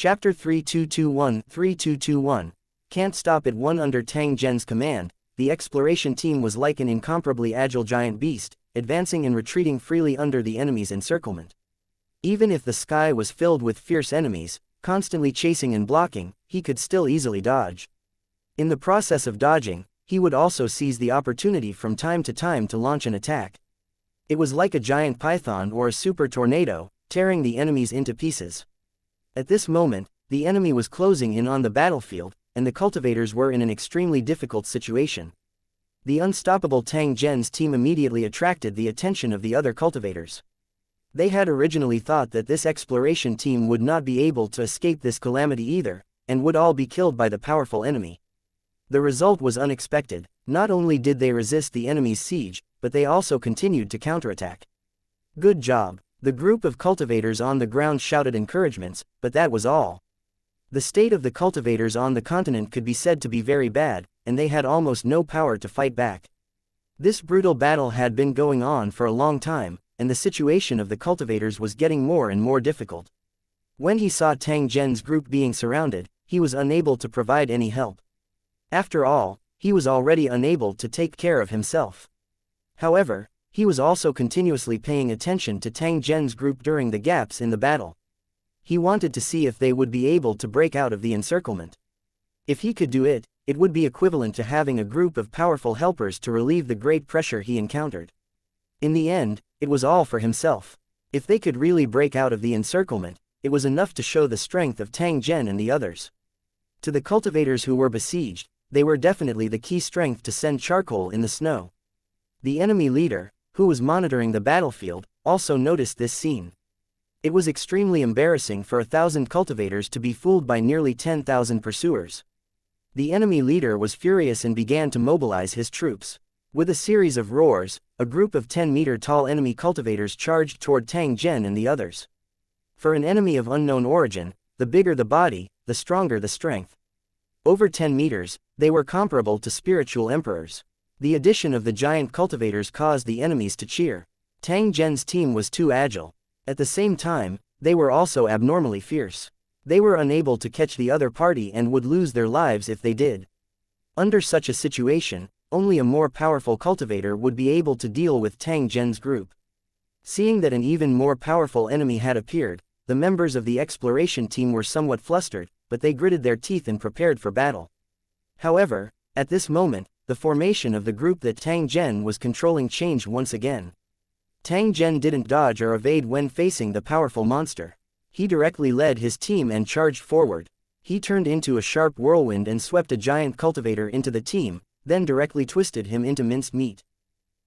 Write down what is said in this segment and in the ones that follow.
Chapter 3221 Can't Stop It 1. Under Tang Zhen's command, the exploration team was like an incomparably agile giant beast, advancing and retreating freely under the enemy's encirclement. Even if the sky was filled with fierce enemies, constantly chasing and blocking, he could still easily dodge. In the process of dodging, he would also seize the opportunity from time to time to launch an attack. It was like a giant python or a super tornado, tearing the enemies into pieces. At this moment, the enemy was closing in on the battlefield, and the cultivators were in an extremely difficult situation. The unstoppable Tang Zhen's team immediately attracted the attention of the other cultivators. They had originally thought that this exploration team would not be able to escape this calamity either, and would all be killed by the powerful enemy. The result was unexpected. Not only did they resist the enemy's siege, but they also continued to counterattack. Good job. The group of cultivators on the ground shouted encouragements, but that was all. The state of the cultivators on the continent could be said to be very bad, and they had almost no power to fight back. This brutal battle had been going on for a long time, and the situation of the cultivators was getting more and more difficult. When he saw Tang Zhen's group being surrounded, he was unable to provide any help. After all, he was already unable to take care of himself. However, he was also continuously paying attention to Tang Zhen's group during the gaps in the battle. He wanted to see if they would be able to break out of the encirclement. If he could do it, it would be equivalent to having a group of powerful helpers to relieve the great pressure he encountered. In the end, it was all for himself. If they could really break out of the encirclement, it was enough to show the strength of Tang Zhen and the others. To the cultivators who were besieged, they were definitely the key strength to send charcoal in the snow. The enemy leader, who was monitoring the battlefield, also noticed this scene. It was extremely embarrassing for 1,000 cultivators to be fooled by nearly 10,000 pursuers. The enemy leader was furious and began to mobilize his troops. With a series of roars, a group of 10-meter-tall enemy cultivators charged toward Tang Zhen and the others. For an enemy of unknown origin, the bigger the body, the stronger the strength. Over 10 meters, they were comparable to spiritual emperors. The addition of the giant cultivators caused the enemies to cheer. Tang Zhen's team was too agile. At the same time, they were also abnormally fierce. They were unable to catch the other party and would lose their lives if they did. Under such a situation, only a more powerful cultivator would be able to deal with Tang Zhen's group. Seeing that an even more powerful enemy had appeared, the members of the exploration team were somewhat flustered, but they gritted their teeth and prepared for battle. However, at this moment, the formation of the group that Tang Zhen was controlling changed once again. Tang Zhen didn't dodge or evade when facing the powerful monster. He directly led his team and charged forward. He turned into a sharp whirlwind and swept a giant cultivator into the team, then directly twisted him into minced meat.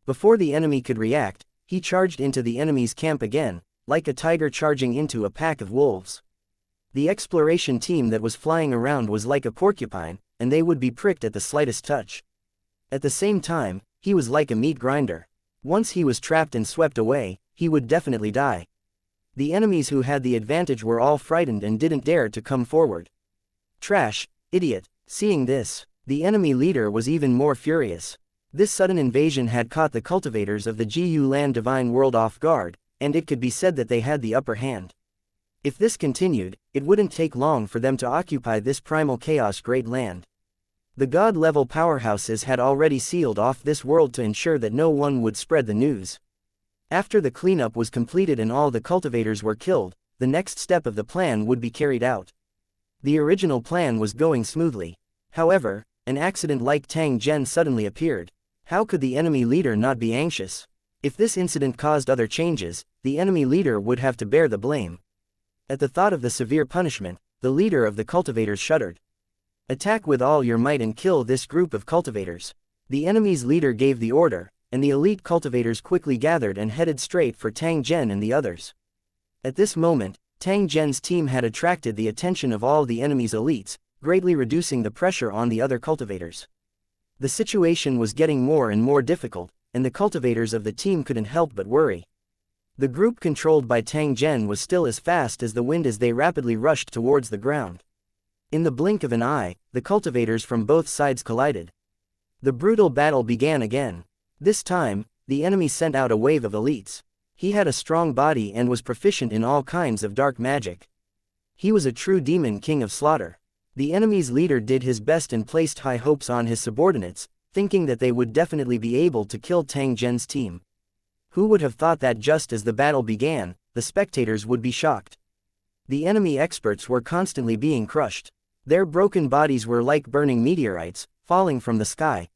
Before the enemy could react, he charged into the enemy's camp again, like a tiger charging into a pack of wolves. The exploration team that was flying around was like a porcupine, and they would be pricked at the slightest touch. At the same time, he was like a meat grinder. Once he was trapped and swept away, he would definitely die. The enemies who had the advantage were all frightened and didn't dare to come forward. Trash, idiot. Seeing this, the enemy leader was even more furious. This sudden invasion had caught the cultivators of the Jiyu Land Divine World off guard, and it could be said that they had the upper hand. If this continued, it wouldn't take long for them to occupy this primal chaos great land. The god-level powerhouses had already sealed off this world to ensure that no one would spread the news. After the cleanup was completed and all the cultivators were killed, the next step of the plan would be carried out. The original plan was going smoothly. However, an accident like Tang Zhen suddenly appeared. How could the enemy leader not be anxious? If this incident caused other changes, the enemy leader would have to bear the blame. At the thought of the severe punishment, the leader of the cultivators shuddered. Attack with all your might and kill this group of cultivators. The enemy's leader gave the order, and the elite cultivators quickly gathered and headed straight for Tang Zhen and the others. At this moment, Tang Zhen's team had attracted the attention of all the enemy's elites, greatly reducing the pressure on the other cultivators. The situation was getting more and more difficult, and the cultivators of the team couldn't help but worry. The group controlled by Tang Zhen was still as fast as the wind as they rapidly rushed towards the ground. In the blink of an eye, the cultivators from both sides collided. The brutal battle began again. This time, the enemy sent out a wave of elites. He had a strong body and was proficient in all kinds of dark magic. He was a true demon king of slaughter. The enemy's leader did his best and placed high hopes on his subordinates, thinking that they would definitely be able to kill Tang Zhen's team. Who would have thought that just as the battle began, the spectators would be shocked? The enemy experts were constantly being crushed. Their broken bodies were like burning meteorites, falling from the sky.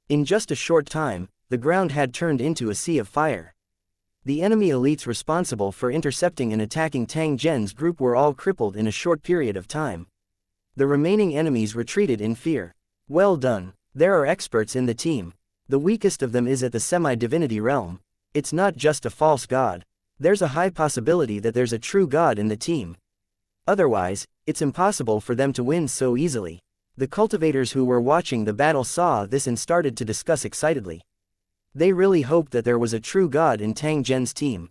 In just a short time, the ground had turned into a sea of fire. The enemy elites responsible for intercepting and attacking Tang Zhen's group were all crippled in a short period of time. The remaining enemies retreated in fear. Well done. There are experts in the team. The weakest of them is at the semi-divinity realm. It's not just a false god. There's a high possibility that there's a true god in the team. Otherwise, it's impossible for them to win so easily. The cultivators who were watching the battle saw this and started to discuss excitedly. They really hoped that there was a true god in Tang Zhen's team.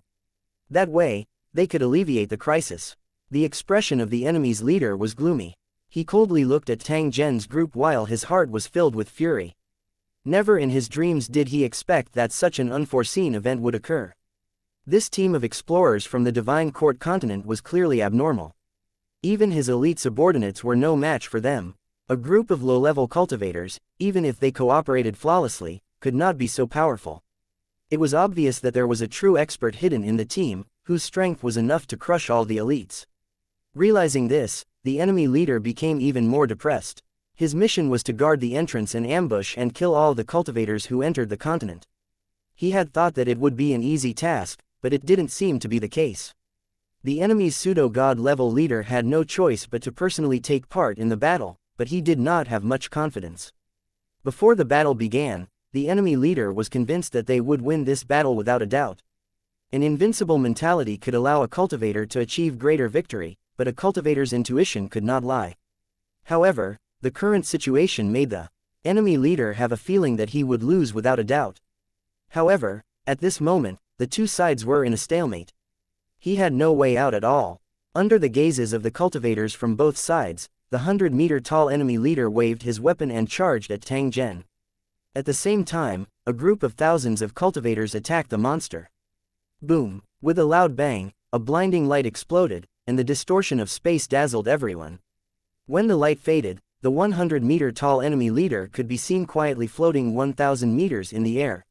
That way, they could alleviate the crisis. The expression of the enemy's leader was gloomy. He coldly looked at Tang Zhen's group while his heart was filled with fury. Never in his dreams did he expect that such an unforeseen event would occur. This team of explorers from the Divine Court continent was clearly abnormal. Even his elite subordinates were no match for them. A group of low-level cultivators, even if they cooperated flawlessly, could not be so powerful. It was obvious that there was a true expert hidden in the team, whose strength was enough to crush all the elites. Realizing this, the enemy leader became even more depressed. His mission was to guard the entrance and ambush and kill all the cultivators who entered the continent. He had thought that it would be an easy task, but it didn't seem to be the case. The enemy's pseudo-god level leader had no choice but to personally take part in the battle, but he did not have much confidence. Before the battle began, the enemy leader was convinced that they would win this battle without a doubt. An invincible mentality could allow a cultivator to achieve greater victory, but a cultivator's intuition could not lie. However, the current situation made the enemy leader have a feeling that he would lose without a doubt. However, at this moment, the two sides were in a stalemate. He had no way out at all. Under the gazes of the cultivators from both sides, the 100-meter-tall enemy leader waved his weapon and charged at Tang Zhen. At the same time, a group of thousands of cultivators attacked the monster. Boom! With a loud bang, a blinding light exploded, and the distortion of space dazzled everyone. When the light faded, the 100-meter-tall enemy leader could be seen quietly floating 1,000 meters in the air.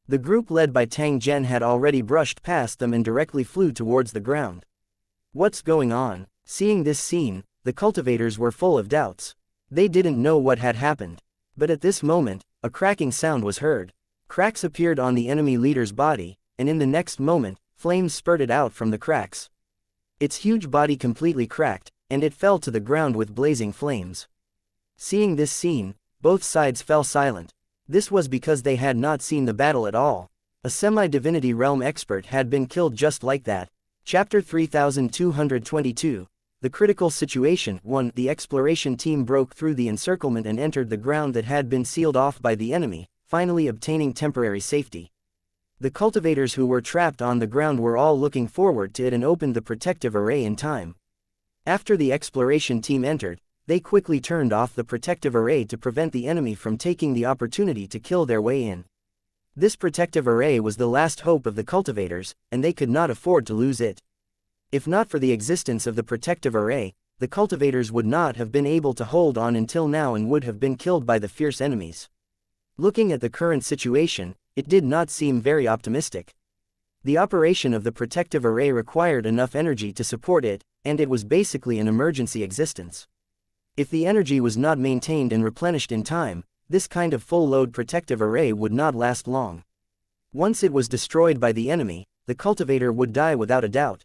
The group led by Tang Zhen had already brushed past them and directly flew towards the ground. What's going on? Seeing this scene, the cultivators were full of doubts. They didn't know what had happened. But at this moment, a cracking sound was heard. Cracks appeared on the enemy leader's body, and in the next moment, flames spurted out from the cracks. Its huge body completely cracked, and it fell to the ground with blazing flames. Seeing this scene, both sides fell silent. This was because they had not seen the battle at all. A semi-divinity realm expert had been killed just like that. Chapter 3222. The critical situation. 1. The exploration team broke through the encirclement and entered the ground that had been sealed off by the enemy, finally obtaining temporary safety. The cultivators who were trapped on the ground were all looking forward to it and opened the protective array in time. After the exploration team entered, they quickly turned off the protective array to prevent the enemy from taking the opportunity to kill their way in. This protective array was the last hope of the cultivators, and they could not afford to lose it. If not for the existence of the protective array, the cultivators would not have been able to hold on until now and would have been killed by the fierce enemies. Looking at the current situation, it did not seem very optimistic. The operation of the protective array required enough energy to support it, and it was basically an emergency existence. If the energy was not maintained and replenished in time, this kind of full-load protective array would not last long. Once it was destroyed by the enemy, the cultivator would die without a doubt.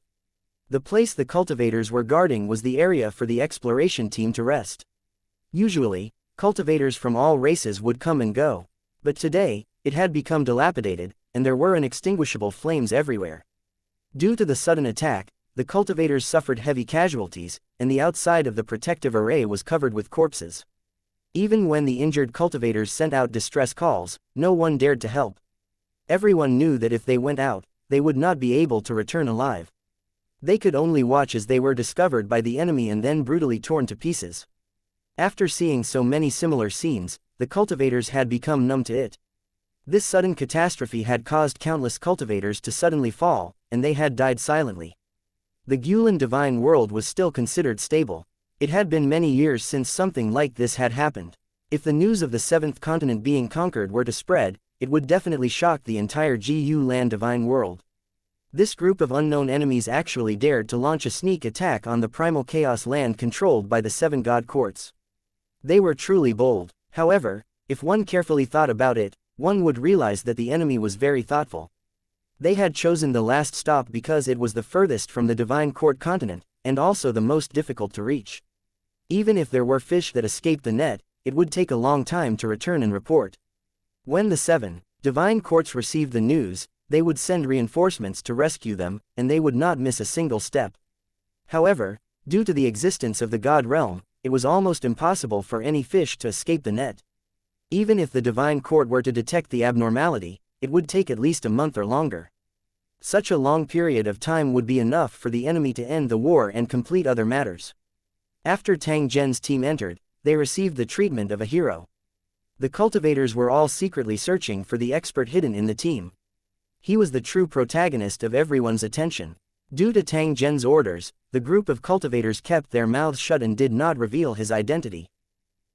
The place the cultivators were guarding was the area for the exploration team to rest. Usually, cultivators from all races would come and go. But today, it had become dilapidated, and there were inextinguishable flames everywhere. Due to the sudden attack, the cultivators suffered heavy casualties, and the outside of the protective array was covered with corpses. Even when the injured cultivators sent out distress calls, no one dared to help. Everyone knew that if they went out, they would not be able to return alive. They could only watch as they were discovered by the enemy and then brutally torn to pieces. After seeing so many similar scenes, the cultivators had become numb to it. This sudden catastrophe had caused countless cultivators to suddenly fall, and they had died silently. The Gulen divine world was still considered stable. It had been many years since something like this had happened. If the news of the seventh continent being conquered were to spread, it would definitely shock the entire Gu Lan divine world. This group of unknown enemies actually dared to launch a sneak attack on the primal chaos land controlled by the seven god courts. They were truly bold. However, if one carefully thought about it, one would realize that the enemy was very thoughtful. They had chosen the last stop because it was the furthest from the divine court continent, and also the most difficult to reach. Even if there were fish that escaped the net, it would take a long time to return and report. When the seven divine courts received the news, they would send reinforcements to rescue them, and they would not miss a single step. However, due to the existence of the god realm, it was almost impossible for any fish to escape the net. Even if the divine court were to detect the abnormality, it would take at least a month or longer. Such a long period of time would be enough for the enemy to end the war and complete other matters. After Tang Zhen's team entered, they received the treatment of a hero. The cultivators were all secretly searching for the expert hidden in the team. He was the true protagonist of everyone's attention. Due to Tang Zhen's orders, the group of cultivators kept their mouths shut and did not reveal his identity.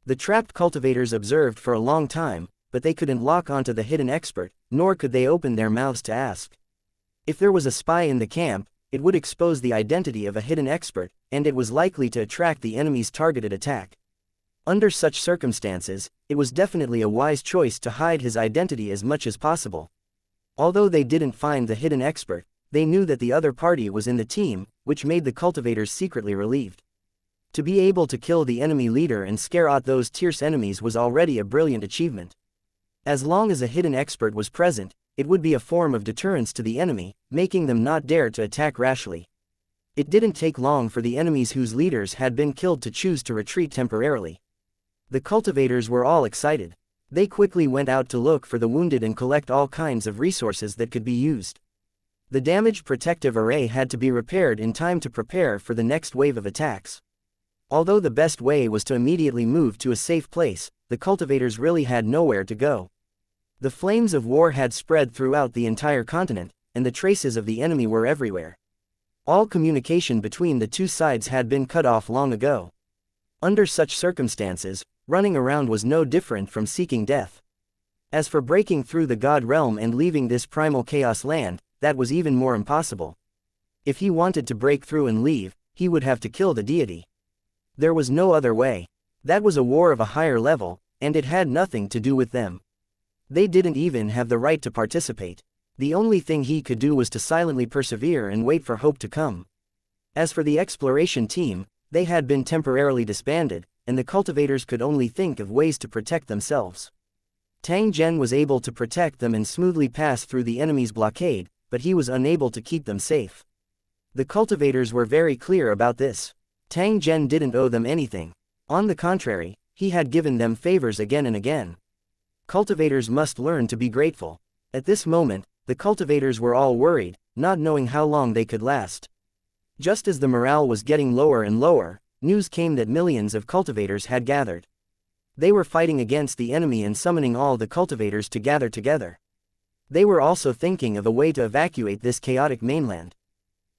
The trapped cultivators observed for a long time, but they couldn't lock onto the hidden expert, nor could they open their mouths to ask. If there was a spy in the camp, it would expose the identity of a hidden expert, and it was likely to attract the enemy's targeted attack. Under such circumstances, it was definitely a wise choice to hide his identity as much as possible. Although they didn't find the hidden expert, they knew that the other party was in the team, which made the cultivators secretly relieved. To be able to kill the enemy leader and scare out those tierce enemies was already a brilliant achievement. As long as a hidden expert was present, it would be a form of deterrence to the enemy, making them not dare to attack rashly. It didn't take long for the enemies whose leaders had been killed to choose to retreat temporarily. The cultivators were all excited. They quickly went out to look for the wounded and collect all kinds of resources that could be used. The damaged protective array had to be repaired in time to prepare for the next wave of attacks. Although the best way was to immediately move to a safe place, the cultivators really had nowhere to go. The flames of war had spread throughout the entire continent, and the traces of the enemy were everywhere. All communication between the two sides had been cut off long ago. Under such circumstances, running around was no different from seeking death. As for breaking through the god realm and leaving this primal chaos land, that was even more impossible. If he wanted to break through and leave, he would have to kill the deity. There was no other way. That was a war of a higher level, and it had nothing to do with them. They didn't even have the right to participate. The only thing he could do was to silently persevere and wait for hope to come. As for the exploration team, they had been temporarily disbanded, and the cultivators could only think of ways to protect themselves. Tang Zhen was able to protect them and smoothly pass through the enemy's blockade, but he was unable to keep them safe. The cultivators were very clear about this. Tang Zhen didn't owe them anything. On the contrary, he had given them favors again and again. Cultivators must learn to be grateful. At this moment, the cultivators were all worried, not knowing how long they could last. Just as the morale was getting lower and lower, news came that millions of cultivators had gathered. They were fighting against the enemy and summoning all the cultivators to gather together. They were also thinking of a way to evacuate this chaotic mainland.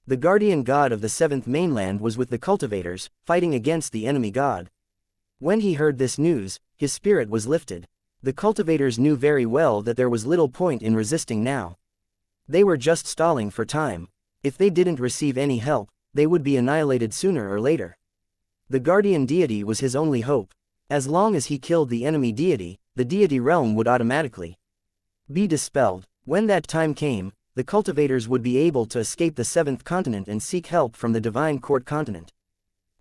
The guardian god of the seventh mainland was with the cultivators, fighting against the enemy god. When he heard this news, his spirit was lifted. The cultivators knew very well that there was little point in resisting now. They were just stalling for time. If they didn't receive any help, they would be annihilated sooner or later. The guardian deity was his only hope. As long as he killed the enemy deity, the deity realm would automatically be dispelled. When that time came, the cultivators would be able to escape the seventh continent and seek help from the divine court continent.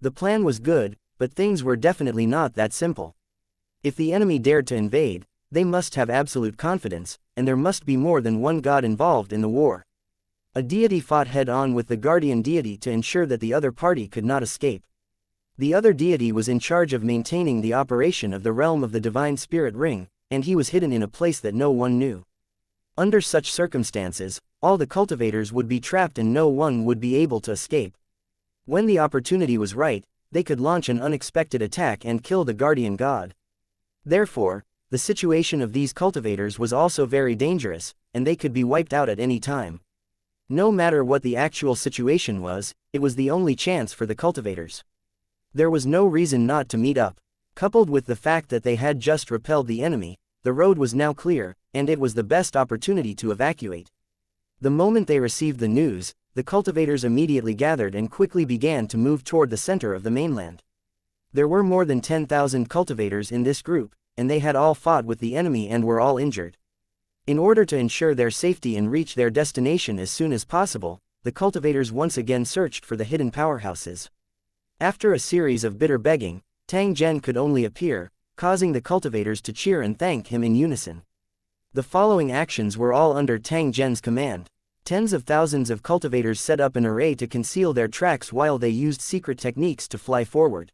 The plan was good, but things were definitely not that simple. If the enemy dared to invade, they must have absolute confidence, and there must be more than one god involved in the war. A deity fought head-on with the guardian deity to ensure that the other party could not escape. The other deity was in charge of maintaining the operation of the realm of the divine spirit ring, and he was hidden in a place that no one knew. Under such circumstances, all the cultivators would be trapped and no one would be able to escape. When the opportunity was right, they could launch an unexpected attack and kill the guardian god. Therefore, the situation of these cultivators was also very dangerous, and they could be wiped out at any time. No matter what the actual situation was, it was the only chance for the cultivators. There was no reason not to meet up. Coupled with the fact that they had just repelled the enemy, the road was now clear, and it was the best opportunity to evacuate. The moment they received the news, the cultivators immediately gathered and quickly began to move toward the center of the mainland. There were more than 10,000 cultivators in this group, and they had all fought with the enemy and were all injured. In order to ensure their safety and reach their destination as soon as possible, the cultivators once again searched for the hidden powerhouses. After a series of bitter begging, Tang Zhen could only appear, causing the cultivators to cheer and thank him in unison. The following actions were all under Tang Zhen's command. Tens of thousands of cultivators set up an array to conceal their tracks while they used secret techniques to fly forward.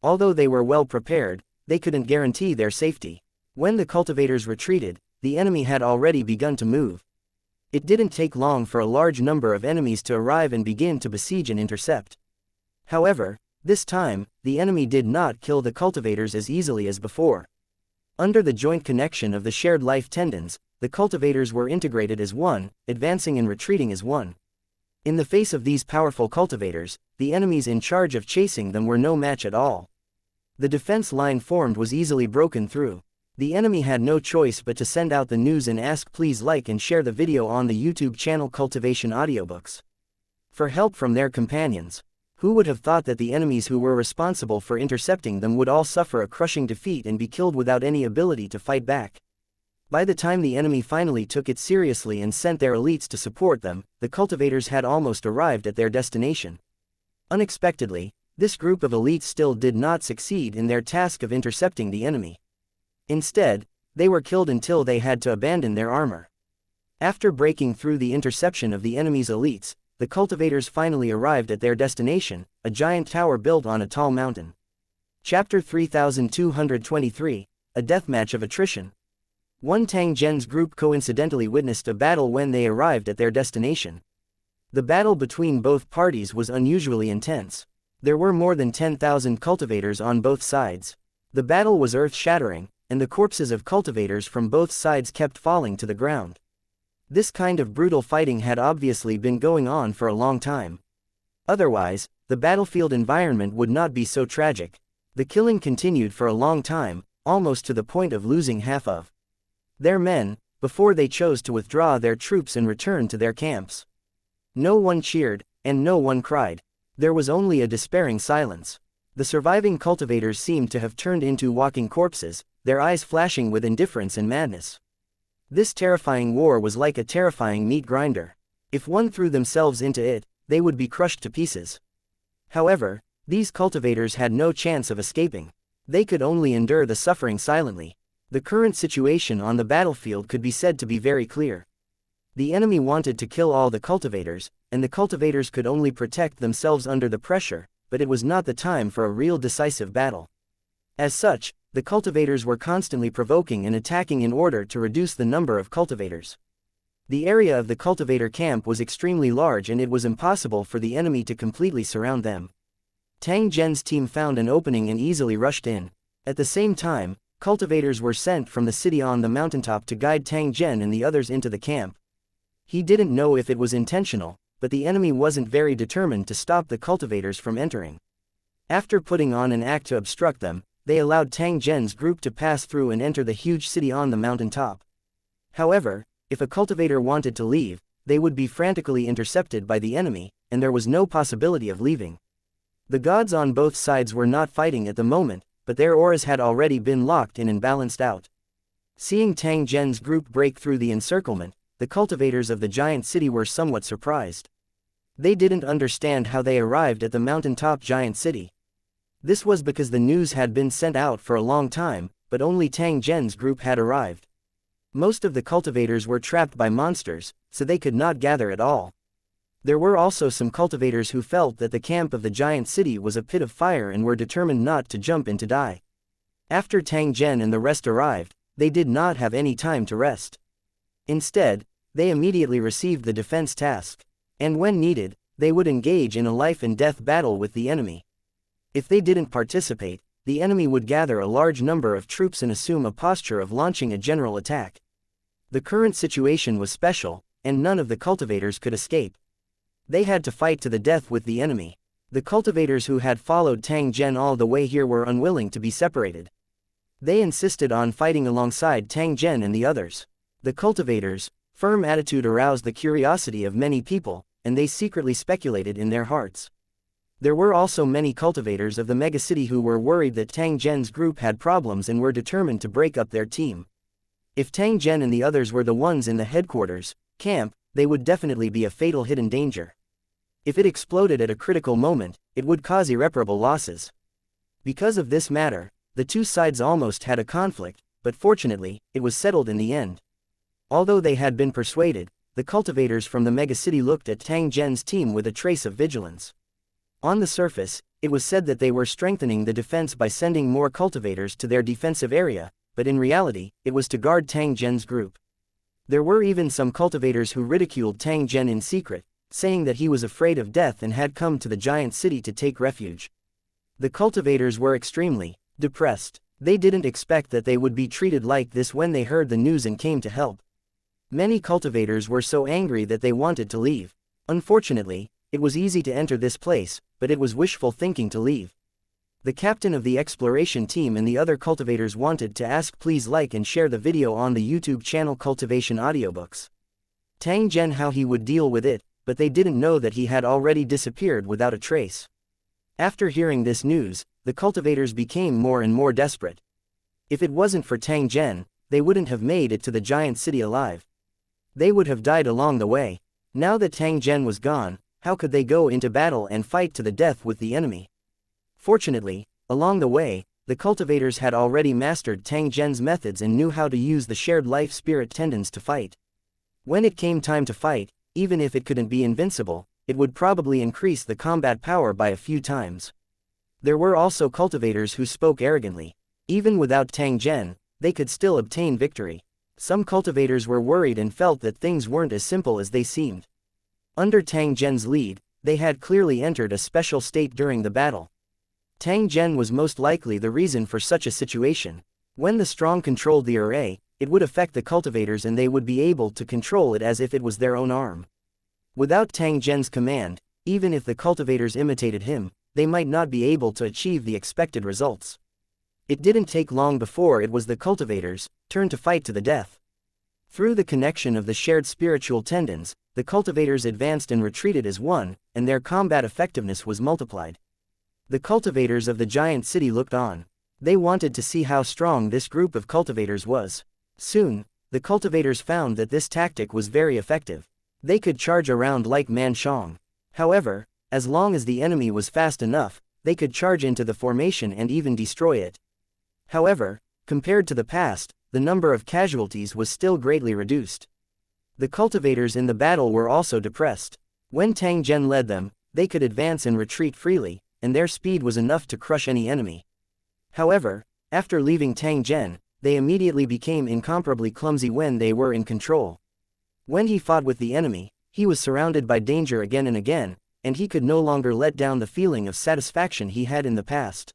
Although they were well prepared, they couldn't guarantee their safety. When the cultivators retreated, the enemy had already begun to move. It didn't take long for a large number of enemies to arrive and begin to besiege and intercept. However, this time, the enemy did not kill the cultivators as easily as before. Under the joint connection of the shared life tendons, the cultivators were integrated as one, advancing and retreating as one. In the face of these powerful cultivators, the enemies in charge of chasing them were no match at all. The defense line formed was easily broken through. The enemy had no choice but to send out the news and ask please like and share the video on the YouTube channel Cultivation Audiobooks for help from their companions. Who would have thought that the enemies who were responsible for intercepting them would all suffer a crushing defeat and be killed without any ability to fight back? By the time the enemy finally took it seriously and sent their elites to support them, the cultivators had almost arrived at their destination. Unexpectedly, this group of elites still did not succeed in their task of intercepting the enemy. Instead, they were killed until they had to abandon their armor. After breaking through the interception of the enemy's elites, the cultivators finally arrived at their destination, a giant tower built on a tall mountain. Chapter 3223, A Deathmatch of Attrition. One Tang Zhen's group coincidentally witnessed a battle when they arrived at their destination. The battle between both parties was unusually intense. There were more than 10,000 cultivators on both sides. The battle was earth-shattering, and the corpses of cultivators from both sides kept falling to the ground. This kind of brutal fighting had obviously been going on for a long time. Otherwise, the battlefield environment would not be so tragic. The killing continued for a long time, almost to the point of losing half of their men, before they chose to withdraw their troops and return to their camps. No one cheered, and no one cried. There was only a despairing silence. The surviving cultivators seemed to have turned into walking corpses, their eyes flashing with indifference and madness. This terrifying war was like a terrifying meat grinder. If one threw themselves into it, they would be crushed to pieces. However, these cultivators had no chance of escaping. They could only endure the suffering silently. The current situation on the battlefield could be said to be very clear. The enemy wanted to kill all the cultivators, and the cultivators could only protect themselves under the pressure, but it was not the time for a real decisive battle. As such, the cultivators were constantly provoking and attacking in order to reduce the number of cultivators. The area of the cultivator camp was extremely large and it was impossible for the enemy to completely surround them. Tang Zhen's team found an opening and easily rushed in. At the same time, cultivators were sent from the city on the mountaintop to guide Tang Zhen and the others into the camp. He didn't know if it was intentional, but the enemy wasn't very determined to stop the cultivators from entering. After putting on an act to obstruct them, they allowed Tang Zhen's group to pass through and enter the huge city on the mountaintop. However, if a cultivator wanted to leave, they would be frantically intercepted by the enemy, and there was no possibility of leaving. The gods on both sides were not fighting at the moment, but their auras had already been locked in and balanced out. Seeing Tang Zhen's group break through the encirclement, the cultivators of the giant city were somewhat surprised. They didn't understand how they arrived at the mountaintop giant city. This was because the news had been sent out for a long time, but only Tang Zhen's group had arrived. Most of the cultivators were trapped by monsters, so they could not gather at all. There were also some cultivators who felt that the camp of the giant city was a pit of fire and were determined not to jump in to die. After Tang Zhen and the rest arrived, they did not have any time to rest. Instead, they immediately received the defense task, and when needed, they would engage in a life-and-death battle with the enemy. If they didn't participate, the enemy would gather a large number of troops and assume a posture of launching a general attack. The current situation was special, and none of the cultivators could escape. They had to fight to the death with the enemy. The cultivators who had followed Tang Zhen all the way here were unwilling to be separated. They insisted on fighting alongside Tang Zhen and the others. The cultivators' firm attitude aroused the curiosity of many people, and they secretly speculated in their hearts. There were also many cultivators of the megacity who were worried that Tang Zhen's group had problems and were determined to break up their team. If Tang Zhen and the others were the ones in the headquarters camp, they would definitely be a fatal hidden danger. If it exploded at a critical moment, it would cause irreparable losses. Because of this matter, the two sides almost had a conflict, but fortunately, it was settled in the end. Although they had been persuaded, the cultivators from the megacity looked at Tang Zhen's team with a trace of vigilance. On the surface, it was said that they were strengthening the defense by sending more cultivators to their defensive area, but in reality, it was to guard Tang Zhen's group. There were even some cultivators who ridiculed Tang Zhen in secret, saying that he was afraid of death and had come to the giant city to take refuge. The cultivators were extremely depressed. They didn't expect that they would be treated like this when they heard the news and came to help. Many cultivators were so angry that they wanted to leave. Unfortunately, it was easy to enter this place, but it was wishful thinking to leave. The captain of the exploration team and the other cultivators wanted to ask, please like and share the video on the YouTube channel Cultivation Audiobooks. Tang Zhen how he would deal with it, but they didn't know that he had already disappeared without a trace. After hearing this news, the cultivators became more and more desperate. If it wasn't for Tang Zhen, they wouldn't have made it to the giant city alive. They would have died along the way. Now that Tang Zhen was gone, how could they go into battle and fight to the death with the enemy? Fortunately, along the way, the cultivators had already mastered Tang Zhen's methods and knew how to use the shared life spirit tendons to fight. When it came time to fight, even if it couldn't be invincible, it would probably increase the combat power by a few times. There were also cultivators who spoke arrogantly. Even without Tang Zhen, they could still obtain victory. Some cultivators were worried and felt that things weren't as simple as they seemed. Under Tang Zhen's lead, they had clearly entered a special state during the battle. Tang Zhen was most likely the reason for such a situation. When the strong controlled the array, it would affect the cultivators and they would be able to control it as if it was their own arm. Without Tang Zhen's command, even if the cultivators imitated him, they might not be able to achieve the expected results. It didn't take long before it was the cultivators' turn to fight to the death. Through the connection of the shared spiritual tendons, the cultivators advanced and retreated as one, and their combat effectiveness was multiplied. The cultivators of the giant city looked on. They wanted to see how strong this group of cultivators was. Soon, the cultivators found that this tactic was very effective. They could charge around like Manshong. However, as long as the enemy was fast enough, they could charge into the formation and even destroy it. However, compared to the past, the number of casualties was still greatly reduced. The cultivators in the battle were also depressed. When Tang Zhen led them, they could advance and retreat freely, and their speed was enough to crush any enemy. However, after leaving Tang Zhen, they immediately became incomparably clumsy when they were in control. When he fought with the enemy, he was surrounded by danger again and again, and he could no longer let down the feeling of satisfaction he had in the past.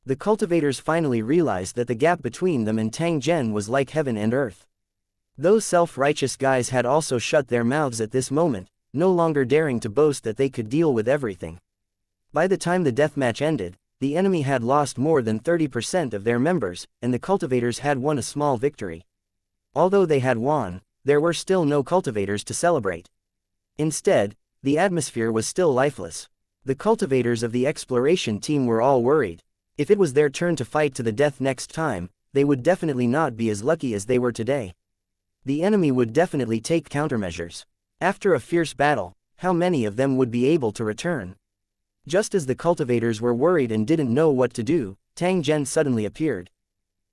The cultivators finally realized that the gap between them and Tang Zhen was like heaven and earth. Those self-righteous guys had also shut their mouths at this moment, no longer daring to boast that they could deal with everything. By the time the deathmatch ended, the enemy had lost more than 30% of their members, and the cultivators had won a small victory. Although they had won, there were still no cultivators to celebrate. Instead, the atmosphere was still lifeless. The cultivators of the exploration team were all worried. If it was their turn to fight to the death next time, they would definitely not be as lucky as they were today. The enemy would definitely take countermeasures. After a fierce battle, how many of them would be able to return? Just as the cultivators were worried and didn't know what to do, Tang Zhen suddenly appeared.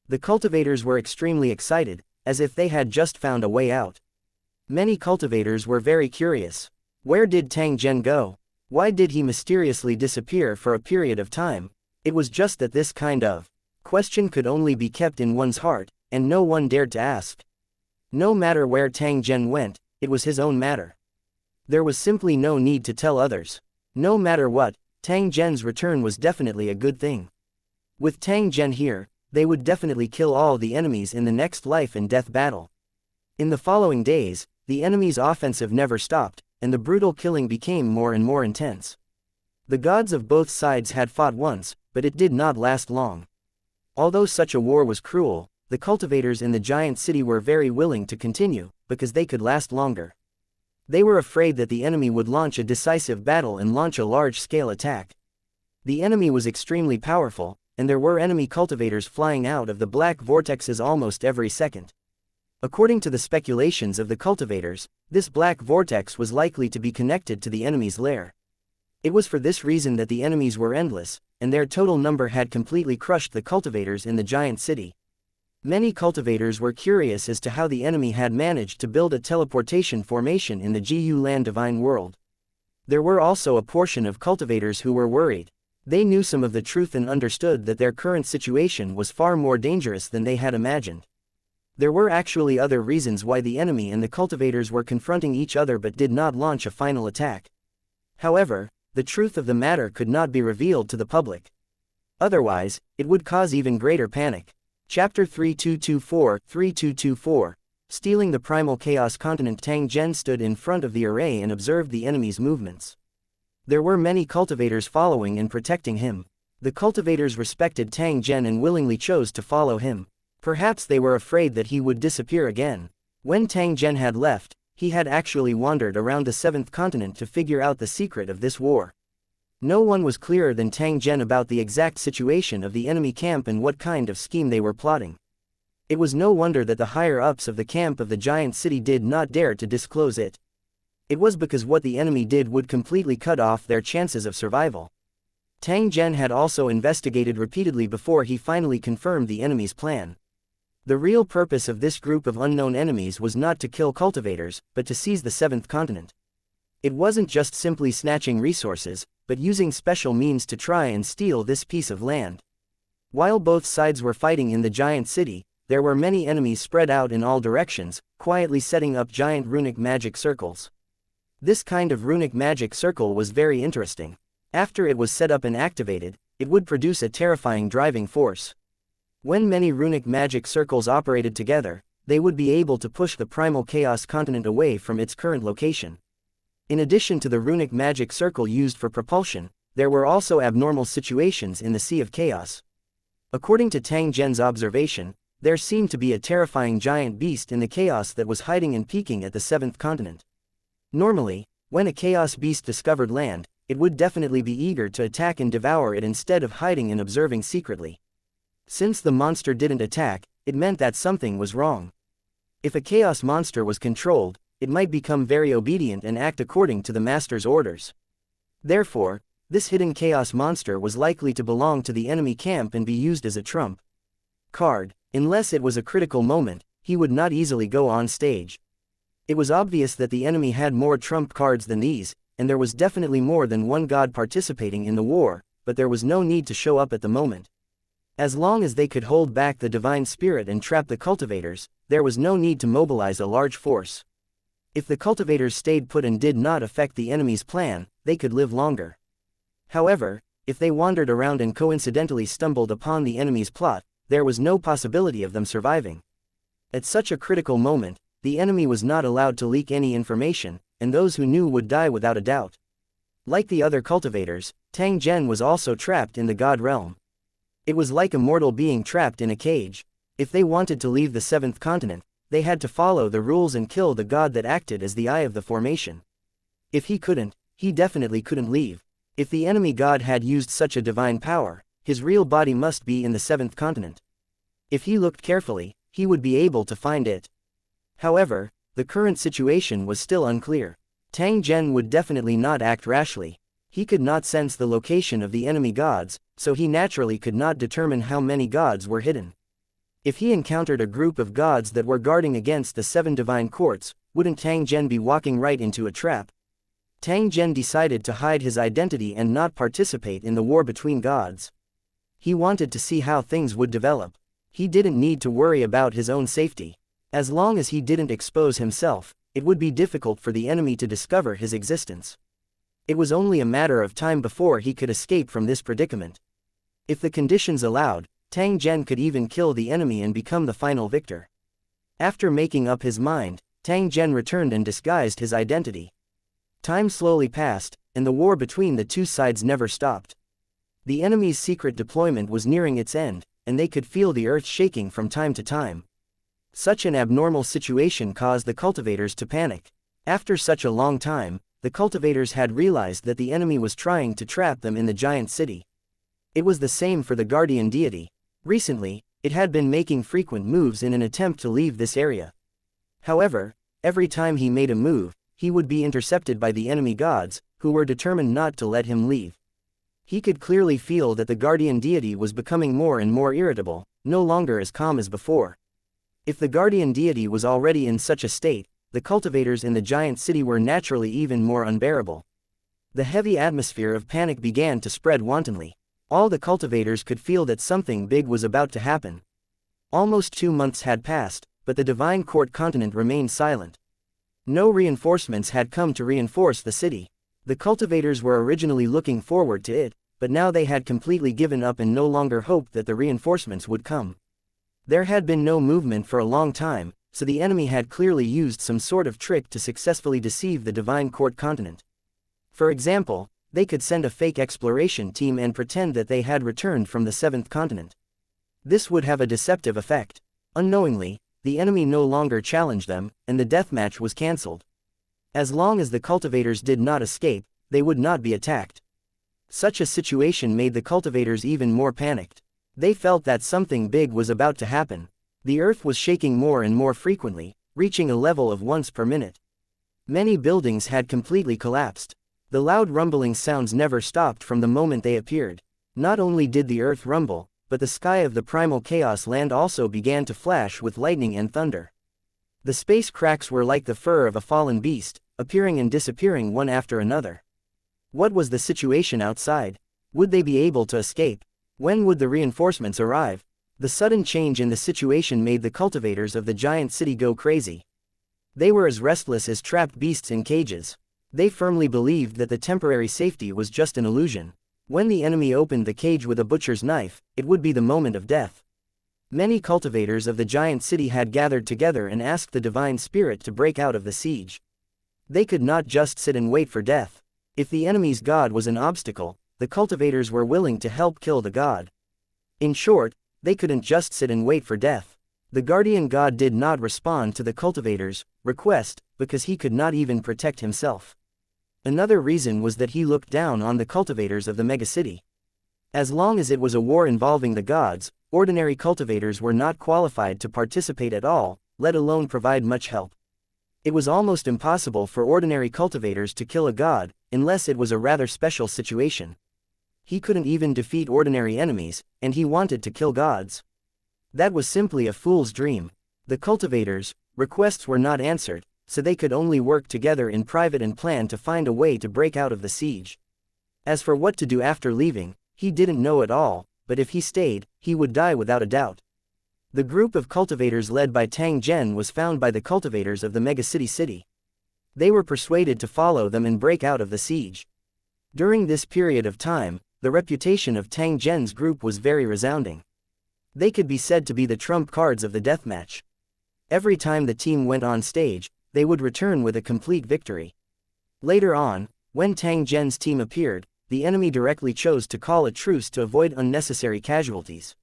The cultivators were extremely excited, as if they had just found a way out. Many cultivators were very curious. Where did Tang Zhen go? Why did he mysteriously disappear for a period of time? It was just that this kind of question could only be kept in one's heart, and no one dared to ask. No matter where Tang Zhen went, it was his own matter. There was simply no need to tell others. No matter what, Tang Zhen's return was definitely a good thing. With Tang Zhen here, they would definitely kill all the enemies in the next life and death battle. In the following days, the enemy's offensive never stopped, and the brutal killing became more and more intense. The gods of both sides had fought once, but it did not last long. Although such a war was cruel, the cultivators in the giant city were very willing to continue, because they could last longer. They were afraid that the enemy would launch a decisive battle and launch a large-scale attack. The enemy was extremely powerful, and there were enemy cultivators flying out of the black vortexes almost every second. According to the speculations of the cultivators, this black vortex was likely to be connected to the enemy's lair. It was for this reason that the enemies were endless, and their total number had completely crushed the cultivators in the giant city. Many cultivators were curious as to how the enemy had managed to build a teleportation formation in the Gu Land divine world. There were also a portion of cultivators who were worried. They knew some of the truth and understood that their current situation was far more dangerous than they had imagined. There were actually other reasons why the enemy and the cultivators were confronting each other but did not launch a final attack. However, the truth of the matter could not be revealed to the public. Otherwise, it would cause even greater panic. Chapter 3224 Stealing the Primal Chaos Continent. Tang Zhen stood in front of the array and observed the enemy's movements. There were many cultivators following and protecting him. The cultivators respected Tang Zhen and willingly chose to follow him. Perhaps they were afraid that he would disappear again. When Tang Zhen had left, he had actually wandered around the 7th continent to figure out the secret of this war. No one was clearer than Tang Zhen about the exact situation of the enemy camp and what kind of scheme they were plotting. It was no wonder that the higher-ups of the camp of the giant city did not dare to disclose it. It was because what the enemy did would completely cut off their chances of survival. Tang Zhen had also investigated repeatedly before he finally confirmed the enemy's plan. The real purpose of this group of unknown enemies was not to kill cultivators, but to seize the 7th continent. It wasn't just simply snatching resources, but using special means to try and steal this piece of land. While both sides were fighting in the giant city, there were many enemies spread out in all directions, quietly setting up giant runic magic circles. This kind of runic magic circle was very interesting. After it was set up and activated, it would produce a terrifying driving force. When many runic magic circles operated together, they would be able to push the primal chaos continent away from its current location. In addition to the runic magic circle used for propulsion, there were also abnormal situations in the Sea of Chaos. According to Tang Zhen's observation, there seemed to be a terrifying giant beast in the chaos that was hiding and peeking at the 7th continent. Normally, when a chaos beast discovered land, it would definitely be eager to attack and devour it instead of hiding and observing secretly. Since the monster didn't attack, it meant that something was wrong. If a chaos monster was controlled, it might become very obedient and act according to the master's orders. Therefore, this hidden chaos monster was likely to belong to the enemy camp and be used as a trump card. Unless it was a critical moment, he would not easily go on stage. It was obvious that the enemy had more trump cards than these, and there was definitely more than one god participating in the war, but there was no need to show up at the moment. As long as they could hold back the divine spirit and trap the cultivators, there was no need to mobilize a large force. If the cultivators stayed put and did not affect the enemy's plan, they could live longer. However, if they wandered around and coincidentally stumbled upon the enemy's plot, there was no possibility of them surviving. At such a critical moment, the enemy was not allowed to leak any information, and those who knew would die without a doubt. Like the other cultivators, Tang Zhen was also trapped in the god realm. It was like a mortal being trapped in a cage. If they wanted to leave the 7th continent, they had to follow the rules and kill the god that acted as the eye of the formation. If he couldn't, he definitely couldn't leave. If the enemy god had used such a divine power, his real body must be in the 7th continent. If he looked carefully, he would be able to find it. However, the current situation was still unclear. Tang Zhen would definitely not act rashly. He could not sense the location of the enemy gods, so he naturally could not determine how many gods were hidden. If he encountered a group of gods that were guarding against the 7 divine courts, wouldn't Tang Zhen be walking right into a trap? Tang Zhen decided to hide his identity and not participate in the war between gods. He wanted to see how things would develop. He didn't need to worry about his own safety. As long as he didn't expose himself, it would be difficult for the enemy to discover his existence. It was only a matter of time before he could escape from this predicament. If the conditions allowed, Tang Zhen could even kill the enemy and become the final victor. After making up his mind, Tang Zhen returned and disguised his identity. Time slowly passed, and the war between the two sides never stopped. The enemy's secret deployment was nearing its end, and they could feel the earth shaking from time to time. Such an abnormal situation caused the cultivators to panic. After such a long time, the cultivators had realized that the enemy was trying to trap them in the giant city. It was the same for the guardian deity. Recently, it had been making frequent moves in an attempt to leave this area. However, every time he made a move, he would be intercepted by the enemy gods, who were determined not to let him leave. He could clearly feel that the guardian deity was becoming more and more irritable, no longer as calm as before. If the guardian deity was already in such a state, the cultivators in the giant city were naturally even more unbearable. The heavy atmosphere of panic began to spread wantonly. All the cultivators could feel that something big was about to happen. Almost 2 months had passed, but the Divine Court continent remained silent. No reinforcements had come to reinforce the city. The cultivators were originally looking forward to it, but now they had completely given up and no longer hoped that the reinforcements would come. There had been no movement for a long time, so the enemy had clearly used some sort of trick to successfully deceive the Divine Court continent. For example, they could send a fake exploration team and pretend that they had returned from the 7th continent. This would have a deceptive effect. Unknowingly, the enemy no longer challenged them, and the deathmatch was cancelled. As long as the cultivators did not escape, they would not be attacked. Such a situation made the cultivators even more panicked. They felt that something big was about to happen. The earth was shaking more and more frequently, reaching a level of once per minute. Many buildings had completely collapsed. The loud rumbling sounds never stopped from the moment they appeared. Not only did the earth rumble, but the sky of the primal chaos land also began to flash with lightning and thunder. The space cracks were like the fur of a fallen beast, appearing and disappearing one after another. What was the situation outside? Would they be able to escape? When would the reinforcements arrive? The sudden change in the situation made the cultivators of the giant city go crazy. They were as restless as trapped beasts in cages. They firmly believed that the temporary safety was just an illusion. When the enemy opened the cage with a butcher's knife, it would be the moment of death. Many cultivators of the giant city had gathered together and asked the divine spirit to break out of the siege. They could not just sit and wait for death. If the enemy's god was an obstacle, the cultivators were willing to help kill the god. In short, they couldn't just sit and wait for death. The guardian god did not respond to the cultivators' request because he could not even protect himself. Another reason was that he looked down on the cultivators of the megacity. As long as it was a war involving the gods, ordinary cultivators were not qualified to participate at all, let alone provide much help. It was almost impossible for ordinary cultivators to kill a god, unless it was a rather special situation. He couldn't even defeat ordinary enemies, and he wanted to kill gods. That was simply a fool's dream. The cultivators' requests were not answered, so they could only work together in private and plan to find a way to break out of the siege. As for what to do after leaving, he didn't know at all, but if he stayed, he would die without a doubt. The group of cultivators led by Tang Zhen was found by the cultivators of the megacity city. They were persuaded to follow them and break out of the siege. During this period of time, the reputation of Tang Zhen's group was very resounding. They could be said to be the trump cards of the deathmatch. Every time the team went on stage, they would return with a complete victory. Later on, when Tang Zhen's team appeared, the enemy directly chose to call a truce to avoid unnecessary casualties.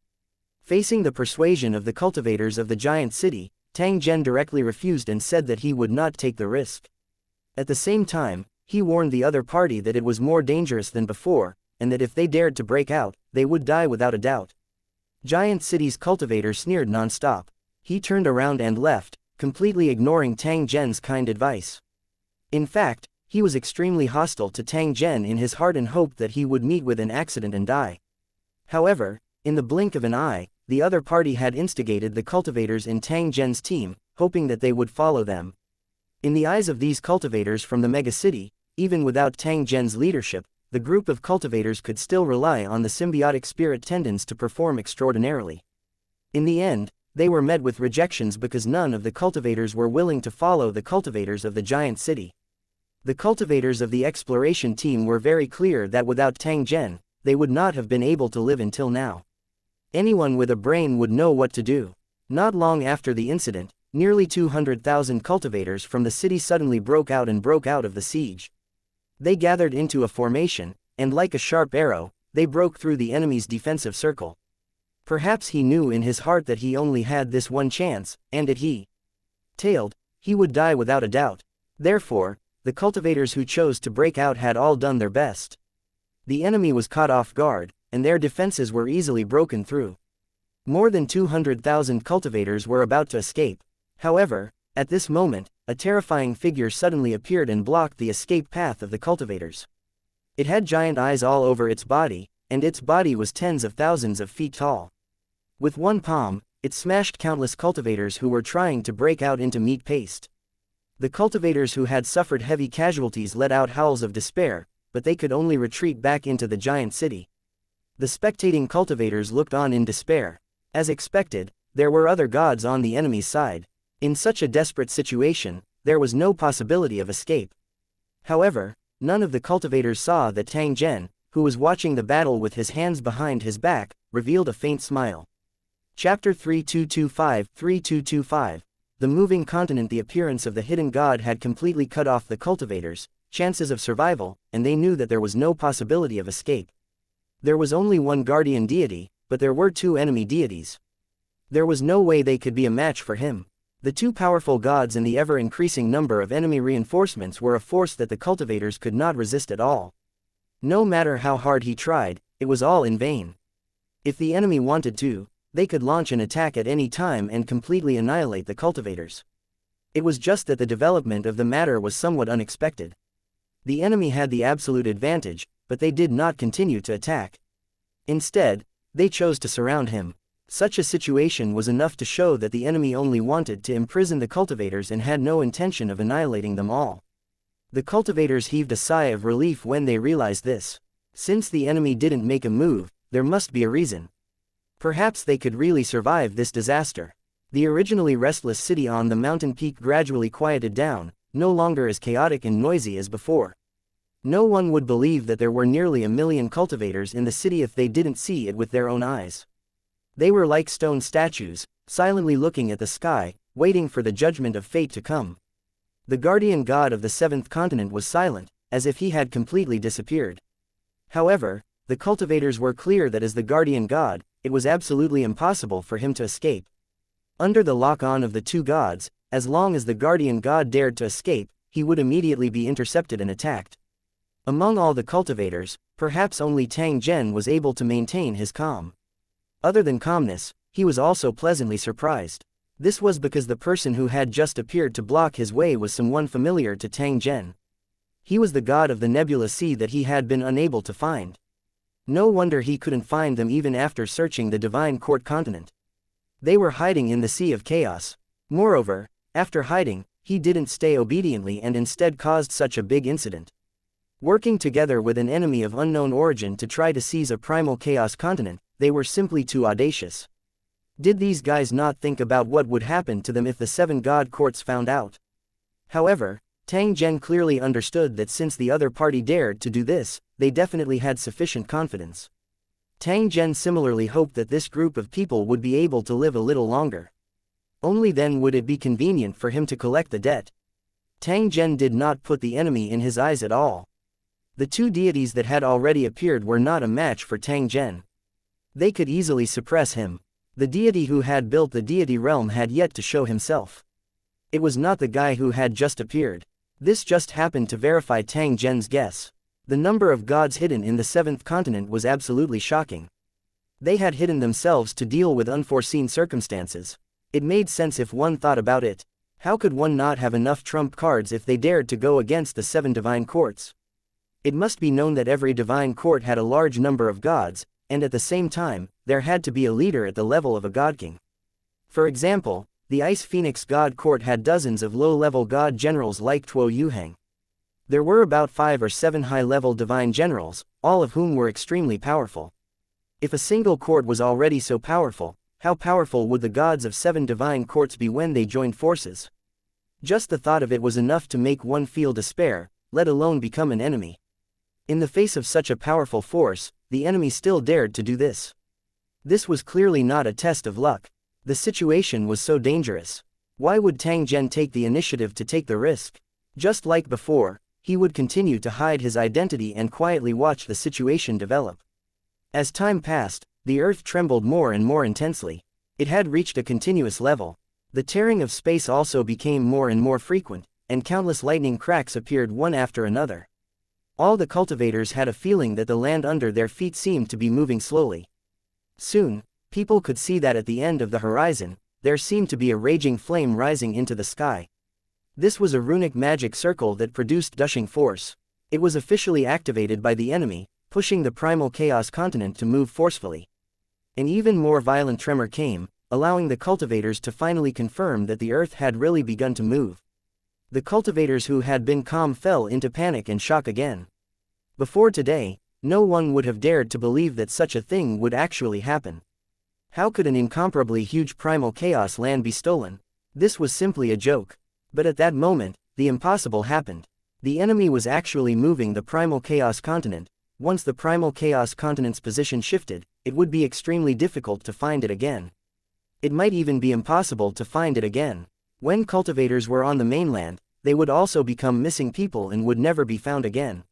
Facing the persuasion of the cultivators of the giant city, Tang Zhen directly refused and said that he would not take the risk. At the same time, he warned the other party that it was more dangerous than before, and that if they dared to break out, they would die without a doubt. Giant City's cultivator sneered non-stop. He turned around and left, completely ignoring Tang Zhen's kind advice. In fact, he was extremely hostile to Tang Zhen in his heart and hoped that he would meet with an accident and die. However, in the blink of an eye, the other party had instigated the cultivators in Tang Zhen's team, hoping that they would follow them. In the eyes of these cultivators from the megacity, even without Tang Zhen's leadership, the group of cultivators could still rely on the symbiotic spirit tendons to perform extraordinarily. In the end, they were met with rejections because none of the cultivators were willing to follow the cultivators of the giant city. The cultivators of the exploration team were very clear that without Tang Zhen, they would not have been able to live until now. Anyone with a brain would know what to do. Not long after the incident, nearly 200,000 cultivators from the city suddenly broke out of the siege. They gathered into a formation, and like a sharp arrow, they broke through the enemy's defensive circle. Perhaps he knew in his heart that he only had this one chance, and if he tailed, he would die without a doubt. Therefore, the cultivators who chose to break out had all done their best. The enemy was caught off guard, and their defenses were easily broken through. More than 200,000 cultivators were about to escape. However, at this moment, a terrifying figure suddenly appeared and blocked the escape path of the cultivators. It had giant eyes all over its body, and its body was tens of thousands of feet tall. With one palm, it smashed countless cultivators who were trying to break out into meat paste. The cultivators who had suffered heavy casualties let out howls of despair, but they could only retreat back into the giant city. The spectating cultivators looked on in despair. As expected, there were other gods on the enemy's side. In such a desperate situation, there was no possibility of escape. However, none of the cultivators saw that Tang Zhen, who was watching the battle with his hands behind his back, revealed a faint smile. Chapter 3225 The moving continent. The appearance of the hidden god had completely cut off the cultivators' chances of survival, and they knew that there was no possibility of escape. There was only one guardian deity, but there were two enemy deities. There was no way they could be a match for him. The two powerful gods and the ever-increasing number of enemy reinforcements were a force that the cultivators could not resist at all. No matter how hard he tried, it was all in vain. If the enemy wanted to, they could launch an attack at any time and completely annihilate the cultivators. It was just that the development of the matter was somewhat unexpected. The enemy had the absolute advantage, but they did not continue to attack. Instead, they chose to surround him. Such a situation was enough to show that the enemy only wanted to imprison the cultivators and had no intention of annihilating them all. The cultivators heaved a sigh of relief when they realized this. Since the enemy didn't make a move, there must be a reason. Perhaps they could really survive this disaster. The originally restless city on the mountain peak gradually quieted down, no longer as chaotic and noisy as before. No one would believe that there were nearly 1 million cultivators in the city if they didn't see it with their own eyes. They were like stone statues, silently looking at the sky, waiting for the judgment of fate to come. The guardian god of the seventh continent was silent, as if he had completely disappeared. However, the cultivators were clear that as the guardian god, it was absolutely impossible for him to escape. Under the lock-on of the two gods, as long as the guardian god dared to escape, he would immediately be intercepted and attacked. Among all the cultivators, perhaps only Tang Zhen was able to maintain his calm. Other than calmness, he was also pleasantly surprised. This was because the person who had just appeared to block his way was someone familiar to Tang Zhen. He was the god of the nebulous sea that he had been unable to find. No wonder he couldn't find them even after searching the Divine Court continent. They were hiding in the Sea of Chaos. Moreover, after hiding, he didn't stay obediently and instead caused such a big incident. Working together with an enemy of unknown origin to try to seize a primal chaos continent, they were simply too audacious. Did these guys not think about what would happen to them if the seven god courts found out? However, Tang Zhen clearly understood that since the other party dared to do this, they definitely had sufficient confidence. Tang Zhen similarly hoped that this group of people would be able to live a little longer. Only then would it be convenient for him to collect the debt. Tang Zhen did not put the enemy in his eyes at all. The two deities that had already appeared were not a match for Tang Zhen. They could easily suppress him. The deity who had built the deity realm had yet to show himself. It was not the guy who had just appeared. This just happened to verify Tang Zhen's guess. The number of gods hidden in the seventh continent was absolutely shocking. They had hidden themselves to deal with unforeseen circumstances. It made sense if one thought about it. How could one not have enough trump cards if they dared to go against the seven divine courts? It must be known that every divine court had a large number of gods, and at the same time, there had to be a leader at the level of a god king. For example, the Ice Phoenix God Court had dozens of low-level god generals like Tuo Yuhang. There were about 5 or 7 high-level divine generals, all of whom were extremely powerful. If a single court was already so powerful, how powerful would the gods of 7 divine courts be when they joined forces? Just the thought of it was enough to make one feel despair, let alone become an enemy. In the face of such a powerful force, the enemy still dared to do this. This was clearly not a test of luck. The situation was so dangerous. Why would Tang Zhen take the initiative to take the risk? Just like before, he would continue to hide his identity and quietly watch the situation develop. As time passed, the Earth trembled more and more intensely. It had reached a continuous level. The tearing of space also became more and more frequent, and countless lightning cracks appeared one after another. All the cultivators had a feeling that the land under their feet seemed to be moving slowly. Soon, people could see that at the end of the horizon, there seemed to be a raging flame rising into the sky. This was a runic magic circle that produced gushing force. It was officially activated by the enemy, pushing the primal chaos continent to move forcefully. An even more violent tremor came, allowing the cultivators to finally confirm that the Earth had really begun to move. The cultivators who had been calm fell into panic and shock again. Before today, no one would have dared to believe that such a thing would actually happen. How could an incomparably huge primal chaos land be stolen? This was simply a joke. But at that moment, the impossible happened. The enemy was actually moving the primal chaos continent. Once the primal chaos continent's position shifted, it would be extremely difficult to find it again. It might even be impossible to find it again. When cultivators were on the mainland, they would also become missing people and would never be found again.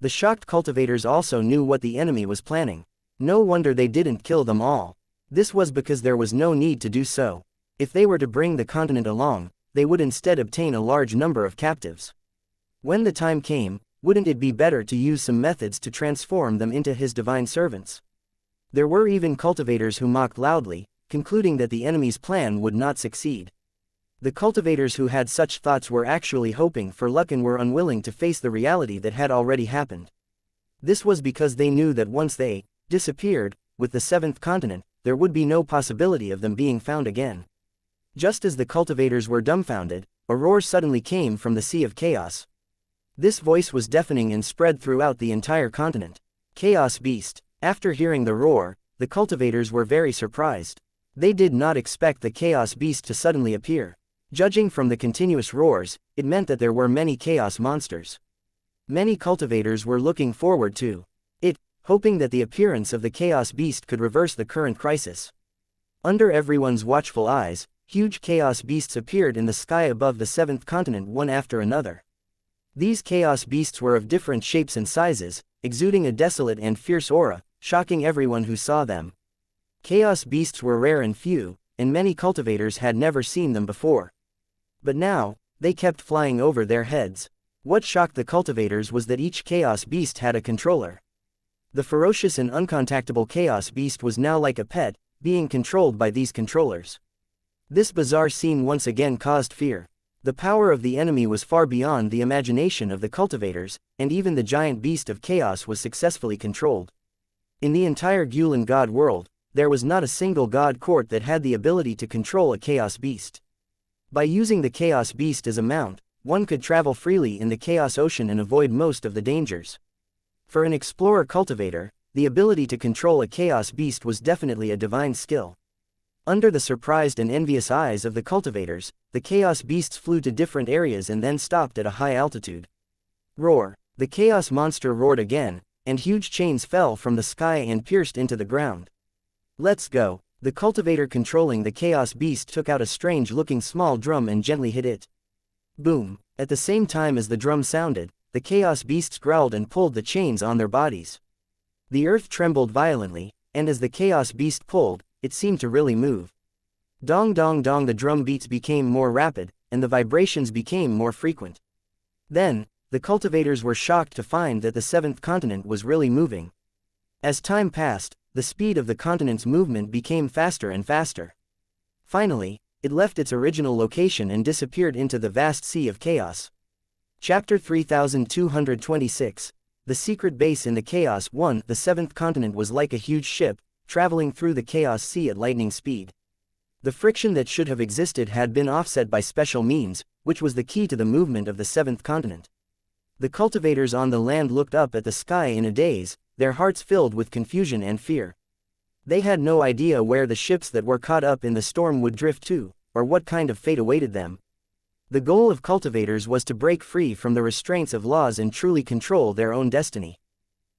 The shocked cultivators also knew what the enemy was planning. No wonder they didn't kill them all. This was because there was no need to do so. If they were to bring the continent along, they would instead obtain a large number of captives. When the time came, wouldn't it be better to use some methods to transform them into his divine servants? There were even cultivators who mocked loudly, concluding that the enemy's plan would not succeed. The cultivators who had such thoughts were actually hoping for luck and were unwilling to face the reality that had already happened. This was because they knew that once they disappeared with the seventh continent, there would be no possibility of them being found again. Just as the cultivators were dumbfounded, a roar suddenly came from the Sea of Chaos. This voice was deafening and spread throughout the entire continent. Chaos Beast. After hearing the roar, the cultivators were very surprised. They did not expect the Chaos Beast to suddenly appear. Judging from the continuous roars, it meant that there were many chaos monsters. Many cultivators were looking forward to it, hoping that the appearance of the Chaos Beast could reverse the current crisis. Under everyone's watchful eyes, huge chaos beasts appeared in the sky above the seventh continent one after another. These chaos beasts were of different shapes and sizes, exuding a desolate and fierce aura, shocking everyone who saw them. Chaos beasts were rare and few, and many cultivators had never seen them before. But now, they kept flying over their heads. What shocked the cultivators was that each chaos beast had a controller. The ferocious and uncontactable chaos beast was now like a pet, being controlled by these controllers. This bizarre scene once again caused fear. The power of the enemy was far beyond the imagination of the cultivators, and even the giant beast of chaos was successfully controlled. In the entire Gulen god world, there was not a single god court that had the ability to control a chaos beast. By using the chaos beast as a mount, one could travel freely in the chaos ocean and avoid most of the dangers. For an explorer cultivator, the ability to control a chaos beast was definitely a divine skill. Under the surprised and envious eyes of the cultivators, the chaos beasts flew to different areas and then stopped at a high altitude. Roar! The chaos monster roared again, and huge chains fell from the sky and pierced into the ground. Let's go! The cultivator controlling the chaos beast took out a strange-looking small drum and gently hit it. Boom! At the same time as the drum sounded, the chaos beasts growled and pulled the chains on their bodies. The earth trembled violently, and as the chaos beast pulled, it seemed to really move. Dong dong dong, the drum beats became more rapid, and the vibrations became more frequent. Then, the cultivators were shocked to find that the seventh continent was really moving. As time passed, the speed of the continent's movement became faster and faster. Finally, it left its original location and disappeared into the vast Sea of Chaos. Chapter 3226. The Secret Base in the Chaos 1. The seventh continent was like a huge ship, traveling through the Chaos Sea at lightning speed. The friction that should have existed had been offset by special means, which was the key to the movement of the seventh continent. The cultivators on the land looked up at the sky in a daze, their hearts filled with confusion and fear. They had no idea where the ships that were caught up in the storm would drift to, or what kind of fate awaited them. The goal of cultivators was to break free from the restraints of laws and truly control their own destiny.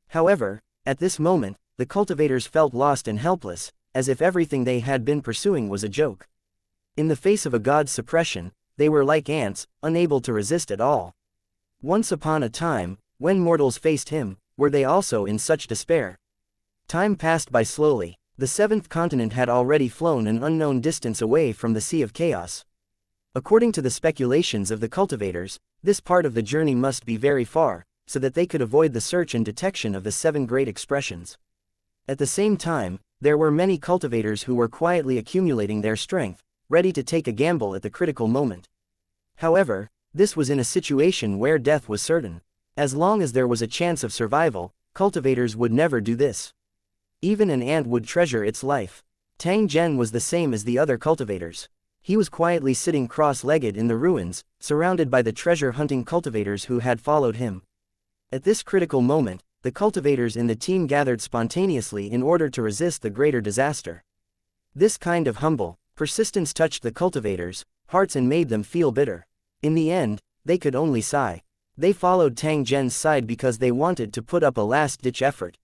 However, at this moment, the cultivators felt lost and helpless, as if everything they had been pursuing was a joke. In the face of a god's suppression, they were like ants, unable to resist at all. Once upon a time, when mortals faced him, were they also in such despair? Time passed by slowly. The seventh continent had already flown an unknown distance away from the Sea of Chaos. According to the speculations of the cultivators, this part of the journey must be very far, so that they could avoid the search and detection of the seven great expressions. At the same time, there were many cultivators who were quietly accumulating their strength, ready to take a gamble at the critical moment. However, this was in a situation where death was certain. As long as there was a chance of survival, cultivators would never do this. Even an ant would treasure its life. Tang Zhen was the same as the other cultivators. He was quietly sitting cross-legged in the ruins, surrounded by the treasure-hunting cultivators who had followed him. At this critical moment, the cultivators in the team gathered spontaneously in order to resist the greater disaster. This kind of humble persistence touched the cultivators' hearts and made them feel bitter. In the end, they could only sigh. They followed Tang Zhen's side because they wanted to put up a last-ditch effort.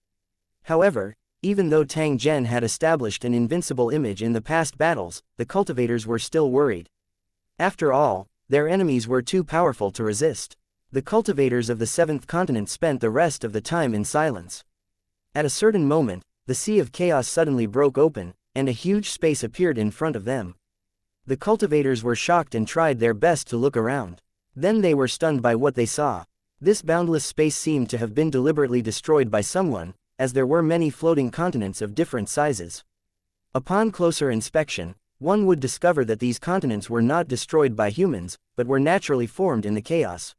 However, even though Tang Zhen had established an invincible image in the past battles, the cultivators were still worried. After all, their enemies were too powerful to resist. The cultivators of the seventh continent spent the rest of the time in silence. At a certain moment, the Sea of Chaos suddenly broke open, and a huge space appeared in front of them. The cultivators were shocked and tried their best to look around. Then they were stunned by what they saw. This boundless space seemed to have been deliberately destroyed by someone, as there were many floating continents of different sizes. Upon closer inspection, one would discover that these continents were not destroyed by humans, but were naturally formed in the chaos.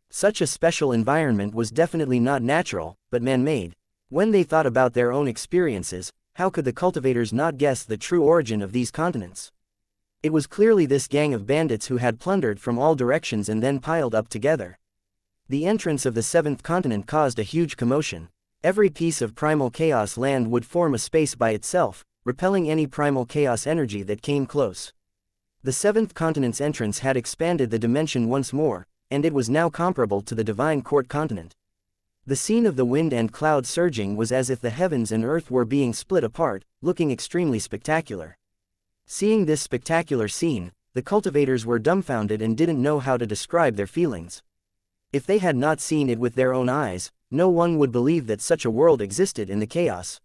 Such a special environment was definitely not natural, but man-made. When they thought about their own experiences, how could the cultivators not guess the true origin of these continents? It was clearly this gang of bandits who had plundered from all directions and then piled up together. The entrance of the seventh continent caused a huge commotion. Every piece of primal chaos land would form a space by itself, repelling any primal chaos energy that came close. The seventh continent's entrance had expanded the dimension once more, and it was now comparable to the Divine Court continent. The scene of the wind and cloud surging was as if the heavens and earth were being split apart, looking extremely spectacular. Seeing this spectacular scene, the cultivators were dumbfounded and didn't know how to describe their feelings. If they had not seen it with their own eyes, no one would believe that such a world existed in the chaos.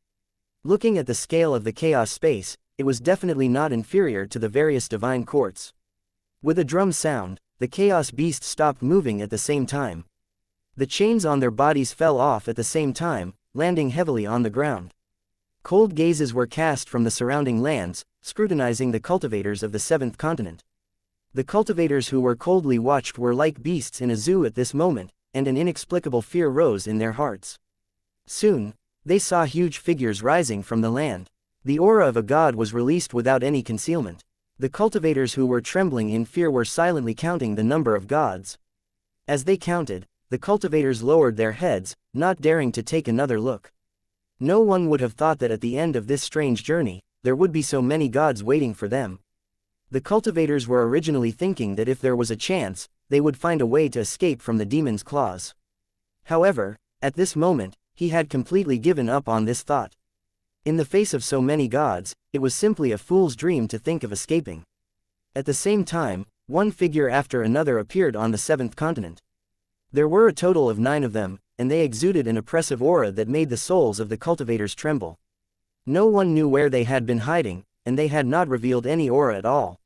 Looking at the scale of the chaos space, it was definitely not inferior to the various divine courts. With a drum sound, the chaos beasts stopped moving at the same time. The chains on their bodies fell off at the same time, landing heavily on the ground. Cold gazes were cast from the surrounding lands, scrutinizing the cultivators of the seventh continent. The cultivators who were coldly watched were like beasts in a zoo at this moment, and an inexplicable fear rose in their hearts. Soon, they saw huge figures rising from the land. The aura of a god was released without any concealment. The cultivators who were trembling in fear were silently counting the number of gods. As they counted, the cultivators lowered their heads, not daring to take another look. No one would have thought that at the end of this strange journey, there would be so many gods waiting for them. The cultivators were originally thinking that if there was a chance, they would find a way to escape from the demon's claws. However, at this moment, he had completely given up on this thought. In the face of so many gods, it was simply a fool's dream to think of escaping. At the same time, one figure after another appeared on the seventh continent. There were a total of 9 of them, and they exuded an oppressive aura that made the souls of the cultivators tremble. No one knew where they had been hiding, and they had not revealed any aura at all.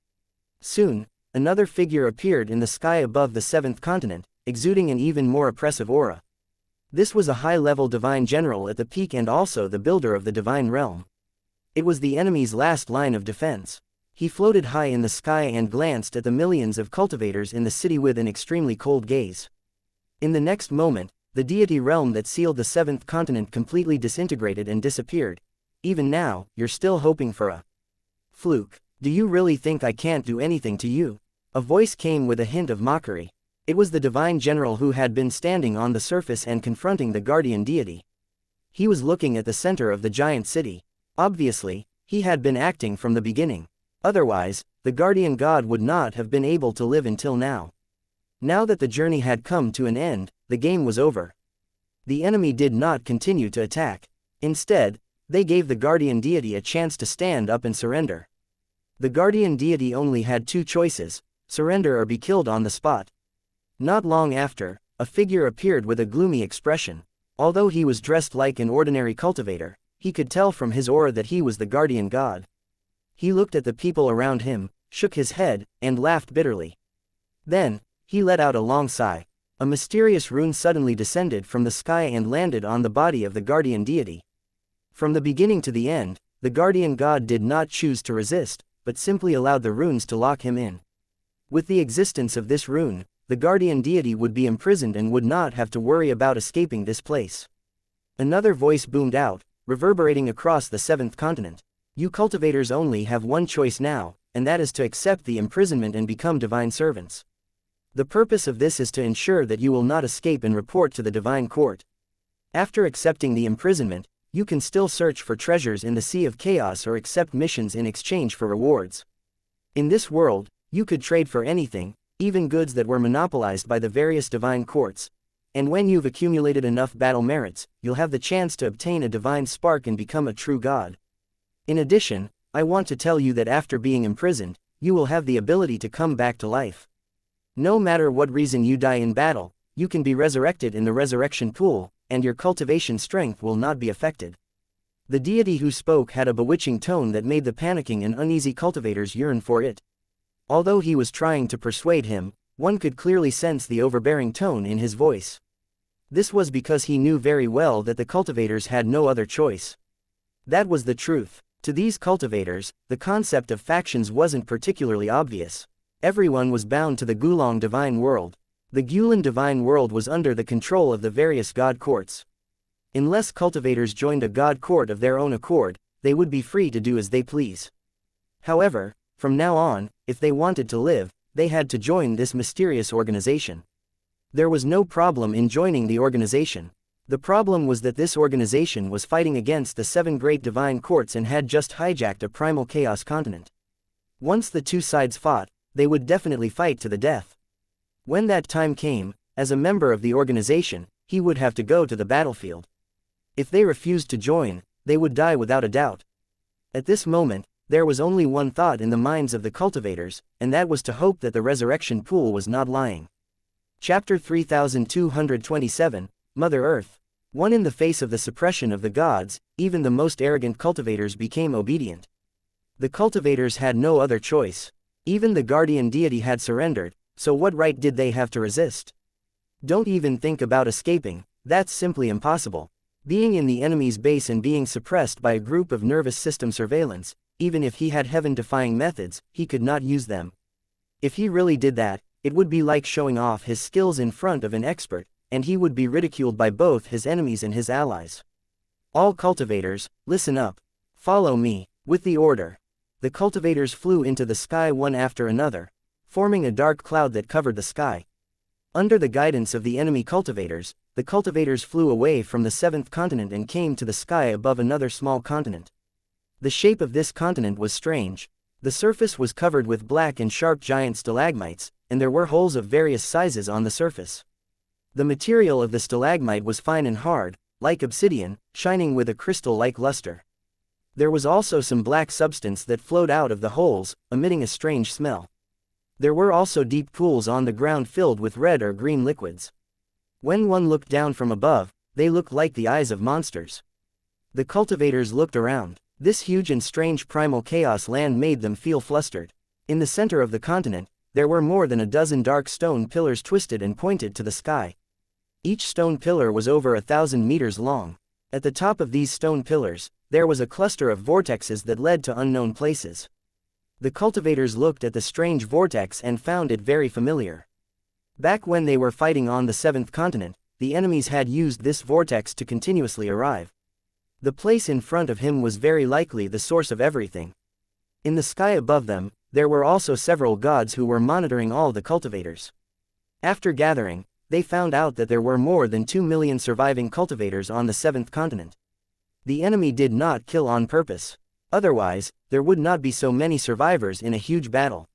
Soon, another figure appeared in the sky above the seventh continent, exuding an even more oppressive aura. This was a high-level divine general at the peak and also the builder of the divine realm. It was the enemy's last line of defense. He floated high in the sky and glanced at the millions of cultivators in the city with an extremely cold gaze. In the next moment, the deity realm that sealed the seventh continent completely disintegrated and disappeared. Even now, you're still hoping for a fluke. Do you really think I can't do anything to you? A voice came with a hint of mockery. It was the divine general who had been standing on the surface and confronting the guardian deity. He was looking at the center of the giant city. Obviously, he had been acting from the beginning. Otherwise, the guardian god would not have been able to live until now. Now that the journey had come to an end, the game was over. The enemy did not continue to attack. Instead, they gave the guardian deity a chance to stand up and surrender. The guardian deity only had 2 choices: surrender or be killed on the spot. Not long after, a figure appeared with a gloomy expression. Although he was dressed like an ordinary cultivator, he could tell from his aura that he was the guardian god. He looked at the people around him, shook his head, and laughed bitterly. Then, he let out a long sigh. A mysterious rune suddenly descended from the sky and landed on the body of the guardian deity. From the beginning to the end, the guardian god did not choose to resist, but simply allowed the runes to lock him in. With the existence of this rune, the guardian deity would be imprisoned and would not have to worry about escaping this place. Another voice boomed out, reverberating across the seventh continent. You cultivators only have one choice now, and that is to accept the imprisonment and become divine servants. The purpose of this is to ensure that you will not escape and report to the divine court. After accepting the imprisonment, you can still search for treasures in the Sea of Chaos or accept missions in exchange for rewards. In this world, you could trade for anything, even goods that were monopolized by the various divine courts, and when you've accumulated enough battle merits, you'll have the chance to obtain a divine spark and become a true god. In addition, I want to tell you that after being imprisoned, you will have the ability to come back to life. No matter what reason you die in battle, you can be resurrected in the resurrection pool, and your cultivation strength will not be affected. The deity who spoke had a bewitching tone that made the panicking and uneasy cultivators yearn for it. Although he was trying to persuade him, one could clearly sense the overbearing tone in his voice. This was because he knew very well that the cultivators had no other choice. That was the truth. To these cultivators, the concept of factions wasn't particularly obvious. Everyone was bound to the Gulong divine world. The Gulan divine world was under the control of the various god courts. Unless cultivators joined a god court of their own accord, they would be free to do as they please. However, from now on, if they wanted to live, they had to join this mysterious organization. There was no problem in joining the organization. The problem was that this organization was fighting against the 7 great divine courts and had just hijacked a primal chaos continent. Once the two sides fought, they would definitely fight to the death. When that time came, as a member of the organization, he would have to go to the battlefield. If they refused to join, they would die without a doubt. At this moment, there was only one thought in the minds of the cultivators, and that was to hope that the resurrection pool was not lying. Chapter 3227, Mother Earth. One in the face of the suppression of the gods, even the most arrogant cultivators became obedient. The cultivators had no other choice. Even the guardian deity had surrendered, so what right did they have to resist? Don't even think about escaping, that's simply impossible. Being in the enemy's base and being suppressed by a group of nervous system surveillance, even if he had heaven-defying methods, he could not use them. If he really did that, it would be like showing off his skills in front of an expert, and he would be ridiculed by both his enemies and his allies. All cultivators, listen up. Follow me. With the order. The cultivators flew into the sky one after another, forming a dark cloud that covered the sky. Under the guidance of the enemy cultivators, the cultivators flew away from the 7th continent and came to the sky above another small continent. The shape of this continent was strange. The surface was covered with black and sharp giant stalagmites, and there were holes of various sizes on the surface. The material of the stalagmite was fine and hard, like obsidian, shining with a crystal-like luster. There was also some black substance that flowed out of the holes, emitting a strange smell. There were also deep pools on the ground filled with red or green liquids. When one looked down from above, they looked like the eyes of monsters. The cultivators looked around. This huge and strange primal chaos land made them feel flustered. In the center of the continent, there were more than a dozen dark stone pillars twisted and pointed to the sky. Each stone pillar was over 1,000 meters long. At the top of these stone pillars, there was a cluster of vortexes that led to unknown places. The cultivators looked at the strange vortex and found it very familiar. Back when they were fighting on the 7th continent, the enemies had used this vortex to continuously arrive. The place in front of him was very likely the source of everything. In the sky above them, there were also several gods who were monitoring all the cultivators. After gathering, they found out that there were more than 2 million surviving cultivators on the 7th continent. The enemy did not kill on purpose. Otherwise, there would not be so many survivors in a huge battle.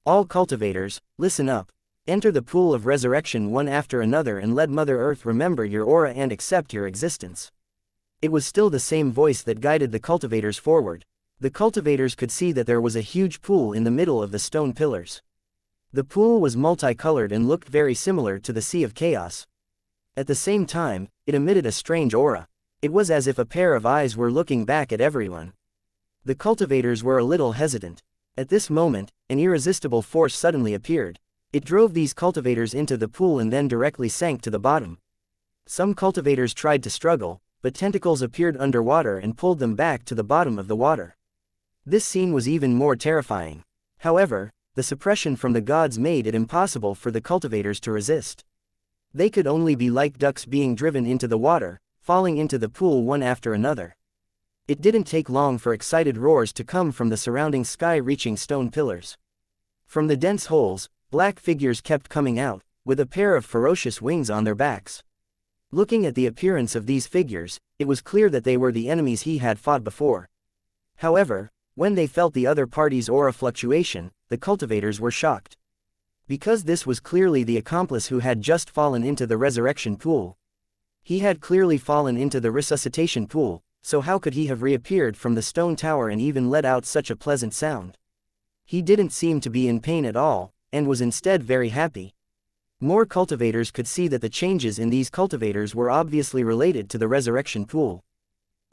All cultivators, listen up. Enter the pool of resurrection one after another and let Mother Earth remember your aura and accept your existence. It was still the same voice that guided the cultivators forward. The cultivators could see that there was a huge pool in the middle of the stone pillars. The pool was multicolored and looked very similar to the Sea of Chaos. At the same time, it emitted a strange aura. It was as if a pair of eyes were looking back at everyone. The cultivators were a little hesitant. At this moment, an irresistible force suddenly appeared. It drove these cultivators into the pool and then directly sank to the bottom. Some cultivators tried to struggle, but tentacles appeared underwater and pulled them back to the bottom of the water. This scene was even more terrifying. However, the suppression from the gods made it impossible for the cultivators to resist. They could only be like ducks being driven into the water, falling into the pool one after another. It didn't take long for excited roars to come from the surrounding sky-reaching stone pillars. From the dense holes, black figures kept coming out, with a pair of ferocious wings on their backs. Looking at the appearance of these figures, it was clear that they were the enemies he had fought before. However, when they felt the other party's aura fluctuation, the cultivators were shocked. Because this was clearly the accomplice who had just fallen into the resurrection pool. He had clearly fallen into the resuscitation pool, so how could he have reappeared from the stone tower and even let out such a pleasant sound? He didn't seem to be in pain at all, and was instead very happy. More cultivators could see that the changes in these cultivators were obviously related to the resurrection pool.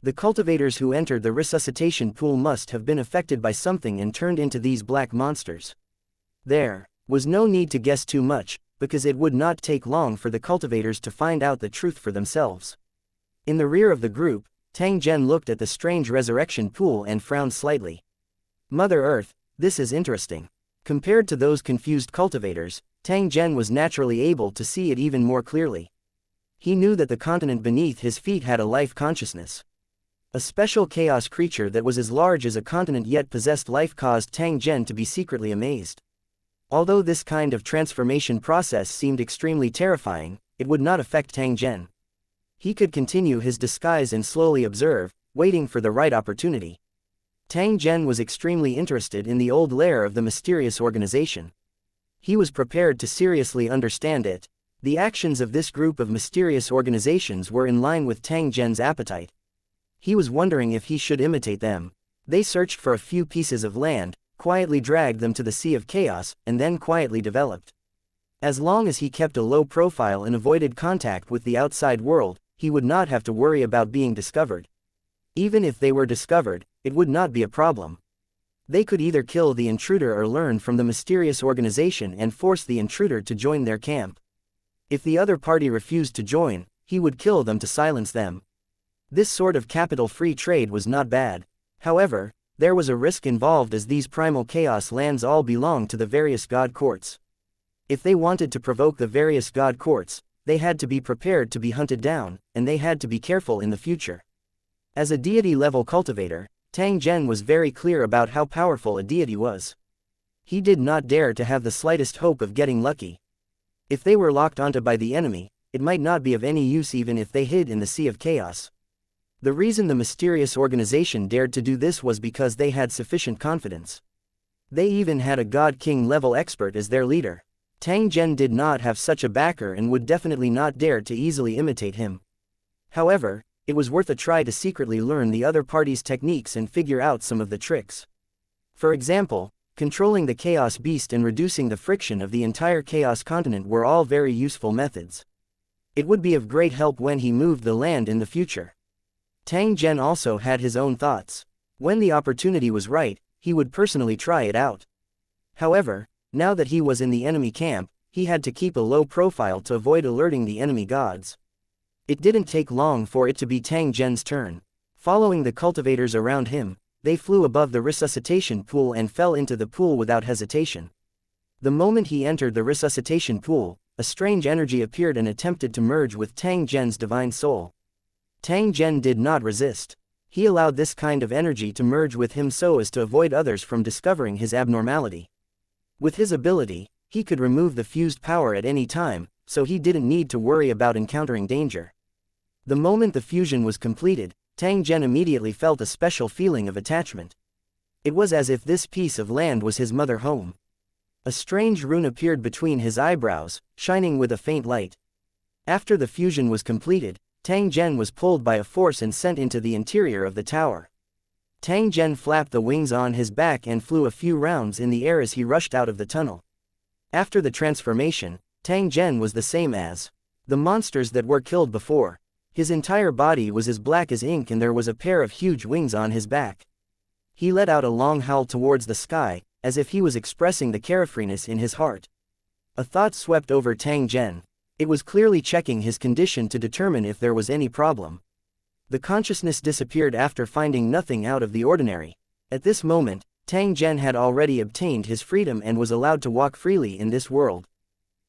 The cultivators who entered the resuscitation pool must have been affected by something and turned into these black monsters. There was no need to guess too much, because it would not take long for the cultivators to find out the truth for themselves. In the rear of the group, Tang Zhen looked at the strange resurrection pool and frowned slightly. Mother Earth, this is interesting. Compared to those confused cultivators, Tang Zhen was naturally able to see it even more clearly. He knew that the continent beneath his feet had a life consciousness. A special chaos creature that was as large as a continent yet possessed life caused Tang Zhen to be secretly amazed. Although this kind of transformation process seemed extremely terrifying, it would not affect Tang Zhen. He could continue his disguise and slowly observe, waiting for the right opportunity. Tang Zhen was extremely interested in the old lair of the mysterious organization. He was prepared to seriously understand it. The actions of this group of mysterious organizations were in line with Tang Zhen's appetite. He was wondering if he should imitate them. They searched for a few pieces of land, quietly dragged them to the Sea of Chaos, and then quietly developed. As long as he kept a low profile and avoided contact with the outside world, he would not have to worry about being discovered. Even if they were discovered, it would not be a problem. They could either kill the intruder or learn from the mysterious organization and force the intruder to join their camp. If the other party refused to join, he would kill them to silence them. This sort of capital-free trade was not bad. However, there was a risk involved as these primal chaos lands all belonged to the various god courts. If they wanted to provoke the various god courts, they had to be prepared to be hunted down, and they had to be careful in the future. As a deity-level cultivator, Tang Zhen was very clear about how powerful a deity was. He did not dare to have the slightest hope of getting lucky. If they were locked onto by the enemy, it might not be of any use even if they hid in the Sea of Chaos. The reason the mysterious organization dared to do this was because they had sufficient confidence. They even had a God King level expert as their leader. Tang Zhen did not have such a backer and would definitely not dare to easily imitate him. However, it was worth a try to secretly learn the other party's techniques and figure out some of the tricks. For example, controlling the Chaos Beast and reducing the friction of the entire Chaos continent were all very useful methods. It would be of great help when he moved the land in the future. Tang Zhen also had his own thoughts. When the opportunity was right, he would personally try it out. However, now that he was in the enemy camp, he had to keep a low profile to avoid alerting the enemy gods. It didn't take long for it to be Tang Zhen's turn. Following the cultivators around him, they flew above the resuscitation pool and fell into the pool without hesitation. The moment he entered the resuscitation pool, a strange energy appeared and attempted to merge with Tang Zhen's divine soul. Tang Zhen did not resist. He allowed this kind of energy to merge with him so as to avoid others from discovering his abnormality. With his ability, he could remove the fused power at any time, so he didn't need to worry about encountering danger. The moment the fusion was completed, Tang Zhen immediately felt a special feeling of attachment. It was as if this piece of land was his mother home. A strange rune appeared between his eyebrows, shining with a faint light. After the fusion was completed, Tang Zhen was pulled by a force and sent into the interior of the tower. Tang Zhen flapped the wings on his back and flew a few rounds in the air as he rushed out of the tunnel. After the transformation, Tang Zhen was the same as the monsters that were killed before. His entire body was as black as ink and there was a pair of huge wings on his back. He let out a long howl towards the sky, as if he was expressing the carefreeness in his heart. A thought swept over Tang Zhen. It was clearly checking his condition to determine if there was any problem. The consciousness disappeared after finding nothing out of the ordinary. At this moment, Tang Zhen had already obtained his freedom and was allowed to walk freely in this world.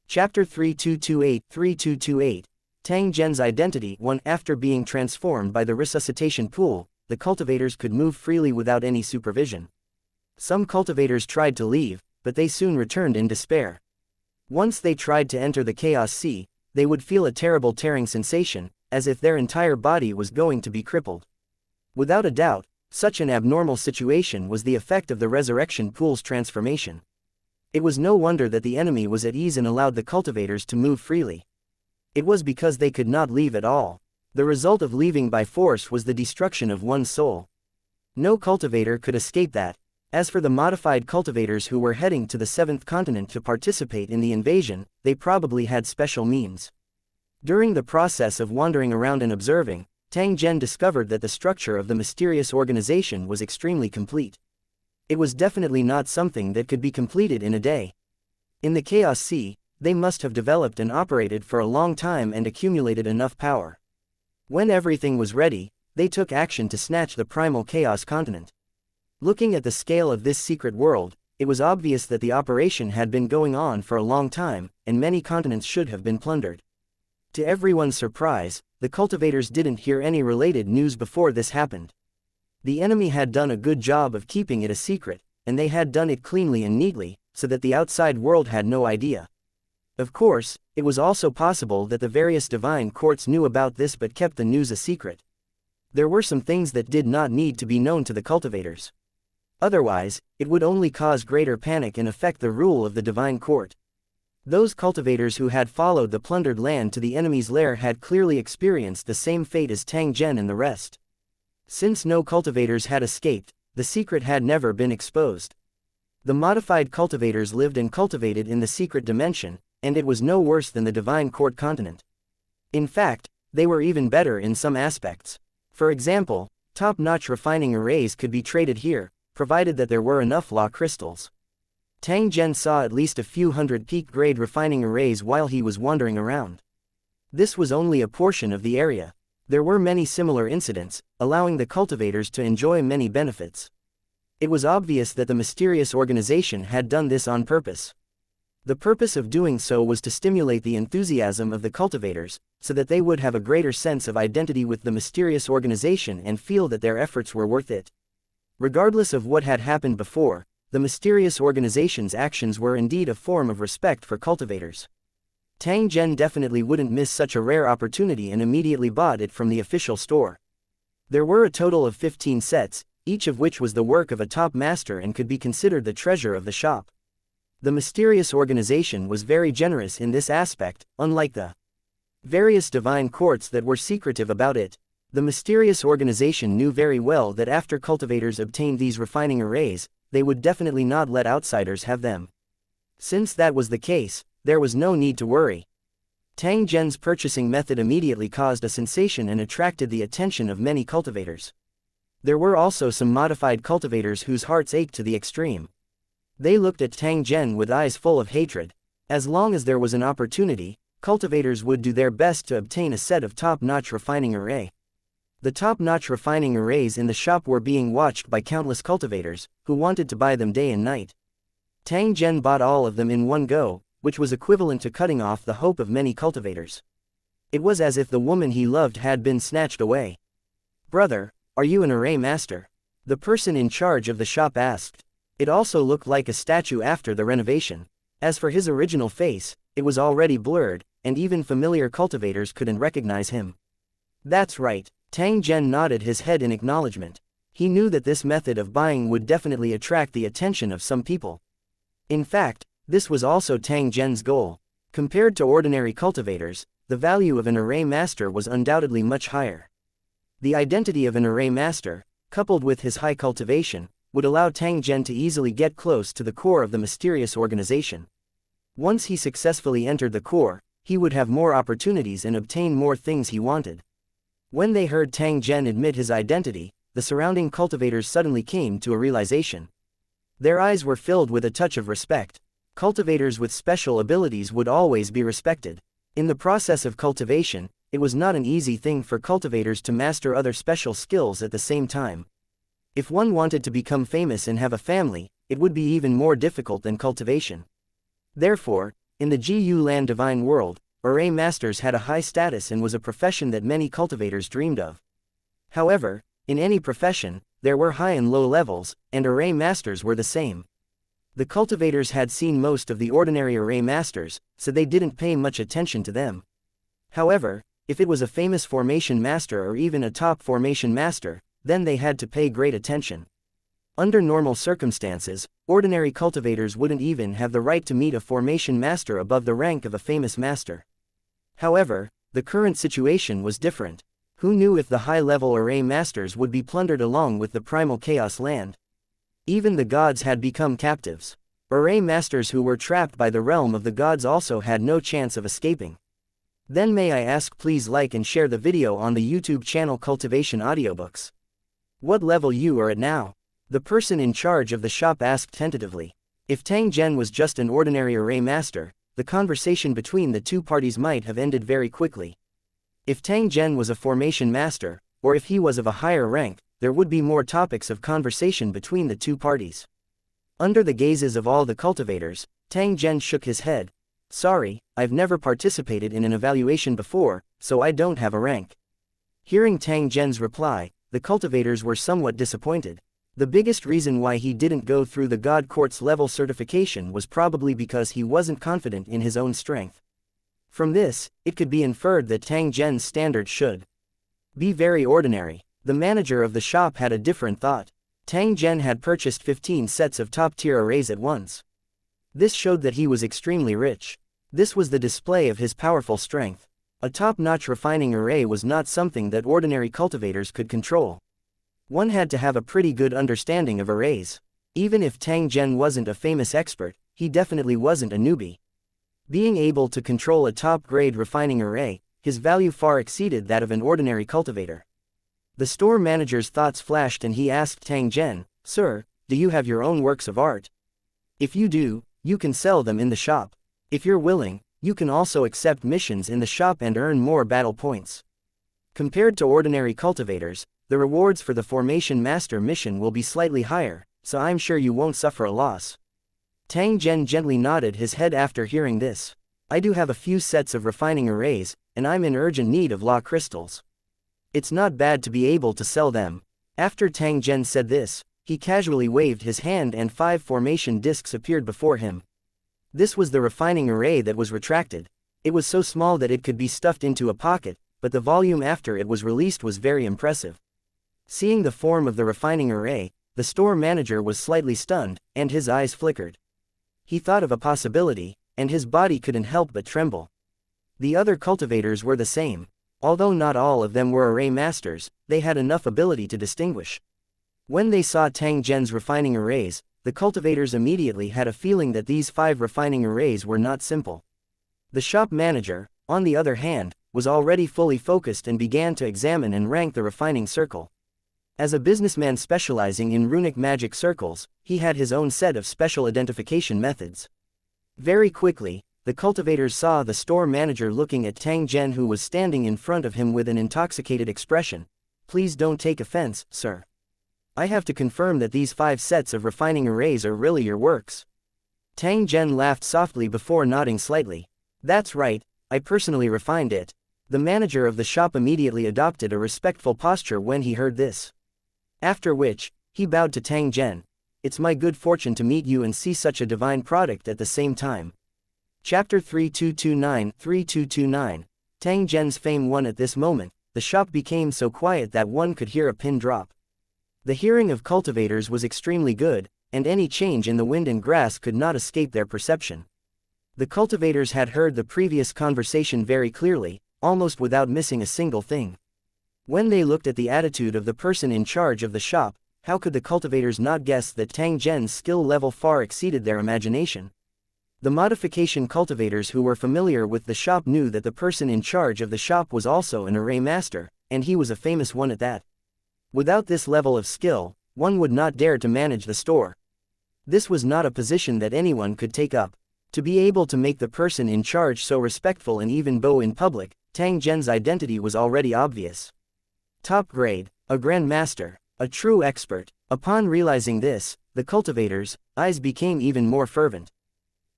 Chapter 3228 Tang Zhen's Identity 1. After being transformed by the resuscitation pool, the cultivators could move freely without any supervision. Some cultivators tried to leave, but they soon returned in despair. Once they tried to enter the Chaos Sea, they would feel a terrible tearing sensation, as if their entire body was going to be crippled. Without a doubt, such an abnormal situation was the effect of the resurrection pool's transformation. It was no wonder that the enemy was at ease and allowed the cultivators to move freely. It was because they could not leave at all. The result of leaving by force was the destruction of one's soul. No cultivator could escape that. As for the modified cultivators who were heading to the 7th continent to participate in the invasion, they probably had special means. During the process of wandering around and observing, Tang Zhen discovered that the structure of the mysterious organization was extremely complete. It was definitely not something that could be completed in a day. In the Chaos Sea, they must have developed and operated for a long time and accumulated enough power. When everything was ready, they took action to snatch the primal Chaos continent. Looking at the scale of this secret world, it was obvious that the operation had been going on for a long time, and many continents should have been plundered. To everyone's surprise, the cultivators didn't hear any related news before this happened. The enemy had done a good job of keeping it a secret, and they had done it cleanly and neatly, so that the outside world had no idea. Of course, it was also possible that the various divine courts knew about this but kept the news a secret. There were some things that did not need to be known to the cultivators. Otherwise, it would only cause greater panic and affect the rule of the divine court. Those cultivators who had followed the plundered land to the enemy's lair had clearly experienced the same fate as Tang Zhen and the rest. Since no cultivators had escaped, the secret had never been exposed. The modified cultivators lived and cultivated in the secret dimension, and it was no worse than the divine court continent. In fact, they were even better in some aspects. For example, top-notch refining arrays could be traded here, provided that there were enough law crystals. Tang Zhen saw at least a few hundred peak-grade refining arrays while he was wandering around. This was only a portion of the area. There were many similar incidents, allowing the cultivators to enjoy many benefits. It was obvious that the mysterious organization had done this on purpose. The purpose of doing so was to stimulate the enthusiasm of the cultivators, so that they would have a greater sense of identity with the mysterious organization and feel that their efforts were worth it. Regardless of what had happened before, the mysterious organization's actions were indeed a form of respect for cultivators. Tang Zhen definitely wouldn't miss such a rare opportunity and immediately bought it from the official store. There were a total of 15 sets, each of which was the work of a top master and could be considered the treasure of the shop. The mysterious organization was very generous in this aspect, unlike the various divine courts that were secretive about it. The mysterious organization knew very well that after cultivators obtained these refining arrays, they would definitely not let outsiders have them. Since that was the case, there was no need to worry. Tang Zhen's purchasing method immediately caused a sensation and attracted the attention of many cultivators. There were also some modified cultivators whose hearts ached to the extreme. They looked at Tang Zhen with eyes full of hatred. As long as there was an opportunity, cultivators would do their best to obtain a set of top-notch refining array. The top-notch refining arrays in the shop were being watched by countless cultivators, who wanted to buy them day and night. Tang Zhen bought all of them in one go, which was equivalent to cutting off the hope of many cultivators. It was as if the woman he loved had been snatched away. "Brother, are you an array master?" the person in charge of the shop asked. It also looked like a statue after the renovation. As for his original face, it was already blurred, and even familiar cultivators couldn't recognize him. "That's right." Tang Zhen nodded his head in acknowledgement. He knew that this method of buying would definitely attract the attention of some people. In fact, this was also Tang Zhen's goal. Compared to ordinary cultivators, the value of an array master was undoubtedly much higher. The identity of an array master, coupled with his high cultivation, would allow Tang Zhen to easily get close to the core of the mysterious organization. Once he successfully entered the core, he would have more opportunities and obtain more things he wanted. When they heard Tang Zhen admit his identity, the surrounding cultivators suddenly came to a realization. Their eyes were filled with a touch of respect. Cultivators with special abilities would always be respected. In the process of cultivation, it was not an easy thing for cultivators to master other special skills at the same time. If one wanted to become famous and have a family, it would be even more difficult than cultivation. Therefore, in the Gu Land divine world, array masters had a high status and was a profession that many cultivators dreamed of. However, in any profession, there were high and low levels, and array masters were the same. The cultivators had seen most of the ordinary array masters, so they didn't pay much attention to them. However, if it was a famous formation master or even a top formation master, then they had to pay great attention. Under normal circumstances, ordinary cultivators wouldn't even have the right to meet a formation master above the rank of a famous master. However, the current situation was different. Who knew if the high-level array masters would be plundered along with the primal chaos land? Even the gods had become captives. Array masters who were trapped by the realm of the gods also had no chance of escaping. Then may I ask, please like and share the video on the YouTube channel Cultivation Audiobooks. What level you are at now? The person in charge of the shop asked tentatively. If Tang Zhen was just an ordinary array master, the conversation between the two parties might have ended very quickly. If Tang Zhen was a formation master, or if he was of a higher rank, there would be more topics of conversation between the two parties. Under the gazes of all the cultivators, Tang Zhen shook his head. Sorry, I've never participated in an evaluation before, so I don't have a rank. Hearing Tang Zhen's reply, the cultivators were somewhat disappointed. The biggest reason why he didn't go through the God Court's level certification was probably because he wasn't confident in his own strength. From this, it could be inferred that Tang Zhen's standard should be very ordinary. The manager of the shop had a different thought. Tang Zhen had purchased 15 sets of top-tier arrays at once. This showed that he was extremely rich. This was the display of his powerful strength. A top-notch refining array was not something that ordinary cultivators could control. One had to have a pretty good understanding of arrays. Even if Tang Zhen wasn't a famous expert, he definitely wasn't a newbie. Being able to control a top-grade refining array, his value far exceeded that of an ordinary cultivator. The store manager's thoughts flashed and he asked Tang Zhen, "Sir, do you have your own works of art? If you do, you can sell them in the shop. If you're willing, you can also accept missions in the shop and earn more battle points." Compared to ordinary cultivators, the rewards for the Formation Master mission will be slightly higher, so I'm sure you won't suffer a loss. Tang Zhen gently nodded his head after hearing this. I do have a few sets of refining arrays, and I'm in urgent need of law crystals. It's not bad to be able to sell them. After Tang Zhen said this, he casually waved his hand and 5 formation discs appeared before him. This was the refining array that was retracted. It was so small that it could be stuffed into a pocket, but the volume after it was released was very impressive. Seeing the form of the refining array, the store manager was slightly stunned, and his eyes flickered. He thought of a possibility, and his body couldn't help but tremble. The other cultivators were the same. Although not all of them were array masters, they had enough ability to distinguish. When they saw Tang Zhen's refining arrays, the cultivators immediately had a feeling that these 5 refining arrays were not simple. The shop manager, on the other hand, was already fully focused and began to examine and rank the refining circle. As a businessman specializing in runic magic circles, he had his own set of special identification methods. Very quickly, the cultivators saw the store manager looking at Tang Zhen, who was standing in front of him with an intoxicated expression. Please don't take offense, sir. I have to confirm that these 5 sets of refining arrays are really your works. Tang Zhen laughed softly before nodding slightly. That's right, I personally refined it. The manager of the shop immediately adopted a respectful posture when he heard this. After which, he bowed to Tang Zhen. It's my good fortune to meet you and see such a divine product at the same time. Chapter 3229. Tang Zhen's fame won. At this moment, the shop became so quiet that one could hear a pin drop. The hearing of cultivators was extremely good, and any change in the wind and grass could not escape their perception. The cultivators had heard the previous conversation very clearly, almost without missing a single thing. When they looked at the attitude of the person in charge of the shop, how could the cultivators not guess that Tang Zhen's skill level far exceeded their imagination? The modification cultivators who were familiar with the shop knew that the person in charge of the shop was also an array master, and he was a famous one at that. Without this level of skill, one would not dare to manage the store. This was not a position that anyone could take up. To be able to make the person in charge so respectful and even bow in public, Tang Zhen's identity was already obvious. Top grade, a grandmaster, a true expert. Upon realizing this, the cultivators' eyes became even more fervent.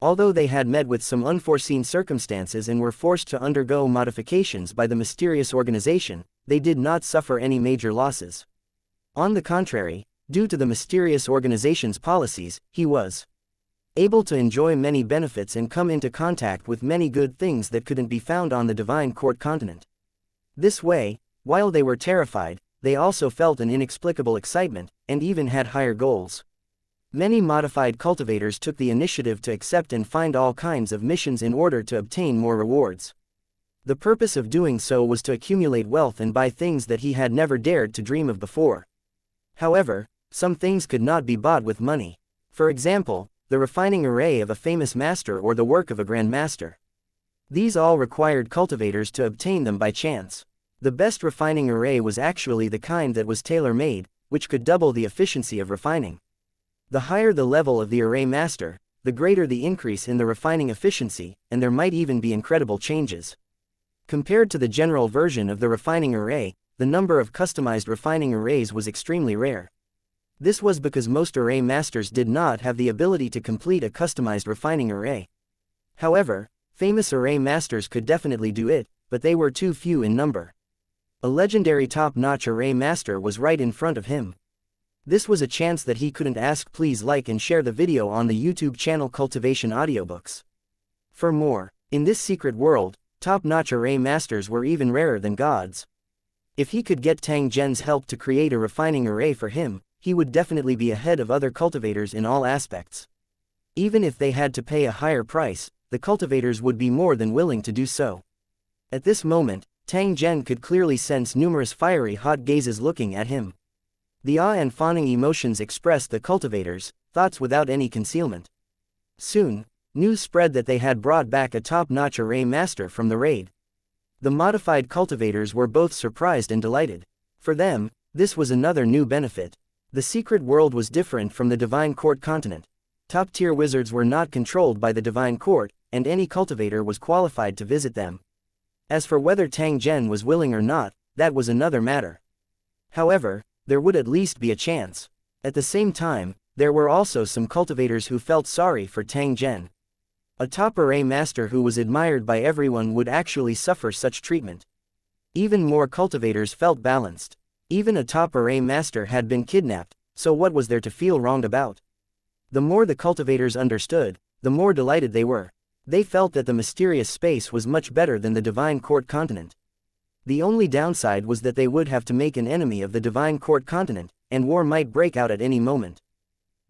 Although they had met with some unforeseen circumstances and were forced to undergo modifications by the mysterious organization, they did not suffer any major losses. On the contrary, due to the mysterious organization's policies, he was able to enjoy many benefits and come into contact with many good things that couldn't be found on the Divine Court continent. This way, while they were terrified, they also felt an inexplicable excitement, and even had higher goals. Many modified cultivators took the initiative to accept and find all kinds of missions in order to obtain more rewards. The purpose of doing so was to accumulate wealth and buy things that he had never dared to dream of before. However, some things could not be bought with money. For example, the refining array of a famous master or the work of a grand master. These all required cultivators to obtain them by chance. The best refining array was actually the kind that was tailor-made, which could double the efficiency of refining. The higher the level of the array master, the greater the increase in the refining efficiency, and there might even be incredible changes. Compared to the general version of the refining array, the number of customized refining arrays was extremely rare. This was because most array masters did not have the ability to complete a customized refining array. However, famous array masters could definitely do it, but they were too few in number. A legendary top-notch array master was right in front of him. This was a chance that he couldn't ask. Please like and share the video on the YouTube channel Cultivation Audiobooks. For more, in this secret world, top-notch array masters were even rarer than gods. If he could get Tang Zhen's help to create a refining array for him, he would definitely be ahead of other cultivators in all aspects. Even if they had to pay a higher price, the cultivators would be more than willing to do so. At this moment, Tang Zhen could clearly sense numerous fiery hot gazes looking at him. The awe and fawning emotions expressed the cultivators' thoughts without any concealment. Soon, news spread that they had brought back a top-notch array master from the raid. The modified cultivators were both surprised and delighted. For them, this was another new benefit. The secret world was different from the Divine Court continent. Top-tier wizards were not controlled by the Divine Court, and any cultivator was qualified to visit them. As for whether Tang Zhen was willing or not, that was another matter. However, there would at least be a chance. At the same time, there were also some cultivators who felt sorry for Tang Zhen. A top array master who was admired by everyone would actually suffer such treatment. Even more cultivators felt balanced. Even a top array master had been kidnapped, so what was there to feel wronged about? The more the cultivators understood, the more delighted they were. They felt that the mysterious space was much better than the Divine Court continent. The only downside was that they would have to make an enemy of the Divine Court continent, and war might break out at any moment.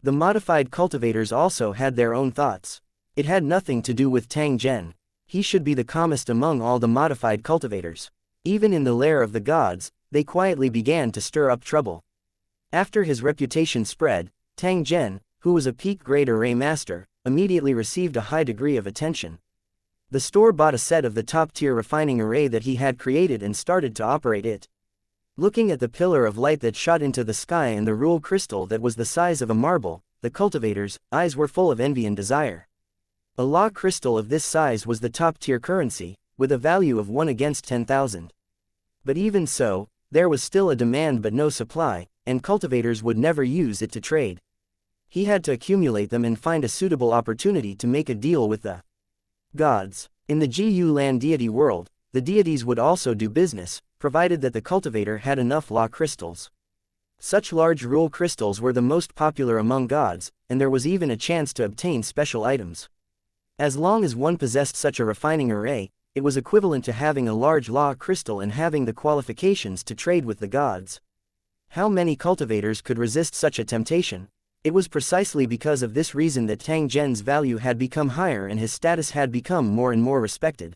The modified cultivators also had their own thoughts. It had nothing to do with Tang Zhen. He should be the calmest among all the modified cultivators. Even in the lair of the gods, they quietly began to stir up trouble. After his reputation spread, Tang Zhen, who was a peak-grade array master, immediately received a high degree of attention. The store bought a set of the top-tier refining array that he had created and started to operate it. Looking at the pillar of light that shot into the sky and the rule crystal that was the size of a marble, the cultivators' eyes were full of envy and desire. A law crystal of this size was the top-tier currency, with a value of 1 against 10,000. But even so, there was still a demand but no supply, and cultivators would never use it to trade. He had to accumulate them and find a suitable opportunity to make a deal with the gods. In the Gu Land deity world, the deities would also do business, provided that the cultivator had enough law crystals. Such large rule crystals were the most popular among gods, and there was even a chance to obtain special items. As long as one possessed such a refining array, it was equivalent to having a large law crystal and having the qualifications to trade with the gods. How many cultivators could resist such a temptation? It was precisely because of this reason that Tang Zhen's value had become higher and his status had become more and more respected.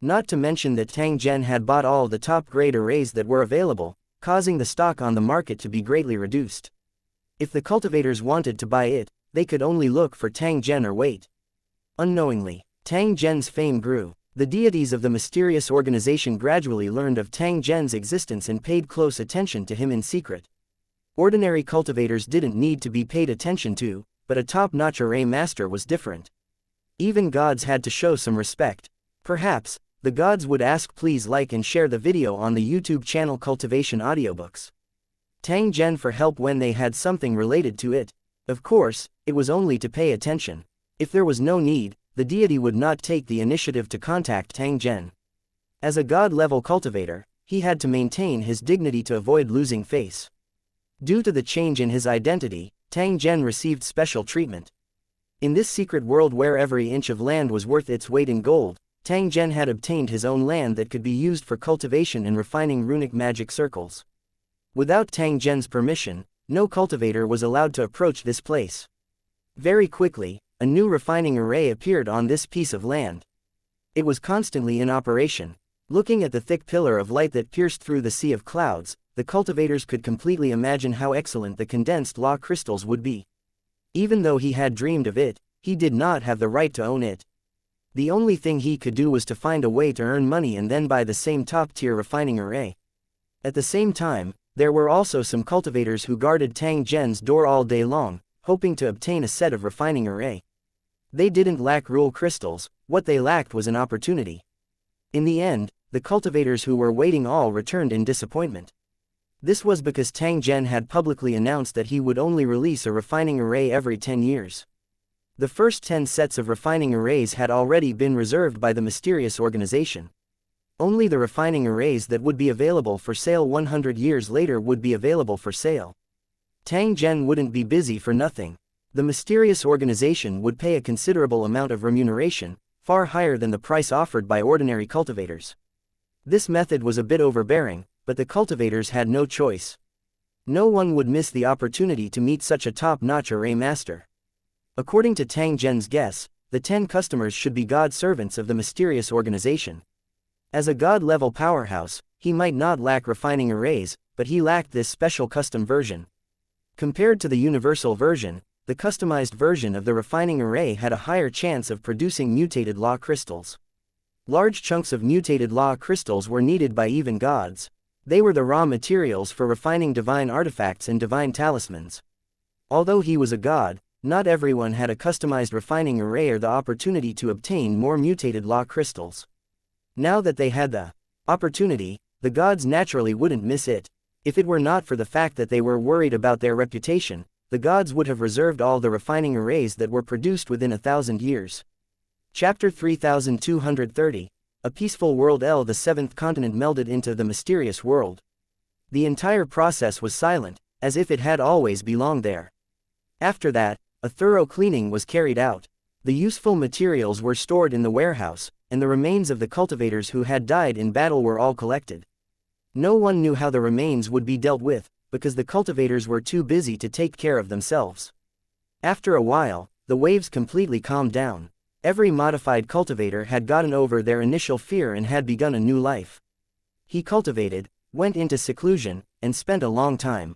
Not to mention that Tang Zhen had bought all the top-grade arrays that were available, causing the stock on the market to be greatly reduced. If the cultivators wanted to buy it, they could only look for Tang Zhen or wait. Unknowingly, Tang Zhen's fame grew. The deities of the mysterious organization gradually learned of Tang Zhen's existence and paid close attention to him in secret. Ordinary cultivators didn't need to be paid attention to, but a top-notch array master was different. Even gods had to show some respect. Perhaps, the gods would ask please like and share the video on the YouTube channel Cultivation Audiobooks. Tang Zhen for help when they had something related to it. Of course, it was only to pay attention. If there was no need, the deity would not take the initiative to contact Tang Zhen. As a god-level cultivator, he had to maintain his dignity to avoid losing face. Due to the change in his identity, Tang Zhen received special treatment. In this secret world where every inch of land was worth its weight in gold, Tang Zhen had obtained his own land that could be used for cultivation and refining runic magic circles. Without Tang Zhen's permission, no cultivator was allowed to approach this place. Very quickly, a new refining array appeared on this piece of land. It was constantly in operation. Looking at the thick pillar of light that pierced through the sea of clouds, the cultivators could completely imagine how excellent the condensed law crystals would be. Even though he had dreamed of it, he did not have the right to own it. The only thing he could do was to find a way to earn money and then buy the same top-tier refining array. At the same time, there were also some cultivators who guarded Tang Zhen's door all day long, hoping to obtain a set of refining array. They didn't lack rule crystals, what they lacked was an opportunity. In the end, the cultivators who were waiting all returned in disappointment. This was because Tang Zhen had publicly announced that he would only release a refining array every 10 years. The first 10 sets of refining arrays had already been reserved by the mysterious organization. Only the refining arrays that would be available for sale 100 years later would be available for sale. Tang Zhen wouldn't be busy for nothing. The mysterious organization would pay a considerable amount of remuneration, far higher than the price offered by ordinary cultivators. This method was a bit overbearing, but the cultivators had no choice. No one would miss the opportunity to meet such a top-notch array master. According to Tang Zhen's guess, the 10 customers should be god servants of the mysterious organization. As a god-level powerhouse, he might not lack refining arrays, but he lacked this special custom version. Compared to the universal version, the customized version of the refining array had a higher chance of producing mutated law crystals. Large chunks of mutated law crystals were needed by even gods. They were the raw materials for refining divine artifacts and divine talismans. Although he was a god, not everyone had a customized refining array or the opportunity to obtain more mutated law crystals. Now that they had the opportunity, the gods naturally wouldn't miss it. If it were not for the fact that they were worried about their reputation, the gods would have reserved all the refining arrays that were produced within 1,000 years. Chapter 3230, A Peaceful World. The seventh continent melded into the mysterious world. The entire process was silent, as if it had always belonged there. After that, a thorough cleaning was carried out. The useful materials were stored in the warehouse, and the remains of the cultivators who had died in battle were all collected. No one knew how the remains would be dealt with, because the cultivators were too busy to take care of themselves. After a while, the waves completely calmed down. Every modified cultivator had gotten over their initial fear and had begun a new life. He cultivated, went into seclusion, and spent a long time.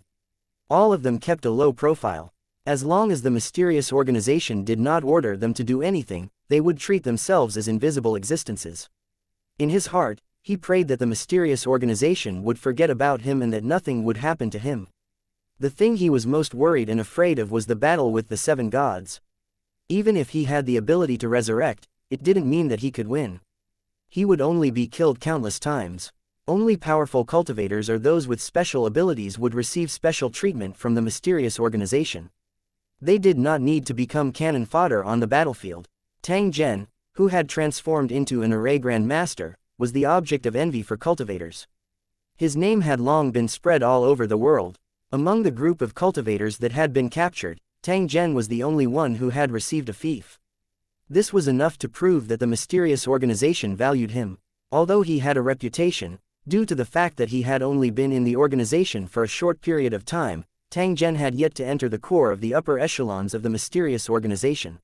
All of them kept a low profile. As long as the mysterious organization did not order them to do anything, they would treat themselves as invisible existences. In his heart, he prayed that the mysterious organization would forget about him and that nothing would happen to him. The thing he was most worried and afraid of was the battle with the 7 gods. Even if he had the ability to resurrect, it didn't mean that he could win. He would only be killed countless times. Only powerful cultivators or those with special abilities would receive special treatment from the mysterious organization. They did not need to become cannon fodder on the battlefield. Tang Zhen, who had transformed into an array grand master, was the object of envy for cultivators. His name had long been spread all over the world. Among the group of cultivators that had been captured, Tang Zhen was the only one who had received a fief. This was enough to prove that the mysterious organization valued him. Although he had a reputation, due to the fact that he had only been in the organization for a short period of time, Tang Zhen had yet to enter the core of the upper echelons of the mysterious organization.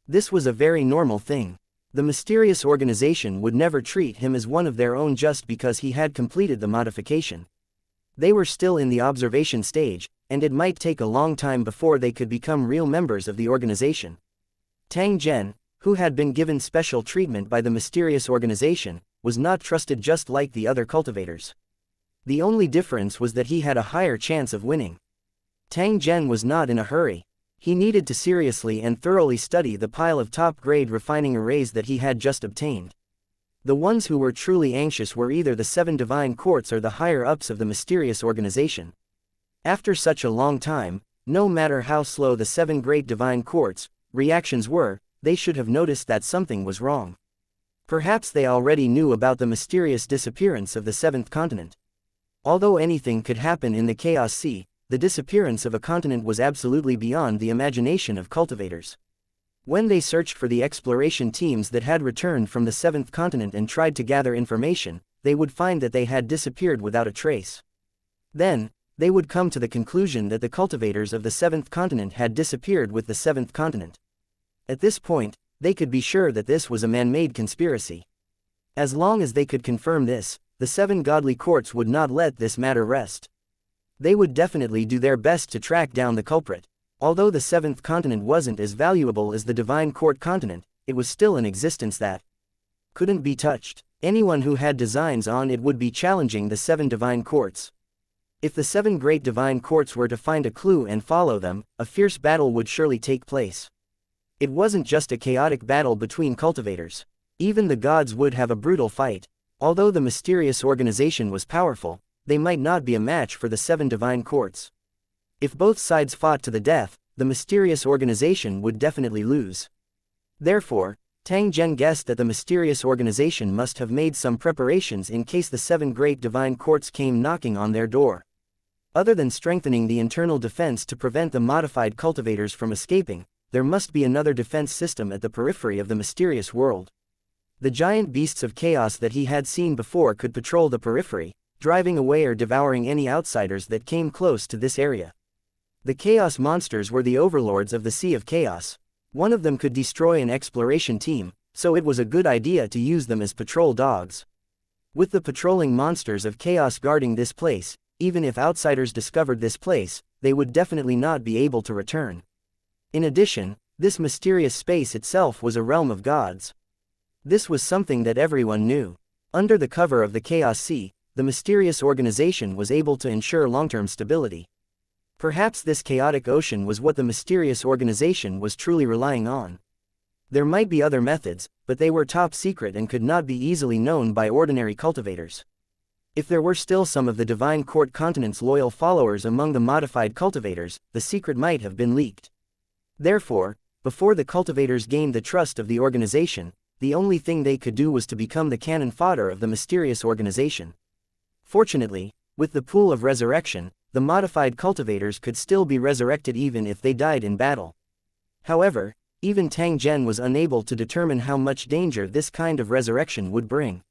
This was a very normal thing. The mysterious organization would never treat him as one of their own just because he had completed the modification. They were still in the observation stage, and it might take a long time before they could become real members of the organization. Tang Zhen, who had been given special treatment by the mysterious organization, was not trusted just like the other cultivators. The only difference was that he had a higher chance of winning. Tang Zhen was not in a hurry. He needed to seriously and thoroughly study the pile of top-grade refining arrays that he had just obtained. The ones who were truly anxious were either the 7 divine courts or the higher-ups of the mysterious organization. After such a long time, no matter how slow the 7 great divine courts' reactions were, they should have noticed that something was wrong. Perhaps they already knew about the mysterious disappearance of the 7th continent. Although anything could happen in the Chaos Sea, the disappearance of a continent was absolutely beyond the imagination of cultivators. When they searched for the exploration teams that had returned from the 7th continent and tried to gather information, they would find that they had disappeared without a trace. Then, they would come to the conclusion that the cultivators of the 7th continent had disappeared with the 7th continent. At this point, they could be sure that this was a man-made conspiracy. As long as they could confirm this, the 7 godly courts would not let this matter rest. They would definitely do their best to track down the culprit. Although the 7th continent wasn't as valuable as the Divine Court continent, it was still an existence that couldn't be touched. Anyone who had designs on it would be challenging the 7 divine courts. If the 7 great divine courts were to find a clue and follow them, a fierce battle would surely take place. It wasn't just a chaotic battle between cultivators. Even the gods would have a brutal fight. Although the mysterious organization was powerful, they might not be a match for the 7 divine courts. If both sides fought to the death, the mysterious organization would definitely lose. Therefore, Tang Zhen guessed that the mysterious organization must have made some preparations in case the 7 great divine courts came knocking on their door. Other than strengthening the internal defense to prevent the modified cultivators from escaping, there must be another defense system at the periphery of the mysterious world. The giant beasts of chaos that he had seen before could patrol the periphery, driving away or devouring any outsiders that came close to this area. The chaos monsters were the overlords of the Sea of Chaos. One of them could destroy an exploration team, so it was a good idea to use them as patrol dogs. With the patrolling monsters of chaos guarding this place, even if outsiders discovered this place, they would definitely not be able to return. In addition, this mysterious space itself was a realm of gods. This was something that everyone knew. Under the cover of the Chaos Sea, the mysterious organization was able to ensure long-term stability. Perhaps this chaotic ocean was what the mysterious organization was truly relying on. There might be other methods, but they were top secret and could not be easily known by ordinary cultivators. If there were still some of the Divine Court continent's loyal followers among the modified cultivators, the secret might have been leaked. Therefore, before the cultivators gained the trust of the organization, the only thing they could do was to become the cannon fodder of the mysterious organization. Fortunately, with the pool of resurrection, the modified cultivators could still be resurrected even if they died in battle. However, even Tang Zhen was unable to determine how much danger this kind of resurrection would bring.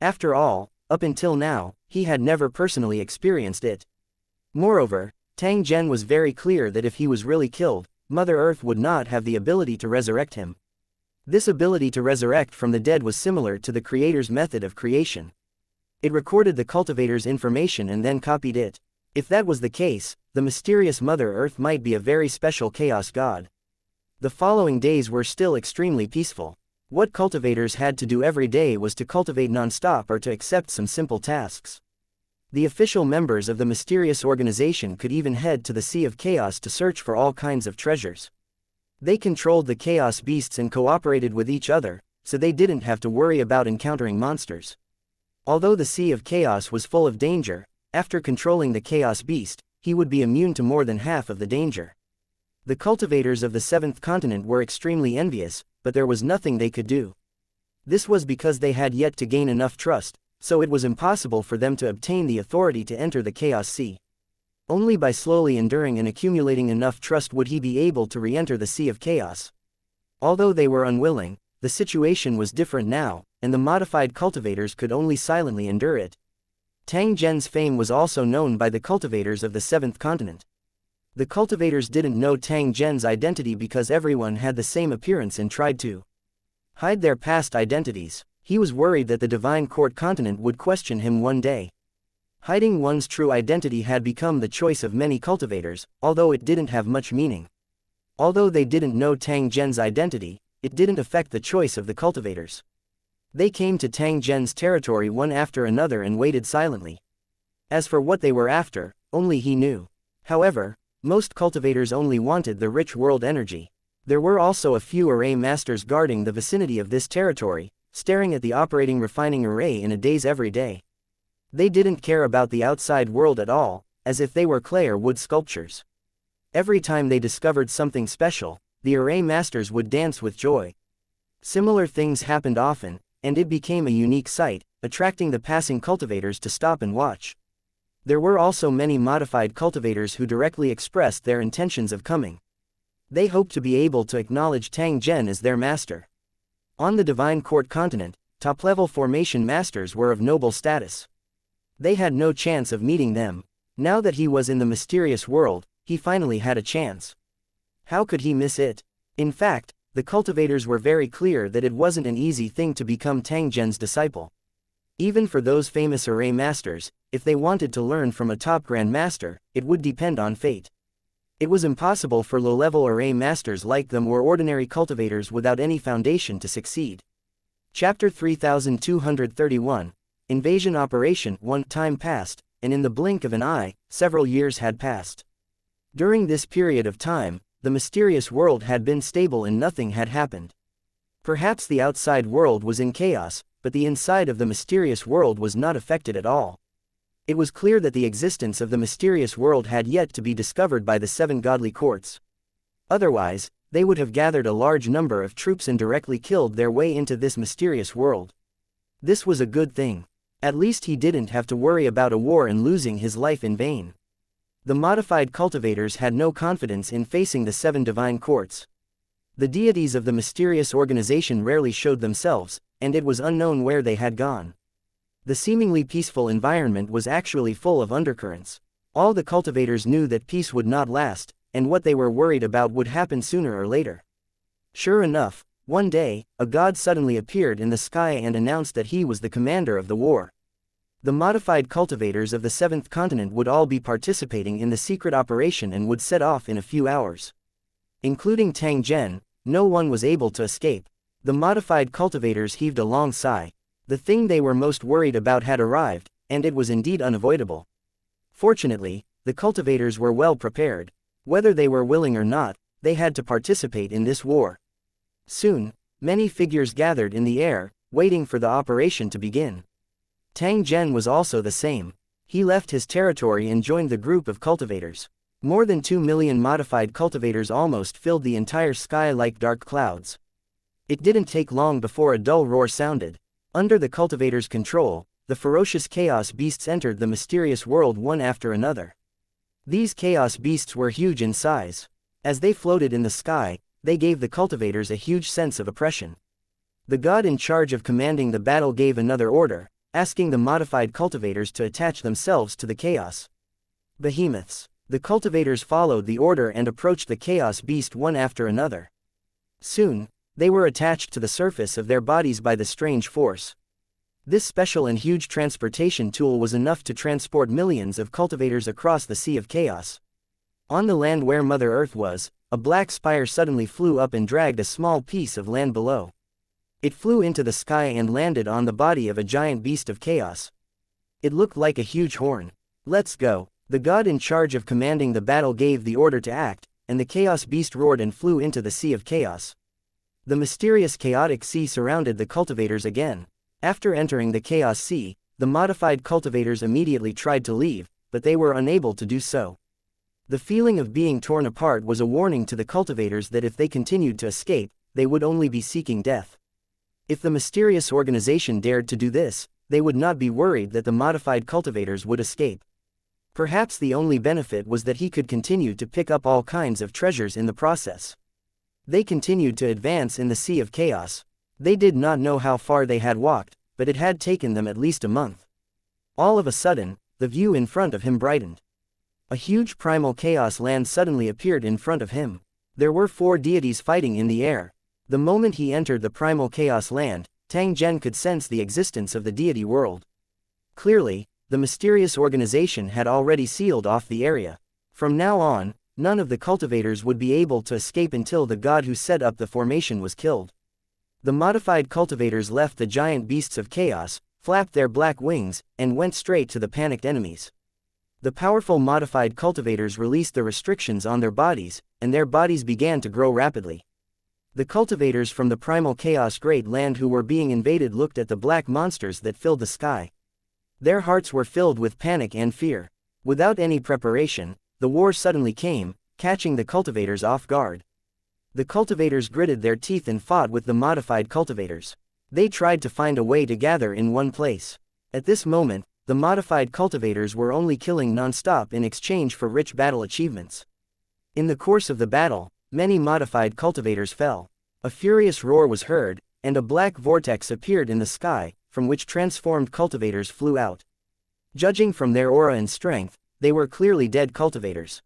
After all, up until now, he had never personally experienced it. Moreover, Tang Zhen was very clear that if he was really killed, Mother Earth would not have the ability to resurrect him. This ability to resurrect from the dead was similar to the Creator's method of creation. It recorded the cultivator's information and then copied it. If that was the case, the mysterious Mother Earth might be a very special chaos god. The following days were still extremely peaceful. What cultivators had to do every day was to cultivate non-stop or to accept some simple tasks. The official members of the mysterious organization could even head to the Sea of Chaos to search for all kinds of treasures. They controlled the chaos beasts and cooperated with each other, so they didn't have to worry about encountering monsters. Although the Sea of Chaos was full of danger, after controlling the chaos beast, he would be immune to more than half of the danger. The cultivators of the 7th continent were extremely envious, but there was nothing they could do. This was because they had yet to gain enough trust, so it was impossible for them to obtain the authority to enter the Chaos Sea. Only by slowly enduring and accumulating enough trust would he be able to re-enter the Sea of Chaos. Although they were unwilling, the situation was different now, and the modified cultivators could only silently endure it. Tang Zhen's fame was also known by the cultivators of the 7th continent. The cultivators didn't know Tang Zhen's identity because everyone had the same appearance and tried to hide their past identities. He was worried that the Divine Court continent would question him one day. Hiding one's true identity had become the choice of many cultivators, although it didn't have much meaning. Although they didn't know Tang Zhen's identity, it didn't affect the choice of the cultivators. They came to Tang Zhen's territory one after another and waited silently. As for what they were after, only he knew. However, most cultivators only wanted the rich world energy. There were also a few array masters guarding the vicinity of this territory, staring at the operating refining array in a daze every day. They didn't care about the outside world at all, as if they were clay or wood sculptures. Every time they discovered something special, the array masters would dance with joy. Similar things happened often, and it became a unique sight, attracting the passing cultivators to stop and watch. There were also many modified cultivators who directly expressed their intentions of coming. They hoped to be able to acknowledge Tang Zhen as their master. On the Divine Court continent, top-level formation masters were of noble status. They had no chance of meeting them. Now that he was in the mysterious world, he finally had a chance. How could he miss it? In fact, the cultivators were very clear that it wasn't an easy thing to become Tang Zhen's disciple. Even for those famous array masters, if they wanted to learn from a top Grand Master, it would depend on fate. It was impossible for low-level array masters like them or ordinary cultivators without any foundation to succeed. Chapter 3231, Invasion Operation. One time passed, and in the blink of an eye, several years had passed. During this period of time, the mysterious world had been stable and nothing had happened. Perhaps the outside world was in chaos, but the inside of the mysterious world was not affected at all. It was clear that the existence of the mysterious world had yet to be discovered by the 7 godly courts. Otherwise, they would have gathered a large number of troops and directly killed their way into this mysterious world. This was a good thing. At least he didn't have to worry about a war and losing his life in vain. The modified cultivators had no confidence in facing the 7 divine courts. The deities of the mysterious organization rarely showed themselves, and it was unknown where they had gone. The seemingly peaceful environment was actually full of undercurrents. All the cultivators knew that peace would not last, and what they were worried about would happen sooner or later. Sure enough, one day, a god suddenly appeared in the sky and announced that he was the commander of the war. The modified cultivators of the 7th continent would all be participating in the secret operation and would set off in a few hours. Including Tang Zhen, no one was able to escape. The modified cultivators heaved a long sigh. The thing they were most worried about had arrived, and it was indeed unavoidable. Fortunately, the cultivators were well prepared. Whether they were willing or not, they had to participate in this war. Soon, many figures gathered in the air, waiting for the operation to begin. Tang Zhen was also the same. He left his territory and joined the group of cultivators. More than 2 million modified cultivators almost filled the entire sky like dark clouds. It didn't take long before a dull roar sounded. Under the cultivators' control, the ferocious chaos beasts entered the mysterious world one after another. These chaos beasts were huge in size. As they floated in the sky, they gave the cultivators a huge sense of oppression. The god in charge of commanding the battle gave another order, asking the modified cultivators to attach themselves to the chaos behemoths. The cultivators followed the order and approached the chaos beast one after another. Soon, they were attached to the surface of their bodies by the strange force. This special and huge transportation tool was enough to transport millions of cultivators across the Sea of Chaos. On the land where Mother Earth was, a black spire suddenly flew up and dragged a small piece of land below. It flew into the sky and landed on the body of a giant beast of chaos. It looked like a huge horn. "Let's go." The god in charge of commanding the battle gave the order to act, and the chaos beast roared and flew into the Sea of Chaos. The mysterious chaotic sea surrounded the cultivators again. After entering the chaos sea, the modified cultivators immediately tried to leave, but they were unable to do so. The feeling of being torn apart was a warning to the cultivators that if they continued to escape, they would only be seeking death. If the mysterious organization dared to do this, they would not be worried that the modified cultivators would escape. Perhaps the only benefit was that he could continue to pick up all kinds of treasures in the process. They continued to advance in the Sea of Chaos. They did not know how far they had walked, but it had taken them at least a month. All of a sudden, the view in front of him brightened. A huge primal chaos land suddenly appeared in front of him. There were 4 deities fighting in the air. The moment he entered the primal chaos land, Tang Zhen could sense the existence of the deity world. Clearly, the mysterious organization had already sealed off the area. From now on, none of the cultivators would be able to escape until the god who set up the formation was killed. The modified cultivators left the giant beasts of chaos, flapped their black wings, and went straight to the panicked enemies. The powerful modified cultivators released the restrictions on their bodies, and their bodies began to grow rapidly. The cultivators from the primal chaos great land who were being invaded looked at the black monsters that filled the sky. Their hearts were filled with panic and fear. Without any preparation, the war suddenly came, catching the cultivators off guard. The cultivators gritted their teeth and fought with the modified cultivators. They tried to find a way to gather in one place. At this moment, the modified cultivators were only killing non-stop in exchange for rich battle achievements. In the course of the battle, many modified cultivators fell. A furious roar was heard, and a black vortex appeared in the sky, from which transformed cultivators flew out. Judging from their aura and strength, they were clearly dead cultivators.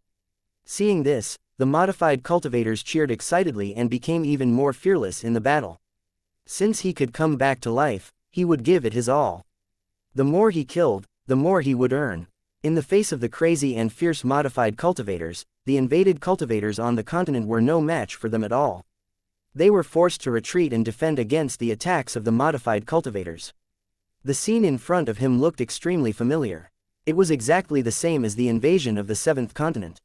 Seeing this, the modified cultivators cheered excitedly and became even more fearless in the battle. Since he could come back to life, he would give it his all. The more he killed, the more he would earn. In the face of the crazy and fierce modified cultivators, the invaded cultivators on the continent were no match for them at all. They were forced to retreat and defend against the attacks of the modified cultivators. The scene in front of him looked extremely familiar. It was exactly the same as the invasion of the seventh continent.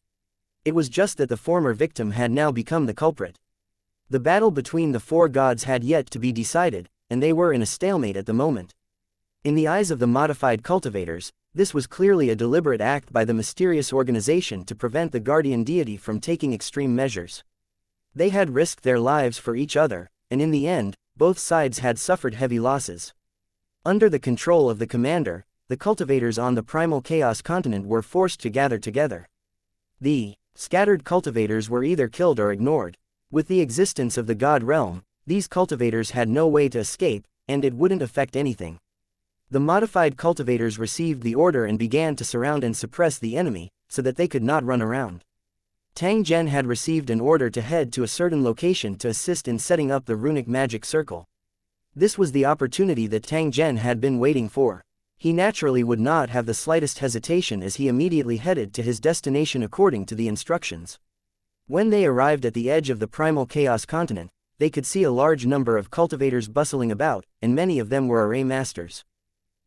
It was just that the former victim had now become the culprit. The battle between the four gods had yet to be decided, and they were in a stalemate at the moment. In the eyes of the modified cultivators, this was clearly a deliberate act by the mysterious organization to prevent the guardian deity from taking extreme measures. They had risked their lives for each other, and in the end, both sides had suffered heavy losses. Under the control of the commander, the cultivators on the primal chaos continent were forced to gather together. The scattered cultivators were either killed or ignored. With the existence of the god realm, these cultivators had no way to escape, and it wouldn't affect anything. The modified cultivators received the order and began to surround and suppress the enemy, so that they could not run around. Tang Zhen had received an order to head to a certain location to assist in setting up the runic magic circle. This was the opportunity that Tang Zhen had been waiting for. He naturally would not have the slightest hesitation as he immediately headed to his destination according to the instructions. When they arrived at the edge of the primal chaos continent, they could see a large number of cultivators bustling about, and many of them were array masters.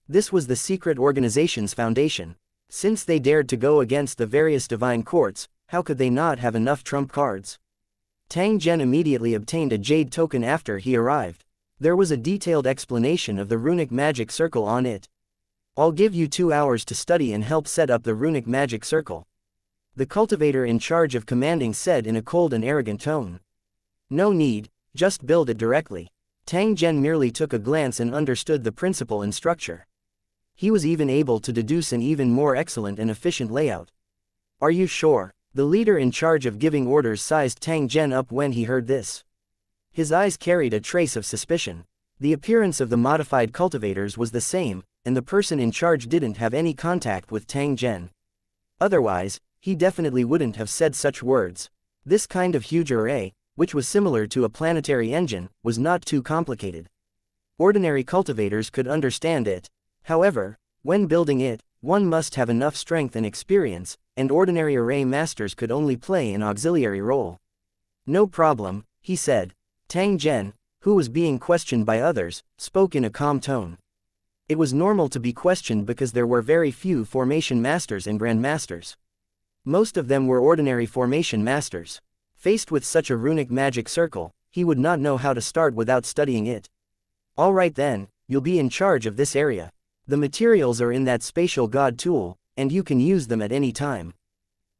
This was the secret organization's foundation. Since they dared to go against the various divine courts, how could they not have enough trump cards? Tang Zhen immediately obtained a jade token after he arrived. There was a detailed explanation of the runic magic circle on it. "I'll give you 2 hours to study and help set up the runic magic circle," the cultivator in charge of commanding said in a cold and arrogant tone. "No need, just build it directly." Tang Zhen merely took a glance and understood the principle and structure. He was even able to deduce an even more excellent and efficient layout. "Are you sure?" The leader in charge of giving orders sized Tang Zhen up when he heard this. His eyes carried a trace of suspicion. The appearance of the modified cultivators was the same, and the person in charge didn't have any contact with Tang Zhen. Otherwise, he definitely wouldn't have said such words. This kind of huge array, which was similar to a planetary engine, was not too complicated. Ordinary cultivators could understand it. However, when building it, one must have enough strength and experience, and ordinary array masters could only play an auxiliary role. "No problem," he said. Tang Zhen, who was being questioned by others, spoke in a calm tone. It was normal to be questioned because there were very few formation masters and grandmasters. Most of them were ordinary formation masters. Faced with such a runic magic circle, he would not know how to start without studying it. "All right then, you'll be in charge of this area. The materials are in that spatial god tool, and you can use them at any time.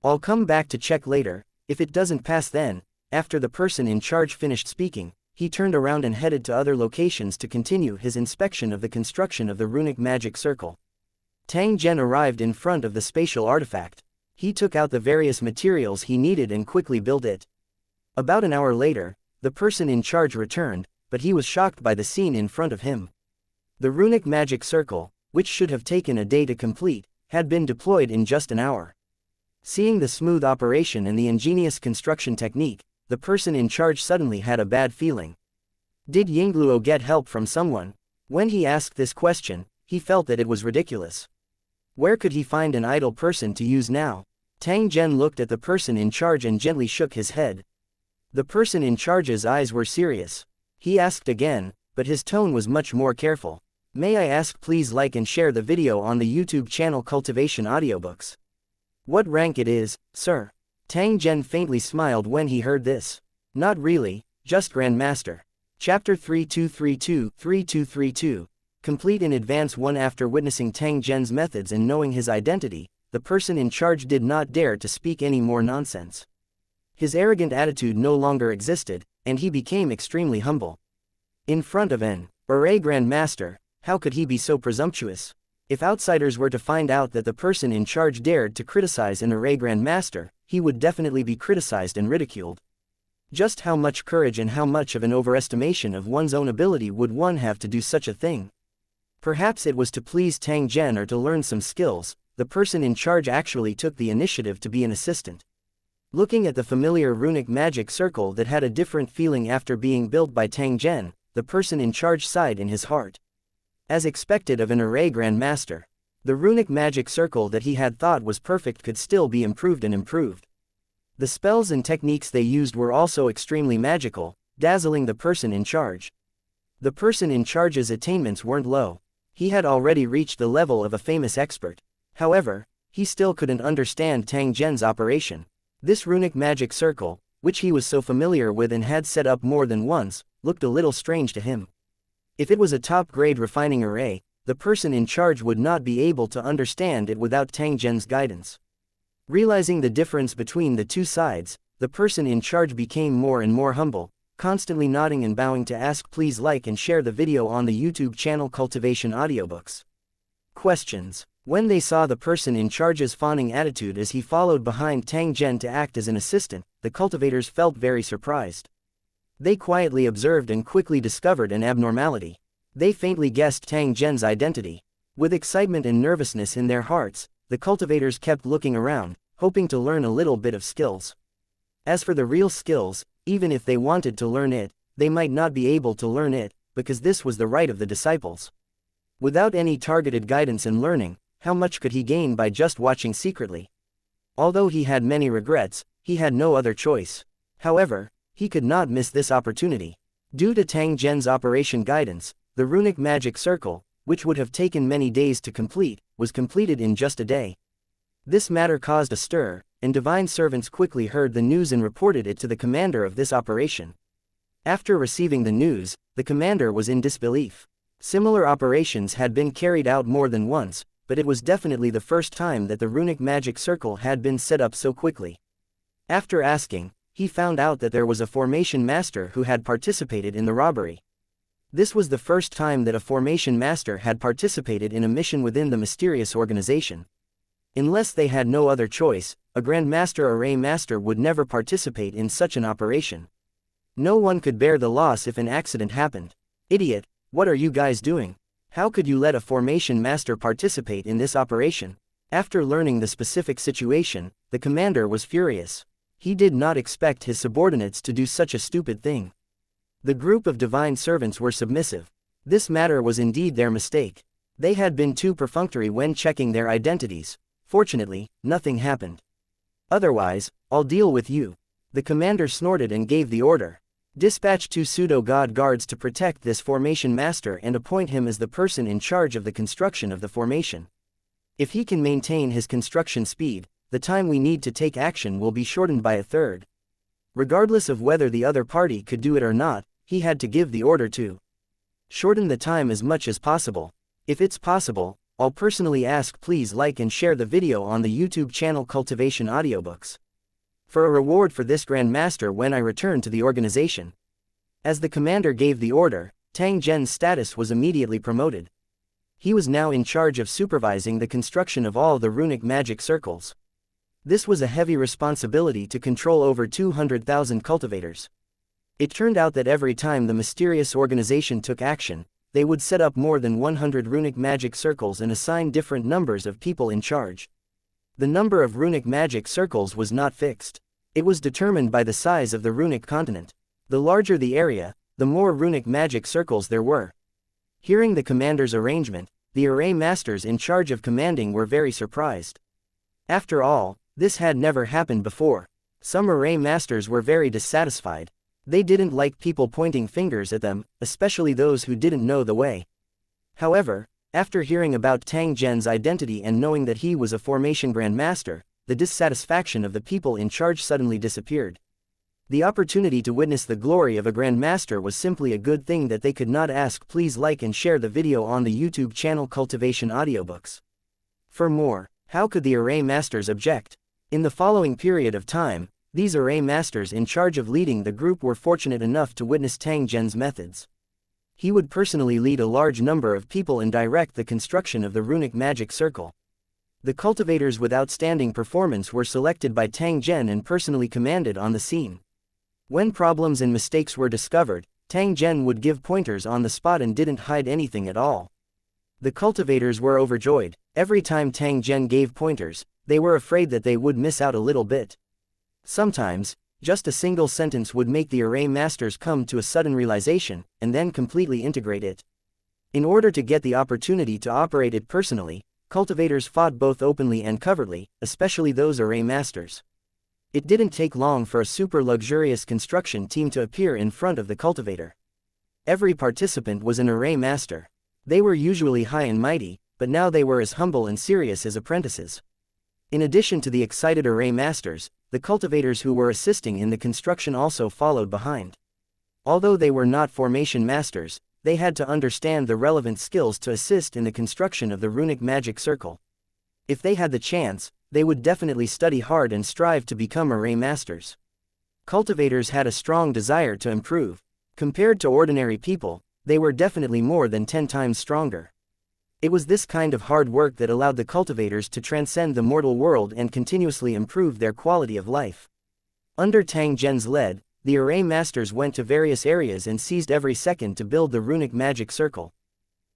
I'll come back to check later, if it doesn't pass then." After the person in charge finished speaking, he turned around and headed to other locations to continue his inspection of the construction of the runic magic circle. Tang Zhen arrived in front of the spatial artifact. He took out the various materials he needed and quickly built it. About an hour later, the person in charge returned, but he was shocked by the scene in front of him. The runic magic circle, which should have taken a day to complete, had been deployed in just an hour. Seeing the smooth operation and the ingenious construction technique, the person in charge suddenly had a bad feeling. Did Yingluo get help from someone? When he asked this question, he felt that it was ridiculous. Where could he find an idle person to use now? Tang Zhen looked at the person in charge and gently shook his head. The person in charge's eyes were serious. He asked again, but his tone was much more careful. May I ask, please like and share the video on the YouTube channel Cultivation Audiobooks. What rank it is, sir? Tang Zhen faintly smiled when he heard this. Not really, just Grandmaster. Chapter 3232-3232. Complete in advance 1. After witnessing Tang Zhen's methods and knowing his identity, the person in charge did not dare to speak any more nonsense. His arrogant attitude no longer existed, and he became extremely humble. In front of an array Grandmaster, how could he be so presumptuous? If outsiders were to find out that the person in charge dared to criticize an array Grandmaster, he would definitely be criticized and ridiculed. Just how much courage and how much of an overestimation of one's own ability would one have to do such a thing? Perhaps it was to please Tang Zhen or to learn some skills. The person in charge actually took the initiative to be an assistant. Looking at the familiar runic magic circle that had a different feeling after being built by Tang Zhen, the person in charge sighed in his heart. As expected of an array Grandmaster, the runic magic circle that he had thought was perfect could still be improved and improved. The spells and techniques they used were also extremely magical, dazzling the person in charge. The person in charge's attainments weren't low. He had already reached the level of a famous expert. However, he still couldn't understand Tang Zhen's operation. This runic magic circle, which he was so familiar with and had set up more than once, looked a little strange to him. If it was a top-grade refining array, the person in charge would not be able to understand it without Tang Zhen's guidance. Realizing the difference between the two sides, the person in charge became more and more humble, constantly nodding and bowing to ask please like and share the video on the YouTube channel Cultivation Audiobooks. Questions. When they saw the person in charge's fawning attitude as he followed behind Tang Zhen to act as an assistant, the cultivators felt very surprised. They quietly observed and quickly discovered an abnormality. They faintly guessed Tang Zhen's identity. With excitement and nervousness in their hearts, the cultivators kept looking around, hoping to learn a little bit of skills. As for the real skills, even if they wanted to learn it, they might not be able to learn it, because this was the right of the disciples. Without any targeted guidance and learning, how much could he gain by just watching secretly? Although he had many regrets, he had no other choice. However, he could not miss this opportunity. Due to Tang Zhen's operation guidance, the runic magic circle, which would have taken many days to complete, was completed in just a day. This matter caused a stir, and divine servants quickly heard the news and reported it to the commander of this operation. After receiving the news, the commander was in disbelief. Similar operations had been carried out more than once, but it was definitely the first time that the runic magic circle had been set up so quickly. After asking, he found out that there was a formation master who had participated in the robbery. This was the first time that a formation master had participated in a mission within the mysterious organization. Unless they had no other choice, a Grandmaster Array Master would never participate in such an operation. No one could bear the loss if an accident happened. Idiot, what are you guys doing? How could you let a formation master participate in this operation? After learning the specific situation, the commander was furious. He did not expect his subordinates to do such a stupid thing. The group of divine servants were submissive. This matter was indeed their mistake. They had been too perfunctory when checking their identities. Fortunately, nothing happened. Otherwise, I'll deal with you. The commander snorted and gave the order. Dispatch 2 pseudo-god guards to protect this formation master and appoint him as the person in charge of the construction of the formation. If he can maintain his construction speed, the time we need to take action will be shortened by a third. Regardless of whether the other party could do it or not, he had to give the order to shorten the time as much as possible. If it's possible, I'll personally ask please like and share the video on the YouTube channel Cultivation Audiobooks. For a reward for this Grandmaster when I return to the organization. As the commander gave the order, Tang Zhen's status was immediately promoted. He was now in charge of supervising the construction of all the runic magic circles. This was a heavy responsibility to control over 200,000 cultivators. It turned out that every time the mysterious organization took action, they would set up more than 100 runic magic circles and assign different numbers of people in charge. The number of runic magic circles was not fixed. It was determined by the size of the runic continent. The larger the area, the more runic magic circles there were. Hearing the commander's arrangement, the array masters in charge of commanding were very surprised. After all, This had never happened before. Some array masters were very dissatisfied. They didn't like people pointing fingers at them, especially those who didn't know the way. However, after hearing about Tang Zhen's identity and knowing that he was a formation grandmaster, the dissatisfaction of the people in charge suddenly disappeared. The opportunity to witness the glory of a grandmaster was simply a good thing that they could not ask. Please like and share the video on the YouTube channel Cultivation Audiobooks. For more, how could the array masters object? In the following period of time, these array masters in charge of leading the group were fortunate enough to witness Tang Zhen's methods. He would personally lead a large number of people and direct the construction of the runic magic circle. The cultivators with outstanding performance were selected by Tang Zhen and personally commanded on the scene. When problems and mistakes were discovered, Tang Zhen would give pointers on the spot and didn't hide anything at all. The cultivators were overjoyed. Every time Tang Zhen gave pointers, they were afraid that they would miss out a little bit. Sometimes, just a single sentence would make the array masters come to a sudden realization, and then completely integrate it. In order to get the opportunity to operate it personally, cultivators fought both openly and covertly, especially those array masters. It didn't take long for a super luxurious construction team to appear in front of the cultivator. Every participant was an array master. They were usually high and mighty, but now they were as humble and serious as apprentices. In addition to the excited array masters, the cultivators who were assisting in the construction also followed behind. Although they were not formation masters, they had to understand the relevant skills to assist in the construction of the runic magic circle. If they had the chance, they would definitely study hard and strive to become array masters. Cultivators had a strong desire to improve. Compared to ordinary people, they were definitely more than 10 times stronger. It was this kind of hard work that allowed the cultivators to transcend the mortal world and continuously improve their quality of life. Under Tang Zhen's lead, the array masters went to various areas and seized every second to build the runic magic circle.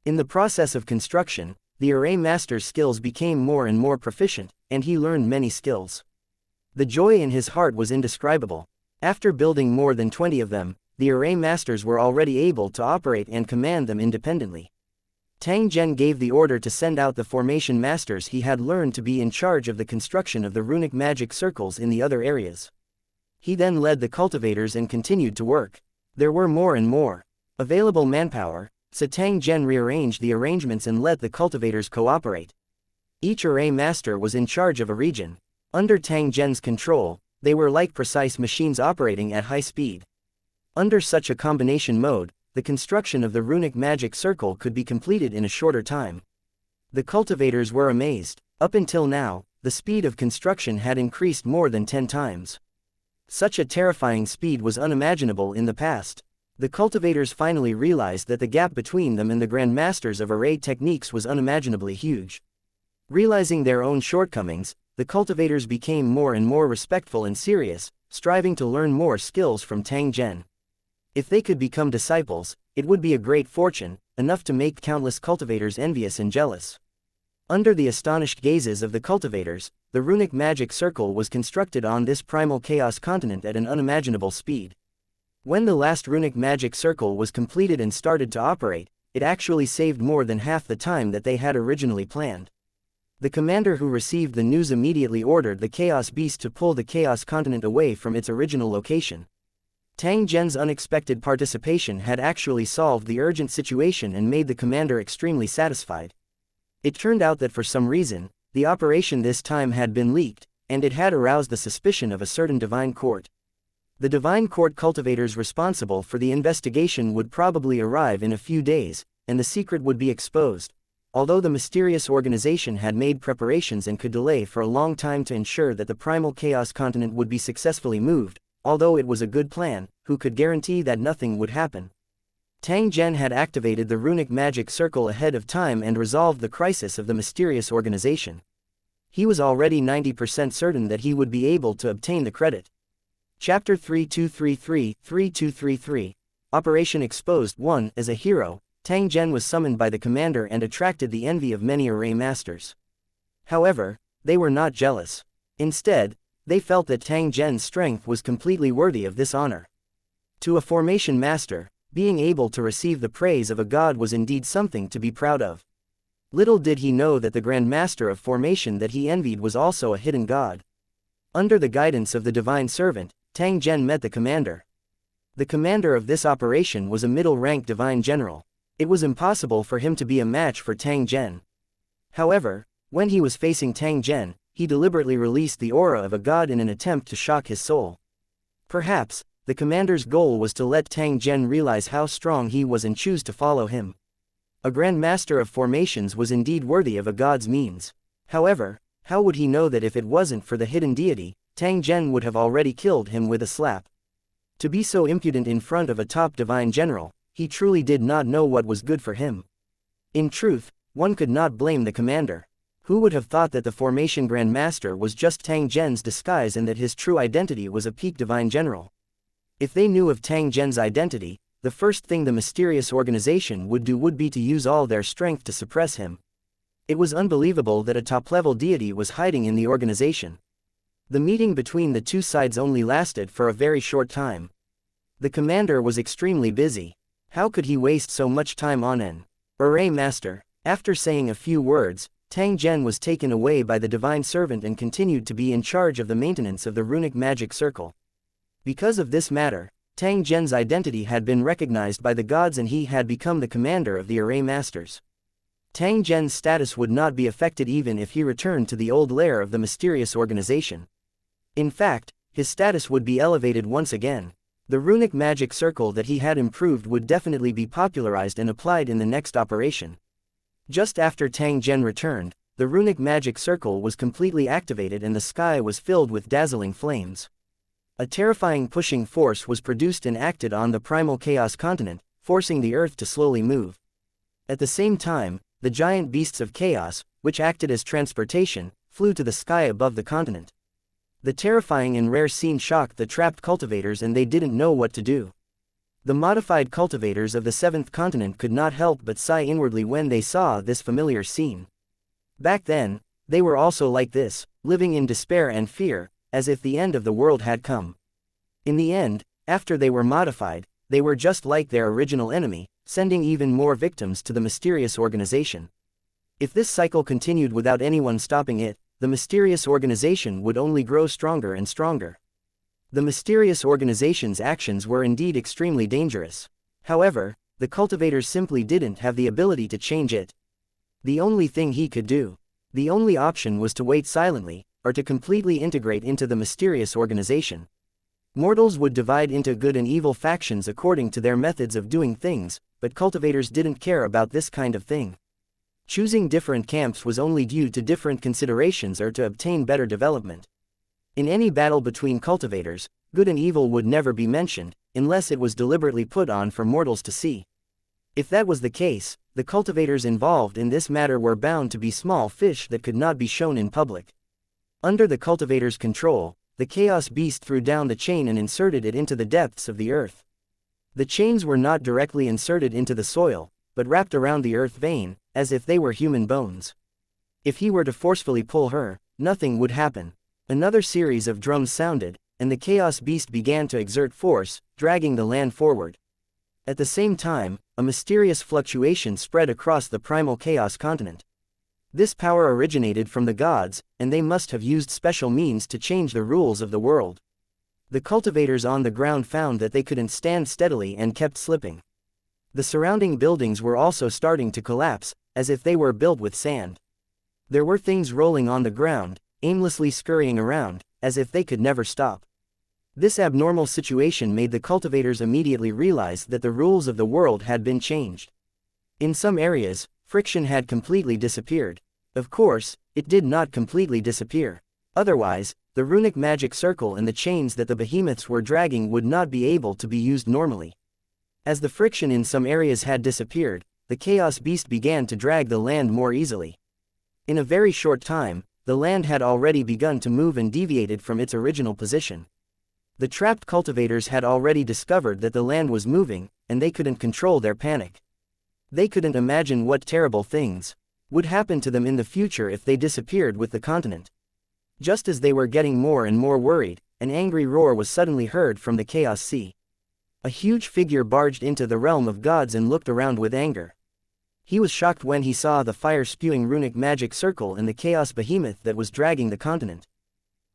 In the process of construction, the array master's skills became more and more proficient, and he learned many skills. The joy in his heart was indescribable. After building more than 20 of them, the array masters were already able to operate and command them independently. Tang Zhen gave the order to send out the formation masters he had learned to be in charge of the construction of the runic magic circles in the other areas. He then led the cultivators and continued to work. There were more and more available manpower, so Tang Zhen rearranged the arrangements and let the cultivators cooperate. Each array master was in charge of a region. Under Tang Zhen's control, they were like precise machines operating at high speed. Under such a combination mode, the construction of the runic magic circle could be completed in a shorter time. The cultivators were amazed. Up until now, the speed of construction had increased more than 10 times. Such a terrifying speed was unimaginable in the past. The cultivators finally realized that the gap between them and the grandmasters of array techniques was unimaginably huge. Realizing their own shortcomings, the cultivators became more and more respectful and serious, striving to learn more skills from Tang Zhen. If they could become disciples, it would be a great fortune, enough to make countless cultivators envious and jealous. Under the astonished gazes of the cultivators, the runic magic circle was constructed on this primal chaos continent at an unimaginable speed. When the last runic magic circle was completed and started to operate, it actually saved more than half the time that they had originally planned. The commander who received the news immediately ordered the chaos beast to pull the chaos continent away from its original location. Tang Zhen's unexpected participation had actually solved the urgent situation and made the commander extremely satisfied. It turned out that for some reason, the operation this time had been leaked, and it had aroused the suspicion of a certain divine court. The divine court cultivators responsible for the investigation would probably arrive in a few days, and the secret would be exposed. Although the mysterious organization had made preparations and could delay for a long time to ensure that the primal chaos continent would be successfully moved, although it was a good plan, who could guarantee that nothing would happen? Tang Zhen had activated the runic magic circle ahead of time and resolved the crisis of the mysterious organization. He was already 90% certain that he would be able to obtain the credit. Chapter 3233-3233 Operation Exposed 1 As a hero, Tang Zhen was summoned by the commander and attracted the envy of many array masters. However, they were not jealous. Instead, they felt that Tang Zhen's strength was completely worthy of this honor. To a formation master, being able to receive the praise of a god was indeed something to be proud of. Little did he know that the Grand Master of Formation that he envied was also a hidden god. Under the guidance of the divine servant, Tang Zhen met the commander. The commander of this operation was a middle-rank divine general. It was impossible for him to be a match for Tang Zhen. However, when he was facing Tang Zhen, he deliberately released the aura of a god in an attempt to shock his soul. Perhaps, the commander's goal was to let Tang Zhen realize how strong he was and choose to follow him. A grand master of formations was indeed worthy of a god's means. However, how would he know that if it wasn't for the hidden deity, Tang Zhen would have already killed him with a slap? To be so impudent in front of a top divine general, he truly did not know what was good for him. In truth, one could not blame the commander. Who would have thought that the formation Grand Master was just Tang Zhen's disguise and that his true identity was a peak divine general? If they knew of Tang Zhen's identity, the first thing the mysterious organization would do would be to use all their strength to suppress him. It was unbelievable that a top-level deity was hiding in the organization. The meeting between the two sides only lasted for a very short time. The commander was extremely busy. How could he waste so much time on an array master? After saying a few words, Tang Zhen was taken away by the divine servant and continued to be in charge of the maintenance of the runic magic circle. Because of this matter, Tang Zhen's identity had been recognized by the gods and he had become the commander of the array masters. Tang Zhen's status would not be affected even if he returned to the old lair of the mysterious organization. In fact, his status would be elevated once again. The runic magic circle that he had improved would definitely be popularized and applied in the next operation. Just after Tang Zhen returned, the runic magic circle was completely activated and the sky was filled with dazzling flames. A terrifying pushing force was produced and acted on the primal chaos continent, forcing the earth to slowly move. At the same time, the giant beasts of chaos, which acted as transportation, flew to the sky above the continent. The terrifying and rare scene shocked the trapped cultivators and they didn't know what to do. The modified cultivators of the seventh continent could not help but sigh inwardly when they saw this familiar scene. Back then, they were also like this, living in despair and fear, as if the end of the world had come. In the end, after they were modified, they were just like their original enemy, sending even more victims to the mysterious organization. If this cycle continued without anyone stopping it, the mysterious organization would only grow stronger and stronger. The mysterious organization's actions were indeed extremely dangerous. However, the cultivators simply didn't have the ability to change it. The only thing he could do, the only option was to wait silently, or to completely integrate into the mysterious organization. Mortals would divide into good and evil factions according to their methods of doing things, but cultivators didn't care about this kind of thing. Choosing different camps was only due to different considerations or to obtain better development. In any battle between cultivators, good and evil would never be mentioned, unless it was deliberately put on for mortals to see. If that was the case, the cultivators involved in this matter were bound to be small fish that could not be shown in public. Under the cultivators' control, the chaos beast threw down the chain and inserted it into the depths of the earth. The chains were not directly inserted into the soil, but wrapped around the earth vein, as if they were human bones. If he were to forcefully pull her, nothing would happen. Another series of drums sounded, and the chaos beast began to exert force, dragging the land forward. At the same time, a mysterious fluctuation spread across the primal chaos continent. This power originated from the gods, and they must have used special means to change the rules of the world. The cultivators on the ground found that they couldn't stand steadily and kept slipping. The surrounding buildings were also starting to collapse, as if they were built with sand. There were things rolling on the ground, aimlessly scurrying around, as if they could never stop. This abnormal situation made the cultivators immediately realize that the rules of the world had been changed. In some areas, friction had completely disappeared. Of course, it did not completely disappear. Otherwise, the runic magic circle and the chains that the behemoths were dragging would not be able to be used normally. As the friction in some areas had disappeared, the chaos beast began to drag the land more easily. In a very short time, the land had already begun to move and deviated from its original position. The trapped cultivators had already discovered that the land was moving, and they couldn't control their panic. They couldn't imagine what terrible things would happen to them in the future if they disappeared with the continent. Just as they were getting more and more worried, an angry roar was suddenly heard from the chaos sea. A huge figure barged into the realm of gods and looked around with anger. He was shocked when he saw the fire-spewing runic magic circle and the chaos behemoth that was dragging the continent.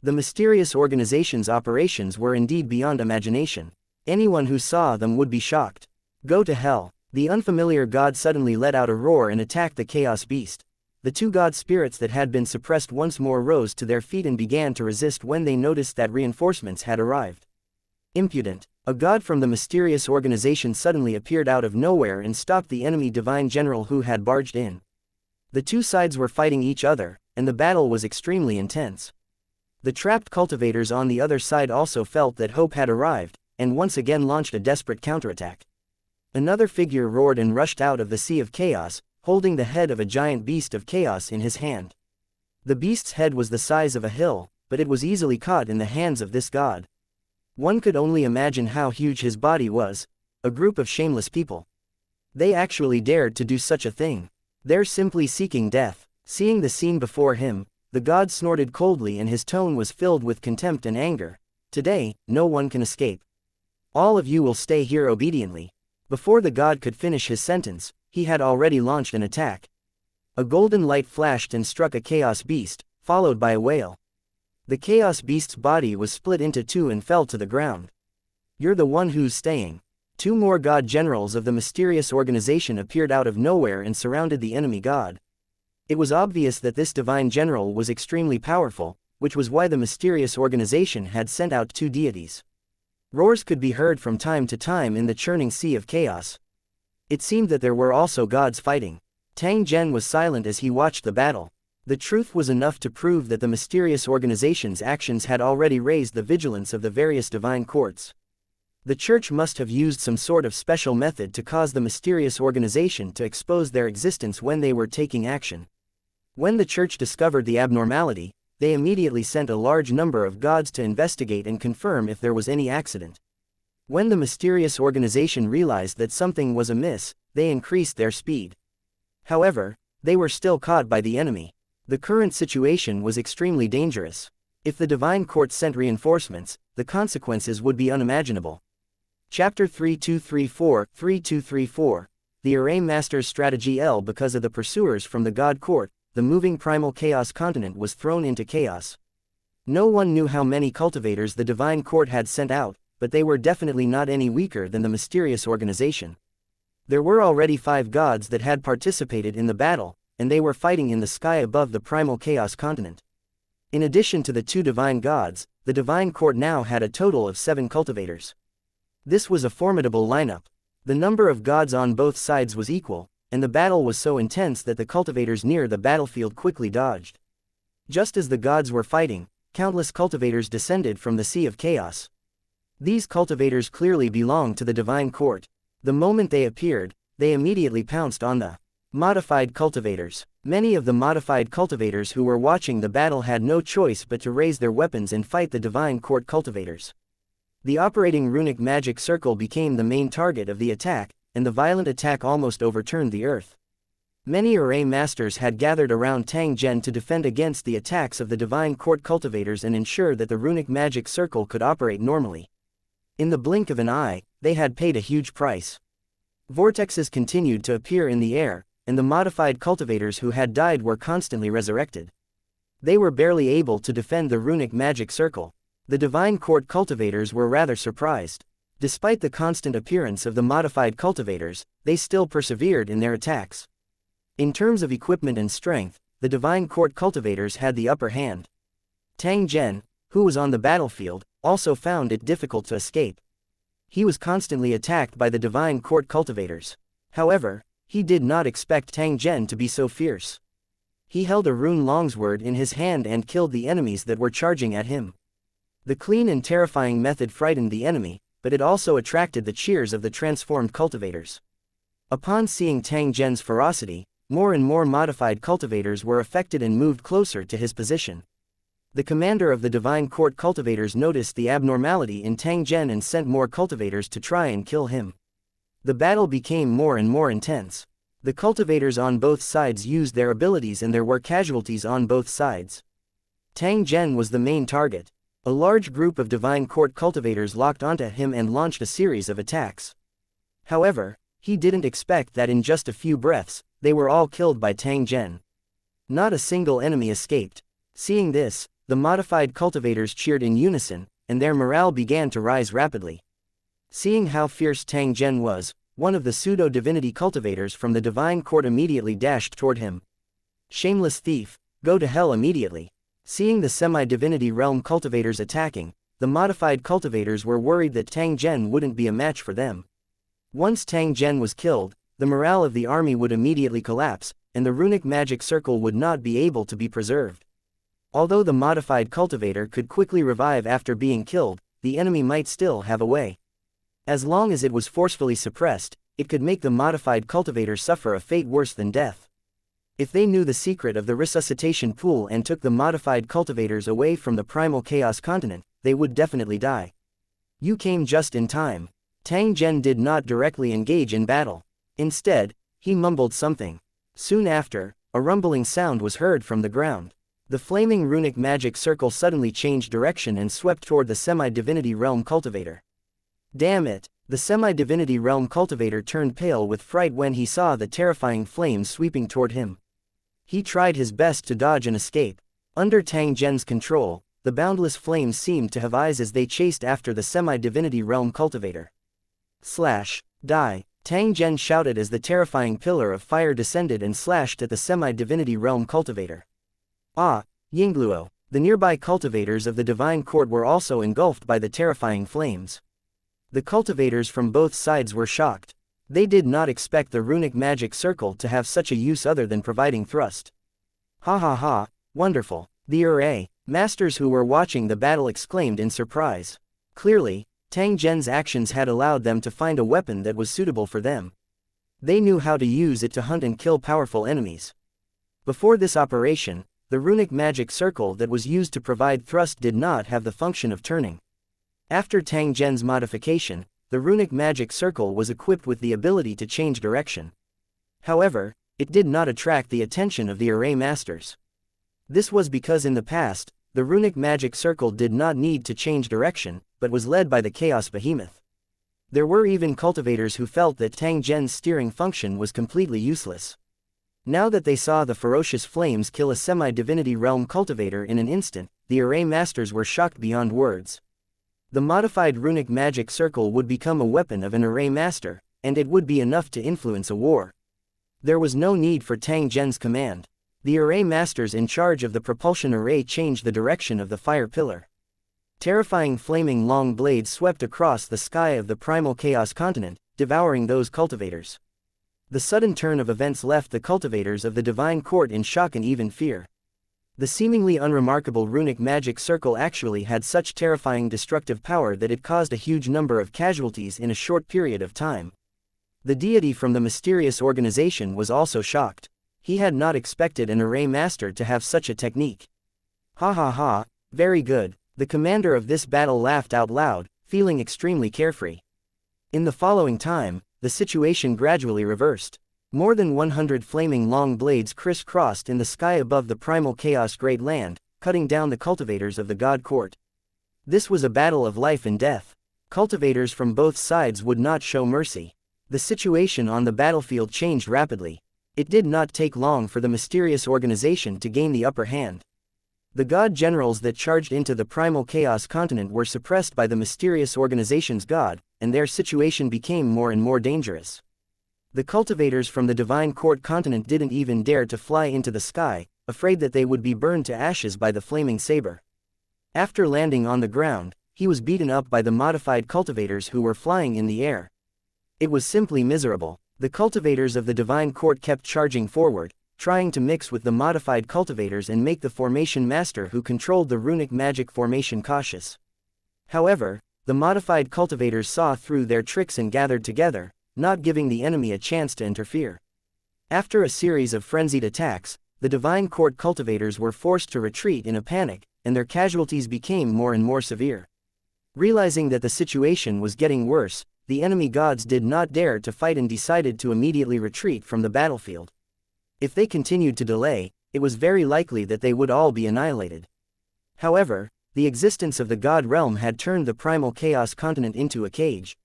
The mysterious organization's operations were indeed beyond imagination. Anyone who saw them would be shocked. Go to hell. The unfamiliar god suddenly let out a roar and attacked the chaos beast. The two god spirits that had been suppressed once more rose to their feet and began to resist when they noticed that reinforcements had arrived. Impudent. A god from the mysterious organization suddenly appeared out of nowhere and stopped the enemy divine general who had barged in. The two sides were fighting each other, and the battle was extremely intense. The trapped cultivators on the other side also felt that hope had arrived, and once again launched a desperate counterattack. Another figure roared and rushed out of the sea of chaos, holding the head of a giant beast of chaos in his hand. The beast's head was the size of a hill, but it was easily caught in the hands of this god. One could only imagine how huge his body was. A group of shameless people. They actually dared to do such a thing. They're simply seeking death. Seeing the scene before him, the god snorted coldly and his tone was filled with contempt and anger. Today, no one can escape. All of you will stay here obediently. Before the god could finish his sentence, he had already launched an attack. A golden light flashed and struck a chaos beast, followed by a whale. The chaos beast's body was split into two and fell to the ground. You're the one who's staying. Two more god generals of the mysterious organization appeared out of nowhere and surrounded the enemy god. It was obvious that this divine general was extremely powerful, which was why the mysterious organization had sent out two deities. Roars could be heard from time to time in the churning sea of chaos. It seemed that there were also gods fighting. Tang Zhen was silent as he watched the battle. The truth was enough to prove that the mysterious organization's actions had already raised the vigilance of the various divine courts. The church must have used some sort of special method to cause the mysterious organization to expose their existence when they were taking action. When the church discovered the abnormality, they immediately sent a large number of gods to investigate and confirm if there was any accident. When the mysterious organization realized that something was amiss, they increased their speed. However, they were still caught by the enemy. The current situation was extremely dangerous. If the divine court sent reinforcements, the consequences would be unimaginable. Chapter 3234 The Array Master's Strategy L. Because of the pursuers from the God Court, the moving primal chaos continent was thrown into chaos. No one knew how many cultivators the divine court had sent out, but they were definitely not any weaker than the mysterious organization. There were already 5 gods that had participated in the battle, and they were fighting in the sky above the primal chaos continent. In addition to the 2 divine gods, the divine court now had a total of 7 cultivators. This was a formidable lineup. The number of gods on both sides was equal, and the battle was so intense that the cultivators near the battlefield quickly dodged. Just as the gods were fighting, countless cultivators descended from the sea of chaos. These cultivators clearly belonged to the divine court. The moment they appeared, they immediately pounced on the modified cultivators. Many of the modified cultivators who were watching the battle had no choice but to raise their weapons and fight the divine court cultivators. The operating runic magic circle became the main target of the attack, and the violent attack almost overturned the earth. Many array masters had gathered around Tang Zhen to defend against the attacks of the divine court cultivators and ensure that the runic magic circle could operate normally. In the blink of an eye, they had paid a huge price. Vortexes continued to appear in the air, and the modified cultivators who had died were constantly resurrected. They were barely able to defend the runic magic circle. The divine court cultivators were rather surprised. Despite the constant appearance of the modified cultivators, they still persevered in their attacks. In terms of equipment and strength, the divine court cultivators had the upper hand. Tang Zhen, who was on the battlefield, also found it difficult to escape. He was constantly attacked by the divine court cultivators. However, he did not expect Tang Zhen to be so fierce. He held a rune longsword in his hand and killed the enemies that were charging at him. The clean and terrifying method frightened the enemy, but it also attracted the cheers of the transformed cultivators. Upon seeing Tang Zhen's ferocity, more and more modified cultivators were affected and moved closer to his position. The commander of the divine court cultivators noticed the abnormality in Tang Zhen and sent more cultivators to try and kill him. The battle became more and more intense. The cultivators on both sides used their abilities and there were casualties on both sides. Tang Zhen was the main target. A large group of divine court cultivators locked onto him and launched a series of attacks. However, he didn't expect that in just a few breaths, they were all killed by Tang Zhen. Not a single enemy escaped. Seeing this, the modified cultivators cheered in unison, and their morale began to rise rapidly. Seeing how fierce Tang Zhen was, one of the pseudo-divinity cultivators from the divine court immediately dashed toward him. "Shameless thief, go to hell immediately." Seeing the semi-divinity realm cultivators attacking, the modified cultivators were worried that Tang Zhen wouldn't be a match for them. Once Tang Zhen was killed, the morale of the army would immediately collapse, and the runic magic circle would not be able to be preserved. Although the modified cultivator could quickly revive after being killed, the enemy might still have a way. As long as it was forcefully suppressed, it could make the modified cultivator suffer a fate worse than death. If they knew the secret of the resuscitation pool and took the modified cultivators away from the primal chaos continent, they would definitely die. You came just in time. Tang Zhen did not directly engage in battle. Instead, he mumbled something. Soon after, a rumbling sound was heard from the ground. The flaming runic magic circle suddenly changed direction and swept toward the semi-divinity realm cultivator. Damn it! The semi-divinity realm cultivator turned pale with fright when he saw the terrifying flames sweeping toward him. He tried his best to dodge and escape. Under Tang Zhen's control, the boundless flames seemed to have eyes as they chased after the semi-divinity realm cultivator. Die! Tang Zhen shouted as the terrifying pillar of fire descended and slashed at the semi-divinity realm cultivator. Yingluo! The nearby cultivators of the divine court were also engulfed by the terrifying flames. The cultivators from both sides were shocked. They did not expect the runic magic circle to have such a use other than providing thrust. Ha ha ha, wonderful! The Ura masters who were watching the battle exclaimed in surprise. Clearly, Tang Zhen's actions had allowed them to find a weapon that was suitable for them. They knew how to use it to hunt and kill powerful enemies. Before this operation, the runic magic circle that was used to provide thrust did not have the function of turning. After Tang Zhen's modification, the runic magic circle was equipped with the ability to change direction. However, it did not attract the attention of the Array Masters. This was because in the past, the runic magic circle did not need to change direction, but was led by the Chaos Behemoth. There were even cultivators who felt that Tang Zhen's steering function was completely useless. Now that they saw the ferocious flames kill a semi-divinity realm cultivator in an instant, the Array Masters were shocked beyond words. The modified runic magic circle would become a weapon of an Array Master, and it would be enough to influence a war. There was no need for Tang Zhen's command. The Array Masters in charge of the propulsion array changed the direction of the fire pillar. Terrifying flaming long blades swept across the sky of the primal chaos continent, devouring those cultivators. The sudden turn of events left the cultivators of the divine court in shock and even fear. The seemingly unremarkable runic magic circle actually had such terrifying destructive power that it caused a huge number of casualties in a short period of time. The deity from the mysterious organization was also shocked. He had not expected an Array Master to have such a technique. Ha ha ha, very good. The commander of this battle laughed out loud, feeling extremely carefree. In the following time, the situation gradually reversed. More than 100 flaming long blades crisscrossed in the sky above the primal chaos great land, cutting down the cultivators of the god court. This was a battle of life and death. Cultivators from both sides would not show mercy. The situation on the battlefield changed rapidly. It did not take long for the mysterious organization to gain the upper hand. The god generals that charged into the primal chaos continent were suppressed by the mysterious organization's god, and their situation became more and more dangerous. The cultivators from the divine court continent didn't even dare to fly into the sky, afraid that they would be burned to ashes by the flaming saber. After landing on the ground, he was beaten up by the modified cultivators who were flying in the air. It was simply miserable. The cultivators of the divine court kept charging forward, trying to mix with the modified cultivators and make the formation master who controlled the runic magic formation cautious. However, the modified cultivators saw through their tricks and gathered together, not giving the enemy a chance to interfere. After a series of frenzied attacks, the divine court cultivators were forced to retreat in a panic, and their casualties became more and more severe. Realizing that the situation was getting worse, the enemy gods did not dare to fight and decided to immediately retreat from the battlefield. If they continued to delay, it was very likely that they would all be annihilated. However, the existence of the god realm had turned the primal chaos continent into a cage.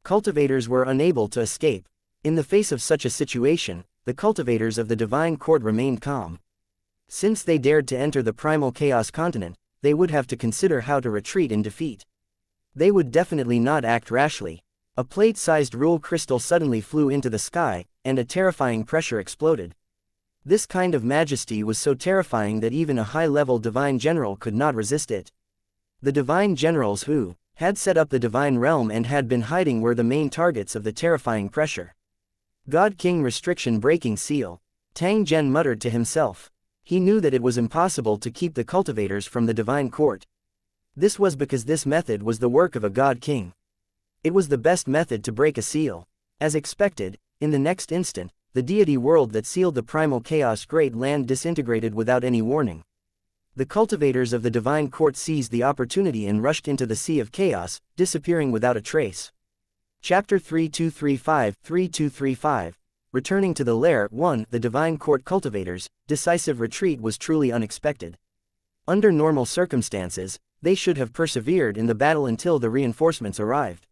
Cultivators were unable to escape. In the face of such a situation, the cultivators of the divine court remained calm. Since they dared to enter the primal chaos continent, they would have to consider how to retreat in defeat. They would definitely not act rashly. A plate-sized rule crystal suddenly flew into the sky, and a terrifying pressure exploded. This kind of majesty was so terrifying that even a high-level divine general could not resist it. The divine generals who had set up the divine realm and had been hiding were the main targets of the terrifying pressure. God King restriction breaking seal. Tang Zhen muttered to himself. He knew that it was impossible to keep the cultivators from the divine court. This was because this method was the work of a God King. It was the best method to break a seal. As expected, in the next instant, the deity world that sealed the primal chaos great land disintegrated without any warning. The cultivators of the divine court seized the opportunity and rushed into the sea of chaos, disappearing without a trace. Chapter 3235 Returning to the lair. 1. The divine court cultivators' decisive retreat was truly unexpected. Under normal circumstances, they should have persevered in the battle until the reinforcements arrived.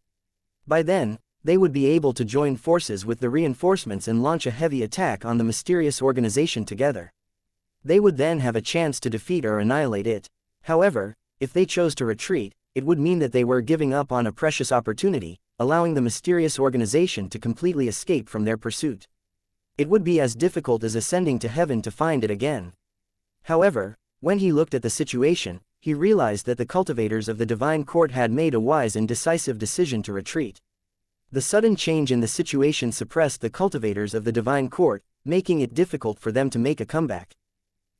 By then, they would be able to join forces with the reinforcements and launch a heavy attack on the mysterious organization together. They would then have a chance to defeat or annihilate it. However, if they chose to retreat, it would mean that they were giving up on a precious opportunity, allowing the mysterious organization to completely escape from their pursuit. It would be as difficult as ascending to heaven to find it again. However, when he looked at the situation, he realized that the cultivators of the divine court had made a wise and decisive decision to retreat. The sudden change in the situation suppressed the cultivators of the divine court, making it difficult for them to make a comeback.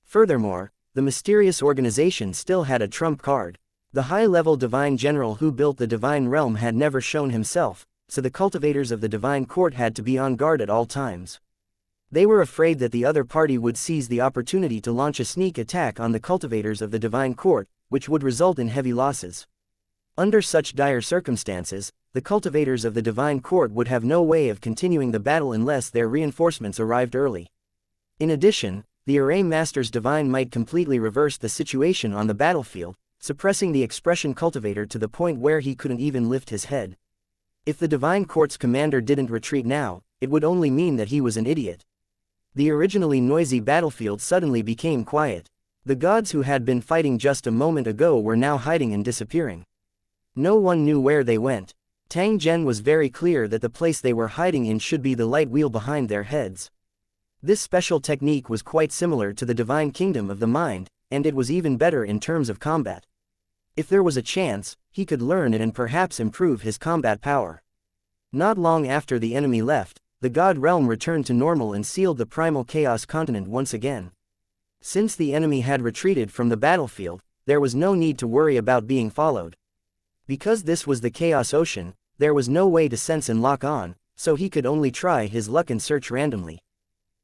Furthermore, the mysterious organization still had a trump card. The high-level divine general who built the divine realm had never shown himself, so the cultivators of the divine court had to be on guard at all times. They were afraid that the other party would seize the opportunity to launch a sneak attack on the cultivators of the divine court, which would result in heavy losses. Under such dire circumstances, the cultivators of the divine court would have no way of continuing the battle unless their reinforcements arrived early. In addition, the array master's divine might completely reverse the situation on the battlefield, suppressing the expression cultivator to the point where he couldn't even lift his head. If the divine court's commander didn't retreat now, it would only mean that he was an idiot. The originally noisy battlefield suddenly became quiet. The gods who had been fighting just a moment ago were now hiding and disappearing. No one knew where they went. Tang Zhen was very clear that the place they were hiding in should be the light wheel behind their heads. This special technique was quite similar to the divine kingdom of the mind, and it was even better in terms of combat. If there was a chance, he could learn it and perhaps improve his combat power. Not long after the enemy left, the god realm returned to normal and sealed the primal chaos continent once again. Since the enemy had retreated from the battlefield, there was no need to worry about being followed. Because this was the chaos ocean, there was no way to sense and lock on, so he could only try his luck and search randomly.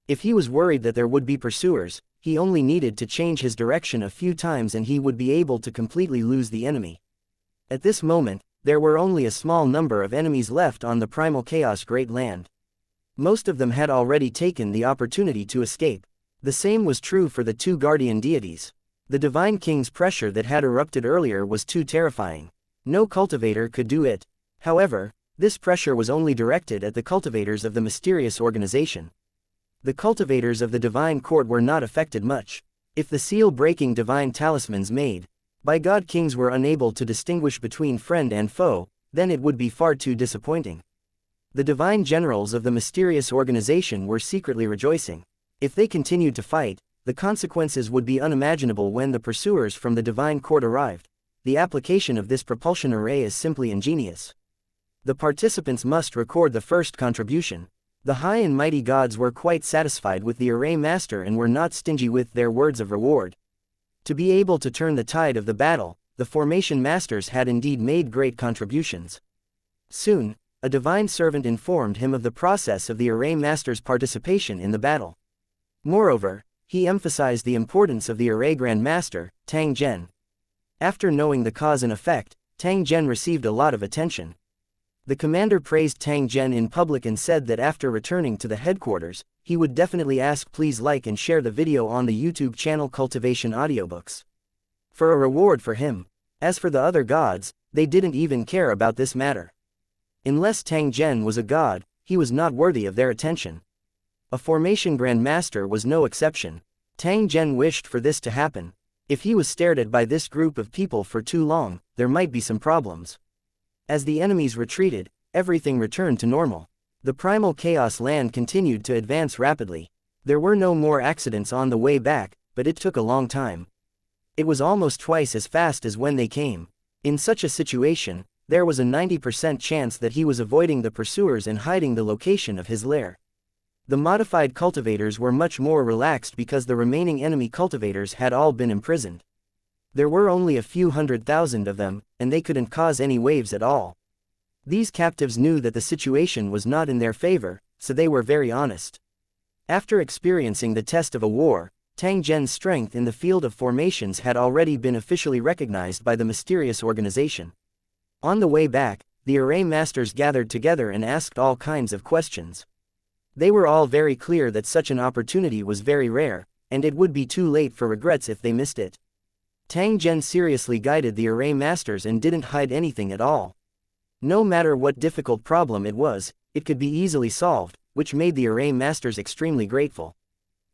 If he was worried that there would be pursuers, he only needed to change his direction a few times and he would be able to completely lose the enemy. At this moment, there were only a small number of enemies left on the primal chaos great land. Most of them had already taken the opportunity to escape. The same was true for the two guardian deities. The divine king's pressure that had erupted earlier was too terrifying. No cultivator could do it. However, this pressure was only directed at the cultivators of the mysterious organization. The cultivators of the divine court were not affected much. If the seal-breaking divine talismans made by God Kings were unable to distinguish between friend and foe, then it would be far too disappointing. The divine generals of the mysterious organization were secretly rejoicing. If they continued to fight, the consequences would be unimaginable when the pursuers from the divine court arrived. The application of this propulsion array is simply ingenious. The participants must record the first contribution. The high and mighty gods were quite satisfied with the array master and were not stingy with their words of reward. To be able to turn the tide of the battle, the formation masters had indeed made great contributions. Soon, a divine servant informed him of the process of the array master's participation in the battle. Moreover, he emphasized the importance of the array grand master, Tang Zhen. After knowing the cause and effect, Tang Zhen received a lot of attention. The commander praised Tang Zhen in public and said that after returning to the headquarters, he would definitely ask please like and share the video on the YouTube channel Cultivation Audiobooks. For a reward for him. As for the other gods, they didn't even care about this matter. Unless Tang Zhen was a god, he was not worthy of their attention. A formation grandmaster was no exception. Tang Zhen wished for this to happen. If he was stared at by this group of people for too long, there might be some problems. As the enemies retreated, everything returned to normal. The primal chaos land continued to advance rapidly. There were no more accidents on the way back, but it took a long time. It was almost twice as fast as when they came. In such a situation, there was a 90% chance that he was avoiding the pursuers and hiding the location of his lair. The modified cultivators were much more relaxed because the remaining enemy cultivators had all been imprisoned. There were only a few 100,000 of them, and they couldn't cause any waves at all. These captives knew that the situation was not in their favor, so they were very honest. After experiencing the test of a war, Tang Zhen's strength in the field of formations had already been officially recognized by the mysterious organization. On the way back, the array masters gathered together and asked all kinds of questions. They were all very clear that such an opportunity was very rare, and it would be too late for regrets if they missed it. Tang Zhen seriously guided the array masters and didn't hide anything at all. No matter what difficult problem it was, it could be easily solved, which made the array masters extremely grateful.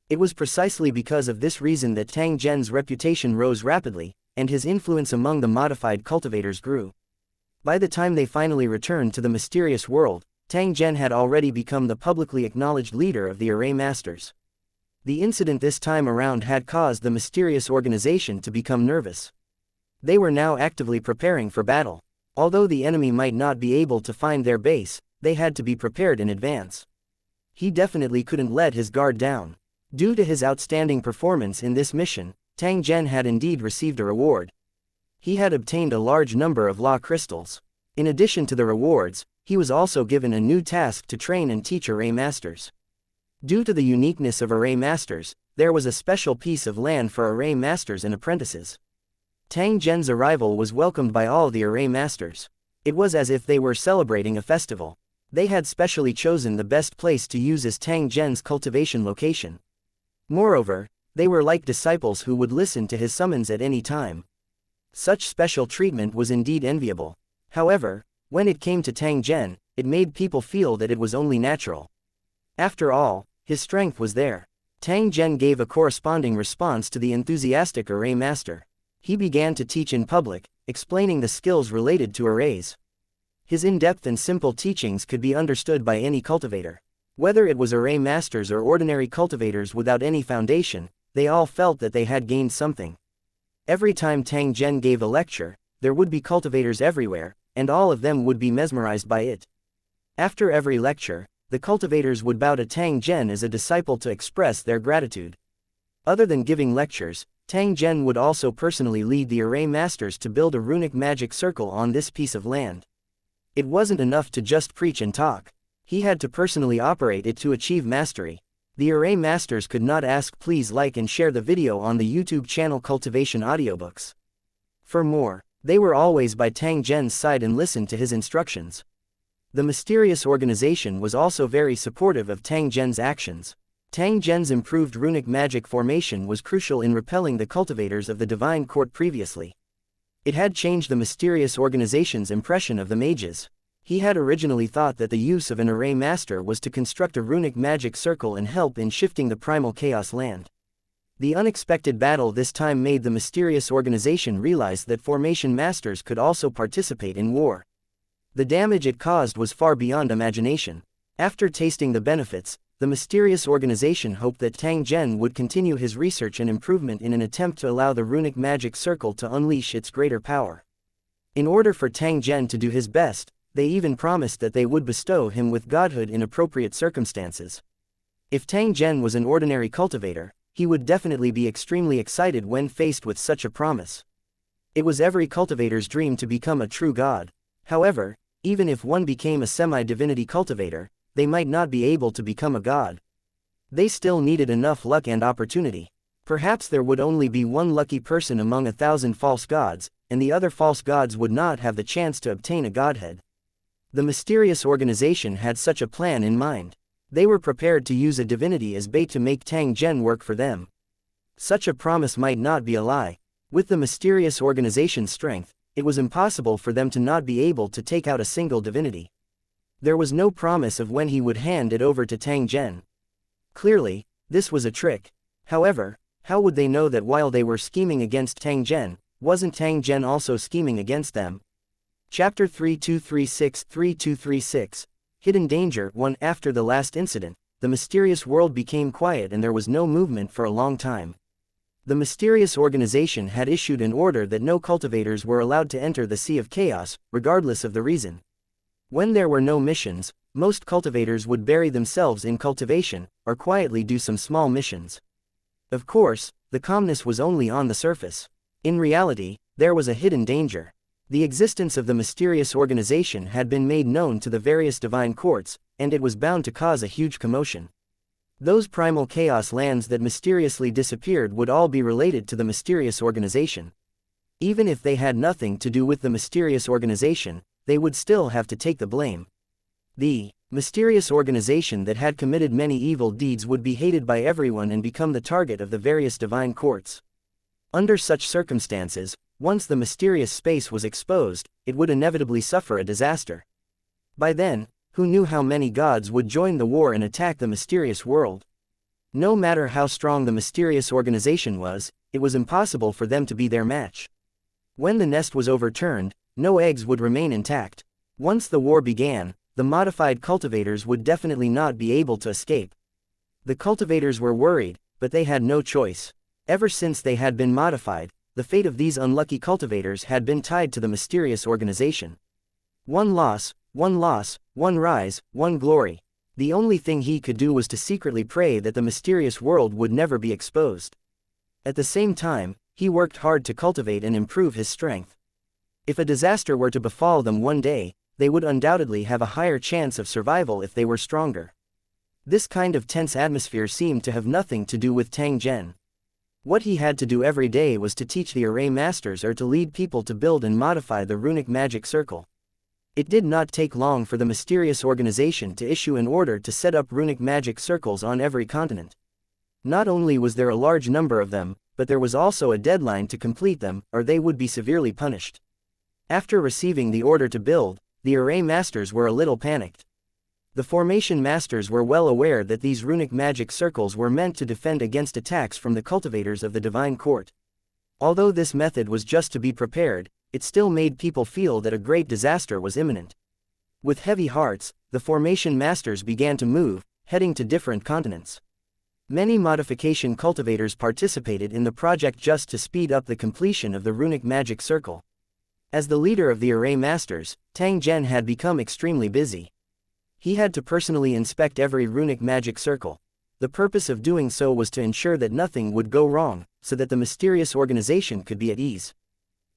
It was precisely because of this reason that Tang Zhen's reputation rose rapidly, and his influence among the modified cultivators grew. By the time they finally returned to the mysterious world, Tang Zhen had already become the publicly acknowledged leader of the array masters. The incident this time around had caused the mysterious organization to become nervous. They were now actively preparing for battle. Although the enemy might not be able to find their base, they had to be prepared in advance. He definitely couldn't let his guard down. Due to his outstanding performance in this mission, Tang Zhen had indeed received a reward. He had obtained a large number of law crystals. In addition to the rewards, he was also given a new task to train and teach array masters. Due to the uniqueness of array masters, there was a special piece of land for array masters and apprentices. Tang Zhen's arrival was welcomed by all the array masters. It was as if they were celebrating a festival. They had specially chosen the best place to use as Tang Zhen's cultivation location. Moreover, they were like disciples who would listen to his summons at any time. Such special treatment was indeed enviable. However, when it came to Tang Zhen, it made people feel that it was only natural. After all, his strength was there. Tang Zhen gave a corresponding response to the enthusiastic array master. He began to teach in public, explaining the skills related to arrays. His in-depth and simple teachings could be understood by any cultivator. Whether it was array masters or ordinary cultivators without any foundation, they all felt that they had gained something. Every time Tang Zhen gave a lecture, there would be cultivators everywhere, and all of them would be mesmerized by it. After every lecture, the cultivators would bow to Tang Zhen as a disciple to express their gratitude. Other than giving lectures, Tang Zhen would also personally lead the array masters to build a runic magic circle on this piece of land. It wasn't enough to just preach and talk. He had to personally operate it to achieve mastery. The array masters could not ask. Please like and share the video on the YouTube channel Cultivation Audiobooks. For more, they were always by Tang Zhen's side and listened to his instructions. The mysterious organization was also very supportive of Tang Zhen's actions. Tang Zhen's improved runic magic formation was crucial in repelling the cultivators of the Divine Court previously. It had changed the mysterious organization's impression of the mages. He had originally thought that the use of an array master was to construct a runic magic circle and help in shifting the primal chaos land. The unexpected battle this time made the mysterious organization realize that formation masters could also participate in war. The damage it caused was far beyond imagination. After tasting the benefits, the mysterious organization hoped that Tang Zhen would continue his research and improvement in an attempt to allow the runic magic circle to unleash its greater power. In order for Tang Zhen to do his best, they even promised that they would bestow him with godhood in appropriate circumstances. If Tang Zhen was an ordinary cultivator, he would definitely be extremely excited when faced with such a promise. It was every cultivator's dream to become a true god. However, even if one became a semi-divinity cultivator, they might not be able to become a god. They still needed enough luck and opportunity. Perhaps there would only be one lucky person among 1,000 false gods, and the other false gods would not have the chance to obtain a godhead. The mysterious organization had such a plan in mind. They were prepared to use a divinity as bait to make Tang Zhen work for them. Such a promise might not be a lie. With the mysterious organization's strength, it was impossible for them to not be able to take out a single divinity. There was no promise of when he would hand it over to Tang Zhen. Clearly, this was a trick. However, How would they know that while they were scheming against Tang Zhen, wasn't Tang Zhen also scheming against them? Chapter 3236 Hidden Danger 1. After the last incident, the mysterious world became quiet and there was no movement for a long time. The mysterious organization had issued an order that no cultivators were allowed to enter the Sea of Chaos, regardless of the reason. When there were no missions, most cultivators would bury themselves in cultivation, or quietly do some small missions. Of course, the calmness was only on the surface. In reality, there was a hidden danger. The existence of the mysterious organization had been made known to the various divine courts, and it was bound to cause a huge commotion. Those primal chaos lands that mysteriously disappeared would all be related to the mysterious organization. Even if they had nothing to do with the mysterious organization, they would still have to take the blame. The mysterious organization that had committed many evil deeds would be hated by everyone and become the target of the various divine courts. Under such circumstances, once the mysterious space was exposed, it would inevitably suffer a disaster. By then, who knew how many gods would join the war and attack the mysterious world? No matter how strong the mysterious organization was, it was impossible for them to be their match. When the nest was overturned, no eggs would remain intact. Once the war began, the modified cultivators would definitely not be able to escape. The cultivators were worried, but they had no choice. Ever since they had been modified, the fate of these unlucky cultivators had been tied to the mysterious organization. One loss, one rise, one glory. The only thing he could do was to secretly pray that the mysterious world would never be exposed. At the same time, he worked hard to cultivate and improve his strength. If a disaster were to befall them one day, they would undoubtedly have a higher chance of survival if they were stronger. This kind of tense atmosphere seemed to have nothing to do with Tang Zhen. What he had to do every day was to teach the array masters or to lead people to build and modify the runic magic circle. It did not take long for the mysterious organization to issue an order to set up runic magic circles on every continent. Not only was there a large number of them, but there was also a deadline to complete them, or they would be severely punished. After receiving the order to build, the array masters were a little panicked. The formation masters were well aware that these runic magic circles were meant to defend against attacks from the cultivators of the divine court. Although this method was just to be prepared, it still made people feel that a great disaster was imminent. With heavy hearts, the formation masters began to move, heading to different continents. Many modification cultivators participated in the project just to speed up the completion of the runic magic circle. As the leader of the array masters, Tang Zhen had become extremely busy. He had to personally inspect every runic magic circle. The purpose of doing so was to ensure that nothing would go wrong, so that the mysterious organization could be at ease.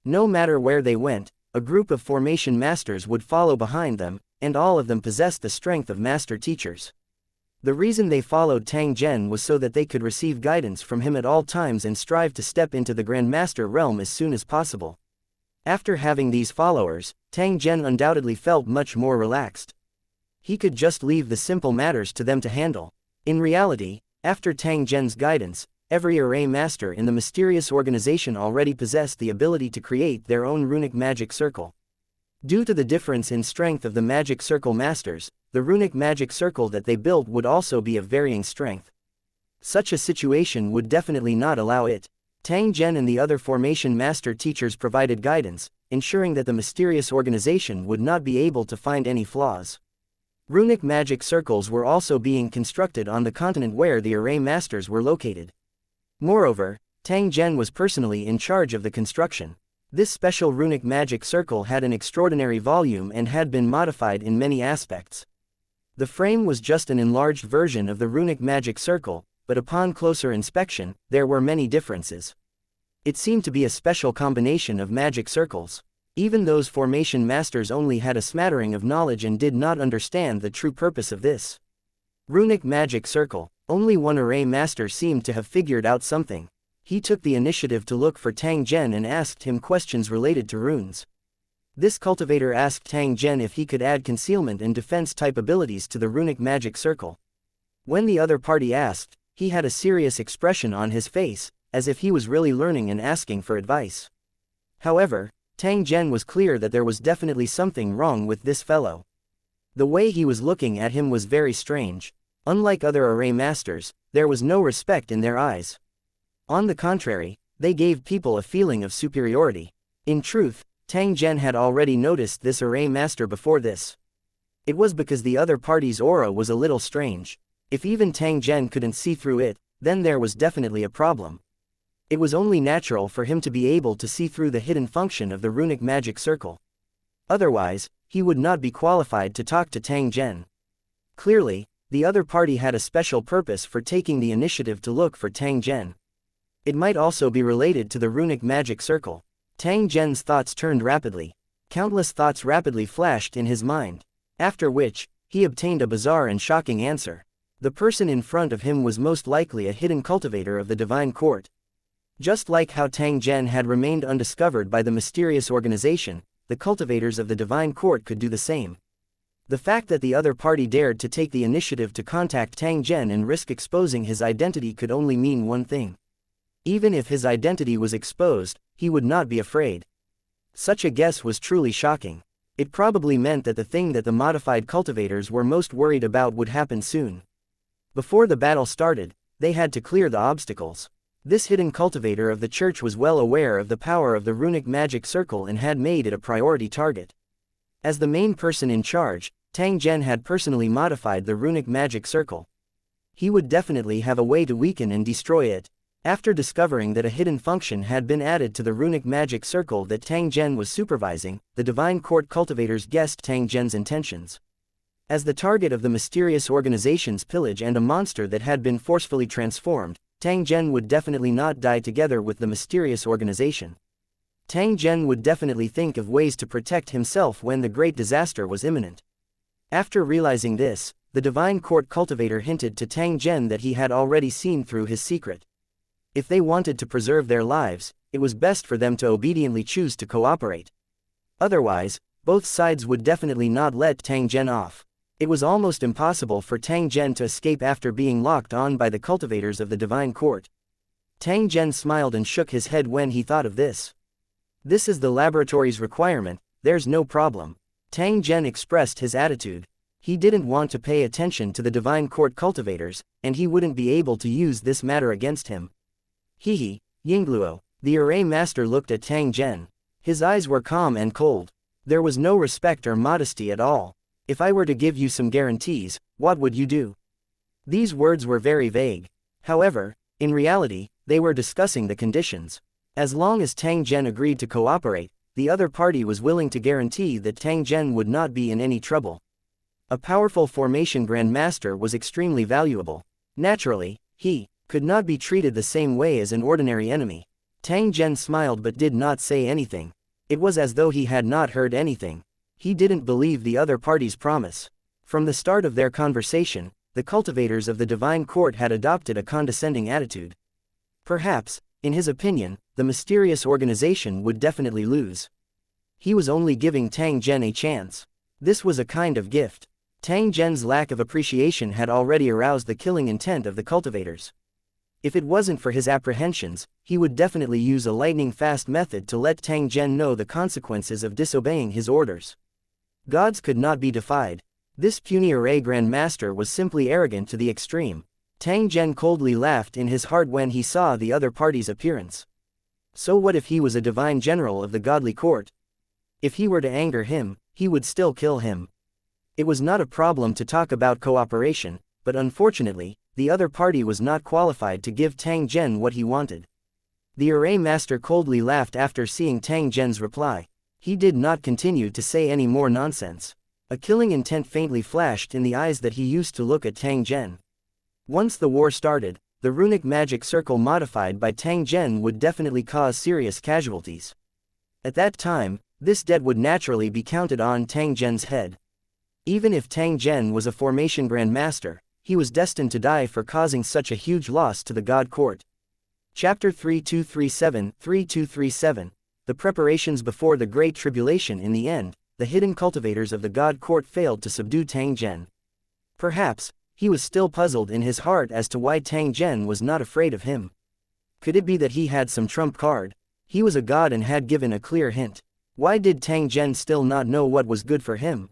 No matter where they went, a group of formation masters would follow behind them, and all of them possessed the strength of master teachers. The reason they followed Tang Zhen was so that they could receive guidance from him at all times and strive to step into the Grandmaster realm as soon as possible. After having these followers, Tang Zhen undoubtedly felt much more relaxed. He could just leave the simple matters to them to handle. In reality, after Tang Zhen's guidance, every array master in the mysterious organization already possessed the ability to create their own runic magic circle. Due to the difference in strength of the magic circle masters, the runic magic circle that they built would also be of varying strength. Such a situation would definitely not allow it. Tang Zhen and the other formation master teachers provided guidance, ensuring that the mysterious organization would not be able to find any flaws. Runic magic circles were also being constructed on the continent where the array masters were located. Moreover, Tang Zhen was personally in charge of the construction. This special runic magic circle had an extraordinary volume and had been modified in many aspects. The frame was just an enlarged version of the runic magic circle, but upon closer inspection, there were many differences. It seemed to be a special combination of magic circles. Even those formation masters only had a smattering of knowledge and did not understand the true purpose of this runic magic circle. Only one array master seemed to have figured out something. He took the initiative to look for Tang Zhen and asked him questions related to runes. This cultivator asked Tang Zhen if he could add concealment and defense type abilities to the runic magic circle. When the other party asked, he had a serious expression on his face, as if he was really learning and asking for advice. However, Tang Zhen was clear that there was definitely something wrong with this fellow. The way he was looking at him was very strange. Unlike other array masters, there was no respect in their eyes. On the contrary, they gave people a feeling of superiority. In truth, Tang Zhen had already noticed this array master before this. It was because the other party's aura was a little strange. If even Tang Zhen couldn't see through it, then there was definitely a problem. It was only natural for him to be able to see through the hidden function of the runic magic circle. Otherwise, he would not be qualified to talk to Tang Zhen. Clearly, the other party had a special purpose for taking the initiative to look for Tang Zhen. It might also be related to the runic magic circle. Tang Zhen's thoughts turned rapidly. Countless thoughts rapidly flashed in his mind. After which, he obtained a bizarre and shocking answer. The person in front of him was most likely a hidden cultivator of the divine court. Just like how Tang Zhen had remained undiscovered by the mysterious organization, the cultivators of the divine court could do the same. The fact that the other party dared to take the initiative to contact Tang Zhen and risk exposing his identity could only mean one thing. Even if his identity was exposed, he would not be afraid. Such a guess was truly shocking. It probably meant that the thing that the modified cultivators were most worried about would happen soon. Before the battle started, they had to clear the obstacles. This hidden cultivator of the church was well aware of the power of the runic magic circle and had made it a priority target. As the main person in charge, Tang Zhen had personally modified the runic magic circle. He would definitely have a way to weaken and destroy it. After discovering that a hidden function had been added to the runic magic circle that Tang Zhen was supervising, the divine court cultivators guessed Tang Zhen's intentions. As the target of the mysterious organization's pillage and a monster that had been forcefully transformed, Tang Zhen would definitely not die together with the mysterious organization. Tang Zhen would definitely think of ways to protect himself when the great disaster was imminent. After realizing this, the divine court cultivator hinted to Tang Zhen that he had already seen through his secret. If they wanted to preserve their lives, it was best for them to obediently choose to cooperate. Otherwise, both sides would definitely not let Tang Zhen off. It was almost impossible for Tang Zhen to escape after being locked on by the cultivators of the divine court. Tang Zhen smiled and shook his head when he thought of this. This is the laboratory's requirement, there's no problem. Tang Zhen expressed his attitude. He didn't want to pay attention to the divine court cultivators, and he wouldn't be able to use this matter against him. Hehe, Yingluo. The array master looked at Tang Zhen. His eyes were calm and cold. There was no respect or modesty at all. If I were to give you some guarantees, what would you do? These words were very vague. However, in reality, they were discussing the conditions. As long as Tang Zhen agreed to cooperate, the other party was willing to guarantee that Tang Zhen would not be in any trouble. A powerful formation grandmaster was extremely valuable. Naturally, he could not be treated the same way as an ordinary enemy. Tang Zhen smiled but did not say anything. It was as though he had not heard anything. He didn't believe the other party's promise. From the start of their conversation, the cultivators of the divine court had adopted a condescending attitude. Perhaps, in his opinion, the mysterious organization would definitely lose. He was only giving Tang Zhen a chance. This was a kind of gift. Tang Zhen's lack of appreciation had already aroused the killing intent of the cultivators. If it wasn't for his apprehensions, he would definitely use a lightning-fast method to let Tang Zhen know the consequences of disobeying his orders. Gods could not be defied. This puny array grandmaster was simply arrogant to the extreme. Tang Zhen coldly laughed in his heart when he saw the other party's appearance. So what if he was a divine general of the godly court? If he were to anger him, he would still kill him. It was not a problem to talk about cooperation, but unfortunately, the other party was not qualified to give Tang Zhen what he wanted. The array master coldly laughed after seeing Tang Zhen's reply. He did not continue to say any more nonsense. A killing intent faintly flashed in the eyes that he used to look at Tang Zhen. Once the war started, the runic magic circle modified by Tang Zhen would definitely cause serious casualties. At that time, this debt would naturally be counted on Tang Zhen's head. Even if Tang Zhen was a formation grandmaster, he was destined to die for causing such a huge loss to the God Court. Chapter 3237 The preparations before the Great Tribulation. In the end, the hidden cultivators of the God Court failed to subdue Tang Zhen. Perhaps, he was still puzzled in his heart as to why Tang Zhen was not afraid of him. Could it be that he had some trump card? He was a god and had given a clear hint. Why did Tang Zhen still not know what was good for him?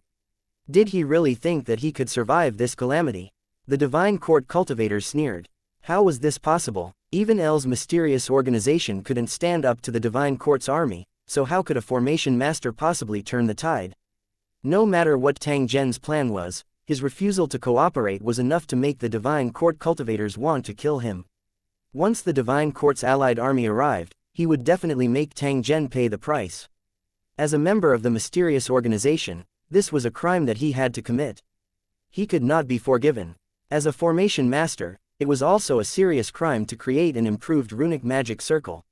Did he really think that he could survive this calamity? The divine court cultivators sneered. How was this possible? Even L's mysterious organization couldn't stand up to the Divine Court's army, so how could a formation master possibly turn the tide? No matter what Tang Zhen's plan was, his refusal to cooperate was enough to make the Divine Court cultivators want to kill him. Once the Divine Court's allied army arrived, he would definitely make Tang Zhen pay the price. As a member of the mysterious organization, this was a crime that he had to commit. He could not be forgiven. As a formation master, it was also a serious crime to create an improved runic magic circle.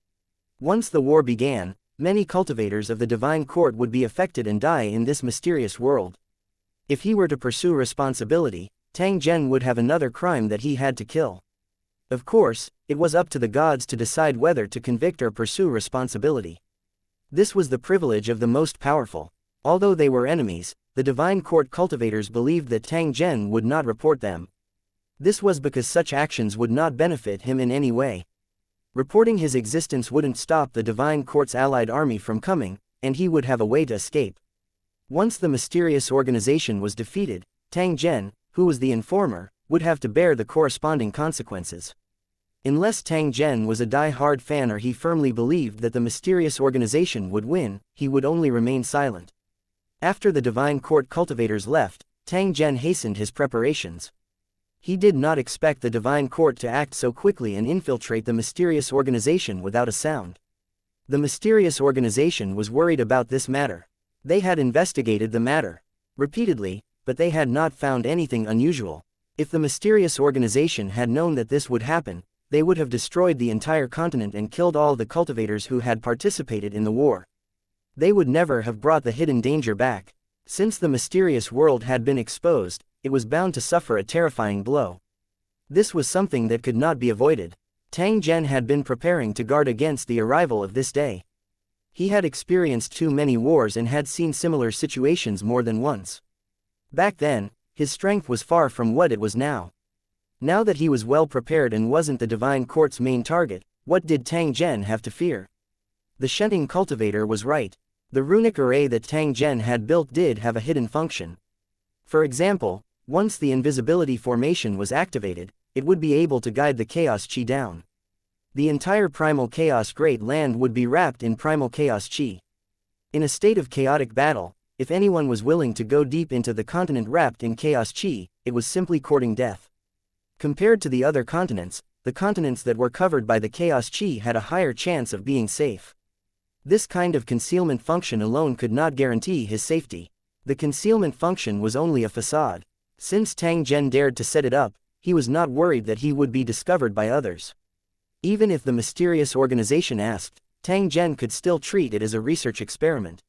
Once the war began, many cultivators of the Divine Court would be affected and die in this mysterious world. If he were to pursue responsibility, Tang Zhen would have another crime that he had to kill. Of course, it was up to the gods to decide whether to convict or pursue responsibility. This was the privilege of the most powerful. Although they were enemies, the Divine Court cultivators believed that Tang Zhen would not report them. This was because such actions would not benefit him in any way. Reporting his existence wouldn't stop the Divine Court's allied army from coming, and he would have a way to escape. Once the mysterious organization was defeated, Tang Zhen, who was the informer, would have to bear the corresponding consequences. Unless Tang Zhen was a die-hard fan or he firmly believed that the mysterious organization would win, he would only remain silent. After the Divine Court cultivators left, Tang Zhen hastened his preparations. He did not expect the Divine Court to act so quickly and infiltrate the mysterious organization without a sound. The mysterious organization was worried about this matter. They had investigated the matter repeatedly, but they had not found anything unusual. If the mysterious organization had known that this would happen, they would have destroyed the entire continent and killed all the cultivators who had participated in the war. They would never have brought the hidden danger back. Since the mysterious world had been exposed, it was bound to suffer a terrifying blow. This was something that could not be avoided. Tang Zhen had been preparing to guard against the arrival of this day. He had experienced too many wars and had seen similar situations more than once. Back then, his strength was far from what it was now. Now that he was well prepared and wasn't the Divine Court's main target, what did Tang Zhen have to fear? The Shenting cultivator was right. The runic array that Tang Zhen had built did have a hidden function. For example, once the invisibility formation was activated, it would be able to guide the chaos chi down. The entire primal chaos great land would be wrapped in primal chaos chi. In a state of chaotic battle, if anyone was willing to go deep into the continent wrapped in chaos chi, it was simply courting death. Compared to the other continents, the continents that were covered by the chaos chi had a higher chance of being safe. This kind of concealment function alone could not guarantee his safety. The concealment function was only a facade. Since Tang Zhen dared to set it up, he was not worried that he would be discovered by others. Even if the mysterious organization asked, Tang Zhen could still treat it as a research experiment.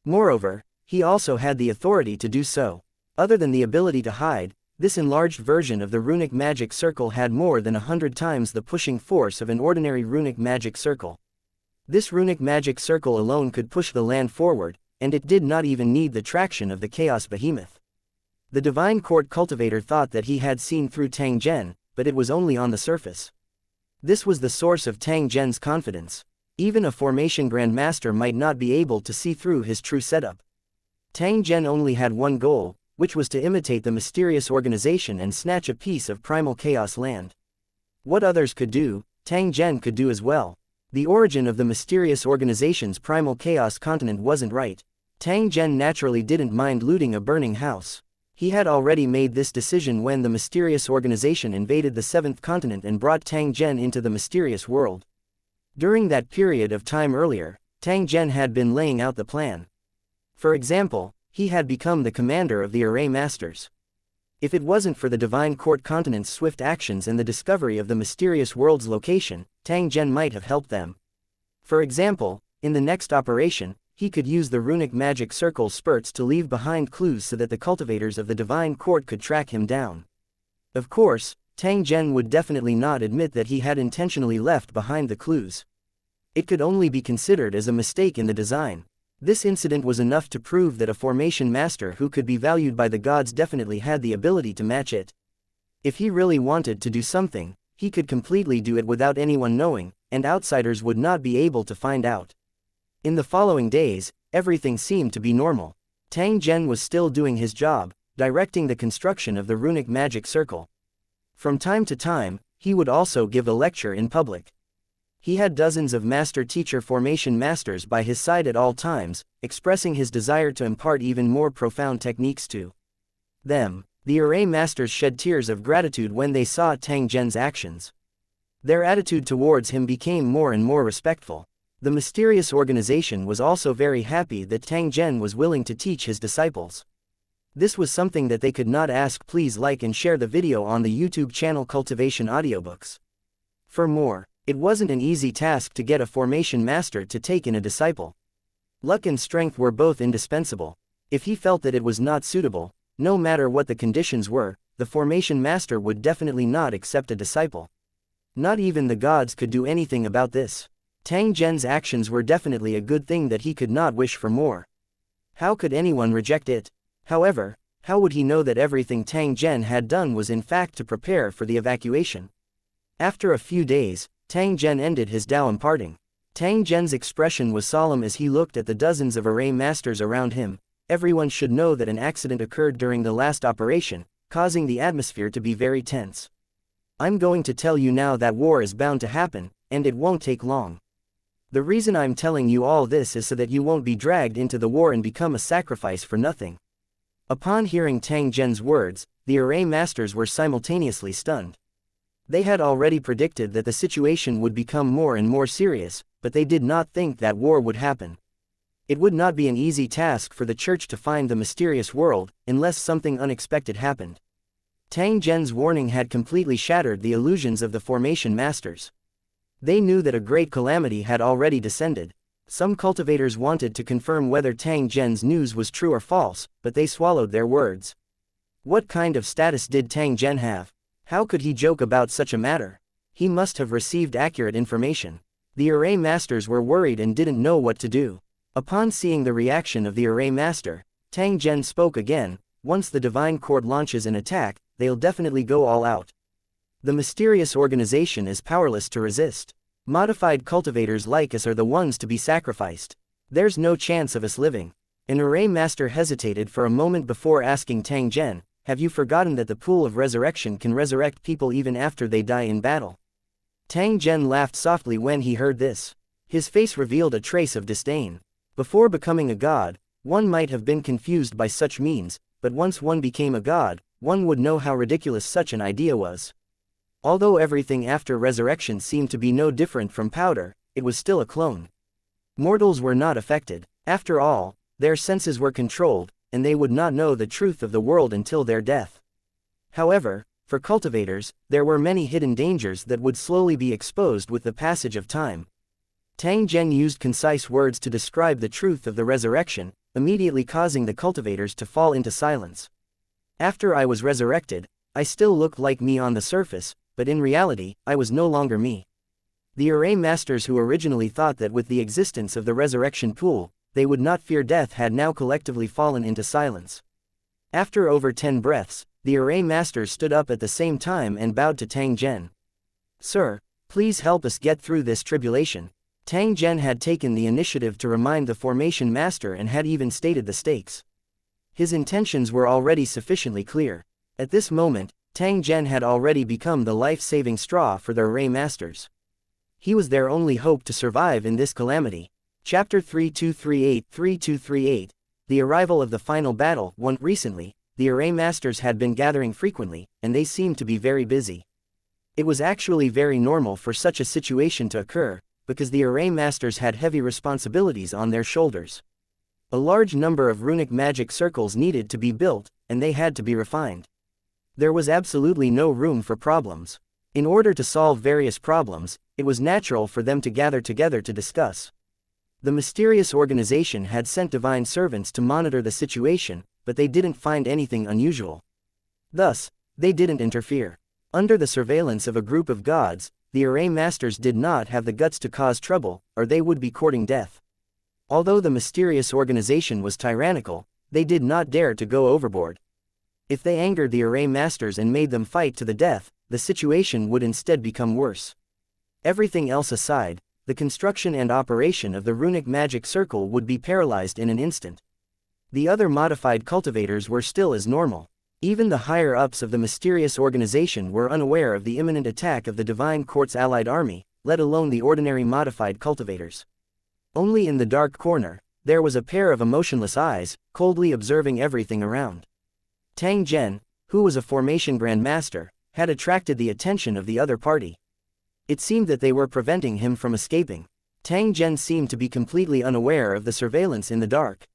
Moreover, he also had the authority to do so. Other than the ability to hide, this enlarged version of the runic magic circle had more than 100 times the pushing force of an ordinary runic magic circle. This runic magic circle alone could push the land forward, and it did not even need the traction of the chaos behemoth. The Divine Court cultivator thought that he had seen through Tang Zhen, but it was only on the surface. This was the source of Tang Zhen's confidence. Even a formation grandmaster might not be able to see through his true setup. Tang Zhen only had one goal, which was to imitate the mysterious organization and snatch a piece of primal chaos land. What others could do, Tang Zhen could do as well. The origin of the mysterious organization's primal chaos continent wasn't right. Tang Zhen naturally didn't mind looting a burning house. He had already made this decision when the mysterious organization invaded the 7th continent and brought Tang Zhen into the mysterious world. During that period of time earlier, Tang Zhen had been laying out the plan. For example, he had become the commander of the Array Masters. If it wasn't for the Divine Court continent's swift actions and the discovery of the mysterious world's location, Tang Zhen might have helped them. For example, in the next operation, he could use the runic magic circle spurts to leave behind clues so that the cultivators of the Divine Court could track him down. Of course, Tang Zhen would definitely not admit that he had intentionally left behind the clues. It could only be considered as a mistake in the design. This incident was enough to prove that a formation master who could be valued by the gods definitely had the ability to match it. If he really wanted to do something, he could completely do it without anyone knowing, and outsiders would not be able to find out. In the following days, everything seemed to be normal. Tang Zhen was still doing his job, directing the construction of the runic magic circle. From time to time, He would also give a lecture in public. He had dozens of master-teacher formation masters by his side at all times, expressing his desire to impart even more profound techniques to them. The array masters shed tears of gratitude when they saw Tang Zhen's actions. Their attitude towards him became more and more respectful. The mysterious organization was also very happy that Tang Zhen was willing to teach his disciples. This was something that they could not ask. Please like and share the video on the YouTube channel Cultivation Audiobooks. For more, it wasn't an easy task to get a formation master to take in a disciple. Luck and strength were both indispensable. If he felt that it was not suitable, no matter what the conditions were, the formation master would definitely not accept a disciple. Not even the gods could do anything about this. Tang Zhen's actions were definitely a good thing that he could not wish for more. How could anyone reject it? However, how would he know that everything Tang Zhen had done was in fact to prepare for the evacuation? After a few days, Tang Zhen ended his Tao imparting. Tang Zhen's expression was solemn as he looked at the dozens of array masters around him. Everyone should know that an accident occurred during the last operation, causing the atmosphere to be very tense. I'm going to tell you now that war is bound to happen, and it won't take long. The reason I'm telling you all this is so that you won't be dragged into the war and become a sacrifice for nothing. Upon hearing Tang Zhen's words, the array masters were simultaneously stunned. They had already predicted that the situation would become more and more serious, but they did not think that war would happen. It would not be an easy task for the church to find the mysterious world, unless something unexpected happened. Tang Zhen's warning had completely shattered the illusions of the formation masters. They knew that a great calamity had already descended. Some cultivators wanted to confirm whether Tang Zhen's news was true or false, but they swallowed their words. What kind of status did Tang Zhen have? How could he joke about such a matter? He must have received accurate information. The array masters were worried and didn't know what to do. Upon seeing the reaction of the array master, Tang Zhen spoke again. Once the divine court launches an attack, they'll definitely go all out. The mysterious organization is powerless to resist. Modified cultivators like us are the ones to be sacrificed. There's no chance of us living. An array master hesitated for a moment before asking Tang Zhen, have you forgotten that the pool of resurrection can resurrect people even after they die in battle? Tang Zhen laughed softly when he heard this. His face revealed a trace of disdain. Before becoming a god, one might have been confused by such means, but once one became a god, one would know how ridiculous such an idea was. Although everything after resurrection seemed to be no different from powder, it was still a clone. Mortals were not affected. After all, their senses were controlled, and they would not know the truth of the world until their death. However, for cultivators, there were many hidden dangers that would slowly be exposed with the passage of time. Tang Zhen used concise words to describe the truth of the resurrection, immediately causing the cultivators to fall into silence. After I was resurrected, I still looked like me on the surface, but in reality, I was no longer me. The array masters who originally thought that with the existence of the resurrection pool, they would not fear death had now collectively fallen into silence. After over 10 breaths, the array masters stood up at the same time and bowed to Tang Zhen. Sir, please help us get through this tribulation. Tang Zhen had taken the initiative to remind the formation master and had even stated the stakes. His intentions were already sufficiently clear. At this moment, Tang Zhen had already become the life-saving straw for the array masters. He was their only hope to survive in this calamity. Chapter 3238. The arrival of the final battle. Recently, the array masters had been gathering frequently, and they seemed to be very busy. It was actually very normal for such a situation to occur, because the array masters had heavy responsibilities on their shoulders. A large number of runic magic circles needed to be built, and they had to be refined. There was absolutely no room for problems. In order to solve various problems, it was natural for them to gather together to discuss. The mysterious organization had sent divine servants to monitor the situation, but they didn't find anything unusual. Thus, they didn't interfere. Under the surveillance of a group of gods, the array masters did not have the guts to cause trouble, or they would be courting death. Although the mysterious organization was tyrannical, they did not dare to go overboard. If they angered the array masters and made them fight to the death, the situation would instead become worse. Everything else aside, the construction and operation of the runic magic circle would be paralyzed in an instant. The other modified cultivators were still as normal. Even the higher-ups of the mysterious organization were unaware of the imminent attack of the Divine Court's allied army, let alone the ordinary modified cultivators. Only in the dark corner, there was a pair of emotionless eyes, coldly observing everything around. Tang Zhen, who was a formation grandmaster, had attracted the attention of the other party. It seemed that they were preventing him from escaping. Tang Zhen seemed to be completely unaware of the surveillance in the dark.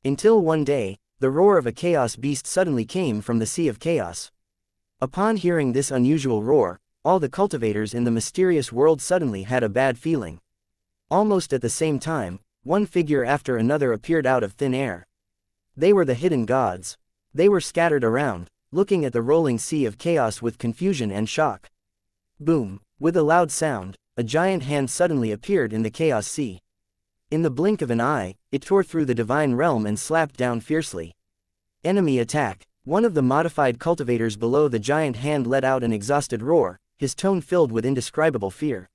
Until one day, the roar of a chaos beast suddenly came from the Sea of Chaos. Upon hearing this unusual roar, all the cultivators in the mysterious world suddenly had a bad feeling. Almost at the same time, one figure after another appeared out of thin air. They were the hidden gods. They were scattered around, looking at the rolling sea of chaos with confusion and shock. Boom! With a loud sound, a giant hand suddenly appeared in the chaos sea. In the blink of an eye, it tore through the divine realm and slapped down fiercely. Enemy attack! One of the modified cultivators below the giant hand let out an exhausted roar, his tone filled with indescribable fear.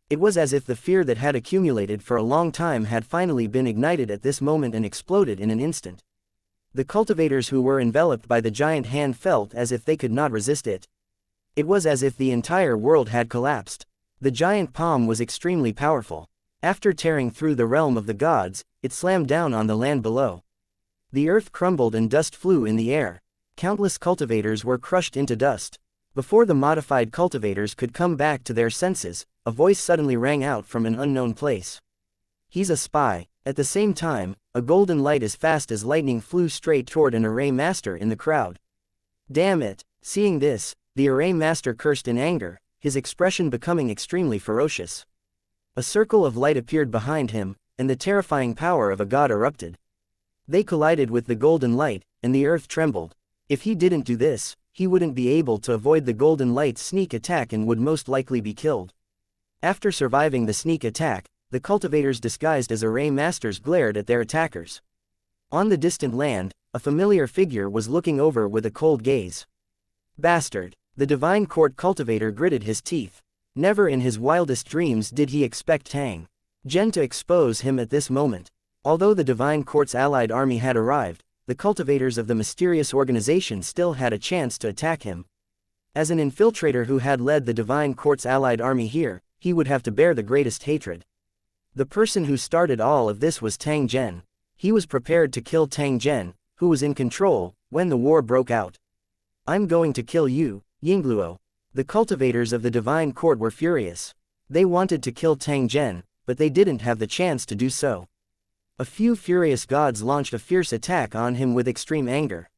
It was as if the fear that had accumulated for a long time had finally been ignited at this moment and exploded in an instant. The cultivators who were enveloped by the giant hand felt as if they could not resist it. It was as if the entire world had collapsed. The giant palm was extremely powerful. After tearing through the realm of the gods, it slammed down on the land below. The earth crumbled and dust flew in the air. Countless cultivators were crushed into dust. Before the modified cultivators could come back to their senses, a voice suddenly rang out from an unknown place. "He's a spy." At the same time, a golden light as fast as lightning flew straight toward an array master in the crowd. "Damn it!" Seeing this, the array master cursed in anger, his expression becoming extremely ferocious. A circle of light appeared behind him, and the terrifying power of a god erupted. They collided with the golden light, and the earth trembled. If he didn't do this, he wouldn't be able to avoid the golden light's sneak attack and would most likely be killed. After surviving the sneak attack, the cultivators disguised as array masters glared at their attackers. On the distant land, a familiar figure was looking over with a cold gaze. "Bastard!" The Divine Court cultivator gritted his teeth. Never in his wildest dreams did he expect Tang Zhen to expose him at this moment. Although the Divine Court's allied army had arrived, the cultivators of the mysterious organization still had a chance to attack him. As an infiltrator who had led the Divine Court's allied army here, he would have to bear the greatest hatred. The person who started all of this was Tang Zhen. He was prepared to kill Tang Zhen, who was in control, when the war broke out. "I'm going to kill you, Yingluo." The cultivators of the Divine Court were furious. They wanted to kill Tang Zhen, but they didn't have the chance to do so. A few furious gods launched a fierce attack on him with extreme anger.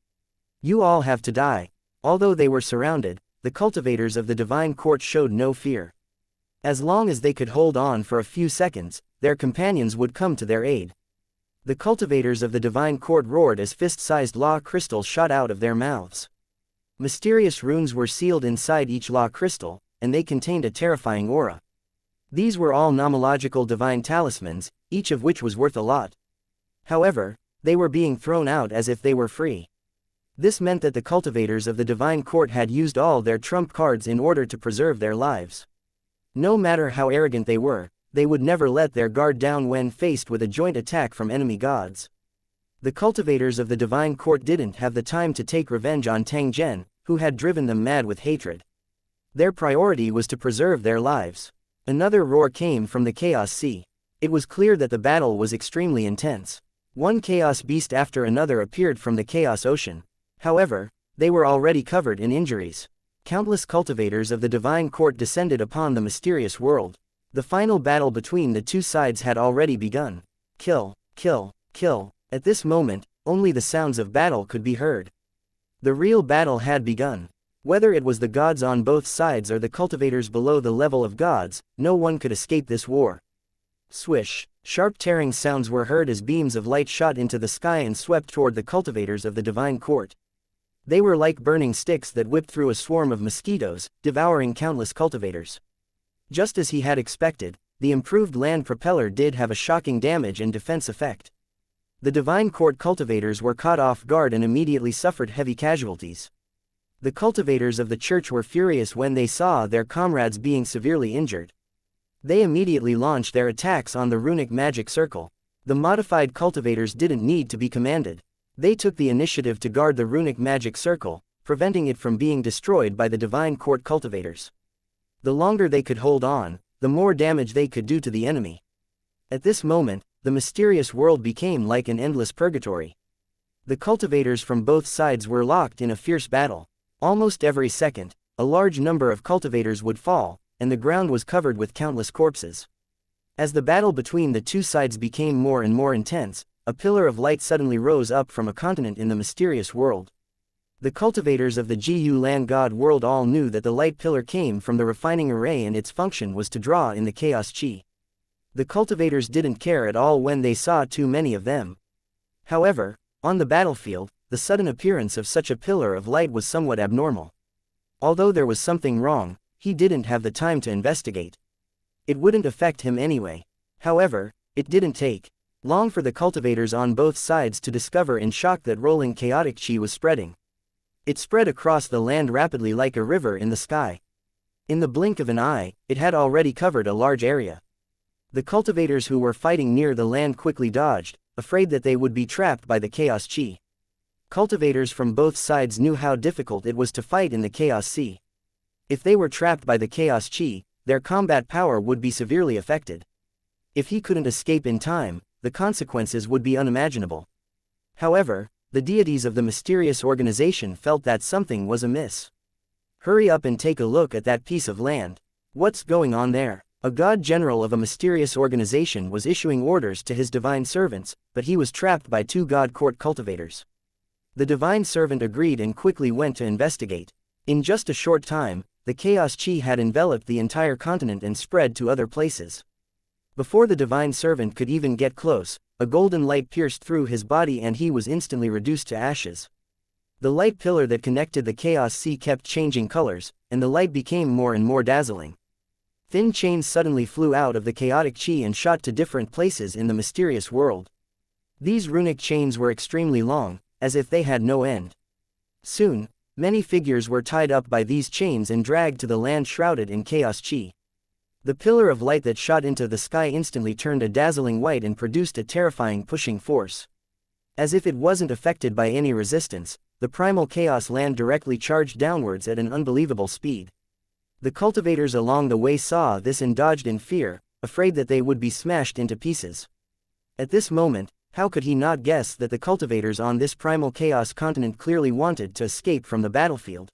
"You all have to die." Although they were surrounded, the cultivators of the Divine Court showed no fear. As long as they could hold on for a few seconds, their companions would come to their aid. The cultivators of the Divine Court roared as fist-sized law crystals shot out of their mouths. Mysterious runes were sealed inside each law crystal, and they contained a terrifying aura. These were all nomological divine talismans, each of which was worth a lot. However, they were being thrown out as if they were free. This meant that the cultivators of the Divine Court had used all their trump cards in order to preserve their lives. No matter how arrogant they were, they would never let their guard down when faced with a joint attack from enemy gods. The cultivators of the Divine Court didn't have the time to take revenge on Tang Zhen, who had driven them mad with hatred. Their priority was to preserve their lives. Another roar came from the Chaos Sea. It was clear that the battle was extremely intense. One chaos beast after another appeared from the Chaos Ocean. However, they were already covered in injuries. Countless cultivators of the Divine Court descended upon the mysterious world. The final battle between the two sides had already begun. Kill, kill, kill. At this moment, only the sounds of battle could be heard. The real battle had begun. Whether it was the gods on both sides or the cultivators below the level of gods, no one could escape this war. Swish! Sharp tearing sounds were heard as beams of light shot into the sky and swept toward the cultivators of the Divine Court. They were like burning sticks that whipped through a swarm of mosquitoes, devouring countless cultivators. Just as he had expected, the improved land propeller did have a shocking damage and defense effect. The Divine Court cultivators were caught off guard and immediately suffered heavy casualties. The cultivators of the church were furious when they saw their comrades being severely injured. They immediately launched their attacks on the runic magic circle. The modified cultivators didn't need to be commanded. They took the initiative to guard the runic magic circle, preventing it from being destroyed by the divine court cultivators. The longer they could hold on, the more damage they could do to the enemy. At this moment, the mysterious world became like an endless purgatory. The cultivators from both sides were locked in a fierce battle. Almost every second, a large number of cultivators would fall, and the ground was covered with countless corpses. As the battle between the two sides became more and more intense, a pillar of light suddenly rose up from a continent in the mysterious world. The cultivators of the Gu Land God world all knew that the light pillar came from the refining array and its function was to draw in the chaos chi. The cultivators didn't care at all when they saw too many of them. However, on the battlefield, the sudden appearance of such a pillar of light was somewhat abnormal. Although there was something wrong, he didn't have the time to investigate. It wouldn't affect him anyway. However, it didn't take long for the cultivators on both sides to discover in shock that rolling chaotic chi was spreading. It spread across the land rapidly like a river in the sky. In the blink of an eye, it had already covered a large area. The cultivators who were fighting near the land quickly dodged, afraid that they would be trapped by the chaos chi. Cultivators from both sides knew how difficult it was to fight in the chaos sea. If they were trapped by the chaos chi, their combat power would be severely affected. If he couldn't escape in time, the consequences would be unimaginable. However, the deities of the mysterious organization felt that something was amiss. Hurry up and take a look at that piece of land. What's going on there? A god general of a mysterious organization was issuing orders to his divine servants, but he was trapped by two god court cultivators. The divine servant agreed and quickly went to investigate. In just a short time, the chaos chi had enveloped the entire continent and spread to other places. Before the divine servant could even get close, a golden light pierced through his body and he was instantly reduced to ashes. The light pillar that connected the chaos sea kept changing colors, and the light became more and more dazzling. Thin chains suddenly flew out of the chaotic chi and shot to different places in the mysterious world. These runic chains were extremely long, as if they had no end. Soon, many figures were tied up by these chains and dragged to the land shrouded in chaos chi. The pillar of light that shot into the sky instantly turned a dazzling white and produced a terrifying pushing force. As if it wasn't affected by any resistance, the primal chaos land directly charged downwards at an unbelievable speed. The cultivators along the way saw this and dodged in fear, afraid that they would be smashed into pieces. At this moment, how could he not guess that the cultivators on this primal chaos continent clearly wanted to escape from the battlefield?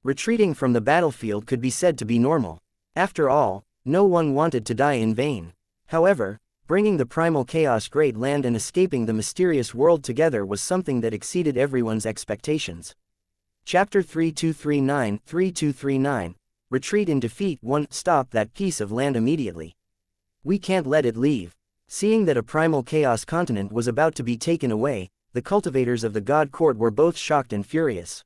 Retreating from the battlefield could be said to be normal. After all, no one wanted to die in vain. However, bringing the primal chaos great land and escaping the mysterious world together was something that exceeded everyone's expectations. Chapter 3239 Retreat in Defeat 1 Stop that piece of land immediately. We can't let it leave. Seeing that a primal chaos continent was about to be taken away, the cultivators of the god court were both shocked and furious.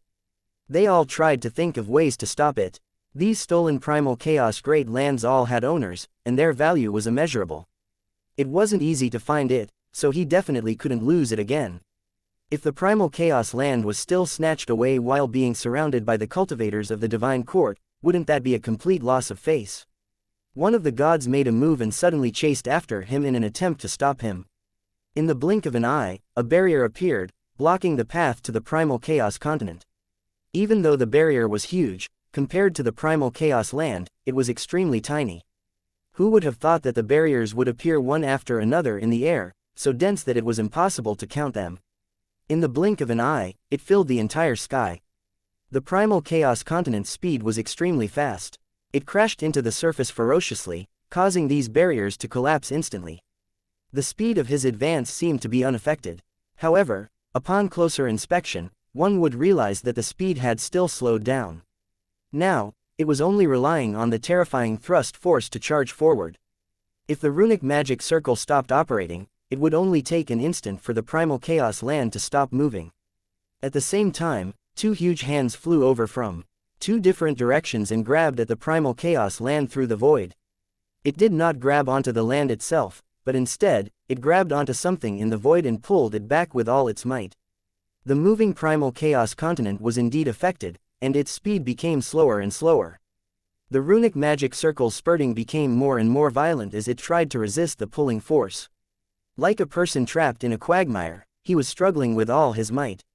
They all tried to think of ways to stop it. These stolen primal chaos great lands all had owners, and their value was immeasurable. It wasn't easy to find it, so he definitely couldn't lose it again. If the primal chaos land was still snatched away while being surrounded by the cultivators of the divine court, wouldn't that be a complete loss of face? One of the gods made a move and suddenly chased after him in an attempt to stop him. In the blink of an eye, a barrier appeared, blocking the path to the primal chaos continent. Even though the barrier was huge, compared to the primal chaos land, it was extremely tiny. Who would have thought that the barriers would appear one after another in the air, so dense that it was impossible to count them? In the blink of an eye, it filled the entire sky. The primal chaos continent's speed was extremely fast. It crashed into the surface ferociously, causing these barriers to collapse instantly. The speed of his advance seemed to be unaffected. However, upon closer inspection, one would realize that the speed had still slowed down. Now, it was only relying on the terrifying thrust force to charge forward. If the runic magic circle stopped operating, it would only take an instant for the primal chaos land to stop moving. At the same time, two huge hands flew over from two different directions and grabbed at the primal chaos land through the void. It did not grab onto the land itself, but instead, it grabbed onto something in the void and pulled it back with all its might. The moving primal chaos continent was indeed affected, and its speed became slower and slower. The runic magic circle's spurting became more and more violent as it tried to resist the pulling force. Like a person trapped in a quagmire, he was struggling with all his might.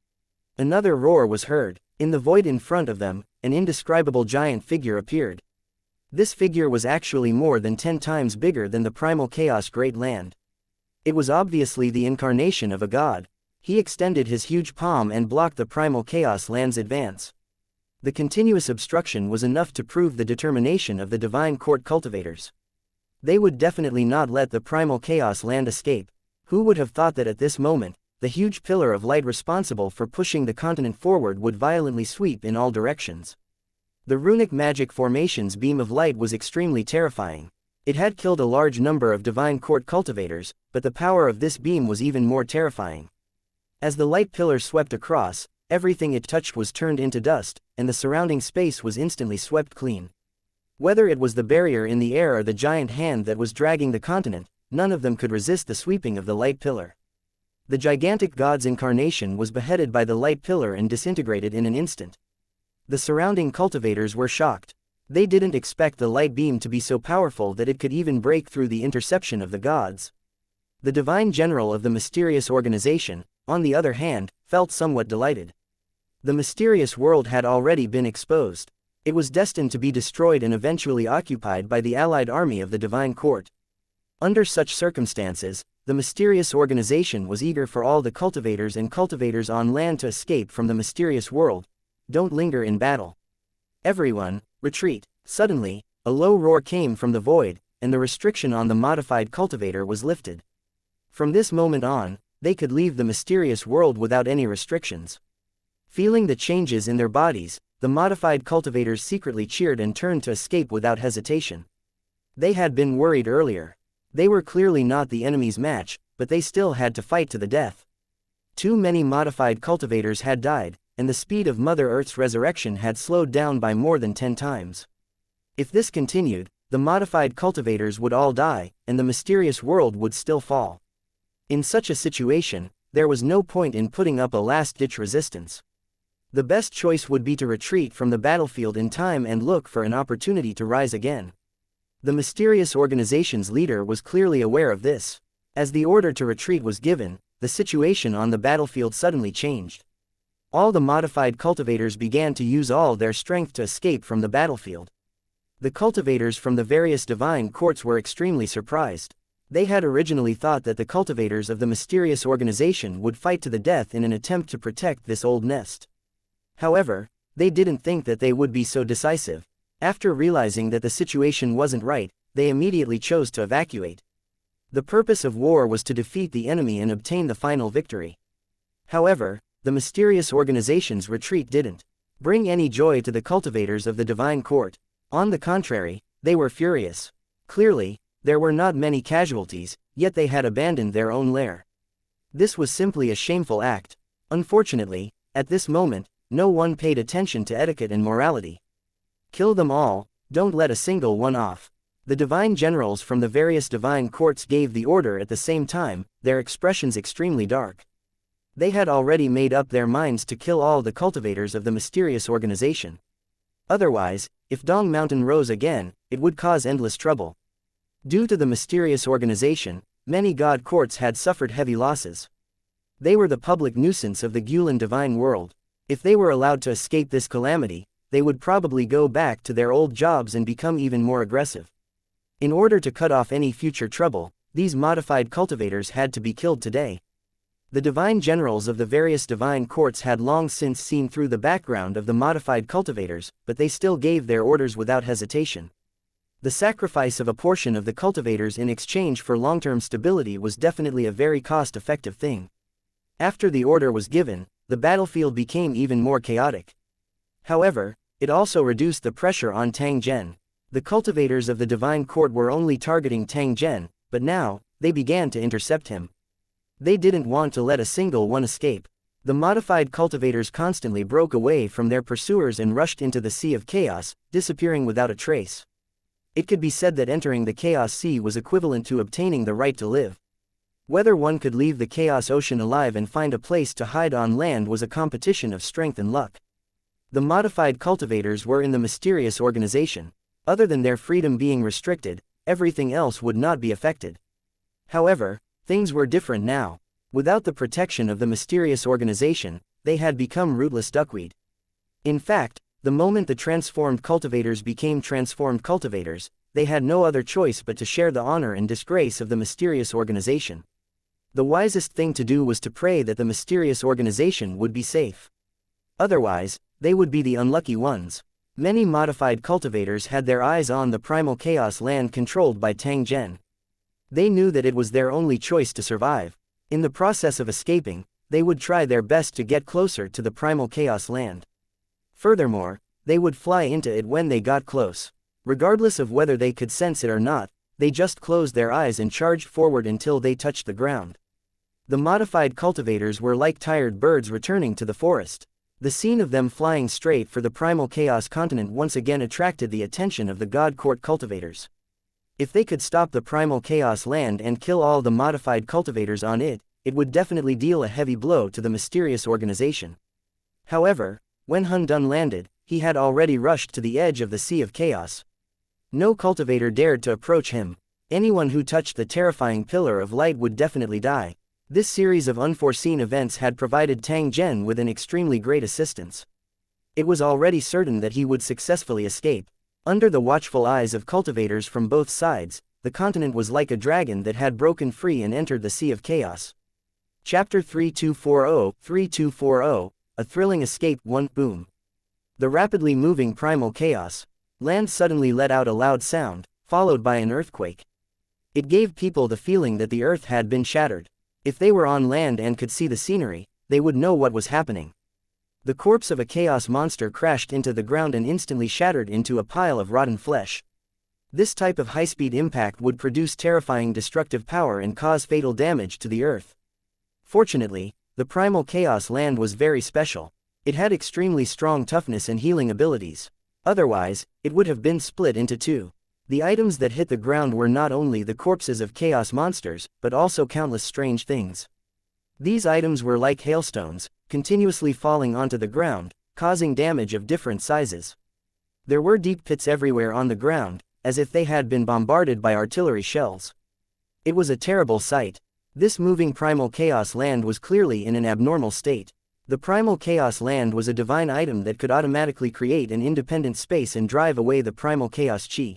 Another roar was heard. In the void in front of them, an indescribable giant figure appeared. This figure was actually more than 10 times bigger than the primal chaos great land. It was obviously the incarnation of a god. He extended his huge palm and blocked the primal chaos land's advance. The continuous obstruction was enough to prove the determination of the divine court cultivators. They would definitely not let the primal chaos land escape. Who would have thought that at this moment, the huge pillar of light responsible for pushing the continent forward would violently sweep in all directions? The runic magic formation's beam of light was extremely terrifying. It had killed a large number of divine court cultivators, but the power of this beam was even more terrifying. As the light pillar swept across, everything it touched was turned into dust, and the surrounding space was instantly swept clean. Whether it was the barrier in the air or the giant hand that was dragging the continent, none of them could resist the sweeping of the light pillar. The gigantic god's incarnation was beheaded by the light pillar and disintegrated in an instant. The surrounding cultivators were shocked. They didn't expect the light beam to be so powerful that it could even break through the interception of the gods. The divine general of the mysterious organization, on the other hand, felt somewhat delighted. The mysterious world had already been exposed. It was destined to be destroyed and eventually occupied by the allied army of the divine court. Under such circumstances, the mysterious organization was eager for all the cultivators and cultivators on land to escape from the mysterious world. Don't linger in battle. Everyone, retreat. Suddenly, a low roar came from the void, and the restriction on the modified cultivator was lifted. From this moment on, they could leave the mysterious world without any restrictions. Feeling the changes in their bodies, the modified cultivators secretly cheered and turned to escape without hesitation. They had been worried earlier. They were clearly not the enemy's match, but they still had to fight to the death. Too many modified cultivators had died, and the speed of Mother Earth's resurrection had slowed down by more than 10 times. If this continued, the modified cultivators would all die, and the mysterious world would still fall. In such a situation, there was no point in putting up a last-ditch resistance. The best choice would be to retreat from the battlefield in time and look for an opportunity to rise again. The mysterious organization's leader was clearly aware of this. As the order to retreat was given, the situation on the battlefield suddenly changed. All the modified cultivators began to use all their strength to escape from the battlefield. The cultivators from the various divine courts were extremely surprised. They had originally thought that the cultivators of the mysterious organization would fight to the death in an attempt to protect this old nest. However, they didn't think that they would be so decisive. After realizing that the situation wasn't right, they immediately chose to evacuate. The purpose of war was to defeat the enemy and obtain the final victory. However, the mysterious organization's retreat didn't bring any joy to the cultivators of the divine court. On the contrary, they were furious. Clearly, there were not many casualties, yet they had abandoned their own lair. This was simply a shameful act. Unfortunately, at this moment, no one paid attention to etiquette and morality. Kill them all, don't let a single one off. The divine generals from the various divine courts gave the order at the same time, their expressions extremely dark. They had already made up their minds to kill all the cultivators of the mysterious organization. Otherwise, if Dong Mountain rose again, it would cause endless trouble. Due to the mysterious organization, many god courts had suffered heavy losses. They were the public nuisance of the Gulen divine world. If they were allowed to escape this calamity, they would probably go back to their old jobs and become even more aggressive. In order to cut off any future trouble, these modified cultivators had to be killed today. The divine generals of the various divine courts had long since seen through the background of the modified cultivators, but they still gave their orders without hesitation. The sacrifice of a portion of the cultivators in exchange for long-term stability was definitely a very cost-effective thing. After the order was given, the battlefield became even more chaotic. However, it also reduced the pressure on Tang Zhen. The cultivators of the divine court were only targeting Tang Zhen, but now, they began to intercept him. They didn't want to let a single one escape. The modified cultivators constantly broke away from their pursuers and rushed into the Sea of Chaos, disappearing without a trace. It could be said that entering the Chaos Sea was equivalent to obtaining the right to live. Whether one could leave the Chaos Ocean alive and find a place to hide on land was a competition of strength and luck. The modified cultivators were in the mysterious organization. Other than their freedom being restricted, everything else would not be affected. However, things were different now. Without the protection of the mysterious organization, they had become rootless duckweed. In fact, the moment the transformed cultivators became transformed cultivators, they had no other choice but to share the honor and disgrace of the mysterious organization. The wisest thing to do was to pray that the mysterious organization would be safe. Otherwise, they would be the unlucky ones. Many modified cultivators had their eyes on the primal chaos land controlled by Tang Zhen. They knew that it was their only choice to survive. In the process of escaping, they would try their best to get closer to the primal chaos land. Furthermore, they would fly into it when they got close. Regardless of whether they could sense it or not, they just closed their eyes and charged forward until they touched the ground. The modified cultivators were like tired birds returning to the forest. The scene of them flying straight for the primal chaos continent once again attracted the attention of the God Court cultivators. If they could stop the primal chaos land and kill all the modified cultivators on it, it would definitely deal a heavy blow to the mysterious organization. However, when Hun Dun landed, he had already rushed to the edge of the Sea of Chaos. No cultivator dared to approach him. Anyone who touched the terrifying pillar of light would definitely die. This series of unforeseen events had provided Tang Zhen with an extremely great assistance. It was already certain that he would successfully escape. Under the watchful eyes of cultivators from both sides, the continent was like a dragon that had broken free and entered the Sea of Chaos. Chapter 3240, A Thrilling Escape 1 Boom. The rapidly moving primal chaos land suddenly let out a loud sound, followed by an earthquake. It gave people the feeling that the earth had been shattered. If they were on land and could see the scenery, they would know what was happening. The corpse of a chaos monster crashed into the ground and instantly shattered into a pile of rotten flesh. This type of high-speed impact would produce terrifying destructive power and cause fatal damage to the earth. Fortunately, the primal chaos land was very special. It had extremely strong toughness and healing abilities. Otherwise, it would have been split into two. The items that hit the ground were not only the corpses of chaos monsters, but also countless strange things. These items were like hailstones, continuously falling onto the ground, causing damage of different sizes. There were deep pits everywhere on the ground, as if they had been bombarded by artillery shells. It was a terrible sight. This moving primal chaos land was clearly in an abnormal state. The primal chaos land was a divine item that could automatically create an independent space and drive away the primal chaos chi.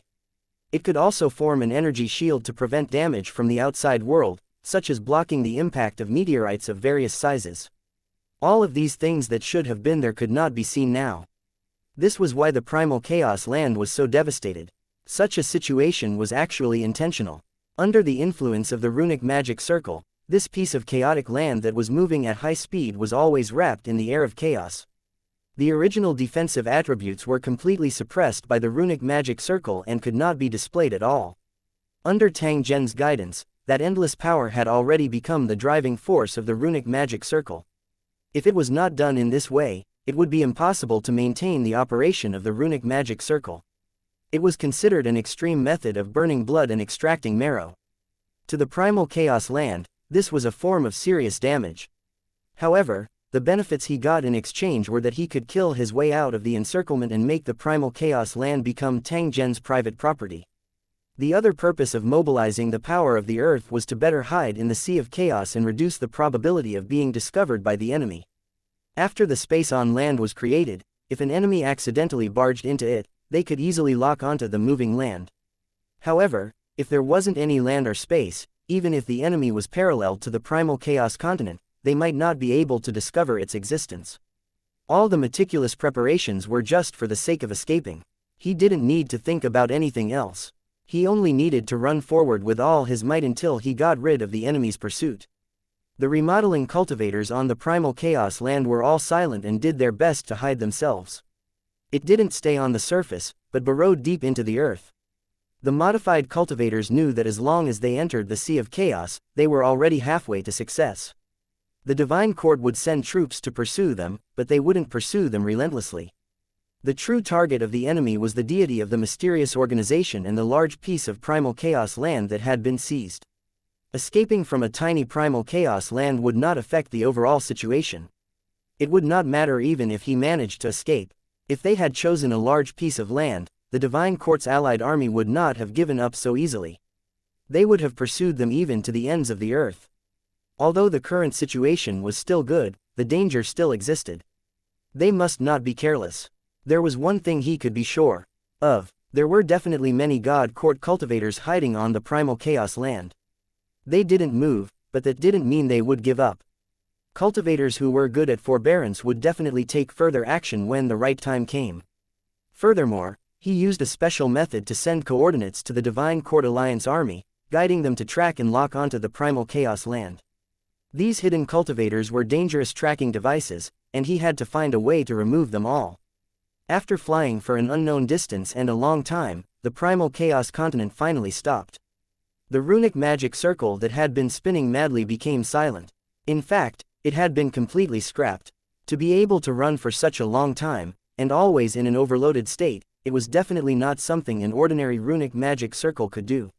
It could also form an energy shield to prevent damage from the outside world, such as blocking the impact of meteorites of various sizes. All of these things that should have been there could not be seen now. This was why the primal chaos land was so devastated. Such a situation was actually intentional. Under the influence of the runic magic circle, this piece of chaotic land that was moving at high speed was always wrapped in the air of chaos. The original defensive attributes were completely suppressed by the runic magic circle and could not be displayed at all. Under Tang Zhen's guidance, that endless power had already become the driving force of the runic magic circle. If it was not done in this way, it would be impossible to maintain the operation of the runic magic circle. It was considered an extreme method of burning blood and extracting marrow. To the primal chaos land, this was a form of serious damage. However, the benefits he got in exchange were that he could kill his way out of the encirclement and make the primal chaos land become Tang Zhen's private property. The other purpose of mobilizing the power of the earth was to better hide in the Sea of Chaos and reduce the probability of being discovered by the enemy. After the space on land was created, if an enemy accidentally barged into it, they could easily lock onto the moving land. However, if there wasn't any land or space, even if the enemy was parallel to the primal chaos continent, they might not be able to discover its existence. All the meticulous preparations were just for the sake of escaping. He didn't need to think about anything else. He only needed to run forward with all his might until he got rid of the enemy's pursuit. The remodeling cultivators on the primal chaos land were all silent and did their best to hide themselves. It didn't stay on the surface, but burrowed deep into the earth. The modified cultivators knew that as long as they entered the Sea of Chaos, they were already halfway to success. The Divine Court would send troops to pursue them, but they wouldn't pursue them relentlessly. The true target of the enemy was the deity of the mysterious organization and the large piece of primal chaos land that had been seized. Escaping from a tiny primal chaos land would not affect the overall situation. It would not matter even if he managed to escape. If they had chosen a large piece of land, the Divine Court's allied army would not have given up so easily. They would have pursued them even to the ends of the earth. Although the current situation was still good, the danger still existed. They must not be careless. There was one thing he could be sure of. There were definitely many God Court cultivators hiding on the primal chaos land. They didn't move, but that didn't mean they would give up. Cultivators who were good at forbearance would definitely take further action when the right time came. Furthermore, he used a special method to send coordinates to the Divine Court Alliance army, guiding them to track and lock onto the primal chaos land. These hidden cultivators were dangerous tracking devices, and he had to find a way to remove them all. After flying for an unknown distance and a long time, the primal chaos continent finally stopped. The runic magic circle that had been spinning madly became silent. In fact, it had been completely scrapped. To be able to run for such a long time, and always in an overloaded state, it was definitely not something an ordinary runic magic circle could do.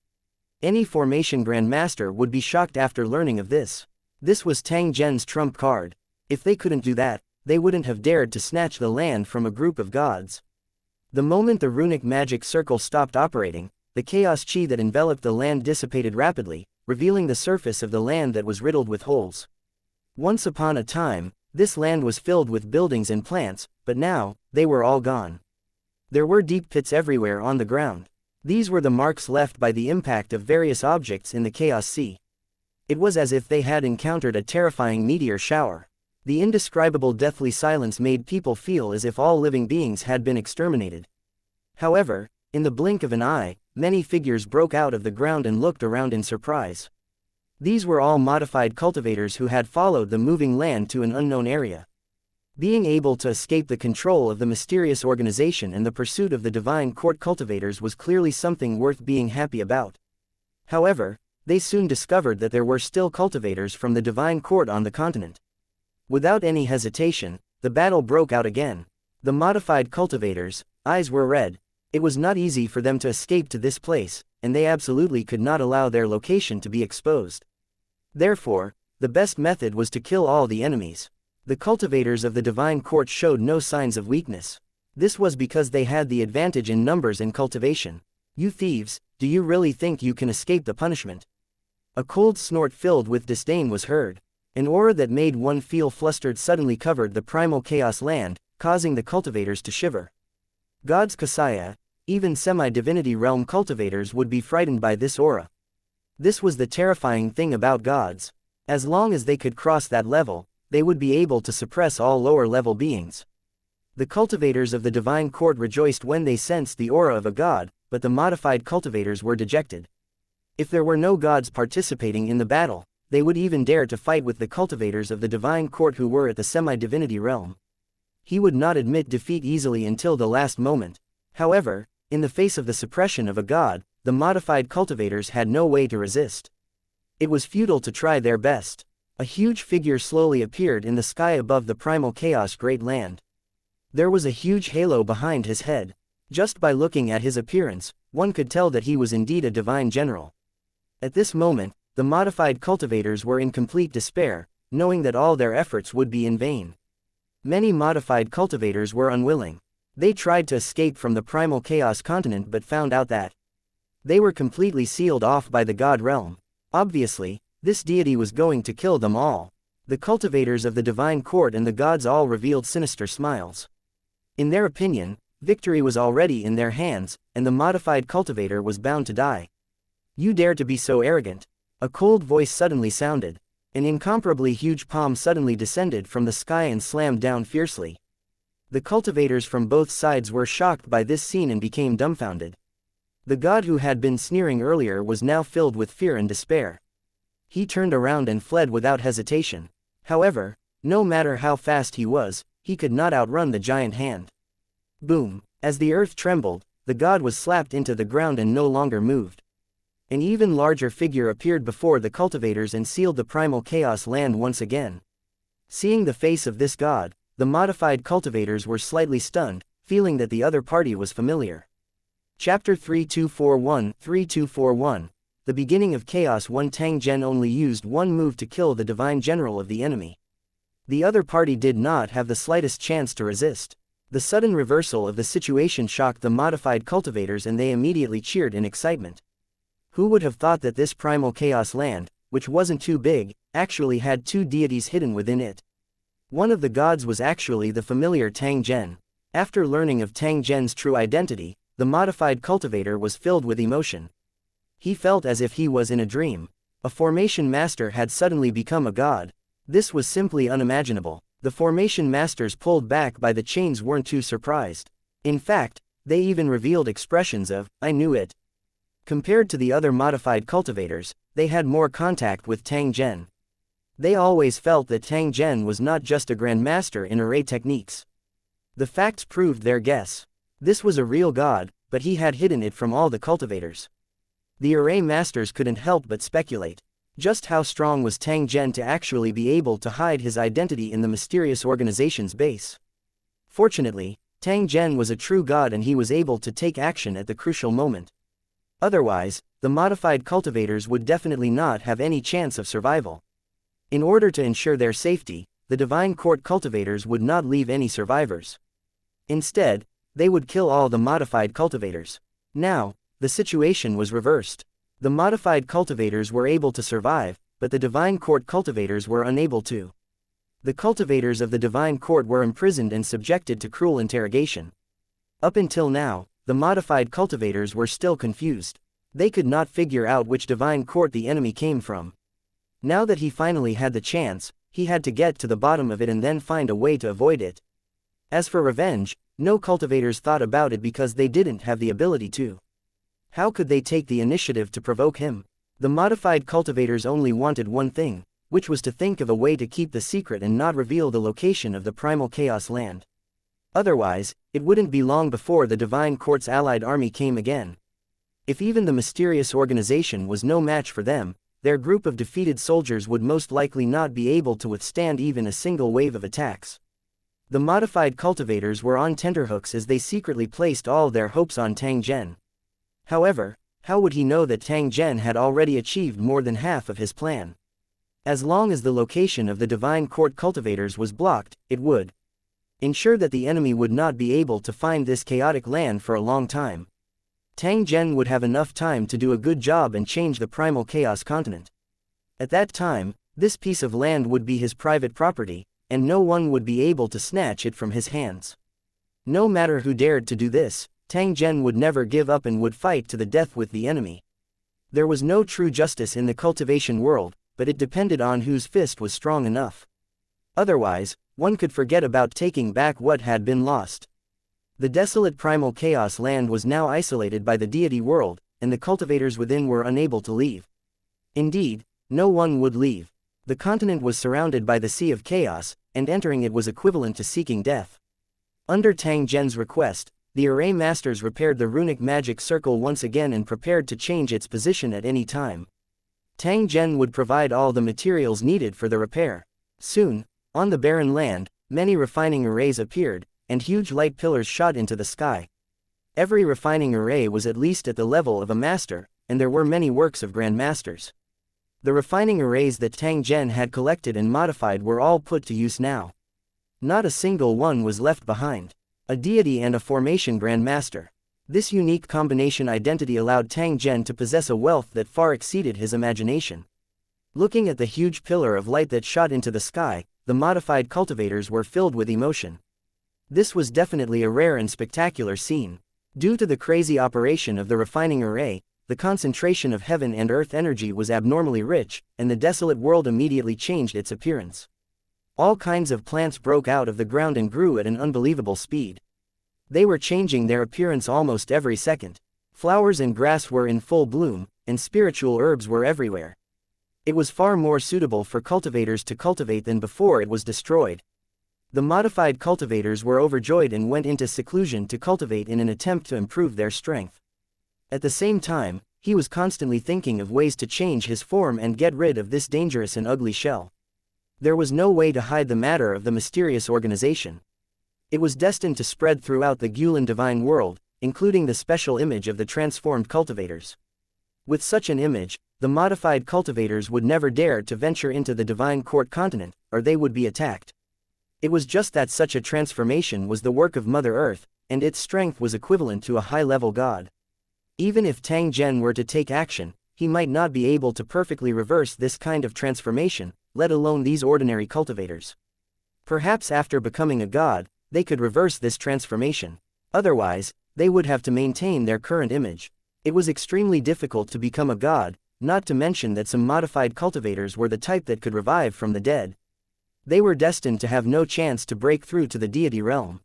Any formation grandmaster would be shocked after learning of this. This was Tang Zhen's trump card. If they couldn't do that, they wouldn't have dared to snatch the land from a group of gods. The moment the runic magic circle stopped operating, the chaos chi that enveloped the land dissipated rapidly, revealing the surface of the land that was riddled with holes. Once upon a time, this land was filled with buildings and plants, but now, they were all gone. There were deep pits everywhere on the ground. These were the marks left by the impact of various objects in the chaos sea. It was as if they had encountered a terrifying meteor shower. The indescribable deathly silence made people feel as if all living beings had been exterminated. However, in the blink of an eye, many figures broke out of the ground and looked around in surprise. These were all modified cultivators who had followed the moving land to an unknown area. Being able to escape the control of the mysterious organization and the pursuit of the Divine Court cultivators was clearly something worth being happy about. However, they soon discovered that there were still cultivators from the Divine Court on the continent. Without any hesitation, the battle broke out again. The modified cultivators' eyes were red. It was not easy for them to escape to this place, and they absolutely could not allow their location to be exposed. Therefore, the best method was to kill all the enemies. The cultivators of the Divine Court showed no signs of weakness. This was because they had the advantage in numbers and cultivation. You thieves, do you really think you can escape the punishment? A cold snort filled with disdain was heard. An aura that made one feel flustered suddenly covered the primal chaos land, causing the cultivators to shiver. Gods xianxia, even semi-divinity realm cultivators would be frightened by this aura. This was the terrifying thing about gods. As long as they could cross that level, they would be able to suppress all lower-level beings. The cultivators of the Divine Court rejoiced when they sensed the aura of a god, but the modified cultivators were dejected. If there were no gods participating in the battle, they would even dare to fight with the cultivators of the Divine Court who were at the semi-divinity realm. He would not admit defeat easily until the last moment. However, in the face of the suppression of a god, the modified cultivators had no way to resist. It was futile to try their best. A huge figure slowly appeared in the sky above the primal chaos great land. There was a huge halo behind his head. Just by looking at his appearance, one could tell that he was indeed a divine general. At this moment, the modified cultivators were in complete despair, knowing that all their efforts would be in vain. Many modified cultivators were unwilling. They tried to escape from the primal chaos continent but found out that they were completely sealed off by the god realm. Obviously, this deity was going to kill them all. The cultivators of the Divine Court and the gods all revealed sinister smiles. In their opinion, victory was already in their hands, and the modified cultivator was bound to die. You dare to be so arrogant? A cold voice suddenly sounded. An incomparably huge palm suddenly descended from the sky and slammed down fiercely. The cultivators from both sides were shocked by this scene and became dumbfounded. The god who had been sneering earlier was now filled with fear and despair. He turned around and fled without hesitation. However, no matter how fast he was, he could not outrun the giant hand. Boom! As the earth trembled, the god was slapped into the ground and no longer moved. An even larger figure appeared before the cultivators and sealed the primal chaos land once again. Seeing the face of this god, the modified cultivators were slightly stunned, feeling that the other party was familiar. Chapter 3241 The beginning of chaos. One Tang Zhen only used one move to kill the divine general of the enemy. The other party did not have the slightest chance to resist. The sudden reversal of the situation shocked the modified cultivators and they immediately cheered in excitement. Who would have thought that this primal chaos land, which wasn't too big, actually had two deities hidden within it. One of the gods was actually the familiar Tang Zhen. After learning of Tang Zhen's true identity, the modified cultivator was filled with emotion. He felt as if he was in a dream. A formation master had suddenly become a god. This was simply unimaginable. The formation masters pulled back by the chains weren't too surprised. In fact, they even revealed expressions of, "I knew it." Compared to the other modified cultivators, they had more contact with Tang Zhen. They always felt that Tang Zhen was not just a grandmaster in array techniques. The facts proved their guess. This was a real god, but he had hidden it from all the cultivators. The array masters couldn't help but speculate. Just how strong was Tang Zhen to actually be able to hide his identity in the mysterious organization's base? Fortunately, Tang Zhen was a true god and he was able to take action at the crucial moment. Otherwise, the modified cultivators would definitely not have any chance of survival. In order to ensure their safety, the Divine Court cultivators would not leave any survivors. Instead, they would kill all the modified cultivators. Now, the situation was reversed. The modified cultivators were able to survive, but the Divine Court cultivators were unable to. The cultivators of the Divine Court were imprisoned and subjected to cruel interrogation. Up until now, the modified cultivators were still confused. They could not figure out which Divine Court the enemy came from. Now that he finally had the chance, he had to get to the bottom of it and then find a way to avoid it. As for revenge, no cultivators thought about it because they didn't have the ability to. How could they take the initiative to provoke him? The modified cultivators only wanted one thing, which was to think of a way to keep the secret and not reveal the location of the primal chaos land. Otherwise, it wouldn't be long before the Divine Court's allied army came again. If even the mysterious organization was no match for them, their group of defeated soldiers would most likely not be able to withstand even a single wave of attacks. The modified cultivators were on tenterhooks as they secretly placed all their hopes on Tang Zhen. However, how would he know that Tang Zhen had already achieved more than half of his plan? As long as the location of the Divine Court cultivators was blocked, it would ensure that the enemy would not be able to find this chaotic land for a long time. Tang Zhen would have enough time to do a good job and change the primal chaos continent. At that time, this piece of land would be his private property, and no one would be able to snatch it from his hands. No matter who dared to do this, Tang Zhen would never give up and would fight to the death with the enemy. There was no true justice in the cultivation world, but it depended on whose fist was strong enough. Otherwise, one could forget about taking back what had been lost. The desolate primal chaos land was now isolated by the deity world, and the cultivators within were unable to leave. Indeed, no one would leave. The continent was surrounded by the sea of chaos, and entering it was equivalent to seeking death. Under Tang Zhen's request, the array masters repaired the runic magic circle once again and prepared to change its position at any time. Tang Zhen would provide all the materials needed for the repair. Soon, on the barren land, many refining arrays appeared, and huge light pillars shot into the sky. Every refining array was at least at the level of a master, and there were many works of grandmasters. The refining arrays that Tang Zhen had collected and modified were all put to use now. Not a single one was left behind. A deity and a formation grandmaster. This unique combination identity allowed Tang Zhen to possess a wealth that far exceeded his imagination. Looking at the huge pillar of light that shot into the sky, the modified cultivators were filled with emotion. This was definitely a rare and spectacular scene. Due to the crazy operation of the refining array, the concentration of heaven and earth energy was abnormally rich, and the desolate world immediately changed its appearance. All kinds of plants broke out of the ground and grew at an unbelievable speed. They were changing their appearance almost every second. Flowers and grass were in full bloom, and spiritual herbs were everywhere. It was far more suitable for cultivators to cultivate than before it was destroyed. The modified cultivators were overjoyed and went into seclusion to cultivate in an attempt to improve their strength. At the same time, he was constantly thinking of ways to change his form and get rid of this dangerous and ugly shell. There was no way to hide the matter of the mysterious organization. It was destined to spread throughout the Gulen divine world, including the special image of the transformed cultivators. With such an image, the modified cultivators would never dare to venture into the Divine Court continent, or they would be attacked. It was just that such a transformation was the work of Mother Earth, and its strength was equivalent to a high-level god. Even if Tang Zhen were to take action, he might not be able to perfectly reverse this kind of transformation, let alone these ordinary cultivators. Perhaps after becoming a god, they could reverse this transformation. Otherwise, they would have to maintain their current image. It was extremely difficult to become a god, not to mention that some modified cultivators were the type that could revive from the dead. They were destined to have no chance to break through to the deity realm.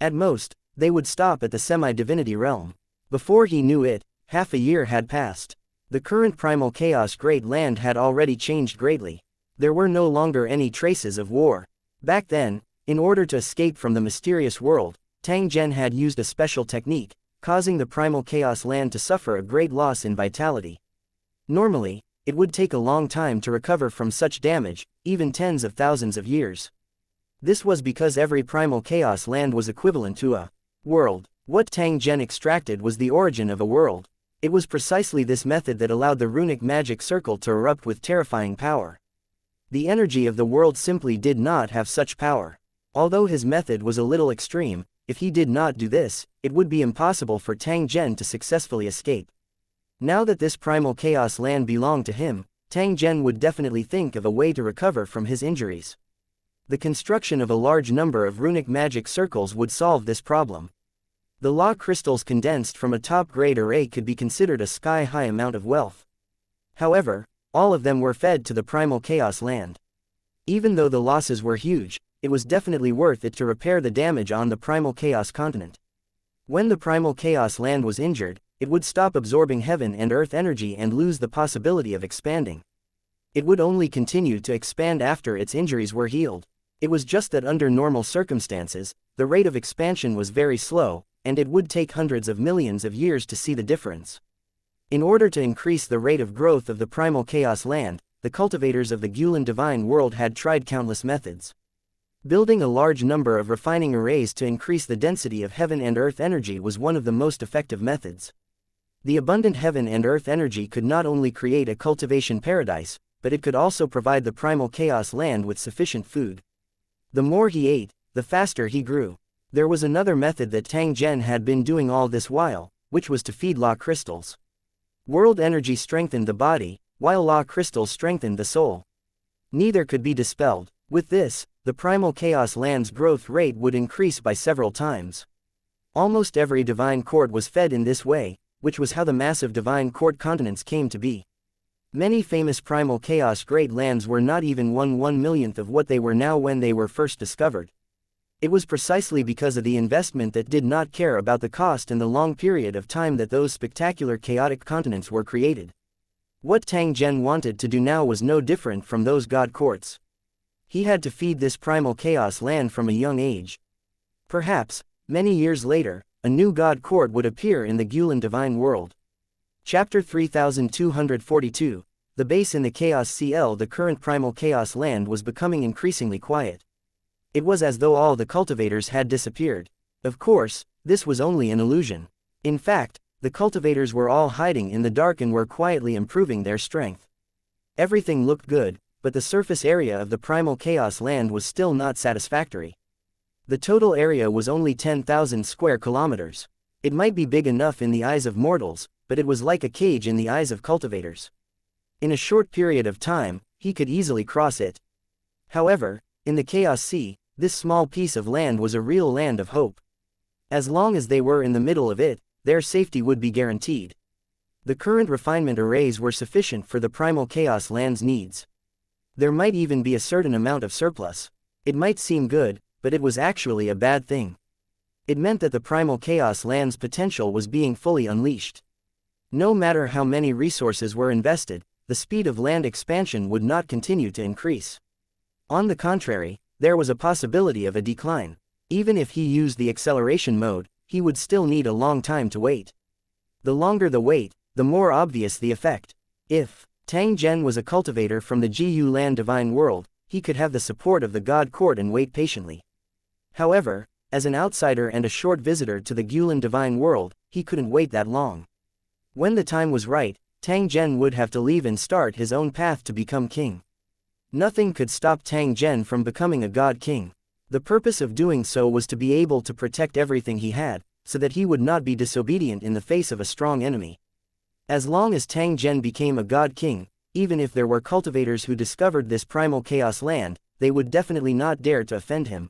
At most, they would stop at the semi-divinity realm. Before he knew it, half a year had passed. The current primal chaos great land had already changed greatly. There were no longer any traces of war. Back then, in order to escape from the mysterious world, Tang Zhen had used a special technique, causing the primal chaos land to suffer a great loss in vitality. Normally, it would take a long time to recover from such damage, even tens of thousands of years. This was because every primal chaos land was equivalent to a world. What Tang Zhen extracted was the origin of a world. It was precisely this method that allowed the runic magic circle to erupt with terrifying power. The energy of the world simply did not have such power. Although his method was a little extreme, if he did not do this, it would be impossible for Tang Zhen to successfully escape. Now that this primal chaos land belonged to him, Tang Zhen would definitely think of a way to recover from his injuries. The construction of a large number of runic magic circles would solve this problem. The law crystals condensed from a top-grade array could be considered a sky-high amount of wealth. However, all of them were fed to the primal chaos land. Even though the losses were huge, it was definitely worth it to repair the damage on the primal chaos continent. When the primal chaos land was injured, it would stop absorbing heaven and earth energy and lose the possibility of expanding. It would only continue to expand after its injuries were healed. It was just that under normal circumstances, the rate of expansion was very slow, and it would take hundreds of millions of years to see the difference. In order to increase the rate of growth of the primal chaos land, the cultivators of the Gulen divine world had tried countless methods. Building a large number of refining arrays to increase the density of heaven and earth energy was one of the most effective methods. The abundant heaven and earth energy could not only create a cultivation paradise, but it could also provide the primal chaos land with sufficient food. The more he ate, the faster he grew. There was another method that Tang Zhen had been doing all this while, which was to feed law crystals. World energy strengthened the body, while law crystals strengthened the soul. Neither could be dispelled. With this, the primal chaos land's growth rate would increase by several times. Almost every divine court was fed in this way, which was how the massive divine court continents came to be. Many famous primal chaos great lands were not even 1/1,000,000th of what they were now when they were first discovered. It was precisely because of the investment that did not care about the cost and the long period of time that those spectacular chaotic continents were created. What Tang Zhen wanted to do now was no different from those god courts. He had to feed this primal chaos land from a young age. Perhaps, many years later, a new god court would appear in the Gulen divine world. Chapter 3242, The base in the Chaos CL. The current primal chaos land was becoming increasingly quiet. It was as though all the cultivators had disappeared. Of course, this was only an illusion. In fact, the cultivators were all hiding in the dark and were quietly improving their strength. Everything looked good, but the surface area of the primal chaos land was still not satisfactory. The total area was only 10,000 square kilometers. It might be big enough in the eyes of mortals, but it was like a cage in the eyes of cultivators. In a short period of time, he could easily cross it. However, in the Chaos Sea, this small piece of land was a real land of hope. As long as they were in the middle of it, their safety would be guaranteed. The current refinement arrays were sufficient for the primal chaos land's needs. There might even be a certain amount of surplus. It might seem good, but it was actually a bad thing. It meant that the primal chaos land's potential was being fully unleashed. No matter how many resources were invested, the speed of land expansion would not continue to increase. On the contrary, there was a possibility of a decline. Even if he used the acceleration mode, he would still need a long time to wait. The longer the wait, the more obvious the effect. If Tang Zhen was a cultivator from the Gu Land divine world, he could have the support of the god court and wait patiently. However, as an outsider and a short visitor to the Gulen divine world, he couldn't wait that long. When the time was right, Tang Zhen would have to leave and start his own path to become king. Nothing could stop Tang Zhen from becoming a god king. The purpose of doing so was to be able to protect everything he had, so that he would not be disobedient in the face of a strong enemy. As long as Tang Zhen became a god king, even if there were cultivators who discovered this primal chaos land, they would definitely not dare to offend him.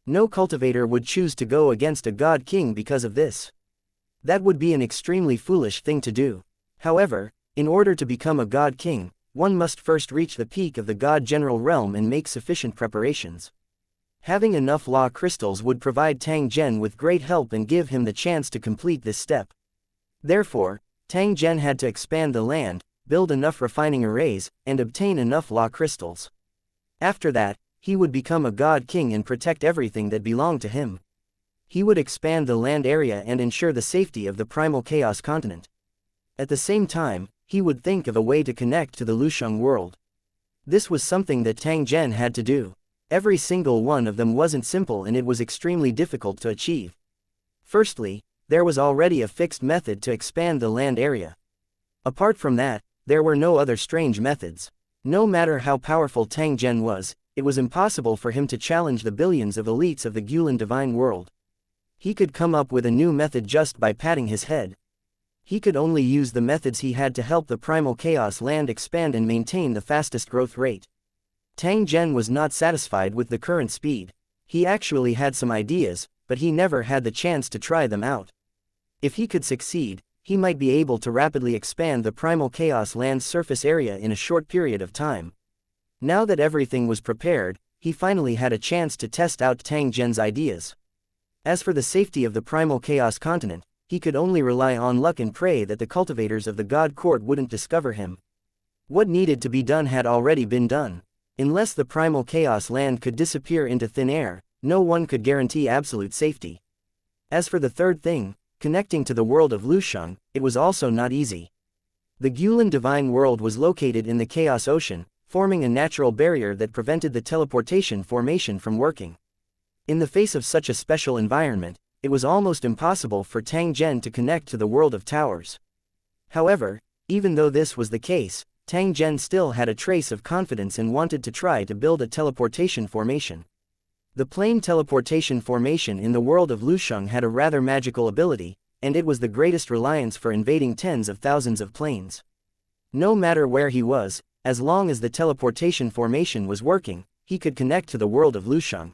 No cultivator would choose to go against a god king because of this. That would be an extremely foolish thing to do. However, in order to become a god king, one must first reach the peak of the god general realm and make sufficient preparations. Having enough law crystals would provide Tang Zhen with great help and give him the chance to complete this step. Therefore, Tang Zhen had to expand the land, build enough refining arrays, and obtain enough law crystals. After that, he would become a god king and protect everything that belonged to him. He would expand the land area and ensure the safety of the primal chaos continent. At the same time, he would think of a way to connect to the Lusheng world. This was something that Tang Zhen had to do. Every single one of them wasn't simple and it was extremely difficult to achieve. Firstly, there was already a fixed method to expand the land area. Apart from that, there were no other strange methods. No matter how powerful Tang Zhen was, it was impossible for him to challenge the billions of elites of the Gulen divine world. He could come up with a new method just by patting his head. He could only use the methods he had to help the primal chaos land expand and maintain the fastest growth rate. Tang Zhen was not satisfied with the current speed. He actually had some ideas, but he never had the chance to try them out. If he could succeed, he might be able to rapidly expand the primal chaos land's surface area in a short period of time. Now that everything was prepared, he finally had a chance to test out Tang Zhen's ideas. As for the safety of the primal chaos continent, he could only rely on luck and pray that the cultivators of the god court wouldn't discover him. What needed to be done had already been done. Unless the primal chaos land could disappear into thin air, no one could guarantee absolute safety. As for the third thing, connecting to the world of Lusheng, it was also not easy. The Gulen divine world was located in the Chaos Ocean, forming a natural barrier that prevented the teleportation formation from working. In the face of such a special environment, it was almost impossible for Tang Zhen to connect to the world of towers. However, even though this was the case, Tang Zhen still had a trace of confidence and wanted to try to build a teleportation formation. The plane teleportation formation in the world of Lusheng had a rather magical ability, and it was the greatest reliance for invading tens of thousands of planes. No matter where he was, as long as the teleportation formation was working, he could connect to the world of Lusheng.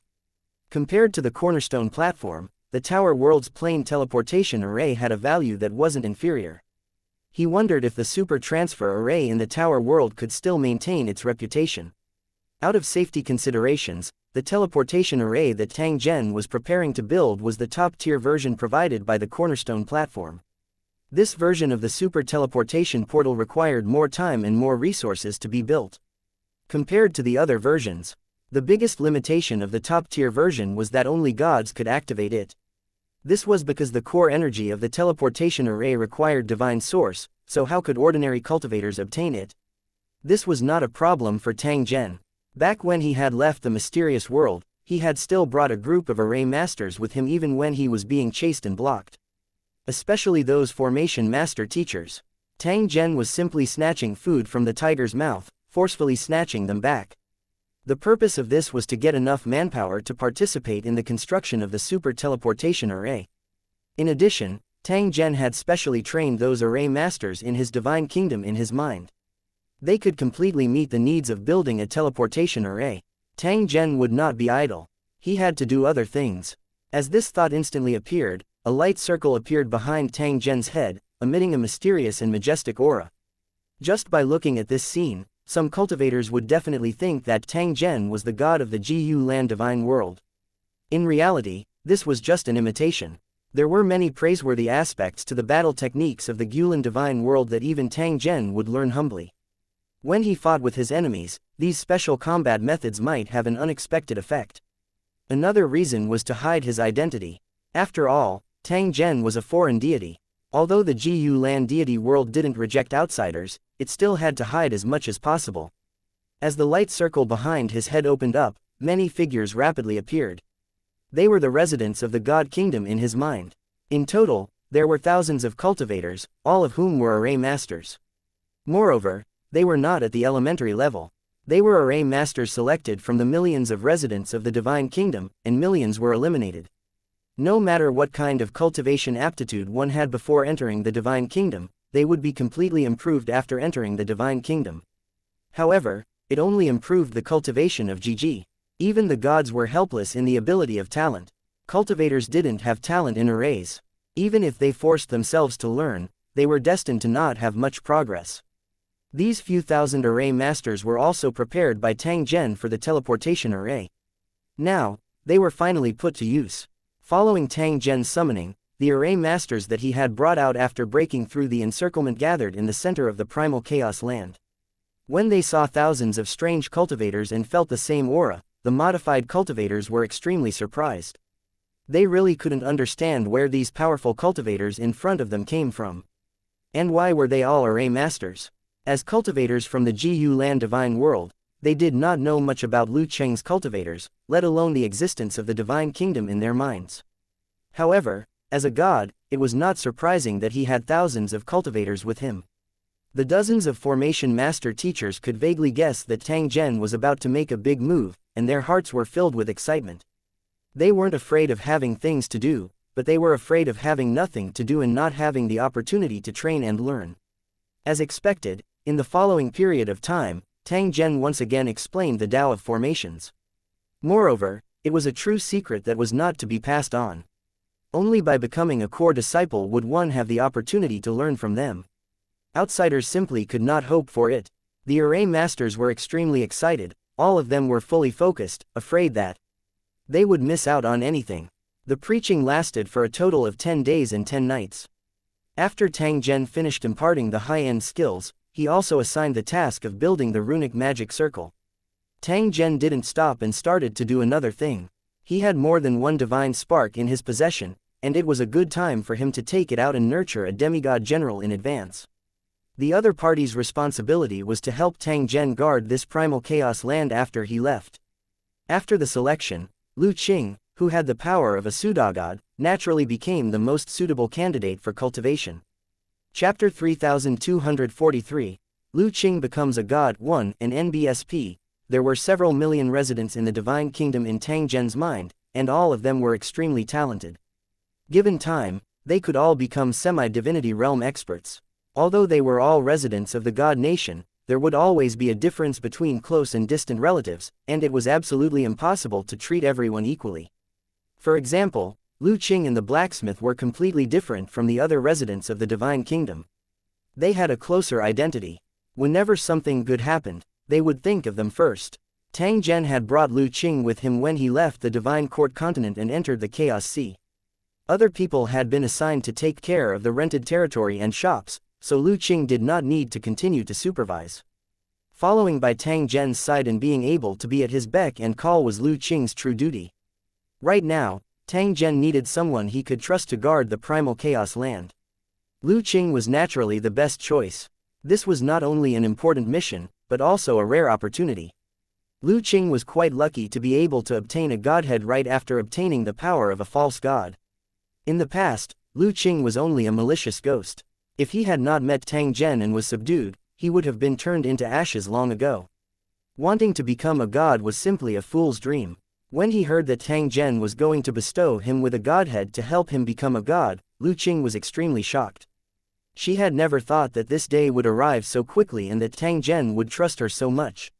Compared to the cornerstone platform, the tower world's plane teleportation array had a value that wasn't inferior. He wondered if the super transfer array in the tower world could still maintain its reputation. Out of safety considerations, the teleportation array that Tang Zhen was preparing to build was the top-tier version provided by the cornerstone platform. This version of the super teleportation portal required more time and more resources to be built. Compared to the other versions, the biggest limitation of the top-tier version was that only gods could activate it. This was because the core energy of the teleportation array required divine source, so how could ordinary cultivators obtain it? This was not a problem for Tang Zhen. Back when he had left the mysterious world, he had still brought a group of array masters with him even when he was being chased and blocked. Especially those formation master teachers. Tang Zhen was simply snatching food from the tiger's mouth, forcefully snatching them back. The purpose of this was to get enough manpower to participate in the construction of the super teleportation array. In addition, Tang Zhen had specially trained those array masters in his divine kingdom in his mind. They could completely meet the needs of building a teleportation array. Tang Zhen would not be idle. He had to do other things. As this thought instantly appeared, a light circle appeared behind Tang Zhen's head, emitting a mysterious and majestic aura. Just by looking at this scene, some cultivators would definitely think that Tang Zhen was the god of the Gu Land divine world. In reality, this was just an imitation. There were many praiseworthy aspects to the battle techniques of the Gulen divine world that even Tang Zhen would learn humbly. When he fought with his enemies, these special combat methods might have an unexpected effect. Another reason was to hide his identity. After all, Tang Zhen was a foreign deity. Although the Gu Land deity world didn't reject outsiders, it still had to hide as much as possible. As the light circle behind his head opened up, many figures rapidly appeared. They were the residents of the God Kingdom in his mind. In total, there were thousands of cultivators, all of whom were array masters. Moreover, they were not at the elementary level. They were array masters selected from the millions of residents of the Divine Kingdom, and millions were eliminated. No matter what kind of cultivation aptitude one had before entering the Divine Kingdom, they would be completely improved after entering the divine kingdom. However, it only improved the cultivation of GG. Even the gods were helpless in the ability of talent. Cultivators didn't have talent in arrays. Even if they forced themselves to learn, they were destined to not have much progress. These few thousand array masters were also prepared by Tang Zhen for the teleportation array. Now, they were finally put to use. Following Tang Zhen's summoning, the array masters that he had brought out after breaking through the encirclement gathered in the center of the primal chaos land. When they saw thousands of strange cultivators and felt the same aura, the modified cultivators were extremely surprised. They really couldn't understand where these powerful cultivators in front of them came from. And why were they all array masters? As cultivators from the GU Land Divine World, they did not know much about Lu Cheng's cultivators, let alone the existence of the Divine Kingdom in their minds. However, as a god, it was not surprising that he had thousands of cultivators with him. The dozens of formation master teachers could vaguely guess that Tang Zhen was about to make a big move, and their hearts were filled with excitement. They weren't afraid of having things to do, but they were afraid of having nothing to do and not having the opportunity to train and learn. As expected, in the following period of time, Tang Zhen once again explained the Tao of formations. Moreover, it was a true secret that was not to be passed on. Only by becoming a core disciple would one have the opportunity to learn from them. Outsiders simply could not hope for it. The array masters were extremely excited, all of them were fully focused, afraid that they would miss out on anything. The preaching lasted for a total of 10 days and 10 nights. After Tang Zhen finished imparting the high-end skills, he also assigned the task of building the runic magic circle. Tang Zhen didn't stop and started to do another thing. He had more than one divine spark in his possession, and it was a good time for him to take it out and nurture a demigod general in advance. The other party's responsibility was to help Tang Zhen guard this primal chaos land after he left. After the selection, Lu Qing, who had the power of a pseudogod, naturally became the most suitable candidate for cultivation. Chapter 3243, Lu Qing becomes a god. 1. An NBSP. There were several million residents in the divine kingdom in Tang Zhen's mind, and all of them were extremely talented. Given time, they could all become semi-divinity realm experts. Although they were all residents of the god nation, there would always be a difference between close and distant relatives, and it was absolutely impossible to treat everyone equally. For example, Lu Qing and the blacksmith were completely different from the other residents of the divine kingdom. They had a closer identity. Whenever something good happened, they would think of them first. Tang Zhen had brought Lu Qing with him when he left the divine court continent and entered the Chaos Sea. Other people had been assigned to take care of the rented territory and shops, so Lu Qing did not need to continue to supervise. Following by Tang Zhen's side and being able to be at his beck and call was Lu Qing's true duty. Right now, Tang Zhen needed someone he could trust to guard the primal chaos land. Lu Qing was naturally the best choice. This was not only an important mission, but also a rare opportunity. Lu Qing was quite lucky to be able to obtain a godhead right after obtaining the power of a false god. In the past, Lu Qing was only a malicious ghost. If he had not met Tang Zhen and was subdued, he would have been turned into ashes long ago. Wanting to become a god was simply a fool's dream. When he heard that Tang Zhen was going to bestow him with a godhead to help him become a god, Lu Qing was extremely shocked. She had never thought that this day would arrive so quickly and that Tang Zhen would trust her so much.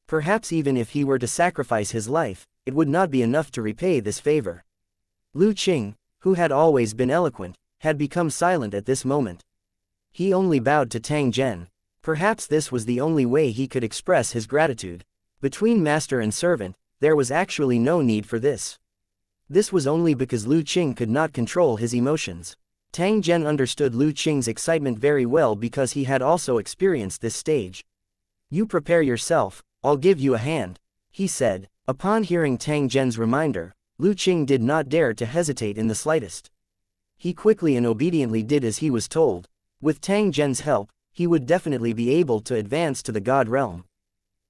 Perhaps even if he were to sacrifice his life, it would not be enough to repay this favor. Lu Qing, who had always been eloquent, had become silent at this moment. He only bowed to Tang Zhen. Perhaps this was the only way he could express his gratitude. Between master and servant, there was actually no need for this. This was only because Lu Qing could not control his emotions. Tang Zhen understood Lu Qing's excitement very well because he had also experienced this stage. "You prepare yourself, I'll give you a hand," he said. Upon hearing Tang Zhen's reminder, Lu Qing did not dare to hesitate in the slightest. He quickly and obediently did as he was told. With Tang Zhen's help, he would definitely be able to advance to the god realm.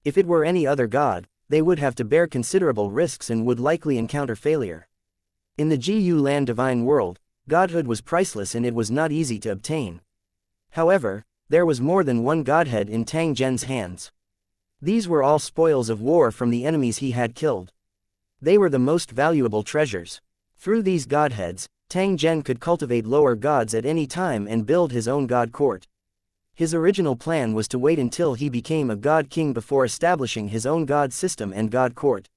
If it were any other god, they would have to bear considerable risks and would likely encounter failure. In the GU Land Divine World, godhood was priceless and it was not easy to obtain. However, there was more than one godhead in Tang Zhen's hands. These were all spoils of war from the enemies he had killed. They were the most valuable treasures. Through these godheads, Tang Zhen could cultivate lower gods at any time and build his own god court. His original plan was to wait until he became a god king before establishing his own god system and god court.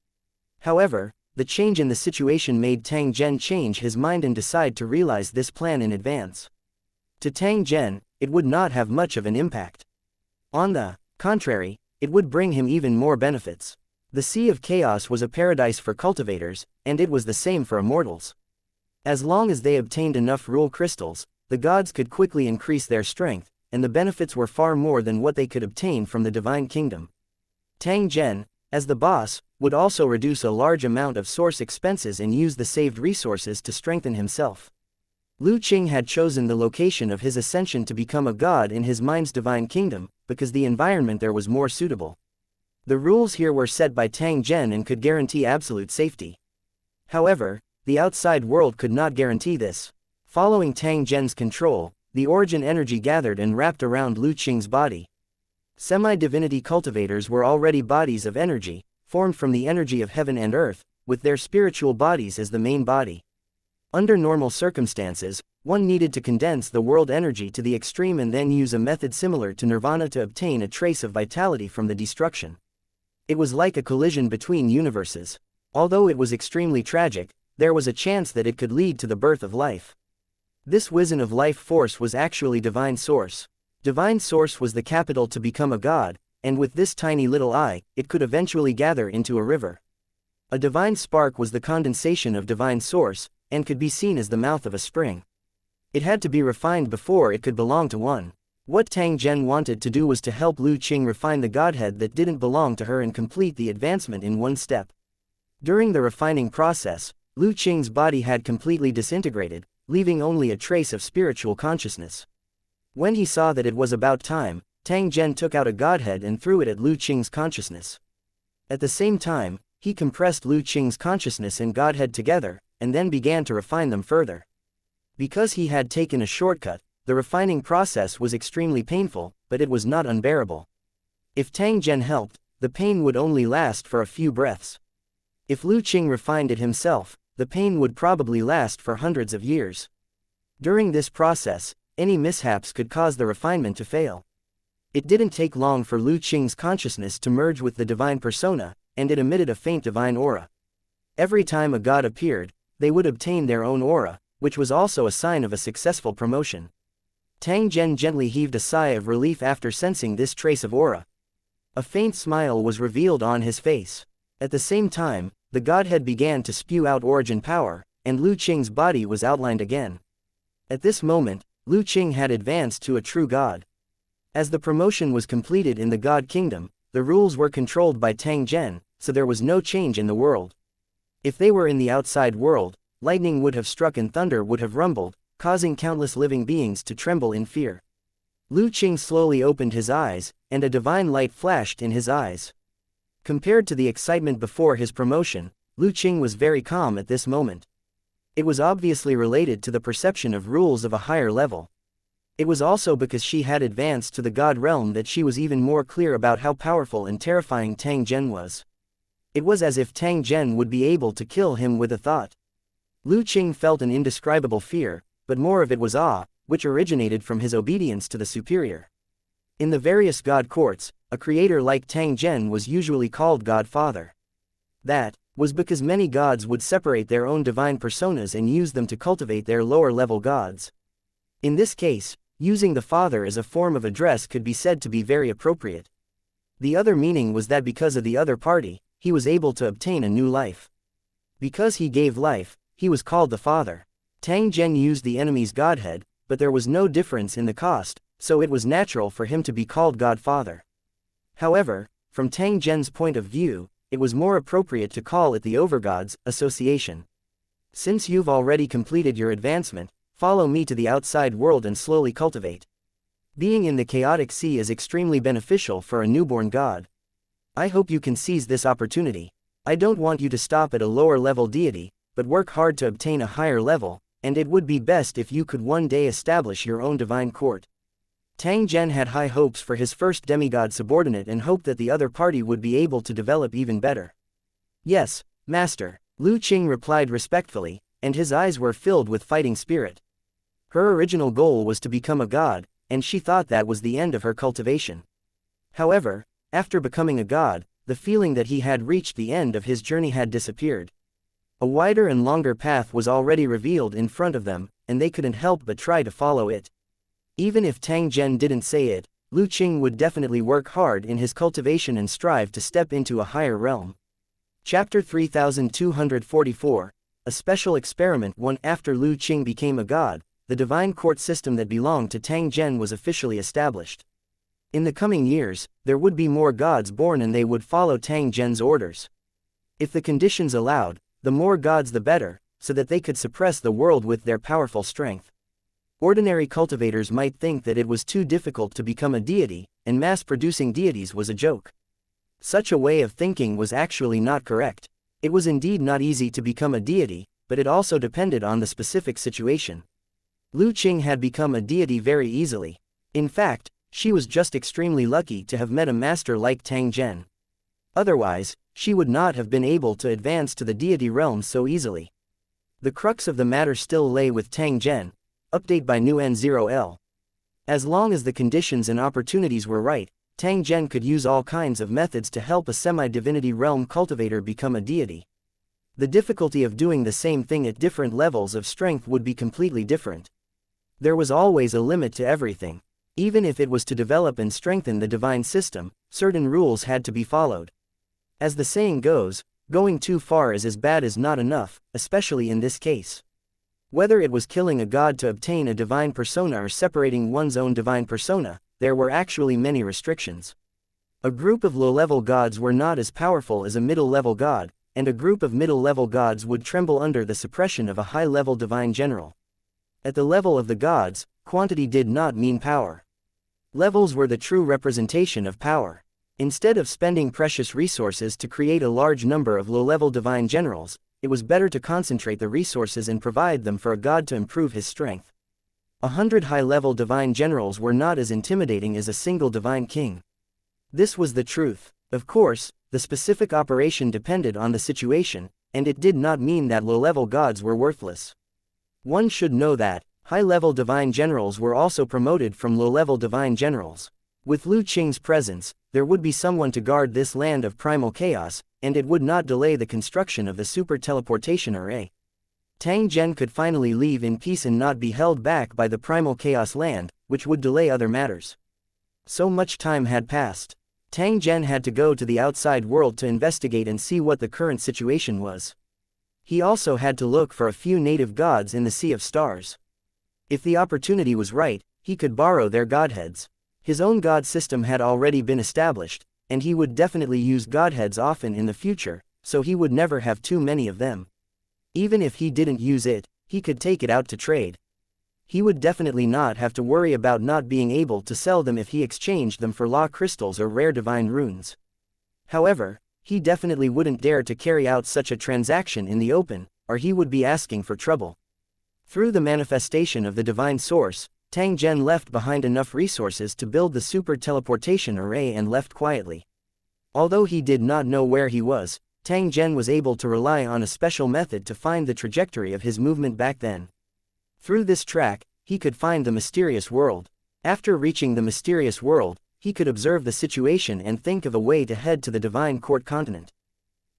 However, the change in the situation made Tang Zhen change his mind and decide to realize this plan in advance. To Tang Zhen, it would not have much of an impact. On the contrary, it would bring him even more benefits. The Sea of Chaos was a paradise for cultivators, and it was the same for immortals. As long as they obtained enough rule crystals, the gods could quickly increase their strength, and the benefits were far more than what they could obtain from the divine kingdom. Tang Zhen, as the boss, would also reduce a large amount of source expenses and use the saved resources to strengthen himself. Lu Qing had chosen the location of his ascension to become a god in his mind's divine kingdom, because the environment there was more suitable. The rules here were set by Tang Zhen and could guarantee absolute safety. However, the outside world could not guarantee this. Following Tang Zhen's control, the origin energy gathered and wrapped around Lu Qing's body. Semi-divinity cultivators were already bodies of energy, formed from the energy of heaven and earth, with their spiritual bodies as the main body. Under normal circumstances, one needed to condense the world energy to the extreme and then use a method similar to nirvana to obtain a trace of vitality from the destruction. It was like a collision between universes. Although it was extremely tragic, there was a chance that it could lead to the birth of life. This Wisdom of life force was actually Divine Source. Divine Source was the capital to become a god, and with this tiny little eye, it could eventually gather into a river. A divine spark was the condensation of Divine Source, and could be seen as the mouth of a spring. It had to be refined before it could belong to one. What Tang Zhen wanted to do was to help Lu Qing refine the godhead that didn't belong to her and complete the advancement in one step. During the refining process, Lu Qing's body had completely disintegrated, leaving only a trace of spiritual consciousness. When he saw that it was about time, Tang Zhen took out a godhead and threw it at Lu Qing's consciousness. At the same time, he compressed Lu Qing's consciousness and godhead together, and then began to refine them further. Because he had taken a shortcut, the refining process was extremely painful, but it was not unbearable. If Tang Zhen helped, the pain would only last for a few breaths. If Lu Qing refined it himself, the pain would probably last for hundreds of years. During this process, any mishaps could cause the refinement to fail. It didn't take long for Lu Qing's consciousness to merge with the divine persona, and it emitted a faint divine aura. Every time a god appeared, they would obtain their own aura, which was also a sign of a successful promotion. Tang Zhen gently heaved a sigh of relief after sensing this trace of aura. A faint smile was revealed on his face. At the same time, the godhead began to spew out origin power, and Lu Qing's body was outlined again. At this moment, Lu Qing had advanced to a true god. As the promotion was completed in the god kingdom, the rules were controlled by Tang Zhen, so there was no change in the world. If they were in the outside world, lightning would have struck and thunder would have rumbled, causing countless living beings to tremble in fear. Lu Qing slowly opened his eyes, and a divine light flashed in his eyes. Compared to the excitement before his promotion, Lu Qing was very calm at this moment. It was obviously related to the perception of rules of a higher level. It was also because she had advanced to the god realm that she was even more clear about how powerful and terrifying Tang Zhen was. It was as if Tang Zhen would be able to kill him with a thought. Lu Qing felt an indescribable fear, but more of it was awe, which originated from his obedience to the superior. In the various god courts, a creator like Tang Zhen was usually called Godfather. That was because many gods would separate their own divine personas and use them to cultivate their lower-level gods. In this case, using the father as a form of address could be said to be very appropriate. The other meaning was that because of the other party, he was able to obtain a new life. Because he gave life, he was called the Father. Tang Zhen used the enemy's godhead, but there was no difference in the cost, so it was natural for him to be called Godfather. However, from Tang Zhen's point of view, it was more appropriate to call it the Overgods Association. Since you've already completed your advancement, follow me to the outside world and slowly cultivate. Being in the chaotic sea is extremely beneficial for a newborn god. I hope you can seize this opportunity. I don't want you to stop at a lower-level deity, but work hard to obtain a higher level, and it would be best if you could one day establish your own divine court. Tang Zhen had high hopes for his first demigod subordinate and hoped that the other party would be able to develop even better. Yes, Master, Lu Qing replied respectfully, and his eyes were filled with fighting spirit. Her original goal was to become a god, and she thought that was the end of her cultivation. However, after becoming a god, the feeling that he had reached the end of his journey had disappeared. A wider and longer path was already revealed in front of them, and they couldn't help but try to follow it. Even if Tang Zhen didn't say it, Lu Qing would definitely work hard in his cultivation and strive to step into a higher realm. Chapter 3244, A Special Experiment. One after Lu Qing became a god, the divine court system that belonged to Tang Zhen was officially established. In the coming years, there would be more gods born and they would follow Tang Zhen's orders. If the conditions allowed, the more gods the better, so that they could suppress the world with their powerful strength. Ordinary cultivators might think that it was too difficult to become a deity, and mass-producing deities was a joke. Such a way of thinking was actually not correct. It was indeed not easy to become a deity, but it also depended on the specific situation. Lu Qing had become a deity very easily. In fact, she was just extremely lucky to have met a master like Tang Zhen. Otherwise, she would not have been able to advance to the deity realm so easily. The crux of the matter still lay with Tang Zhen. Update by New N0L. As long as the conditions and opportunities were right, Tang Zhen could use all kinds of methods to help a semi-divinity realm cultivator become a deity. The difficulty of doing the same thing at different levels of strength would be completely different. There was always a limit to everything. Even if it was to develop and strengthen the divine system, certain rules had to be followed. As the saying goes, going too far is as bad as not enough, especially in this case. Whether it was killing a god to obtain a divine persona or separating one's own divine persona, there were actually many restrictions. A group of low-level gods were not as powerful as a middle-level god, and a group of middle-level gods would tremble under the suppression of a high-level divine general. At the level of the gods, quantity did not mean power. Levels were the true representation of power. Instead of spending precious resources to create a large number of low-level divine generals, it was better to concentrate the resources and provide them for a god to improve his strength. 100 high-level divine generals were not as intimidating as a single divine king. This was the truth. Of course, the specific operation depended on the situation, and it did not mean that low-level gods were worthless. One should know that high-level divine generals were also promoted from low-level divine generals. With Lu Qing's presence, there would be someone to guard this land of primal chaos, and it would not delay the construction of the super teleportation array. Tang Zhen could finally leave in peace and not be held back by the primal chaos land, which would delay other matters. So much time had passed. Tang Zhen had to go to the outside world to investigate and see what the current situation was. He also had to look for a few native gods in the Sea of Stars. If the opportunity was right, he could borrow their godheads. His own god system had already been established, and he would definitely use godheads often in the future, so he would never have too many of them. Even if he didn't use it, he could take it out to trade. He would definitely not have to worry about not being able to sell them if he exchanged them for law crystals or rare divine runes. However, he definitely wouldn't dare to carry out such a transaction in the open, or he would be asking for trouble. Through the manifestation of the divine source, Tang Zhen left behind enough resources to build the super teleportation array and left quietly. Although he did not know where he was, Tang Zhen was able to rely on a special method to find the trajectory of his movement back then. Through this track, he could find the mysterious world. After reaching the mysterious world, he could observe the situation and think of a way to head to the divine court continent.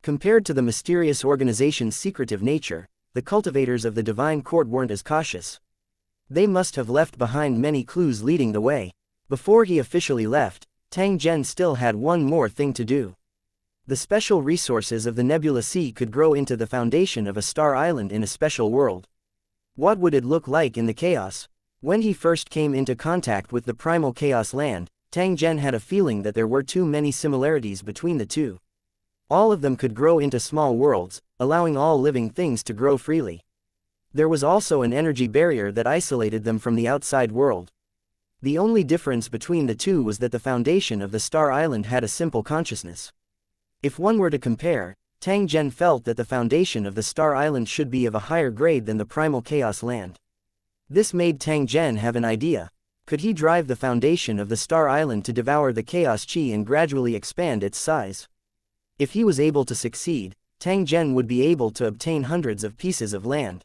Compared to the mysterious organization's secretive nature, the cultivators of the divine court weren't as cautious. They must have left behind many clues leading the way. Before he officially left, Tang Zhen still had one more thing to do. The special resources of the Nebula Sea could grow into the foundation of a star island in a special world. What would it look like in the chaos? When he first came into contact with the primal chaos land, Tang Zhen had a feeling that there were too many similarities between the two. All of them could grow into small worlds, allowing all living things to grow freely. There was also an energy barrier that isolated them from the outside world. The only difference between the two was that the foundation of the Star Island had a simple consciousness. If one were to compare, Tang Zhen felt that the foundation of the Star Island should be of a higher grade than the Primal Chaos Land. This made Tang Zhen have an idea. Could he drive the foundation of the Star Island to devour the Chaos Chi and gradually expand its size? If he was able to succeed, Tang Zhen would be able to obtain hundreds of pieces of land.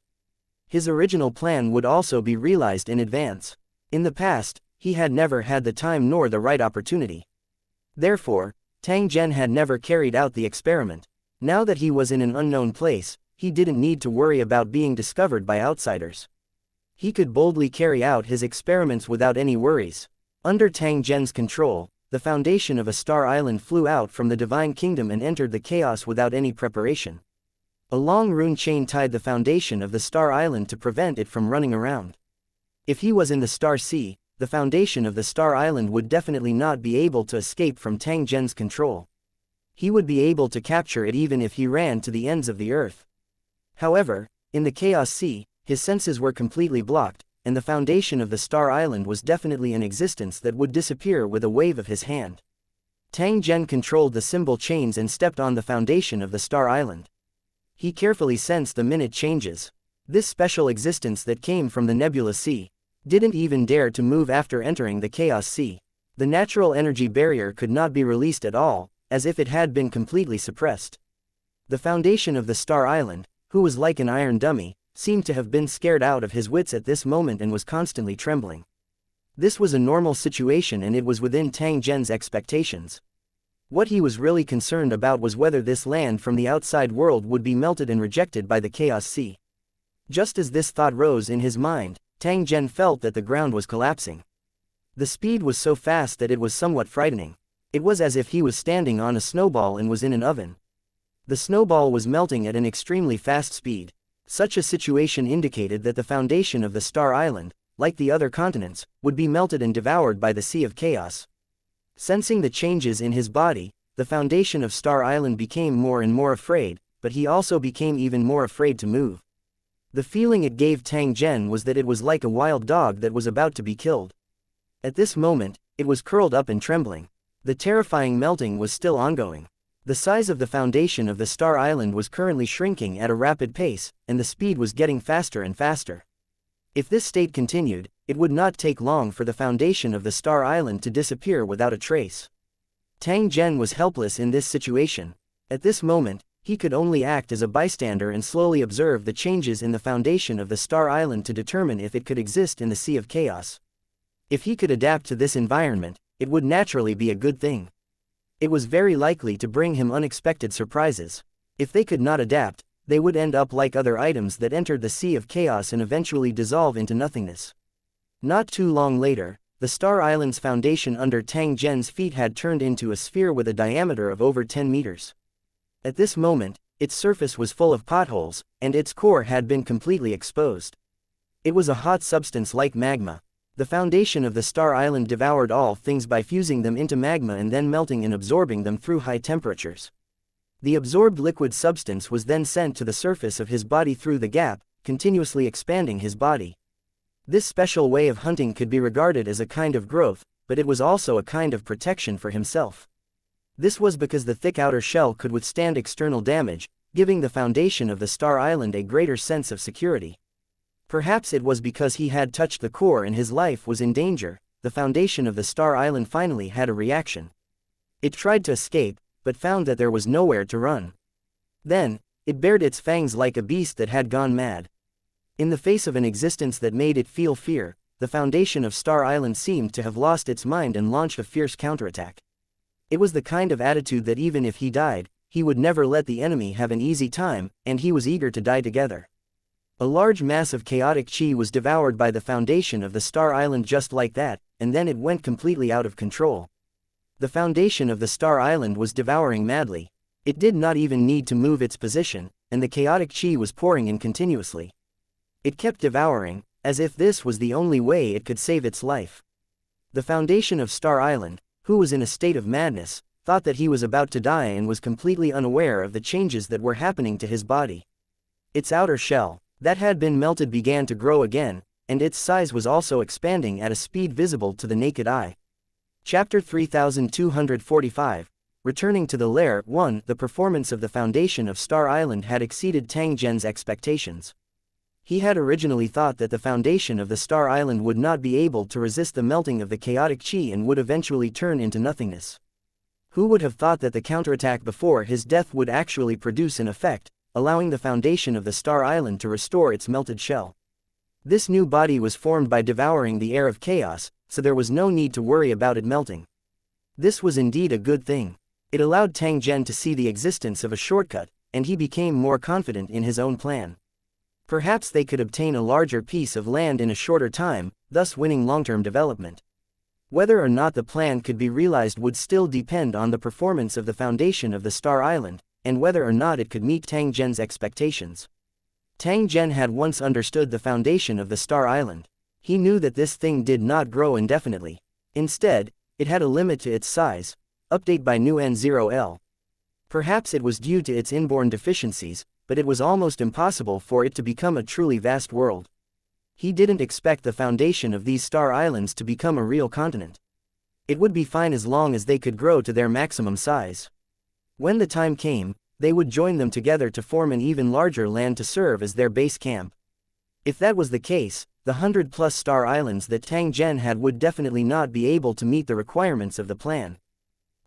His original plan would also be realized in advance. In the past, he had never had the time nor the right opportunity. Therefore, Tang Zhen had never carried out the experiment. Now that he was in an unknown place, he didn't need to worry about being discovered by outsiders. He could boldly carry out his experiments without any worries. Under Tang Zhen's control, the foundation of a star island flew out from the divine kingdom and entered the chaos without any preparation. A long rune chain tied the foundation of the star island to prevent it from running around. If he was in the star sea, the foundation of the star island would definitely not be able to escape from Tang Zhen's control. He would be able to capture it even if he ran to the ends of the earth. However, in the chaos sea, his senses were completely blocked, and the foundation of the star island was definitely an existence that would disappear with a wave of his hand. Tang Zhen controlled the symbol chains and stepped on the foundation of the star island. He carefully sensed the minute changes. This special existence that came from the nebulous sea didn't even dare to move after entering the chaos sea. The natural energy barrier could not be released at all, as if it had been completely suppressed. The foundation of the star island, who was like an iron dummy, seemed to have been scared out of his wits at this moment and was constantly trembling. This was a normal situation and it was within Tang Zhen's expectations. What he was really concerned about was whether this land from the outside world would be melted and rejected by the chaos sea. Just as this thought rose in his mind, Tang Zhen felt that the ground was collapsing. The speed was so fast that it was somewhat frightening. It was as if he was standing on a snowball and was in an oven. The snowball was melting at an extremely fast speed. Such a situation indicated that the foundation of the star island, like the other continents, would be melted and devoured by the sea of chaos. Sensing the changes in his body, the foundation of Star Island became more and more afraid, but he also became even more afraid to move. The feeling it gave Tang Zhen was that it was like a wild dog that was about to be killed. At this moment, it was curled up and trembling. The terrifying melting was still ongoing. The size of the foundation of the Star Island was currently shrinking at a rapid pace, and the speed was getting faster and faster. If this state continued, it would not take long for the foundation of the Star Island to disappear without a trace. Tang Zhen was helpless in this situation. At this moment, he could only act as a bystander and slowly observe the changes in the foundation of the Star Island to determine if it could exist in the Sea of Chaos. If he could adapt to this environment, it would naturally be a good thing. It was very likely to bring him unexpected surprises. If they could not adapt, they would end up like other items that entered the Sea of Chaos and eventually dissolve into nothingness. Not too long later, the Star Island's foundation under Tang Zhen's feet had turned into a sphere with a diameter of over 10 meters. At this moment, its surface was full of potholes, and its core had been completely exposed. It was a hot substance like magma. The foundation of the Star Island devoured all things by fusing them into magma and then melting and absorbing them through high temperatures. The absorbed liquid substance was then sent to the surface of his body through the gap, continuously expanding his body. This special way of hunting could be regarded as a kind of growth, but it was also a kind of protection for himself. This was because the thick outer shell could withstand external damage, giving the foundation of the Star Island a greater sense of security. Perhaps it was because he had touched the core and his life was in danger. The foundation of the Star Island finally had a reaction. It tried to escape, but found that there was nowhere to run. Then, it bared its fangs like a beast that had gone mad. In the face of an existence that made it feel fear, the foundation of Star Island seemed to have lost its mind and launched a fierce counterattack. It was the kind of attitude that even if he died, he would never let the enemy have an easy time, and he was eager to die together. A large mass of chaotic chi was devoured by the foundation of the Star Island just like that, and then it went completely out of control. The foundation of the Star Island was devouring madly. It did not even need to move its position, and the chaotic chi was pouring in continuously. It kept devouring, as if this was the only way it could save its life. The foundation of Star Island, who was in a state of madness, thought that he was about to die and was completely unaware of the changes that were happening to his body. Its outer shell, that had been melted, began to grow again, and its size was also expanding at a speed visible to the naked eye. Chapter 3245, Returning to the Lair. 1. The performance of the foundation of Star Island had exceeded Tang Zhen's expectations. He had originally thought that the foundation of the Star Island would not be able to resist the melting of the chaotic chi and would eventually turn into nothingness. Who would have thought that the counterattack before his death would actually produce an effect, allowing the foundation of the Star Island to restore its melted shell? This new body was formed by devouring the air of chaos, so there was no need to worry about it melting. This was indeed a good thing. It allowed Tang Zhen to see the existence of a shortcut, and he became more confident in his own plan. Perhaps they could obtain a larger piece of land in a shorter time, thus winning long-term development. Whether or not the plan could be realized would still depend on the performance of the foundation of the Star Island, and whether or not it could meet Tang Zhen's expectations. Tang Zhen had once understood the foundation of the Star Island. He knew that this thing did not grow indefinitely. Instead, it had a limit to its size. Update by new N0L. Perhaps it was due to its inborn deficiencies, but it was almost impossible for it to become a truly vast world. He didn't expect the foundation of these star islands to become a real continent. It would be fine as long as they could grow to their maximum size. When the time came, they would join them together to form an even larger land to serve as their base camp. If that was the case, the 100+ star islands that Tang Zhen had would definitely not be able to meet the requirements of the plan.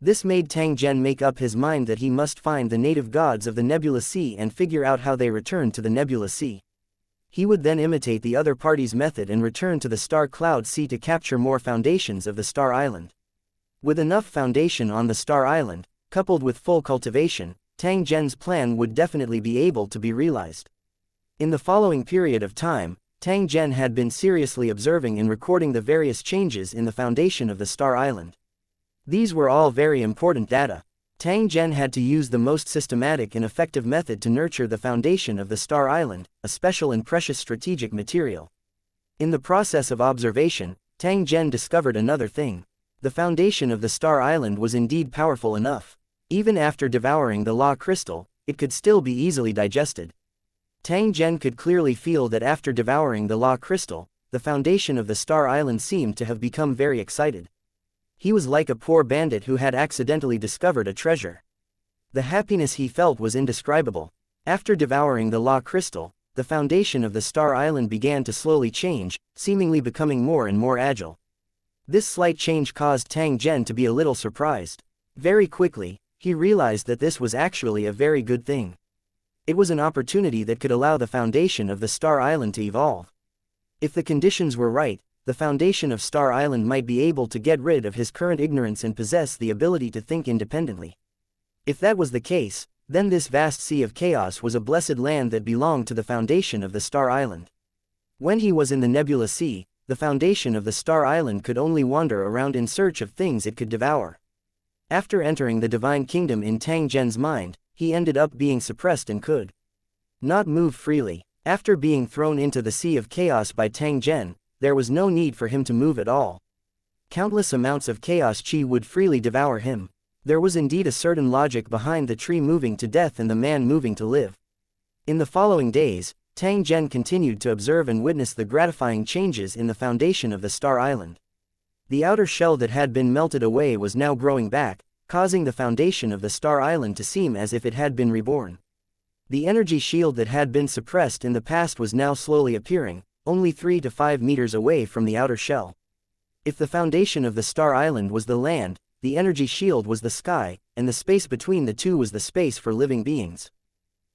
This made Tang Zhen make up his mind that he must find the native gods of the Nebula Sea and figure out how they returned to the Nebula Sea. He would then imitate the other party's method and return to the Star Cloud Sea to capture more foundations of the Star Island. With enough foundation on the Star Island, coupled with full cultivation, Tang Zhen's plan would definitely be able to be realized. In the following period of time, Tang Zhen had been seriously observing and recording the various changes in the foundation of the Star Island. These were all very important data. Tang Zhen had to use the most systematic and effective method to nurture the foundation of the Star Island, a special and precious strategic material. In the process of observation, Tang Zhen discovered another thing. The foundation of the Star Island was indeed powerful enough. Even after devouring the law crystal, it could still be easily digested. Tang Zhen could clearly feel that after devouring the law crystal, the foundation of the Star Island seemed to have become very excited. He was like a poor bandit who had accidentally discovered a treasure. The happiness he felt was indescribable. After devouring the law crystal, the foundation of the Star Island began to slowly change, seemingly becoming more and more agile. This slight change caused Tang Zhen to be a little surprised. Very quickly, he realized that this was actually a very good thing. It was an opportunity that could allow the foundation of the Star Island to evolve. If the conditions were right, the foundation of Star Island might be able to get rid of his current ignorance and possess the ability to think independently. If that was the case, then this vast sea of chaos was a blessed land that belonged to the foundation of the Star Island. When he was in the Nebula Sea, the foundation of the Star Island could only wander around in search of things it could devour. After entering the Divine Kingdom in Tang Zhen's mind, he ended up being suppressed and could not move freely. After being thrown into the Sea of Chaos by Tang Zhen, there was no need for him to move at all. Countless amounts of chaos chi would freely devour him. There was indeed a certain logic behind the tree moving to death and the man moving to live. In the following days, Tang Zhen continued to observe and witness the gratifying changes in the foundation of the Star Island. The outer shell that had been melted away was now growing back, causing the foundation of the Star Island to seem as if it had been reborn. The energy shield that had been suppressed in the past was now slowly appearing, only 3 to 5 meters away from the outer shell. If the foundation of the Star Island was the land, the energy shield was the sky, and the space between the two was the space for living beings.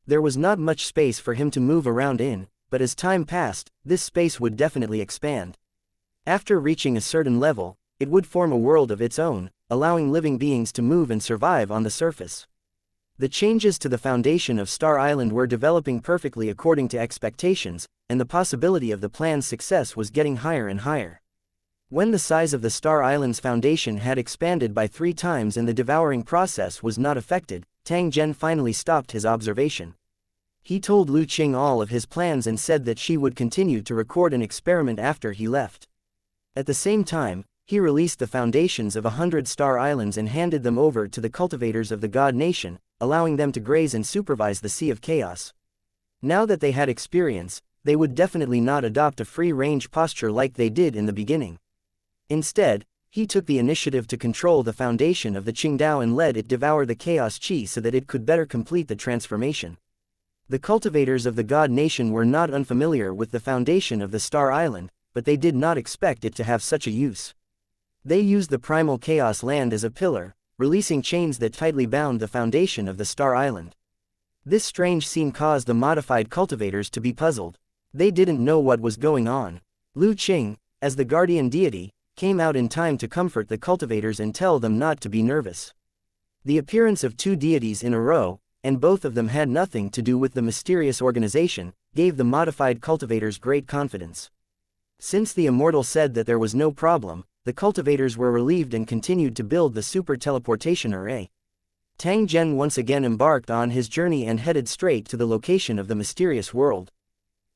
There was not much space for him to move around in, but as time passed, this space would definitely expand. After reaching a certain level, it would form a world of its own, allowing living beings to move and survive on the surface. The changes to the foundation of Star Island were developing perfectly according to expectations, and the possibility of the plan's success was getting higher and higher. When the size of the Star Island's foundation had expanded by 3 times and the devouring process was not affected, Tang Zhen finally stopped his observation. He told Lu Qing all of his plans and said that she would continue to record an experiment after he left. At the same time, he released the foundations of 100 Star Islands and handed them over to the cultivators of the God Nation, allowing them to graze and supervise the Sea of Chaos. Now that they had experience, they would definitely not adopt a free-range posture like they did in the beginning. Instead, he took the initiative to control the foundation of the Qingdao and let it devour the Chaos Chi so that it could better complete the transformation. The cultivators of the God Nation were not unfamiliar with the foundation of the Star Island, but they did not expect it to have such a use. They used the primal Chaos Land as a pillar, releasing chains that tightly bound the foundation of the Star Island. This strange scene caused the modified cultivators to be puzzled. They didn't know what was going on. Lu Qing, as the guardian deity, came out in time to comfort the cultivators and tell them not to be nervous. The appearance of two deities in a row, and both of them had nothing to do with the mysterious organization, gave the modified cultivators great confidence. Since the immortal said that there was no problem, the cultivators were relieved and continued to build the super teleportation array. Tang Zhen once again embarked on his journey and headed straight to the location of the mysterious world.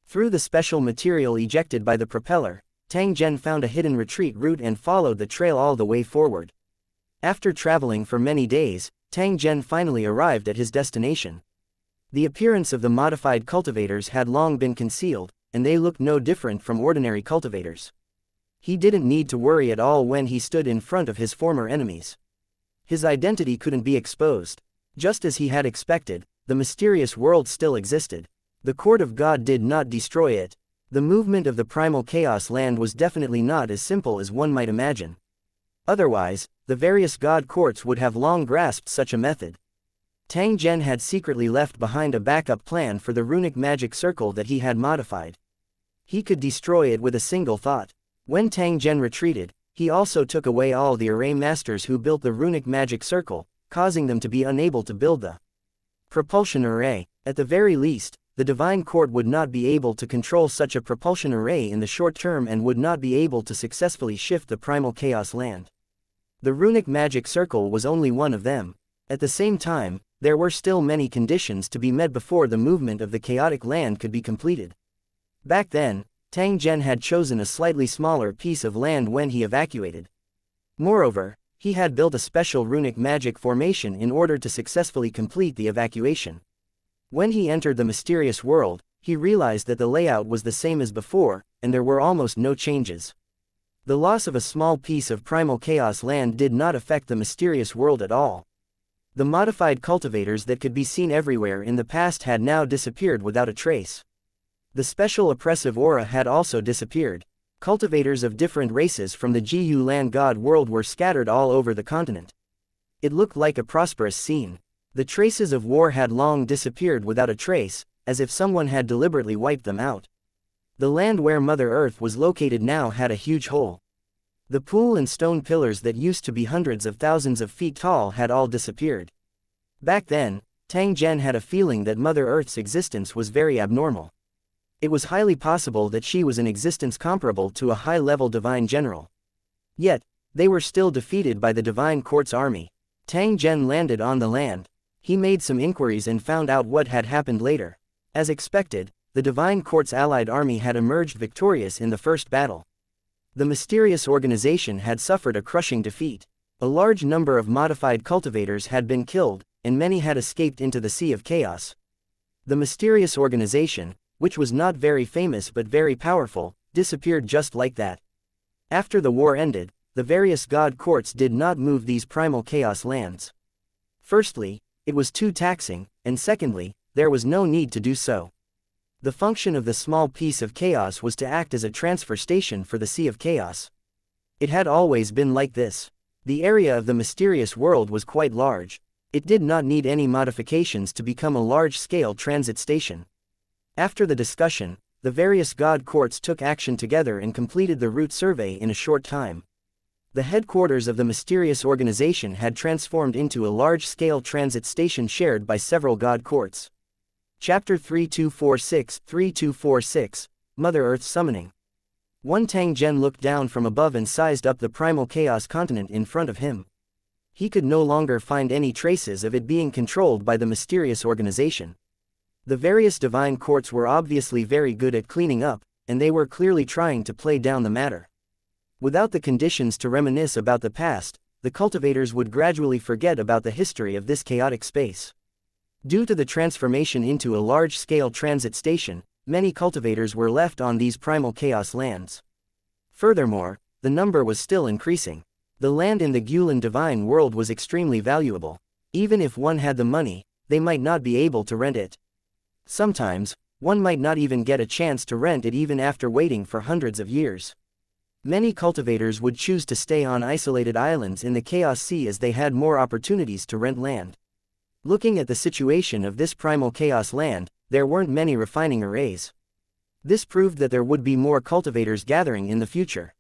Through the special material ejected by the propeller, Tang Zhen found a hidden retreat route and followed the trail all the way forward. After traveling for many days, Tang Zhen finally arrived at his destination. The appearance of the modified cultivators had long been concealed, and they looked no different from ordinary cultivators. He didn't need to worry at all when he stood in front of his former enemies. His identity couldn't be exposed. Just as he had expected, the mysterious world still existed. The court of God did not destroy it. The movement of the primal chaos land was definitely not as simple as one might imagine. Otherwise, the various god courts would have long grasped such a method. Tang Zhen had secretly left behind a backup plan for the runic magic circle that he had modified. He could destroy it with a single thought. When Tang Zhen retreated, he also took away all the array masters who built the runic magic circle, causing them to be unable to build the propulsion array. At the very least, the divine court would not be able to control such a propulsion array in the short term and would not be able to successfully shift the primal chaos land. The runic magic circle was only one of them. At the same time, there were still many conditions to be met before the movement of the chaotic land could be completed. Back then, Tang Zhen had chosen a slightly smaller piece of land when he evacuated. Moreover, he had built a special runic magic formation in order to successfully complete the evacuation. When he entered the mysterious world, he realized that the layout was the same as before, and there were almost no changes. The loss of a small piece of primal chaos land did not affect the mysterious world at all. The modified cultivators that could be seen everywhere in the past had now disappeared without a trace. The special oppressive aura had also disappeared. Cultivators of different races from the Jiyu land god world were scattered all over the continent. It looked like a prosperous scene. The traces of war had long disappeared without a trace, as if someone had deliberately wiped them out. The land where Mother Earth was located now had a huge hole. The pool and stone pillars that used to be hundreds of thousands of feet tall had all disappeared. Back then, Tang Zhen had a feeling that Mother Earth's existence was very abnormal. It was highly possible that she was an existence comparable to a high-level divine general. Yet, they were still defeated by the divine court's army. Tang Zhen landed on the land. He made some inquiries and found out what had happened later. As expected, the divine court's allied army had emerged victorious in the first battle. The mysterious organization had suffered a crushing defeat. A large number of modified cultivators had been killed, and many had escaped into the Sea of Chaos. The mysterious organization, which was not very famous but very powerful, disappeared just like that. After the war ended, the various god courts did not move these primal chaos lands. Firstly, it was too taxing, and secondly, there was no need to do so. The function of the small piece of chaos was to act as a transfer station for the Sea of Chaos. It had always been like this. The area of the mysterious world was quite large. It did not need any modifications to become a large-scale transit station. After the discussion, the various god courts took action together and completed the route survey in a short time. The headquarters of the mysterious organization had transformed into a large-scale transit station shared by several god courts. Chapter 3246 Mother Earth's Summoning. One Tang Zhen looked down from above and sized up the primal chaos continent in front of him. He could no longer find any traces of it being controlled by the mysterious organization. The various divine courts were obviously very good at cleaning up, and they were clearly trying to play down the matter. Without the conditions to reminisce about the past, the cultivators would gradually forget about the history of this chaotic space. Due to the transformation into a large-scale transit station, many cultivators were left on these primal chaos lands. Furthermore, the number was still increasing. The land in the Gulan divine world was extremely valuable. Even if one had the money, they might not be able to rent it. Sometimes, one might not even get a chance to rent it even after waiting for hundreds of years. Many cultivators would choose to stay on isolated islands in the Chaos Sea as they had more opportunities to rent land. Looking at the situation of this primal chaos land, there weren't many refining arrays. This proved that there would be more cultivators gathering in the future.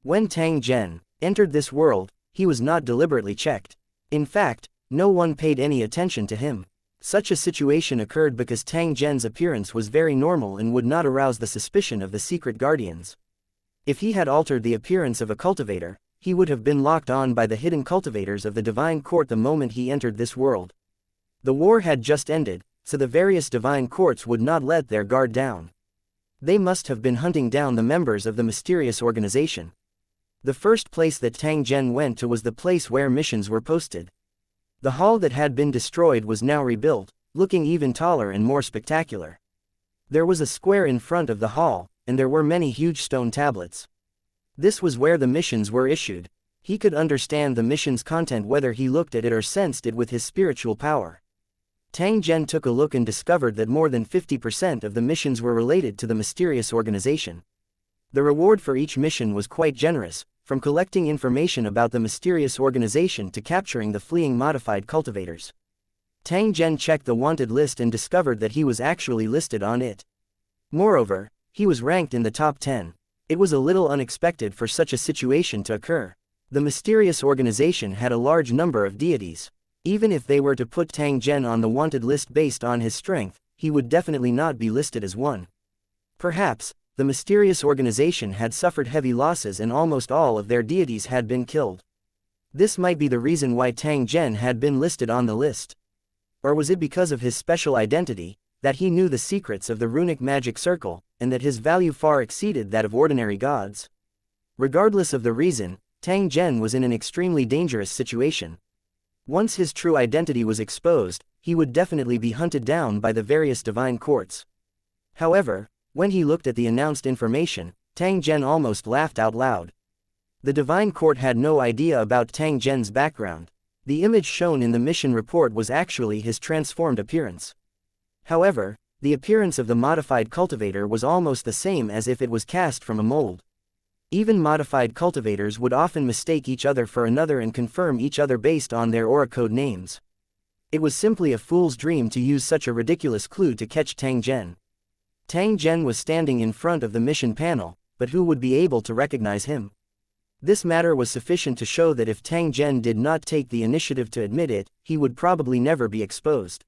When Tang Zhen entered this world, he was not deliberately checked. In fact, no one paid any attention to him. Such a situation occurred because Tang Zhen's appearance was very normal and would not arouse the suspicion of the secret guardians. If he had altered the appearance of a cultivator, he would have been locked on by the hidden cultivators of the divine court the moment he entered this world. The war had just ended, so the various divine courts would not let their guard down. They must have been hunting down the members of the mysterious organization. The first place that Tang Zhen went to was the place where missions were posted. The hall that had been destroyed was now rebuilt, looking even taller and more spectacular. There was a square in front of the hall, and there were many huge stone tablets. This was where the missions were issued. He could understand the mission's content whether he looked at it or sensed it with his spiritual power. Tang Zhen took a look and discovered that more than 50% of the missions were related to the mysterious organization. The reward for each mission was quite generous, from collecting information about the mysterious organization to capturing the fleeing modified cultivators. Tang Zhen checked the wanted list and discovered that he was actually listed on it. Moreover, he was ranked in the top 10. It was a little unexpected for such a situation to occur. The mysterious organization had a large number of deities. Even if they were to put Tang Zhen on the wanted list based on his strength, he would definitely not be listed as one. Perhaps, the mysterious organization had suffered heavy losses and almost all of their deities had been killed. This might be the reason why Tang Zhen had been listed on the list. Or was it because of his special identity, that he knew the secrets of the runic magic circle, and that his value far exceeded that of ordinary gods? Regardless of the reason, Tang Zhen was in an extremely dangerous situation. Once his true identity was exposed, he would definitely be hunted down by the various divine courts. However, when he looked at the announced information, Tang Zhen almost laughed out loud. The divine court had no idea about Tang Zhen's background. The image shown in the mission report was actually his transformed appearance. However, the appearance of the modified cultivator was almost the same as if it was cast from a mold. Even modified cultivators would often mistake each other for another and confirm each other based on their aura code names. It was simply a fool's dream to use such a ridiculous clue to catch Tang Zhen. Tang Zhen was standing in front of the mission panel, but who would be able to recognize him? This matter was sufficient to show that if Tang Zhen did not take the initiative to admit it, he would probably never be exposed.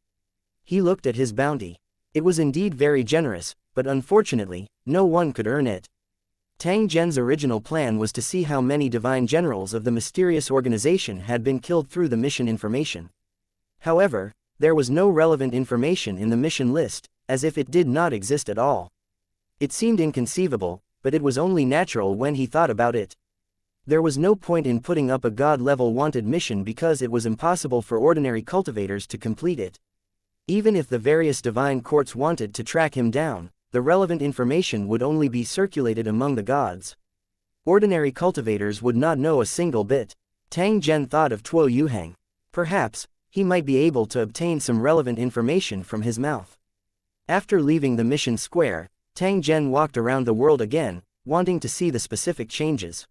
He looked at his bounty. It was indeed very generous, but unfortunately, no one could earn it. Tang Zhen's original plan was to see how many divine generals of the mysterious organization had been killed through the mission information. However, there was no relevant information in the mission list, as if it did not exist at all. It seemed inconceivable, but it was only natural when he thought about it. There was no point in putting up a god-level wanted mission because it was impossible for ordinary cultivators to complete it. Even if the various divine courts wanted to track him down, the relevant information would only be circulated among the gods. Ordinary cultivators would not know a single bit. Tang Zhen thought of Tuo Yuhang. Perhaps, he might be able to obtain some relevant information from his mouth. After leaving the mission square, Tang Zhen walked around the world again, wanting to see the specific changes.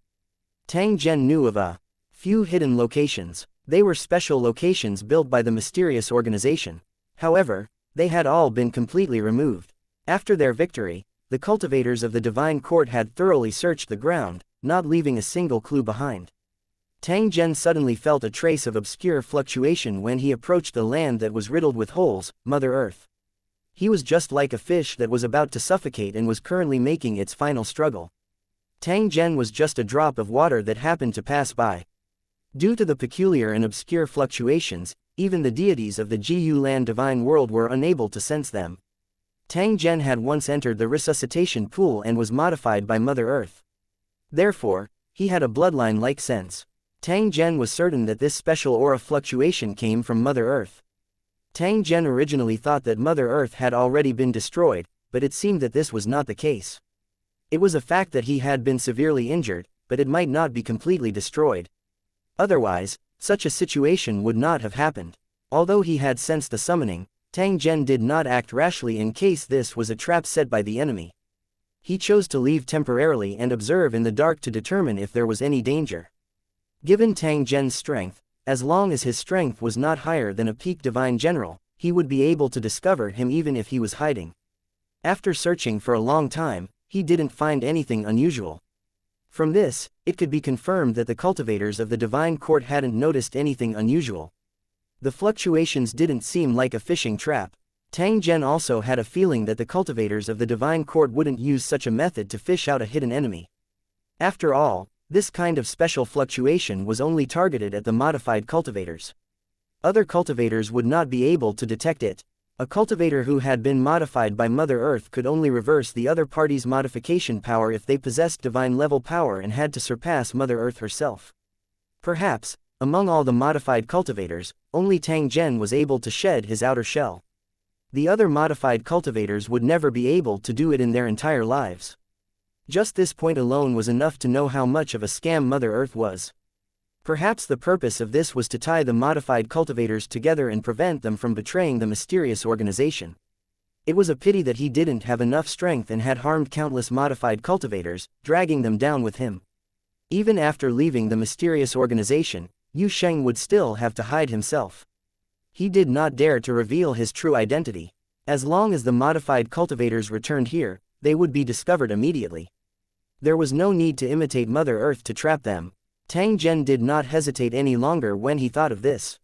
Tang Zhen knew of a few hidden locations. They were special locations built by the mysterious organization. However, they had all been completely removed. After their victory, the cultivators of the divine court had thoroughly searched the ground, not leaving a single clue behind. Tang Zhen suddenly felt a trace of obscure fluctuation when he approached the land that was riddled with holes, Mother Earth. He was just like a fish that was about to suffocate and was currently making its final struggle. Tang Zhen was just a drop of water that happened to pass by. Due to the peculiar and obscure fluctuations, even the deities of the Jiyu Land divine world were unable to sense them. Tang Zhen had once entered the resuscitation pool and was modified by Mother Earth. Therefore, he had a bloodline-like sense. Tang Zhen was certain that this special aura fluctuation came from Mother Earth. Tang Zhen originally thought that Mother Earth had already been destroyed, but it seemed that this was not the case. It was a fact that he had been severely injured, but it might not be completely destroyed. Otherwise, such a situation would not have happened. Although he had sensed the summoning, Tang Zhen did not act rashly in case this was a trap set by the enemy. He chose to leave temporarily and observe in the dark to determine if there was any danger. Given Tang Zhen's strength, as long as his strength was not higher than a peak divine general, he would be able to discover him even if he was hiding. After searching for a long time, he didn't find anything unusual. From this, it could be confirmed that the cultivators of the Divine Court hadn't noticed anything unusual. The fluctuations didn't seem like a fishing trap. Tang Zhen also had a feeling that the cultivators of the Divine Court wouldn't use such a method to fish out a hidden enemy. After all, this kind of special fluctuation was only targeted at the modified cultivators. Other cultivators would not be able to detect it. A cultivator who had been modified by Mother Earth could only reverse the other party's modification power if they possessed divine-level power and had to surpass Mother Earth herself. Perhaps, among all the modified cultivators, only Tang Zhen was able to shed his outer shell. The other modified cultivators would never be able to do it in their entire lives. Just this point alone was enough to know how much of a scam Mother Earth was. Perhaps the purpose of this was to tie the modified cultivators together and prevent them from betraying the mysterious organization. It was a pity that he didn't have enough strength and had harmed countless modified cultivators, dragging them down with him. Even after leaving the mysterious organization, Yu Sheng would still have to hide himself. He did not dare to reveal his true identity. As long as the modified cultivators returned here, they would be discovered immediately. There was no need to imitate Mother Earth to trap them. Tang Zhen did not hesitate any longer when he thought of this.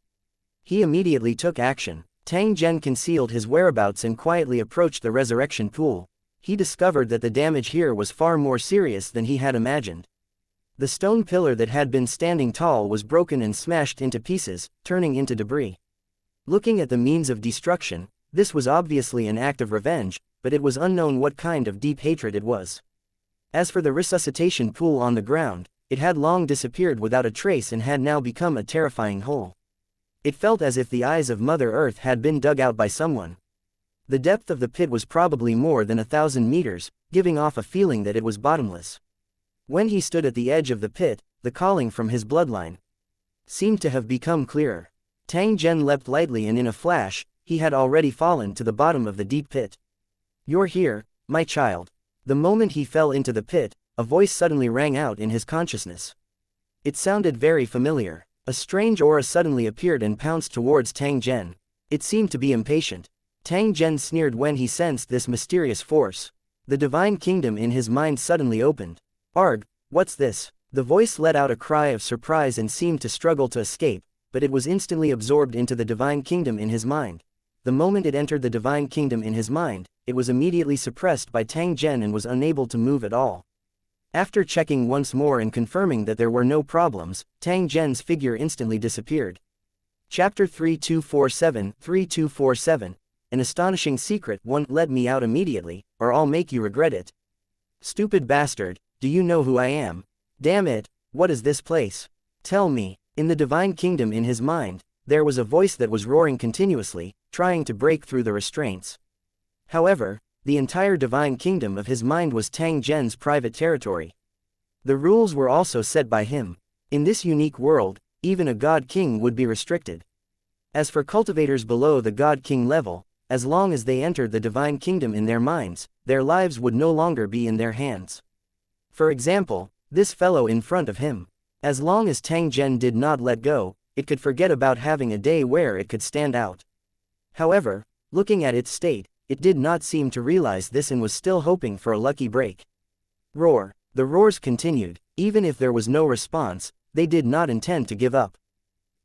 He immediately took action. Tang Zhen concealed his whereabouts and quietly approached the resurrection pool. He discovered that the damage here was far more serious than he had imagined. The stone pillar that had been standing tall was broken and smashed into pieces, turning into debris. Looking at the means of destruction, this was obviously an act of revenge, but it was unknown what kind of deep hatred it was. As for the resuscitation pool on the ground, it had long disappeared without a trace and had now become a terrifying hole. It felt as if the eyes of Mother Earth had been dug out by someone. The depth of the pit was probably more than 1,000 meters, giving off a feeling that it was bottomless. When he stood at the edge of the pit, the calling from his bloodline seemed to have become clearer. Tang Zhen leapt lightly and in a flash, he had already fallen to the bottom of the deep pit. "You're here, my child." The moment he fell into the pit, a voice suddenly rang out in his consciousness. It sounded very familiar. A strange aura suddenly appeared and pounced towards Tang Zhen. It seemed to be impatient. Tang Zhen sneered when he sensed this mysterious force. The divine kingdom in his mind suddenly opened. "Arg, what's this?" The voice let out a cry of surprise and seemed to struggle to escape, but it was instantly absorbed into the divine kingdom in his mind. The moment it entered the divine kingdom in his mind, it was immediately suppressed by Tang Zhen and was unable to move at all. After checking once more and confirming that there were no problems, Tang Zhen's figure instantly disappeared. Chapter 3247, An Astonishing Secret. 1. Let me out immediately, or I'll make you regret it. Stupid bastard, do you know who I am? Damn it, what is this place? Tell me. In the divine kingdom in his mind, there was a voice that was roaring continuously, trying to break through the restraints. However, the entire divine kingdom of his mind was Tang Zhen's private territory. The rules were also set by him. In this unique world, even a god king would be restricted. As for cultivators below the god king level, as long as they entered the divine kingdom in their minds, their lives would no longer be in their hands. For example, this fellow in front of him. As long as Tang Zhen did not let go, it could forget about having a day where it could stand out. However, looking at its state, it did not seem to realize this and was still hoping for a lucky break. Roar. The roars continued. Even if there was no response, they did not intend to give up.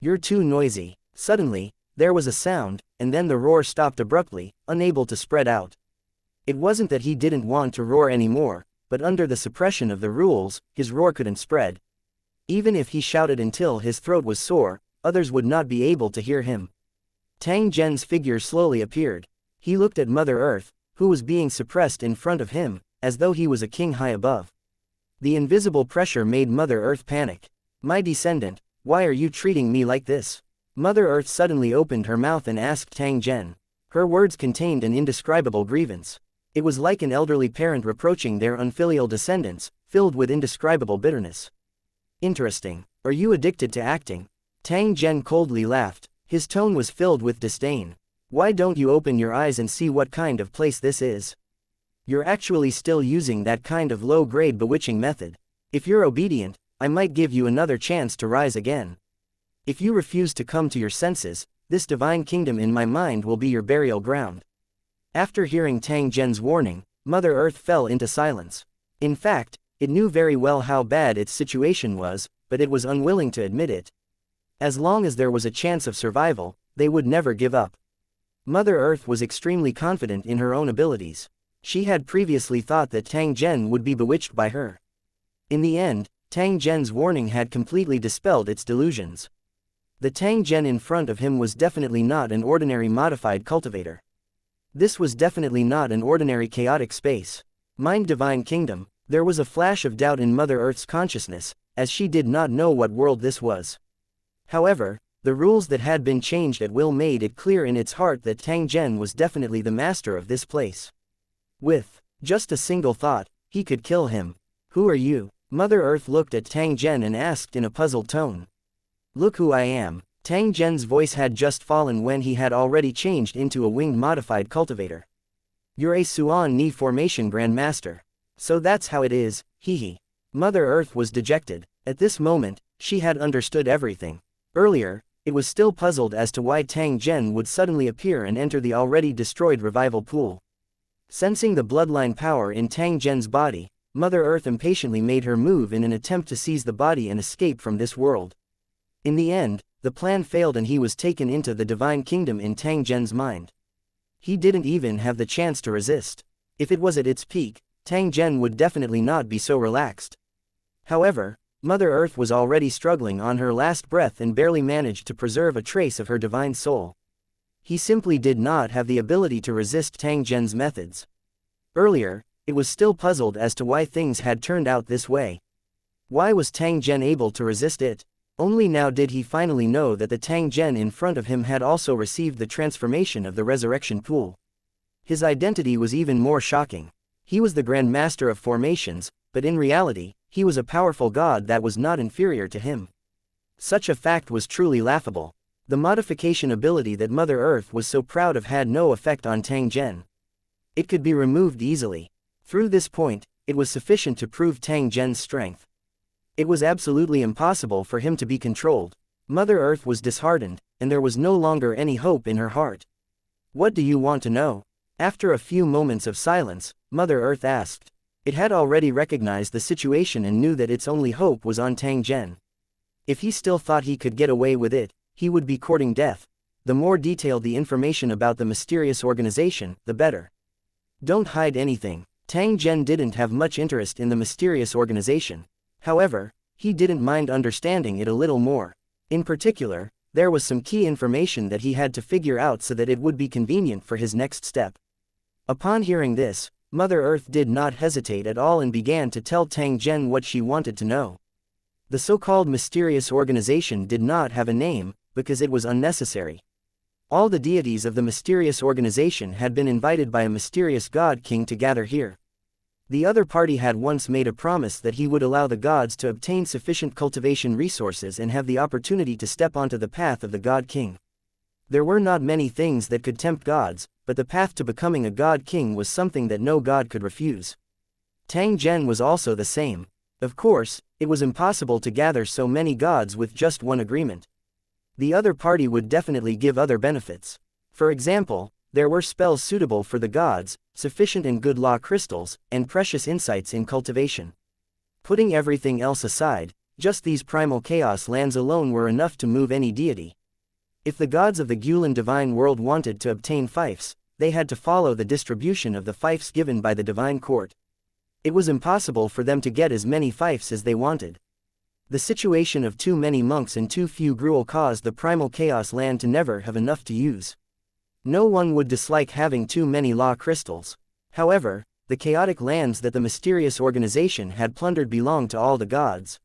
"You're too noisy." Suddenly, there was a sound, and then the roar stopped abruptly, unable to spread out. It wasn't that he didn't want to roar anymore, but under the suppression of the rules, his roar couldn't spread. Even if he shouted until his throat was sore, others would not be able to hear him. Tang Zhen's figure slowly appeared. He looked at Mother Earth, who was being suppressed in front of him, as though he was a king high above. The invisible pressure made Mother Earth panic. "My descendant, why are you treating me like this?" Mother Earth suddenly opened her mouth and asked Tang Zhen. Her words contained an indescribable grievance. It was like an elderly parent reproaching their unfilial descendants, filled with indescribable bitterness. "Interesting. Are you addicted to acting?" Tang Zhen coldly laughed. His tone was filled with disdain. "Why don't you open your eyes and see what kind of place this is? You're actually still using that kind of low-grade bewitching method. If you're obedient, I might give you another chance to rise again. If you refuse to come to your senses, this divine kingdom in my mind will be your burial ground." After hearing Tang Zhen's warning, Mother Earth fell into silence. In fact, it knew very well how bad its situation was, but it was unwilling to admit it. As long as there was a chance of survival, they would never give up. Mother Earth was extremely confident in her own abilities. She had previously thought that Tang Zhen would be bewitched by her. In the end, Tang Zhen's warning had completely dispelled its delusions. The Tang Zhen in front of him was definitely not an ordinary modified cultivator. This was definitely not an ordinary chaotic space. Mind Divine Kingdom. There was a flash of doubt in Mother Earth's consciousness, as she did not know what world this was. However, the rules that had been changed at will made it clear in its heart that Tang Zhen was definitely the master of this place. With just a single thought, he could kill him. Who are you? Mother Earth looked at Tang Zhen and asked in a puzzled tone. Look who I am. Tang Zhen's voice had just fallen when he had already changed into a winged modified cultivator. You're a Suan Ni formation Grandmaster. So that's how it is, hee. Mother Earth was dejected. At this moment, she had understood everything. Earlier, it was still puzzled as to why Tang Zhen would suddenly appear and enter the already destroyed revival pool. Sensing the bloodline power in Tang Zhen's body, Mother Earth impatiently made her move in an attempt to seize the body and escape from this world. In the end, the plan failed and he was taken into the Divine Kingdom in Tang Zhen's mind. He didn't even have the chance to resist. If it was at its peak, Tang Zhen would definitely not be so relaxed. However, Mother Earth was already struggling on her last breath and barely managed to preserve a trace of her divine soul. He simply did not have the ability to resist Tang Zhen's methods. Earlier, it was still puzzled as to why things had turned out this way. Why was Tang Zhen able to resist it? Only now did he finally know that the Tang Zhen in front of him had also received the transformation of the resurrection pool. His identity was even more shocking. He was the Grandmaster of Formations, but in reality, he was a powerful god that was not inferior to him. Such a fact was truly laughable. The modification ability that Mother Earth was so proud of had no effect on Tang Zhen. It could be removed easily. Through this point, it was sufficient to prove Tang Zhen's strength. It was absolutely impossible for him to be controlled. Mother Earth was disheartened, and there was no longer any hope in her heart. What do you want to know? After a few moments of silence, Mother Earth asked. It had already recognized the situation and knew that its only hope was on Tang Zhen. If he still thought he could get away with it, he would be courting death. The more detailed the information about the mysterious organization, the better. Don't hide anything. Tang Zhen didn't have much interest in the mysterious organization. However, he didn't mind understanding it a little more. In particular, there was some key information that he had to figure out so that it would be convenient for his next step. Upon hearing this, Mother Earth did not hesitate at all and began to tell Tang Zhen what she wanted to know. The so-called mysterious organization did not have a name, because it was unnecessary. All the deities of the mysterious organization had been invited by a mysterious god king to gather here. The other party had once made a promise that he would allow the gods to obtain sufficient cultivation resources and have the opportunity to step onto the path of the god king. There were not many things that could tempt gods, but the path to becoming a god king was something that no god could refuse. Tang Zhen was also the same. Of course, it was impossible to gather so many gods with just one agreement. The other party would definitely give other benefits. For example, there were spells suitable for the gods, sufficient and good law crystals, and precious insights in cultivation. Putting everything else aside, just these primal chaos lands alone were enough to move any deity. If the gods of the Gulen divine world wanted to obtain fiefs, they had to follow the distribution of the fiefs given by the divine court. It was impossible for them to get as many fiefs as they wanted. The situation of too many monks and too few gruel caused the primal chaos land to never have enough to use. No one would dislike having too many law crystals. However, the chaotic lands that the mysterious organization had plundered belonged to all the gods.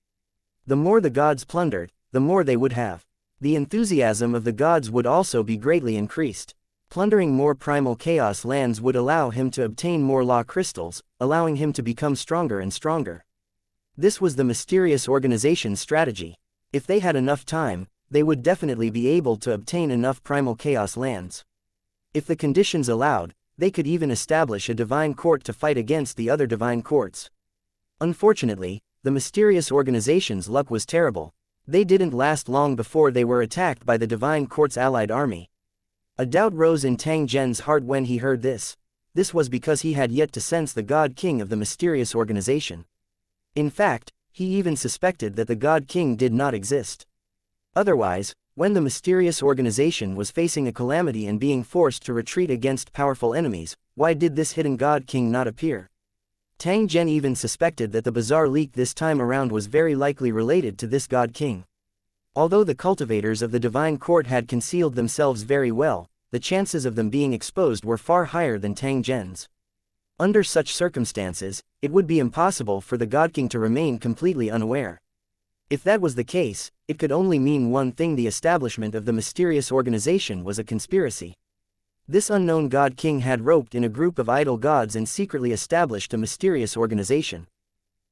The more the gods plundered, the more they would have. The enthusiasm of the gods would also be greatly increased. Plundering more primal chaos lands would allow him to obtain more law crystals, allowing him to become stronger and stronger. This was the mysterious organization's strategy. If they had enough time, they would definitely be able to obtain enough primal chaos lands. If the conditions allowed, they could even establish a divine court to fight against the other divine courts. Unfortunately, the mysterious organization's luck was terrible. They didn't last long before they were attacked by the divine court's allied army. A doubt rose in Tang Zhen's heart when he heard this. this was because he had yet to sense the God King of the mysterious organization. In fact, he even suspected that the God King did not exist. Otherwise, when the mysterious organization was facing a calamity and being forced to retreat against powerful enemies, why did this hidden God King not appear? Tang Zhen even suspected that the bizarre leak this time around was very likely related to this God King. Although the cultivators of the Divine Court had concealed themselves very well, the chances of them being exposed were far higher than Tang Zhen's. Under such circumstances, it would be impossible for the God King to remain completely unaware. If that was the case, it could only mean one thing: the establishment of the mysterious organization was a conspiracy. This unknown God King had roped in a group of idol gods and secretly established a mysterious organization.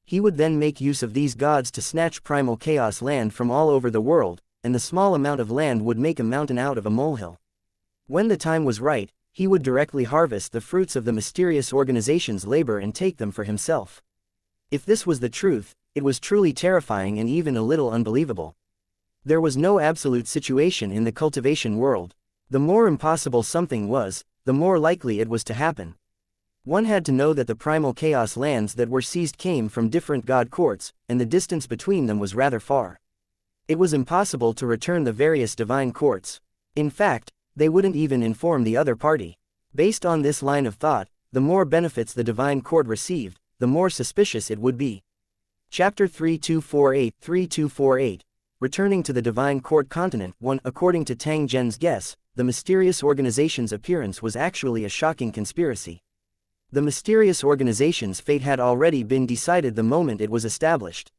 He would then make use of these gods to snatch primal chaos land from all over the world, and the small amount of land would make a mountain out of a molehill. When the time was right, he would directly harvest the fruits of the mysterious organization's labor and take them for himself. If this was the truth, it was truly terrifying and even a little unbelievable. There was no absolute situation in the cultivation world. The more impossible something was, the more likely it was to happen. One had to know that the primal chaos lands that were seized came from different god courts, and the distance between them was rather far. It was impossible to return the various divine courts. In fact, they wouldn't even inform the other party. Based on this line of thought, the more benefits the divine court received, the more suspicious it would be. Chapter 3248 Returning to the Divine Court Continent 1. According to Tang Zhen's guess, the mysterious organization's appearance was actually a shocking conspiracy. The mysterious organization's fate had already been decided the moment it was established.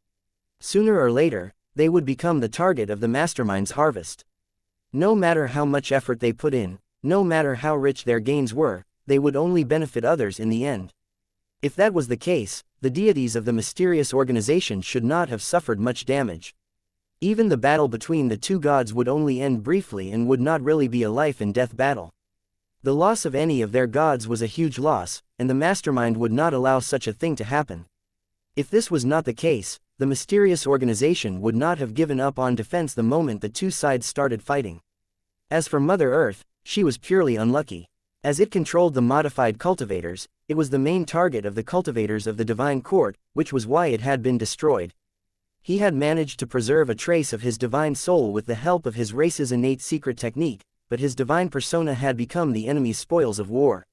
Sooner or later, they would become the target of the mastermind's harvest. No matter how much effort they put in, no matter how rich their gains were, they would only benefit others in the end. If that was the case, the deities of the mysterious organization should not have suffered much damage. Even the battle between the two gods would only end briefly and would not really be a life-and-death battle. The loss of any of their gods was a huge loss, and the mastermind would not allow such a thing to happen. If this was not the case, the mysterious organization would not have given up on defense the moment the two sides started fighting. As for Mother Earth, she was purely unlucky. As it controlled the modified cultivators, it was the main target of the cultivators of the Divine Court, which was why it had been destroyed. He had managed to preserve a trace of his divine soul with the help of his race's innate secret technique, but his divine persona had become the enemy's spoils of war.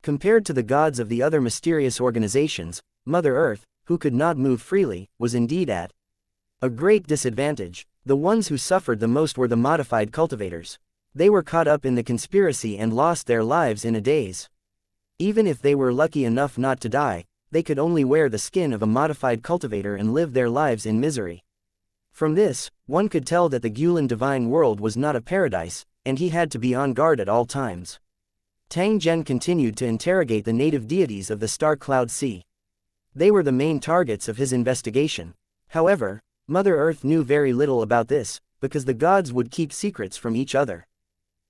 Compared to the gods of the other mysterious organizations, Mother Earth, who could not move freely, was indeed at a great disadvantage. The ones who suffered the most were the modified cultivators. They were caught up in the conspiracy and lost their lives in a daze. Even if they were lucky enough not to die, they could only wear the skin of a modified cultivator and live their lives in misery. From this, one could tell that the Gulen divine world was not a paradise, and he had to be on guard at all times. Tang Zhen continued to interrogate the native deities of the Star Cloud Sea. They were the main targets of his investigation. However, Mother Earth knew very little about this, because the gods would keep secrets from each other.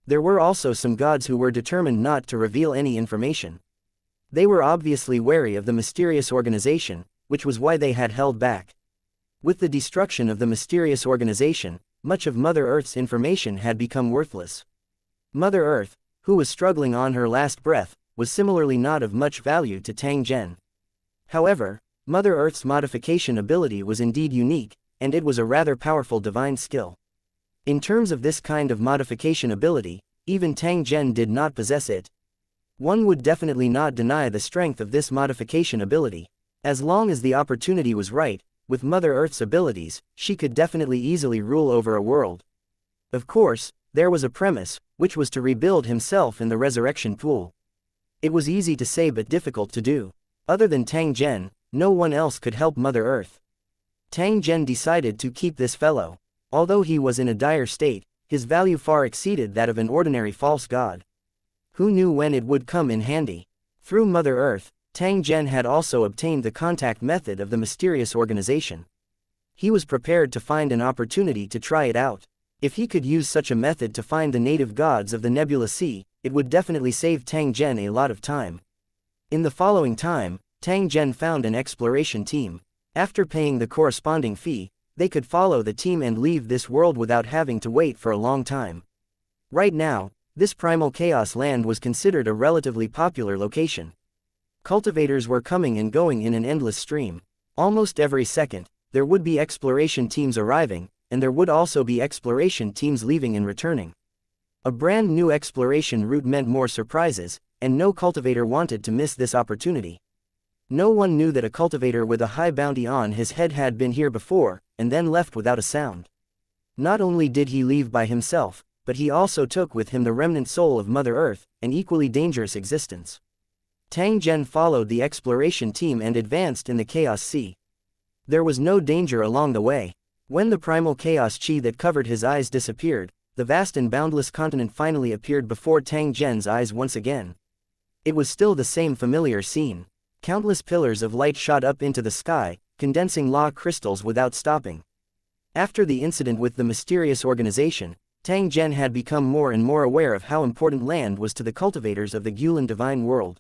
There were also some gods who were determined not to reveal any information. They were obviously wary of the mysterious organization, which was why they had held back. With the destruction of the mysterious organization, much of Mother Earth's information had become worthless. Mother Earth, who was struggling on her last breath, was similarly not of much value to Tang Zhen. However, Mother Earth's modification ability was indeed unique, and it was a rather powerful divine skill. In terms of this kind of modification ability, even Tang Zhen did not possess it. One would definitely not deny the strength of this modification ability. As long as the opportunity was right, with Mother Earth's abilities, she could definitely easily rule over a world. Of course, there was a premise, which was to rebuild himself in the resurrection pool. It was easy to say but difficult to do. Other than Tang Zhen, no one else could help Mother Earth. Tang Zhen decided to keep this fellow. Although he was in a dire state, his value far exceeded that of an ordinary false god. Who knew when it would come in handy? Through Mother Earth, Tang Zhen had also obtained the contact method of the mysterious organization. He was prepared to find an opportunity to try it out. If he could use such a method to find the native gods of the Nebula Sea, it would definitely save Tang Zhen a lot of time. In the following time, Tang Zhen found an exploration team. After paying the corresponding fee, they could follow the team and leave this world without having to wait for a long time. Right now, This primal chaos land was considered a relatively popular location. Cultivators were coming and going in an endless stream. Almost every second, there would be exploration teams arriving, and there would also be exploration teams leaving and returning. A brand new exploration route meant more surprises, and no cultivator wanted to miss this opportunity. No one knew that a cultivator with a high bounty on his head had been here before, and then left without a sound. Not only did he leave by himself, but he also took with him the remnant soul of Mother Earth, an equally dangerous existence. Tang Zhen followed the exploration team and advanced in the Chaos Sea. There was no danger along the way. When the primal chaos chi that covered his eyes disappeared, the vast and boundless continent finally appeared before Tang Zhen's eyes once again. It was still the same familiar scene. Countless pillars of light shot up into the sky, condensing law crystals without stopping. After the incident with the mysterious organization, Tang Zhen had become more and more aware of how important land was to the cultivators of the Gulan divine world.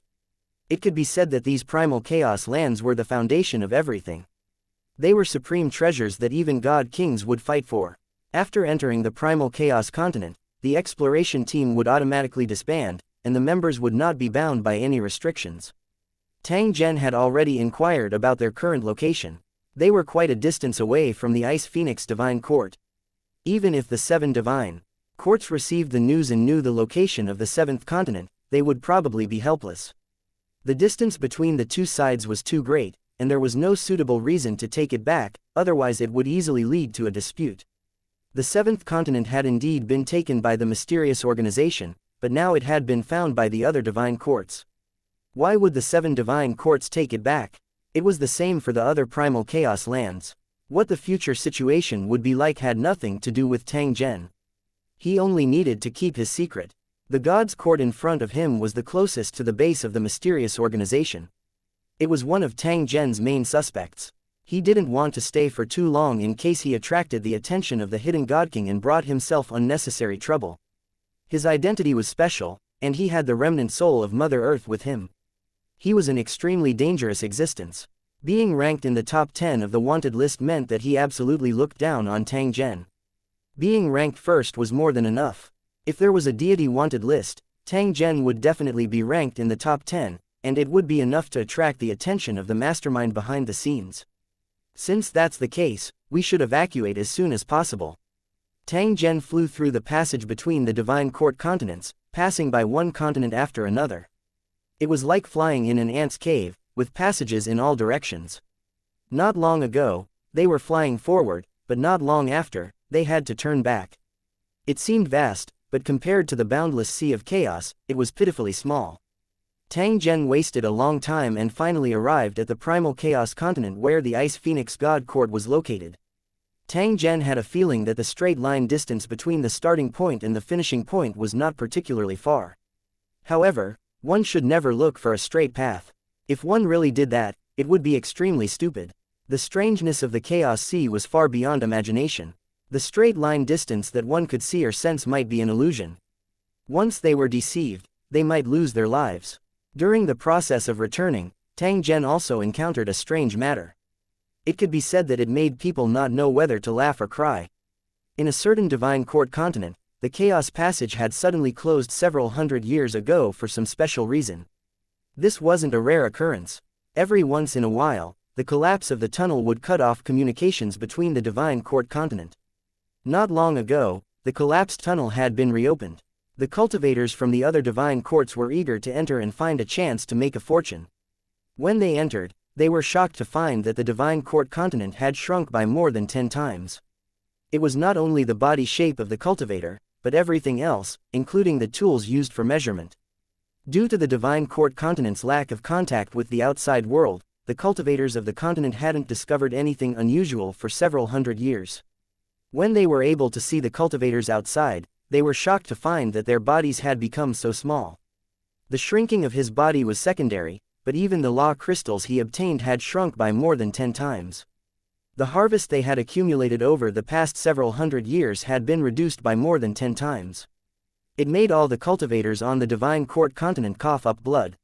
It could be said that these primal chaos lands were the foundation of everything. They were supreme treasures that even god kings would fight for. After entering the primal chaos continent, the exploration team would automatically disband, and the members would not be bound by any restrictions. Tang Zhen had already inquired about their current location. They were quite a distance away from the Ice Phoenix Divine Court. Even if the 7 divine courts received the news and knew the location of the 7th continent, they would probably be helpless. The distance between the two sides was too great, and there was no suitable reason to take it back, otherwise it would easily lead to a dispute. The 7th continent had indeed been taken by the mysterious organization, but now it had been found by the other divine courts. Why would the 7 divine courts take it back? It was the same for the other primal chaos lands. What the future situation would be like had nothing to do with Tang Zhen. He only needed to keep his secret. The god's court in front of him was the closest to the base of the mysterious organization. It was one of Tang Zhen's main suspects. He didn't want to stay for too long in case he attracted the attention of the hidden god king and brought himself unnecessary trouble. His identity was special, and he had the remnant soul of Mother Earth with him. He was an extremely dangerous existence. Being ranked in the top 10 of the wanted list meant that he absolutely looked down on Tang Zhen. Being ranked first was more than enough. If there was a deity wanted list, Tang Zhen would definitely be ranked in the top 10, and it would be enough to attract the attention of the mastermind behind the scenes. Since that's the case, we should evacuate as soon as possible. Tang Zhen flew through the passage between the divine court continents, passing by one continent after another. It was like flying in an ant's cave, with passages in all directions. Not long ago, they were flying forward, but not long after, they had to turn back. It seemed vast, but compared to the boundless sea of chaos, it was pitifully small. Tang Zhen wasted a long time and finally arrived at the primal chaos continent where the Ice Phoenix God Court was located. Tang Zhen had a feeling that the straight line distance between the starting point and the finishing point was not particularly far. However, one should never look for a straight path. If one really did that, it would be extremely stupid. The strangeness of the Chaos Sea was far beyond imagination. The straight line distance that one could see or sense might be an illusion. Once they were deceived, they might lose their lives. During the process of returning, Tang Zhen also encountered a strange matter. It could be said that it made people not know whether to laugh or cry. In a certain divine court continent, the Chaos Passage had suddenly closed several hundred years ago for some special reason. This wasn't a rare occurrence. Every once in a while, the collapse of the tunnel would cut off communications between the divine court continent. Not long ago, the collapsed tunnel had been reopened. The cultivators from the other divine courts were eager to enter and find a chance to make a fortune. When they entered, they were shocked to find that the divine court continent had shrunk by more than 10 times. It was not only the body shape of the cultivator, but everything else, including the tools used for measurement. Due to the divine court continent's lack of contact with the outside world, the cultivators of the continent hadn't discovered anything unusual for several hundred years. When they were able to see the cultivators outside, they were shocked to find that their bodies had become so small. The shrinking of his body was secondary, but even the law crystals he obtained had shrunk by more than 10 times. The harvest they had accumulated over the past several hundred years had been reduced by more than 10 times. It made all the cultivators on the divine court continent cough up blood.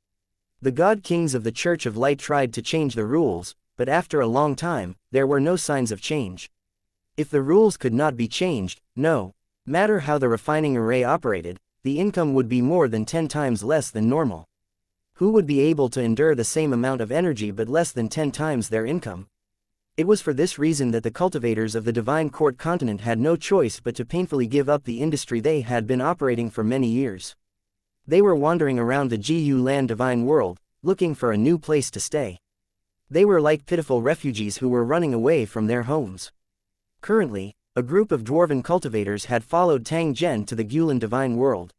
The god kings of the Church of Light tried to change the rules, but after a long time, there were no signs of change. If the rules could not be changed, no matter how the refining array operated, the income would be more than 10 times less than normal. Who would be able to endure the same amount of energy but less than 10 times their income? It was for this reason that the cultivators of the Divine Court continent had no choice but to painfully give up the industry they had been operating for many years. They were wandering around the Gu Land Divine World, looking for a new place to stay. They were like pitiful refugees who were running away from their homes. Currently, a group of dwarven cultivators had followed Tang Zhen to the Gulan Divine World.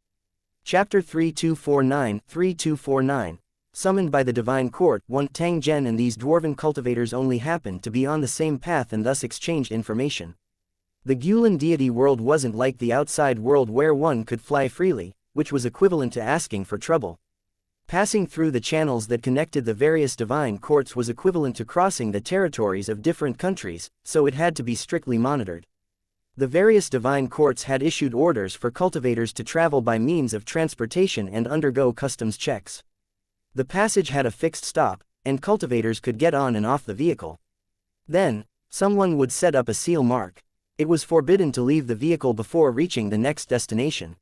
Chapter 3249. Summoned by the Divine Court, Tang Zhen and these dwarven cultivators only happened to be on the same path and thus exchanged information. The Gulan deity world wasn't like the outside world where one could fly freely, which was equivalent to asking for trouble. Passing through the channels that connected the various divine courts was equivalent to crossing the territories of different countries, so it had to be strictly monitored. The various divine courts had issued orders for cultivators to travel by means of transportation and undergo customs checks. The passage had a fixed stop, and cultivators could get on and off the vehicle. Then, someone would set up a seal mark. It was forbidden to leave the vehicle before reaching the next destination.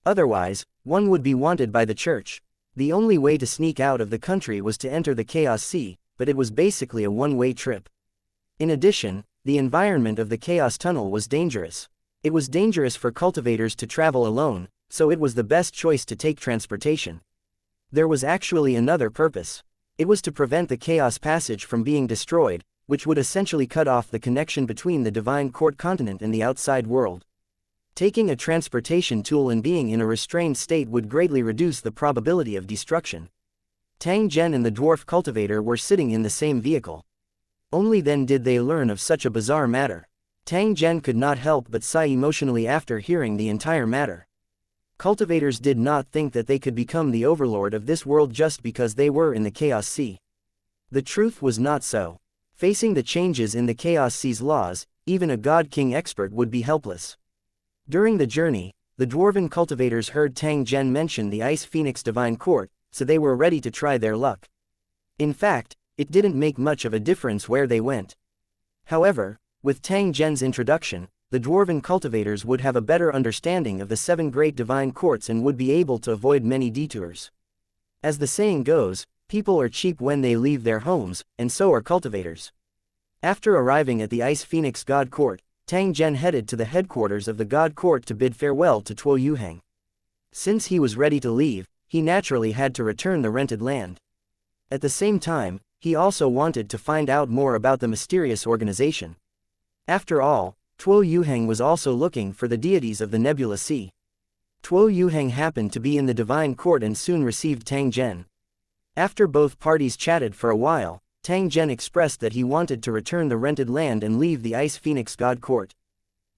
Otherwise, one would be wanted by the church. The only way to sneak out of the country was to enter the Chaos Sea, but it was basically a one-way trip. In addition, the environment of the Chaos Tunnel was dangerous. It was dangerous for cultivators to travel alone, so it was the best choice to take transportation. There was actually another purpose. It was to prevent the Chaos Passage from being destroyed, which would essentially cut off the connection between the Divine Court continent and the outside world. Taking a transportation tool and being in a restrained state would greatly reduce the probability of destruction. Tang Zhen and the dwarf cultivator were sitting in the same vehicle. Only then did they learn of such a bizarre matter. Tang Zhen could not help but sigh emotionally after hearing the entire matter. Cultivators did not think that they could become the overlord of this world just because they were in the Chaos Sea. The truth was not so. Facing the changes in the Chaos Sea's laws, even a God King expert would be helpless. During the journey, the dwarven cultivators heard Tang Zhen mention the Ice Phoenix Divine Court, so they were ready to try their luck. In fact, it didn't make much of a difference where they went. However, with Tang Zhen's introduction, the dwarven cultivators would have a better understanding of the 7 great divine courts and would be able to avoid many detours. As the saying goes, people are cheap when they leave their homes, and so are cultivators. After arriving at the Ice Phoenix God Court, Tang Zhen headed to the headquarters of the God Court to bid farewell to Tuo Yuheng. Since he was ready to leave, he naturally had to return the rented land. At the same time, he also wanted to find out more about the mysterious organization. After all, Tuo Yuheng was also looking for the deities of the Nebula Sea. Tuo Yuheng happened to be in the Divine Court and soon received Tang Zhen. After both parties chatted for a while, Tang Zhen expressed that he wanted to return the rented land and leave the Ice Phoenix God Court.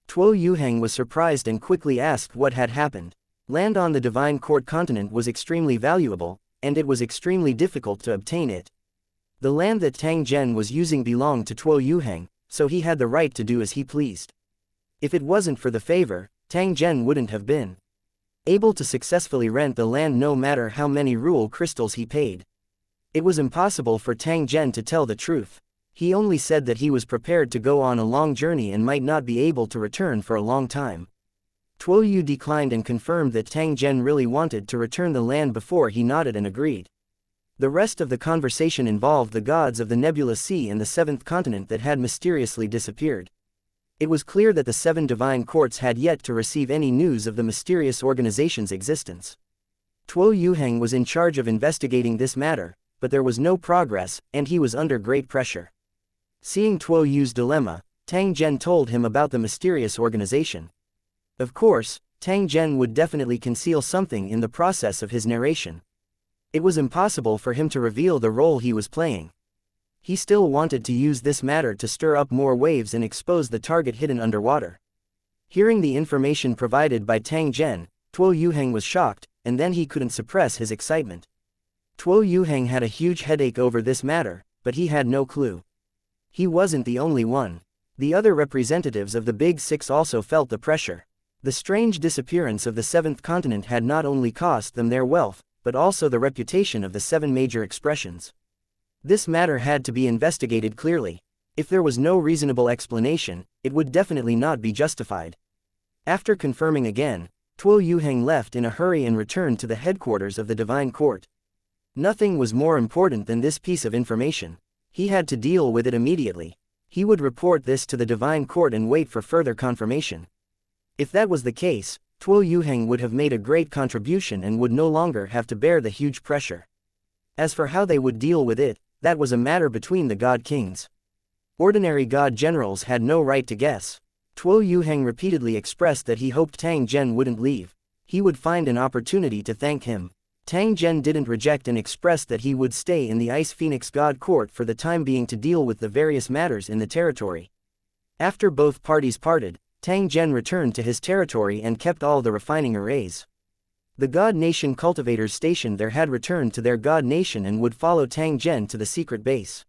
Tuo Yuheng was surprised and quickly asked what had happened. Land on the Divine Court continent was extremely valuable, and it was extremely difficult to obtain it. The land that Tang Zhen was using belonged to Tuo Yuheng, so he had the right to do as he pleased. If it wasn't for the favor, Tang Zhen wouldn't have been able to successfully rent the land no matter how many rule crystals he paid. It was impossible for Tang Zhen to tell the truth. He only said that he was prepared to go on a long journey and might not be able to return for a long time. Tuo Yu declined and confirmed that Tang Zhen really wanted to return the land before he nodded and agreed. The rest of the conversation involved the gods of the Nebula Sea and the 7th continent that had mysteriously disappeared. It was clear that the 7 divine courts had yet to receive any news of the mysterious organization's existence. Tuo Yuheng was in charge of investigating this matter, but there was no progress, and he was under great pressure. Seeing Tuo Yu's dilemma, Tang Zhen told him about the mysterious organization. Of course, Tang Zhen would definitely conceal something in the process of his narration. It was impossible for him to reveal the role he was playing. He still wanted to use this matter to stir up more waves and expose the target hidden underwater. Hearing the information provided by Tang Zhen, Tuo Yuheng was shocked, and then he couldn't suppress his excitement. Tuo Yuheng had a huge headache over this matter, but he had no clue. He wasn't the only one. The other representatives of the Big Six also felt the pressure. The strange disappearance of the 7th continent had not only cost them their wealth, but also the reputation of the 7 major expressions. This matter had to be investigated clearly. If there was no reasonable explanation, it would definitely not be justified. After confirming again, Tuo Yuheng left in a hurry and returned to the headquarters of the Divine Court. Nothing was more important than this piece of information. He had to deal with it immediately. He would report this to the Divine Court and wait for further confirmation. If that was the case, Tuo Yuheng would have made a great contribution and would no longer have to bear the huge pressure. As for how they would deal with it, that was a matter between the God Kings. Ordinary God Generals had no right to guess. Tuo Yuheng repeatedly expressed that he hoped Tang Zhen wouldn't leave. He would find an opportunity to thank him. Tang Zhen didn't reject and expressed that he would stay in the Ice Phoenix God Court for the time being to deal with the various matters in the territory. After both parties parted, Tang Zhen returned to his territory and kept all the refining arrays. The God Nation cultivators stationed there had returned to their God Nation and would follow Tang Zhen to the secret base.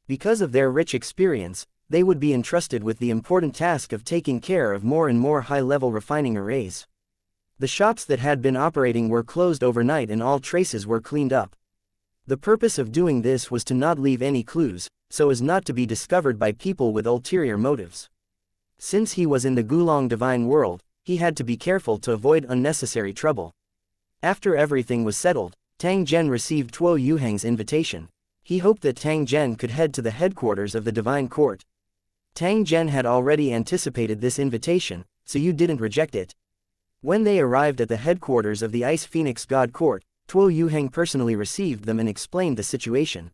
Because of their rich experience, they would be entrusted with the important task of taking care of more and more high-level refining arrays. The shops that had been operating were closed overnight and all traces were cleaned up. The purpose of doing this was to not leave any clues, so as not to be discovered by people with ulterior motives. Since he was in the Gulong Divine World, he had to be careful to avoid unnecessary trouble. After everything was settled, Tang Zhen received Tuo Yuheng's invitation. He hoped that Tang Zhen could head to the headquarters of the Divine Court. Tang Zhen had already anticipated this invitation, so you didn't reject it. When they arrived at the headquarters of the Ice Phoenix God Court, Tuo Yuheng personally received them and explained the situation.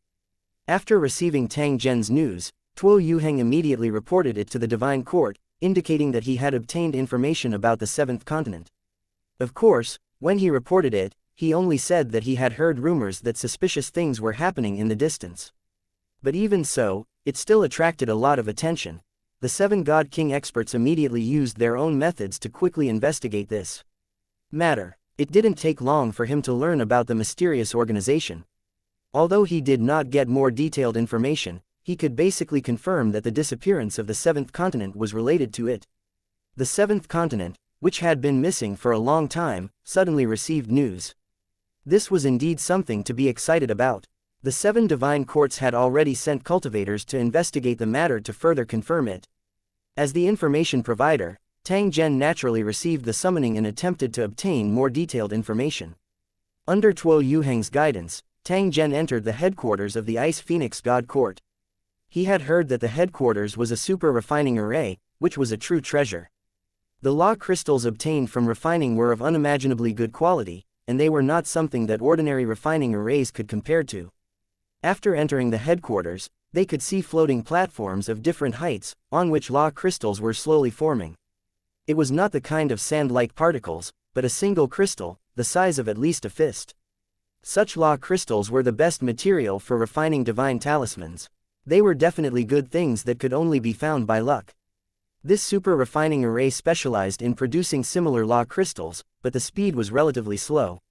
After receiving Tang Zhen's news, Tuo Yuheng immediately reported it to the Divine Court, indicating that he had obtained information about the seventh continent. Of course, when he reported it, he only said that he had heard rumors that suspicious things were happening in the distance. But even so, it still attracted a lot of attention. The seven God King experts immediately used their own methods to quickly investigate this matter. It didn't take long for him to learn about the mysterious organization. Although he did not get more detailed information, he could basically confirm that the disappearance of the seventh continent was related to it. The seventh continent, which had been missing for a long time, suddenly received news. This was indeed something to be excited about. The seven divine courts had already sent cultivators to investigate the matter to further confirm it. As the information provider, Tang Zhen naturally received the summoning and attempted to obtain more detailed information. Under Tuo Yuheng's guidance, Tang Zhen entered the headquarters of the Ice Phoenix God Court. He had heard that the headquarters was a super refining array, which was a true treasure. The law crystals obtained from refining were of unimaginably good quality, and they were not something that ordinary refining arrays could compare to. After entering the headquarters, they could see floating platforms of different heights, on which law crystals were slowly forming. It was not the kind of sand-like particles, but a single crystal, the size of at least a fist. Such law crystals were the best material for refining divine talismans. They were definitely good things that could only be found by luck. This super refining array specialized in producing similar law crystals, but the speed was relatively slow.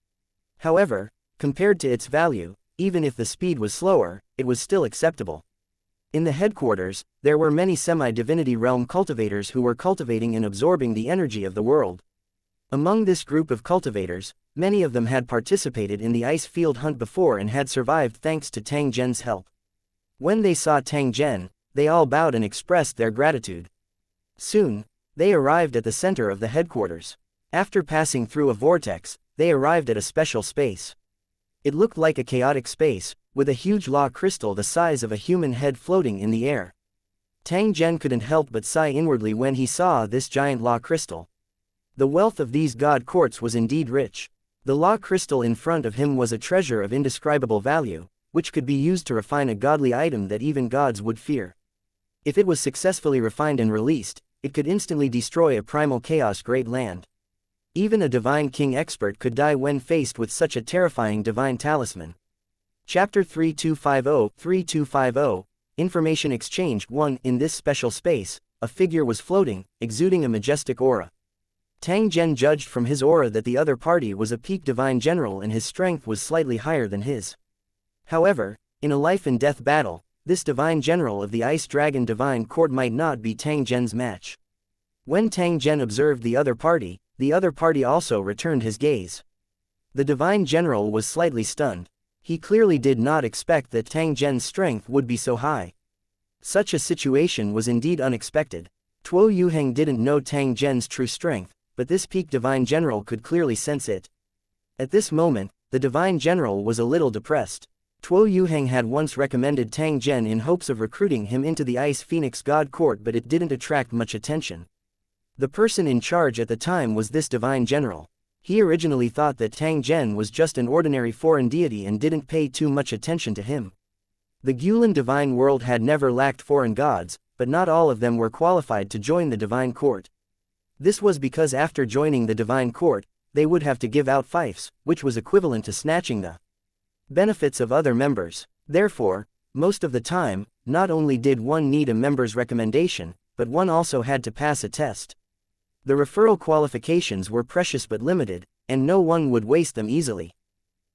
However, compared to its value, even if the speed was slower, it was still acceptable. In the headquarters, there were many semi-divinity realm cultivators who were cultivating and absorbing the energy of the world. Among this group of cultivators, many of them had participated in the ice field hunt before and had survived thanks to Tang Zhen's help. When they saw Tang Zhen, they all bowed and expressed their gratitude. Soon, they arrived at the center of the headquarters. After passing through a vortex, they arrived at a special space. It looked like a chaotic space, with a huge law crystal the size of a human head floating in the air. Tang Zhen couldn't help but sigh inwardly when he saw this giant law crystal. The wealth of these god courts was indeed rich. The law crystal in front of him was a treasure of indescribable value, which could be used to refine a godly item that even gods would fear. If it was successfully refined and released, it could instantly destroy a primal chaos great land. Even a divine king expert could die when faced with such a terrifying divine talisman. Chapter 3250 Information Exchange 1. In this special space, a figure was floating, exuding a majestic aura. Tang Zhen judged from his aura that the other party was a peak divine general and his strength was slightly higher than his. However, in a life-and-death battle, this divine general of the Ice Dragon Divine Court might not be Tang Zhen's match. When Tang Zhen observed the other party also returned his gaze. The divine general was slightly stunned. He clearly did not expect that Tang Zhen's strength would be so high. Such a situation was indeed unexpected. Tuo Yuheng didn't know Tang Zhen's true strength, but this peak Divine General could clearly sense it. At this moment, the Divine General was a little depressed. Tuo Yuheng had once recommended Tang Zhen in hopes of recruiting him into the Ice Phoenix God Court, but it didn't attract much attention. The person in charge at the time was this Divine General. He originally thought that Tang Zhen was just an ordinary foreign deity and didn't pay too much attention to him. The Guilin divine world had never lacked foreign gods, but not all of them were qualified to join the divine court. This was because after joining the divine court, they would have to give out fiefs, which was equivalent to snatching the benefits of other members. Therefore, most of the time, not only did one need a member's recommendation, but one also had to pass a test. The referral qualifications were precious but limited, and no one would waste them easily.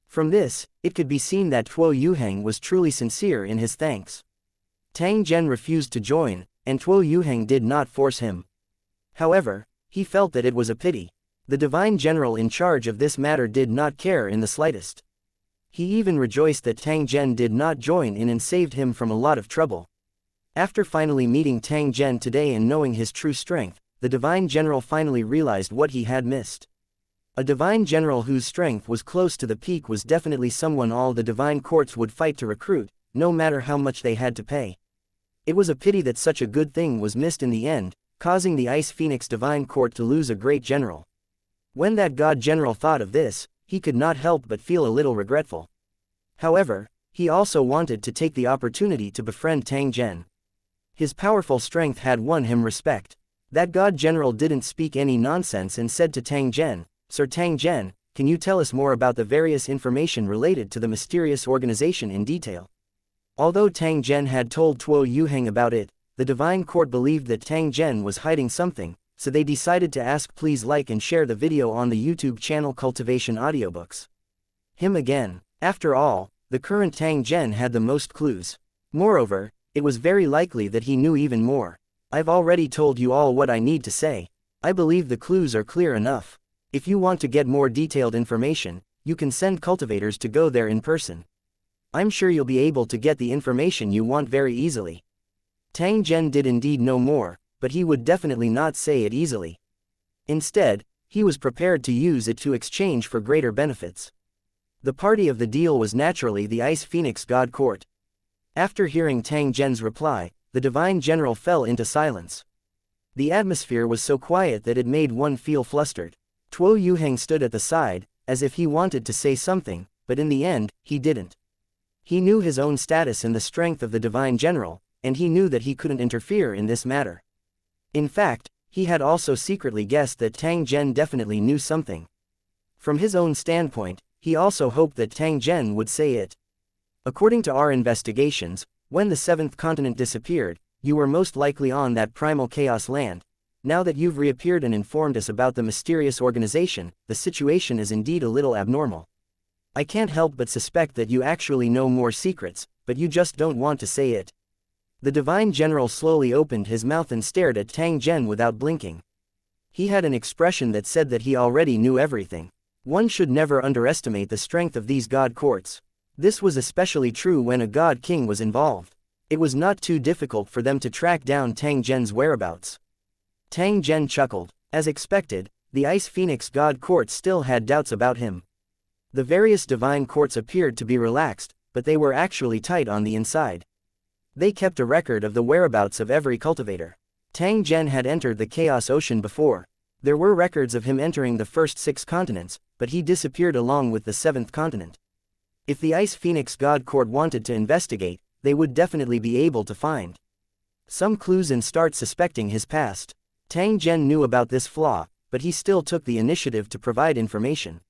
From this, it could be seen that Tuo Yuheng was truly sincere in his thanks. Tang Zhen refused to join, and Tuo Yuheng did not force him. However, he felt that it was a pity. The divine general in charge of this matter did not care in the slightest. He even rejoiced that Tang Zhen did not join in and saved him from a lot of trouble. After finally meeting Tang Zhen today and knowing his true strength, the divine general finally realized what he had missed. A divine general whose strength was close to the peak was definitely someone all the divine courts would fight to recruit, no matter how much they had to pay. It was a pity that such a good thing was missed in the end, causing the Ice Phoenix divine court to lose a great general. When that god general thought of this, he could not help but feel a little regretful. However, he also wanted to take the opportunity to befriend Tang Zhen. His powerful strength had won him respect. That god general didn't speak any nonsense and said to Tang Zhen, "Sir Tang Zhen, can you tell us more about the various information related to the mysterious organization in detail?" Although Tang Zhen had told Tuo Yuheng about it, the divine court believed that Tang Zhen was hiding something, so they decided to ask. Please like and share the video on the YouTube channel Cultivation Audiobooks. Him again. After all, the current Tang Zhen had the most clues. Moreover, it was very likely that he knew even more. I've already told you all what I need to say. I believe the clues are clear enough. If you want to get more detailed information, you can send cultivators to go there in person. I'm sure you'll be able to get the information you want very easily. Tang Zhen did indeed know more, but he would definitely not say it easily. Instead, he was prepared to use it to exchange for greater benefits. The party of the deal was naturally the Ice Phoenix God Court. After hearing Tang Zhen's reply, the divine general fell into silence. The atmosphere was so quiet that it made one feel flustered. Tuo Yuheng stood at the side, as if he wanted to say something, but in the end, he didn't. He knew his own status and the strength of the divine general, and he knew that he couldn't interfere in this matter. In fact, he had also secretly guessed that Tang Zhen definitely knew something. From his own standpoint, he also hoped that Tang Zhen would say it. According to our investigations, when the seventh continent disappeared, you were most likely on that primal chaos land. Now that you've reappeared and informed us about the mysterious organization, the situation is indeed a little abnormal. I can't help but suspect that you actually know more secrets, but you just don't want to say it. The divine general slowly opened his mouth and stared at Tang Zhen without blinking. He had an expression that said that he already knew everything. One should never underestimate the strength of these god courts. This was especially true when a god king was involved. It was not too difficult for them to track down Tang Zhen's whereabouts. Tang Zhen chuckled. As expected, the Ice Phoenix God Court still had doubts about him. The various divine courts appeared to be relaxed, but they were actually tight on the inside. They kept a record of the whereabouts of every cultivator. Tang Zhen had entered the Chaos Ocean before. There were records of him entering the first 6 continents, but he disappeared along with the 7th continent. If the Ice Phoenix God Court wanted to investigate, they would definitely be able to find some clues and start suspecting his past. Tang Zhen knew about this flaw, but he still took the initiative to provide information.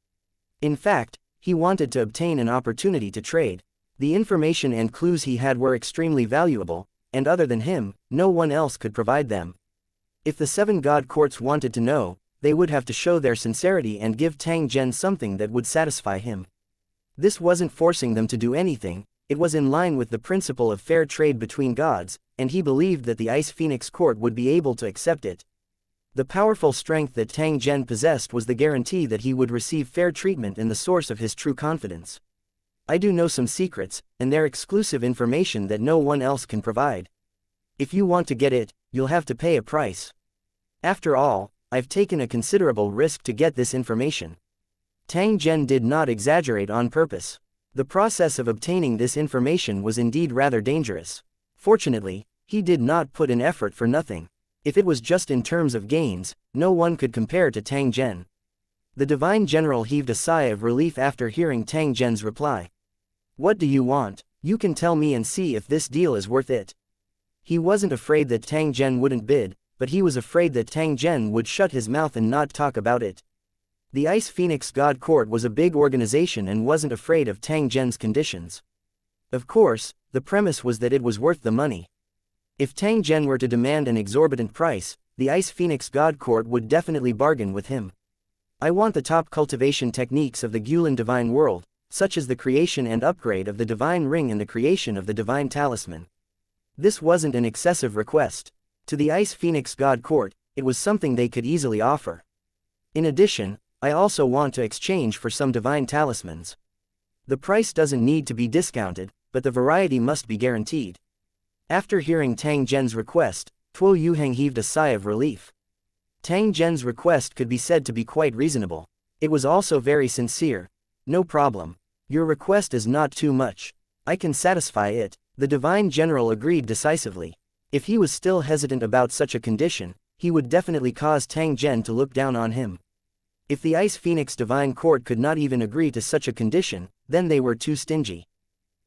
In fact, he wanted to obtain an opportunity to trade. The information and clues he had were extremely valuable, and other than him, no one else could provide them. If the 7 god courts wanted to know, they would have to show their sincerity and give Tang Zhen something that would satisfy him. This wasn't forcing them to do anything, it was in line with the principle of fair trade between gods, and he believed that the Ice Phoenix Court would be able to accept it. The powerful strength that Tang Zhen possessed was the guarantee that he would receive fair treatment and the source of his true confidence. I do know some secrets, and they're exclusive information that no one else can provide. If you want to get it, you'll have to pay a price. After all, I've taken a considerable risk to get this information. Tang Zhen did not exaggerate on purpose. The process of obtaining this information was indeed rather dangerous. Fortunately, he did not put in effort for nothing. If it was just in terms of gains, no one could compare to Tang Zhen. The divine general heaved a sigh of relief after hearing Tang Zhen's reply. What do you want? You can tell me and see if this deal is worth it. He wasn't afraid that Tang Zhen wouldn't bid, but he was afraid that Tang Zhen would shut his mouth and not talk about it. The Ice Phoenix God Court was a big organization and wasn't afraid of Tang Zhen's conditions. Of course, the premise was that it was worth the money. If Tang Zhen were to demand an exorbitant price, the Ice Phoenix God Court would definitely bargain with him. I want the top cultivation techniques of the Gulen divine world, such as the creation and upgrade of the divine ring and the creation of the divine talisman. This wasn't an excessive request. To the Ice Phoenix God Court, it was something they could easily offer. In addition, I also want to exchange for some divine talismans. The price doesn't need to be discounted, but the variety must be guaranteed. After hearing Tang Zhen's request, Tuo Yuheng heaved a sigh of relief. Tang Zhen's request could be said to be quite reasonable. It was also very sincere. No problem. Your request is not too much. I can satisfy it. The divine general agreed decisively. If he was still hesitant about such a condition, he would definitely cause Tang Zhen to look down on him. If the Ice Phoenix Divine Court could not even agree to such a condition, then they were too stingy.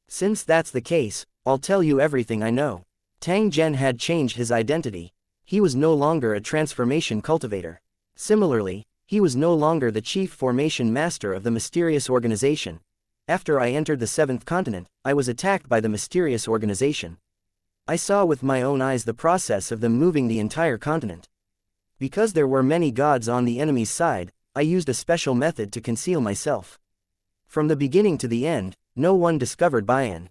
Since that's the case, I'll tell you everything I know. Tang Zhen had changed his identity. He was no longer a transformation cultivator. Similarly, he was no longer the chief formation master of the mysterious organization. After I entered the 7th continent, I was attacked by the mysterious organization. I saw with my own eyes the process of them moving the entire continent. Because there were many gods on the enemy's side, I used a special method to conceal myself. From the beginning to the end, no one discovered Bayan.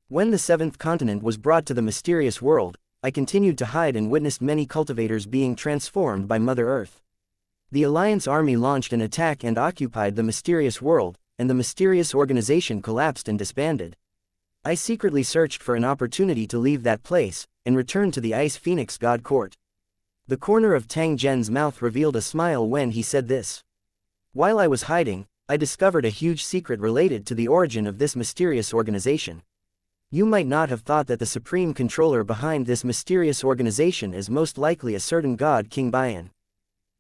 When the 7th continent was brought to the mysterious world, I continued to hide and witnessed many cultivators being transformed by Mother Earth. The Alliance army launched an attack and occupied the mysterious world, and the mysterious organization collapsed and disbanded. I secretly searched for an opportunity to leave that place, and returned to the Ice Phoenix God Court. The corner of Tang Zhen's mouth revealed a smile when he said this. While I was hiding, I discovered a huge secret related to the origin of this mysterious organization. You might not have thought that the supreme controller behind this mysterious organization is most likely a certain god King Bayan.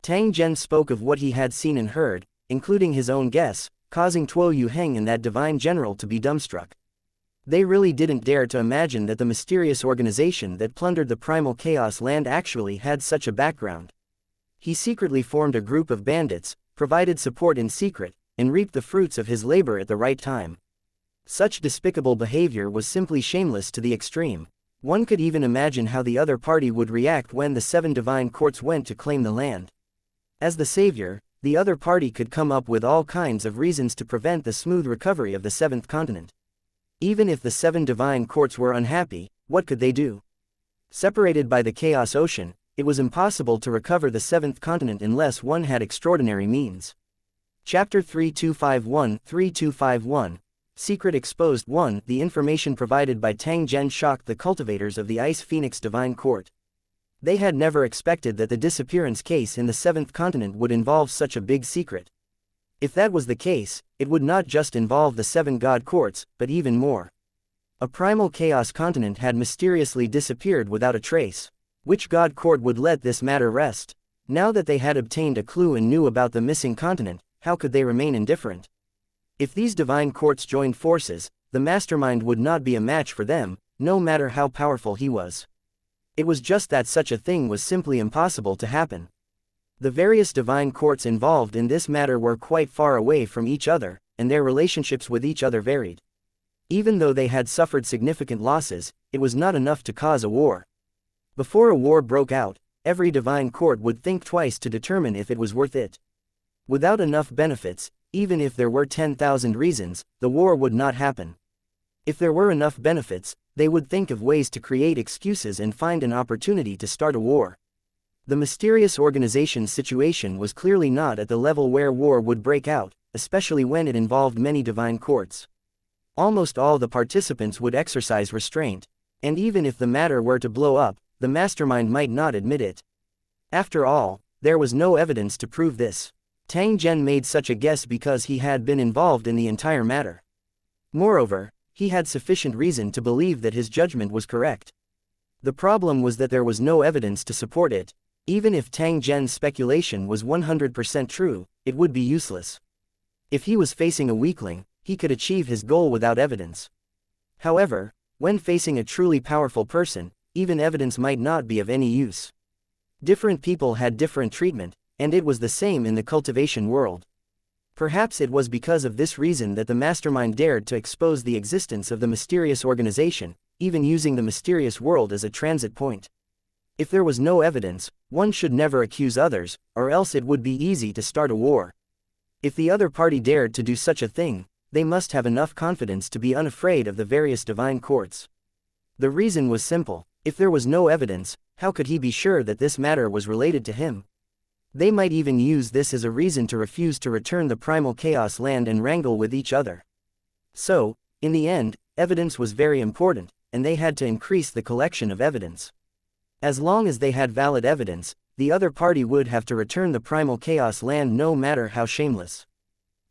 Tang Zhen spoke of what he had seen and heard, including his own guess, causing Tuo Yuheng and that divine general to be dumbstruck. They really didn't dare to imagine that the mysterious organization that plundered the primal chaos land actually had such a background. He secretly formed a group of bandits, provided support in secret, and reaped the fruits of his labor at the right time. Such despicable behavior was simply shameless to the extreme. One could even imagine how the other party would react when the 7 divine courts went to claim the land. As the savior, the other party could come up with all kinds of reasons to prevent the smooth recovery of the 7th continent. Even if the 7 divine courts were unhappy, what could they do? Separated by the Chaos Ocean, it was impossible to recover the 7th continent unless one had extraordinary means. Chapter 3251 Secret Exposed 1. The information provided by Tang Zhen shocked the cultivators of the Ice Phoenix Divine Court. They had never expected that the disappearance case in the 7th continent would involve such a big secret. If that was the case, it would not just involve the 7 god courts, but even more. A primal chaos continent had mysteriously disappeared without a trace. Which god court would let this matter rest? Now that they had obtained a clue and knew about the missing continent, how could they remain indifferent? If these divine courts joined forces, the mastermind would not be a match for them, no matter how powerful he was. It was just that such a thing was simply impossible to happen. The various divine courts involved in this matter were quite far away from each other, and their relationships with each other varied. Even though they had suffered significant losses, it was not enough to cause a war. Before a war broke out, every divine court would think twice to determine if it was worth it. Without enough benefits, even if there were 10,000 reasons, the war would not happen. If there were enough benefits, they would think of ways to create excuses and find an opportunity to start a war. The mysterious organization's situation was clearly not at the level where war would break out, especially when it involved many divine courts. Almost all the participants would exercise restraint, and even if the matter were to blow up, the mastermind might not admit it. After all, there was no evidence to prove this. Tang Zhen made such a guess because he had been involved in the entire matter. Moreover, he had sufficient reason to believe that his judgment was correct. The problem was that there was no evidence to support it. Even if Tang Zhen's speculation was 100% true, it would be useless. If he was facing a weakling, he could achieve his goal without evidence. However, when facing a truly powerful person, even evidence might not be of any use. Different people had different treatment, and it was the same in the cultivation world. Perhaps it was because of this reason that the mastermind dared to expose the existence of the mysterious organization, even using the mysterious world as a transit point. If there was no evidence, one should never accuse others, or else it would be easy to start a war. If the other party dared to do such a thing, they must have enough confidence to be unafraid of the various divine courts. The reason was simple: if there was no evidence, how could he be sure that this matter was related to him? They might even use this as a reason to refuse to return the primal chaos land and wrangle with each other. So, in the end, evidence was very important, and they had to increase the collection of evidence. As long as they had valid evidence, the other party would have to return the primal chaos land no matter how shameless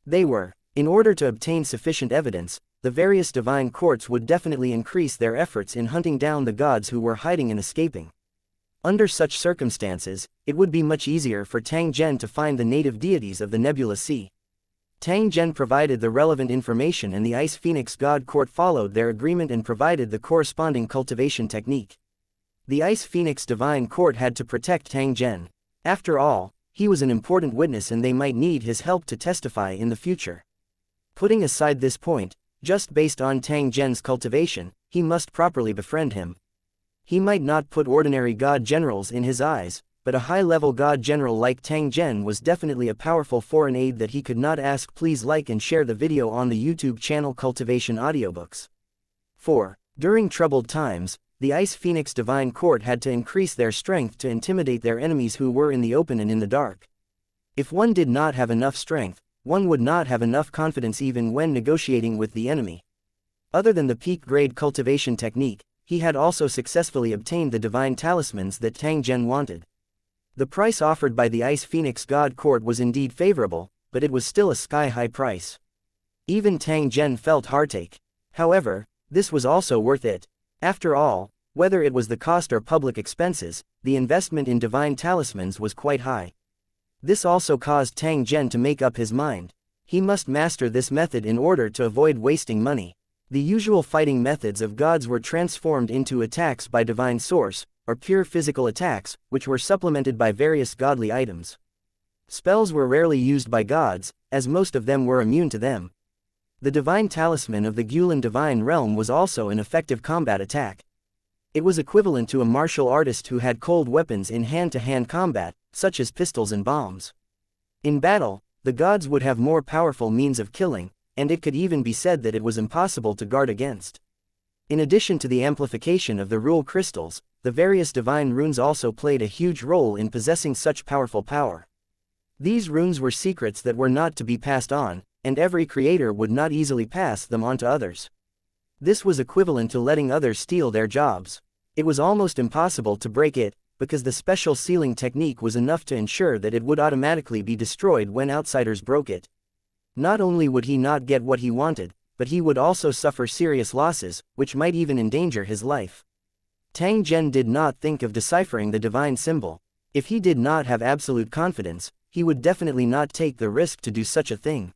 they were. In order to obtain sufficient evidence, the various divine courts would definitely increase their efforts in hunting down the gods who were hiding and escaping. Under such circumstances, it would be much easier for Tang Zhen to find the native deities of the Nebula Sea. Tang Zhen provided the relevant information and the Ice Phoenix God Court followed their agreement and provided the corresponding cultivation technique. The Ice Phoenix Divine Court had to protect Tang Zhen. After all, he was an important witness and they might need his help to testify in the future. Putting aside this point, just based on Tang Zhen's cultivation, he must properly befriend him. He might not put ordinary god generals in his eyes, but a high-level god general like Tang Zhen was definitely a powerful foreign aid that he could not ask. Please like and share the video on the YouTube channel Cultivation Audiobooks. 4. During troubled times, the Ice Phoenix Divine Court had to increase their strength to intimidate their enemies who were in the open and in the dark. If one did not have enough strength, one would not have enough confidence even when negotiating with the enemy. Other than the peak-grade cultivation technique, he had also successfully obtained the divine talismans that Tang Zhen wanted. The price offered by the Ice Phoenix God Court was indeed favorable, but it was still a sky-high price. Even Tang Zhen felt heartache. However, this was also worth it. After all, whether it was the cost or public expenses, the investment in divine talismans was quite high. This also caused Tang Zhen to make up his mind. He must master this method in order to avoid wasting money. The usual fighting methods of gods were transformed into attacks by divine source, or pure physical attacks, which were supplemented by various godly items. Spells were rarely used by gods, as most of them were immune to them. The divine talisman of the Gulan divine realm was also an effective combat attack. It was equivalent to a martial artist who had cold weapons in hand-to-hand combat, such as pistols and bombs. In battle, the gods would have more powerful means of killing, and it could even be said that it was impossible to guard against. In addition to the amplification of the rule crystals, the various divine runes also played a huge role in possessing such powerful power. These runes were secrets that were not to be passed on, and every creator would not easily pass them on to others. This was equivalent to letting others steal their jobs. It was almost impossible to break it, because the special sealing technique was enough to ensure that it would automatically be destroyed when outsiders broke it. Not only would he not get what he wanted, but he would also suffer serious losses, which might even endanger his life. Tang Zhen did not think of deciphering the divine symbol. If he did not have absolute confidence, he would definitely not take the risk to do such a thing.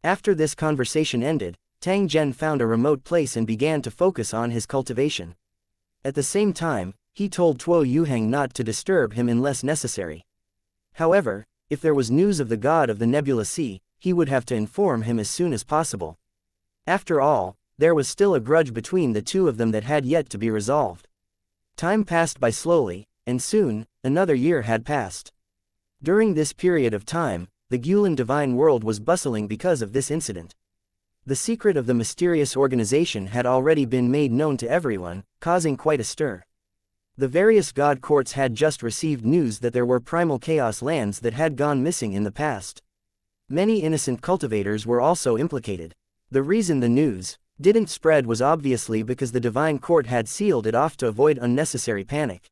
After this conversation ended, Tang Zhen found a remote place and began to focus on his cultivation. At the same time, he told Tuo Yuheng not to disturb him unless necessary. However, if there was news of the god of the Nebula Sea, he would have to inform him as soon as possible. After all, there was still a grudge between the two of them that had yet to be resolved. Time passed by slowly, and soon, another year had passed. During this period of time, the Gulan divine world was bustling because of this incident. The secret of the mysterious organization had already been made known to everyone, causing quite a stir. The various god courts had just received news that there were primal chaos lands that had gone missing in the past. Many innocent cultivators were also implicated. The reason the news didn't spread was obviously because the divine court had sealed it off to avoid unnecessary panic.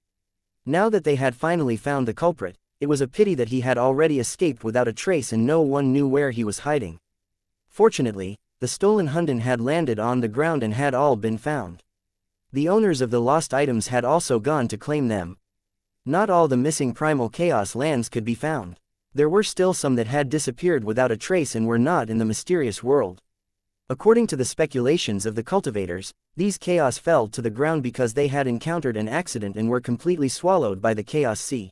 Now that they had finally found the culprit, It was a pity that he had already escaped without a trace and no one knew where he was hiding. Fortunately, the stolen Hunden had landed on the ground and had all been found. The owners of the lost items had also gone to claim them. Not all the missing primal chaos lands could be found. There were still some that had disappeared without a trace and were not in the mysterious world. According to the speculations of the cultivators, these chaos fell to the ground because they had encountered an accident and were completely swallowed by the chaos sea.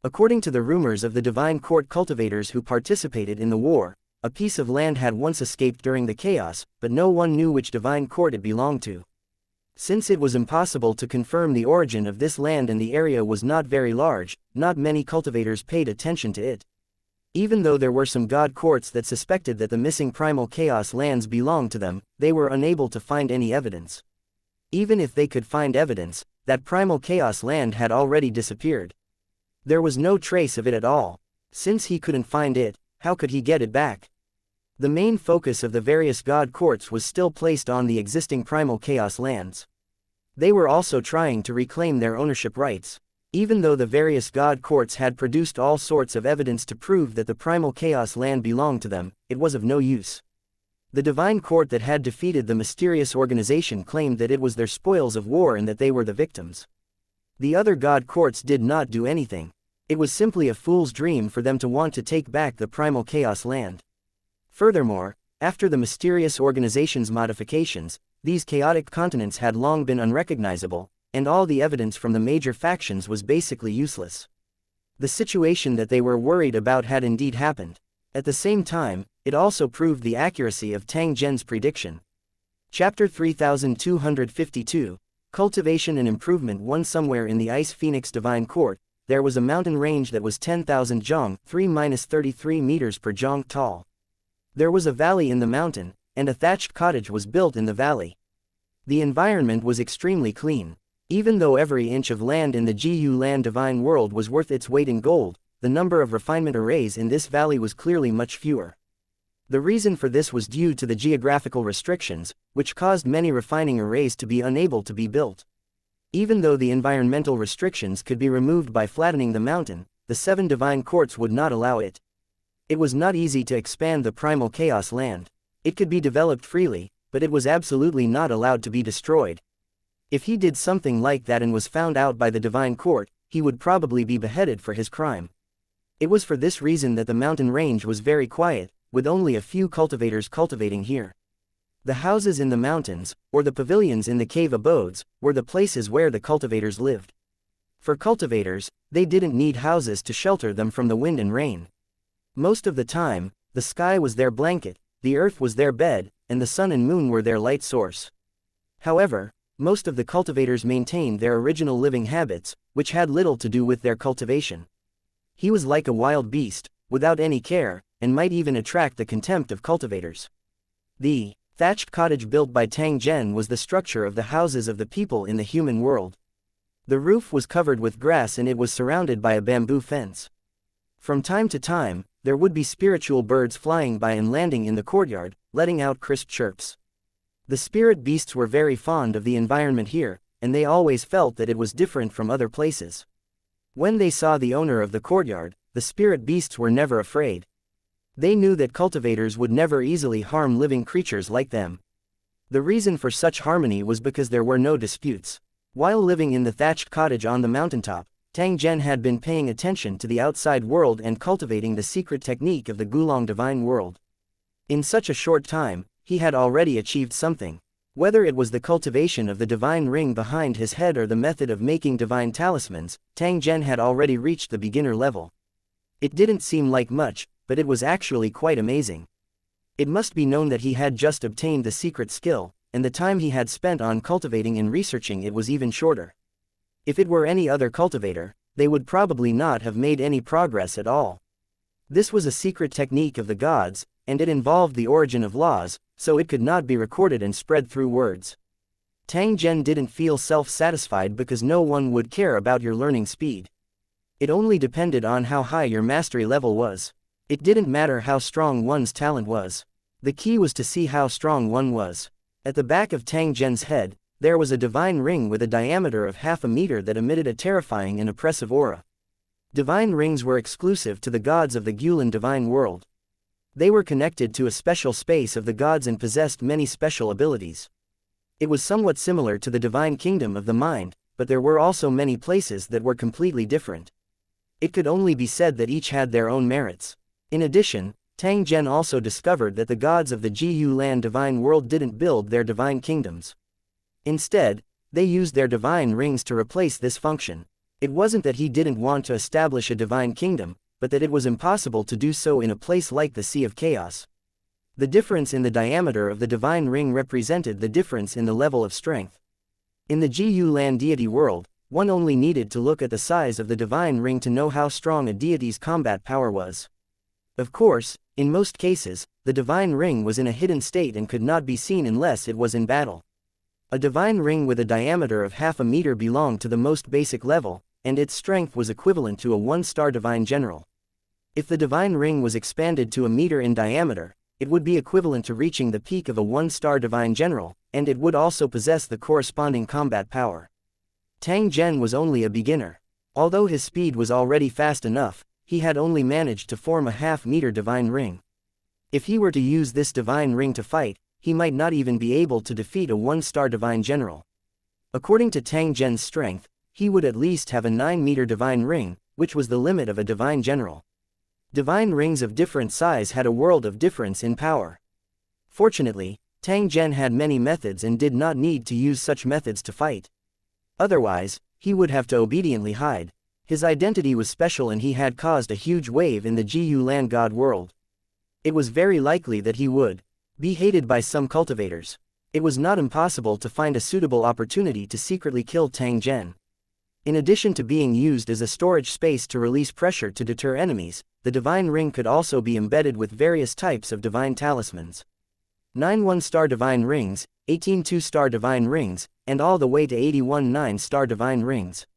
According to the rumors of the Divine Court cultivators who participated in the war, a piece of land had once escaped during the chaos, but no one knew which Divine Court it belonged to. Since it was impossible to confirm the origin of this land and the area was not very large, not many cultivators paid attention to it. Even though there were some god courts that suspected that the missing primal chaos lands belonged to them, they were unable to find any evidence. Even if they could find evidence, that primal chaos land had already disappeared. There was no trace of it at all. Since he couldn't find it, how could he get it back? The main focus of the various god courts was still placed on the existing primal chaos lands. They were also trying to reclaim their ownership rights. Even though the various god courts had produced all sorts of evidence to prove that the primal chaos land belonged to them, it was of no use. The Divine Court that had defeated the mysterious organization claimed that it was their spoils of war and that they were the victims. The other god courts did not do anything. It was simply a fool's dream for them to want to take back the primal chaos land. Furthermore, after the mysterious organization's modifications, these chaotic continents had long been unrecognizable, and all the evidence from the major factions was basically useless. The situation that they were worried about had indeed happened. At the same time, it also proved the accuracy of Tang Zhen's prediction. Chapter 3252, Cultivation and Improvement 1. Somewhere in the Ice Phoenix Divine Court, there was a mountain range that was 10,000 zhong, 3-33 meters per zhong tall. There was a valley in the mountain, and a thatched cottage was built in the valley. The environment was extremely clean. Even though every inch of land in the Gu Land Divine World was worth its weight in gold, the number of refinement arrays in this valley was clearly much fewer. The reason for this was due to the geographical restrictions, which caused many refining arrays to be unable to be built. Even though the environmental restrictions could be removed by flattening the mountain, the 7 divine courts would not allow it. It was not easy to expand the primal chaos land. It could be developed freely, but it was absolutely not allowed to be destroyed. If he did something like that and was found out by the Divine Court, he would probably be beheaded for his crime. It was for this reason that the mountain range was very quiet, with only a few cultivators cultivating here. The houses in the mountains, or the pavilions in the cave abodes, were the places where the cultivators lived. For cultivators, they didn't need houses to shelter them from the wind and rain. Most of the time, the sky was their blanket, the earth was their bed, and the sun and moon were their light source. However, most of the cultivators maintained their original living habits, which had little to do with their cultivation. He was like a wild beast, without any care, and might even attract the contempt of cultivators. The thatched cottage built by Tang Zhen was the structure of the houses of the people in the human world. The roof was covered with grass and it was surrounded by a bamboo fence. From time to time, there would be spiritual birds flying by and landing in the courtyard, letting out crisp chirps. The spirit beasts were very fond of the environment here, and they always felt that it was different from other places. When they saw the owner of the courtyard, the spirit beasts were never afraid. They knew that cultivators would never easily harm living creatures like them. The reason for such harmony was because there were no disputes. While living in the thatched cottage on the mountaintop, Tang Zhen had been paying attention to the outside world and cultivating the secret technique of the Gulong Divine World. In such a short time, he had already achieved something. Whether it was the cultivation of the divine ring behind his head or the method of making divine talismans, Tang Zhen had already reached the beginner level. It didn't seem like much, but it was actually quite amazing. It must be known that he had just obtained the secret skill, and the time he had spent on cultivating and researching it was even shorter. If it were any other cultivator, they would probably not have made any progress at all. This was a secret technique of the gods, and it involved the origin of laws, so it could not be recorded and spread through words. Tang Zhen didn't feel self-satisfied because no one would care about your learning speed. It only depended on how high your mastery level was. It didn't matter how strong one's talent was. The key was to see how strong one was. At the back of Tang Zhen's head, there was a divine ring with a diameter of 0.5 meter that emitted a terrifying and oppressive aura. Divine rings were exclusive to the gods of the Gulen divine world. They were connected to a special space of the gods and possessed many special abilities. It was somewhat similar to the divine kingdom of the mind, but there were also many places that were completely different. It could only be said that each had their own merits. In addition, Tang Zhen also discovered that the gods of the Gu Lan divine world didn't build their divine kingdoms. Instead, they used their divine rings to replace this function. It wasn't that he didn't want to establish a divine kingdom, but that it was impossible to do so in a place like the Sea of Chaos. The difference in the diameter of the divine ring represented the difference in the level of strength. In the Gu Lan deity world, one only needed to look at the size of the divine ring to know how strong a deity's combat power was. Of course, in most cases, the divine ring was in a hidden state and could not be seen unless it was in battle. A divine ring with a diameter of half a meter belonged to the most basic level, and its strength was equivalent to a 1-star divine general. If the divine ring was expanded to a meter in diameter, it would be equivalent to reaching the peak of a 1-star divine general, and it would also possess the corresponding combat power. Tang Zhen was only a beginner. Although his speed was already fast enough, he had only managed to form a half-meter divine ring. If he were to use this divine ring to fight, he might not even be able to defeat a 1-star divine general. According to Tang Zhen's strength, he would at least have a 9-meter divine ring, which was the limit of a divine general. Divine rings of different size had a world of difference in power. Fortunately, Tang Zhen had many methods and did not need to use such methods to fight. Otherwise, he would have to obediently hide. His identity was special and he had caused a huge wave in the Gu Lan god world. It was very likely that he would be hated by some cultivators. It was not impossible to find a suitable opportunity to secretly kill Tang Zhen. In addition to being used as a storage space to release pressure to deter enemies, the divine ring could also be embedded with various types of divine talismans. 9 1-star divine rings, 18 2-star divine rings, and all the way to 81 9-star divine rings.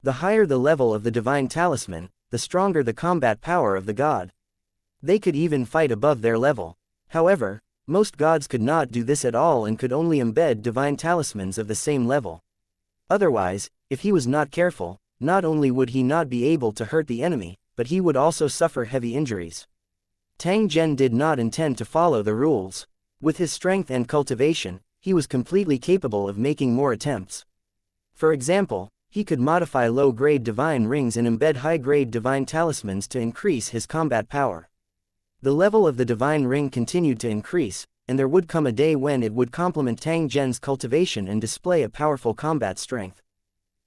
The higher the level of the divine talisman, the stronger the combat power of the god. They could even fight above their level. However, most gods could not do this at all and could only embed divine talismans of the same level. Otherwise, if he was not careful, not only would he not be able to hurt the enemy, but he would also suffer heavy injuries. Tang Zhen did not intend to follow the rules. With his strength and cultivation, he was completely capable of making more attempts. For example, he could modify low-grade divine rings and embed high-grade divine talismans to increase his combat power. The level of the divine ring continued to increase, and there would come a day when it would complement Tang Zhen's cultivation and display a powerful combat strength.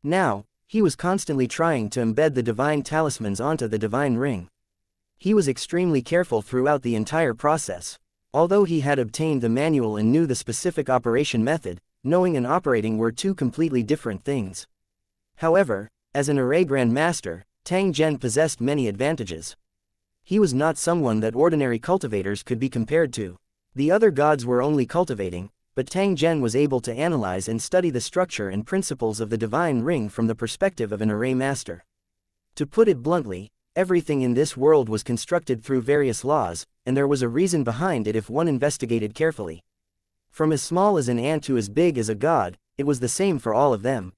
Now, he was constantly trying to embed the divine talismans onto the divine ring. He was extremely careful throughout the entire process. Although he had obtained the manual and knew the specific operation method, knowing and operating were two completely different things. However, as an array grandmaster, Tang Zhen possessed many advantages. He was not someone that ordinary cultivators could be compared to. The other gods were only cultivating, but Tang Zhen was able to analyze and study the structure and principles of the divine ring from the perspective of an array master. To put it bluntly, everything in this world was constructed through various laws, and there was a reason behind it if one investigated carefully. From as small as an ant to as big as a god, it was the same for all of them.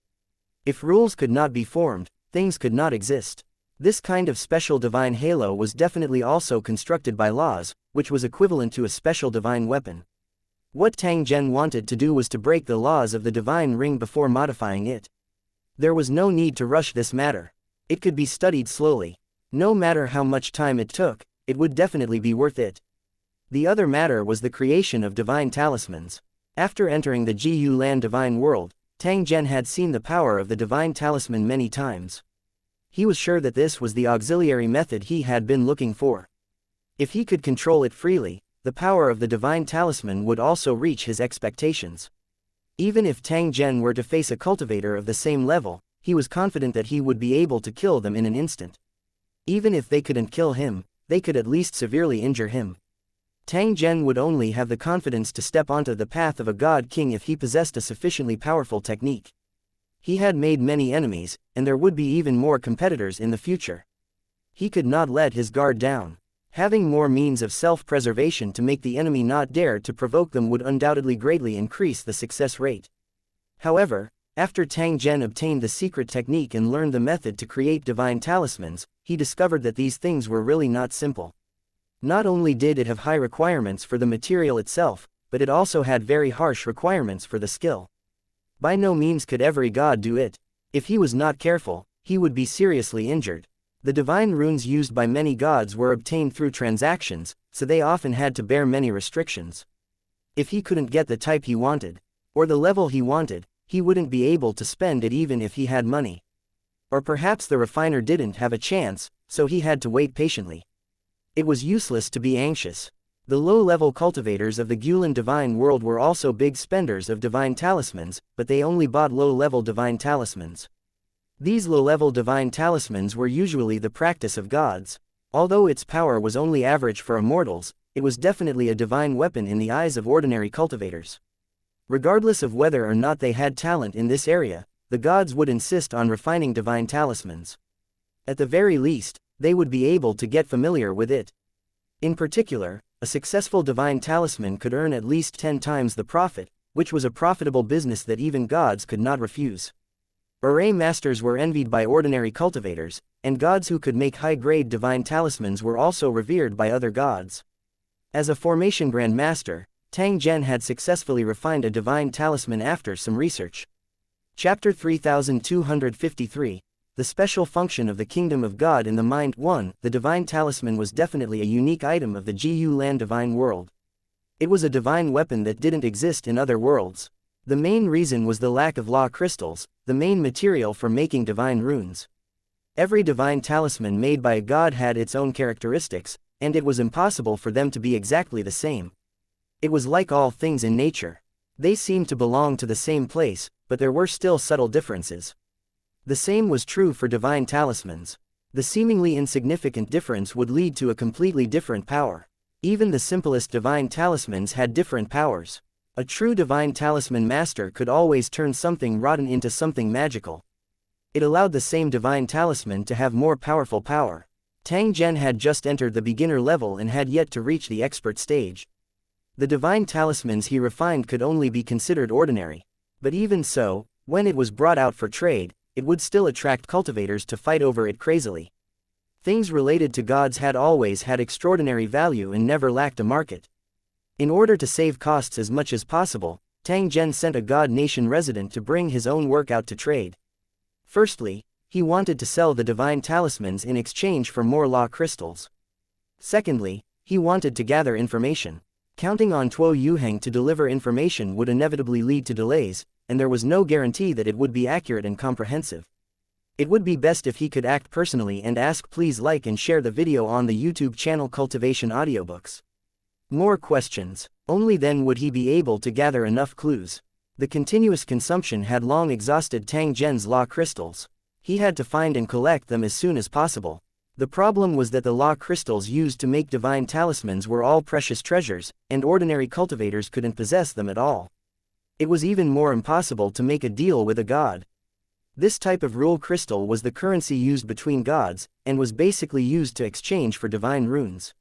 If rules could not be formed, things could not exist. This kind of special divine halo was definitely also constructed by laws, which was equivalent to a special divine weapon. What Tang Zhen wanted to do was to break the laws of the divine ring before modifying it. There was no need to rush this matter. It could be studied slowly. No matter how much time it took, it would definitely be worth it. The other matter was the creation of divine talismans. After entering the Gu Lan divine world, Tang Zhen had seen the power of the divine talisman many times. He was sure that this was the auxiliary method he had been looking for. If he could control it freely, the power of the divine talisman would also reach his expectations. Even if Tang Zhen were to face a cultivator of the same level, he was confident that he would be able to kill them in an instant. Even if they couldn't kill him, they could at least severely injure him. Tang Zhen would only have the confidence to step onto the path of a god king if he possessed a sufficiently powerful technique. He had made many enemies, and there would be even more competitors in the future. He could not let his guard down. Having more means of self-preservation to make the enemy not dare to provoke them would undoubtedly greatly increase the success rate. However, After Tang Zhen obtained the secret technique and learned the method to create divine talismans, he discovered that these things were really not simple. Not only did it have high requirements for the material itself, but it also had very harsh requirements for the skill. By no means could every god do it. If he was not careful, he would be seriously injured. The divine runes used by many gods were obtained through transactions, so they often had to bear many restrictions. If he couldn't get the type he wanted, or the level he wanted, he wouldn't be able to spend it even if he had money. Or perhaps the refiner didn't have a chance, so he had to wait patiently. It was useless to be anxious. The low-level cultivators of the Gulen divine world were also big spenders of divine talismans, but they only bought low-level divine talismans. These low-level divine talismans were usually the practice of gods. Although its power was only average for immortals, it was definitely a divine weapon in the eyes of ordinary cultivators. Regardless of whether or not they had talent in this area, the gods would insist on refining divine talismans. At the very least, they would be able to get familiar with it. In particular, a successful divine talisman could earn at least 10 times the profit, which was a profitable business that even gods could not refuse. Array masters were envied by ordinary cultivators, and gods who could make high-grade divine talismans were also revered by other gods. As a formation Grand Master, Tang Zhen had successfully refined a divine talisman after some research. Chapter 3253, The Special Function of the Kingdom of God in the Mind. 1. The divine talisman was definitely a unique item of the Gu Lan divine world. It was a divine weapon that didn't exist in other worlds. The main reason was the lack of law crystals, the main material for making divine runes. Every divine talisman made by a god had its own characteristics, and it was impossible for them to be exactly the same. It was like all things in nature. They seemed to belong to the same place, but there were still subtle differences. The same was true for divine talismans. The seemingly insignificant difference would lead to a completely different power. Even the simplest divine talismans had different powers. A true divine talisman master could always turn something rotten into something magical. It allowed the same divine talisman to have more powerful power. Tang Zhen had just entered the beginner level and had yet to reach the expert stage. The divine talismans he refined could only be considered ordinary. But even so, when it was brought out for trade, it would still attract cultivators to fight over it crazily. Things related to gods had always had extraordinary value and never lacked a market. In order to save costs as much as possible, Tang Zhen sent a god nation resident to bring his own work out to trade. Firstly, he wanted to sell the divine talismans in exchange for more law crystals. Secondly, he wanted to gather information. Counting on Tuo Yuheng to deliver information would inevitably lead to delays, and there was no guarantee that it would be accurate and comprehensive. It would be best if he could act personally and ask. Please like and share the video on the YouTube channel Cultivation Audiobooks. More questions. Only then would he be able to gather enough clues. The continuous consumption had long exhausted Tang Zhen's law crystals. He had to find and collect them as soon as possible. The problem was that the law crystals used to make divine talismans were all precious treasures, and ordinary cultivators couldn't possess them at all. It was even more impossible to make a deal with a god. This type of rule crystal was the currency used between gods, and was basically used to exchange for divine runes.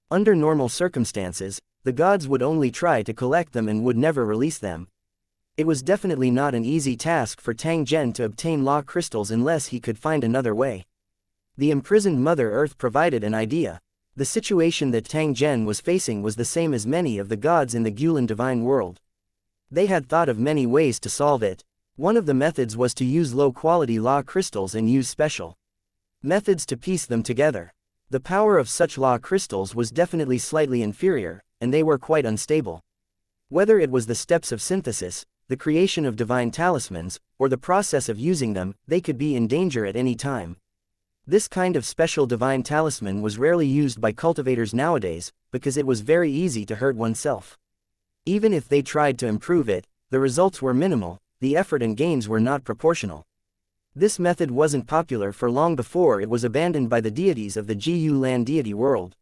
Under normal circumstances, the gods would only try to collect them and would never release them. It was definitely not an easy task for Tang Zhen to obtain law crystals unless he could find another way. The imprisoned Mother Earth provided an idea. The situation that Tang Zhen was facing was the same as many of the gods in the Gulen divine world. They had thought of many ways to solve it. One of the methods was to use low-quality law crystals and use special methods to piece them together. The power of such law crystals was definitely slightly inferior, and they were quite unstable. Whether it was the steps of synthesis, the creation of divine talismans, or the process of using them, they could be in danger at any time. This kind of special divine talisman was rarely used by cultivators nowadays, because it was very easy to hurt oneself. Even if they tried to improve it, the results were minimal, the effort and gains were not proportional. This method wasn't popular for long before it was abandoned by the deities of the Gu Lan deity world.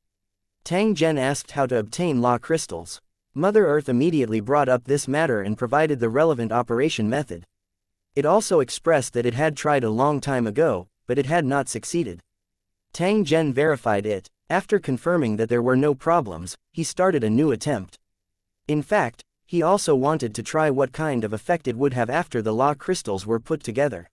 Tang Zhen asked how to obtain law crystals. Mother Earth immediately brought up this matter and provided the relevant operation method. It also expressed that it had tried a long time ago, but it had not succeeded. Tang Zhen verified it. After confirming that there were no problems, he started a new attempt. In fact, he also wanted to try what kind of effect it would have after the law crystals were put together.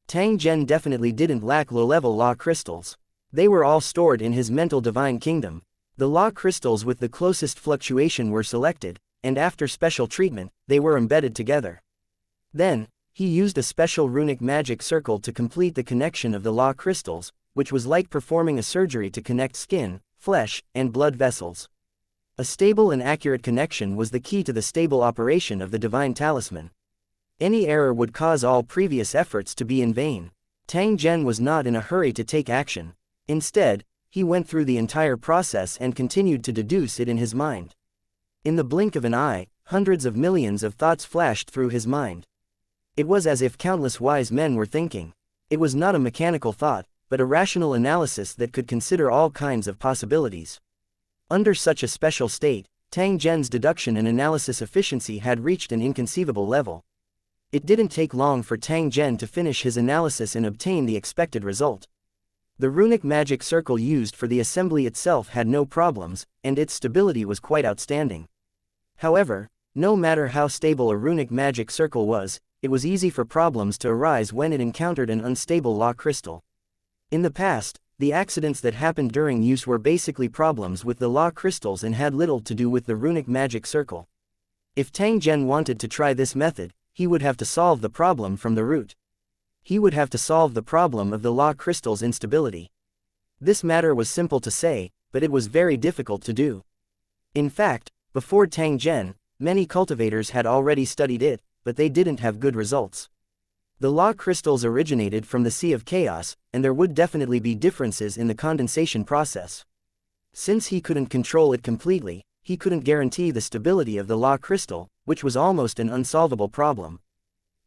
Tang Zhen definitely didn't lack low-level law crystals. They were all stored in his mental divine kingdom. The law crystals with the closest fluctuation were selected, and after special treatment, they were embedded together. Then, he used a special runic magic circle to complete the connection of the law crystals, which was like performing a surgery to connect skin, flesh, and blood vessels. A stable and accurate connection was the key to the stable operation of the divine talisman. Any error would cause all previous efforts to be in vain. Tang Zhen was not in a hurry to take action. Instead, he went through the entire process and continued to deduce it in his mind. In the blink of an eye, hundreds of millions of thoughts flashed through his mind. It was as if countless wise men were thinking. It was not a mechanical thought, but a rational analysis that could consider all kinds of possibilities. Under such a special state, Tang Zhen's deduction and analysis efficiency had reached an inconceivable level. It didn't take long for Tang Zhen to finish his analysis and obtain the expected result. The runic magic circle used for the assembly itself had no problems, and its stability was quite outstanding. However, no matter how stable a runic magic circle was, it was easy for problems to arise when it encountered an unstable law crystal. In the past, the accidents that happened during use were basically problems with the law crystals and had little to do with the runic magic circle. If Tang Zhen wanted to try this method, he would have to solve the problem from the root. He would have to solve the problem of the law crystal's instability. This matter was simple to say, but it was very difficult to do. In fact, before Tang Zhen, many cultivators had already studied it, but they didn't have good results. The law crystals originated from the Sea of Chaos, and there would definitely be differences in the condensation process. Since he couldn't control it completely, he couldn't guarantee the stability of the law crystal, which was almost an unsolvable problem.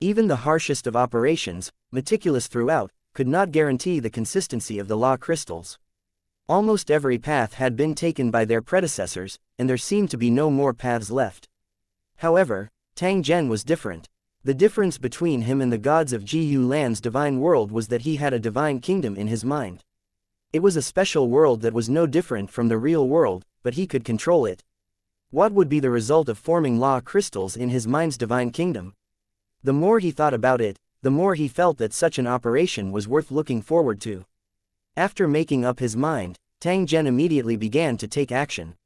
Even the harshest of operations, meticulous throughout, could not guarantee the consistency of the law crystals. Almost every path had been taken by their predecessors, and there seemed to be no more paths left. However, Tang Zhen was different. The difference between him and the gods of Jiyu Lan's divine world was that he had a divine kingdom in his mind. It was a special world that was no different from the real world, but he could control it. What would be the result of forming law crystals in his mind's divine kingdom? The more he thought about it, the more he felt that such an operation was worth looking forward to. After making up his mind, Tang Zhen immediately began to take action.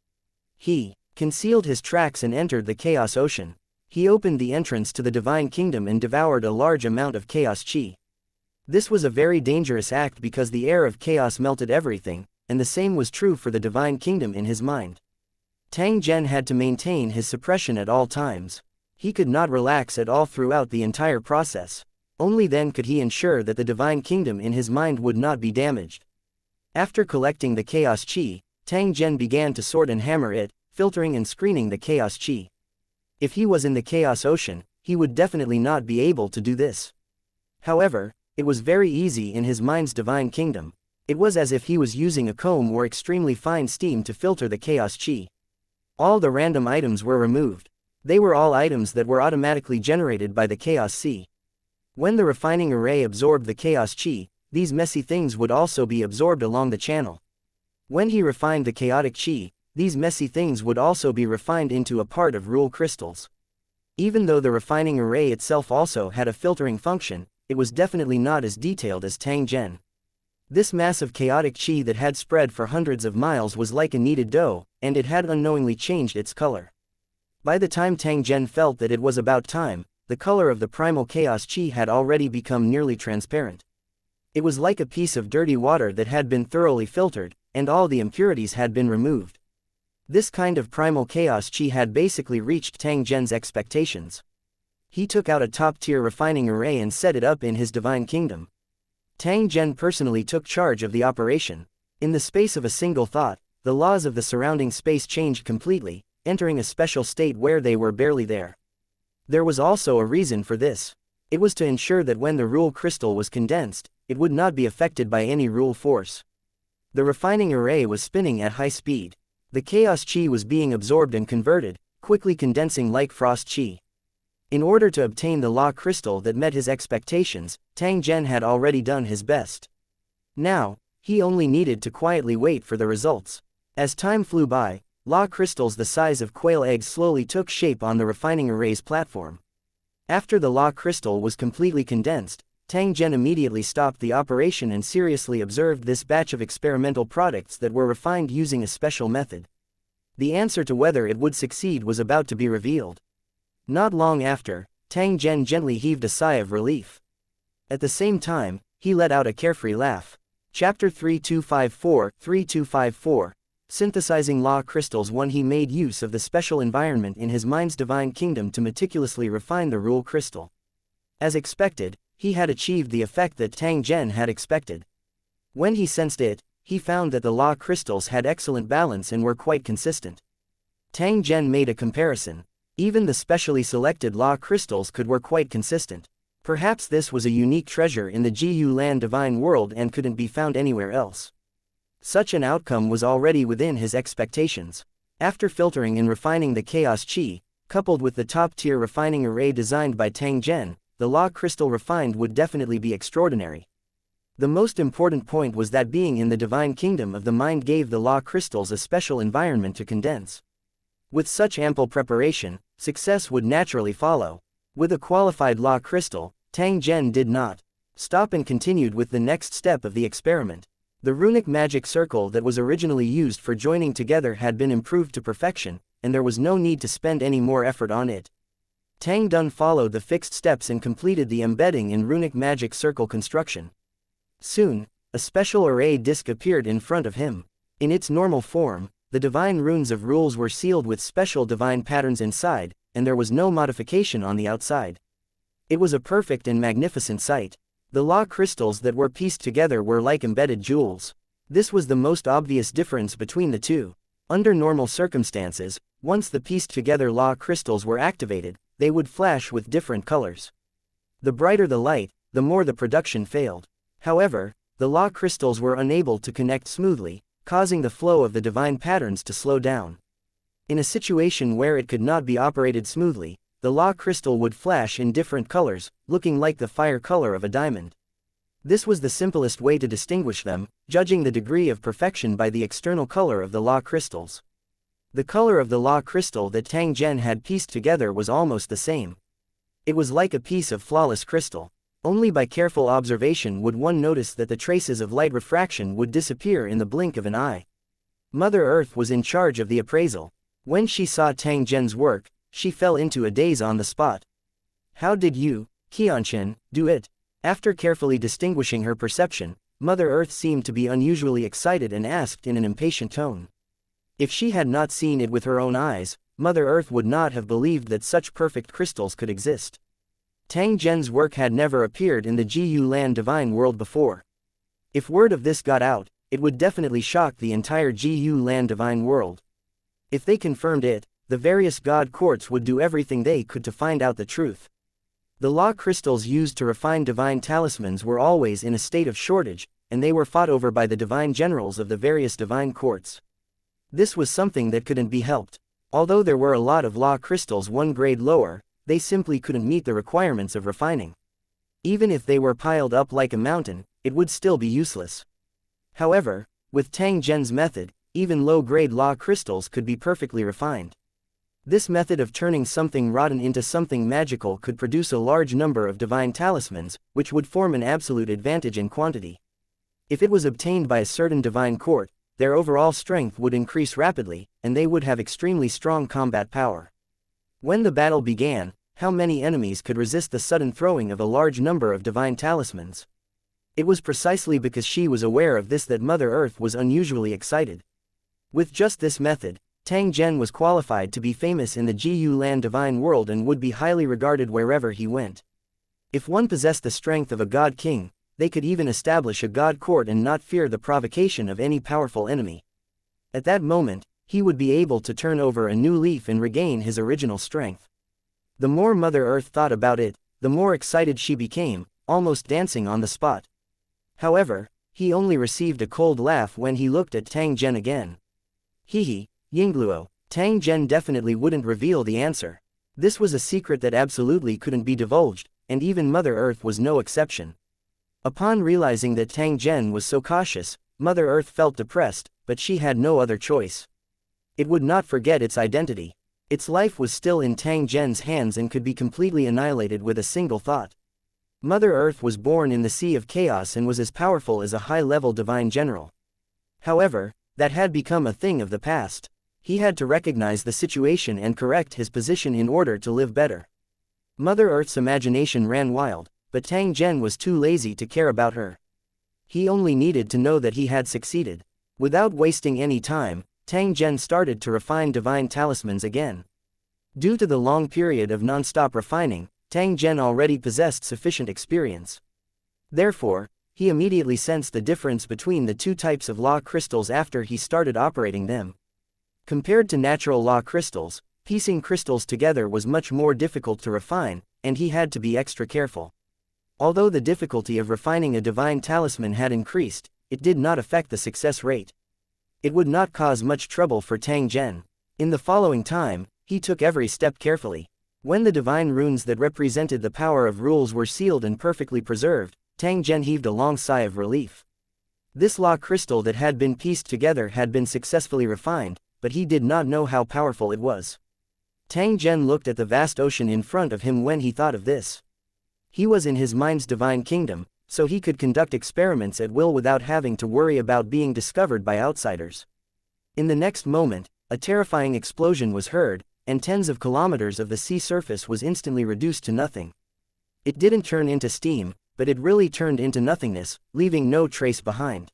He concealed his tracks and entered the Chaos Ocean. He opened the entrance to the Divine Kingdom and devoured a large amount of Chaos Qi. This was a very dangerous act because the air of chaos melted everything, and the same was true for the Divine Kingdom in his mind. Tang Zhen had to maintain his suppression at all times. He could not relax at all throughout the entire process. Only then could he ensure that the Divine Kingdom in his mind would not be damaged. After collecting the Chaos Qi, Tang Zhen began to sort and hammer it, filtering and screening the Chaos Qi. If he was in the Chaos Ocean, he would definitely not be able to do this. However, it was very easy in his mind's Divine Kingdom. It was as if he was using a comb or extremely fine steam to filter the Chaos Qi. All the random items were removed. They were all items that were automatically generated by the Chaos Sea. When the refining array absorbed the Chaos Qi, these messy things would also be absorbed along the channel. When he refined the chaotic Qi, these messy things would also be refined into a part of rule crystals. Even though the refining array itself also had a filtering function, it was definitely not as detailed as Tang Zhen. This mass of chaotic Qi that had spread for hundreds of miles was like a kneaded dough, and it had unknowingly changed its color. By the time Tang Zhen felt that it was about time, the color of the primal Chaos Qi had already become nearly transparent. It was like a piece of dirty water that had been thoroughly filtered, and all the impurities had been removed. This kind of primal Chaos Qi had basically reached Tang Zhen's expectations. He took out a top-tier refining array and set it up in his Divine Kingdom. Tang Zhen personally took charge of the operation. In the space of a single thought, the laws of the surrounding space changed completely, entering a special state where they were barely there. There was also a reason for this. It was to ensure that when the rule crystal was condensed, it would not be affected by any rule force. The refining array was spinning at high speed. The Chaos Qi was being absorbed and converted, quickly condensing like frost Qi. In order to obtain the law crystal that met his expectations, Tang Zhen had already done his best. Now, he only needed to quietly wait for the results. As time flew by, law crystals the size of quail eggs slowly took shape on the refining array's platform. After the law crystal was completely condensed, Tang Zhen immediately stopped the operation and seriously observed this batch of experimental products that were refined using a special method. The answer to whether it would succeed was about to be revealed. Not long after, Tang Zhen gently heaved a sigh of relief. At the same time, he let out a carefree laugh. Chapter 3254. Synthesizing Law Crystals. 1. He made use of the special environment in his mind's divine kingdom to meticulously refine the rule crystal. As expected, he had achieved the effect that Tang Zhen had expected. When he sensed it, he found that the law crystals had excellent balance and were quite consistent. Tang Zhen made a comparison. Even the specially selected law crystals were quite consistent. Perhaps this was a unique treasure in the Jiyu Land divine world and couldn't be found anywhere else. Such an outcome was already within his expectations. After filtering and refining the chaos qi, coupled with the top-tier refining array designed by Tang Zhen, the law crystal refined would definitely be extraordinary. The most important point was that being in the divine kingdom of the mind gave the law crystals a special environment to condense. With such ample preparation, success would naturally follow. With a qualified law crystal, Tang Zhen did not stop and continued with the next step of the experiment. The runic magic circle that was originally used for joining together had been improved to perfection, and there was no need to spend any more effort on it. Tang Zhen followed the fixed steps and completed the embedding in runic magic circle construction. Soon, a special array disk appeared in front of him. In its normal form, the divine runes of rules were sealed with special divine patterns inside, and there was no modification on the outside. It was a perfect and magnificent sight. The law crystals that were pieced together were like embedded jewels. This was the most obvious difference between the two. Under normal circumstances, once the pieced-together law crystals were activated, they would flash with different colors. The brighter the light, the more the production failed. However, the law crystals were unable to connect smoothly, causing the flow of the divine patterns to slow down. In a situation where it could not be operated smoothly, the law crystal would flash in different colors, looking like the fire color of a diamond. This was the simplest way to distinguish them, judging the degree of perfection by the external color of the law crystals. The color of the law crystal that Tang Zhen had pieced together was almost the same. It was like a piece of flawless crystal. Only by careful observation would one notice that the traces of light refraction would disappear in the blink of an eye. Mother Earth was in charge of the appraisal. When she saw Tang Zhen's work, she fell into a daze on the spot. "How did you, xianxia, do it?" After carefully distinguishing her perception, Mother Earth seemed to be unusually excited and asked in an impatient tone. If she had not seen it with her own eyes, Mother Earth would not have believed that such perfect crystals could exist. Tang Zhen's work had never appeared in the Jiyu Land divine world before. If word of this got out, it would definitely shock the entire Jiyu Land divine world. If they confirmed it, the various god courts would do everything they could to find out the truth. The law crystals used to refine divine talismans were always in a state of shortage, and they were fought over by the divine generals of the various divine courts. This was something that couldn't be helped. Although there were a lot of law crystals one grade lower, they simply couldn't meet the requirements of refining. Even if they were piled up like a mountain, it would still be useless. However, with Tang Zhen's method, even low-grade law crystals could be perfectly refined. This method of turning something rotten into something magical could produce a large number of divine talismans, which would form an absolute advantage in quantity. If it was obtained by a certain divine court, their overall strength would increase rapidly, and they would have extremely strong combat power. When the battle began, how many enemies could resist the sudden throwing of a large number of divine talismans? It was precisely because she was aware of this that Mother Earth was unusually excited. With just this method, Tang Zhen was qualified to be famous in the Jiyu Land divine world and would be highly regarded wherever he went. If one possessed the strength of a god king, they could even establish a god court and not fear the provocation of any powerful enemy. At that moment, he would be able to turn over a new leaf and regain his original strength. The more Mother Earth thought about it, the more excited she became, almost dancing on the spot. However, he only received a cold laugh when he looked at Tang Zhen again. Hehe, Yingluo, Tang Zhen definitely wouldn't reveal the answer. This was a secret that absolutely couldn't be divulged, and even Mother Earth was no exception. Upon realizing that Tang Zhen was so cautious, Mother Earth felt depressed, but she had no other choice. It would not forget its identity. Its life was still in Tang Zhen's hands and could be completely annihilated with a single thought. Mother Earth was born in the Sea of Chaos and was as powerful as a high-level divine general. However, that had become a thing of the past. He had to recognize the situation and correct his position in order to live better. Mother Earth's imagination ran wild, but Tang Zhen was too lazy to care about her. He only needed to know that he had succeeded. Without wasting any time, Tang Zhen started to refine divine talismans again. Due to the long period of non-stop refining, Tang Zhen already possessed sufficient experience. Therefore, he immediately sensed the difference between the two types of law crystals after he started operating them. Compared to natural law crystals, piecing crystals together was much more difficult to refine, and he had to be extra careful. Although the difficulty of refining a divine talisman had increased, it did not affect the success rate. It would not cause much trouble for Tang Zhen. In the following time, he took every step carefully. When the divine runes that represented the power of rules were sealed and perfectly preserved, Tang Zhen heaved a long sigh of relief. This law crystal that had been pieced together had been successfully refined, but he did not know how powerful it was. Tang Zhen looked at the vast ocean in front of him when he thought of this. He was in his mind's divine kingdom, so he could conduct experiments at will without having to worry about being discovered by outsiders. In the next moment, a terrifying explosion was heard, and tens of kilometers of the sea surface was instantly reduced to nothing. It didn't turn into steam, but it really turned into nothingness, leaving no trace behind.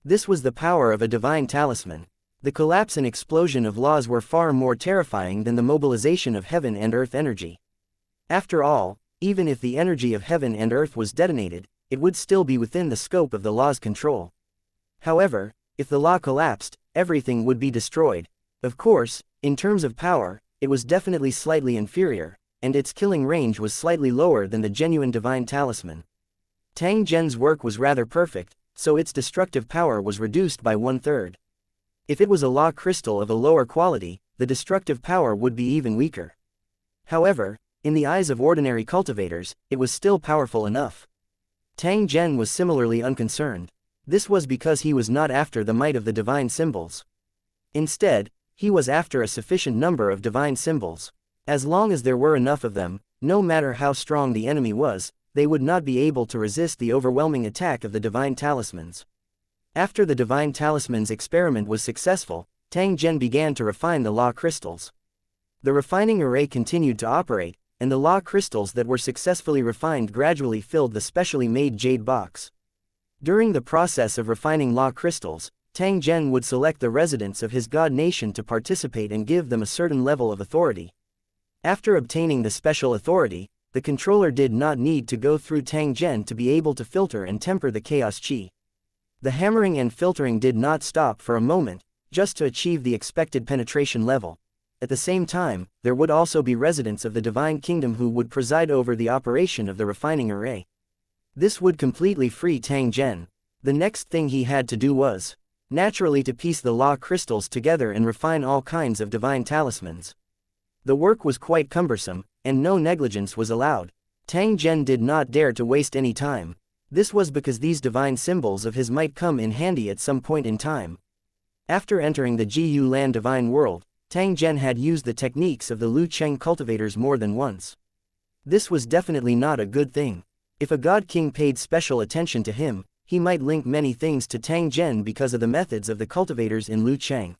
This was the power of a divine talisman. The collapse and explosion of laws were far more terrifying than the mobilization of heaven and earth energy. After all, even if the energy of heaven and earth was detonated, it would still be within the scope of the law's control. However, if the law collapsed, everything would be destroyed. Of course, in terms of power, it was definitely slightly inferior, and its killing range was slightly lower than the genuine divine talisman. Tang Zhen's work was rather perfect, so its destructive power was reduced by 1/3. If it was a law crystal of a lower quality, the destructive power would be even weaker. However, in the eyes of ordinary cultivators, it was still powerful enough. Tang Zhen was similarly unconcerned. This was because he was not after the might of the divine symbols. Instead, he was after a sufficient number of divine symbols. As long as there were enough of them, no matter how strong the enemy was, they would not be able to resist the overwhelming attack of the divine talismans. After the divine talisman's experiment was successful, Tang Zhen began to refine the law crystals. The refining array continued to operate, and the law crystals that were successfully refined gradually filled the specially made jade box. During the process of refining law crystals, Tang Zhen would select the residents of his god nation to participate and give them a certain level of authority. After obtaining the special authority, the controller did not need to go through Tang Zhen to be able to filter and temper the chaos qi. The hammering and filtering did not stop for a moment, just to achieve the expected penetration level. At the same time, there would also be residents of the divine kingdom who would preside over the operation of the refining array. This would completely free Tang Zhen. The next thing he had to do was, naturally, to piece the law crystals together and refine all kinds of divine talismans. The work was quite cumbersome, and no negligence was allowed. Tang Zhen did not dare to waste any time. This was because these divine symbols of his might come in handy at some point in time. After entering the Jiyu Land divine world, Tang Zhen had used the techniques of the Lu Cheng cultivators more than once. This was definitely not a good thing. If a god king paid special attention to him, he might link many things to Tang Zhen because of the methods of the cultivators in Lu Cheng.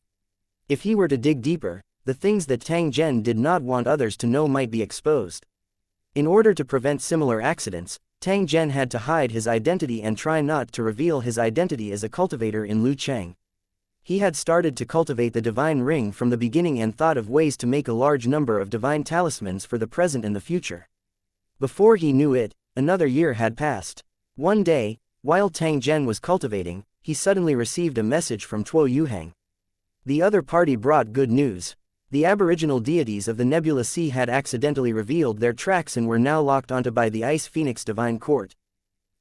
If he were to dig deeper, the things that Tang Zhen did not want others to know might be exposed. In order to prevent similar accidents, Tang Zhen had to hide his identity and try not to reveal his identity as a cultivator in Lu Cheng. He had started to cultivate the divine ring from the beginning and thought of ways to make a large number of divine talismans for the present and the future. Before he knew it, another year had passed. One day, while Tang Zhen was cultivating, he suddenly received a message from Tuo Yuhang. The other party brought good news. The aboriginal deities of the Nebula Sea had accidentally revealed their tracks and were now locked onto by the Ice Phoenix Divine Court.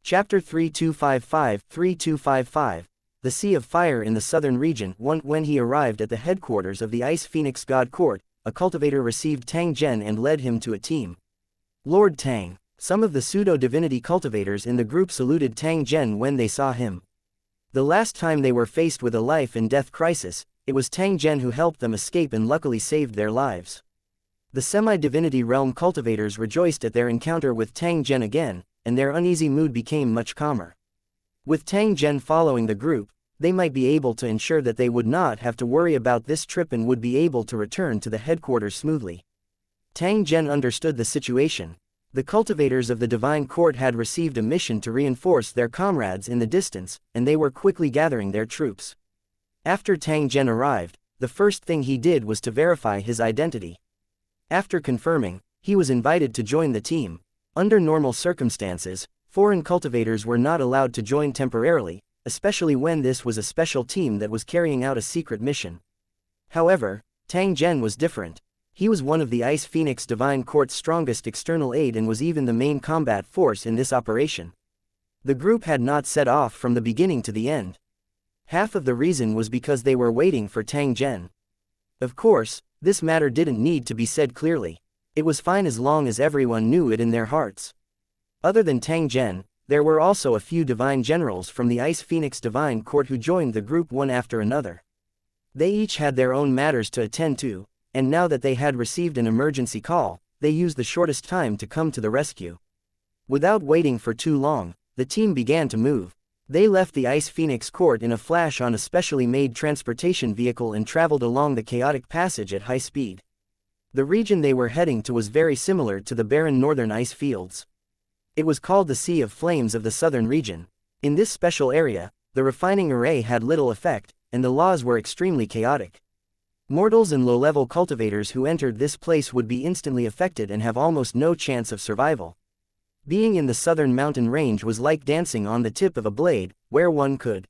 Chapter 3255-3255 The Sea of Fire in the Southern Region. When he arrived at the headquarters of the Ice Phoenix God Court, a cultivator received Tang Zhen and led him to a team. Lord Tang. Some of the pseudo-divinity cultivators in the group saluted Tang Zhen when they saw him. The last time they were faced with a life and death crisis, it was Tang Zhen who helped them escape and luckily saved their lives. The semi-divinity realm cultivators rejoiced at their encounter with Tang Zhen again, and their uneasy mood became much calmer. With Tang Zhen following the group, they might be able to ensure that they would not have to worry about this trip and would be able to return to the headquarters smoothly. Tang Zhen understood the situation. The cultivators of the Divine Court had received a mission to reinforce their comrades in the distance, and they were quickly gathering their troops. After Tang Zhen arrived, the first thing he did was to verify his identity. After confirming, he was invited to join the team. Under normal circumstances, foreign cultivators were not allowed to join temporarily, especially when this was a special team that was carrying out a secret mission. However, Tang Zhen was different. He was one of the Ice Phoenix Divine Court's strongest external aid and was even the main combat force in this operation. The group had not set off from the beginning to the end. Half of the reason was because they were waiting for Tang Zhen. Of course, this matter didn't need to be said clearly. It was fine as long as everyone knew it in their hearts. Other than Tang Zhen, there were also a few divine generals from the Ice Phoenix Divine Court who joined the group one after another. They each had their own matters to attend to, and now that they had received an emergency call, they used the shortest time to come to the rescue. Without waiting for too long, the team began to move. They left the Ice Phoenix Court in a flash on a specially made transportation vehicle and traveled along the chaotic passage at high speed. The region they were heading to was very similar to the barren northern ice fields. It was called the Sea of Flames of the southern region. In this special area, the refining array had little effect, and the laws were extremely chaotic. Mortals and low-level cultivators who entered this place would be instantly affected and have almost no chance of survival. Being in the southern mountain range was like dancing on the tip of a blade, where one could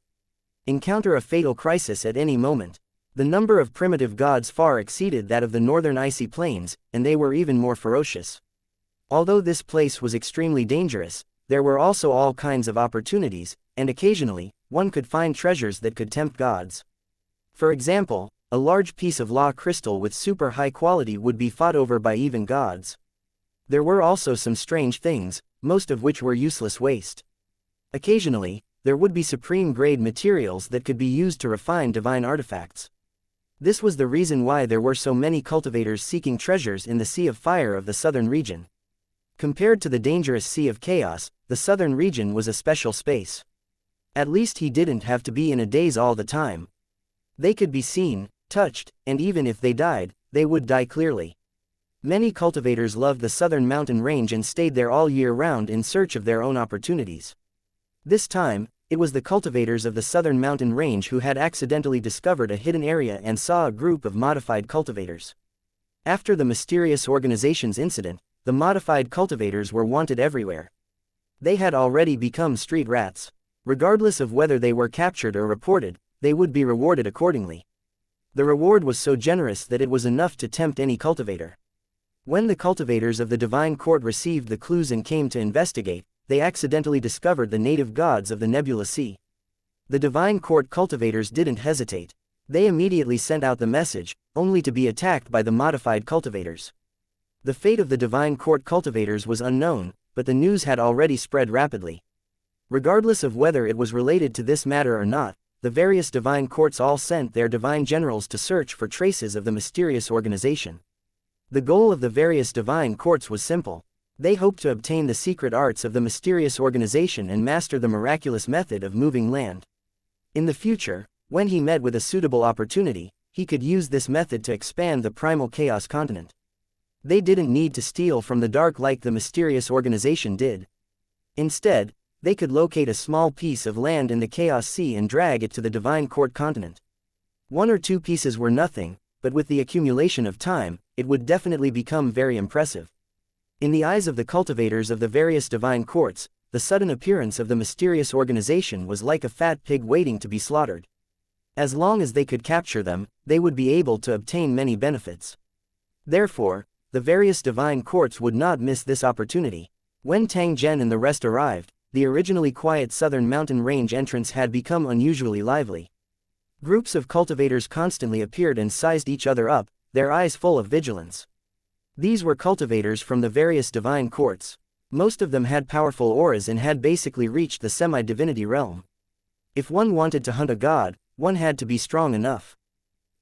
encounter a fatal crisis at any moment. The number of primitive gods far exceeded that of the northern icy plains, and they were even more ferocious. Although this place was extremely dangerous, there were also all kinds of opportunities, and occasionally, one could find treasures that could tempt gods. For example, a large piece of law crystal with super high quality would be fought over by even gods. There were also some strange things, most of which were useless waste. Occasionally, there would be supreme-grade materials that could be used to refine divine artifacts. This was the reason why there were so many cultivators seeking treasures in the Sea of Fire of the southern region. Compared to the dangerous Sea of Chaos, the southern region was a special space. At least he didn't have to be in a daze all the time. They could be seen, touched, and even if they died, they would die clearly. Many cultivators loved the southern mountain range and stayed there all year round in search of their own opportunities. This time, it was the cultivators of the southern mountain range who had accidentally discovered a hidden area and saw a group of modified cultivators. After the mysterious organization's incident, the modified cultivators were wanted everywhere. They had already become street rats. Regardless of whether they were captured or reported, they would be rewarded accordingly. The reward was so generous that it was enough to tempt any cultivator. When the cultivators of the Divine Court received the clues and came to investigate, they accidentally discovered the native gods of the Nebula Sea. The Divine Court cultivators didn't hesitate. They immediately sent out the message, only to be attacked by the modified cultivators. The fate of the Divine Court cultivators was unknown, but the news had already spread rapidly. Regardless of whether it was related to this matter or not, the various divine courts all sent their divine generals to search for traces of the mysterious organization. The goal of the various divine courts was simple. They hoped to obtain the secret arts of the mysterious organization and master the miraculous method of moving land. In the future, when he met with a suitable opportunity, he could use this method to expand the primal chaos continent. They didn't need to steal from the dark like the mysterious organization did. Instead, they could locate a small piece of land in the Chaos Sea and drag it to the Divine Court continent. One or two pieces were nothing, but with the accumulation of time, it would definitely become very impressive. In the eyes of the cultivators of the various divine courts, the sudden appearance of the mysterious organization was like a fat pig waiting to be slaughtered. As long as they could capture them, they would be able to obtain many benefits. Therefore, the various divine courts would not miss this opportunity. When Tang Zhen and the rest arrived, the originally quiet southern mountain range entrance had become unusually lively. Groups of cultivators constantly appeared and sized each other up, their eyes full of vigilance. These were cultivators from the various divine courts. Most of them had powerful auras and had basically reached the semi-divinity realm. If one wanted to hunt a god, one had to be strong enough.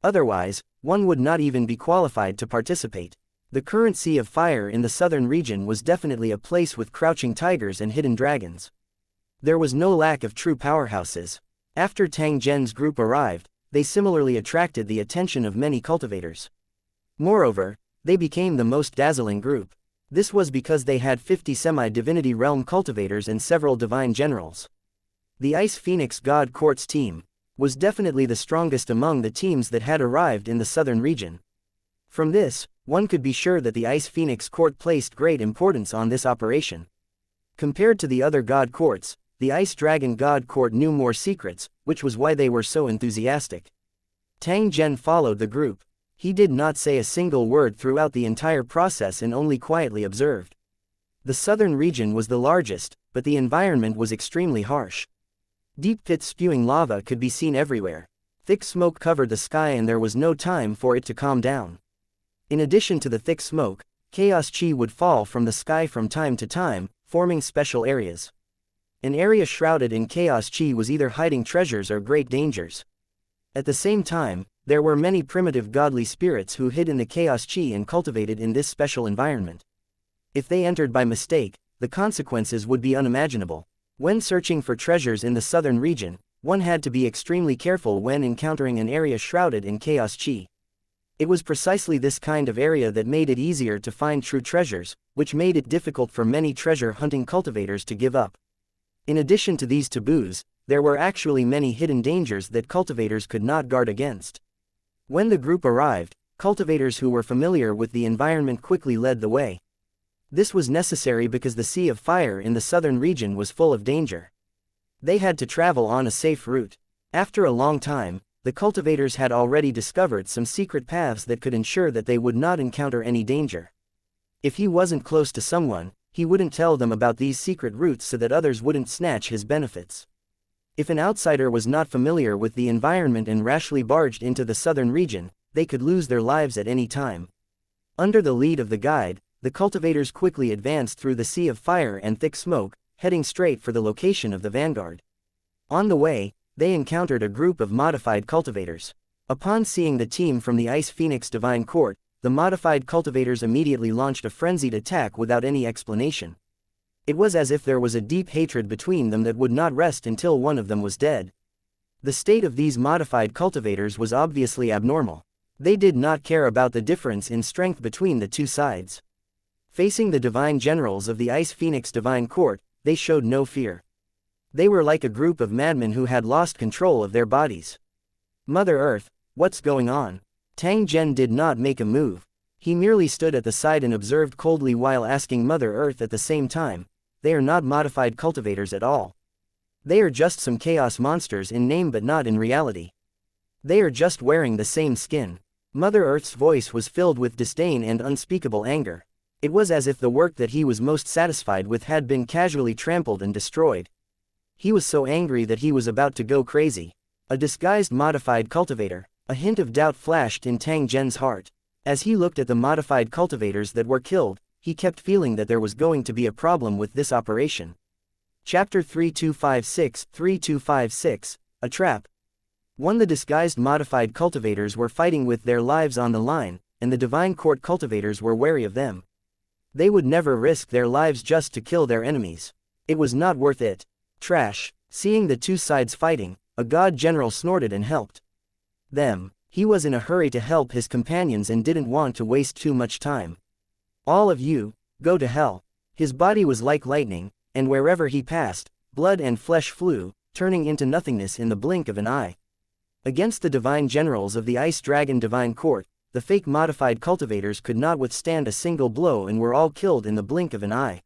Otherwise, one would not even be qualified to participate. The current Sea of Fire in the southern region was definitely a place with crouching tigers and hidden dragons. There was no lack of true powerhouses. After Tang Zhen's group arrived, they similarly attracted the attention of many cultivators. Moreover, they became the most dazzling group. This was because they had 50 semi-divinity realm cultivators and several divine generals. The Ice Phoenix God Court's team was definitely the strongest among the teams that had arrived in the southern region. From this, one could be sure that the Ice Phoenix Court placed great importance on this operation. Compared to the other God Courts, the Ice Dragon God Court knew more secrets, which was why they were so enthusiastic. Tang Zhen followed the group. He did not say a single word throughout the entire process and only quietly observed. The southern region was the largest, but the environment was extremely harsh. Deep pits spewing lava could be seen everywhere. Thick smoke covered the sky and there was no time for it to calm down. In addition to the thick smoke, chaos chi would fall from the sky from time to time, forming special areas. An area shrouded in chaos chi was either hiding treasures or great dangers. At the same time, there were many primitive godly spirits who hid in the chaos chi and cultivated in this special environment. If they entered by mistake, the consequences would be unimaginable. When searching for treasures in the southern region, one had to be extremely careful when encountering an area shrouded in chaos chi. It was precisely this kind of area that made it easier to find true treasures, which made it difficult for many treasure-hunting cultivators to give up. In addition to these taboos, there were actually many hidden dangers that cultivators could not guard against. When the group arrived, cultivators who were familiar with the environment quickly led the way. This was necessary because the Sea of Fire in the southern region was full of danger. They had to travel on a safe route. After a long time, the cultivators had already discovered some secret paths that could ensure that they would not encounter any danger. If he wasn't close to someone, he wouldn't tell them about these secret routes so that others wouldn't snatch his benefits. If an outsider was not familiar with the environment and rashly barged into the southern region, they could lose their lives at any time. Under the lead of the guide, the cultivators quickly advanced through the Sea of Fire and thick smoke, heading straight for the location of the vanguard. On the way, they encountered a group of modified cultivators. Upon seeing the team from the Ice Phoenix Divine Court, the modified cultivators immediately launched a frenzied attack without any explanation. It was as if there was a deep hatred between them that would not rest until one of them was dead. The state of these modified cultivators was obviously abnormal. They did not care about the difference in strength between the two sides. Facing the divine generals of the Ice Phoenix Divine Court, they showed no fear. They were like a group of madmen who had lost control of their bodies. Mother Earth, what's going on? Tang Zhen did not make a move. He merely stood at the side and observed coldly while asking Mother Earth at the same time, they are not modified cultivators at all. They are just some chaos monsters in name but not in reality. They are just wearing the same skin. Mother Earth's voice was filled with disdain and unspeakable anger. It was as if the work that he was most satisfied with had been casually trampled and destroyed. He was so angry that he was about to go crazy. A disguised modified cultivator. A hint of doubt flashed in Tang Zhen's heart. As he looked at the modified cultivators that were killed, he kept feeling that there was going to be a problem with this operation. Chapter 3256 A Trap. The disguised modified cultivators were fighting with their lives on the line, and the Divine Court cultivators were wary of them. They would never risk their lives just to kill their enemies. It was not worth it. Trash. Seeing the two sides fighting, a god general snorted and helped them. He was in a hurry to help his companions and didn't want to waste too much time. All of you, go to hell. His body was like lightning, and wherever he passed, blood and flesh flew, turning into nothingness in the blink of an eye. Against the divine generals of the Ice Dragon Divine Court, the fake modified cultivators could not withstand a single blow and were all killed in the blink of an eye.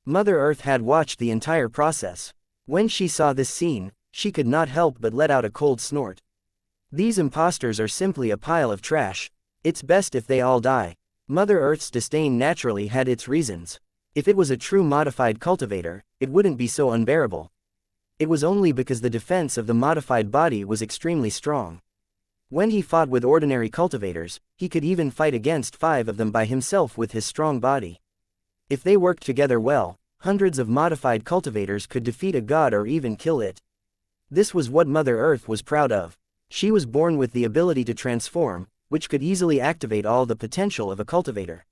Mother Earth had watched the entire process. When she saw this scene, she could not help but let out a cold snort. These imposters are simply a pile of trash. It's best if they all die. Mother Earth's disdain naturally had its reasons. If it was a true modified cultivator, it wouldn't be so unbearable. It was only because the defense of the modified body was extremely strong. When he fought with ordinary cultivators, he could even fight against 5 of them by himself with his strong body. If they worked together well, hundreds of modified cultivators could defeat a god or even kill it. This was what Mother Earth was proud of. She was born with the ability to transform, which could easily activate all the potential of a cultivator.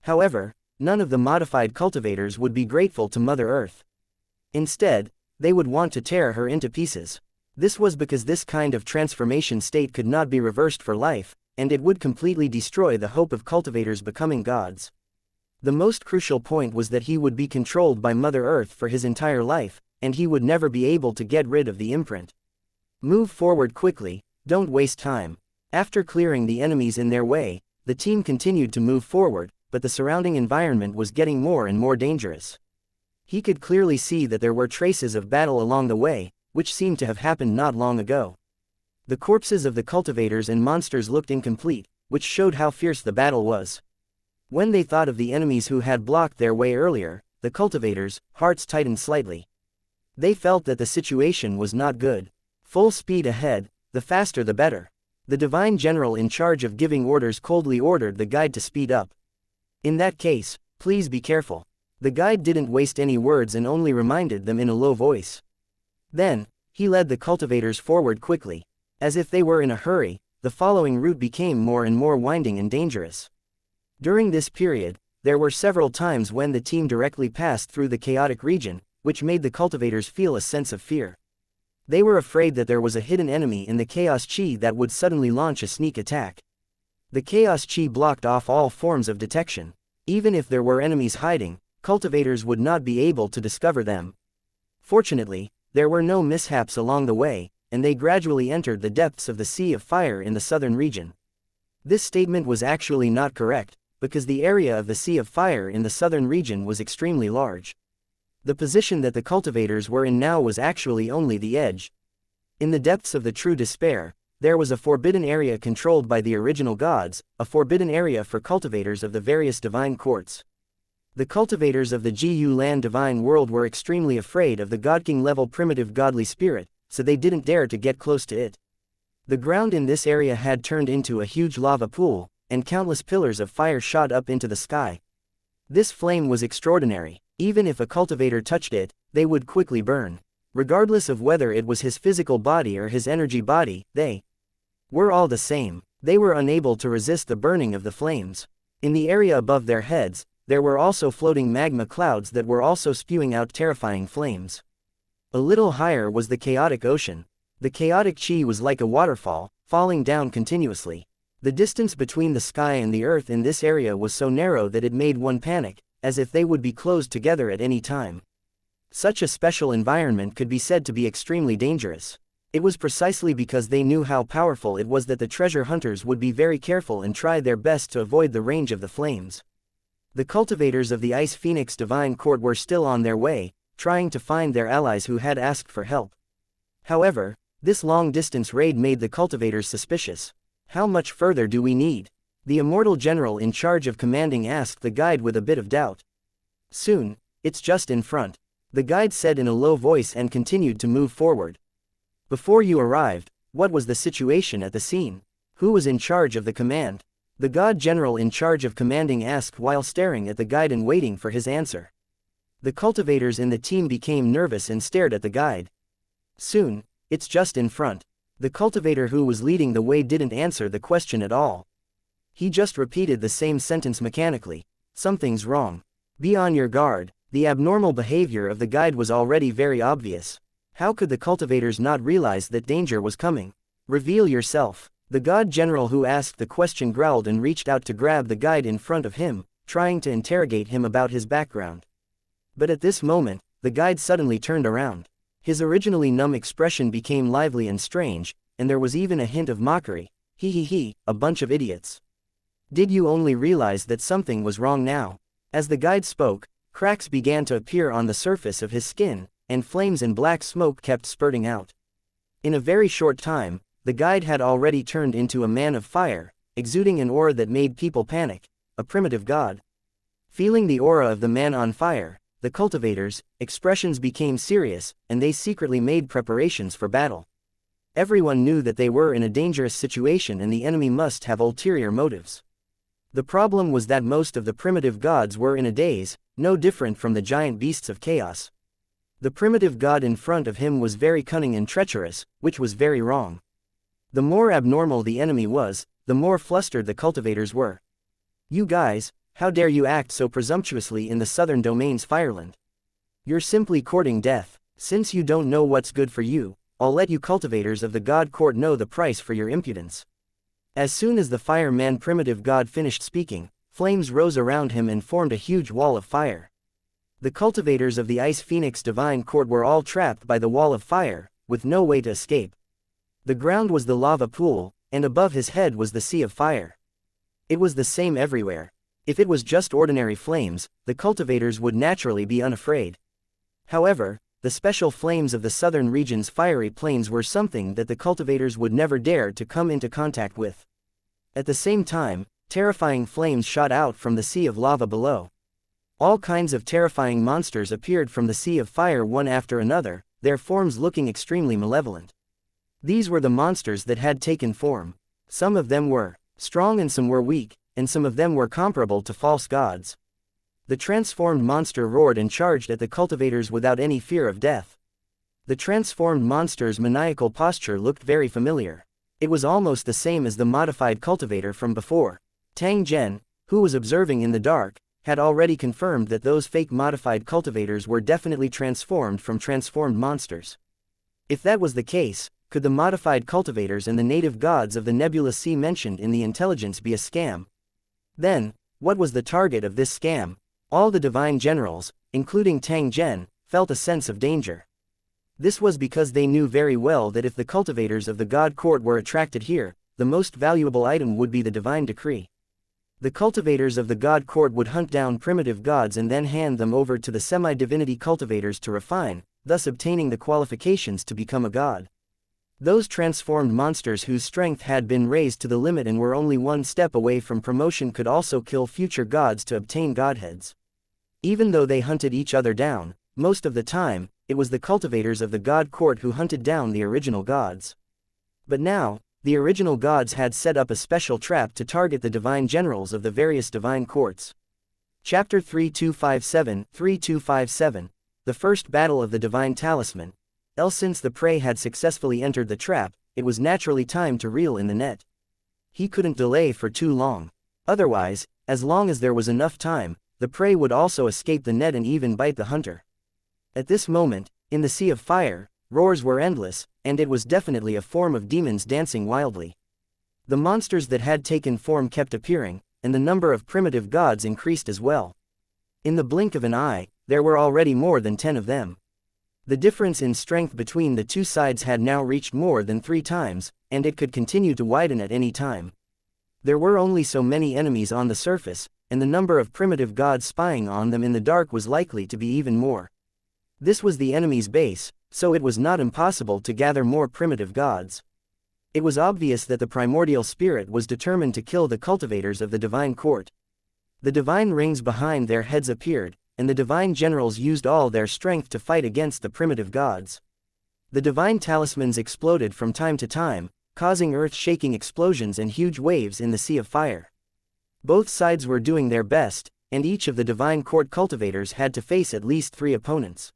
However, none of the modified cultivators would be grateful to Mother Earth. Instead, they would want to tear her into pieces. This was because this kind of transformation state could not be reversed for life, and it would completely destroy the hope of cultivators becoming gods. The most crucial point was that he would be controlled by Mother Earth for his entire life, and he would never be able to get rid of the imprint. Move forward quickly, don't waste time. After clearing the enemies in their way, the team continued to move forward, but the surrounding environment was getting more and more dangerous. He could clearly see that there were traces of battle along the way, which seemed to have happened not long ago. The corpses of the cultivators and monsters looked incomplete, which showed how fierce the battle was. When they thought of the enemies who had blocked their way earlier, the cultivators' hearts tightened slightly. They felt that the situation was not good. Full speed ahead, the faster the better. The divine general in charge of giving orders coldly ordered the guide to speed up. In that case, please be careful. The guide didn't waste any words and only reminded them in a low voice. Then, he led the cultivators forward quickly. As if they were in a hurry, the following route became more and more winding and dangerous. During this period, there were several times when the team directly passed through the chaotic region, which made the cultivators feel a sense of fear. They were afraid that there was a hidden enemy in the chaos chi that would suddenly launch a sneak attack. The chaos chi blocked off all forms of detection. Even if there were enemies hiding, cultivators would not be able to discover them. Fortunately, there were no mishaps along the way, and they gradually entered the depths of the Sea of Fire in the southern region. This statement was actually not correct, because the area of the Sea of Fire in the southern region was extremely large. The position that the cultivators were in now was actually only the edge. In the depths of the true despair, there was a forbidden area controlled by the original gods, a forbidden area for cultivators of the various divine courts. The cultivators of the Gu Land divine world were extremely afraid of the God-King level primitive godly spirit, so they didn't dare to get close to it. The ground in this area had turned into a huge lava pool, and countless pillars of fire shot up into the sky. This flame was extraordinary. Even if a cultivator touched it, they would quickly burn. Regardless of whether it was his physical body or his energy body, they were all the same. They were unable to resist the burning of the flames. In the area above their heads, there were also floating magma clouds that were also spewing out terrifying flames. A little higher was the chaotic ocean. The chaotic chi was like a waterfall, falling down continuously. The distance between the sky and the earth in this area was so narrow that it made one panic, as if they would be closed together at any time. Such a special environment could be said to be extremely dangerous. It was precisely because they knew how powerful it was that the treasure hunters would be very careful and try their best to avoid the range of the flames. The cultivators of the Ice Phoenix Divine Court were still on their way, trying to find their allies who had asked for help. However, this long-distance raid made the cultivators suspicious. How much further do we need? The immortal general in charge of commanding asked the guide with a bit of doubt. Soon, it's just in front, the guide said in a low voice and continued to move forward. Before you arrived, what was the situation at the scene? Who was in charge of the command? The god general in charge of commanding asked while staring at the guide and waiting for his answer. The cultivators in the team became nervous and stared at the guide. Soon, it's just in front. The cultivator who was leading the way didn't answer the question at all. He just repeated the same sentence mechanically. Something's wrong. Be on your guard. The abnormal behavior of the guide was already very obvious. How could the cultivators not realize that danger was coming? Reveal yourself. The god general who asked the question growled and reached out to grab the guide in front of him, trying to interrogate him about his background. But at this moment, the guide suddenly turned around. His originally numb expression became lively and strange, and there was even a hint of mockery. He, a bunch of idiots. Did you only realize that something was wrong now? As the guide spoke, cracks began to appear on the surface of his skin, and flames and black smoke kept spurting out. In a very short time, the guide had already turned into a man of fire, exuding an aura that made people panic, a primitive god. Feeling the aura of the man on fire, the cultivators' expressions became serious, and they secretly made preparations for battle. Everyone knew that they were in a dangerous situation and the enemy must have ulterior motives. The problem was that most of the primitive gods were in a daze, no different from the giant beasts of chaos. The primitive god in front of him was very cunning and treacherous, which was very wrong. The more abnormal the enemy was, the more flustered the cultivators were. "You guys, how dare you act so presumptuously in the southern domain's fireland? You're simply courting death. Since you don't know what's good for you, I'll let you cultivators of the god court know the price for your impudence." As soon as the fire-man primitive god finished speaking, flames rose around him and formed a huge wall of fire. The cultivators of the Ice Phoenix Divine Court were all trapped by the wall of fire, with no way to escape. The ground was the lava pool, and above his head was the sea of fire. It was the same everywhere. If it was just ordinary flames, the cultivators would naturally be unafraid. However, the special flames of the southern region's fiery plains were something that the cultivators would never dare to come into contact with. At the same time, terrifying flames shot out from the sea of lava below. All kinds of terrifying monsters appeared from the sea of fire one after another, their forms looking extremely malevolent. These were the monsters that had taken form. Some of them were strong and some were weak, and some of them were comparable to false gods. The transformed monster roared and charged at the cultivators without any fear of death. The transformed monster's maniacal posture looked very familiar. It was almost the same as the modified cultivator from before. Tang Zhen, who was observing in the dark, had already confirmed that those fake modified cultivators were definitely transformed from transformed monsters. If that was the case, could the modified cultivators and the native gods of the nebulous sea mentioned in the intelligence be a scam? Then, what was the target of this scam? All the divine generals, including Tang Zhen, felt a sense of danger. This was because they knew very well that if the cultivators of the god court were attracted here, the most valuable item would be the divine decree. The cultivators of the god court would hunt down primitive gods and then hand them over to the semi-divinity cultivators to refine, thus obtaining the qualifications to become a god. Those transformed monsters whose strength had been raised to the limit and were only one step away from promotion could also kill future gods to obtain godheads. Even though they hunted each other down, most of the time, it was the cultivators of the god court who hunted down the original gods. But now, the original gods had set up a special trap to target the divine generals of the various divine courts. Chapter 3257 The First Battle of the Divine Talisman. Since the prey had successfully entered the trap, it was naturally time to reel in the net. He couldn't delay for too long. Otherwise, as long as there was enough time, the prey would also escape the net and even bite the hunter. At this moment, in the sea of fire, roars were endless, and it was definitely a form of demons dancing wildly. The monsters that had taken form kept appearing, and the number of primitive gods increased as well. In the blink of an eye, there were already more than 10 of them. The difference in strength between the two sides had now reached more than 3 times, and it could continue to widen at any time. There were only so many enemies on the surface, and the number of primitive gods spying on them in the dark was likely to be even more. This was the enemy's base, so it was not impossible to gather more primitive gods. It was obvious that the primordial spirit was determined to kill the cultivators of the divine court. The divine rings behind their heads appeared, and the divine generals used all their strength to fight against the primitive gods. The divine talismans exploded from time to time, causing earth-shaking explosions and huge waves in the sea of fire. Both sides were doing their best, and each of the divine court cultivators had to face at least 3 opponents.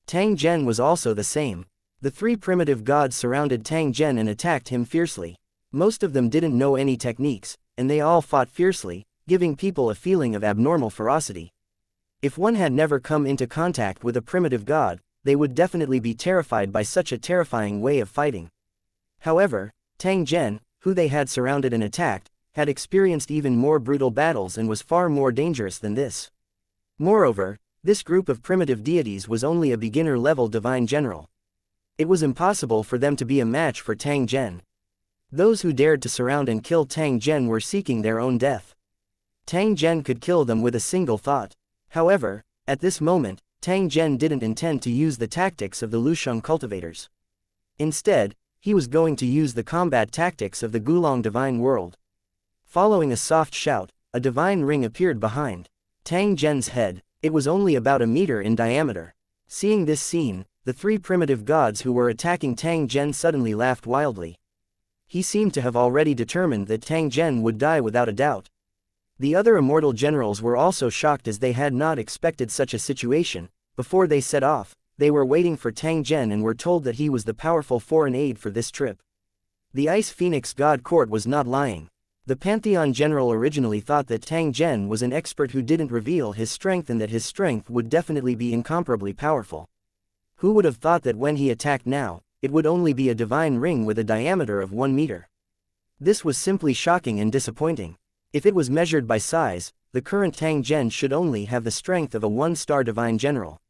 Tang Zhen was also the same. The 3 primitive gods surrounded Tang Zhen and attacked him fiercely. Most of them didn't know any techniques, and they all fought fiercely, giving people a feeling of abnormal ferocity. If one had never come into contact with a primitive god, they would definitely be terrified by such a terrifying way of fighting. However, Tang Zhen, who they had surrounded and attacked, had experienced even more brutal battles and was far more dangerous than this. Moreover, this group of primitive deities was only a beginner-level divine general. It was impossible for them to be a match for Tang Zhen. Those who dared to surround and kill Tang Zhen were seeking their own death. Tang Zhen could kill them with a single thought. However, at this moment, Tang Zhen didn't intend to use the tactics of the Lusheng cultivators. Instead, he was going to use the combat tactics of the Gulong divine world. Following a soft shout, a divine ring appeared behind Tang Zhen's head. It was only about 1 meter in diameter. Seeing this scene, the 3 primitive gods who were attacking Tang Zhen suddenly laughed wildly. He seemed to have already determined that Tang Zhen would die without a doubt. The other immortal generals were also shocked as they had not expected such a situation. Before they set off, they were waiting for Tang Zhen and were told that he was the powerful foreign aid for this trip. The Ice Phoenix God Court was not lying. The Pantheon General originally thought that Tang Zhen was an expert who didn't reveal his strength and that his strength would definitely be incomparably powerful. Who would have thought that when he attacked now, it would only be a divine ring with a diameter of 1 meter? This was simply shocking and disappointing. If it was measured by size, the current Tang Zhen should only have the strength of a 1-star divine general.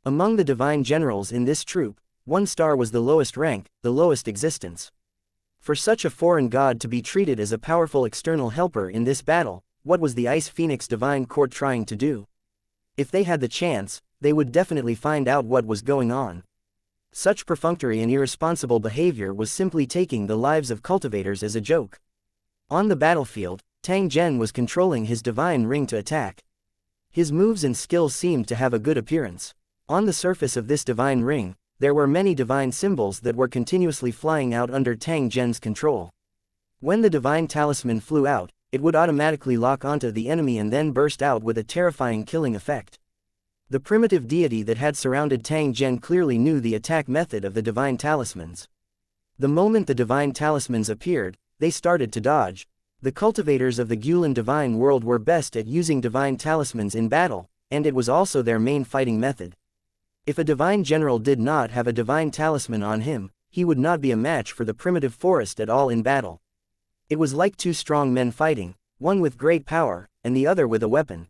Among the divine generals in this troop, 1 star was the lowest rank, the lowest existence. For such a foreign god to be treated as a powerful external helper in this battle, what was the Ice Phoenix Divine Court trying to do? If they had the chance, they would definitely find out what was going on. Such perfunctory and irresponsible behavior was simply taking the lives of cultivators as a joke. On the battlefield, Tang Zhen was controlling his divine ring to attack. His moves and skills seemed to have a good appearance. On the surface of this divine ring, there were many divine symbols that were continuously flying out under Tang Zhen's control. When the divine talisman flew out, it would automatically lock onto the enemy and then burst out with a terrifying killing effect. The primitive deity that had surrounded Tang Zhen clearly knew the attack method of the divine talismans. The moment the divine talismans appeared, they started to dodge. The cultivators of the Gulen divine world were best at using divine talismans in battle, and it was also their main fighting method. If a divine general did not have a divine talisman on him, he would not be a match for the primitive forest at all in battle. It was like two strong men fighting, one with great power, and the other with a weapon.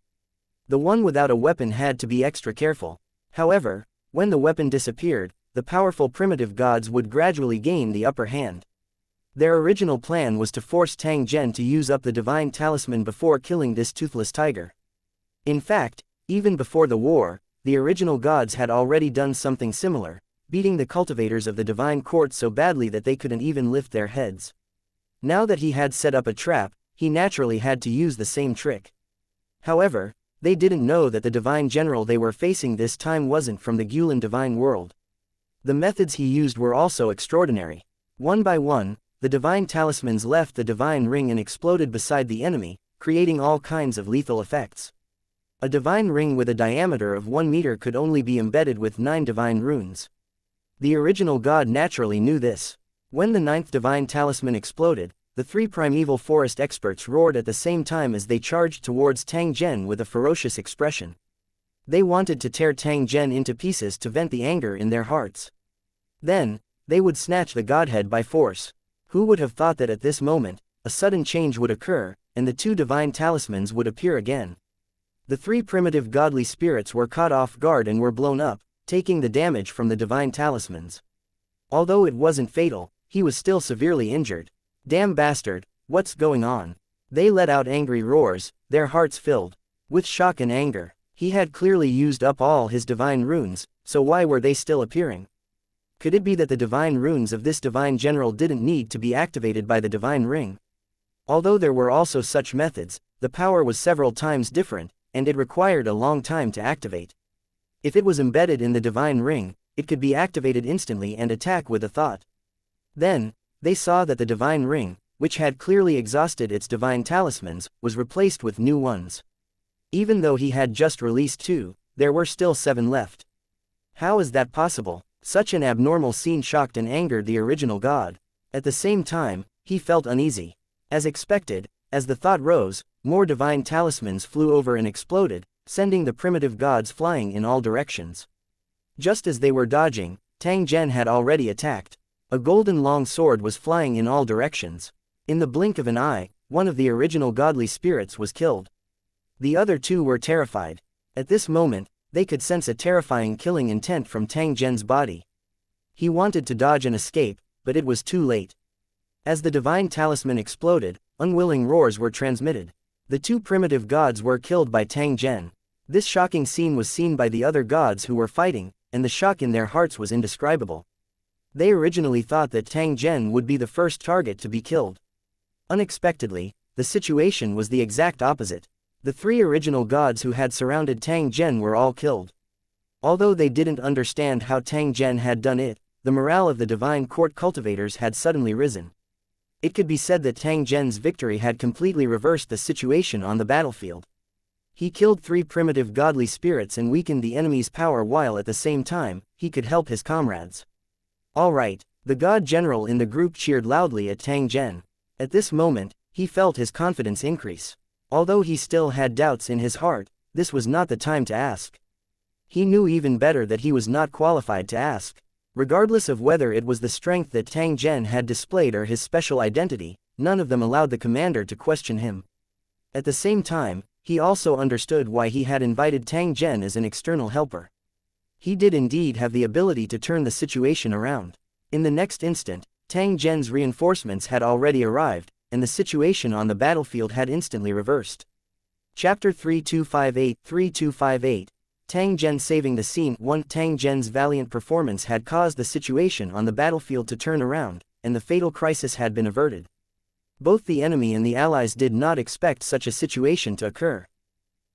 The one without a weapon had to be extra careful. However, when the weapon disappeared, the powerful primitive gods would gradually gain the upper hand. Their original plan was to force Tang Zhen to use up the divine talisman before killing this toothless tiger. In fact, even before the war, the original gods had already done something similar, beating the cultivators of the divine court so badly that they couldn't even lift their heads. Now that he had set up a trap, he naturally had to use the same trick. However, they didn't know that the divine general they were facing this time wasn't from the Gulen divine world. The methods he used were also extraordinary. One by one, the divine talismans left the divine ring and exploded beside the enemy, creating all kinds of lethal effects. A divine ring with a diameter of 1 meter could only be embedded with 9 divine runes. The original god naturally knew this. When the 9th divine talisman exploded, the 3 primeval forest experts roared at the same time as they charged towards Tang Zhen with a ferocious expression. They wanted to tear Tang Zhen into pieces to vent the anger in their hearts. Then, they would snatch the godhead by force. Who would have thought that at this moment, a sudden change would occur, and the 2 divine talismans would appear again? The 3 primitive godly spirits were caught off guard and were blown up, taking the damage from the divine talismans. Although it wasn't fatal, he was still severely injured. Damn bastard, what's going on? They let out angry roars, their hearts filled with shock and anger. He had clearly used up all his divine runes, so why were they still appearing? Could it be that the divine runes of this divine general didn't need to be activated by the divine ring? Although there were also such methods, the power was several times different, and it required a long time to activate. If it was embedded in the divine ring, it could be activated instantly and attack with a thought. Then, they saw that the divine ring, which had clearly exhausted its divine talismans, was replaced with new ones. Even though he had just released 2, there were still 7 left. How is that possible? Such an abnormal scene shocked and angered the original god. At the same time, he felt uneasy. As expected, as the thought rose, more divine talismans flew over and exploded, sending the primitive gods flying in all directions. Just as they were dodging, Tang Zhen had already attacked. A golden long sword was flying in all directions. In the blink of an eye, one of the original godly spirits was killed. The other 2 were terrified. At this moment, they could sense a terrifying killing intent from Tang Zhen's body. He wanted to dodge and escape, but it was too late. As the divine talisman exploded, unwilling roars were transmitted. The 2 primitive gods were killed by Tang Zhen. This shocking scene was seen by the other gods who were fighting, and the shock in their hearts was indescribable. They originally thought that Tang Zhen would be the first target to be killed. Unexpectedly, the situation was the exact opposite. The 3 original gods who had surrounded Tang Zhen were all killed. Although they didn't understand how Tang Zhen had done it, the morale of the divine court cultivators had suddenly risen. It could be said that Tang Zhen's victory had completely reversed the situation on the battlefield. He killed 3 primitive godly spirits and weakened the enemy's power while at the same time, he could help his comrades. Alright, The god general in the group cheered loudly at Tang Zhen. At this moment, he felt his confidence increase. Although he still had doubts in his heart, this was not the time to ask. He knew even better that he was not qualified to ask. Regardless of whether it was the strength that Tang Zhen had displayed or his special identity, none of them allowed the commander to question him. At the same time, he also understood why he had invited Tang Zhen as an external helper. He did indeed have the ability to turn the situation around. In the next instant, Tang Zhen's reinforcements had already arrived, and the situation on the battlefield had instantly reversed. Chapter 3258 Tang Zhen saving the scene. 1. Tang Zhen's valiant performance had caused the situation on the battlefield to turn around, and the fatal crisis had been averted. Both the enemy and the allies did not expect such a situation to occur.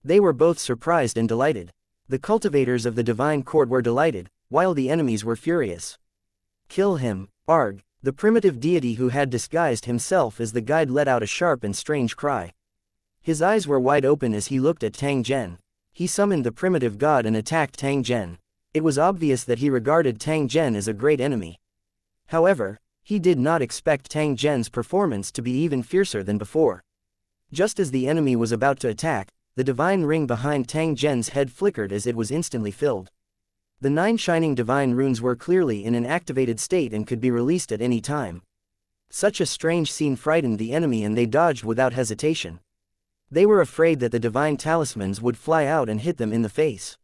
They were both surprised and delighted. The cultivators of the divine court were delighted, while the enemies were furious. Kill him, Arg! The primitive deity who had disguised himself as the guide let out a sharp and strange cry. His eyes were wide open as he looked at Tang Zhen. He summoned the primitive god and attacked Tang Zhen. It was obvious that he regarded Tang Zhen as a great enemy. However, he did not expect Tang Zhen's performance to be even fiercer than before. Just as the enemy was about to attack, the divine ring behind Tang Zhen's head flickered as it was instantly filled. The 9 shining divine runes were clearly in an activated state and could be released at any time. Such a strange scene frightened the enemy and they dodged without hesitation. They were afraid that the divine talismans would fly out and hit them in the face.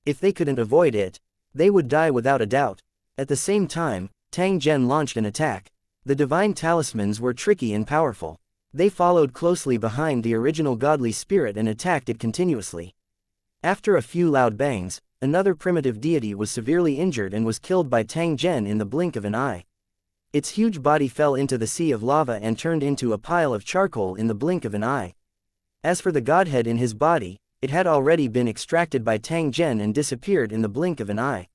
If they couldn't avoid it, they would die without a doubt. At the same time, Tang Zhen launched an attack. The divine talismans were tricky and powerful. They followed closely behind the original godly spirit and attacked it continuously. After a few loud bangs, another primitive deity was severely injured and was killed by Tang Zhen in the blink of an eye. Its huge body fell into the sea of lava and turned into a pile of charcoal in the blink of an eye. As for the godhead in his body, it had already been extracted by Tang Zhen and disappeared in the blink of an eye.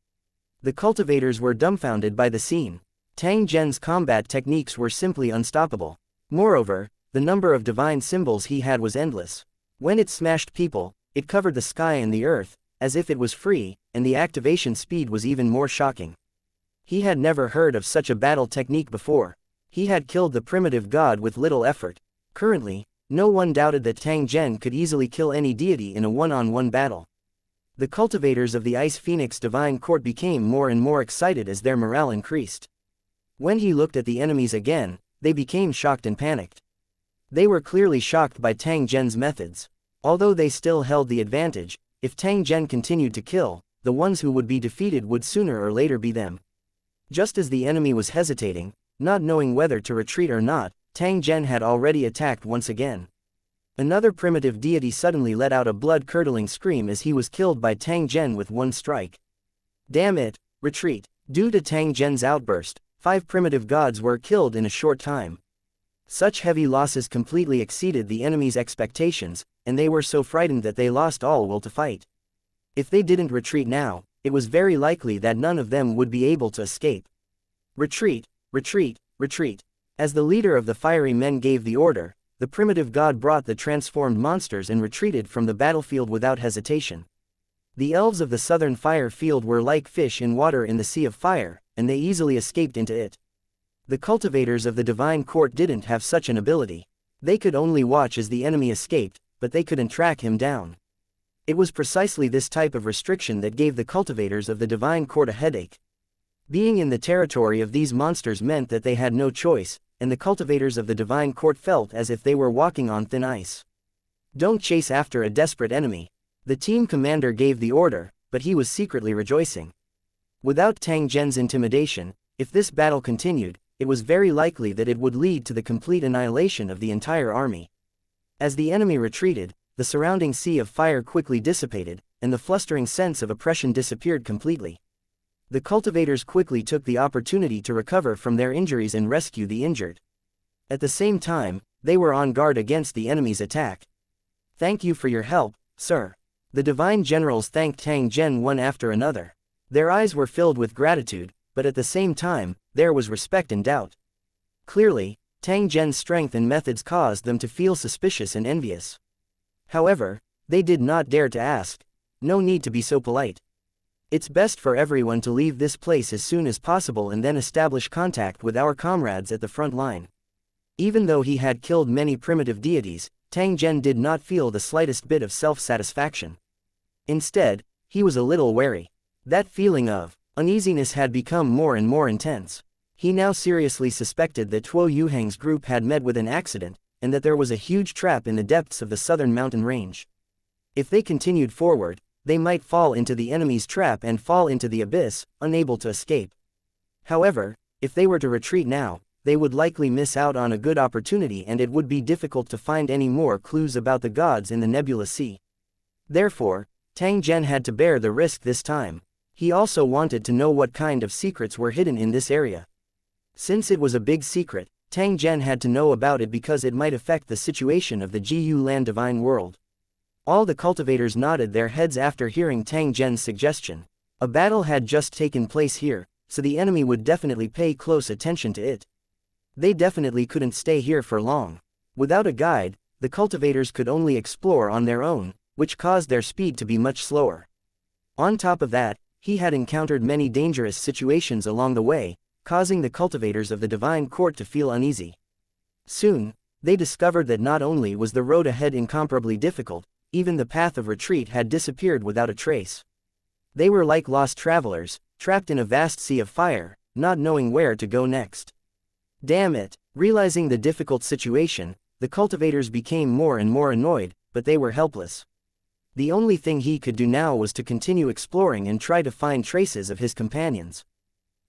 The cultivators were dumbfounded by the scene. Tang Zhen's combat techniques were simply unstoppable. Moreover, the number of divine symbols he had was endless. When it smashed people, it covered the sky and the earth, as if it was free, and the activation speed was even more shocking. He had never heard of such a battle technique before. He had killed the primitive god with little effort. Currently, no one doubted that Tang Zhen could easily kill any deity in a one-on-one battle. The cultivators of the Ice Phoenix Divine Court became more and more excited as their morale increased. When he looked at the enemies again, they became shocked and panicked. They were clearly shocked by Tang Zhen's methods. Although they still held the advantage, if Tang Zhen continued to kill, the ones who would be defeated would sooner or later be them. Just as the enemy was hesitating, not knowing whether to retreat or not, Tang Zhen had already attacked once again. Another primitive deity suddenly let out a blood-curdling scream as he was killed by Tang Zhen with one strike. Damn it, retreat! Due to Tang Zhen's outburst, 5 primitive gods were killed in a short time. Such heavy losses completely exceeded the enemy's expectations, and they were so frightened that they lost all will to fight. If they didn't retreat now, it was very likely that none of them would be able to escape. Retreat, retreat, retreat. As the leader of the fiery men gave the order, the primitive god brought the transformed monsters and retreated from the battlefield without hesitation. The elves of the southern fire field were like fish in water in the sea of fire, and they easily escaped into it. The cultivators of the divine court didn't have such an ability. They could only watch as the enemy escaped, but they couldn't track him down. It was precisely this type of restriction that gave the cultivators of the divine court a headache. Being in the territory of these monsters meant that they had no choice, and the cultivators of the divine court felt as if they were walking on thin ice. Don't chase after a desperate enemy. The team commander gave the order, but he was secretly rejoicing. Without Tang Zhen's intimidation, if this battle continued, it was very likely that it would lead to the complete annihilation of the entire army. As the enemy retreated, the surrounding sea of fire quickly dissipated, and the flustering sense of oppression disappeared completely. The cultivators quickly took the opportunity to recover from their injuries and rescue the injured. At the same time, they were on guard against the enemy's attack. Thank you for your help, sir. The divine generals thanked Tang Zhen one after another. Their eyes were filled with gratitude, but at the same time, there was respect and doubt. Clearly, Tang Zhen's strength and methods caused them to feel suspicious and envious. However, they did not dare to ask. No need to be so polite. It's best for everyone to leave this place as soon as possible and then establish contact with our comrades at the front line. Even though he had killed many primitive deities, Tang Zhen did not feel the slightest bit of self-satisfaction. Instead, he was a little wary. That feeling of uneasiness had become more and more intense. He now seriously suspected that Tuo Yuhang's group had met with an accident, and that there was a huge trap in the depths of the southern mountain range. If they continued forward, they might fall into the enemy's trap and fall into the abyss, unable to escape. However, if they were to retreat now, they would likely miss out on a good opportunity and it would be difficult to find any more clues about the gods in the nebulous sea. Therefore, Tang Zhen had to bear the risk this time. He also wanted to know what kind of secrets were hidden in this area. Since it was a big secret, Tang Zhen had to know about it because it might affect the situation of the Jiyu Land Divine World. All the cultivators nodded their heads after hearing Tang Zhen's suggestion. A battle had just taken place here, so the enemy would definitely pay close attention to it. They definitely couldn't stay here for long. Without a guide, the cultivators could only explore on their own, which caused their speed to be much slower. On top of that, he had encountered many dangerous situations along the way, causing the cultivators of the Divine Court to feel uneasy. Soon, they discovered that not only was the road ahead incomparably difficult, even the path of retreat had disappeared without a trace. They were like lost travelers, trapped in a vast sea of fire, not knowing where to go next. Damn it! Realizing the difficult situation, the cultivators became more and more annoyed, but they were helpless. The only thing he could do now was to continue exploring and try to find traces of his companions.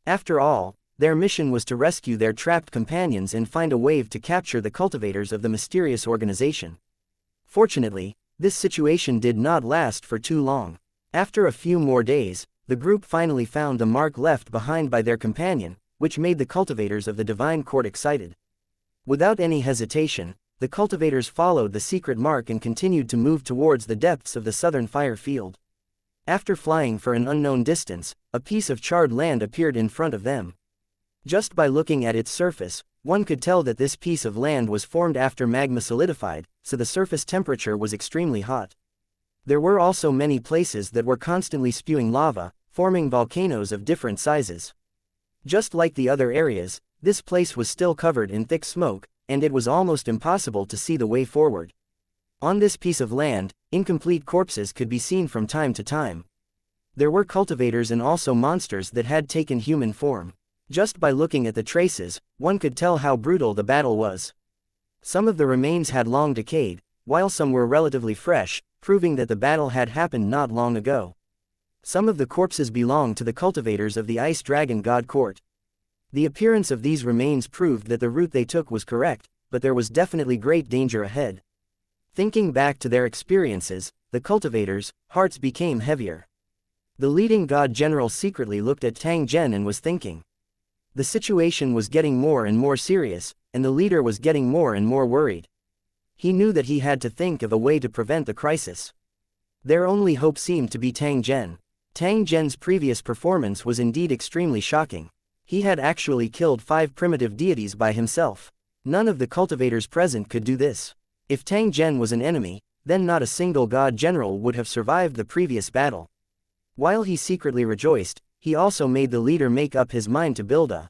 After all, their mission was to rescue their trapped companions and find a way to capture the cultivators of the mysterious organization. Fortunately, this situation did not last for too long. After a few more days, the group finally found the mark left behind by their companion, which made the cultivators of the Divine Court excited. Without any hesitation, the cultivators followed the secret mark and continued to move towards the depths of the southern fire field. After flying for an unknown distance, a piece of charred land appeared in front of them. Just by looking at its surface, one could tell that this piece of land was formed after magma solidified, so the surface temperature was extremely hot. There were also many places that were constantly spewing lava, forming volcanoes of different sizes. Just like the other areas, this place was still covered in thick smoke, and it was almost impossible to see the way forward. On this piece of land, incomplete corpses could be seen from time to time. There were cultivators and also monsters that had taken human form. Just by looking at the traces, one could tell how brutal the battle was. Some of the remains had long decayed, while some were relatively fresh, proving that the battle had happened not long ago. Some of the corpses belonged to the cultivators of the Ice Dragon God Court. The appearance of these remains proved that the route they took was correct, but there was definitely great danger ahead. Thinking back to their experiences, the cultivators' hearts became heavier. The leading god general secretly looked at Tang Zhen and was thinking. The situation was getting more and more serious, and the leader was getting more and more worried. He knew that he had to think of a way to prevent the crisis. Their only hope seemed to be Tang Zhen. Tang Zhen's previous performance was indeed extremely shocking. He had actually killed 5 primitive deities by himself. None of the cultivators present could do this. If Tang Zhen was an enemy, then not a single god general would have survived the previous battle. While he secretly rejoiced, he also made the leader make up his mind to build a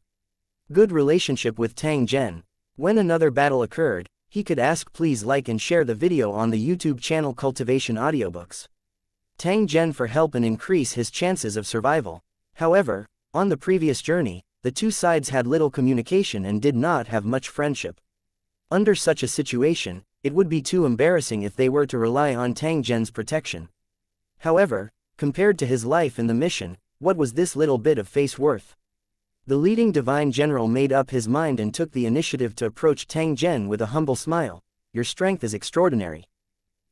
good relationship with Tang Zhen. When another battle occurred, he could ask please like and share the video on the YouTube channel Cultivation Audiobooks. Tang Zhen for help and increase his chances of survival. However, on the previous journey, the two sides had little communication and did not have much friendship. Under such a situation, it would be too embarrassing if they were to rely on Tang Zhen's protection. However, compared to his life and the mission, what was this little bit of face worth? The leading divine general made up his mind and took the initiative to approach Tang Zhen with a humble smile. Your strength is extraordinary.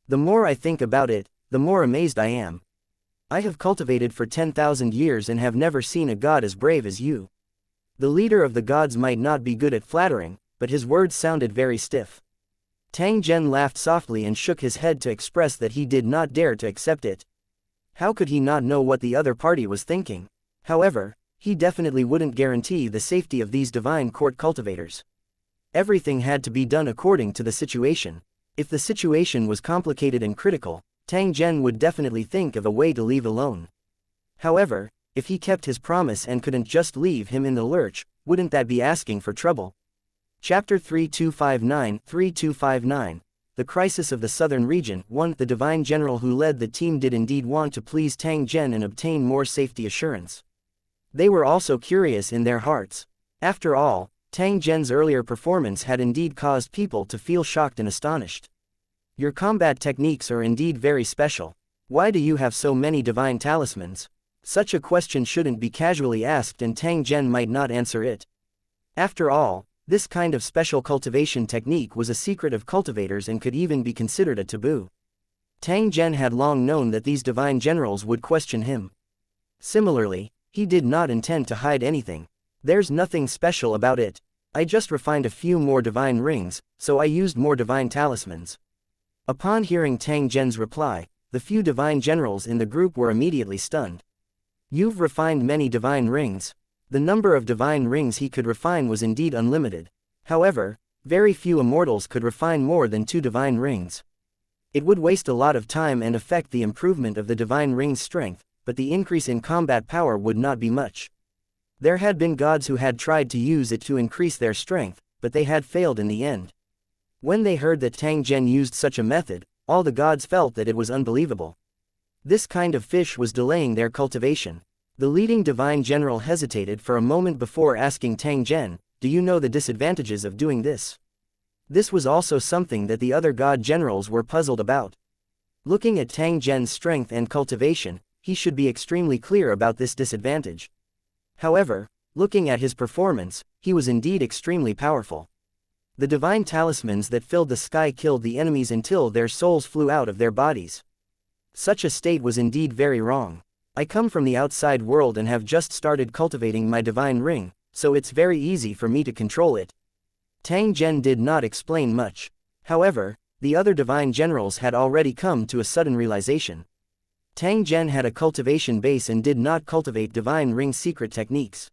The more I think about it, the more amazed I am. I have cultivated for 10,000 years and have never seen a god as brave as you. The leader of the gods might not be good at flattering, but his words sounded very stiff. Tang Zhen laughed softly and shook his head to express that he did not dare to accept it. How could he not know what the other party was thinking? However, he definitely wouldn't guarantee the safety of these divine court cultivators. Everything had to be done according to the situation. If the situation was complicated and critical, Tang Zhen would definitely think of a way to leave alone. However, if he kept his promise and couldn't just leave him in the lurch, wouldn't that be asking for trouble? Chapter 3259 The Crisis of the Southern Region. 1. The divine general who led the team did indeed want to please Tang Zhen and obtain more safety assurance. They were also curious in their hearts. After all, Tang Zhen's earlier performance had indeed caused people to feel shocked and astonished. Your combat techniques are indeed very special. Why do you have so many divine talismans? Such a question shouldn't be casually asked, and Tang Zhen might not answer it. After all, this kind of special cultivation technique was a secret of cultivators and could even be considered a taboo. Tang Zhen had long known that these divine generals would question him. Similarly, he did not intend to hide anything. There's nothing special about it. I just refined a few more divine rings, so I used more divine talismans. Upon hearing Tang Zhen's reply, the few divine generals in the group were immediately stunned. You've refined many divine rings. The number of divine rings he could refine was indeed unlimited. However, very few immortals could refine more than 2 divine rings. It would waste a lot of time and affect the improvement of the divine ring's strength, but the increase in combat power would not be much. There had been gods who had tried to use it to increase their strength, but they had failed in the end. When they heard that Tang Zhen used such a method, all the gods felt that it was unbelievable. This kind of fish was delaying their cultivation. The leading divine general hesitated for a moment before asking Tang Zhen, "Do you know the disadvantages of doing this?" This was also something that the other god generals were puzzled about. Looking at Tang Zhen's strength and cultivation, he should be extremely clear about this disadvantage. However, looking at his performance, he was indeed extremely powerful. The divine talismans that filled the sky killed the enemies until their souls flew out of their bodies. Such a state was indeed very wrong. I come from the outside world and have just started cultivating my divine ring, so it's very easy for me to control it. Tang Zhen did not explain much. However, the other divine generals had already come to a sudden realization. Tang Zhen had a cultivation base and did not cultivate divine ring secret techniques.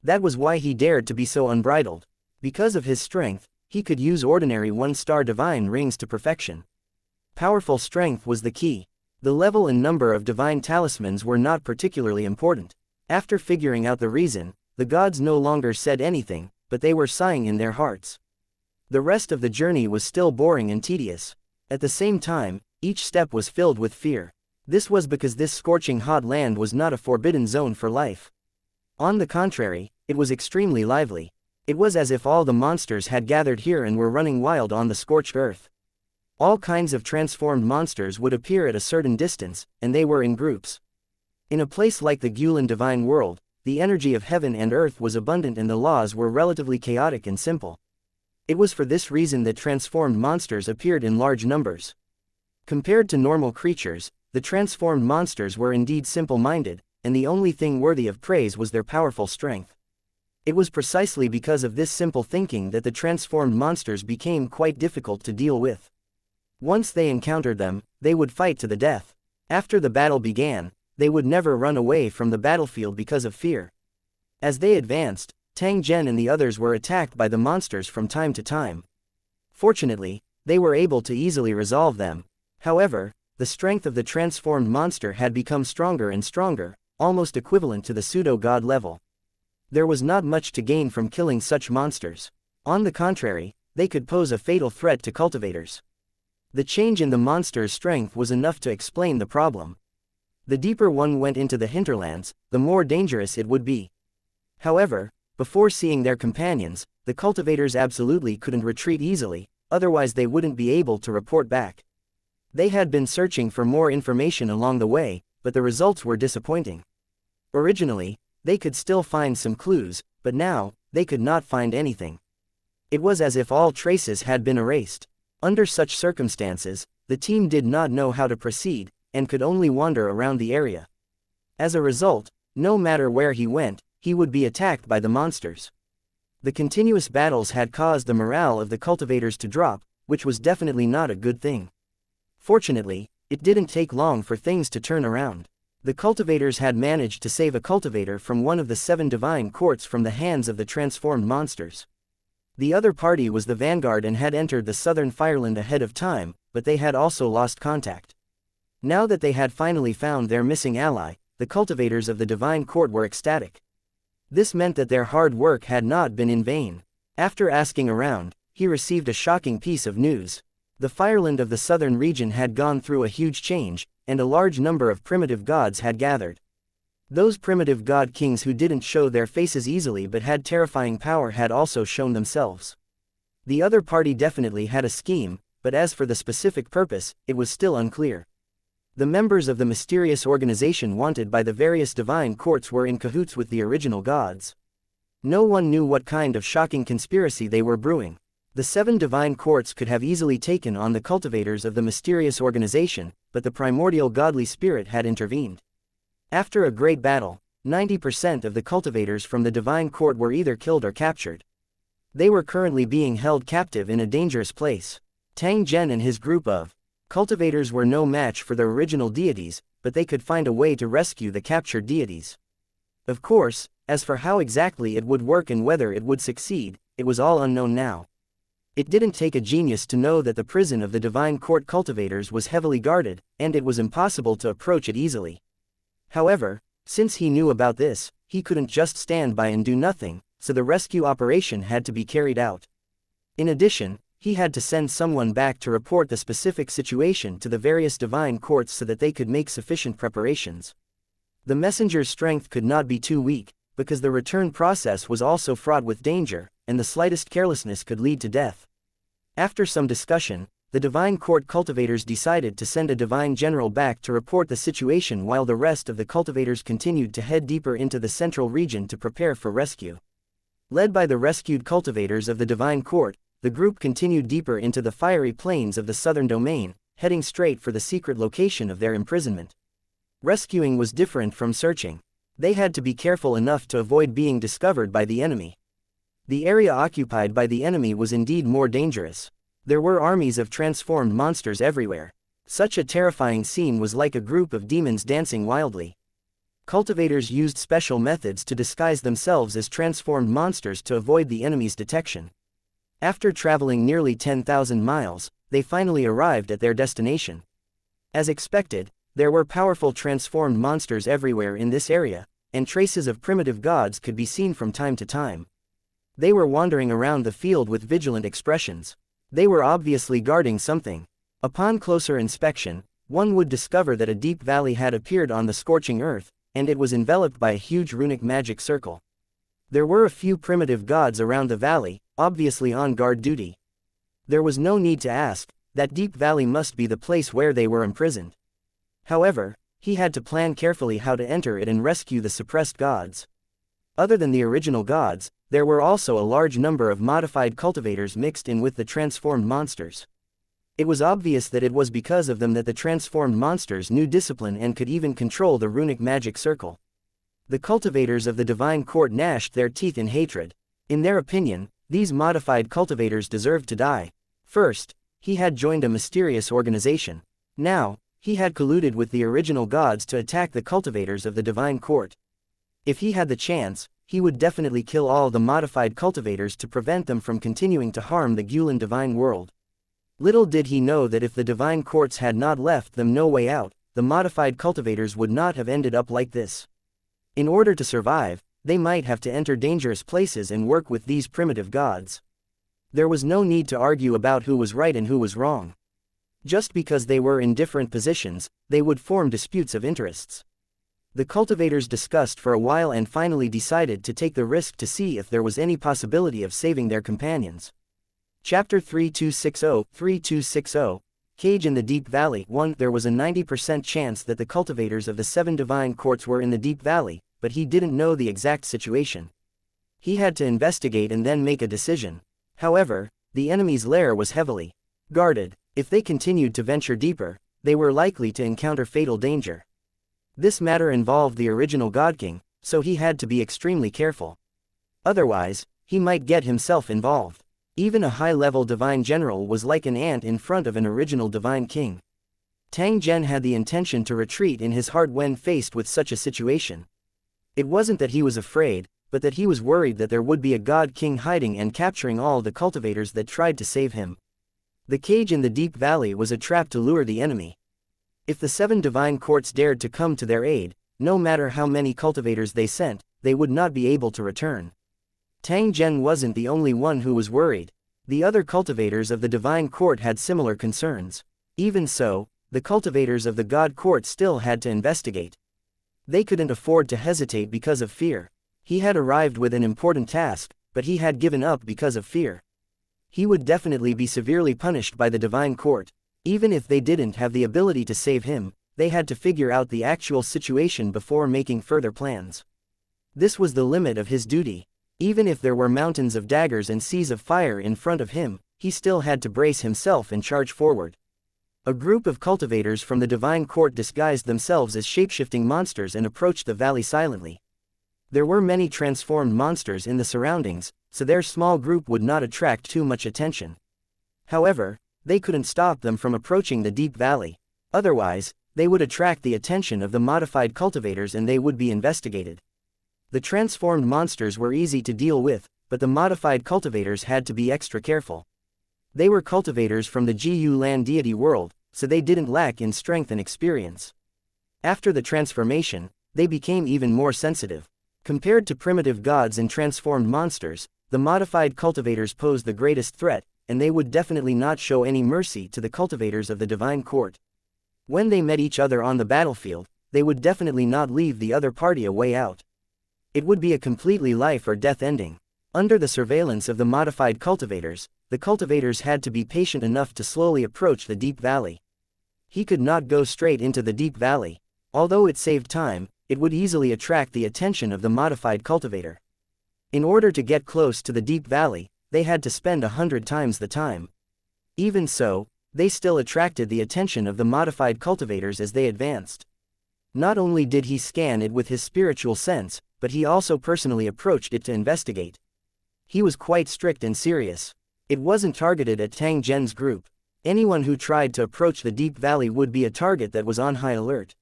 That was why he dared to be so unbridled. Because of his strength, he could use ordinary 1-star divine rings to perfection. Powerful strength was the key. The level and number of divine talismans were not particularly important. After figuring out the reason, the gods no longer said anything, but they were sighing in their hearts. The rest of the journey was still boring and tedious. At the same time, each step was filled with fear. This was because this scorching hot land was not a forbidden zone for life. On the contrary, it was extremely lively. It was as if all the monsters had gathered here and were running wild on the scorched earth. All kinds of transformed monsters would appear at a certain distance, and they were in groups. In a place like the Gulen divine world, the energy of heaven and earth was abundant and the laws were relatively chaotic and simple. It was for this reason that transformed monsters appeared in large numbers. Compared to normal creatures, the transformed monsters were indeed simple-minded, and the only thing worthy of praise was their powerful strength. It was precisely because of this simple thinking that the transformed monsters became quite difficult to deal with. Once they encountered them, they would fight to the death. After the battle began, they would never run away from the battlefield because of fear. As they advanced, Tang Zhen and the others were attacked by the monsters from time to time. Fortunately, they were able to easily resolve them. However, the strength of the transformed monster had become stronger and stronger, almost equivalent to the pseudo-god level. There was not much to gain from killing such monsters. On the contrary, they could pose a fatal threat to cultivators. The change in the monster's strength was enough to explain the problem. The deeper one went into the hinterlands, the more dangerous it would be. However, before seeing their companions, the cultivators absolutely couldn't retreat easily, otherwise they wouldn't be able to report back. They had been searching for more information along the way, but the results were disappointing. Originally, they could still find some clues, but now, they could not find anything. It was as if all traces had been erased. Under such circumstances, the team did not know how to proceed, and could only wander around the area. As a result, no matter where he went, he would be attacked by the monsters. The continuous battles had caused the morale of the cultivators to drop, which was definitely not a good thing. Fortunately, it didn't take long for things to turn around. The cultivators had managed to save a cultivator from one of the 7 divine courts from the hands of the transformed monsters. The other party was the vanguard and had entered the southern Fireland ahead of time, but they had also lost contact. Now that they had finally found their missing ally, the cultivators of the divine court were ecstatic. This meant that their hard work had not been in vain. After asking around, he received a shocking piece of news. The fireland of the southern region had gone through a huge change, and a large number of primitive gods had gathered. Those primitive god kings who didn't show their faces easily but had terrifying power had also shown themselves. The other party definitely had a scheme, but as for the specific purpose, it was still unclear. The members of the mysterious organization wanted by the various divine courts were in cahoots with the original gods. No one knew what kind of shocking conspiracy they were brewing. The 7 divine courts could have easily taken on the cultivators of the mysterious organization, but the primordial godly spirit had intervened. After a great battle, 90% of the cultivators from the divine court were either killed or captured. They were currently being held captive in a dangerous place. Tang Zhen and his group of cultivators were no match for their original deities, but they could find a way to rescue the captured deities. Of course, as for how exactly it would work and whether it would succeed, it was all unknown now. It didn't take a genius to know that the prison of the divine court cultivators was heavily guarded, and it was impossible to approach it easily. However, since he knew about this, he couldn't just stand by and do nothing, so the rescue operation had to be carried out. In addition, he had to send someone back to report the specific situation to the various divine courts so that they could make sufficient preparations. The messenger's strength could not be too weak, because the return process was also fraught with danger, and the slightest carelessness could lead to death. After some discussion, the divine court cultivators decided to send a divine general back to report the situation while the rest of the cultivators continued to head deeper into the central region to prepare for rescue. Led by the rescued cultivators of the divine court, the group continued deeper into the fiery plains of the southern domain, heading straight for the secret location of their imprisonment. Rescuing was different from searching. They had to be careful enough to avoid being discovered by the enemy. The area occupied by the enemy was indeed more dangerous. There were armies of transformed monsters everywhere. Such a terrifying scene was like a group of demons dancing wildly. Cultivators used special methods to disguise themselves as transformed monsters to avoid the enemy's detection. After traveling nearly 10,000 miles, they finally arrived at their destination. As expected, there were powerful transformed monsters everywhere in this area, and traces of primitive gods could be seen from time to time. They were wandering around the field with vigilant expressions. They were obviously guarding something. Upon closer inspection, one would discover that a deep valley had appeared on the scorching earth, and it was enveloped by a huge runic magic circle. There were a few primitive gods around the valley, obviously on guard duty. There was no need to ask, that deep valley must be the place where they were imprisoned. However, he had to plan carefully how to enter it and rescue the suppressed gods. Other than the original gods, there were also a large number of modified cultivators mixed in with the transformed monsters. It was obvious that it was because of them that the transformed monsters knew discipline and could even control the runic magic circle. The cultivators of the divine court gnashed their teeth in hatred. In their opinion, these modified cultivators deserved to die. First, he had joined a mysterious organization. Now, he had colluded with the original gods to attack the cultivators of the divine court. If he had the chance, he would definitely kill all the modified cultivators to prevent them from continuing to harm the Gulen divine world. Little did he know that if the divine courts had not left them no way out, the modified cultivators would not have ended up like this. In order to survive, they might have to enter dangerous places and work with these primitive gods. There was no need to argue about who was right and who was wrong. Just because they were in different positions, they would form disputes of interests. The cultivators discussed for a while and finally decided to take the risk to see if there was any possibility of saving their companions. Chapter 3260 Cage in the Deep Valley 1. There was a 90% chance that the cultivators of the 7 divine courts were in the Deep Valley, but he didn't know the exact situation. He had to investigate and then make a decision. However, the enemy's lair was heavily guarded. If they continued to venture deeper, they were likely to encounter fatal danger. This matter involved the original God King, so he had to be extremely careful. Otherwise, he might get himself involved. Even a high-level divine general was like an ant in front of an original divine king. Tang Zhen had the intention to retreat in his heart when faced with such a situation. It wasn't that he was afraid, but that he was worried that there would be a god king hiding and capturing all the cultivators that tried to save him. The cage in the deep valley was a trap to lure the enemy. If the 7 divine courts dared to come to their aid, no matter how many cultivators they sent, they would not be able to return. Tang Zhen wasn't the only one who was worried. The other cultivators of the divine court had similar concerns. Even so, the cultivators of the god court still had to investigate. They couldn't afford to hesitate because of fear. He had arrived with an important task, but he had given up because of fear. He would definitely be severely punished by the divine court. Even if they didn't have the ability to save him, they had to figure out the actual situation before making further plans. This was the limit of his duty. Even if there were mountains of daggers and seas of fire in front of him, he still had to brace himself and charge forward. A group of cultivators from the divine court disguised themselves as shapeshifting monsters and approached the valley silently. There were many transformed monsters in the surroundings, so their small group would not attract too much attention. However, they couldn't stop them from approaching the deep valley. Otherwise, they would attract the attention of the modified cultivators and they would be investigated. The transformed monsters were easy to deal with, but the modified cultivators had to be extra careful. They were cultivators from the Gu Land deity world, so they didn't lack in strength and experience. After the transformation, they became even more sensitive. Compared to primitive gods and transformed monsters, the modified cultivators posed the greatest threat, and they would definitely not show any mercy to the cultivators of the divine court. When they met each other on the battlefield, they would definitely not leave the other party a way out. It would be a completely life or death ending. Under the surveillance of the modified cultivators, the cultivators had to be patient enough to slowly approach the deep valley. He could not go straight into the deep valley. Although it saved time, it would easily attract the attention of the modified cultivator. In order to get close to the deep valley, they had to spend 100 times the time. Even so, they still attracted the attention of the modified cultivators as they advanced. Not only did he scan it with his spiritual sense, but he also personally approached it to investigate. He was quite strict and serious. It wasn't targeted at Tang Zhen's group. Anyone who tried to approach the deep valley would be a target that was on high alert.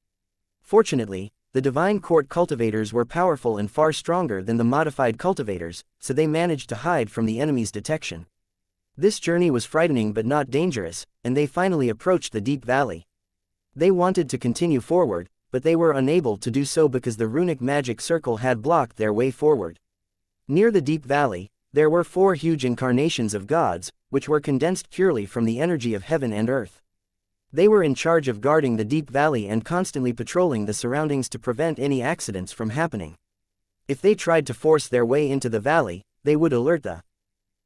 Fortunately, the divine court cultivators were powerful and far stronger than the modified cultivators, so they managed to hide from the enemy's detection. This journey was frightening but not dangerous, and they finally approached the deep valley. They wanted to continue forward, but they were unable to do so because the runic magic circle had blocked their way forward. Near the deep valley, there were 4 huge incarnations of gods, which were condensed purely from the energy of heaven and earth. They were in charge of guarding the deep valley and constantly patrolling the surroundings to prevent any accidents from happening. If they tried to force their way into the valley, they would alert the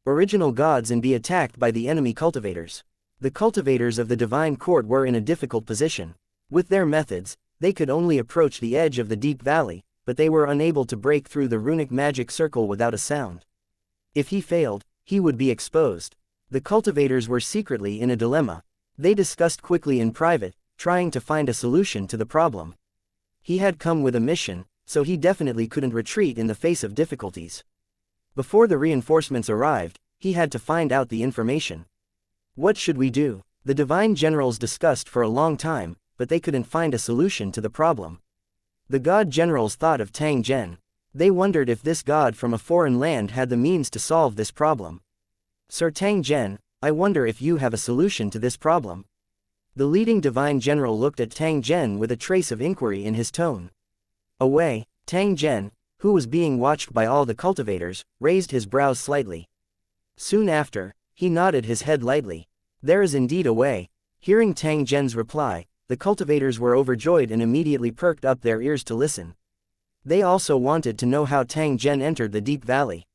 original gods and be attacked by the enemy cultivators. The cultivators of the divine court were in a difficult position. With their methods, they could only approach the edge of the deep valley, but they were unable to break through the runic magic circle without a sound. If he failed, he would be exposed. The cultivators were secretly in a dilemma. They discussed quickly in private, trying to find a solution to the problem. He had come with a mission, so he definitely couldn't retreat in the face of difficulties. Before the reinforcements arrived, he had to find out the information. What should we do? The divine generals discussed for a long time, but they couldn't find a solution to the problem. The god generals thought of Tang Zhen. They wondered if this god from a foreign land had the means to solve this problem. Sir Tang Zhen, I wonder if you have a solution to this problem. The leading divine general looked at Tang Zhen with a trace of inquiry in his tone. Away, Tang Zhen, who was being watched by all the cultivators, raised his brows slightly. Soon after, he nodded his head lightly. There is indeed a way. Hearing Tang Zhen's reply, the cultivators were overjoyed and immediately perked up their ears to listen. They also wanted to know how Tang Zhen entered the deep valley.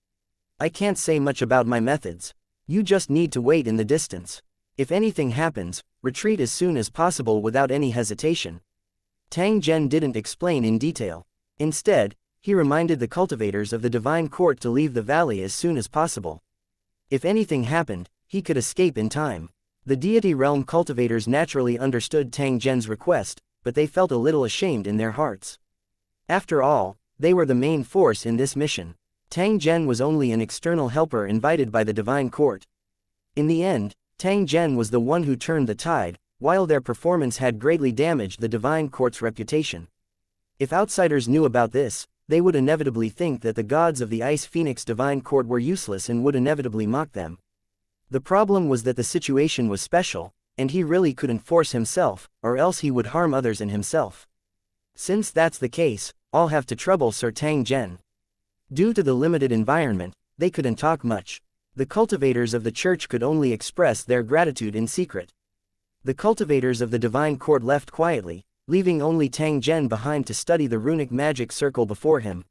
I can't say much about my methods. You just need to wait in the distance. If anything happens, retreat as soon as possible without any hesitation. Tang Zhen didn't explain in detail. Instead, he reminded the cultivators of the divine court to leave the valley as soon as possible. If anything happened, he could escape in time. The deity realm cultivators naturally understood Tang Zhen's request, but they felt a little ashamed in their hearts. After all, they were the main force in this mission. Tang Zhen was only an external helper invited by the divine court. In the end, Tang Zhen was the one who turned the tide, while their performance had greatly damaged the divine court's reputation. If outsiders knew about this, they would inevitably think that the gods of the Ice Phoenix divine court were useless and would inevitably mock them. The problem was that the situation was special, and he really couldn't force himself, or else he would harm others and himself. Since that's the case, I'll have to trouble Sir Tang Zhen. Due to the limited environment, they couldn't talk much. The cultivators of the church could only express their gratitude in secret. The cultivators of the divine court left quietly, leaving only Tang Zhen behind to study the runic magic circle before him.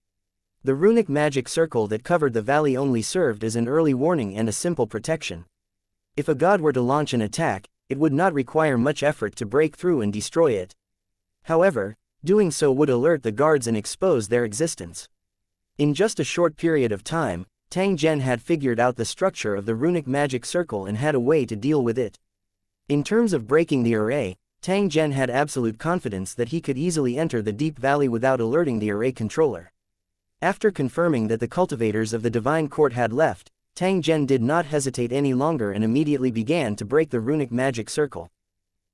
The runic magic circle that covered the valley only served as an early warning and a simple protection. If a god were to launch an attack, it would not require much effort to break through and destroy it. However, doing so would alert the guards and expose their existence. In just a short period of time, Tang Zhen had figured out the structure of the runic magic circle and had a way to deal with it. In terms of breaking the array, Tang Zhen had absolute confidence that he could easily enter the deep valley without alerting the array controller. After confirming that the cultivators of the divine court had left, Tang Zhen did not hesitate any longer and immediately began to break the runic magic circle.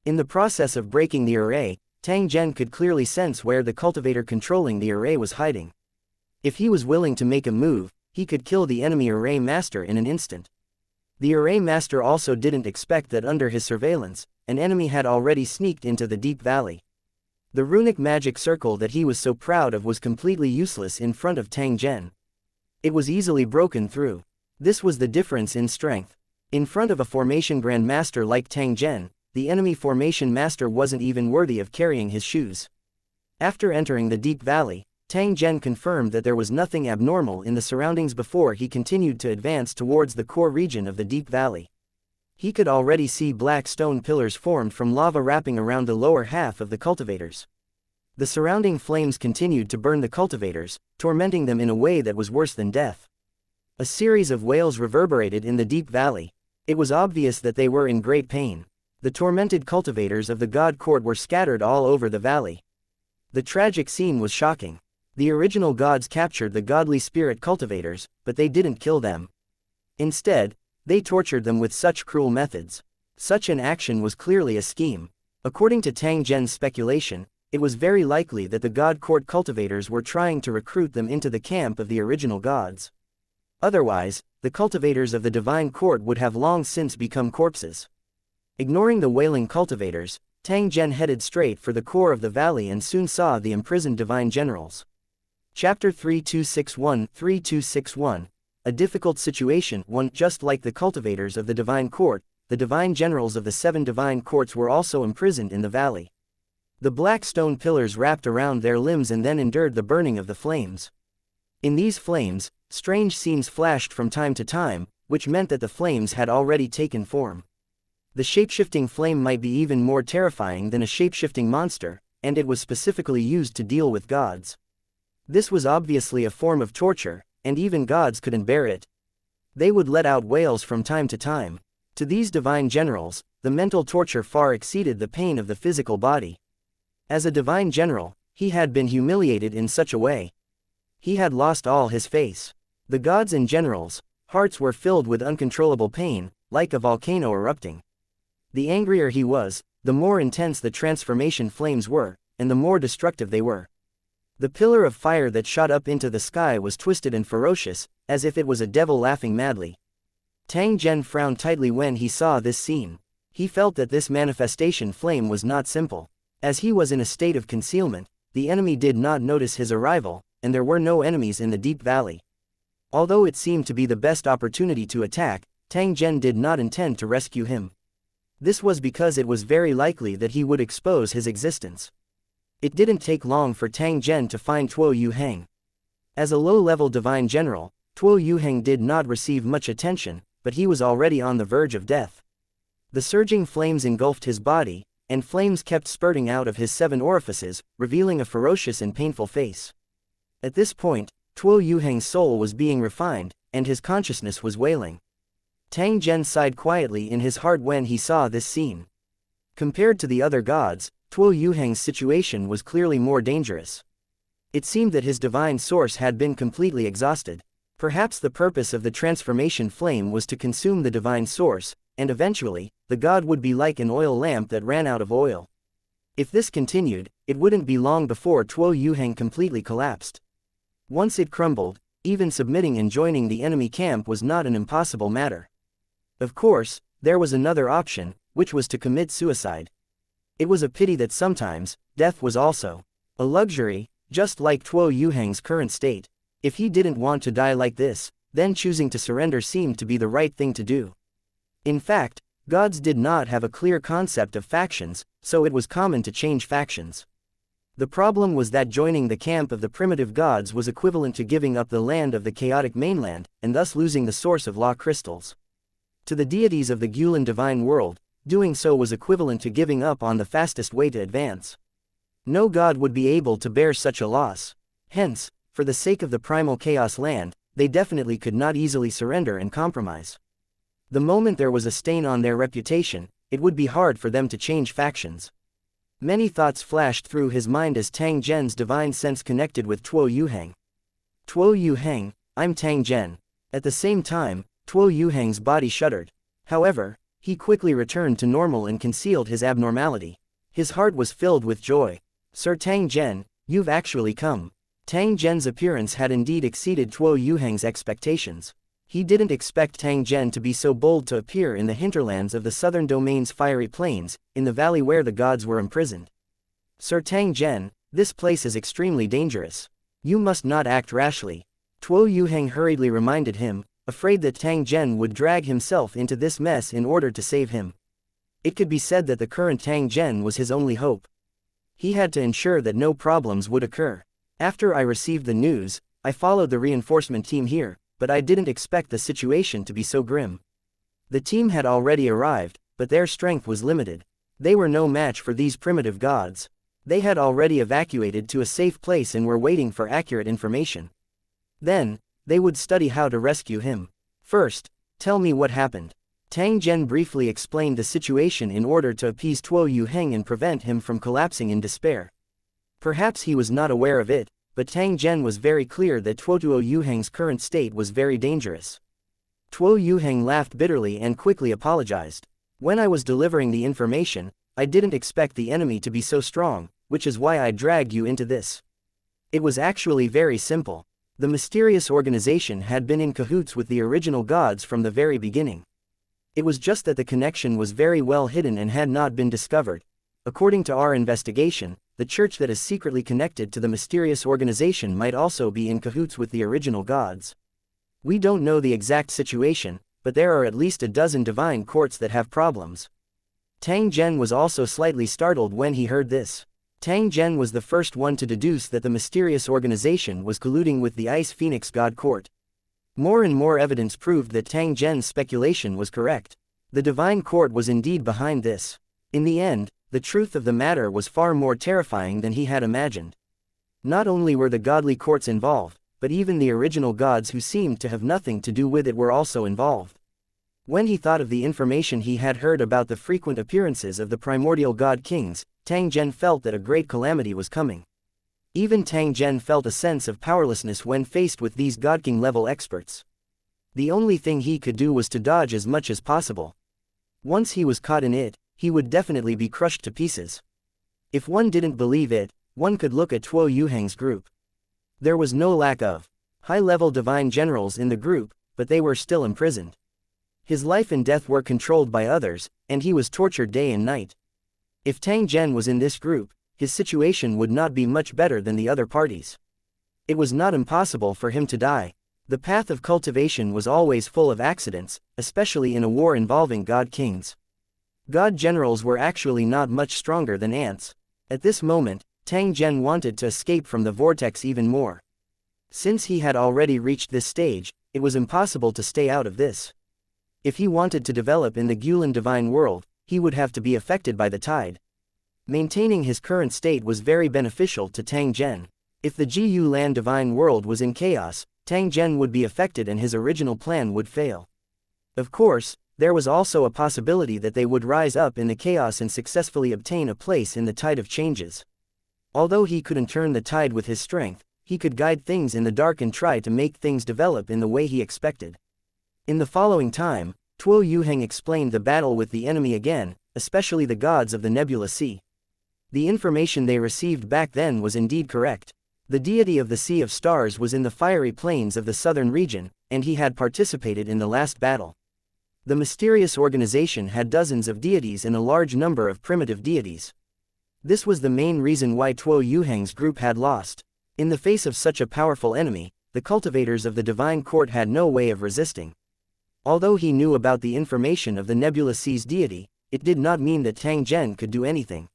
In the process of breaking the array, Tang Zhen could clearly sense where the cultivator controlling the array was hiding. If he was willing to make a move, he could kill the enemy array master in an instant. The array master also didn't expect that under his surveillance, an enemy had already sneaked into the deep valley. The runic magic circle that he was so proud of was completely useless in front of Tang Zhen. It was easily broken through. This was the difference in strength. In front of a formation grandmaster like Tang Zhen, the enemy formation master wasn't even worthy of carrying his shoes. After entering the deep valley, Tang Zhen confirmed that there was nothing abnormal in the surroundings before he continued to advance towards the core region of the deep valley. He could already see black stone pillars formed from lava wrapping around the lower half of the cultivators. The surrounding flames continued to burn the cultivators, tormenting them in a way that was worse than death. A series of wails reverberated in the deep valley. It was obvious that they were in great pain. The tormented cultivators of the god court were scattered all over the valley. The tragic scene was shocking. The original gods captured the godly spirit cultivators, but they didn't kill them. Instead, they tortured them with such cruel methods. Such an action was clearly a scheme. According to Tang Zhen's speculation, it was very likely that the god court cultivators were trying to recruit them into the camp of the original gods. Otherwise, the cultivators of the divine court would have long since become corpses. Ignoring the wailing cultivators, Tang Zhen headed straight for the core of the valley and soon saw the imprisoned divine generals. Chapter 3261 A difficult situation. 1. Just like the cultivators of the divine court, the divine generals of the 7 divine courts were also imprisoned in the valley. The black stone pillars wrapped around their limbs and then endured the burning of the flames. In these flames, strange scenes flashed from time to time, which meant that the flames had already taken form. The shapeshifting flame might be even more terrifying than a shapeshifting monster, and it was specifically used to deal with gods. This was obviously a form of torture, and even gods couldn't bear it. They would let out wails from time to time. To these divine generals, the mental torture far exceeded the pain of the physical body. As a divine general, he had been humiliated in such a way. He had lost all his face. The gods and generals' hearts were filled with uncontrollable pain, like a volcano erupting. The angrier he was, the more intense the transformation flames were, and the more destructive they were. The pillar of fire that shot up into the sky was twisted and ferocious, as if it was a devil laughing madly. Tang Zhen frowned tightly when he saw this scene. He felt that this manifestation flame was not simple. As he was in a state of concealment, the enemy did not notice his arrival, and there were no enemies in the deep valley. Although it seemed to be the best opportunity to attack, Tang Zhen did not intend to rescue him. This was because it was very likely that he would expose his existence. It didn't take long for Tang Zhen to find Tuo Yuheng. As a low-level divine general, Tuo Yuheng did not receive much attention, but he was already on the verge of death. The surging flames engulfed his body, and flames kept spurting out of his 7 orifices, revealing a ferocious and painful face. At this point, Tuo Yuheng's soul was being refined, and his consciousness was wailing. Tang Zhen sighed quietly in his heart when he saw this scene. Compared to the other gods, Tuo Yuheng's situation was clearly more dangerous. It seemed that his divine source had been completely exhausted. Perhaps the purpose of the transformation flame was to consume the divine source, and eventually, the god would be like an oil lamp that ran out of oil. If this continued, it wouldn't be long before Tuo Yuheng completely collapsed. Once it crumbled, even submitting and joining the enemy camp was not an impossible matter. Of course, there was another option, which was to commit suicide. It was a pity that sometimes, death was also A luxury, just like Tuo Yuheng's current state. If he didn't want to die like this, then choosing to surrender seemed to be the right thing to do. In fact, gods did not have a clear concept of factions, so it was common to change factions. The problem was that joining the camp of the primitive gods was equivalent to giving up the land of the chaotic mainland, and thus losing the source of law crystals. To the deities of the Gulen divine world, doing so was equivalent to giving up on the fastest way to advance. No god would be able to bear such a loss. Hence, for the sake of the primal chaos land, they definitely could not easily surrender and compromise. The moment there was a stain on their reputation, it would be hard for them to change factions. Many thoughts flashed through his mind as Tang Zhen's divine sense connected with Tuo Yuheng. Tuo Yuheng, I'm Tang Zhen. At the same time, Tuo Yuheng's body shuddered. However, he quickly returned to normal and concealed his abnormality. His heart was filled with joy. Sir Tang Zhen, you've actually come. Tang Zhen's appearance had indeed exceeded Tuo Yuheng's expectations. He didn't expect Tang Zhen to be so bold to appear in the hinterlands of the southern domain's fiery plains, in the valley where the gods were imprisoned. Sir Tang Zhen, this place is extremely dangerous. You must not act rashly. Tuo Yuheng hurriedly reminded him, afraid that Tang Zhen would drag himself into this mess in order to save him. It could be said that the current Tang Zhen was his only hope. He had to ensure that no problems would occur. After I received the news, I followed the reinforcement team here, but I didn't expect the situation to be so grim. The team had already arrived, but their strength was limited. They were no match for these primitive gods. They had already evacuated to a safe place and were waiting for accurate information. Then, they would study how to rescue him. First, tell me what happened. Tang Zhen briefly explained the situation in order to appease Tuo Yuheng and prevent him from collapsing in despair. Perhaps he was not aware of it, but Tang Zhen was very clear that Tuo Yuheng's current state was very dangerous. Tuo Yuheng laughed bitterly and quickly apologized. When I was delivering the information, I didn't expect the enemy to be so strong, which is why I dragged you into this. It was actually very simple. The mysterious organization had been in cahoots with the original gods from the very beginning. It was just that the connection was very well hidden and had not been discovered. According to our investigation, the church that is secretly connected to the mysterious organization might also be in cahoots with the original gods. We don't know the exact situation, but there are at least a dozen divine courts that have problems. Tang Zhen was also slightly startled when he heard this. Tang Zhen was the first one to deduce that the mysterious organization was colluding with the Ice Phoenix God Court. More and more evidence proved that Tang Zhen's speculation was correct. The divine court was indeed behind this. In the end, the truth of the matter was far more terrifying than he had imagined. Not only were the godly courts involved, but even the original gods who seemed to have nothing to do with it were also involved. When he thought of the information he had heard about the frequent appearances of the primordial god kings, Tang Zhen felt that a great calamity was coming. Even Tang Zhen felt a sense of powerlessness when faced with these god king level experts. The only thing he could do was to dodge as much as possible. Once he was caught in it, he would definitely be crushed to pieces. If one didn't believe it, one could look at Tuo Yuheng's group. There was no lack of high-level divine generals in the group, but they were still imprisoned. His life and death were controlled by others, and he was tortured day and night. If Tang Zhen was in this group, his situation would not be much better than the other parties. It was not impossible for him to die. The path of cultivation was always full of accidents, especially in a war involving god kings. God generals were actually not much stronger than ants. At this moment, Tang Zhen wanted to escape from the vortex even more. Since he had already reached this stage, it was impossible to stay out of this. If he wanted to develop in the Gulen divine world, he would have to be affected by the tide. Maintaining his current state was very beneficial to Tang Zhen. If the Gu Lan divine world was in chaos, Tang Zhen would be affected and his original plan would fail. Of course, there was also a possibility that they would rise up in the chaos and successfully obtain a place in the tide of changes. Although he couldn't turn the tide with his strength, he could guide things in the dark and try to make things develop in the way he expected. In the following time, Tuo Yuheng explained the battle with the enemy again, especially the gods of the Nebula Sea. The information they received back then was indeed correct. The deity of the Sea of Stars was in the fiery plains of the southern region, and he had participated in the last battle. The mysterious organization had dozens of deities and a large number of primitive deities. This was the main reason why Tuo Yuheng's group had lost. In the face of such a powerful enemy, the cultivators of the divine court had no way of resisting. Although he knew about the information of the Nebula Sea's deity, it did not mean that Tang Zhen could do anything.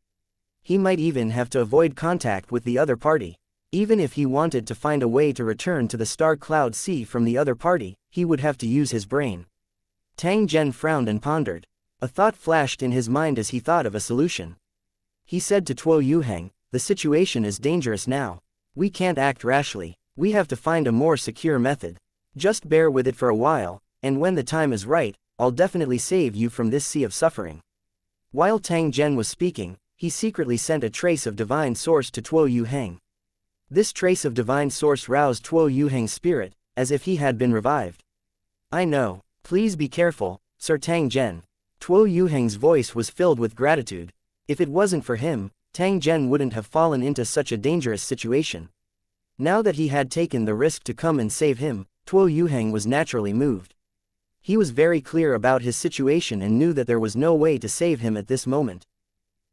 He might even have to avoid contact with the other party. Even if he wanted to find a way to return to the Star Cloud Sea from the other party, he would have to use his brain. Tang Zhen frowned and pondered. A thought flashed in his mind as he thought of a solution. He said to Tuo Yuheng, "The situation is dangerous now. We can't act rashly. We have to find a more secure method. Just bear with it for a while, and when the time is right, I'll definitely save you from this sea of suffering." While Tang Zhen was speaking, he secretly sent a trace of divine source to Tuo Yuheng. This trace of divine source roused Tuo Yuheng's spirit, as if he had been revived. "I know. Please be careful, Sir Tang Zhen." Tuo Yuheng's voice was filled with gratitude. If it wasn't for him, Tang Zhen wouldn't have fallen into such a dangerous situation. Now that he had taken the risk to come and save him, Tuo Yuheng was naturally moved. He was very clear about his situation and knew that there was no way to save him at this moment.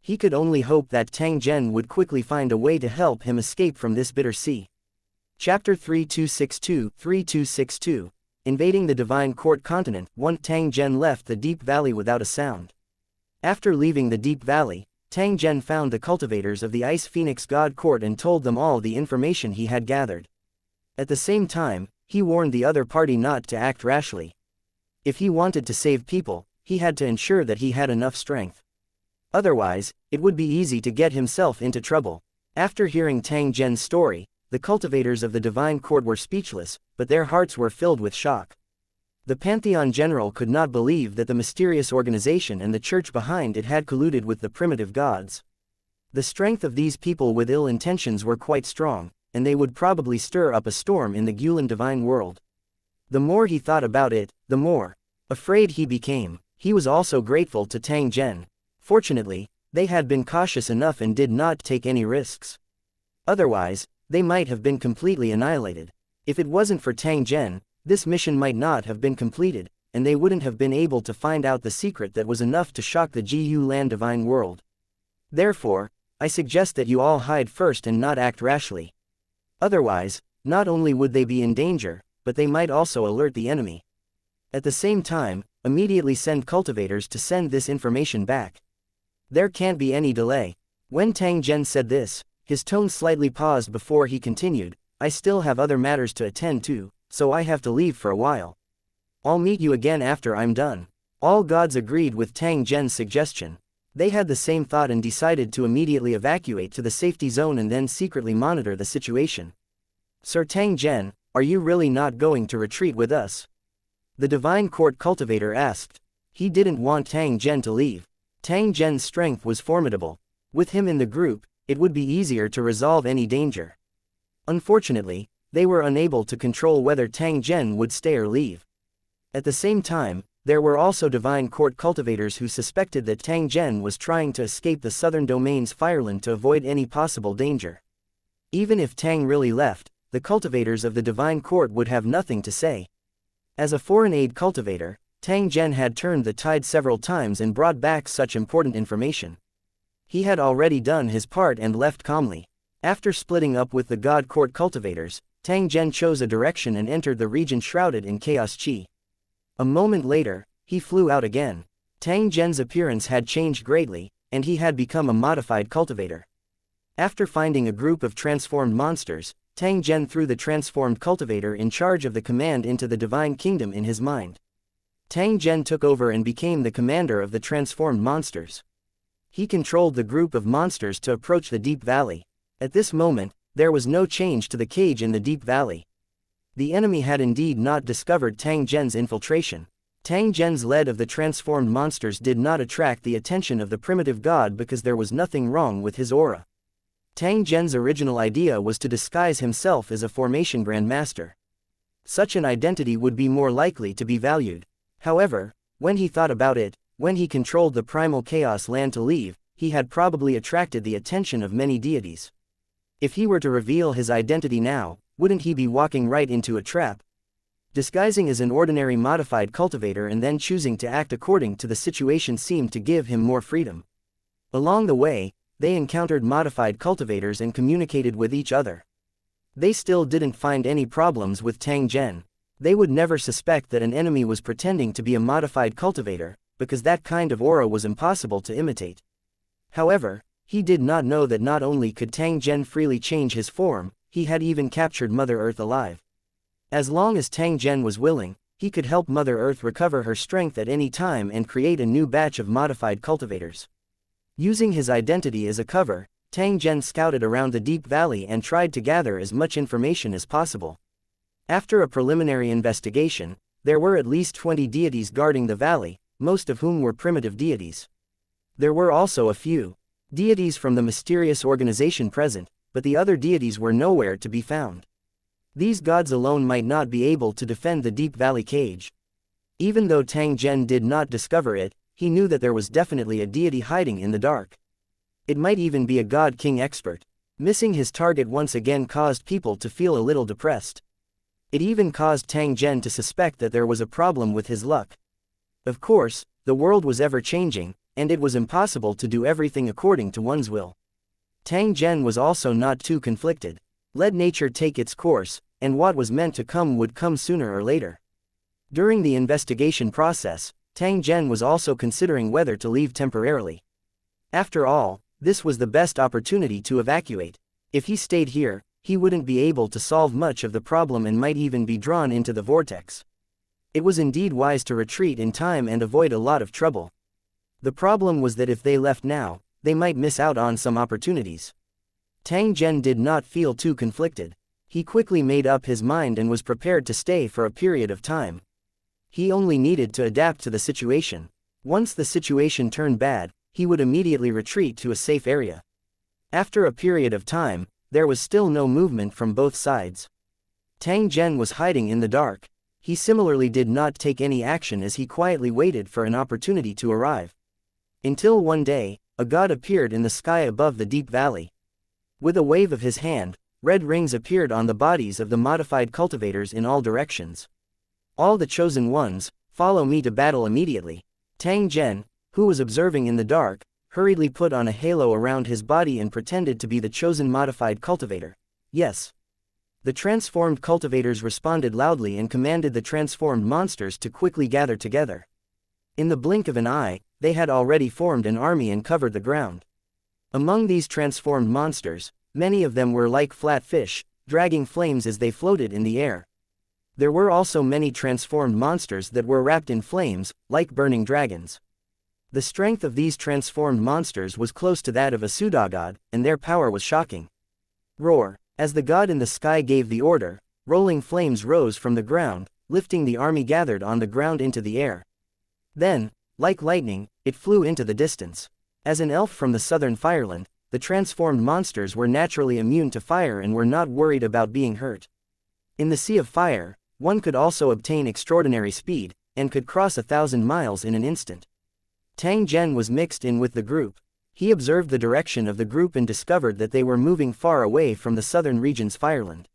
He could only hope that Tang Zhen would quickly find a way to help him escape from this bitter sea. Chapter 3262 Invading the Divine Court Continent. 1. Tang Zhen left the Deep Valley without a sound. After leaving the Deep Valley, Tang Zhen found the cultivators of the Ice Phoenix God Court and told them all the information he had gathered. At the same time, he warned the other party not to act rashly. If he wanted to save people, he had to ensure that he had enough strength. Otherwise, it would be easy to get himself into trouble. After hearing Tang Zhen's story, the cultivators of the Divine Court were speechless, but their hearts were filled with shock. The Pantheon General could not believe that the mysterious organization and the church behind it had colluded with the primitive gods. The strength of these people with ill intentions were quite strong, and they would probably stir up a storm in the Gulen divine world. The more he thought about it, the more afraid he became. He was also grateful to Tang Zhen. Fortunately, they had been cautious enough and did not take any risks. Otherwise, they might have been completely annihilated. If it wasn't for Tang Zhen, this mission might not have been completed, and they wouldn't have been able to find out the secret that was enough to shock the Gu Lan divine world. Therefore, I suggest that you all hide first and not act rashly. Otherwise, not only would they be in danger, but they might also alert the enemy. At the same time, immediately send cultivators to send this information back. There can't be any delay. When Tang Zhen said this, his tone slightly paused before he continued, "I still have other matters to attend to, so I have to leave for a while. I'll meet you again after I'm done." All gods agreed with Tang Zhen's suggestion. They had the same thought and decided to immediately evacuate to the safety zone and then secretly monitor the situation. "Sir Tang Zhen, are you really not going to retreat with us?" the Divine Court cultivator asked. He didn't want Tang Zhen to leave. Tang Zhen's strength was formidable. With him in the group, it would be easier to resolve any danger. Unfortunately, they were unable to control whether Tang Zhen would stay or leave. At the same time, there were also Divine Court cultivators who suspected that Tang Zhen was trying to escape the southern domain's fireland to avoid any possible danger. Even if Tang really left, the cultivators of the Divine Court would have nothing to say. As a foreign aid cultivator, Tang Zhen had turned the tide several times and brought back such important information. He had already done his part and left calmly. After splitting up with the God Court cultivators, Tang Zhen chose a direction and entered the region shrouded in chaos chi. A moment later, he flew out again. Tang Zhen's appearance had changed greatly, and he had become a modified cultivator. After finding a group of transformed monsters, Tang Zhen threw the transformed cultivator in charge of the command into the Divine Kingdom in his mind. Tang Zhen took over and became the commander of the transformed monsters. He controlled the group of monsters to approach the Deep Valley. At this moment, there was no change to the cage in the Deep Valley. The enemy had indeed not discovered Tang Zhen's infiltration. Tang Zhen's lead of the transformed monsters did not attract the attention of the primitive god because there was nothing wrong with his aura. Tang Zhen's original idea was to disguise himself as a formation grandmaster. Such an identity would be more likely to be valued. However, when he thought about it, when he controlled the primal chaos land to leave, he had probably attracted the attention of many deities. If he were to reveal his identity now, wouldn't he be walking right into a trap? Disguising as an ordinary modified cultivator and then choosing to act according to the situation seemed to give him more freedom. Along the way, they encountered modified cultivators and communicated with each other. They still didn't find any problems with Tang Zhen. They would never suspect that an enemy was pretending to be a modified cultivator, because that kind of aura was impossible to imitate. However, he did not know that not only could Tang Zhen freely change his form, he had even captured Mother Earth alive. As long as Tang Zhen was willing, he could help Mother Earth recover her strength at any time and create a new batch of modified cultivators. Using his identity as a cover, Tang Zhen scouted around the deep valley and tried to gather as much information as possible. After a preliminary investigation, there were at least 20 deities guarding the valley, most of whom were primitive deities. There were also a few deities from the mysterious organization present, but the other deities were nowhere to be found. These gods alone might not be able to defend the deep valley cage. Even though Tang Zhen did not discover it, he knew that there was definitely a deity hiding in the dark. It might even be a god king expert. Missing his target once again caused people to feel a little depressed. It even caused Tang Zhen to suspect that there was a problem with his luck. Of course, the world was ever changing, and it was impossible to do everything according to one's will. Tang Zhen was also not too conflicted. Let nature take its course, and what was meant to come would come sooner or later. During the investigation process, Tang Zhen was also considering whether to leave temporarily. After all, this was the best opportunity to evacuate. If he stayed here, he wouldn't be able to solve much of the problem and might even be drawn into the vortex. It was indeed wise to retreat in time and avoid a lot of trouble. The problem was that if they left now, they might miss out on some opportunities. Tang Zhen did not feel too conflicted. He quickly made up his mind and was prepared to stay for a period of time. He only needed to adapt to the situation. Once the situation turned bad, he would immediately retreat to a safe area. After a period of time, there was still no movement from both sides. Tang Zhen was hiding in the dark. He similarly did not take any action as he quietly waited for an opportunity to arrive. Until one day, a god appeared in the sky above the deep valley. With a wave of his hand, red rings appeared on the bodies of the modified cultivators in all directions. All the chosen ones, follow me to battle immediately. Tang Zhen, who was observing in the dark, hurriedly put on a halo around his body and pretended to be the chosen modified cultivator. Yes. The transformed cultivators responded loudly and commanded the transformed monsters to quickly gather together. In the blink of an eye, they had already formed an army and covered the ground. Among these transformed monsters, many of them were like flat fish, dragging flames as they floated in the air. There were also many transformed monsters that were wrapped in flames, like burning dragons. The strength of these transformed monsters was close to that of a pseudogod, and their power was shocking. Roar! As the god in the sky gave the order, rolling flames rose from the ground, lifting the army gathered on the ground into the air. Then, like lightning, it flew into the distance. As an elf from the southern fireland, the transformed monsters were naturally immune to fire and were not worried about being hurt. In the sea of fire, one could also obtain extraordinary speed, and could cross 1,000 miles in an instant. Tang Zhen was mixed in with the group. He observed the direction of the group and discovered that they were moving far away from the southern region's fireland.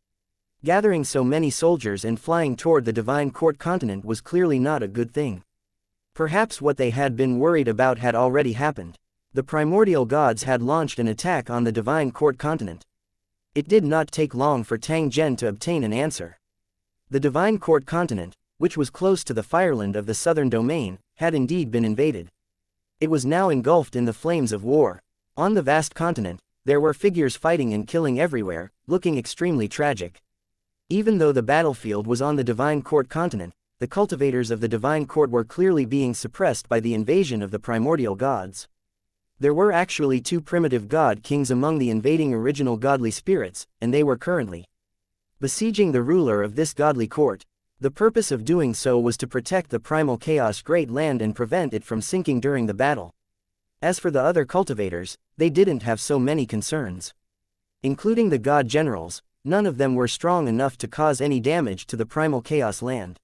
Gathering so many soldiers and flying toward the Divine Court continent was clearly not a good thing. Perhaps what they had been worried about had already happened. The primordial gods had launched an attack on the Divine Court continent. It did not take long for Tang Zhen to obtain an answer. The Divine Court continent, which was close to the fireland of the southern domain, had indeed been invaded. It was now engulfed in the flames of war. On the vast continent, there were figures fighting and killing everywhere, looking extremely tragic. Even though the battlefield was on the Divine Court continent, the cultivators of the Divine Court were clearly being suppressed by the invasion of the primordial gods. There were actually 2 primitive god kings among the invading original godly spirits, and they were currently besieging the ruler of this godly court. The purpose of doing so was to protect the primal chaos great land and prevent it from sinking during the battle. As for the other cultivators, they didn't have so many concerns. Including the god generals, none of them were strong enough to cause any damage to the primal chaos land.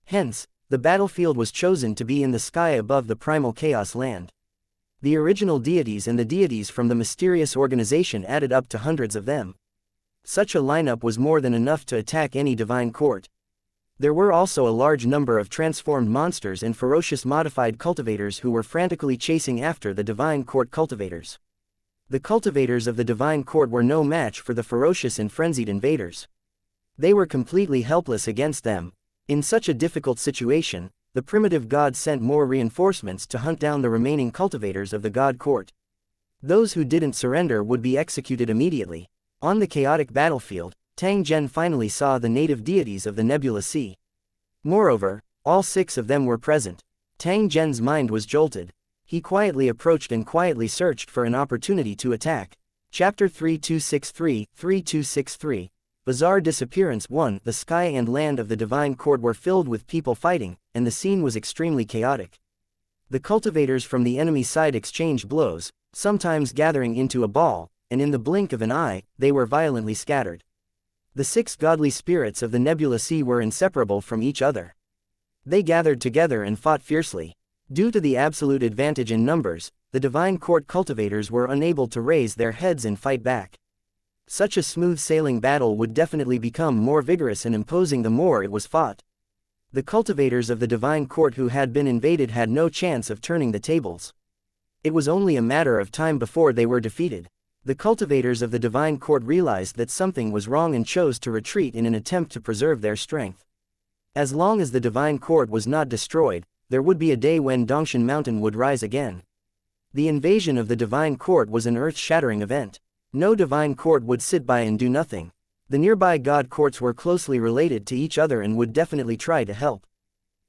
Hence, the battlefield was chosen to be in the sky above the primal chaos land. The original deities and the deities from the mysterious organization added up to hundreds of them. Such a lineup was more than enough to attack any divine court. There were also a large number of transformed monsters and ferocious modified cultivators who were frantically chasing after the divine court cultivators. The cultivators of the divine court were no match for the ferocious and frenzied invaders. They were completely helpless against them. In such a difficult situation, the primitive gods sent more reinforcements to hunt down the remaining cultivators of the god court. Those who didn't surrender would be executed immediately. On the chaotic battlefield, Tang Zhen finally saw the native deities of the Nebula Sea. Moreover, all 6 of them were present. Tang Zhen's mind was jolted. He quietly approached and quietly searched for an opportunity to attack. Chapter 3263. Bizarre Disappearance 1. The sky and land of the divine court were filled with people fighting, and the scene was extremely chaotic. The cultivators from the enemy side exchanged blows, sometimes gathering into a ball, and in the blink of an eye, they were violently scattered. The 6 godly spirits of the Nebula Sea were inseparable from each other. They gathered together and fought fiercely. Due to the absolute advantage in numbers, the divine court cultivators were unable to raise their heads and fight back. Such a smooth-sailing battle would definitely become more vigorous and imposing the more it was fought. The cultivators of the divine court who had been invaded had no chance of turning the tables. It was only a matter of time before they were defeated. The cultivators of the divine court realized that something was wrong and chose to retreat in an attempt to preserve their strength. As long as the divine court was not destroyed, there would be a day when Dongshan Mountain would rise again. The invasion of the divine court was an earth-shattering event. No divine court would sit by and do nothing. The nearby god courts were closely related to each other and would definitely try to help.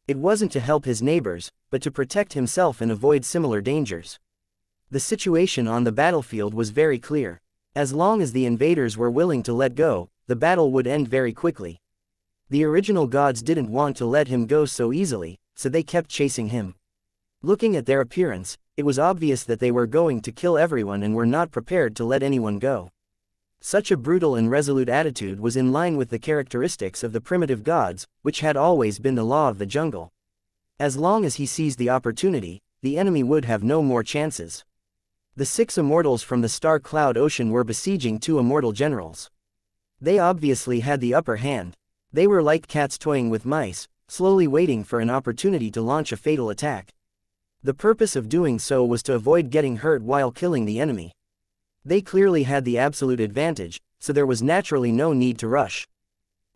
It wasn't to help his neighbors, but to protect himself and avoid similar dangers. The situation on the battlefield was very clear. As long as the invaders were willing to let go, the battle would end very quickly. The original gods didn't want to let him go so easily, so they kept chasing him. Looking at their appearance, it was obvious that they were going to kill everyone and were not prepared to let anyone go. Such a brutal and resolute attitude was in line with the characteristics of the primitive gods, which had always been the law of the jungle. As long as he seized the opportunity, the enemy would have no more chances. The 6 immortals from the Star Cloud Ocean were besieging 2 immortal generals. They obviously had the upper hand. They were like cats toying with mice, slowly waiting for an opportunity to launch a fatal attack. The purpose of doing so was to avoid getting hurt while killing the enemy. They clearly had the absolute advantage, so there was naturally no need to rush.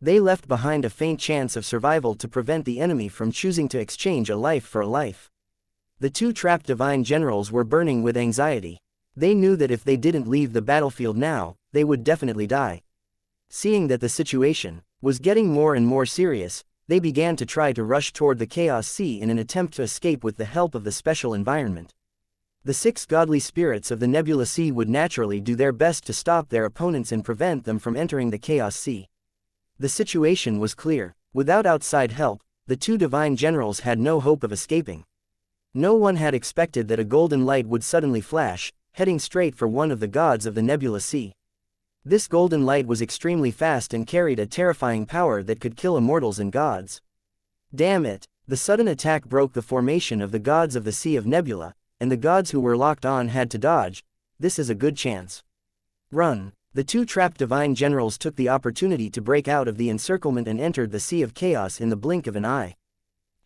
They left behind a faint chance of survival to prevent the enemy from choosing to exchange a life for a life. The 2 trapped divine generals were burning with anxiety. They knew that if they didn't leave the battlefield now, they would definitely die. Seeing that the situation was getting more and more serious, they began to try to rush toward the Chaos Sea in an attempt to escape with the help of the special environment. The 6 godly spirits of the Nebula Sea would naturally do their best to stop their opponents and prevent them from entering the Chaos Sea. The situation was clear. Without outside help, the 2 divine generals had no hope of escaping. No one had expected that a golden light would suddenly flash, heading straight for one of the gods of the Nebula Sea. This golden light was extremely fast and carried a terrifying power that could kill immortals and gods. Damn it! The sudden attack broke the formation of the gods of the Sea of Nebula, and the gods who were locked on had to dodge. This is a good chance. Run! The 2 trapped divine generals took the opportunity to break out of the encirclement and entered the Sea of Chaos in the blink of an eye.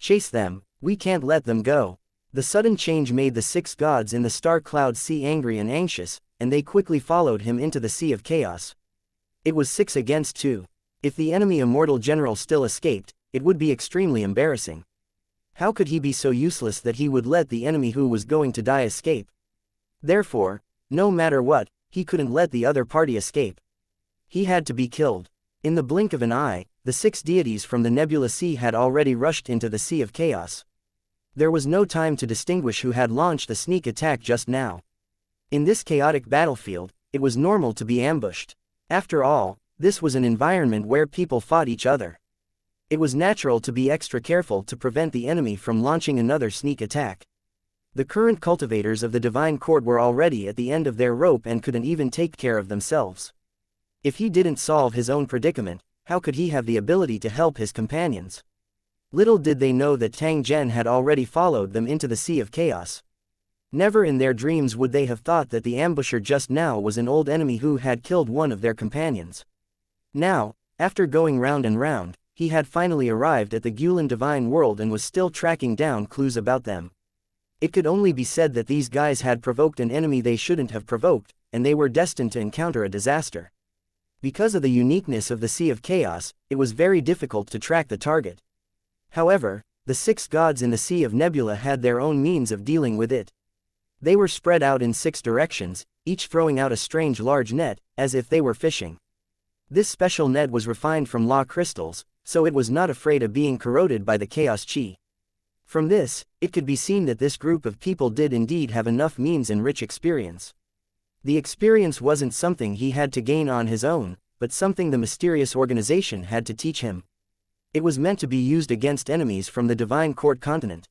Chase them! We can't let them go! The sudden change made the 6 gods in the Star Cloud Sea angry and anxious, and they quickly followed him into the Sea of Chaos. It was 6 against 2. If the enemy immortal general still escaped, it would be extremely embarrassing. How could he be so useless that he would let the enemy who was going to die escape? Therefore, no matter what, he couldn't let the other party escape. He had to be killed. In the blink of an eye, the 6 deities from the Nebula Sea had already rushed into the Sea of Chaos. There was no time to distinguish who had launched the sneak attack just now. In this chaotic battlefield, it was normal to be ambushed. After all, this was an environment where people fought each other. It was natural to be extra careful to prevent the enemy from launching another sneak attack. The current cultivators of the Divine Court were already at the end of their rope and couldn't even take care of themselves. If he didn't solve his own predicament, how could he have the ability to help his companions? Little did they know that Tang Zhen had already followed them into the Sea of Chaos. Never in their dreams would they have thought that the ambusher just now was an old enemy who had killed one of their companions. Now, after going round and round, he had finally arrived at the Gulen Divine World and was still tracking down clues about them. It could only be said that these guys had provoked an enemy they shouldn't have provoked, and they were destined to encounter a disaster. Because of the uniqueness of the Sea of Chaos, it was very difficult to track the target. However, the 6 gods in the Sea of Nebula had their own means of dealing with it. They were spread out in 6 directions, each throwing out a strange large net, as if they were fishing. This special net was refined from law crystals, so it was not afraid of being corroded by the chaos chi. From this, it could be seen that this group of people did indeed have enough means and rich experience. The experience wasn't something he had to gain on his own, but something the mysterious organization had to teach him. It was meant to be used against enemies from the Divine Court continent.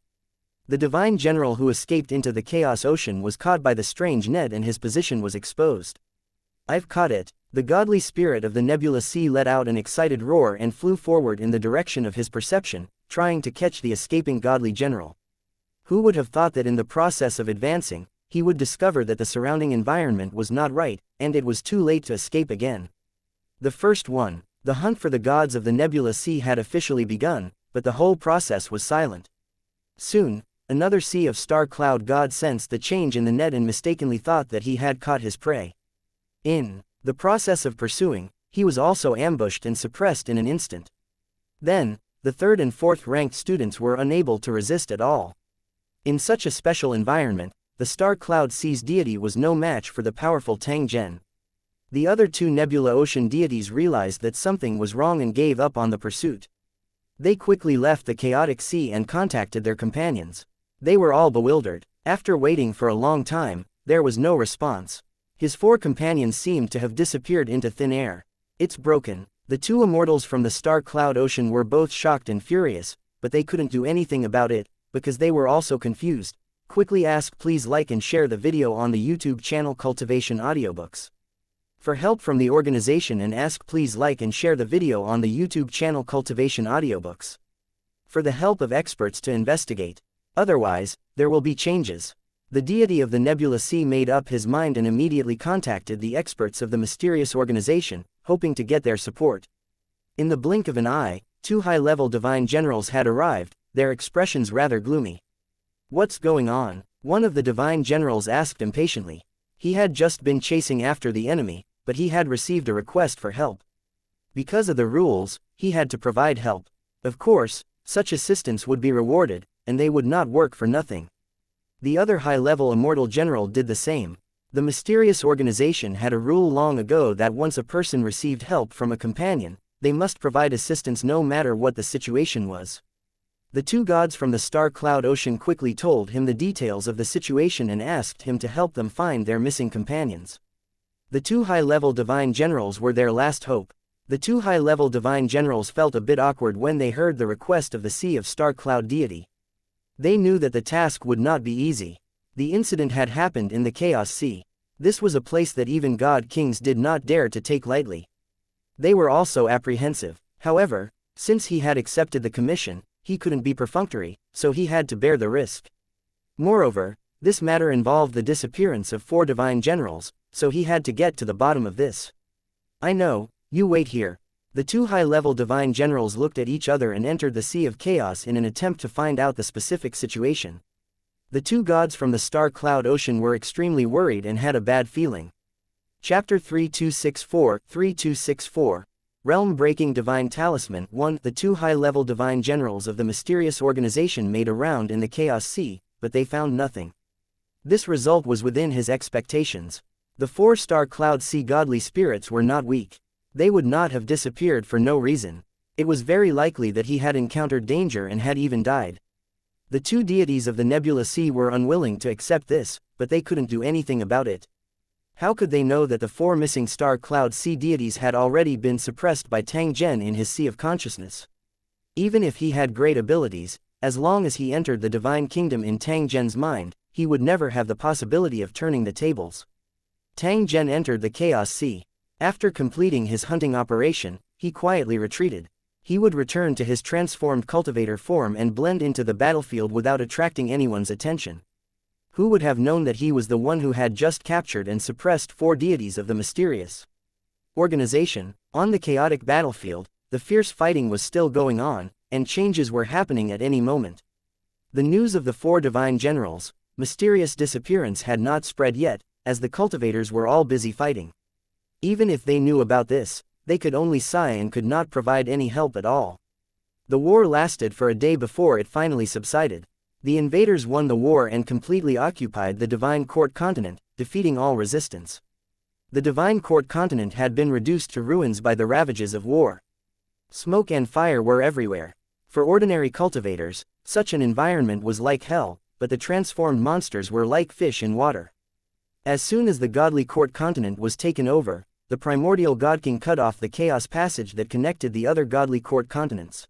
The Divine General who escaped into the Chaos Ocean was caught by the strange net and his position was exposed. "I've caught it." The godly spirit of the Nebula Sea let out an excited roar and flew forward in the direction of his perception, trying to catch the escaping godly general. Who would have thought that in the process of advancing, he would discover that the surrounding environment was not right, and it was too late to escape again. The first one, the hunt for the gods of the Nebula Sea had officially begun, but the whole process was silent. Soon, another Sea of Star Cloud god sensed the change in the net and mistakenly thought that he had caught his prey. In the process of pursuing, he was also ambushed and suppressed in an instant. Then, the 3rd and 4th ranked students were unable to resist at all. In such a special environment, the Star Cloud Sea's deity was no match for the powerful Tang Zhen. The other 2 Nebula Ocean deities realized that something was wrong and gave up on the pursuit. They quickly left the chaotic sea and contacted their companions. They were all bewildered. After waiting for a long time, there was no response. His 4 companions seemed to have disappeared into thin air. "It's broken." The 2 immortals from the Star Cloud Ocean were both shocked and furious, but they couldn't do anything about it, because they were also confused. Quickly ask, please like and share the video on the YouTube channel Cultivation Audiobooks. For help from the organization and ask, please like and share the video on the YouTube channel Cultivation Audiobooks. For the help of experts to investigate. Otherwise, there will be changes. The deity of the Nebula Sea made up his mind and immediately contacted the experts of the mysterious organization, hoping to get their support. In the blink of an eye, 2 high-level divine generals had arrived, their expressions rather gloomy. "What's going on?" one of the divine generals asked impatiently. He had just been chasing after the enemy, but he had received a request for help. Because of the rules, he had to provide help. Of course, such assistance would be rewarded, and they would not work for nothing. The other high-level immortal general did the same. The mysterious organization had a rule long ago that once a person received help from a companion, they must provide assistance no matter what the situation was. The 2 gods from the Star Cloud Ocean quickly told him the details of the situation and asked him to help them find their missing companions. The 2 high-level divine generals were their last hope. The 2 high-level divine generals felt a bit awkward when they heard the request of the Sea of Star Cloud deity. They knew that the task would not be easy. The incident had happened in the Chaos Sea. This was a place that even god kings did not dare to take lightly. They were also apprehensive. However, since he had accepted the commission, he couldn't be perfunctory, so he had to bear the risk. Moreover, this matter involved the disappearance of 4 divine generals, so he had to get to the bottom of this. "I know, you wait here." The 2 high-level divine generals looked at each other and entered the Sea of Chaos in an attempt to find out the specific situation. The 2 gods from the Star Cloud Ocean were extremely worried and had a bad feeling. Chapter 3264 Realm-Breaking Divine Talisman 1. The 2 high-level divine generals of the mysterious organization made a round in the Chaos Sea, but they found nothing. This result was within his expectations. The 4 Star Cloud Sea godly spirits were not weak. They would not have disappeared for no reason. It was very likely that he had encountered danger and had even died. The 2 deities of the Nebula Sea were unwilling to accept this, but they couldn't do anything about it. How could they know that the 4 missing Star Cloud Sea deities had already been suppressed by Tang Zhen in his Sea of Consciousness? Even if he had great abilities, as long as he entered the Divine Kingdom in Tang Zhen's mind, he would never have the possibility of turning the tables. Tang Zhen entered the Chaos Sea. After completing his hunting operation, he quietly retreated. He would return to his transformed cultivator form and blend into the battlefield without attracting anyone's attention. Who would have known that he was the one who had just captured and suppressed 4 deities of the mysterious organization? On the chaotic battlefield, the fierce fighting was still going on, and changes were happening at any moment. The news of the 4 divine generals' mysterious disappearance had not spread yet, as the cultivators were all busy fighting. Even if they knew about this, they could only sigh and could not provide any help at all. The war lasted for a day before it finally subsided. The invaders won the war and completely occupied the Divine Court continent, defeating all resistance. The Divine Court continent had been reduced to ruins by the ravages of war. Smoke and fire were everywhere. For ordinary cultivators, such an environment was like hell, but the transformed monsters were like fish in water. As soon as the godly court continent was taken over, the primordial God King cut off the chaos passage that connected the other godly court continents.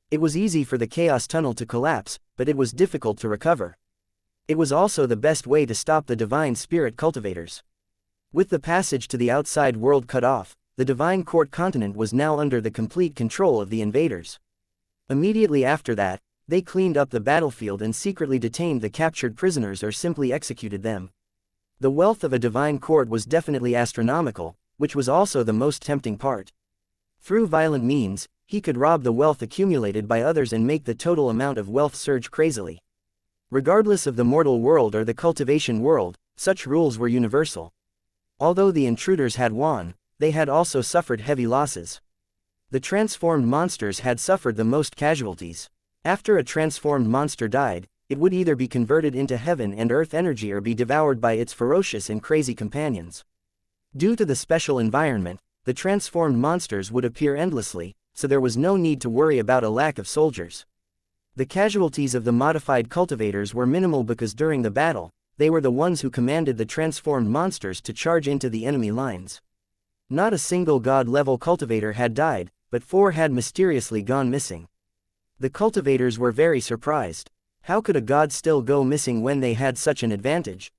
It was easy for the chaos tunnel to collapse, but it was difficult to recover. It was also the best way to stop the divine spirit cultivators. With the passage to the outside world cut off, the divine court continent was now under the complete control of the invaders. Immediately after that, they cleaned up the battlefield and secretly detained the captured prisoners or simply executed them. The wealth of a divine court was definitely astronomical, which was also the most tempting part. Through violent means, he could rob the wealth accumulated by others and make the total amount of wealth surge crazily. Regardless of the mortal world or the cultivation world, such rules were universal. Although the intruders had won, they had also suffered heavy losses. The transformed monsters had suffered the most casualties. After a transformed monster died, it would either be converted into heaven and earth energy or be devoured by its ferocious and crazy companions. Due to the special environment, the transformed monsters would appear endlessly, so there was no need to worry about a lack of soldiers. The casualties of the modified cultivators were minimal because during the battle, they were the ones who commanded the transformed monsters to charge into the enemy lines. Not a single god-level cultivator had died, but 4 had mysteriously gone missing. The cultivators were very surprised. How could a god still go missing when they had such an advantage?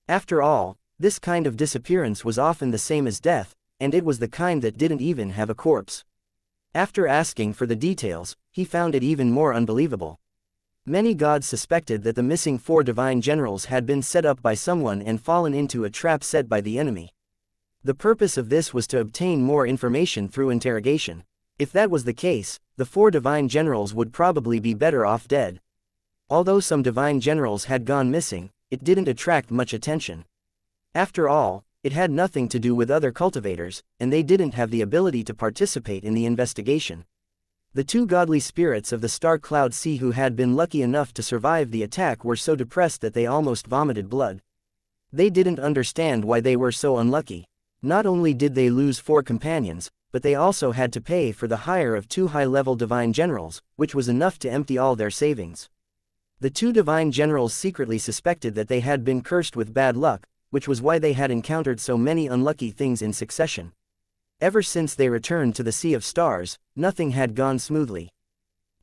After all, this kind of disappearance was often the same as death, and it was the kind that didn't even have a corpse. After asking for the details, he found it even more unbelievable. Many gods suspected that the missing 4 divine generals had been set up by someone and fallen into a trap set by the enemy. The purpose of this was to obtain more information through interrogation. If that was the case, the 4 divine generals would probably be better off dead. Although some divine generals had gone missing, it didn't attract much attention. After all, it had nothing to do with other cultivators, and they didn't have the ability to participate in the investigation. The 2 godly spirits of the Star Cloud Sea who had been lucky enough to survive the attack were so depressed that they almost vomited blood. They didn't understand why they were so unlucky. Not only did they lose 4 companions, but they also had to pay for the hire of 2 high-level divine generals, which was enough to empty all their savings. The 2 divine generals secretly suspected that they had been cursed with bad luck, which was why they had encountered so many unlucky things in succession. Ever since they returned to the Sea of Stars, nothing had gone smoothly.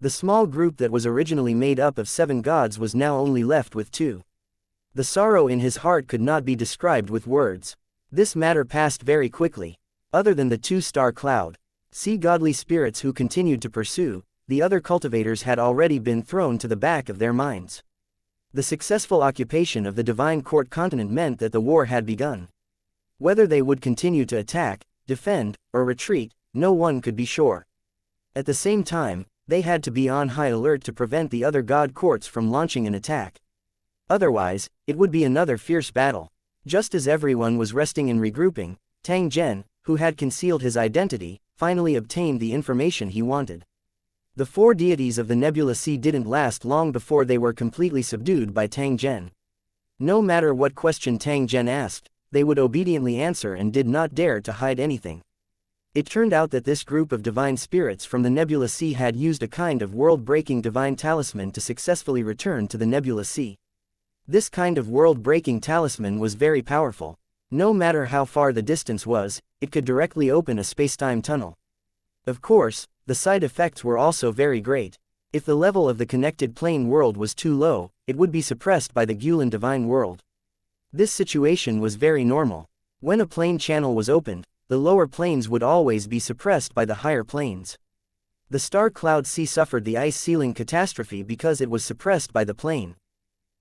The small group that was originally made up of 7 gods was now only left with 2. The sorrow in his heart could not be described with words. This matter passed very quickly. Other than the 2 Star Cloud Sea godly spirits who continued to pursue, the other cultivators had already been thrown to the back of their minds. The successful occupation of the Divine Court continent meant that the war had begun. Whether they would continue to attack, defend, or retreat, no one could be sure. At the same time, they had to be on high alert to prevent the other god courts from launching an attack. Otherwise, it would be another fierce battle. Just as everyone was resting and regrouping, Tang Zhen, who had concealed his identity, finally obtained the information he wanted. The 4 deities of the Nebula Sea didn't last long before they were completely subdued by Tang Zhen. No matter what question Tang Zhen asked, they would obediently answer and did not dare to hide anything. It turned out that this group of divine spirits from the Nebula Sea had used a kind of world-breaking divine talisman to successfully return to the Nebula Sea. This kind of world-breaking talisman was very powerful. No matter how far the distance was, it could directly open a space-time tunnel. Of course, the side effects were also very great. If the level of the connected plane world was too low, it would be suppressed by the Gulen divine world. This situation was very normal. When a plane channel was opened, the lower planes would always be suppressed by the higher planes. The Star Cloud Sea suffered the ice ceiling catastrophe because it was suppressed by the plane.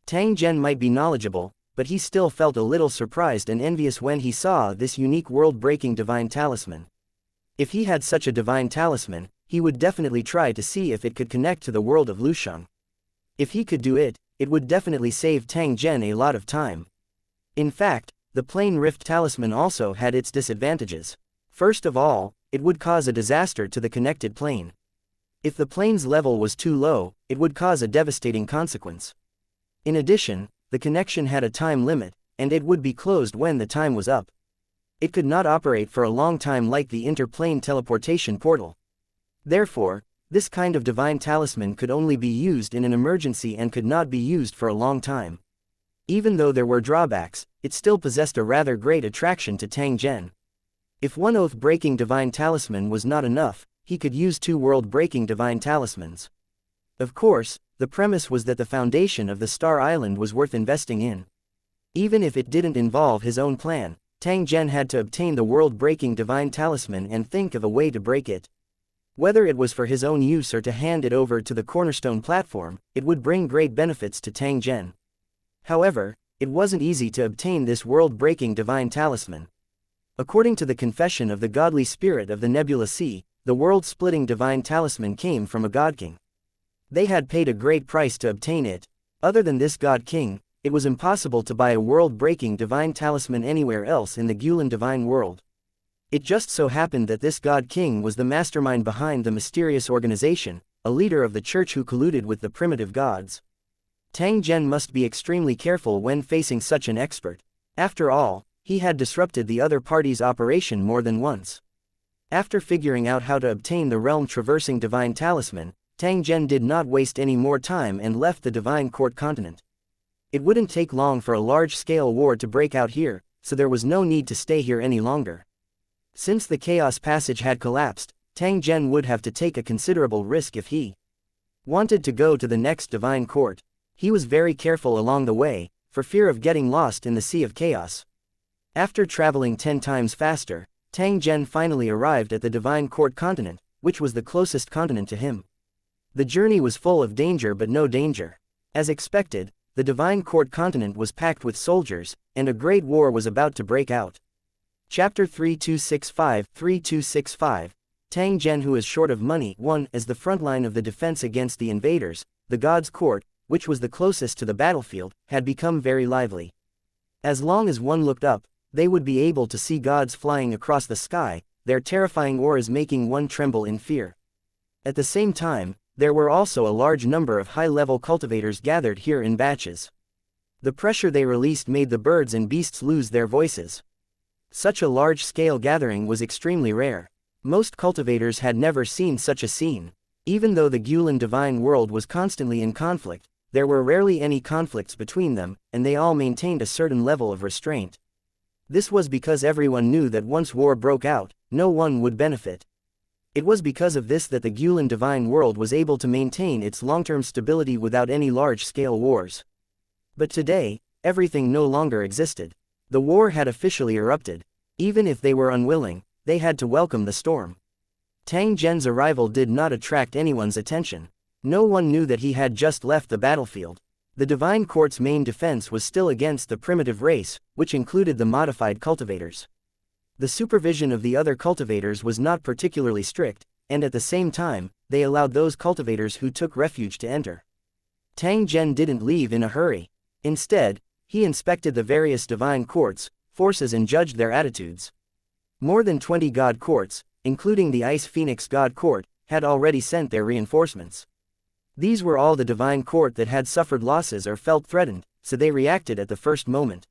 Tang Zhen might be knowledgeable, but he still felt a little surprised and envious when he saw this unique world-breaking divine talisman. If he had such a divine talisman, he would definitely try to see if it could connect to the world of Lusheng. If he could do it, it would definitely save Tang Zhen a lot of time. In fact, the plane rift talisman also had its disadvantages. First of all, it would cause a disaster to the connected plane. If the plane's level was too low, it would cause a devastating consequence. In addition, the connection had a time limit, and it would be closed when the time was up. It could not operate for a long time like the interplane teleportation portal. Therefore, this kind of divine talisman could only be used in an emergency and could not be used for a long time. Even though there were drawbacks, it still possessed a rather great attraction to Tang Zhen. If one oath-breaking divine talisman was not enough, he could use 2 world-breaking divine talismans. Of course, the premise was that the foundation of the Star Island was worth investing in. Even if it didn't involve his own plan, Tang Zhen had to obtain the world-breaking divine talisman and think of a way to break it. Whether it was for his own use or to hand it over to the cornerstone platform, it would bring great benefits to Tang Zhen. However, it wasn't easy to obtain this world-breaking divine talisman. According to the confession of the godly spirit of the Nebula Sea, the world-splitting divine talisman came from a god king. They had paid a great price to obtain it. Other than this god king, it was impossible to buy a world-breaking divine talisman anywhere else in the Gulen divine world. It just so happened that this god king was the mastermind behind the mysterious organization, a leader of the church who colluded with the primitive gods. Tang Zhen must be extremely careful when facing such an expert. After all, he had disrupted the other party's operation more than once. After figuring out how to obtain the realm-traversing divine talisman, Tang Zhen did not waste any more time and left the Divine Court continent. It wouldn't take long for a large-scale war to break out here, so there was no need to stay here any longer. Since the Chaos Passage had collapsed, Tang Zhen would have to take a considerable risk if he wanted to go to the next Divine Court. He was very careful along the way, for fear of getting lost in the Sea of Chaos. After traveling 10 times faster, Tang Zhen finally arrived at the Divine Court continent, which was the closest continent to him. The journey was full of danger but no danger. As expected, the Divine Court continent was packed with soldiers, and a great war was about to break out. Chapter 3265 Tang Zhen, who is short of money, won as the front line of the defense against the invaders. The God's Court, which was the closest to the battlefield, had become very lively. As long as one looked up, they would be able to see gods flying across the sky, their terrifying auras making one tremble in fear. At the same time, there were also a large number of high-level cultivators gathered here in batches. The pressure they released made the birds and beasts lose their voices. Such a large-scale gathering was extremely rare. Most cultivators had never seen such a scene. Even though the Gulen divine world was constantly in conflict, there were rarely any conflicts between them, and they all maintained a certain level of restraint. This was because everyone knew that once war broke out, no one would benefit. It was because of this that the Gulen divine world was able to maintain its long-term stability without any large-scale wars. But today, everything no longer existed. The war had officially erupted. Even if they were unwilling, they had to welcome the storm. Tang Zhen's arrival did not attract anyone's attention. No one knew that he had just left the battlefield. The Divine Court's main defense was still against the primitive race, which included the modified cultivators. The supervision of the other cultivators was not particularly strict, and at the same time, they allowed those cultivators who took refuge to enter. Tang Zhen didn't leave in a hurry. Instead, he inspected the various divine courts, forces and judged their attitudes. More than 20 god courts, including the Ice Phoenix God Court, had already sent their reinforcements. These were all the divine court that had suffered losses or felt threatened, so they reacted at the first moment.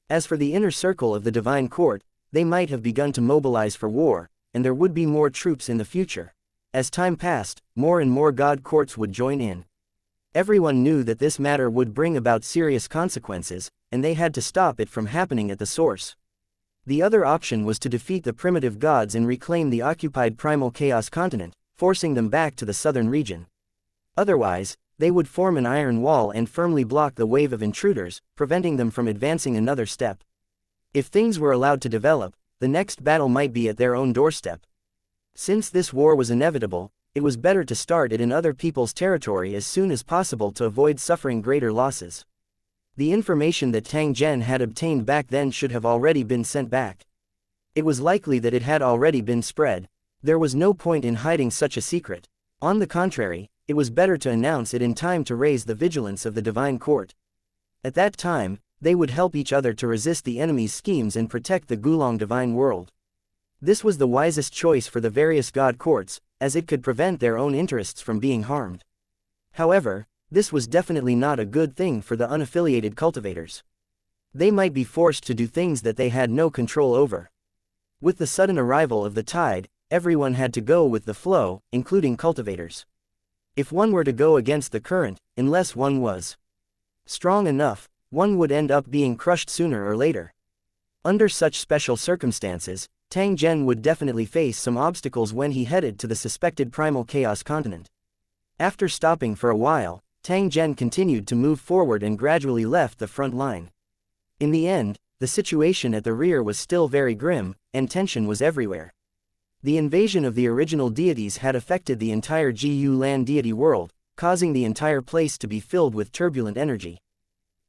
As for the inner circle of the divine court, they might have begun to mobilize for war, and there would be more troops in the future. As time passed, more and more god courts would join in. Everyone knew that this matter would bring about serious consequences, and they had to stop it from happening at the source. The other option was to defeat the primitive gods and reclaim the occupied primal chaos continent, forcing them back to the southern region. Otherwise, they would form an iron wall and firmly block the wave of intruders, preventing them from advancing another step. If things were allowed to develop, the next battle might be at their own doorstep. Since this war was inevitable, it was better to start it in other people's territory as soon as possible to avoid suffering greater losses. The information that Tang Zhen had obtained back then should have already been sent back. It was likely that it had already been spread. There was no point in hiding such a secret. On the contrary, it was better to announce it in time to raise the vigilance of the Divine Court. At that time, they would help each other to resist the enemy's schemes and protect the Gulong divine world. This was the wisest choice for the various god courts, as it could prevent their own interests from being harmed. However, this was definitely not a good thing for the unaffiliated cultivators. They might be forced to do things that they had no control over. With the sudden arrival of the tide, everyone had to go with the flow, including cultivators. If one were to go against the current, unless one was strong enough, one would end up being crushed sooner or later. Under such special circumstances, Tang Zhen would definitely face some obstacles when he headed to the suspected primal chaos continent. After stopping for a while, Tang Zhen continued to move forward and gradually left the front line. In the end, the situation at the rear was still very grim, and tension was everywhere. The invasion of the original deities had affected the entire Gu Lan deity world, causing the entire place to be filled with turbulent energy.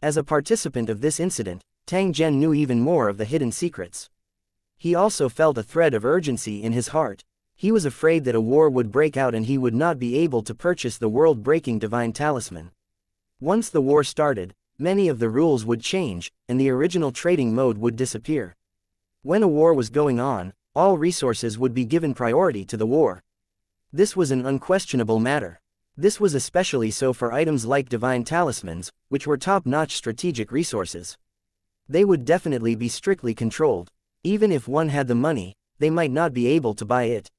As a participant of this incident, Tang Zhen knew even more of the hidden secrets. He also felt a thread of urgency in his heart. He was afraid that a war would break out and he would not be able to purchase the world-breaking divine talisman. Once the war started, many of the rules would change, and the original trading mode would disappear. When a war was going on, all resources would be given priority to the war. This was an unquestionable matter. This was especially so for items like divine talismans, which were top-notch strategic resources. They would definitely be strictly controlled. Even if one had the money, they might not be able to buy it.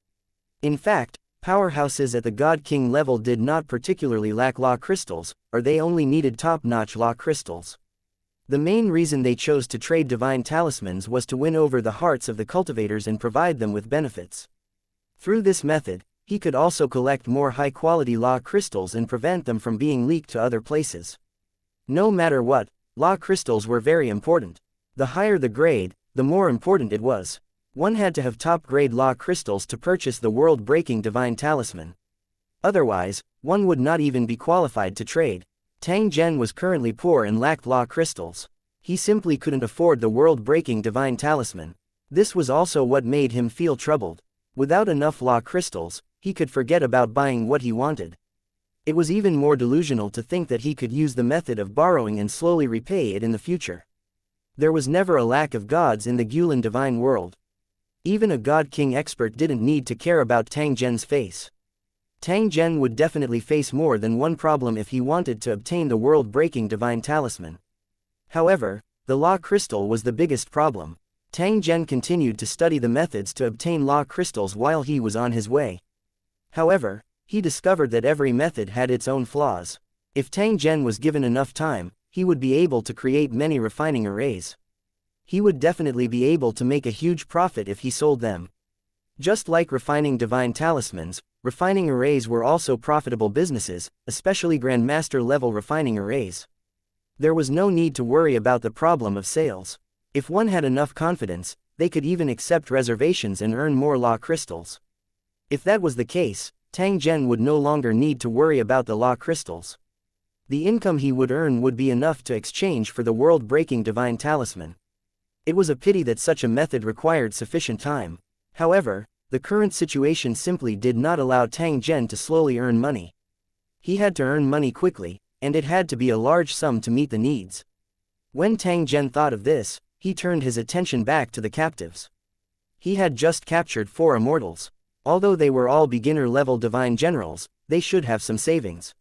In fact, powerhouses at the God King level did not particularly lack law crystals, or they only needed top-notch law crystals. The main reason they chose to trade divine talismans was to win over the hearts of the cultivators and provide them with benefits. Through this method, he could also collect more high-quality law crystals and prevent them from being leaked to other places. No matter what, law crystals were very important. The higher the grade, the more important it was. One had to have top-grade law crystals to purchase the world-breaking divine talisman. Otherwise, one would not even be qualified to trade. Tang Zhen was currently poor and lacked law crystals. He simply couldn't afford the world-breaking divine talisman. This was also what made him feel troubled. Without enough law crystals, he could forget about buying what he wanted. It was even more delusional to think that he could use the method of borrowing and slowly repay it in the future. There was never a lack of gods in the Gulan divine world. Even a God King expert didn't need to care about Tang Zhen's face. Tang Zhen would definitely face more than one problem if he wanted to obtain the world-breaking divine talisman. However, the law crystal was the biggest problem. Tang Zhen continued to study the methods to obtain law crystals while he was on his way. However, he discovered that every method had its own flaws. If Tang Zhen was given enough time, he would be able to create many refining arrays. He would definitely be able to make a huge profit if he sold them. Just like refining divine talismans, refining arrays were also profitable businesses, especially Grandmaster level refining arrays. There was no need to worry about the problem of sales. If one had enough confidence, they could even accept reservations and earn more law crystals. If that was the case, Tang Zhen would no longer need to worry about the law crystals. The income he would earn would be enough to exchange for the world-breaking divine talisman. It was a pity that such a method required sufficient time. However, the current situation simply did not allow Tang Zhen to slowly earn money. He had to earn money quickly, and it had to be a large sum to meet the needs. When Tang Zhen thought of this, he turned his attention back to the captives. He had just captured 4 immortals. Although they were all beginner-level divine generals, they should have some savings.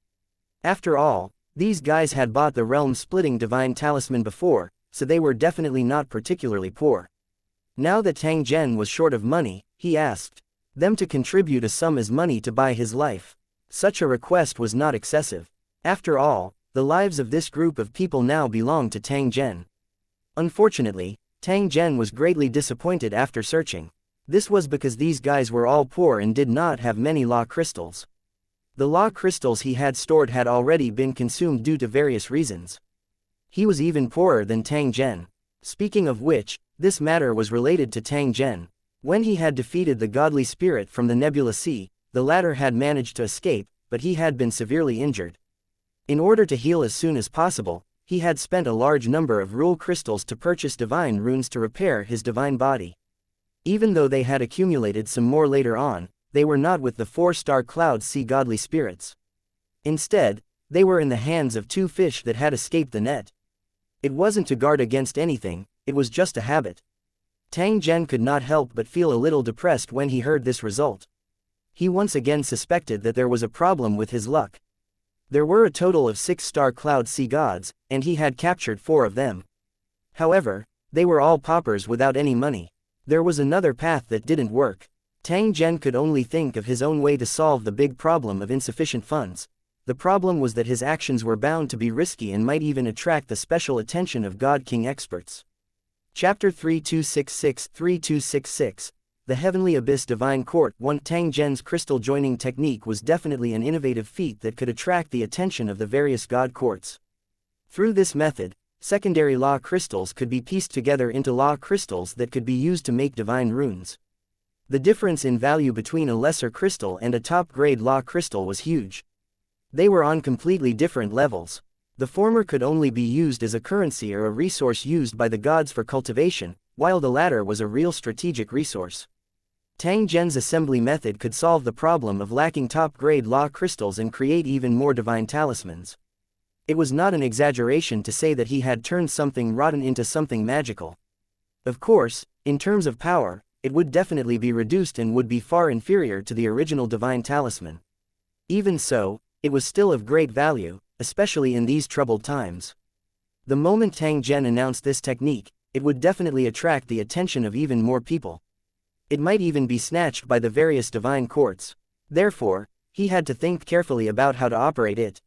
After all, these guys had bought the realm-splitting divine talisman before, so they were definitely not particularly poor. Now that Tang Zhen was short of money, he asked them to contribute a sum as money to buy his life. Such a request was not excessive. After all, the lives of this group of people now belonged to Tang Zhen. Unfortunately, Tang Zhen was greatly disappointed after searching. This was because these guys were all poor and did not have many law crystals. The law crystals he had stored had already been consumed due to various reasons. He was even poorer than Tang Zhen. Speaking of which, this matter was related to Tang Zhen. When he had defeated the godly spirit from the Nebula Sea, the latter had managed to escape, but he had been severely injured. In order to heal as soon as possible, he had spent a large number of rule crystals to purchase divine runes to repair his divine body. Even though they had accumulated some more later on, they were not with the 4-star Cloud Sea godly spirits. Instead, they were in the hands of 2 fish that had escaped the net. It wasn't to guard against anything, it was just a habit. Tang Zhen could not help but feel a little depressed when he heard this result. He once again suspected that there was a problem with his luck. There were a total of 6 star cloud sea gods, and he had captured 4 of them. However, they were all paupers without any money. There was another path that didn't work. Tang Zhen could only think of his own way to solve the big problem of insufficient funds. The problem was that his actions were bound to be risky and might even attract the special attention of God King experts. Chapter 3266-3266 The Heavenly Abyss Divine Court 1 Tang Zhen's crystal joining technique was definitely an innovative feat that could attract the attention of the various god courts. Through this method, secondary law crystals could be pieced together into law crystals that could be used to make divine runes. The difference in value between a lesser crystal and a top-grade law crystal was huge. They were on completely different levels. The former could only be used as a currency or a resource used by the gods for cultivation, while the latter was a real strategic resource. Tang Zhen's assembly method could solve the problem of lacking top-grade law crystals and create even more divine talismans. It was not an exaggeration to say that he had turned something rotten into something magical. Of course, in terms of power, it would definitely be reduced and would be far inferior to the original divine talisman. Even so, it was still of great value, especially in these troubled times. The moment Tang Zhen announced this technique, it would definitely attract the attention of even more people. It might even be snatched by the various divine courts. Therefore, he had to think carefully about how to operate it.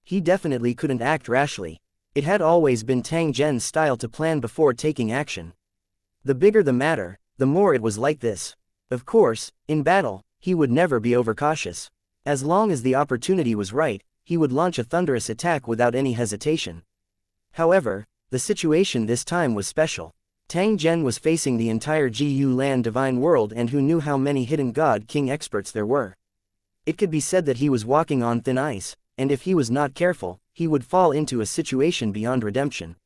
He definitely couldn't act rashly. It had always been Tang Zhen's style to plan before taking action. The bigger the matter, the more it was like this. Of course, in battle, he would never be overcautious. As long as the opportunity was right, he would launch a thunderous attack without any hesitation. However, the situation this time was special. Tang Zhen was facing the entire Gu Land divine world, and who knew how many hidden god king experts there were. It could be said that he was walking on thin ice, and if he was not careful, he would fall into a situation beyond redemption.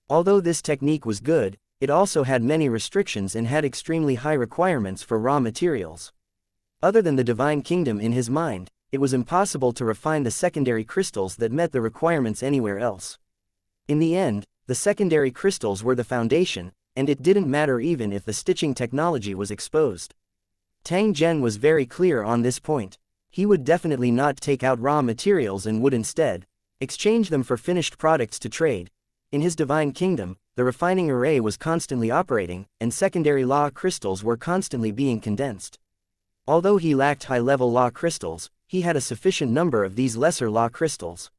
Although this technique was good, it also had many restrictions and had extremely high requirements for raw materials. Other than the divine kingdom in his mind, it was impossible to refine the secondary crystals that met the requirements anywhere else. In the end, the secondary crystals were the foundation, and it didn't matter even if the stitching technology was exposed. Tang Zhen was very clear on this point. He would definitely not take out raw materials and would instead exchange them for finished products to trade. In his divine kingdom, the refining array was constantly operating, and secondary law crystals were constantly being condensed. Although he lacked high-level law crystals, he had a sufficient number of these lesser law crystals.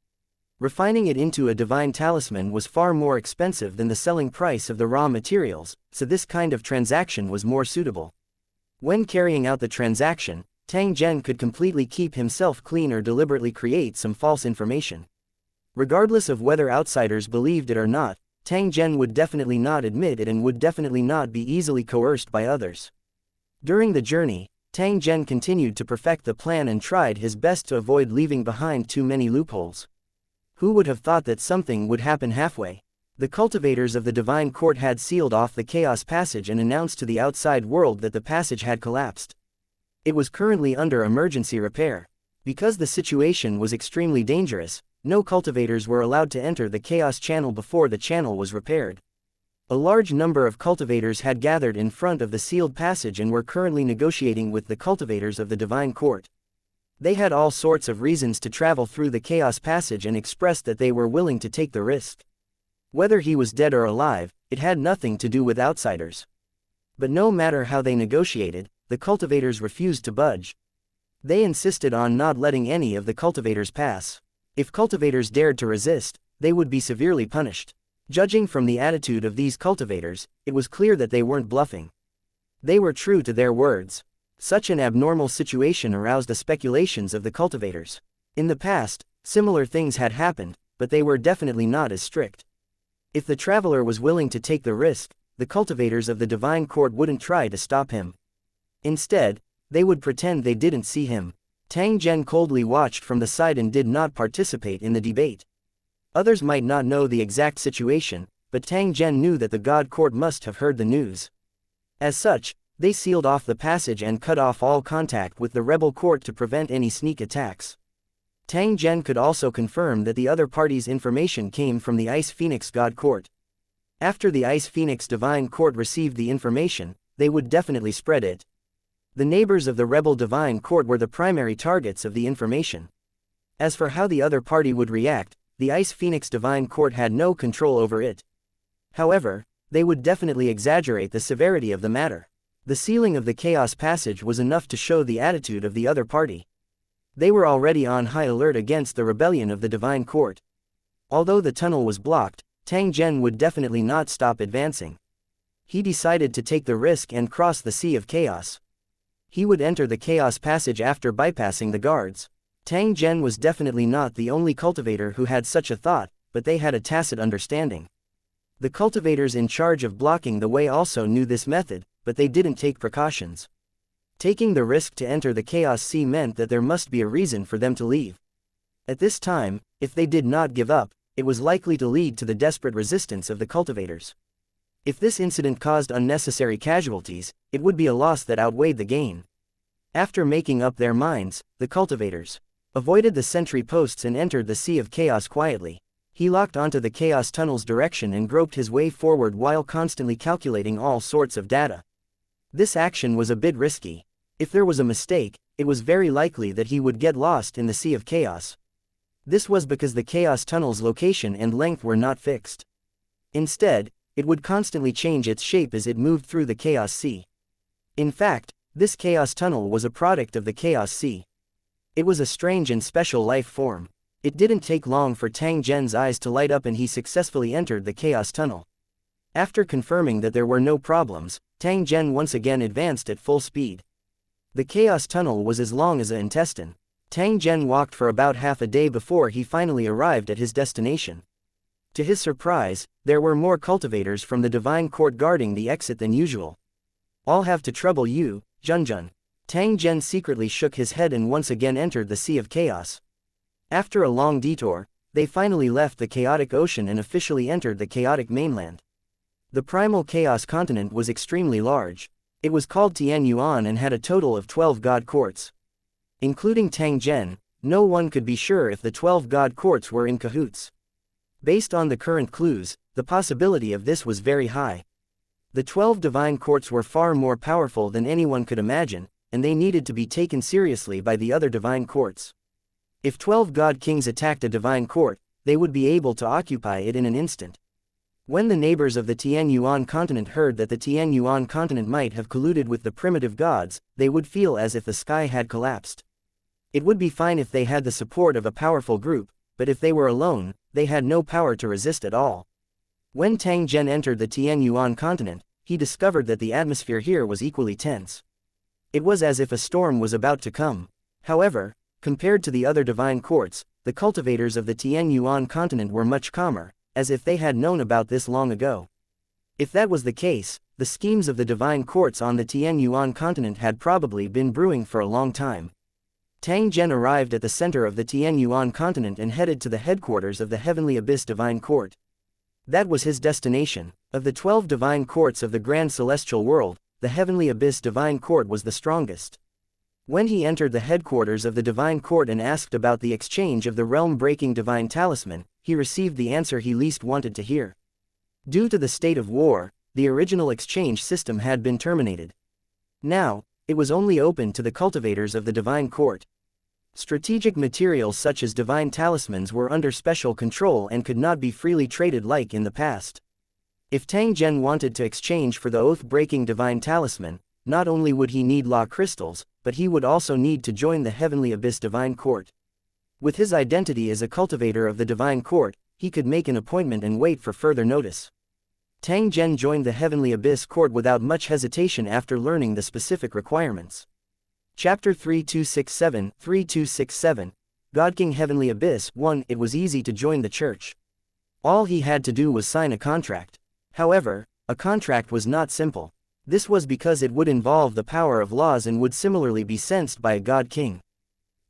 Refining it into a divine talisman was far more expensive than the selling price of the raw materials, so this kind of transaction was more suitable. When carrying out the transaction, Tang Zhen could completely keep himself clean or deliberately create some false information. Regardless of whether outsiders believed it or not, Tang Zhen would definitely not admit it and would definitely not be easily coerced by others. During the journey, Tang Zhen continued to perfect the plan and tried his best to avoid leaving behind too many loopholes. Who would have thought that something would happen halfway? The cultivators of the Divine Court had sealed off the Chaos Passage and announced to the outside world that the passage had collapsed. It was currently under emergency repair. Because the situation was extremely dangerous, no cultivators were allowed to enter the Chaos Channel before the channel was repaired. A large number of cultivators had gathered in front of the sealed passage and were currently negotiating with the cultivators of the Divine Court. They had all sorts of reasons to travel through the Chaos Passage and expressed that they were willing to take the risk. Whether he was dead or alive, it had nothing to do with outsiders. But no matter how they negotiated, the cultivators refused to budge. They insisted on not letting any of the cultivators pass. If cultivators dared to resist, they would be severely punished. Judging from the attitude of these cultivators, it was clear that they weren't bluffing. They were true to their words. Such an abnormal situation aroused the speculations of the cultivators. In the past, similar things had happened, but they were definitely not as strict. If the traveler was willing to take the risk, the cultivators of the Divine Court wouldn't try to stop him. Instead, they would pretend they didn't see him. Tang Zhen coldly watched from the side and did not participate in the debate. Others might not know the exact situation, but Tang Zhen knew that the God Court must have heard the news. As such, they sealed off the passage and cut off all contact with the rebel court to prevent any sneak attacks. Tang Zhen could also confirm that the other party's information came from the Ice Phoenix God Court. After the Ice Phoenix Divine Court received the information, they would definitely spread it. The neighbors of the rebel Divine Court were the primary targets of the information. As for how the other party would react, the Ice Phoenix Divine Court had no control over it. However, they would definitely exaggerate the severity of the matter. The sealing of the Chaos Passage was enough to show the attitude of the other party. They were already on high alert against the rebellion of the Divine Court. Although the tunnel was blocked, Tang Zhen would definitely not stop advancing. He decided to take the risk and cross the Sea of Chaos. He would enter the Chaos Passage after bypassing the guards. Tang Zhen was definitely not the only cultivator who had such a thought, but they had a tacit understanding. The cultivators in charge of blocking the way also knew this method, but they didn't take precautions. Taking the risk to enter the Chaos Sea meant that there must be a reason for them to leave. At this time, if they did not give up, it was likely to lead to the desperate resistance of the cultivators. If this incident caused unnecessary casualties, it would be a loss that outweighed the gain. After making up their minds, the cultivators avoided the sentry posts and entered the Sea of Chaos quietly. He locked onto the Chaos Tunnel's direction and groped his way forward while constantly calculating all sorts of data. This action was a bit risky. If there was a mistake, it was very likely that he would get lost in the Sea of Chaos. This was because the Chaos Tunnel's location and length were not fixed. Instead, it would constantly change its shape as it moved through the Chaos Sea. In fact, this Chaos Tunnel was a product of the Chaos Sea. It was a strange and special life form. It didn't take long for Tang Zhen's eyes to light up and he successfully entered the Chaos Tunnel. After confirming that there were no problems, Tang Zhen once again advanced at full speed. The Chaos Tunnel was as long as an intestine. Tang Zhen walked for about half a day before he finally arrived at his destination. To his surprise, there were more cultivators from the Divine Court guarding the exit than usual. "I'll have to trouble you, Zhen." Tang Zhen secretly shook his head and once again entered the Sea of Chaos. After a long detour, they finally left the chaotic ocean and officially entered the chaotic mainland. The primal chaos continent was extremely large. It was called Tianyuan and had a total of 12 god courts. Including Tang Zhen, no one could be sure if the 12 god courts were in cahoots. Based on the current clues, the possibility of this was very high. The 12 divine courts were far more powerful than anyone could imagine, and they needed to be taken seriously by the other divine courts. If 12 god kings attacked a divine court, they would be able to occupy it in an instant. When the neighbors of the Tianyuan continent heard that the Tianyuan continent might have colluded with the primitive gods, they would feel as if the sky had collapsed. It would be fine if they had the support of a powerful group, but if they were alone, they had no power to resist at all. When Tang Zhen entered the Tianyuan continent, he discovered that the atmosphere here was equally tense. It was as if a storm was about to come. However, compared to the other divine courts, the cultivators of the Tianyuan continent were much calmer, as if they had known about this long ago. If that was the case, the schemes of the divine courts on the Tianyuan continent had probably been brewing for a long time. Tang Zhen arrived at the center of the Tianyuan continent and headed to the headquarters of the Heavenly Abyss Divine Court. That was his destination. Of the 12 divine courts of the Grand Celestial World, the Heavenly Abyss Divine Court was the strongest. When he entered the headquarters of the Divine Court and asked about the exchange of the realm-breaking divine talisman, he received the answer he least wanted to hear. Due to the state of war, the original exchange system had been terminated. Now, it was only open to the cultivators of the Divine Court. Strategic materials such as divine talismans were under special control and could not be freely traded like in the past. If Tang Zhen wanted to exchange for the oath-breaking divine talisman, not only would he need law crystals, but he would also need to join the Heavenly Abyss Divine Court. With his identity as a cultivator of the Divine Court, he could make an appointment and wait for further notice. Tang Zhen joined the Heavenly Abyss Court without much hesitation after learning the specific requirements. Chapter 3267 God King Heavenly Abyss 1. It was easy to join the church. All he had to do was sign a contract. However, a contract was not simple. This was because it would involve the power of laws and would similarly be sensed by a God King.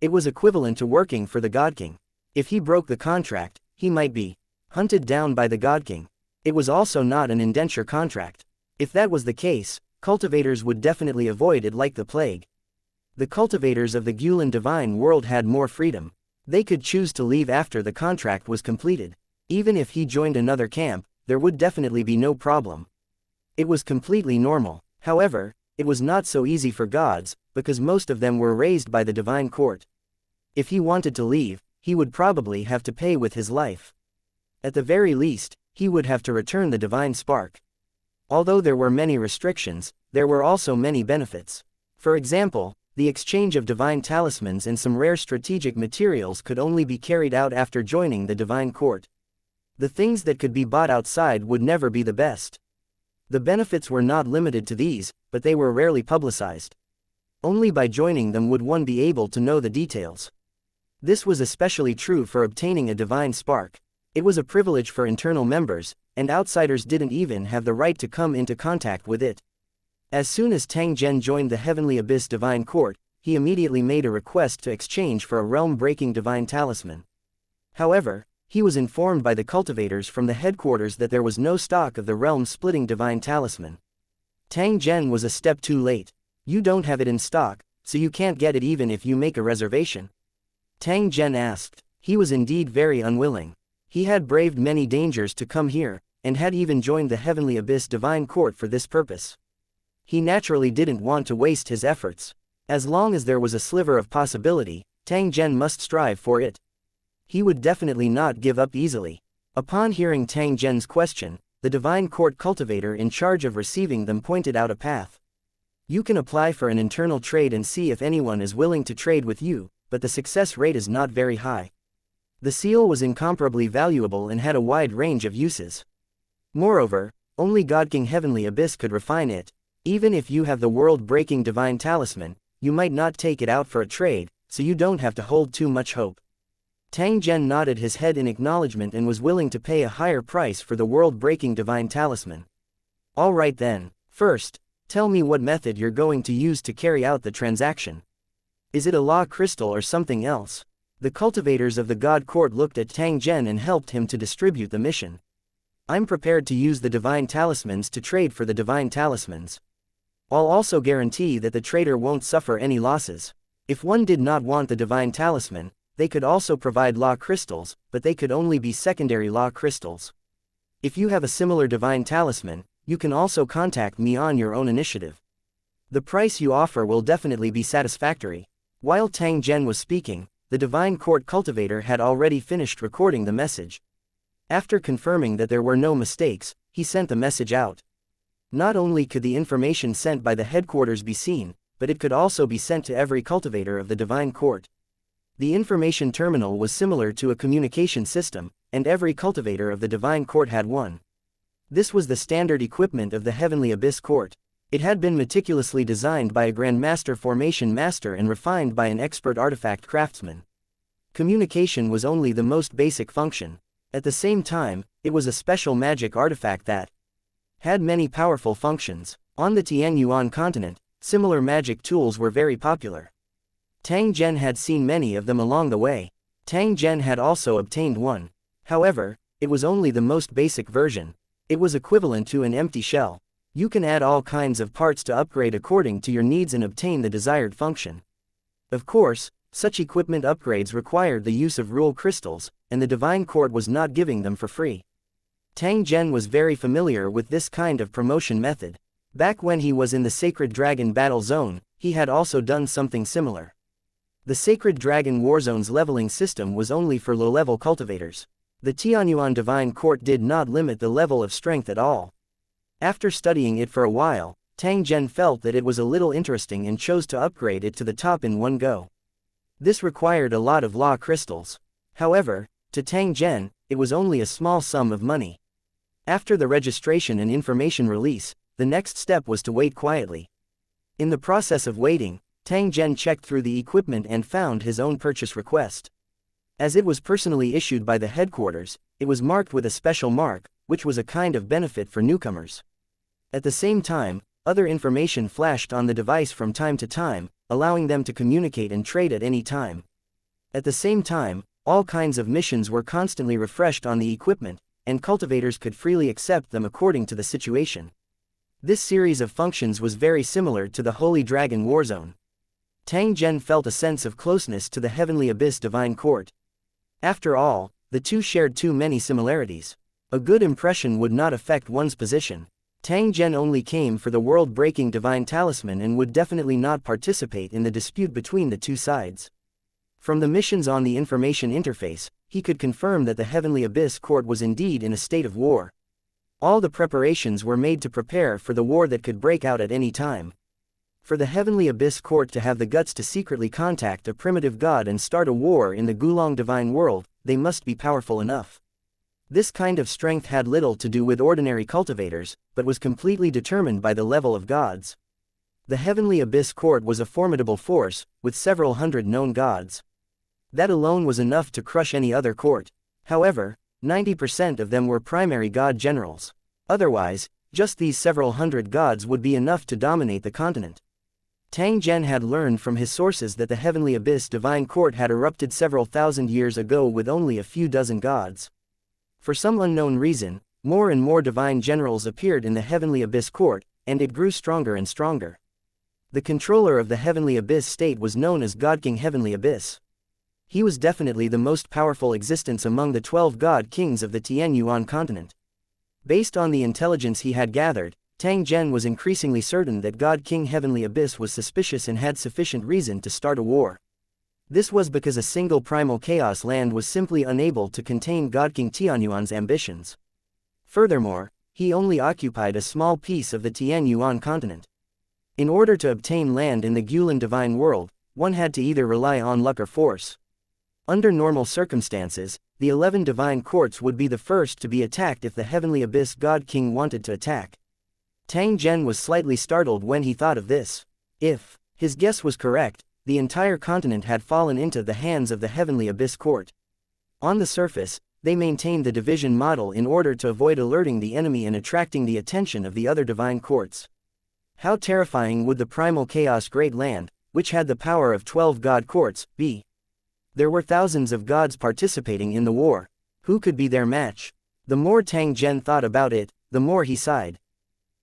It was equivalent to working for the God King. If he broke the contract, he might be hunted down by the God King. It was also not an indenture contract. If that was the case, cultivators would definitely avoid it like the plague. The cultivators of the Gulan divine world had more freedom. They could choose to leave after the contract was completed. Even if he joined another camp, there would definitely be no problem. It was completely normal. However, it was not so easy for gods, because most of them were raised by the divine court. If he wanted to leave, he would probably have to pay with his life. At the very least, he would have to return the divine spark. Although there were many restrictions, there were also many benefits. For example, the exchange of divine talismans and some rare strategic materials could only be carried out after joining the divine court. The things that could be bought outside would never be the best. The benefits were not limited to these, but they were rarely publicized. Only by joining them would one be able to know the details. This was especially true for obtaining a divine spark. It was a privilege for internal members, and outsiders didn't even have the right to come into contact with it. As soon as Tang Zhen joined the Heavenly Abyss Divine Court, he immediately made a request to exchange for a realm-breaking divine talisman. However, he was informed by the cultivators from the headquarters that there was no stock of the realm-splitting divine talisman. Tang Zhen was a step too late. You don't have it in stock, so you can't get it even if you make a reservation. Tang Zhen asked. He was indeed very unwilling. He had braved many dangers to come here, and had even joined the Heavenly Abyss Divine Court for this purpose. He naturally didn't want to waste his efforts. As long as there was a sliver of possibility, Tang Zhen must strive for it. He would definitely not give up easily. Upon hearing Tang Zhen's question, the Divine Court cultivator in charge of receiving them pointed out a path. You can apply for an internal trade and see if anyone is willing to trade with you, but the success rate is not very high. The seal was incomparably valuable and had a wide range of uses. Moreover, only God King Heavenly Abyss could refine it. Even if you have the world-breaking divine talisman, you might not take it out for a trade, so you don't have to hold too much hope. Tang Zhen nodded his head in acknowledgement and was willing to pay a higher price for the world-breaking divine talisman. All right then, first, tell me what method you're going to use to carry out the transaction. Is it a law crystal or something else? The cultivators of the God Court looked at Tang Zhen and helped him to distribute the mission. I'm prepared to use the divine talismans to trade for the divine talismans. I'll also guarantee that the trader won't suffer any losses. If one did not want the divine talisman, they could also provide law crystals, but they could only be secondary law crystals. If you have a similar divine talisman, you can also contact me on your own initiative. The price you offer will definitely be satisfactory. While Tang Zhen was speaking, the divine court cultivator had already finished recording the message. After confirming that there were no mistakes, he sent the message out. Not only could the information sent by the headquarters be seen, but it could also be sent to every cultivator of the divine court. The information terminal was similar to a communication system, and every cultivator of the divine court had one. This was the standard equipment of the Heavenly Abyss Court. It had been meticulously designed by a Grandmaster Formation Master and refined by an expert artifact craftsman. Communication was only the most basic function. At the same time, it was a special magic artifact that had many powerful functions. On the Tianyuan continent, similar magic tools were very popular. Tang Zhen had seen many of them along the way. Tang Zhen had also obtained one. However, it was only the most basic version. It was equivalent to an empty shell. You can add all kinds of parts to upgrade according to your needs and obtain the desired function. Of course, such equipment upgrades required the use of rule crystals, and the divine court was not giving them for free. Tang Zhen was very familiar with this kind of promotion method. Back when he was in the Sacred Dragon Battle Zone, he had also done something similar. The Sacred Dragon Warzone's leveling system was only for low-level cultivators. The Tianyuan Divine Court did not limit the level of strength at all. After studying it for a while, Tang Zhen felt that it was a little interesting and chose to upgrade it to the top in one go. This required a lot of law crystals. However, to Tang Zhen, it was only a small sum of money. After the registration and information release, the next step was to wait quietly. In the process of waiting, Tang Zhen checked through the equipment and found his own purchase request. As it was personally issued by the headquarters, it was marked with a special mark, which was a kind of benefit for newcomers. At the same time, other information flashed on the device from time to time, allowing them to communicate and trade at any time. At the same time, all kinds of missions were constantly refreshed on the equipment, and cultivators could freely accept them according to the situation. This series of functions was very similar to the Holy Dragon Warzone. Tang Zhen felt a sense of closeness to the Heavenly Abyss Divine Court. After all, the two shared too many similarities. A good impression would not affect one's position. Tang Zhen only came for the world-breaking divine talisman and would definitely not participate in the dispute between the two sides. From the missions on the information interface, he could confirm that the Heavenly Abyss Court was indeed in a state of war. All the preparations were made to prepare for the war that could break out at any time. For the Heavenly Abyss Court to have the guts to secretly contact a primitive god and start a war in the Gulong divine world, they must be powerful enough. This kind of strength had little to do with ordinary cultivators, but was completely determined by the level of gods. The Heavenly Abyss Court was a formidable force, with several hundred known gods. That alone was enough to crush any other court. However, 90% of them were primary god generals. Otherwise, just these several hundred gods would be enough to dominate the continent. Tang Zhen had learned from his sources that the Heavenly Abyss Divine Court had erupted several thousand years ago with only a few dozen gods. For some unknown reason, more and more divine generals appeared in the Heavenly Abyss Court, and it grew stronger and stronger. The controller of the Heavenly Abyss state was known as God King Heavenly Abyss. He was definitely the most powerful existence among the 12 god kings of the Tianyuan continent. Based on the intelligence he had gathered, Tang Zhen was increasingly certain that God King Heavenly Abyss was suspicious and had sufficient reason to start a war. This was because a single primal chaos land was simply unable to contain God King Tianyuan's ambitions. Furthermore, he only occupied a small piece of the Tianyuan continent. In order to obtain land in the Gulan divine world, one had to either rely on luck or force. Under normal circumstances, the 11 divine courts would be the first to be attacked if the Heavenly Abyss God King wanted to attack. Tang Zhen was slightly startled when he thought of this. If his guess was correct, the entire continent had fallen into the hands of the Heavenly Abyss Court. On the surface, they maintained the division model in order to avoid alerting the enemy and attracting the attention of the other divine courts. How terrifying would the primal chaos great land, which had the power of 12 god courts, be? There were thousands of gods participating in the war. Who could be their match? The more Tang Zhen thought about it, the more he sighed.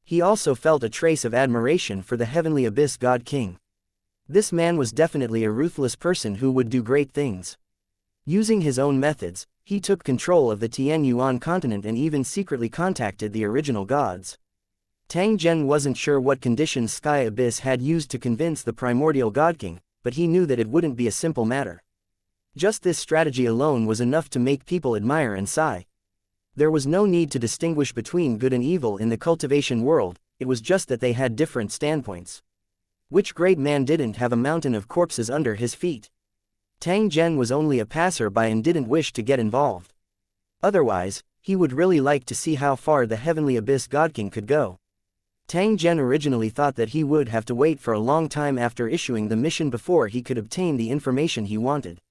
He also felt a trace of admiration for the Heavenly Abyss God King. This man was definitely a ruthless person who would do great things. Using his own methods, he took control of the Tianyuan continent and even secretly contacted the original gods. Tang Zhen wasn't sure what conditions Sky Abyss had used to convince the primordial God King, but he knew that it wouldn't be a simple matter. Just this strategy alone was enough to make people admire and sigh. There was no need to distinguish between good and evil in the cultivation world, it was just that they had different standpoints. Which great man didn't have a mountain of corpses under his feet? Tang Zhen was only a passer-by and didn't wish to get involved. Otherwise, he would really like to see how far the Heavenly Abyss God King could go. Tang Zhen originally thought that he would have to wait for a long time after issuing the mission before he could obtain the information he wanted.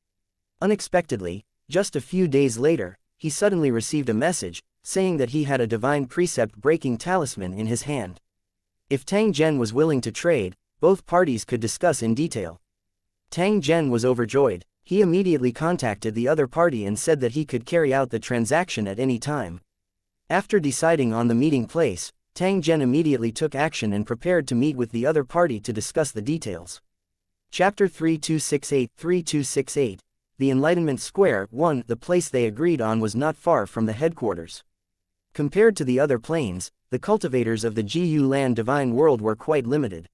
Unexpectedly, just a few days later, he suddenly received a message, saying that he had a divine precept-breaking talisman in his hand. If Tang Zhen was willing to trade, both parties could discuss in detail. Tang Zhen was overjoyed. He immediately contacted the other party and said that he could carry out the transaction at any time. After deciding on the meeting place, Tang Zhen immediately took action and prepared to meet with the other party to discuss the details. Chapter 3268 The Enlightenment Square 1 The place they agreed on was not far from the headquarters. Compared to the other planes, the cultivators of the Gu Land Divine World were quite limited.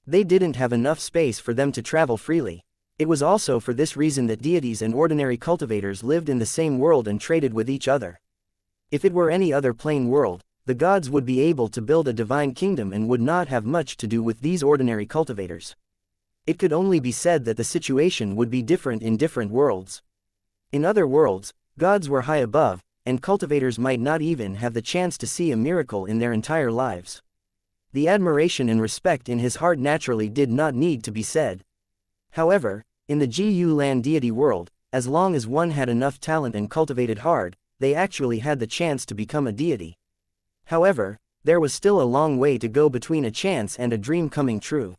They didn't have enough space for them to travel freely. It was also for this reason that deities and ordinary cultivators lived in the same world and traded with each other. If it were any other plane world, the gods would be able to build a divine kingdom and would not have much to do with these ordinary cultivators. It could only be said that the situation would be different in different worlds. In other worlds, gods were high above, and cultivators might not even have the chance to see a miracle in their entire lives. The admiration and respect in his heart naturally did not need to be said. However, in the Gu Land deity world, as long as one had enough talent and cultivated hard, they actually had the chance to become a deity. However, there was still a long way to go between a chance and a dream coming true.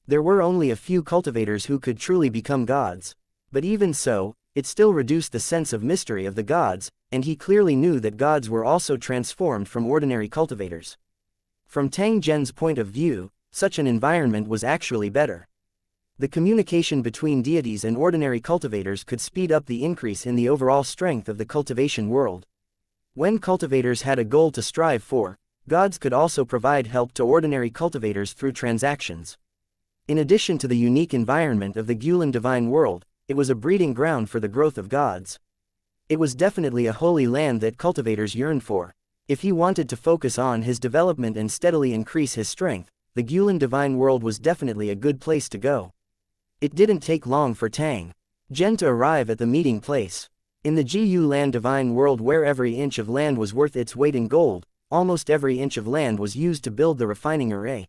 There were only a few cultivators who could truly become gods. But even so, it still reduced the sense of mystery of the gods, and he clearly knew that gods were also transformed from ordinary cultivators. From Tang Zhen's point of view, such an environment was actually better. The communication between deities and ordinary cultivators could speed up the increase in the overall strength of the cultivation world. When cultivators had a goal to strive for, gods could also provide help to ordinary cultivators through transactions. In addition to the unique environment of the Gulen divine world, it was a breeding ground for the growth of gods. It was definitely a holy land that cultivators yearned for. If he wanted to focus on his development and steadily increase his strength, the Gulen divine world was definitely a good place to go. It didn't take long for Tang Zhen to arrive at the meeting place. In the Gu land divine world, where every inch of land was worth its weight in gold, almost every inch of land was used to build the refining array.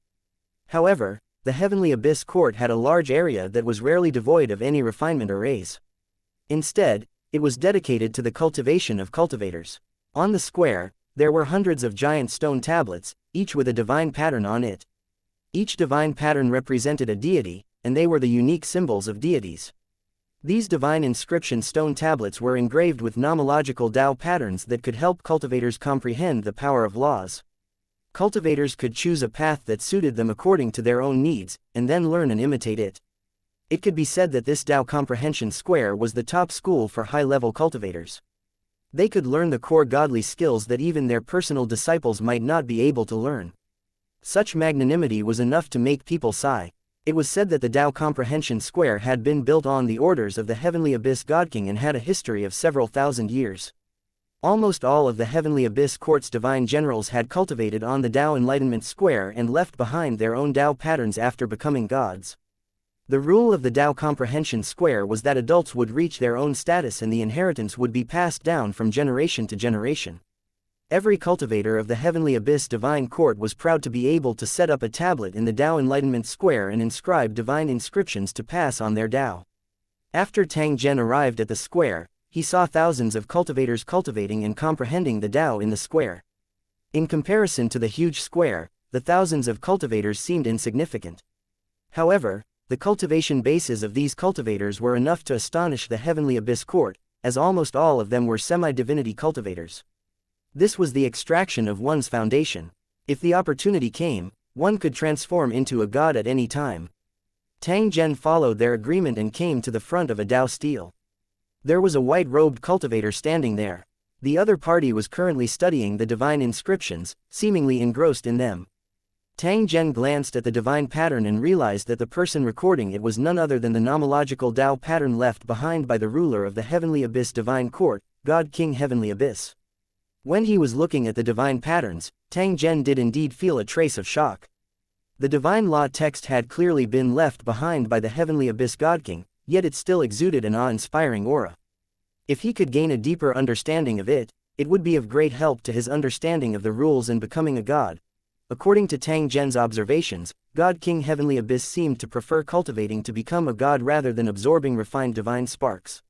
However, the Heavenly Abyss Court had a large area that was rarely devoid of any refinement arrays. Instead, it was dedicated to the cultivation of cultivators. On the square, there were hundreds of giant stone tablets, each with a divine pattern on it. Each divine pattern represented a deity, and they were the unique symbols of deities. These divine inscription stone tablets were engraved with nomological Tao patterns that could help cultivators comprehend the power of laws. Cultivators could choose a path that suited them according to their own needs, and then learn and imitate it. It could be said that this Tao Comprehension Square was the top school for high-level cultivators. They could learn the core godly skills that even their personal disciples might not be able to learn. Such magnanimity was enough to make people sigh. It was said that the Tao Comprehension Square had been built on the orders of the Heavenly Abyss God King and had a history of several thousand years. Almost all of the Heavenly Abyss Court's divine generals had cultivated on the Tao Enlightenment Square and left behind their own Tao patterns after becoming gods. The rule of the Tao Comprehension Square was that adults would reach their own status and the inheritance would be passed down from generation to generation. Every cultivator of the Heavenly Abyss Divine Court was proud to be able to set up a tablet in the Tao Enlightenment Square and inscribe divine inscriptions to pass on their Tao. After Tang Zhen arrived at the square, he saw thousands of cultivators cultivating and comprehending the Tao in the square. In comparison to the huge square, the thousands of cultivators seemed insignificant. However, the cultivation bases of these cultivators were enough to astonish the Heavenly Abyss Court, as almost all of them were semi-divinity cultivators. This was the extraction of one's foundation. If the opportunity came, one could transform into a god at any time. Tang Zhen followed their agreement and came to the front of a Tao stele. There was a white-robed cultivator standing there. The other party was currently studying the divine inscriptions, seemingly engrossed in them. Tang Zhen glanced at the divine pattern and realized that the person recording it was none other than the nomological Tao pattern left behind by the ruler of the Heavenly Abyss Divine Court, God King Heavenly Abyss. When he was looking at the divine patterns, Tang Zhen did indeed feel a trace of shock. The divine law text had clearly been left behind by the Heavenly Abyss God King, yet it still exuded an awe-inspiring aura. If he could gain a deeper understanding of it, it would be of great help to his understanding of the rules and becoming a god. According to Tang Zhen's observations, God King Heavenly Abyss seemed to prefer cultivating to become a god rather than absorbing refined divine sparks.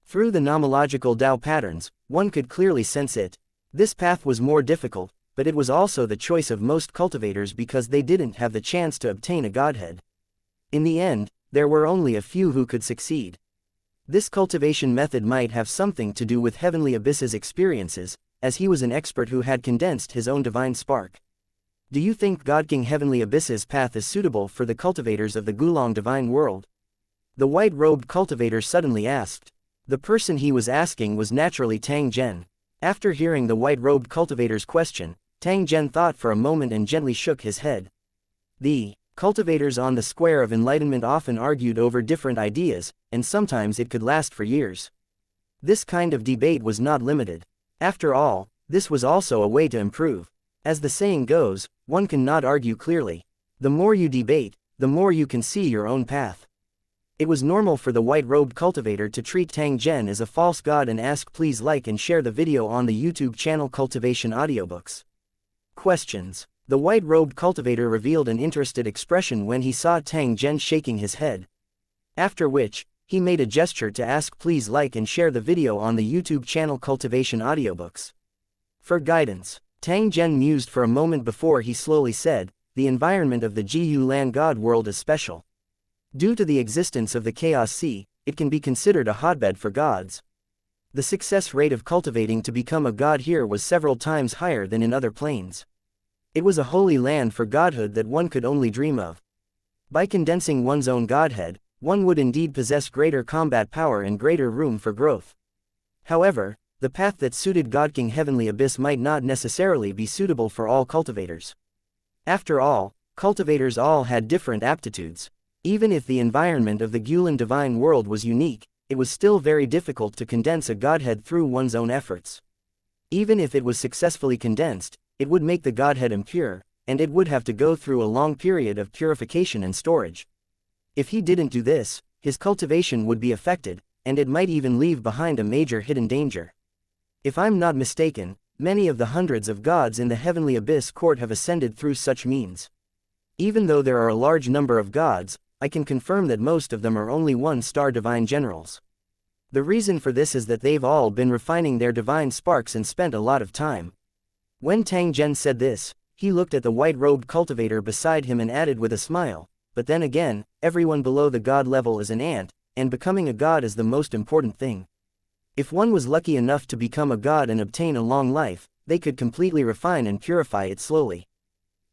Through the nomological Tao patterns, one could clearly sense it. This path was more difficult, but it was also the choice of most cultivators because they didn't have the chance to obtain a godhead. In the end, there were only a few who could succeed. This cultivation method might have something to do with Heavenly Abyss's experiences, as he was an expert who had condensed his own divine spark. Do you think God King Heavenly Abyss's path is suitable for the cultivators of the Gulong divine world? The white-robed cultivator suddenly asked. The person he was asking was naturally Tang Zhen. After hearing the white-robed cultivator's question, Tang Zhen thought for a moment and gently shook his head. The cultivators on the Square of Enlightenment often argued over different ideas, and sometimes it could last for years. This kind of debate was not limited. After all, this was also a way to improve. As the saying goes, one cannot argue clearly. The more you debate, the more you can see your own path. It was normal for the white-robed cultivator to treat Tang Zhen as a false god and ask please like and share the video on the YouTube channel Cultivation Audiobooks. Questions. The white-robed cultivator revealed an interested expression when he saw Tang Zhen shaking his head. After which, he made a gesture to ask please like and share the video on the YouTube channel Cultivation Audiobooks. For guidance, Tang Zhen mused for a moment before he slowly said, the environment of the Gu Lan God world is special. Due to the existence of the Chaos Sea, it can be considered a hotbed for gods. The success rate of cultivating to become a god here was several times higher than in other planes. It was a holy land for godhood that one could only dream of. By condensing one's own godhead, one would indeed possess greater combat power and greater room for growth. However, the path that suited God King Heavenly Abyss might not necessarily be suitable for all cultivators. After all, cultivators all had different aptitudes. Even if the environment of the Gulen divine world was unique, it was still very difficult to condense a godhead through one's own efforts. Even if it was successfully condensed, it would make the godhead impure, and it would have to go through a long period of purification and storage. If he didn't do this, his cultivation would be affected, and it might even leave behind a major hidden danger. If I'm not mistaken, many of the hundreds of gods in the Heavenly Abyss court have ascended through such means. Even though there are a large number of gods, I can confirm that most of them are only one-star divine generals. The reason for this is that they've all been refining their divine sparks and spent a lot of time. When Tang Zhen said this, he looked at the white-robed cultivator beside him and added with a smile, but then again, everyone below the god level is an ant, and becoming a god is the most important thing. If one was lucky enough to become a god and obtain a long life, they could completely refine and purify it slowly.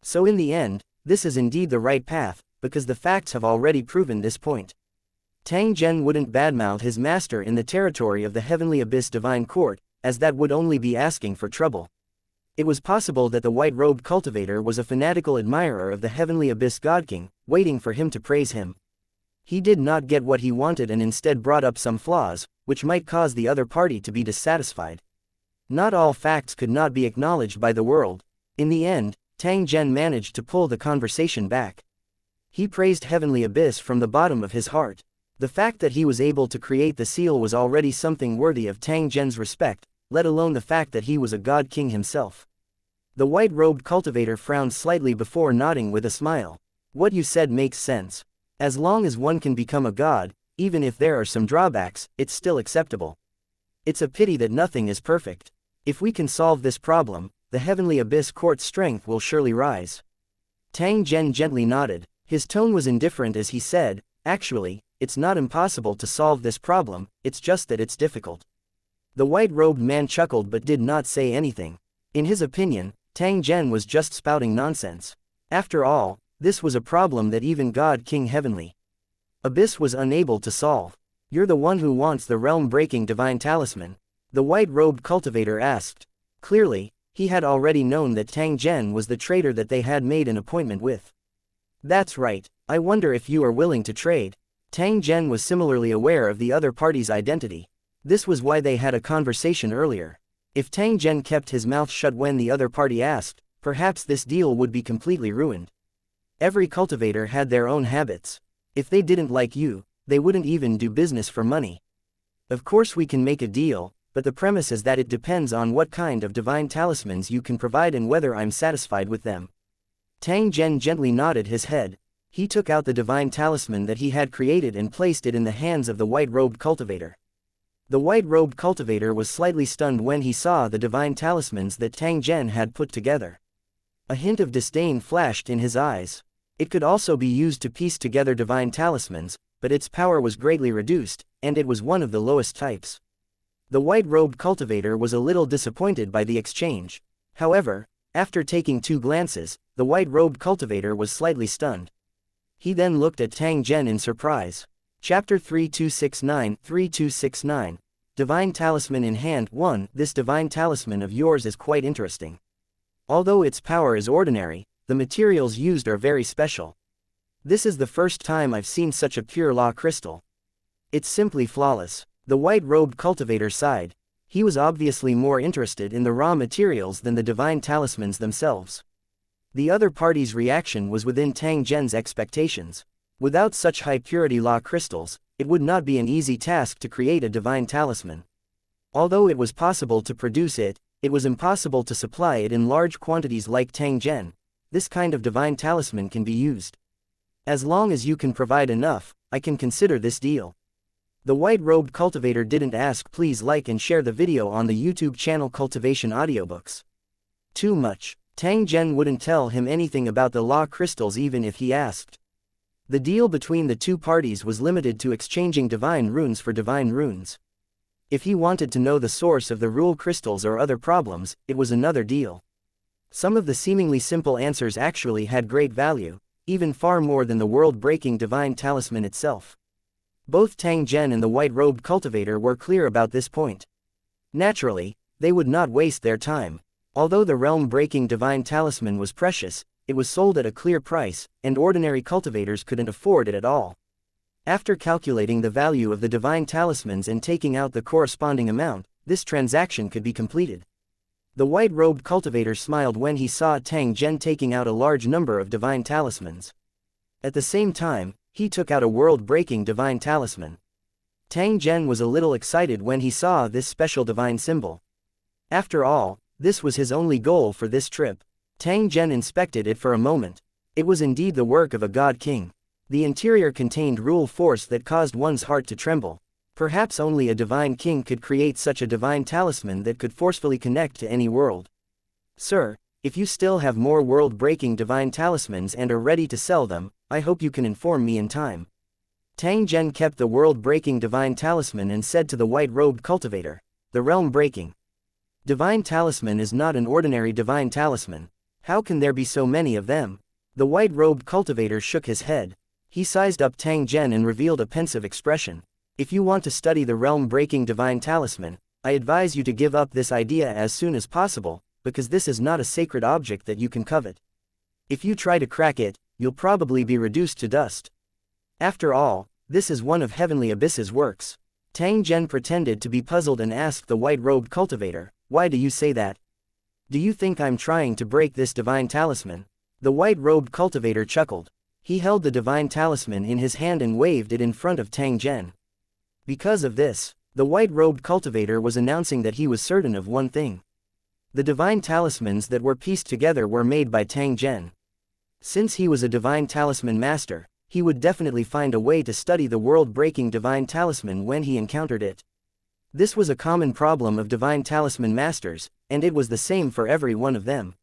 So in the end, this is indeed the right path, because the facts have already proven this point. Tang Zhen wouldn't badmouth his master in the territory of the Heavenly Abyss Divine Court, as that would only be asking for trouble. It was possible that the white-robed cultivator was a fanatical admirer of the Heavenly Abyss God King, waiting for him to praise him. He did not get what he wanted and instead brought up some flaws, which might cause the other party to be dissatisfied. Not all facts could not be acknowledged by the world. In the end, Tang Zhen managed to pull the conversation back. He praised Heavenly Abyss from the bottom of his heart. The fact that he was able to create the seal was already something worthy of Tang Zhen's respect, let alone the fact that he was a god king himself. The white-robed cultivator frowned slightly before nodding with a smile. What you said makes sense. As long as one can become a god, even if there are some drawbacks, it's still acceptable. It's a pity that nothing is perfect. If we can solve this problem, the Heavenly Abyss Court's strength will surely rise. Tang Zhen gently nodded. His tone was indifferent as he said, actually, it's not impossible to solve this problem, it's just that it's difficult. The white-robed man chuckled but did not say anything. In his opinion, Tang Zhen was just spouting nonsense. After all, this was a problem that even God King Heavenly Abyss was unable to solve. You're the one who wants the realm-breaking divine talisman? The white-robed cultivator asked. Clearly, he had already known that Tang Zhen was the trader that they had made an appointment with. That's right, I wonder if you are willing to trade. Tang Zhen was similarly aware of the other party's identity. This was why they had a conversation earlier. If Tang Zhen kept his mouth shut when the other party asked, perhaps this deal would be completely ruined. Every cultivator had their own habits. If they didn't like you, they wouldn't even do business for money. Of course we can make a deal, but the premise is that it depends on what kind of divine talismans you can provide and whether I'm satisfied with them. Tang Zhen gently nodded his head. He took out the divine talisman that he had created and placed it in the hands of the white-robed cultivator. The white-robed cultivator was slightly stunned when he saw the divine talismans that Tang Zhen had put together. A hint of disdain flashed in his eyes. It could also be used to piece together divine talismans, but its power was greatly reduced, and it was one of the lowest types. The white-robed cultivator was a little disappointed by the exchange. However, after taking 2 glances, the white-robed cultivator was slightly stunned. He then looked at Tang Zhen in surprise. Chapter 3269 Divine Talisman in Hand 1. This divine talisman of yours is quite interesting. Although its power is ordinary, the materials used are very special. This is the first time I've seen such a pure law crystal. It's simply flawless. The white-robed cultivator sighed. He was obviously more interested in the raw materials than the divine talismans themselves. The other party's reaction was within Tang Zhen's expectations. Without such high-purity law crystals, it would not be an easy task to create a divine talisman. Although it was possible to produce it, it was impossible to supply it in large quantities like Tang Zhen. This kind of divine talisman can be used. As long as you can provide enough, I can consider this deal. The white-robed cultivator didn't ask. Please like and share the video on the YouTube channel Cultivation Audiobooks. Too much. Tang Zhen wouldn't tell him anything about the law crystals even if he asked. The deal between the two parties was limited to exchanging divine runes for divine runes. If he wanted to know the source of the rule crystals or other problems, it was another deal. Some of the seemingly simple answers actually had great value, even far more than the world-breaking divine talisman itself. Both Tang Zhen and the white-robed cultivator were clear about this point. Naturally, they would not waste their time. Although the realm-breaking divine talisman was precious, it was sold at a clear price, and ordinary cultivators couldn't afford it at all. After calculating the value of the divine talismans and taking out the corresponding amount, this transaction could be completed. The white-robed cultivator smiled when he saw Tang Zhen taking out a large number of divine talismans. At the same time, he took out a world-breaking divine talisman. Tang Zhen was a little excited when he saw this special divine symbol. After all, this was his only goal for this trip. Tang Zhen inspected it for a moment. It was indeed the work of a god king. The interior contained rule force that caused one's heart to tremble. Perhaps only a divine king could create such a divine talisman that could forcefully connect to any world. Sir, if you still have more world-breaking divine talismans and are ready to sell them, I hope you can inform me in time. Tang Zhen kept the world-breaking divine talisman and said to the white-robed cultivator, the realm-breaking divine talisman is not an ordinary divine talisman. How can there be so many of them? The white-robed cultivator shook his head. He sized up Tang Zhen and revealed a pensive expression. If you want to study the realm-breaking divine talisman, I advise you to give up this idea as soon as possible, because this is not a sacred object that you can covet. If you try to crack it, you'll probably be reduced to dust. After all, this is one of Heavenly Abyss's works. Tang Zhen pretended to be puzzled and asked the white-robed cultivator, why do you say that? Do you think I'm trying to break this divine talisman? The white-robed cultivator chuckled. He held the divine talisman in his hand and waved it in front of Tang Zhen. Because of this, the white-robed cultivator was announcing that he was certain of one thing. The divine talismans that were pieced together were made by Tang Zhen. Since he was a divine talisman master, he would definitely find a way to study the world-breaking divine talisman when he encountered it. This was a common problem of divine talisman masters, and it was the same for every one of them.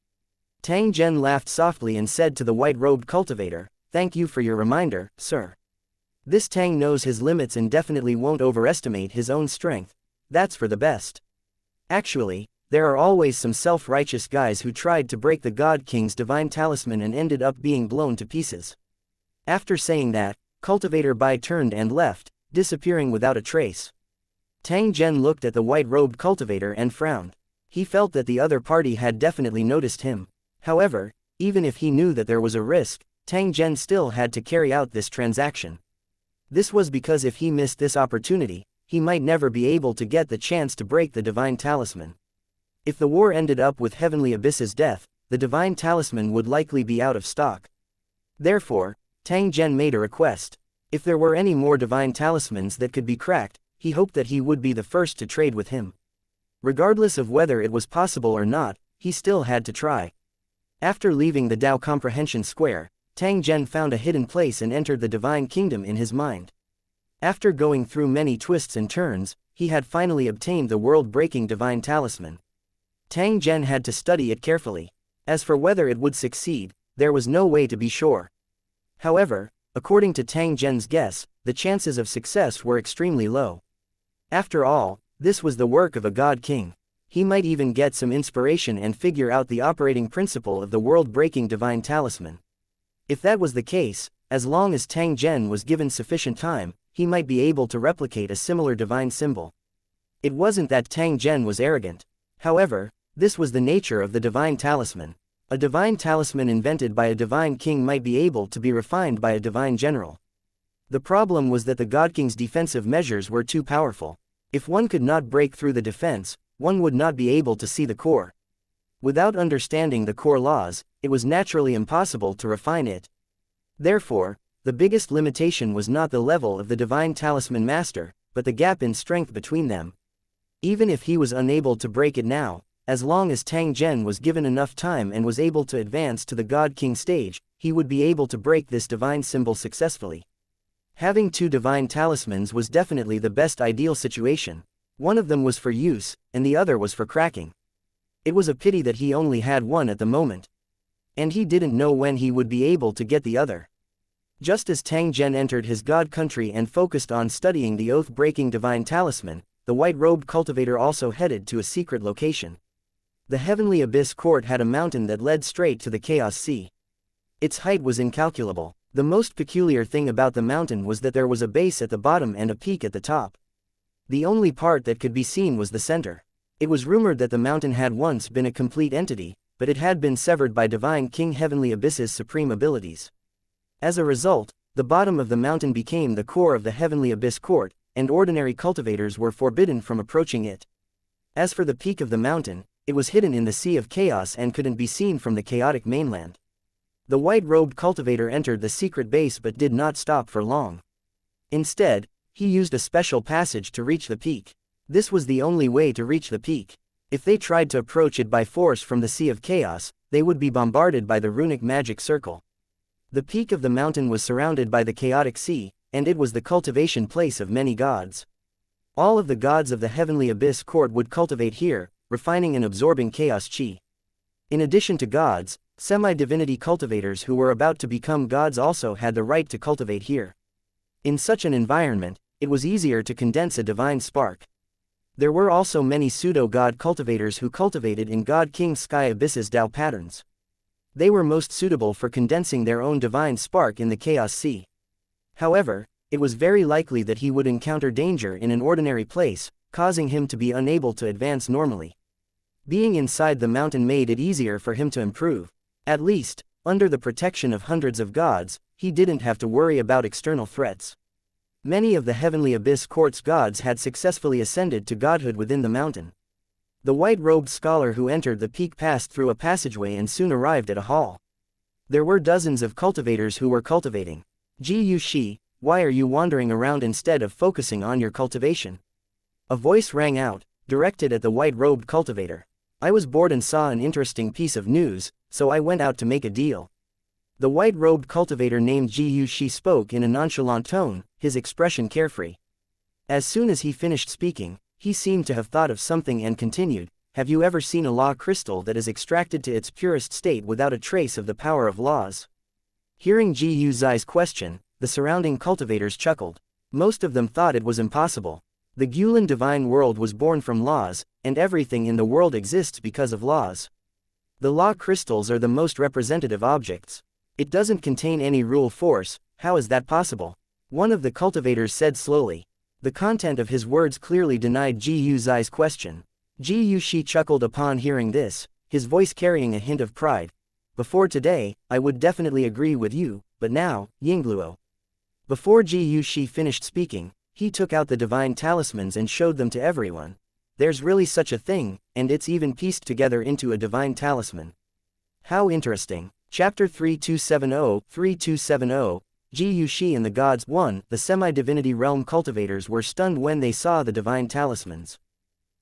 Tang Zhen laughed softly and said to the white-robed cultivator, thank you for your reminder, sir. This Tang knows his limits and definitely won't overestimate his own strength. That's for the best. Actually, there are always some self-righteous guys who tried to break the God King's divine talisman and ended up being blown to pieces. After saying that, Cultivator Bai turned and left, disappearing without a trace. Tang Zhen looked at the white-robed cultivator and frowned. He felt that the other party had definitely noticed him. However, even if he knew that there was a risk, Tang Zhen still had to carry out this transaction. This was because if he missed this opportunity, he might never be able to get the chance to break the divine talisman. If the war ended up with Heavenly Abyss's death, the divine talisman would likely be out of stock. Therefore, Tang Zhen made a request. If there were any more divine talismans that could be cracked, he hoped that he would be the first to trade with him. Regardless of whether it was possible or not, he still had to try. After leaving the Dao Comprehension Square, Tang Zhen found a hidden place and entered the Divine Kingdom in his mind. After going through many twists and turns, he had finally obtained the world-breaking divine talisman. Tang Zhen had to study it carefully. As for whether it would succeed, there was no way to be sure. However, according to Tang Zhen's guess, the chances of success were extremely low. After all, this was the work of a god king. He might even get some inspiration and figure out the operating principle of the world-breaking divine talisman. If that was the case, as long as Tang Zhen was given sufficient time, he might be able to replicate a similar divine symbol. It wasn't that Tang Zhen was arrogant. However, this was the nature of the divine talisman. A divine talisman invented by a divine king might be able to be refined by a divine general. The problem was that the God King's defensive measures were too powerful. If one could not break through the defense, one would not be able to see the core. Without understanding the core laws, it was naturally impossible to refine it. Therefore, the biggest limitation was not the level of the divine talisman master, but the gap in strength between them. Even if he was unable to break it now, as long as Tang Zhen was given enough time and was able to advance to the God King stage, he would be able to break this divine symbol successfully. Having two divine talismans was definitely the best ideal situation. One of them was for use, and the other was for cracking. It was a pity that he only had one at the moment. And he didn't know when he would be able to get the other. Just as Tang Zhen entered his god country and focused on studying the oath-breaking divine talisman, the white-robed cultivator also headed to a secret location. The Heavenly Abyss Court had a mountain that led straight to the Chaos Sea. Its height was incalculable. The most peculiar thing about the mountain was that there was a base at the bottom and a peak at the top. The only part that could be seen was the center. It was rumored that the mountain had once been a complete entity, but it had been severed by divine King Heavenly Abyss's supreme abilities. As a result, the bottom of the mountain became the core of the Heavenly Abyss court, and ordinary cultivators were forbidden from approaching it. As for the peak of the mountain, it was hidden in the Sea of Chaos and couldn't be seen from the chaotic mainland. The white-robed cultivator entered the secret base but did not stop for long. Instead, he used a special passage to reach the peak. This was the only way to reach the peak. If they tried to approach it by force from the Sea of Chaos, they would be bombarded by the runic magic circle. The peak of the mountain was surrounded by the chaotic sea, and it was the cultivation place of many gods. All of the gods of the Heavenly Abyss court would cultivate here, refining and absorbing chaos chi. In addition to gods, semi-divinity cultivators who were about to become gods also had the right to cultivate here. In such an environment, it was easier to condense a divine spark. There were also many pseudo-god cultivators who cultivated in God King Sky Abyss's Tao patterns. They were most suitable for condensing their own divine spark in the Chaos Sea. However, it was very likely that he would encounter danger in an ordinary place, causing him to be unable to advance normally. Being inside the mountain made it easier for him to improve. At least, under the protection of hundreds of gods, he didn't have to worry about external threats. Many of the Heavenly Abyss court's gods had successfully ascended to godhood within the mountain. The white-robed scholar who entered the peak passed through a passageway and soon arrived at a hall. There were dozens of cultivators who were cultivating. Ji Yu Shi, why are you wandering around instead of focusing on your cultivation? A voice rang out, directed at the white-robed cultivator. I was bored and saw an interesting piece of news, so I went out to make a deal. The white-robed cultivator named Ji Yu Shi spoke in a nonchalant tone, his expression carefree. As soon as he finished speaking, he seemed to have thought of something and continued, have you ever seen a law crystal that is extracted to its purest state without a trace of the power of laws? Hearing Ji Yu Zai's question, the surrounding cultivators chuckled. Most of them thought it was impossible. The Gulen divine world was born from laws, and everything in the world exists because of laws. The law crystals are the most representative objects. It doesn't contain any rule force, how is that possible? One of the cultivators said slowly. The content of his words clearly denied Ji Yu Zai's question. Ji Yu Shi chuckled upon hearing this, his voice carrying a hint of pride. Before today, I would definitely agree with you, but now, Yingluo. Before Ji Yu Shi finished speaking, he took out the divine talismans and showed them to everyone. There's really such a thing, and it's even pieced together into a divine talisman. How interesting. Chapter 3270, Ji Yu Shi and the Gods 1. The semi-divinity realm cultivators were stunned when they saw the divine talismans.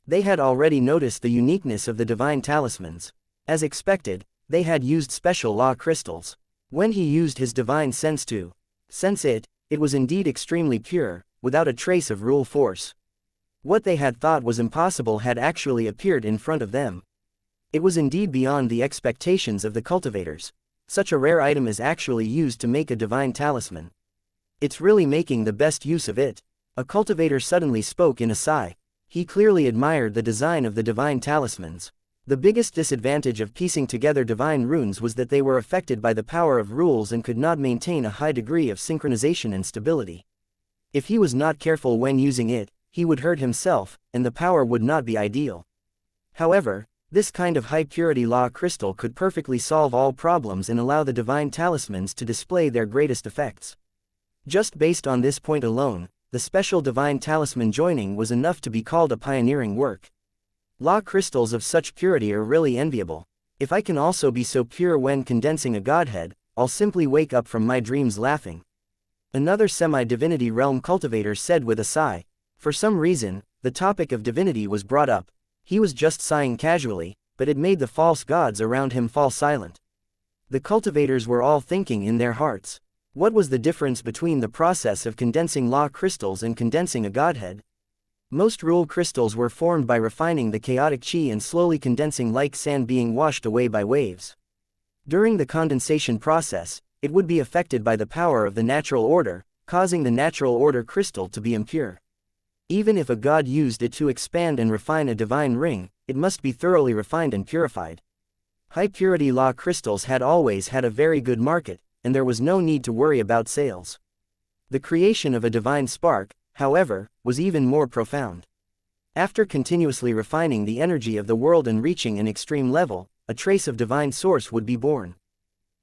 They had already noticed the uniqueness of the divine talismans. As expected, they had used special law crystals. When he used his divine sense to sense it, it was indeed extremely pure, without a trace of rule force. What they had thought was impossible had actually appeared in front of them. It was indeed beyond the expectations of the cultivators. Such a rare item is actually used to make a divine talisman. It's really making the best use of it. A cultivator suddenly spoke in a sigh. He clearly admired the design of the divine talismans. The biggest disadvantage of piecing together divine runes was that they were affected by the power of rules and could not maintain a high degree of synchronization and stability. If he was not careful when using it, he would hurt himself, and the power would not be ideal. However, this kind of high-purity law crystal could perfectly solve all problems and allow the divine talismans to display their greatest effects. Just based on this point alone, the special divine talisman joining was enough to be called a pioneering work. Law crystals of such purity are really enviable. If I can also be so pure when condensing a godhead, I'll simply wake up from my dreams laughing. Another semi-divinity realm cultivator said with a sigh. For some reason, the topic of divinity was brought up. He was just sighing casually, but it made the false gods around him fall silent. The cultivators were all thinking in their hearts. What was the difference between the process of condensing law crystals and condensing a godhead? Most rule crystals were formed by refining the chaotic chi and slowly condensing like sand being washed away by waves. During the condensation process, it would be affected by the power of the natural order, causing the natural order crystal to be impure. Even if a god used it to expand and refine a divine ring, it must be thoroughly refined and purified. High-purity law crystals had always had a very good market, and there was no need to worry about sales. The creation of a divine spark, however, was even more profound. After continuously refining the energy of the world and reaching an extreme level, a trace of divine source would be born.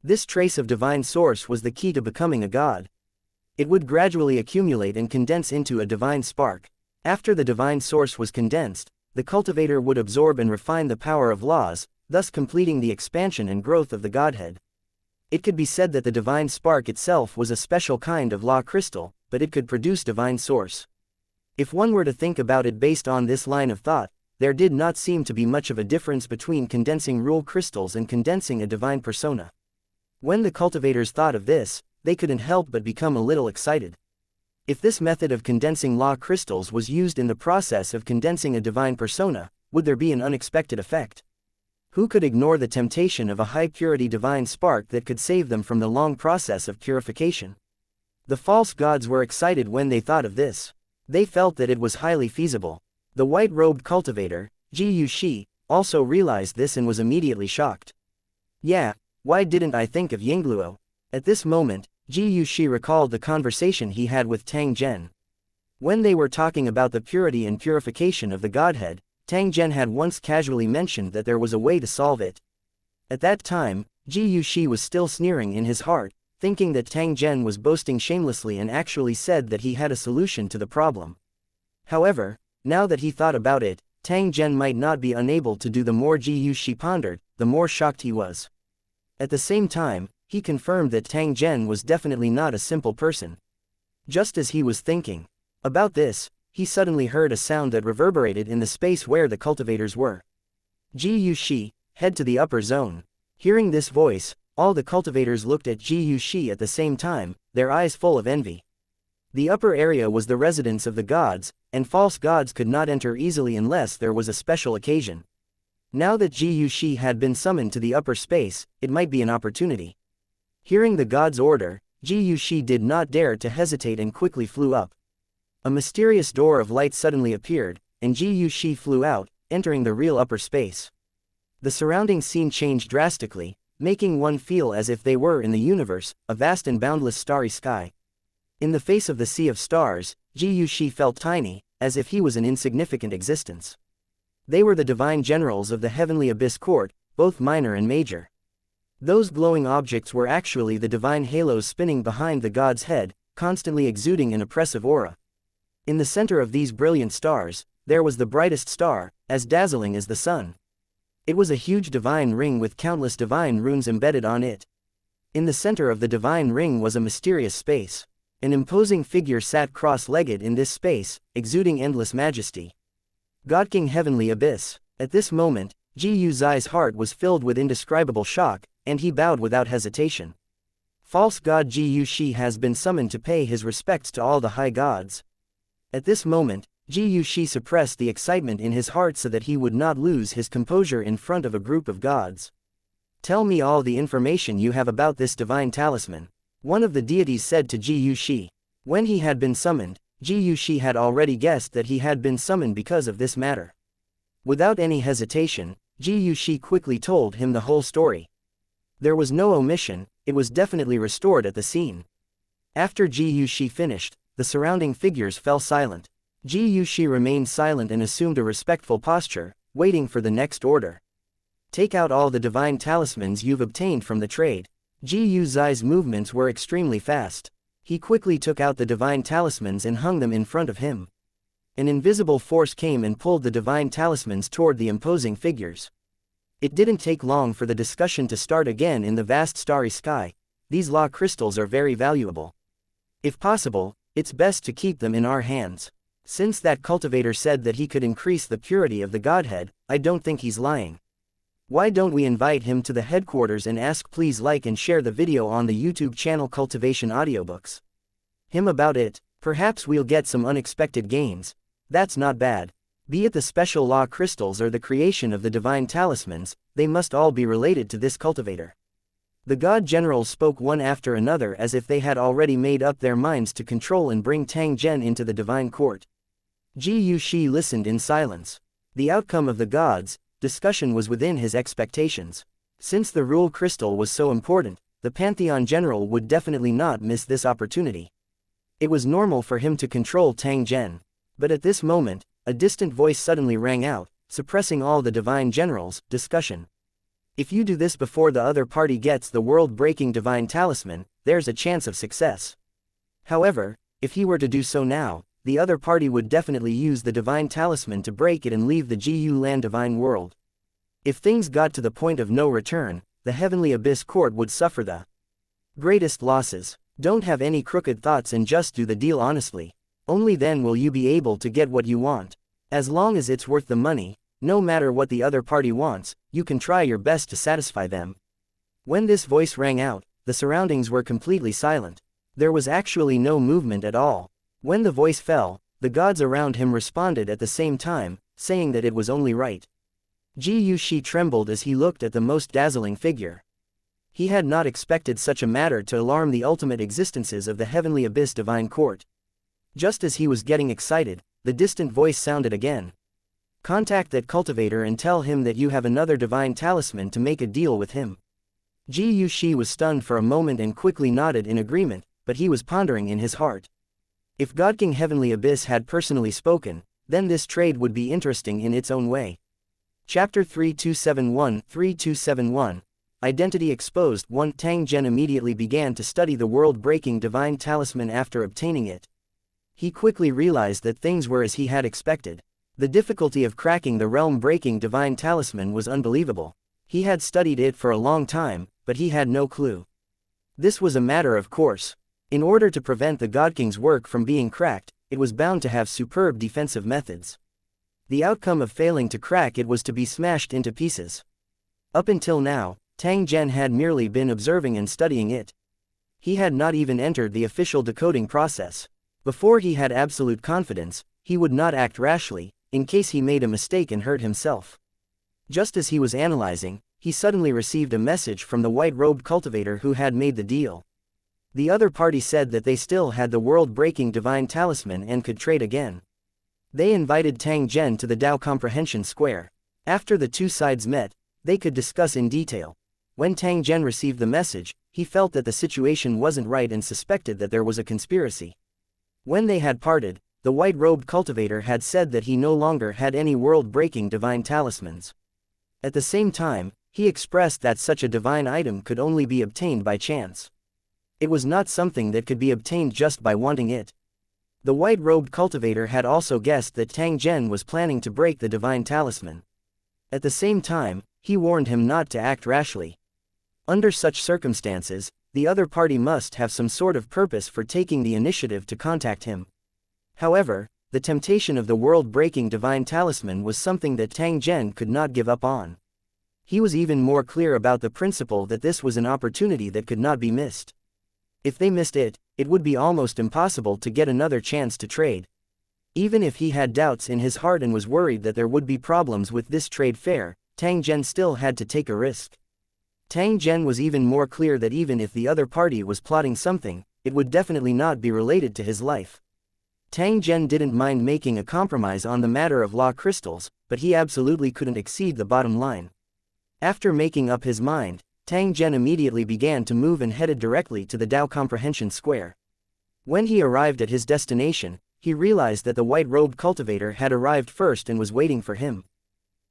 This trace of divine source was the key to becoming a god. It would gradually accumulate and condense into a divine spark. After the divine source was condensed, the cultivator would absorb and refine the power of laws, thus completing the expansion and growth of the Godhead. It could be said that the divine spark itself was a special kind of law crystal, but it could produce divine source. If one were to think about it based on this line of thought, there did not seem to be much of a difference between condensing rule crystals and condensing a divine persona. When the cultivators thought of this, they couldn't help but become a little excited. If this method of condensing law crystals was used in the process of condensing a divine persona, would there be an unexpected effect? Who could ignore the temptation of a high-purity divine spark that could save them from the long process of purification? The false gods were excited when they thought of this. They felt that it was highly feasible. The white-robed cultivator, Xianxia, also realized this and was immediately shocked. Yeah, why didn't I think of Yingluo? At this moment, Xianxia recalled the conversation he had with Tang Zhen. When they were talking about the purity and purification of the Godhead, Tang Zhen had once casually mentioned that there was a way to solve it. At that time, Xianxia was still sneering in his heart, thinking that Tang Zhen was boasting shamelessly and actually said that he had a solution to the problem. However, now that he thought about it, Tang Zhen might not be unable to do the more Xianxia pondered, the more shocked he was. At the same time, he confirmed that Tang Zhen was definitely not a simple person. Just as he was thinking about this, he suddenly heard a sound that reverberated in the space where the cultivators were. Xianxia, head to the upper zone. Hearing this voice, all the cultivators looked at Xianxia at the same time, their eyes full of envy. The upper area was the residence of the gods, and false gods could not enter easily unless there was a special occasion. Now that Xianxia had been summoned to the upper space, it might be an opportunity. Hearing the god's order, Xianxia did not dare to hesitate and quickly flew up. A mysterious door of light suddenly appeared, and Xianxia flew out, entering the real upper space. The surrounding scene changed drastically, making one feel as if they were in the universe, a vast and boundless starry sky. In the face of the sea of stars, Xianxia felt tiny, as if he was an insignificant existence. They were the divine generals of the heavenly abyss court, both minor and major. Those glowing objects were actually the divine halos spinning behind the god's head, constantly exuding an oppressive aura. In the center of these brilliant stars, there was the brightest star, as dazzling as the sun. It was a huge divine ring with countless divine runes embedded on it. In the center of the divine ring was a mysterious space. An imposing figure sat cross-legged in this space, exuding endless majesty. God King Heavenly Abyss. At this moment, Xianxia's heart was filled with indescribable shock, and he bowed without hesitation. False god Xianxia has been summoned to pay his respects to all the high gods. At this moment, Xianxia suppressed the excitement in his heart so that he would not lose his composure in front of a group of gods. Tell me all the information you have about this divine talisman, one of the deities said to Xianxia. When he had been summoned, Xianxia had already guessed that he had been summoned because of this matter. Without any hesitation, Xianxia quickly told him the whole story. There was no omission, it was definitely restored at the scene. After Xianxia finished, the surrounding figures fell silent. Xianxia remained silent and assumed a respectful posture, waiting for the next order. Take out all the divine talismans you've obtained from the trade. Xianxia's movements were extremely fast. He quickly took out the divine talismans and hung them in front of him. An invisible force came and pulled the divine talismans toward the imposing figures. It didn't take long for the discussion to start again in the vast starry sky. These law crystals are very valuable. If possible, it's best to keep them in our hands. Since that cultivator said that he could increase the purity of the Godhead, I don't think he's lying. Why don't we invite him to the headquarters and ask? Please like and share the video on the YouTube channel Cultivation Audiobooks. Him about it, perhaps we'll get some unexpected gains. That's not bad. Be it the special law crystals or the creation of the divine talismans, they must all be related to this cultivator. The god generals spoke one after another as if they had already made up their minds to control and bring Tang Zhen into the divine court. Xianxia listened in silence. The outcome of the gods' discussion was within his expectations. Since the rule crystal was so important, the Pantheon General would definitely not miss this opportunity. It was normal for him to control Tang Zhen. But at this moment, a distant voice suddenly rang out, suppressing all the Divine Generals' discussion. If you do this before the other party gets the world-breaking Divine Talisman, there's a chance of success. However, if he were to do so now, the other party would definitely use the Divine Talisman to break it and leave the Gu Land Divine World. If things got to the point of no return, the Heavenly Abyss Court would suffer the greatest losses. Don't have any crooked thoughts and just do the deal honestly. Only then will you be able to get what you want. As long as it's worth the money, no matter what the other party wants, you can try your best to satisfy them. When this voice rang out, the surroundings were completely silent. There was actually no movement at all. When the voice fell, the gods around him responded at the same time, saying that it was only right. Gu Shi trembled as he looked at the most dazzling figure. He had not expected such a matter to alarm the ultimate existences of the Heavenly Abyss Divine Court. Just as he was getting excited, the distant voice sounded again. Contact that cultivator and tell him that you have another divine talisman to make a deal with him. Gu Shi was stunned for a moment and quickly nodded in agreement, but he was pondering in his heart. If God King Heavenly Abyss had personally spoken, then this trade would be interesting in its own way. Chapter 3271 Identity Exposed 1 Tang Zhen immediately began to study the world-breaking divine talisman after obtaining it. He quickly realized that things were as he had expected. The difficulty of cracking the realm-breaking divine talisman was unbelievable. He had studied it for a long time, but he had no clue. This was a matter of course. In order to prevent the God King's work from being cracked, it was bound to have superb defensive methods. The outcome of failing to crack it was to be smashed into pieces. Up until now, Tang Zhen had merely been observing and studying it. He had not even entered the official decoding process. Before he had absolute confidence, he would not act rashly, in case he made a mistake and hurt himself. Just as he was analyzing, he suddenly received a message from the white-robed cultivator who had made the deal. The other party said that they still had the world-breaking divine talisman and could trade again. They invited Tang Zhen to the Dao Comprehension Square. After the two sides met, they could discuss in detail. When Tang Zhen received the message, he felt that the situation wasn't right and suspected that there was a conspiracy. When they had parted, the white-robed cultivator had said that he no longer had any world-breaking divine talismans. At the same time, he expressed that such a divine item could only be obtained by chance. It was not something that could be obtained just by wanting it. The white-robed cultivator had also guessed that Tang Zhen was planning to break the divine talisman. At the same time, he warned him not to act rashly. Under such circumstances, the other party must have some sort of purpose for taking the initiative to contact him. However, the temptation of the world-breaking divine talisman was something that Tang Zhen could not give up on. He was even more clear about the principle that this was an opportunity that could not be missed. If they missed it, it would be almost impossible to get another chance to trade. Even if he had doubts in his heart and was worried that there would be problems with this trade fair, Tang Zhen still had to take a risk. Tang Zhen was even more clear that even if the other party was plotting something, it would definitely not be related to his life. Tang Zhen didn't mind making a compromise on the matter of law crystals, but he absolutely couldn't exceed the bottom line. After making up his mind, Tang Zhen immediately began to move and headed directly to the Dao Comprehension Square. When he arrived at his destination, he realized that the white-robed cultivator had arrived first and was waiting for him.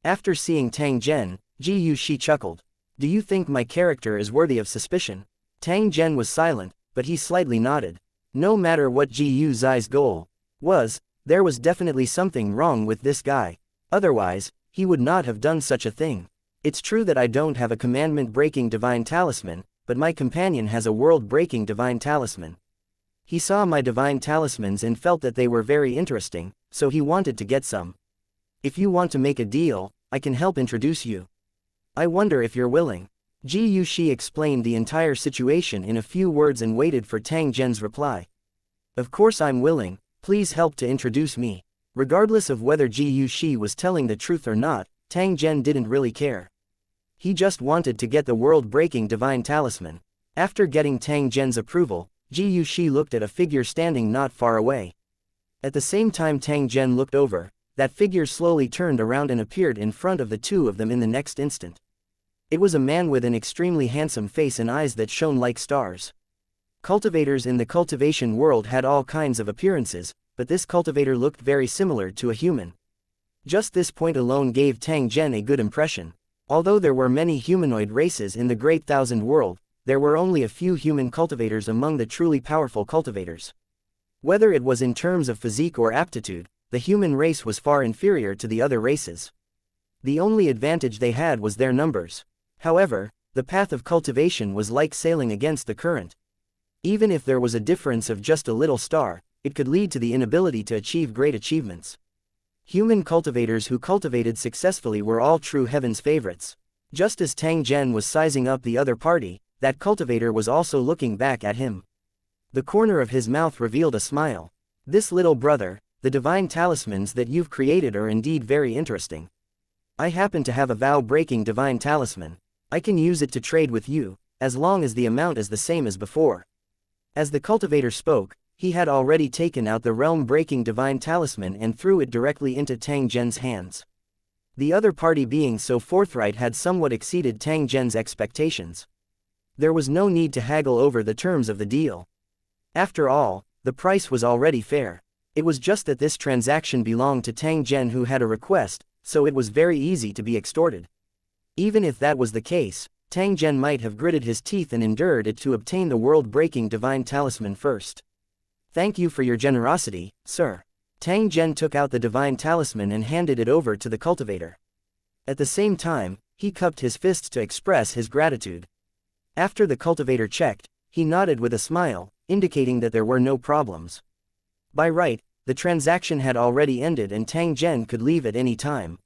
After seeing Tang Zhen, Gu Shi chuckled. "Do you think my character is worthy of suspicion?" Tang Zhen was silent, but he slightly nodded. No matter what Gu Zai's goal was, there was definitely something wrong with this guy. Otherwise, he would not have done such a thing. It's true that I don't have a commandment-breaking divine talisman, but my companion has a world-breaking divine talisman. He saw my divine talismans and felt that they were very interesting, so he wanted to get some. If you want to make a deal, I can help introduce you. I wonder if you're willing. Gu Shi explained the entire situation in a few words and waited for Tang Zhen's reply. Of course I'm willing, please help to introduce me. Regardless of whether Gu Shi was telling the truth or not, Tang Zhen didn't really care. He just wanted to get the world-breaking divine talisman. After getting Tang Zhen's approval, Gu Shi looked at a figure standing not far away. At the same time Tang Zhen looked over, that figure slowly turned around and appeared in front of the two of them in the next instant. It was a man with an extremely handsome face and eyes that shone like stars. Cultivators in the cultivation world had all kinds of appearances, but this cultivator looked very similar to a human. Just this point alone gave Tang Zhen a good impression. Although there were many humanoid races in the Great Thousand World, there were only a few human cultivators among the truly powerful cultivators. Whether it was in terms of physique or aptitude, the human race was far inferior to the other races. The only advantage they had was their numbers. However, the path of cultivation was like sailing against the current. Even if there was a difference of just a little star, it could lead to the inability to achieve great achievements. Human cultivators who cultivated successfully were all true heaven's favorites. Just as Tang Zhen was sizing up the other party, that cultivator was also looking back at him. The corner of his mouth revealed a smile. This little brother, the divine talismans that you've created are indeed very interesting. I happen to have a vow-breaking divine talisman. I can use it to trade with you, as long as the amount is the same as before. As the cultivator spoke, he had already taken out the realm-breaking divine talisman and threw it directly into Tang Zhen's hands. The other party being so forthright had somewhat exceeded Tang Zhen's expectations. There was no need to haggle over the terms of the deal. After all, the price was already fair. It was just that this transaction belonged to Tang Zhen, who had a request, so it was very easy to be extorted. Even if that was the case, Tang Zhen might have gritted his teeth and endured it to obtain the world-breaking divine talisman first. Thank you for your generosity, sir. Tang Zhen took out the divine talisman and handed it over to the cultivator. At the same time, he cupped his fists to express his gratitude. After the cultivator checked, he nodded with a smile, indicating that there were no problems. By right, the transaction had already ended and Tang Zhen could leave at any time.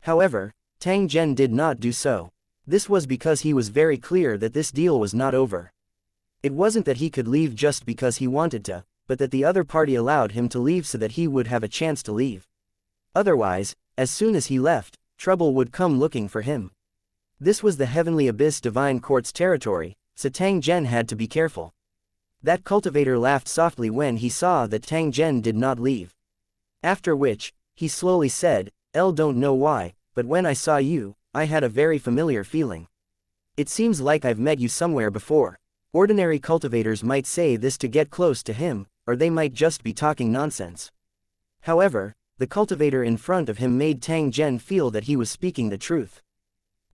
However, Tang Zhen did not do so. This was because he was very clear that this deal was not over. It wasn't that he could leave just because he wanted to, but that the other party allowed him to leave so that he would have a chance to leave. Otherwise, as soon as he left, trouble would come looking for him. This was the Heavenly Abyss Divine Court's territory, so Tang Zhen had to be careful. That cultivator laughed softly when he saw that Tang Zhen did not leave. After which, he slowly said, Don't know why, but when I saw you, I had a very familiar feeling. It seems like I've met you somewhere before. Ordinary cultivators might say this to get close to him, or they might just be talking nonsense. However, the cultivator in front of him made Tang Zhen feel that he was speaking the truth.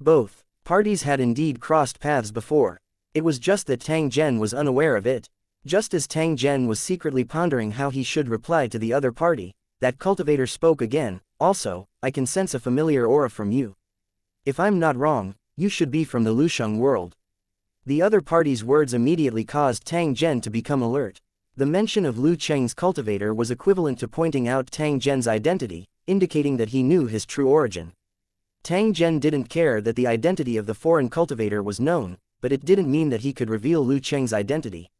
Both parties had indeed crossed paths before. It was just that Tang Zhen was unaware of it. Just as Tang Zhen was secretly pondering how he should reply to the other party, that cultivator spoke again. Also, I can sense a familiar aura from you. If I'm not wrong, you should be from the Lusheng world. The other party's words immediately caused Tang Zhen to become alert. The mention of Lu Cheng's cultivator was equivalent to pointing out Tang Zhen's identity, indicating that he knew his true origin. Tang Zhen didn't care that the identity of the foreign cultivator was known, but it didn't mean that he could reveal Lu Cheng's identity.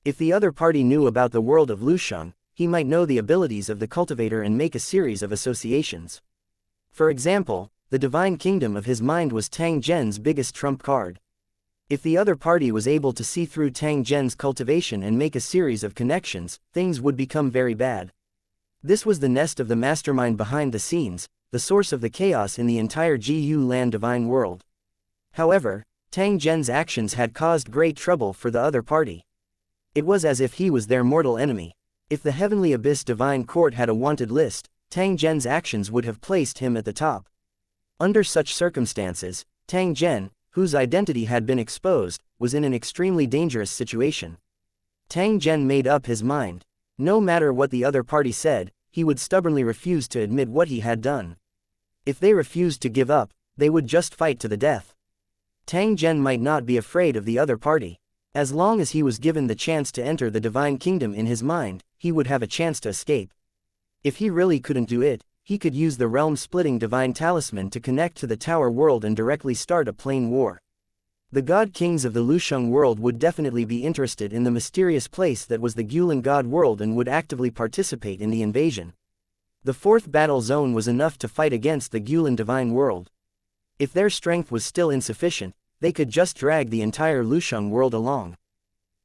If the other party knew about the world of Lusheng, he might know the abilities of the cultivator and make a series of associations. For example, the divine kingdom of his mind was Tang Zhen's biggest trump card. If the other party was able to see through Tang Zhen's cultivation and make a series of connections, things would become very bad. This was the nest of the mastermind behind the scenes, the source of the chaos in the entire Gu Land divine world. However, Tang Zhen's actions had caused great trouble for the other party. It was as if he was their mortal enemy. If the Heavenly Abyss Divine Court had a wanted list, Tang Zhen's actions would have placed him at the top. Under such circumstances, Tang Zhen, whose identity had been exposed, was in an extremely dangerous situation. Tang Zhen made up his mind. No matter what the other party said, he would stubbornly refuse to admit what he had done. If they refused to give up, they would just fight to the death. Tang Zhen might not be afraid of the other party. As long as he was given the chance to enter the divine kingdom in his mind, he would have a chance to escape. If he really couldn't do it, he could use the realm-splitting divine talisman to connect to the tower world and directly start a plain war. The god kings of the Lusheng world would definitely be interested in the mysterious place that was the Gulen god world and would actively participate in the invasion. The fourth battle zone was enough to fight against the Gulen divine world. If their strength was still insufficient, they could just drag the entire Lusheng world along.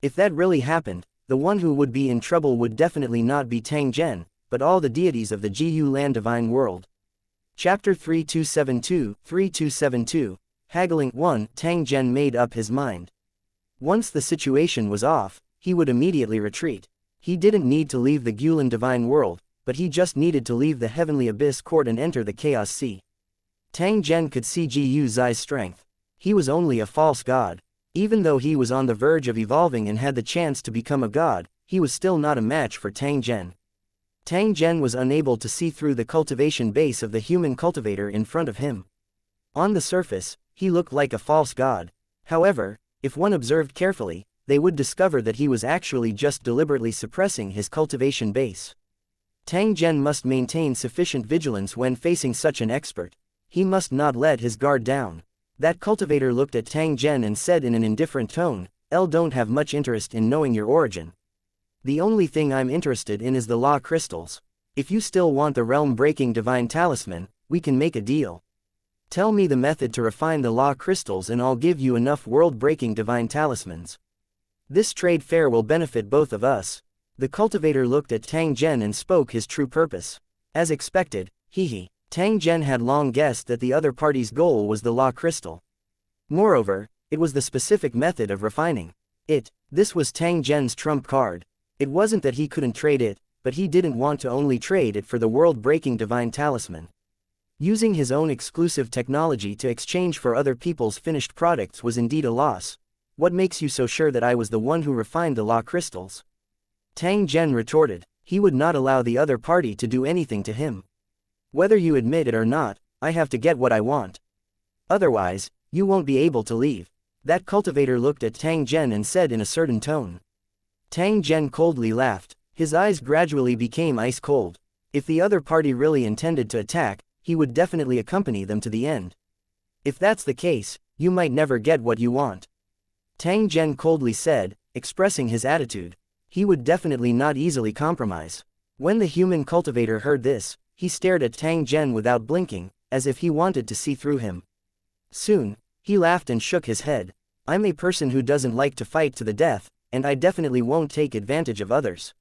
If that really happened, the one who would be in trouble would definitely not be Tang Zhen, but all the deities of the Gu Land divine world. Chapter 3272, Haggling. 1. Tang Zhen made up his mind. Once the situation was off, he would immediately retreat. He didn't need to leave the Gulan divine world, but he just needed to leave the heavenly abyss court and enter the chaos sea. Tang Zhen could see Ji Yu Zai's strength. He was only a false god. Even though he was on the verge of evolving and had the chance to become a god, he was still not a match for Tang Zhen. Tang Zhen was unable to see through the cultivation base of the human cultivator in front of him. On the surface, he looked like a false god. However, if one observed carefully, they would discover that he was actually just deliberately suppressing his cultivation base. Tang Zhen must maintain sufficient vigilance when facing such an expert. He must not let his guard down. That cultivator looked at Tang Zhen and said in an indifferent tone, "I don't have much interest in knowing your origin. The only thing I'm interested in is the law crystals. If you still want the realm-breaking divine talisman, we can make a deal. Tell me the method to refine the law crystals and I'll give you enough world-breaking divine talismans. This trade fair will benefit both of us." The cultivator looked at Tang Zhen and spoke his true purpose. As expected, Tang Zhen had long guessed that the other party's goal was the law crystal. Moreover, it was the specific method of refining it. This was Tang Zhen's trump card. It wasn't that he couldn't trade it, but he didn't want to only trade it for the world-breaking divine talisman. Using his own exclusive technology to exchange for other people's finished products was indeed a loss. What makes you so sure that I was the one who refined the law crystals? Tang Zhen retorted. He would not allow the other party to do anything to him. Whether you admit it or not, I have to get what I want. Otherwise, you won't be able to leave. That cultivator looked at Tang Zhen and said in a certain tone. Tang Zhen coldly laughed. His eyes gradually became ice cold. If the other party really intended to attack, he would definitely accompany them to the end. If that's the case, you might never get what you want. Tang Zhen coldly said, expressing his attitude. He would definitely not easily compromise. When the human cultivator heard this, he stared at Tang Zhen without blinking, as if he wanted to see through him. Soon, he laughed and shook his head. I'm a person who doesn't like to fight to the death, and I definitely won't take advantage of others.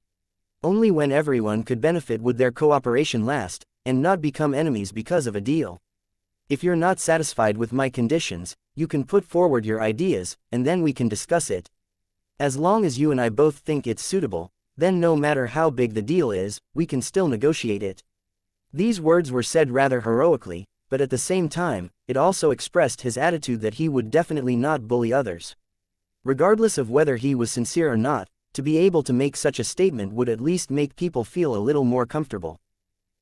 Only when everyone could benefit would their cooperation last, and not become enemies because of a deal. If you're not satisfied with my conditions, you can put forward your ideas, and then we can discuss it. As long as you and I both think it's suitable, then no matter how big the deal is, we can still negotiate it. These words were said rather heroically, but at the same time, it also expressed his attitude that he would definitely not bully others. Regardless of whether he was sincere or not, to be able to make such a statement would at least make people feel a little more comfortable.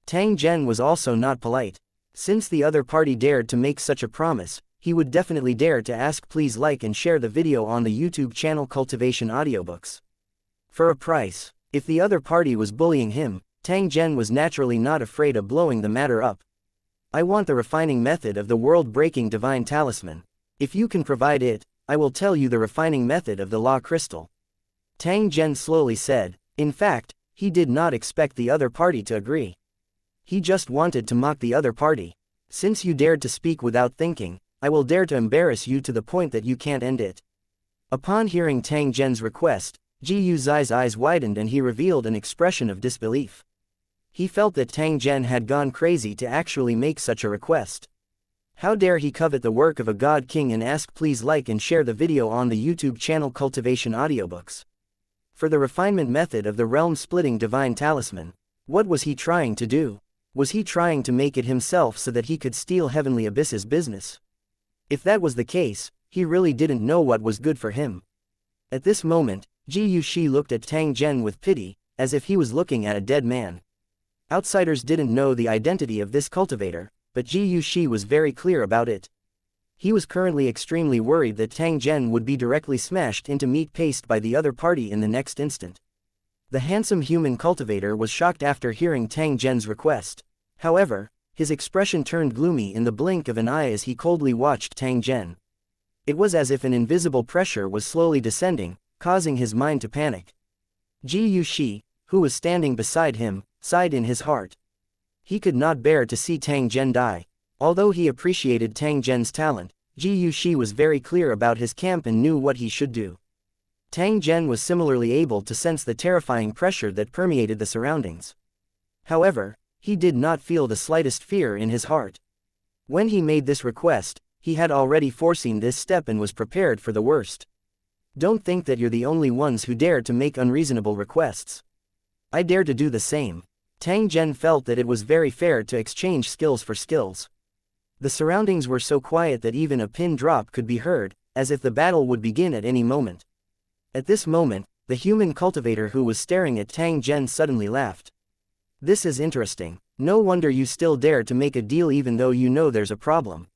Tang Zhen was also not polite. Since the other party dared to make such a promise, he would definitely dare to ask. Please like and share the video on the YouTube channel Cultivation Audiobooks. For a price. If the other party was bullying him, Tang Zhen was naturally not afraid of blowing the matter up. I want the refining method of the world-breaking divine talisman. If you can provide it, I will tell you the refining method of the law crystal. Tang Zhen slowly said. In fact, he did not expect the other party to agree. He just wanted to mock the other party. Since you dared to speak without thinking, I will dare to embarrass you to the point that you can't end it. Upon hearing Tang Zhen's request, Ji Yu Zai's eyes widened and he revealed an expression of disbelief. He felt that Tang Zhen had gone crazy to actually make such a request. How dare he covet the work of a god king and ask. Please like and share the video on the YouTube channel Cultivation Audiobooks. For the refinement method of the realm-splitting divine talisman. What was he trying to do? Was he trying to make it himself so that he could steal Heavenly Abyss's business? If that was the case, he really didn't know what was good for him. At this moment, Ji Yuxi looked at Tang Zhen with pity, as if he was looking at a dead man. Outsiders didn't know the identity of this cultivator, but Ji Yuxi was very clear about it. He was currently extremely worried that Tang Zhen would be directly smashed into meat paste by the other party in the next instant. The handsome human cultivator was shocked after hearing Tang Zhen's request. However, his expression turned gloomy in the blink of an eye as he coldly watched Tang Zhen. It was as if an invisible pressure was slowly descending, causing his mind to panic. Ji Yuxi, who was standing beside him, sighed in his heart. He could not bear to see Tang Zhen die. Although he appreciated Tang Zhen's talent, Ji Yuxi was very clear about his camp and knew what he should do. Tang Zhen was similarly able to sense the terrifying pressure that permeated the surroundings. However, he did not feel the slightest fear in his heart. When he made this request, he had already foreseen this step and was prepared for the worst. Don't think that you're the only ones who dare to make unreasonable requests. I dare to do the same. Tang Zhen felt that it was very fair to exchange skills for skills. The surroundings were so quiet that even a pin drop could be heard, as if the battle would begin at any moment. At this moment, the human cultivator who was staring at Tang Zhen suddenly laughed. This is interesting. No wonder you still dare to make a deal even though you know there's a problem.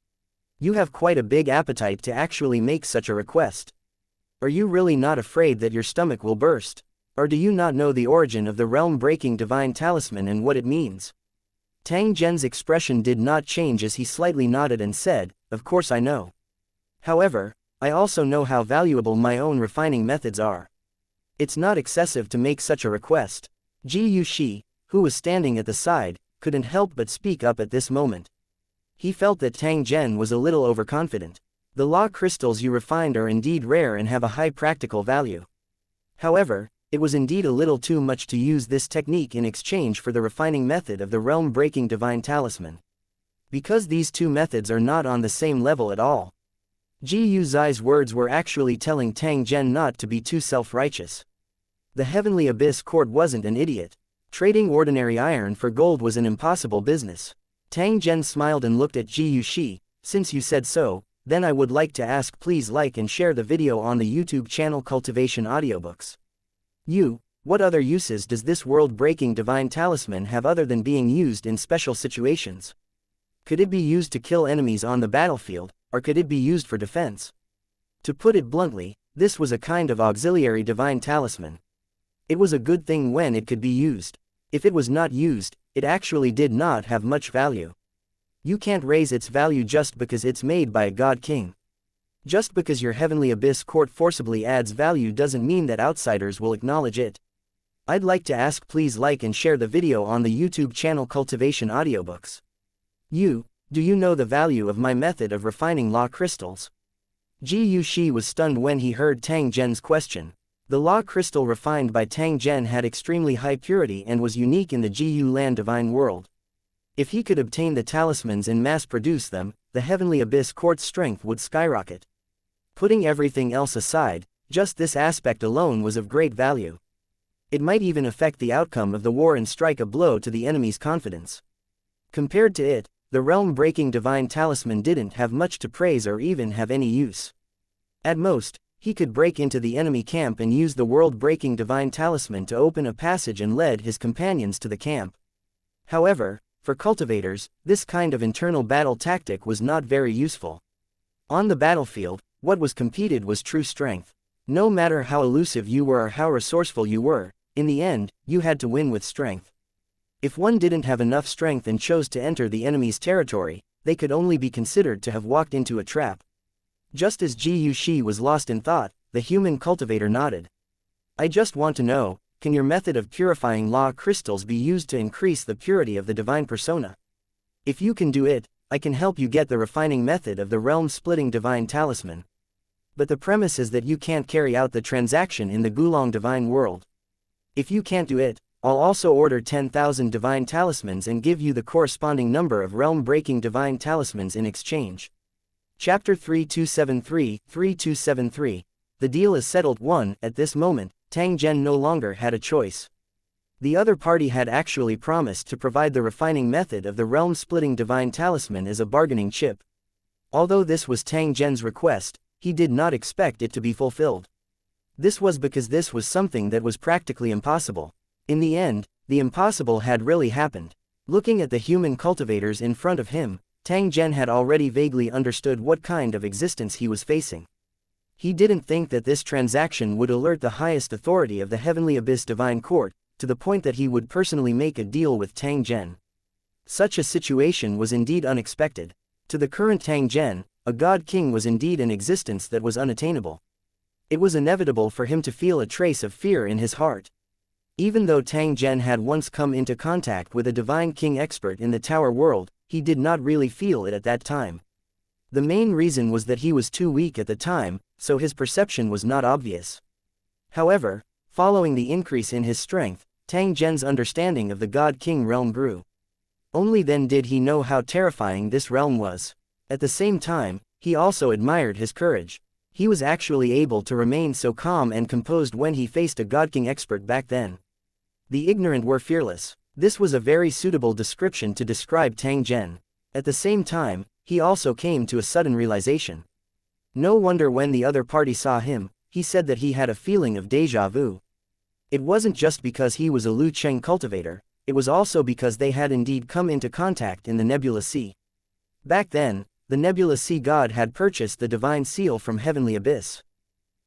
You have quite a big appetite to actually make such a request. Are you really not afraid that your stomach will burst? Or do you not know the origin of the realm-breaking divine talisman and what it means? Tang Zhen's expression did not change as he slightly nodded and said, "Of course I know. However, I also know how valuable my own refining methods are. It's not excessive to make such a request." Ji Yuxi, who was standing at the side, couldn't help but speak up at this moment. He felt that Tang Zhen was a little overconfident. The law crystals you refined are indeed rare and have a high practical value. However, it was indeed a little too much to use this technique in exchange for the refining method of the realm-breaking divine talisman. Because these two methods are not on the same level at all. Ji Yuxi's words were actually telling Tang Zhen not to be too self-righteous. The Heavenly Abyss Court wasn't an idiot. Trading ordinary iron for gold was an impossible business. Tang Zhen smiled and looked at Ji Yuxi. "Since you said so, then I would like to ask, please like and share the video on the YouTube channel Cultivation Audiobooks. What other uses does this world-breaking divine talisman have other than being used in special situations? Could it be used to kill enemies on the battlefield, or could it be used for defense? To put it bluntly, this was a kind of auxiliary divine talisman. It was a good thing when it could be used. If it was not used, it actually did not have much value. You can't raise its value just because it's made by a god king. Just because your Heavenly Abyss Court forcibly adds value doesn't mean that outsiders will acknowledge it. I'd like to ask, please like and share the video on the YouTube channel Cultivation Audiobooks. Do you know the value of my method of refining law crystals?" Ji Yuxi was stunned when he heard Tang Zhen's question. The law crystal refined by Tang Zhen had extremely high purity and was unique in the Ji Land divine world. If he could obtain the talismans and mass-produce them, the Heavenly Abyss Court's strength would skyrocket. Putting everything else aside, just this aspect alone was of great value. It might even affect the outcome of the war and strike a blow to the enemy's confidence. Compared to it, the realm-breaking divine talisman didn't have much to praise or even have any use. At most, he could break into the enemy camp and use the world-breaking divine talisman to open a passage and lead his companions to the camp. However, for cultivators, this kind of internal battle tactic was not very useful. On the battlefield, what was competed was true strength. No matter how elusive you were or how resourceful you were, in the end, you had to win with strength. If one didn't have enough strength and chose to enter the enemy's territory, they could only be considered to have walked into a trap. Just as Ji Yuxi was lost in thought, the human cultivator nodded. "I just want to know, can your method of purifying law crystals be used to increase the purity of the divine persona? If you can do it, I can help you get the refining method of the realm-splitting divine talisman. But the premise is that you can't carry out the transaction in the Gulong divine world. If you can't do it, I'll also order 10,000 divine talismans and give you the corresponding number of realm-breaking divine talismans in exchange." Chapter 3273. The deal is settled. 1. At this moment, Tang Zhen no longer had a choice. The other party had actually promised to provide the refining method of the realm-splitting divine talisman as a bargaining chip. Although this was Tang Zhen's request, he did not expect it to be fulfilled. This was because this was something that was practically impossible. In the end, the impossible had really happened. Looking at the human cultivators in front of him, Tang Zhen had already vaguely understood what kind of existence he was facing. He didn't think that this transaction would alert the highest authority of the Heavenly Abyss Divine Court, to the point that he would personally make a deal with Tang Zhen. Such a situation was indeed unexpected. To the current Tang Zhen, a god king was indeed an existence that was unattainable. It was inevitable for him to feel a trace of fear in his heart. Even though Tang Zhen had once come into contact with a divine king expert in the Tower world, he did not really feel it at that time. The main reason was that he was too weak at the time, so his perception was not obvious. However, following the increase in his strength, Tang Zhen's understanding of the God King realm grew. Only then did he know how terrifying this realm was. At the same time, he also admired his courage. He was actually able to remain so calm and composed when he faced a God King expert back then. The ignorant were fearless. This was a very suitable description to describe Tang Zhen. At the same time, he also came to a sudden realization. No wonder when the other party saw him, he said that he had a feeling of déjà vu. It wasn't just because he was a Lu Cheng cultivator, it was also because they had indeed come into contact in the Nebula Sea. Back then, the Nebula Sea god had purchased the divine seal from Heavenly Abyss.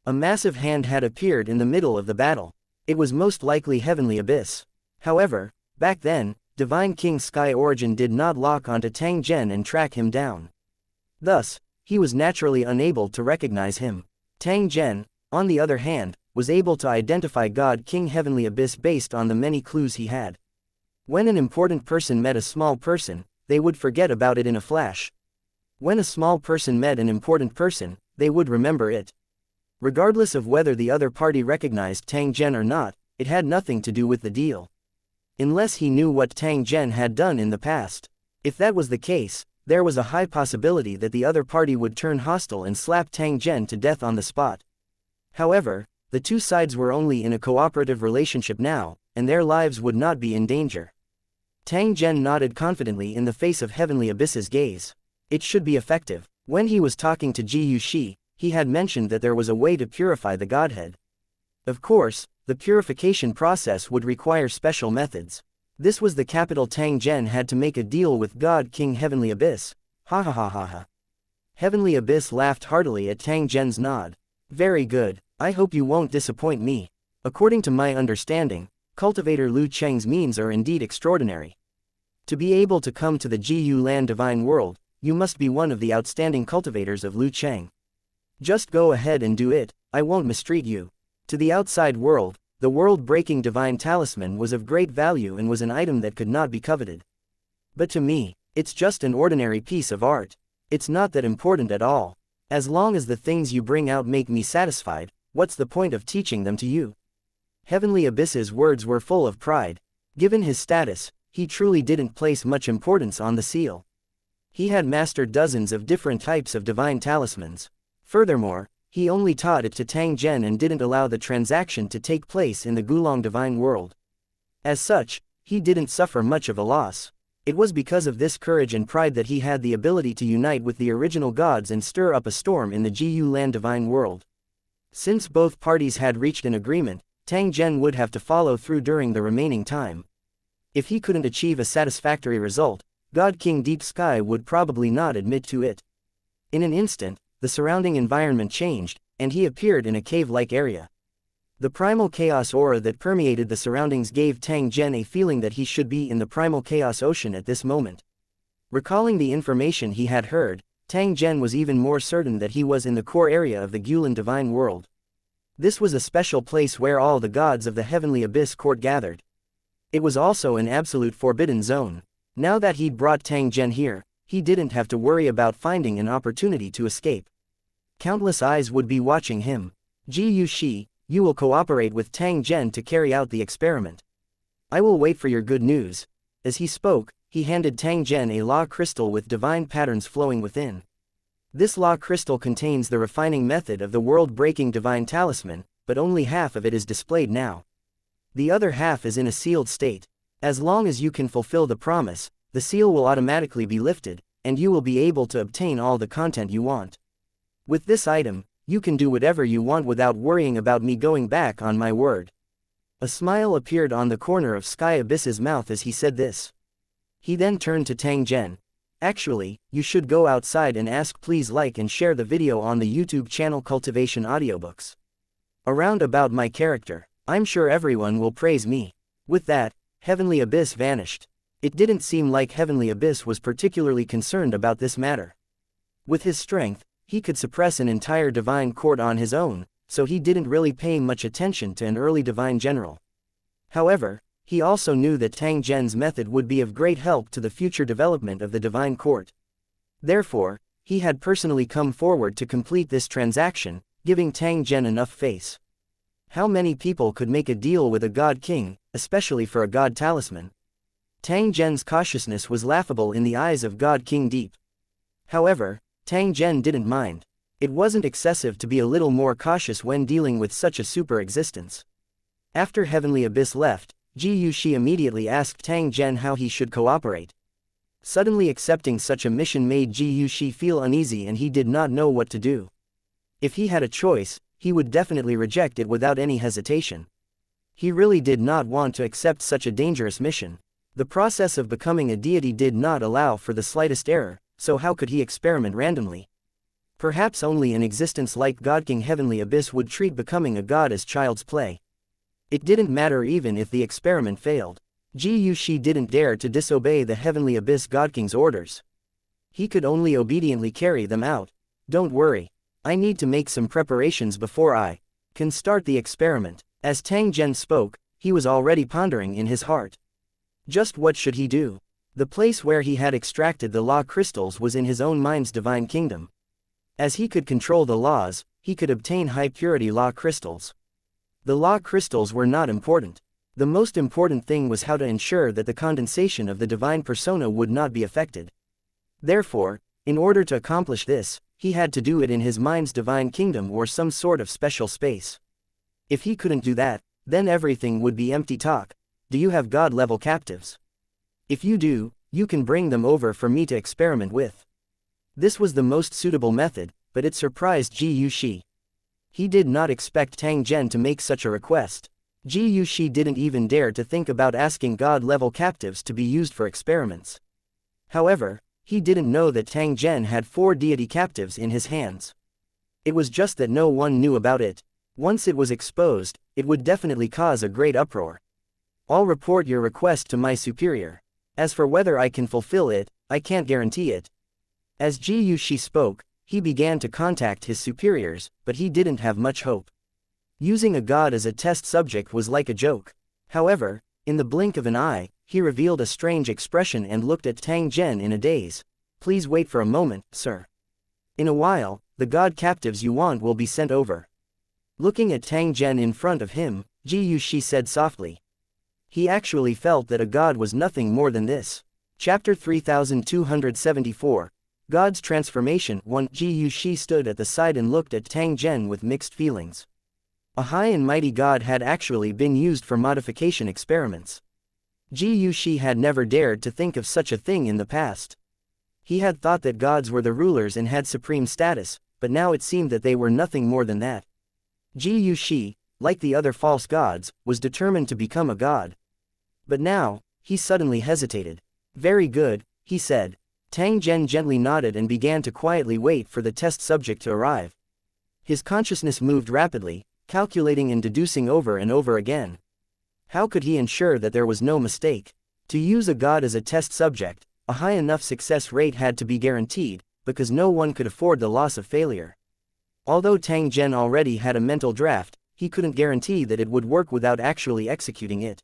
A massive hand had appeared in the middle of the battle. It was most likely Heavenly Abyss. However, back then, Divine King Sky Origin did not lock onto Tang Zhen and track him down. Thus, he was naturally unable to recognize him. Tang Zhen, on the other hand, was able to identify God King Heavenly Abyss based on the many clues he had. When an important person met a small person, they would forget about it in a flash. When a small person met an important person, they would remember it. Regardless of whether the other party recognized Tang Zhen or not, it had nothing to do with the deal. Unless he knew what Tang Zhen had done in the past. If that was the case, there was a high possibility that the other party would turn hostile and slap Tang Zhen to death on the spot. However, the two sides were only in a cooperative relationship now, and their lives would not be in danger. Tang Zhen nodded confidently in the face of Heavenly Abyss's gaze. It should be effective. When he was talking to Ji Yuxi, he had mentioned that there was a way to purify the godhead. Of course, the purification process would require special methods. This was the capital Tang Zhen had to make a deal with God King Heavenly Abyss. Ha ha ha ha ha. Heavenly Abyss laughed heartily at Tang Zhen's nod. Very good, I hope you won't disappoint me. According to my understanding, Cultivator Lu Cheng's means are indeed extraordinary. To be able to come to the Jiyu Land Divine World, you must be one of the outstanding cultivators of Lu Cheng. Just go ahead and do it, I won't mistreat you. To the outside world, the world-breaking divine talisman was of great value and was an item that could not be coveted. But to me, it's just an ordinary piece of art. It's not that important at all. As long as the things you bring out make me satisfied, what's the point of teaching them to you? Heavenly Abyss's words were full of pride. Given his status, he truly didn't place much importance on the seal. He had mastered dozens of different types of divine talismans. Furthermore, he only taught it to Tang Zhen and didn't allow the transaction to take place in the Gulong Divine World. As such, he didn't suffer much of a loss. It was because of this courage and pride that he had the ability to unite with the original gods and stir up a storm in the Jiyu Land Divine World. Since both parties had reached an agreement, Tang Zhen would have to follow through during the remaining time. If he couldn't achieve a satisfactory result, God King Deep Sky would probably not admit to it. In an instant, the surrounding environment changed, and he appeared in a cave-like area. The primal chaos aura that permeated the surroundings gave Tang Zhen a feeling that he should be in the primal chaos ocean at this moment. Recalling the information he had heard, Tang Zhen was even more certain that he was in the core area of the Gulan Divine World. This was a special place where all the gods of the Heavenly Abyss court gathered. It was also an absolute forbidden zone. Now that he'd brought Tang Zhen here, he didn't have to worry about finding an opportunity to escape. Countless eyes would be watching him. Ji Yuxi, you will cooperate with Tang Zhen to carry out the experiment. I will wait for your good news. As he spoke, he handed Tang Zhen a law crystal with divine patterns flowing within. This law crystal contains the refining method of the world-breaking divine talisman, but only half of it is displayed now. The other half is in a sealed state. As long as you can fulfill the promise, the seal will automatically be lifted, and you will be able to obtain all the content you want. With this item, you can do whatever you want without worrying about me going back on my word. A smile appeared on the corner of Sky Abyss's mouth as he said this. He then turned to Tang Zhen. Actually, you should go outside and ask. Please like and share the video on the YouTube channel Cultivation Audiobooks. Around about my character, I'm sure everyone will praise me. With that, Heavenly Abyss vanished. It didn't seem like Heavenly Abyss was particularly concerned about this matter. With his strength, he could suppress an entire divine court on his own, so he didn't really pay much attention to an early divine general. However, he also knew that Tang Zhen's method would be of great help to the future development of the divine court. Therefore, he had personally come forward to complete this transaction, giving Tang Zhen enough face. How many people could make a deal with a god king, especially for a god talisman? Tang Zhen's cautiousness was laughable in the eyes of God King Deep. However, Tang Zhen didn't mind. It wasn't excessive to be a little more cautious when dealing with such a super existence. After Heavenly Abyss left, Ji Yuxi immediately asked Tang Zhen how he should cooperate. Suddenly accepting such a mission made Ji Yuxi feel uneasy and he did not know what to do. If he had a choice, he would definitely reject it without any hesitation. He really did not want to accept such a dangerous mission. The process of becoming a deity did not allow for the slightest error, so how could he experiment randomly? Perhaps only an existence like God King Heavenly Abyss would treat becoming a god as child's play. It didn't matter even if the experiment failed. Ji Yuxi didn't dare to disobey the Heavenly Abyss God King's orders. He could only obediently carry them out. Don't worry. I need to make some preparations before I can start the experiment. As Tang Zhen spoke, he was already pondering in his heart. Just what should he do? The place where he had extracted the law crystals was in his own mind's divine kingdom. As he could control the laws, he could obtain high-purity law crystals. The law crystals were not important. The most important thing was how to ensure that the condensation of the divine persona would not be affected. Therefore, in order to accomplish this, he had to do it in his mind's divine kingdom or some sort of special space. If he couldn't do that, then everything would be empty talk. Do you have god-level captives? If you do, you can bring them over for me to experiment with. This was the most suitable method, but it surprised Ji Yuxi. He did not expect Tang Zhen to make such a request. Ji Yuxi didn't even dare to think about asking god-level captives to be used for experiments. However, he didn't know that Tang Zhen had 4 deity captives in his hands. It was just that no one knew about it. Once it was exposed, it would definitely cause a great uproar. I'll report your request to my superior. As for whether I can fulfill it, I can't guarantee it. As Ji Yuxi spoke, he began to contact his superiors, but he didn't have much hope. Using a god as a test subject was like a joke. However, in the blink of an eye, he revealed a strange expression and looked at Tang Zhen in a daze. Please wait for a moment, sir. In a while, the god captives you want will be sent over. Looking at Tang Zhen in front of him, Ji Yuxi said softly. He actually felt that a god was nothing more than this. Chapter 3274, God's Transformation 1. Ji Yuxi stood at the side and looked at Tang Zhen with mixed feelings. A high and mighty god had actually been used for modification experiments. Ji Yuxi had never dared to think of such a thing in the past. He had thought that gods were the rulers and had supreme status, but now it seemed that they were nothing more than that. Ji Yuxi, like the other false gods, was determined to become a god. But now, he suddenly hesitated. Very good, he said. Tang Zhen gently nodded and began to quietly wait for the test subject to arrive. His consciousness moved rapidly, calculating and deducing over and over again. How could he ensure that there was no mistake? To use a god as a test subject, a high enough success rate had to be guaranteed, because no one could afford the loss of failure. Although Tang Zhen already had a mental draft, he couldn't guarantee that it would work without actually executing it.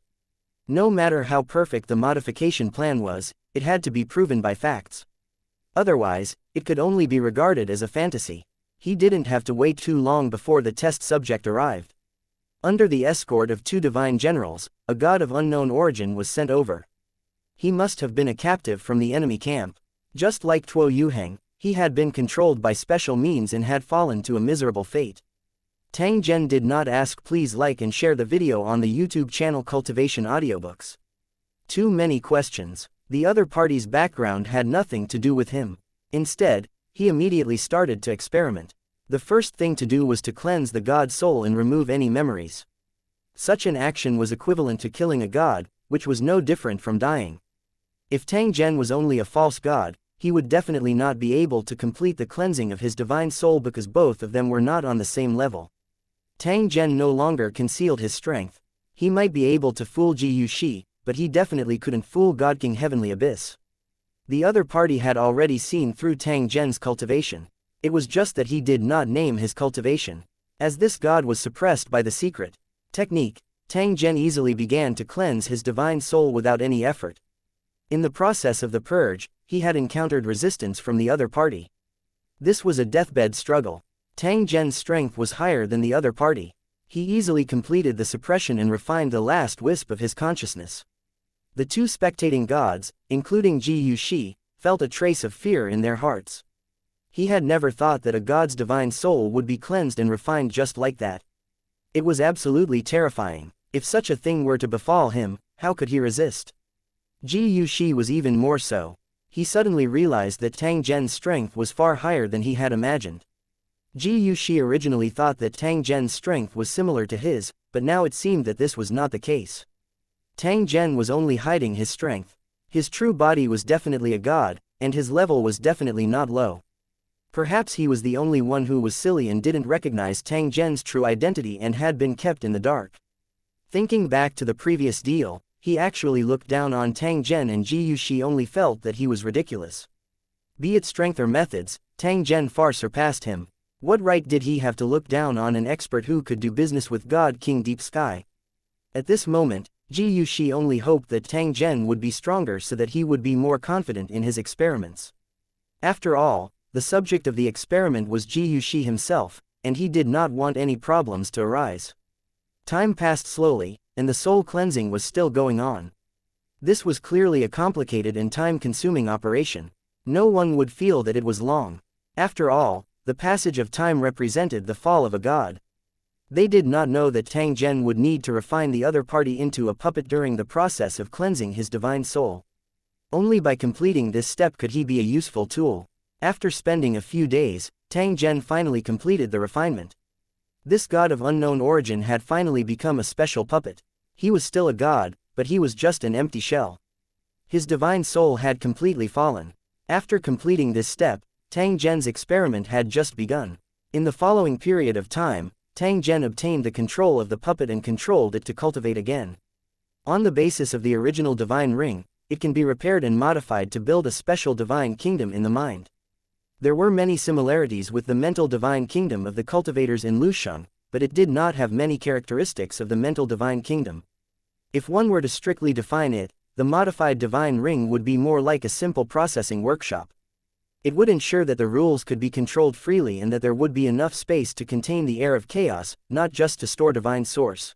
No matter how perfect the modification plan was, it had to be proven by facts. Otherwise, it could only be regarded as a fantasy. He didn't have to wait too long before the test subject arrived. Under the escort of 2 divine generals, a god of unknown origin was sent over. He must have been a captive from the enemy camp. Just like Tuo Yuheng, he had been controlled by special means and had fallen to a miserable fate. Tang Zhen did not ask. Please like and share the video on the YouTube channel Cultivation Audiobooks. Too many questions. The other party's background had nothing to do with him. Instead, he immediately started to experiment. The first thing to do was to cleanse the god's soul and remove any memories. Such an action was equivalent to killing a god, which was no different from dying. If Tang Zhen was only a false god, he would definitely not be able to complete the cleansing of his divine soul because both of them were not on the same level. Tang Zhen no longer concealed his strength. He might be able to fool Ji Yuxi, but he definitely couldn't fool God King Heavenly Abyss. The other party had already seen through Tang Zhen's cultivation. It was just that he did not name his cultivation. As this god was suppressed by the secret technique, Tang Zhen easily began to cleanse his divine soul without any effort. In the process of the purge, he had encountered resistance from the other party. This was a deathbed struggle. Tang Zhen's strength was higher than the other party. He easily completed the suppression and refined the last wisp of his consciousness. The 2 spectating gods, including Ji Yuxi, felt a trace of fear in their hearts. He had never thought that a god's divine soul would be cleansed and refined just like that. It was absolutely terrifying. If such a thing were to befall him, how could he resist? Ji Yuxi was even more so. He suddenly realized that Tang Zhen's strength was far higher than he had imagined. Ji Yuxi originally thought that Tang Zhen's strength was similar to his, but now it seemed that this was not the case. Tang Zhen was only hiding his strength. His true body was definitely a god, and his level was definitely not low. Perhaps he was the only one who was silly and didn't recognize Tang Zhen's true identity and had been kept in the dark. Thinking back to the previous deal, he actually looked down on Tang Zhen, and Ji Yuxi only felt that he was ridiculous. Be it strength or methods, Tang Zhen far surpassed him. What right did he have to look down on an expert who could do business with God King Deep Sky? At this moment, Ji Yuxi only hoped that Tang Zhen would be stronger so that he would be more confident in his experiments. After all, the subject of the experiment was Ji Yuxi himself, and he did not want any problems to arise. Time passed slowly, and the soul cleansing was still going on. This was clearly a complicated and time-consuming operation. No one would feel that it was long. After all, the passage of time represented the fall of a god. They did not know that Tang Zhen would need to refine the other party into a puppet during the process of cleansing his divine soul. Only by completing this step could he be a useful tool. After spending a few days, Tang Zhen finally completed the refinement. This god of unknown origin had finally become a special puppet. He was still a god, but he was just an empty shell. His divine soul had completely fallen. After completing this step, Tang Zhen's experiment had just begun. In the following period of time, Tang Zhen obtained the control of the puppet and controlled it to cultivate again. On the basis of the original divine ring, it can be repaired and modified to build a special divine kingdom in the mind. There were many similarities with the mental divine kingdom of the cultivators in Lusheng, but it did not have many characteristics of the mental divine kingdom. If one were to strictly define it, the modified divine ring would be more like a simple processing workshop. It would ensure that the rules could be controlled freely and that there would be enough space to contain the air of chaos, not just to store divine source.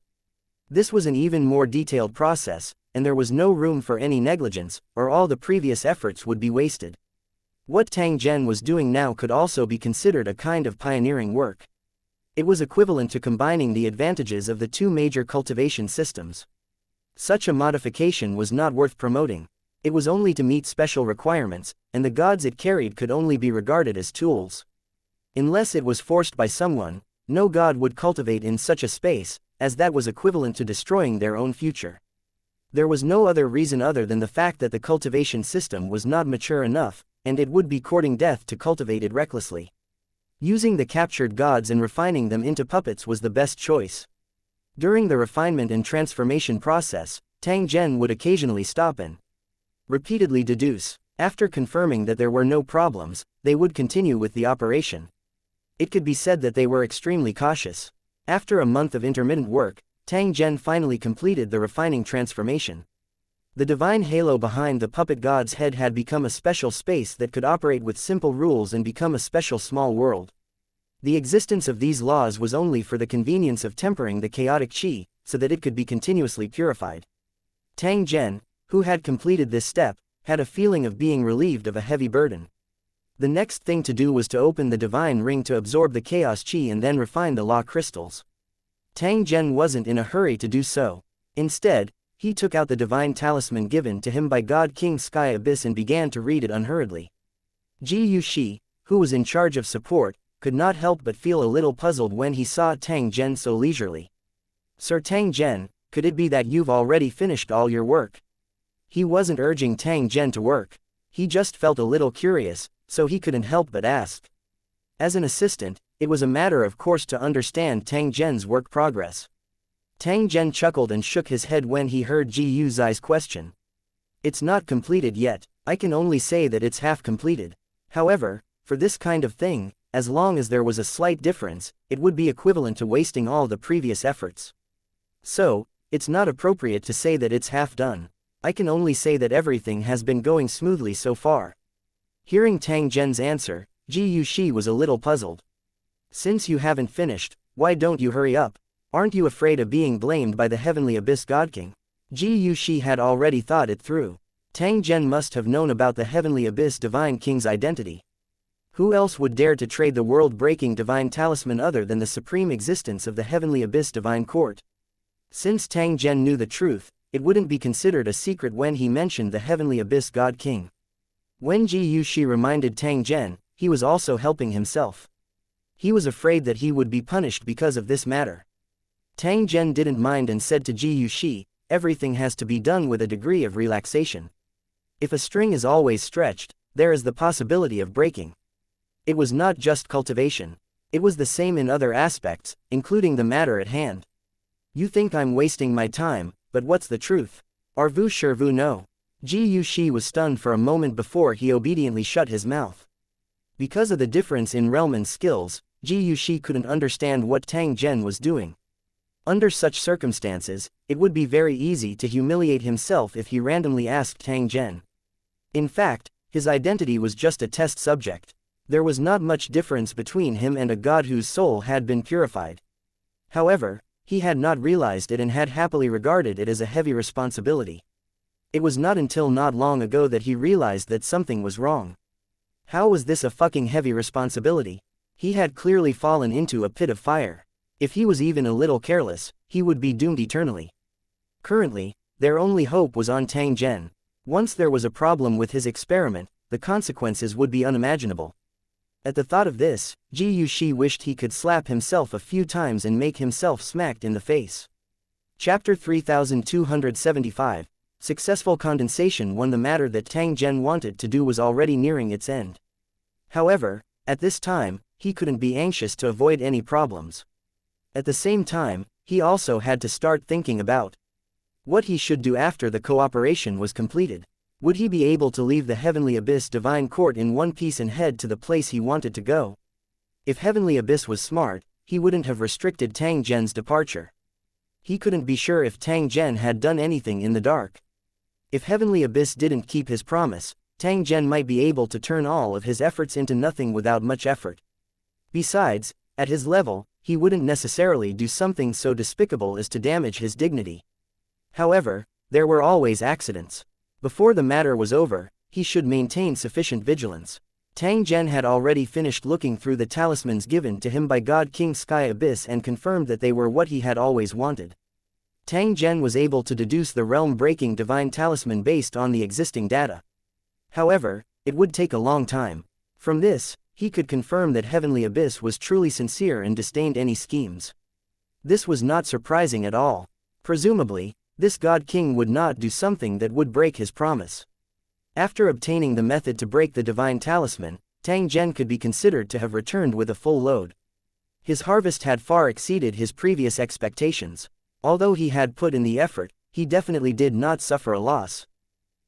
This was an even more detailed process, and there was no room for any negligence, or all the previous efforts would be wasted. What Tang Zhen was doing now could also be considered a kind of pioneering work. It was equivalent to combining the advantages of the two major cultivation systems. Such a modification was not worth promoting. It was only to meet special requirements, and the gods it carried could only be regarded as tools. Unless it was forced by someone, no god would cultivate in such a space, as that was equivalent to destroying their own future. There was no other reason other than the fact that the cultivation system was not mature enough, and it would be courting death to cultivate it recklessly. Using the captured gods and refining them into puppets was the best choice. During the refinement and transformation process, Tang Zhen would occasionally stop and repeatedly deduce. After confirming that there were no problems, they would continue with the operation. It could be said that they were extremely cautious. After a month of intermittent work, Tang Zhen finally completed the refining transformation. The divine halo behind the puppet god's head had become a special space that could operate with simple rules and become a special small world. The existence of these laws was only for the convenience of tempering the chaotic qi, so that it could be continuously purified. Tang Zhen, who had completed this step, had a feeling of being relieved of a heavy burden. The next thing to do was to open the divine ring to absorb the chaos qi and then refine the law crystals. Tang Zhen wasn't in a hurry to do so. Instead, he took out the divine talisman given to him by God King Sky Abyss and began to read it unhurriedly. Ji Yuxi, who was in charge of support, could not help but feel a little puzzled when he saw Tang Zhen so leisurely. "Sir Tang Zhen, could it be that you've already finished all your work?" He wasn't urging Tang Zhen to work. He just felt a little curious, so he couldn't help but ask. As an assistant, it was a matter of course to understand Tang Zhen's work progress. Tang Zhen chuckled and shook his head when he heard Ji Yuxi's question. "It's not completed yet. I can only say that it's half completed. However, for this kind of thing, as long as there was a slight difference, it would be equivalent to wasting all the previous efforts. So, it's not appropriate to say that it's half done. I can only say that everything has been going smoothly so far." Hearing Tang Zhen's answer, Ji Yuxi was a little puzzled. "Since you haven't finished, why don't you hurry up? Aren't you afraid of being blamed by the Heavenly Abyss God King?" Ji Yuxi had already thought it through. Tang Zhen must have known about the Heavenly Abyss Divine King's identity. Who else would dare to trade the world-breaking divine talisman other than the supreme existence of the heavenly abyss divine court? Since Tang Zhen knew the truth, it wouldn't be considered a secret when he mentioned the heavenly abyss god king. When Ji Yuxi reminded Tang Zhen, he was also helping himself. He was afraid that he would be punished because of this matter. Tang Zhen didn't mind and said to Ji Yuxi, everything has to be done with a degree of relaxation. If a string is always stretched, there is the possibility of breaking. It was not just cultivation. It was the same in other aspects, including the matter at hand. You think I'm wasting my time, but what's the truth? Are vous sure vous know? Ji Yuxi was stunned for a moment before he obediently shut his mouth. Because of the difference in realm and skills, Ji Yuxi couldn't understand what Tang Zhen was doing. Under such circumstances, it would be very easy to humiliate himself if he randomly asked Tang Zhen. In fact, his identity was just a test subject. There was not much difference between him and a god whose soul had been purified. However, he had not realized it and had happily regarded it as a heavy responsibility. It was not until not long ago that he realized that something was wrong. How was this a fucking heavy responsibility? He had clearly fallen into a pit of fire. If he was even a little careless, he would be doomed eternally. Currently, their only hope was on Tang Zhen. Once there was a problem with his experiment, the consequences would be unimaginable. At the thought of this, Ji Yuxi wished he could slap himself a few times and make himself smacked in the face. Chapter 3275. Successful condensation. When the matter that Tang Zhen wanted to do was already nearing its end. However, at this time, he couldn't be anxious to avoid any problems. At the same time, he also had to start thinking about what he should do after the cooperation was completed. Would he be able to leave the Heavenly Abyss Divine Court in one piece and head to the place he wanted to go? If Heavenly Abyss was smart, he wouldn't have restricted Tang Zhen's departure. He couldn't be sure if Tang Zhen had done anything in the dark. If Heavenly Abyss didn't keep his promise, Tang Zhen might be able to turn all of his efforts into nothing without much effort. Besides, at his level, he wouldn't necessarily do something so despicable as to damage his dignity. However, there were always accidents. Before the matter was over, he should maintain sufficient vigilance. Tang Zhen had already finished looking through the talismans given to him by God King Sky Abyss and confirmed that they were what he had always wanted. Tang Zhen was able to deduce the realm-breaking divine talisman based on the existing data. However, it would take a long time. From this, he could confirm that Heavenly Abyss was truly sincere and disdained any schemes. This was not surprising at all. Presumably, this God King would not do something that would break his promise. After obtaining the method to break the divine talisman, Tang Zhen could be considered to have returned with a full load. His harvest had far exceeded his previous expectations. Although he had put in the effort, he definitely did not suffer a loss.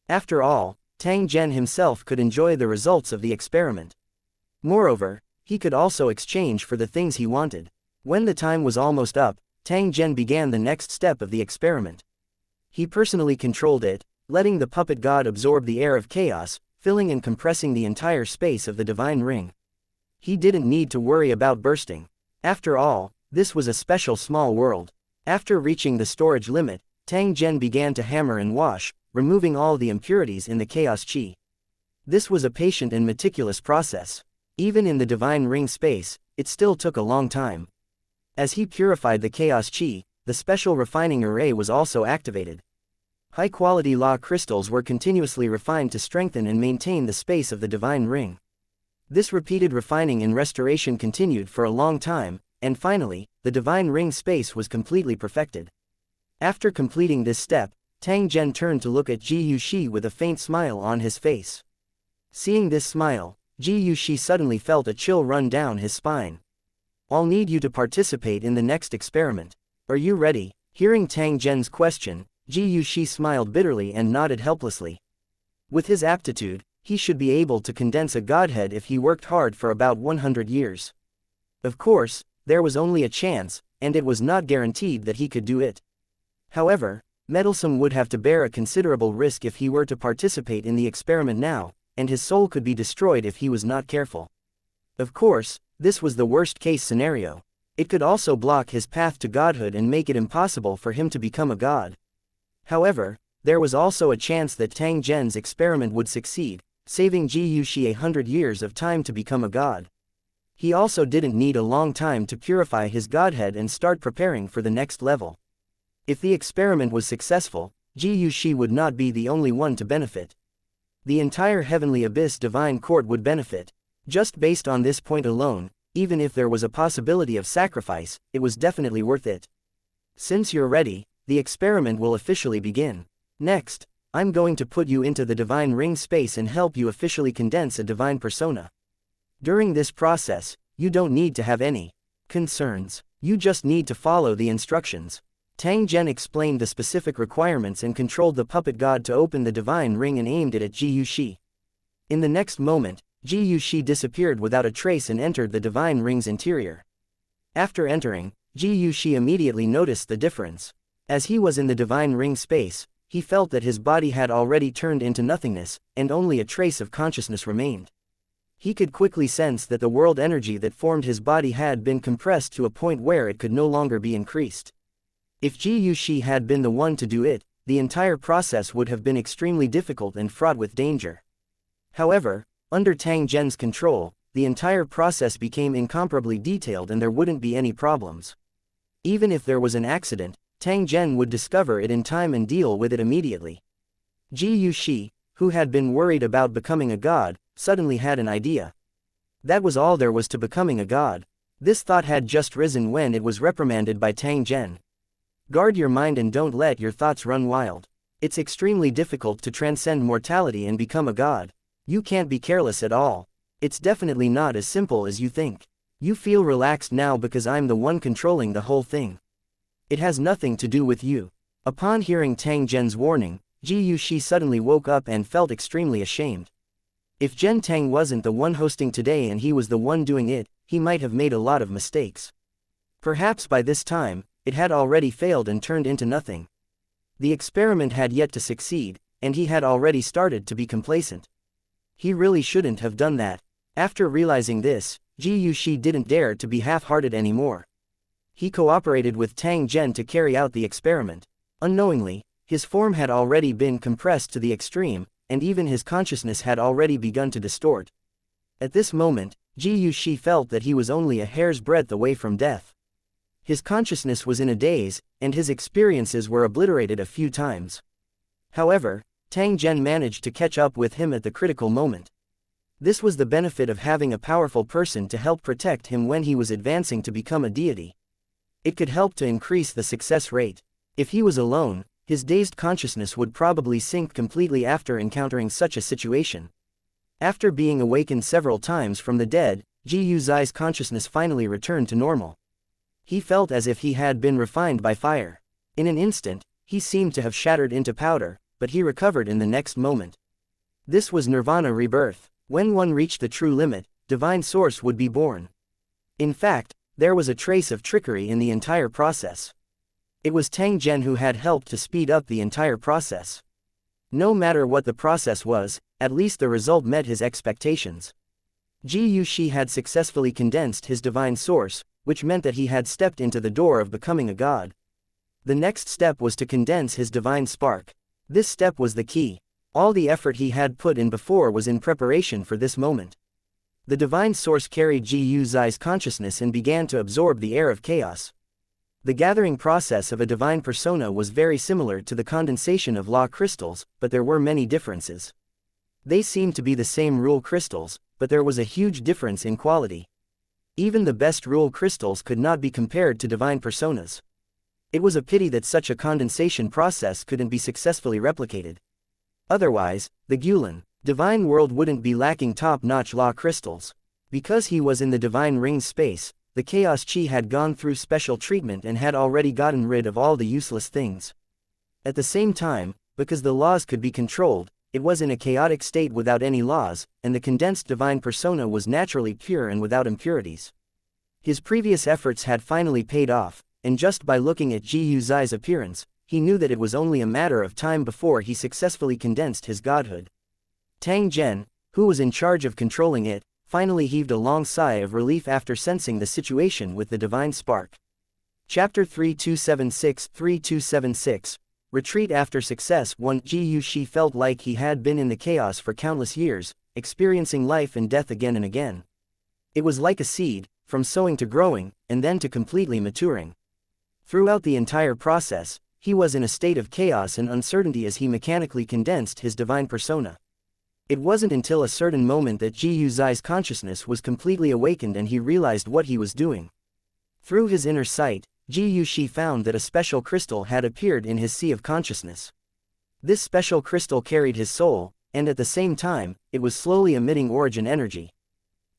After all, Tang Zhen himself could enjoy the results of the experiment. Moreover, he could also exchange for the things he wanted. When the time was almost up, Tang Zhen began the next step of the experiment. He personally controlled it, letting the puppet god absorb the air of chaos, filling and compressing the entire space of the divine ring. He didn't need to worry about bursting. After all, this was a special small world. After reaching the storage limit, Tang Zhen began to hammer and wash, removing all the impurities in the chaos chi. This was a patient and meticulous process. Even in the divine ring space, it still took a long time. As he purified the chaos chi, the special refining array was also activated. High-quality law crystals were continuously refined to strengthen and maintain the space of the divine ring. This repeated refining and restoration continued for a long time, and finally, the divine ring space was completely perfected. After completing this step, Tang Zhen turned to look at Ji Yuxi with a faint smile on his face. Seeing this smile, Ji Yuxi suddenly felt a chill run down his spine. I'll need you to participate in the next experiment. Are you ready? Hearing Tang Zhen's question, Ji Yuxi smiled bitterly and nodded helplessly. With his aptitude, he should be able to condense a godhead if he worked hard for about 100 years. Of course, there was only a chance, and it was not guaranteed that he could do it. However, Meddlesome would have to bear a considerable risk if he were to participate in the experiment now, and his soul could be destroyed if he was not careful. Of course, this was the worst-case scenario. It could also block his path to godhood and make it impossible for him to become a god. However, there was also a chance that Tang Zhen's experiment would succeed, saving Ji Yuxi 100 years of time to become a god. He also didn't need a long time to purify his godhead and start preparing for the next level. If the experiment was successful, Ji Yuxi would not be the only one to benefit. The entire Heavenly Abyss Divine Court would benefit. Just based on this point alone, even if there was a possibility of sacrifice, it was definitely worth it. Since you're ready, the experiment will officially begin. Next, I'm going to put you into the divine ring space and help you officially condense a divine persona. During this process, you don't need to have any concerns. You just need to follow the instructions. Tang Zhen explained the specific requirements and controlled the puppet god to open the divine ring and aimed it at Ji Yuxi. In the next moment, Ji Yuxi disappeared without a trace and entered the divine ring's interior. After entering, Ji Yuxi immediately noticed the difference. As he was in the divine ring space, he felt that his body had already turned into nothingness, and only a trace of consciousness remained. He could quickly sense that the world energy that formed his body had been compressed to a point where it could no longer be increased. If Ji Yuxi had been the one to do it, the entire process would have been extremely difficult and fraught with danger. However, under Tang Zhen's control, the entire process became incomparably detailed and there wouldn't be any problems. Even if there was an accident, Tang Zhen would discover it in time and deal with it immediately. Ji Yuxi, who had been worried about becoming a god, suddenly had an idea. That was all there was to becoming a god. This thought had just risen when it was reprimanded by Tang Zhen. Guard your mind and don't let your thoughts run wild. It's extremely difficult to transcend mortality and become a god. You can't be careless at all. It's definitely not as simple as you think. You feel relaxed now because I'm the one controlling the whole thing. It has nothing to do with you. Upon hearing Tang Zhen's warning, Ji Yuxi suddenly woke up and felt extremely ashamed. If Zhen Tang wasn't the one hosting today and he was the one doing it, he might have made a lot of mistakes. Perhaps by this time, it had already failed and turned into nothing. The experiment had yet to succeed, and he had already started to be complacent. He really shouldn't have done that. After realizing this, Ji Yuxi didn't dare to be half-hearted anymore. He cooperated with Tang Zhen to carry out the experiment. Unknowingly, his form had already been compressed to the extreme, and even his consciousness had already begun to distort. At this moment, Ji Yuxi felt that he was only a hair's breadth away from death. His consciousness was in a daze, and his experiences were obliterated a few times. However, Tang Zhen managed to catch up with him at the critical moment. This was the benefit of having a powerful person to help protect him when he was advancing to become a deity. It could help to increase the success rate. If he was alone, his dazed consciousness would probably sink completely after encountering such a situation. After being awakened several times from the dead, Ji Yuxi's consciousness finally returned to normal. He felt as if he had been refined by fire. In an instant, he seemed to have shattered into powder, but he recovered in the next moment. This was Nirvana rebirth. When one reached the true limit, divine source would be born. In fact, there was a trace of trickery in the entire process. It was Tang Zhen who had helped to speed up the entire process. No matter what the process was, at least the result met his expectations. Ji Yuxi had successfully condensed his divine source, which meant that he had stepped into the door of becoming a god. The next step was to condense his divine spark. This step was the key. All the effort he had put in before was in preparation for this moment. The divine source carried Ji Yuxi's consciousness and began to absorb the air of chaos. The gathering process of a divine persona was very similar to the condensation of law crystals, but there were many differences. They seemed to be the same rule crystals, but there was a huge difference in quality. Even the best rule crystals could not be compared to divine personas. It was a pity that such a condensation process couldn't be successfully replicated. Otherwise, the Gulen, divine world wouldn't be lacking top-notch law crystals. Because he was in the divine ring space, the chaos chi had gone through special treatment and had already gotten rid of all the useless things. At the same time, because the laws could be controlled, it was in a chaotic state without any laws, and the condensed divine persona was naturally pure and without impurities. His previous efforts had finally paid off, and just by looking at Ji Yuxi's appearance, he knew that it was only a matter of time before he successfully condensed his godhood. Tang Zhen, who was in charge of controlling it, finally heaved a long sigh of relief after sensing the situation with the divine spark. Chapter 3276, Retreat after success. 1. Ji Shi felt like he had been in the chaos for countless years, experiencing life and death again and again. It was like a seed, from sowing to growing, and then to completely maturing. Throughout the entire process, he was in a state of chaos and uncertainty as he mechanically condensed his divine persona. It wasn't until a certain moment that Ji Yu's consciousness was completely awakened and he realized what he was doing. Through his inner sight, Ji Yushi found that a special crystal had appeared in his sea of consciousness. This special crystal carried his soul, and at the same time, it was slowly emitting origin energy.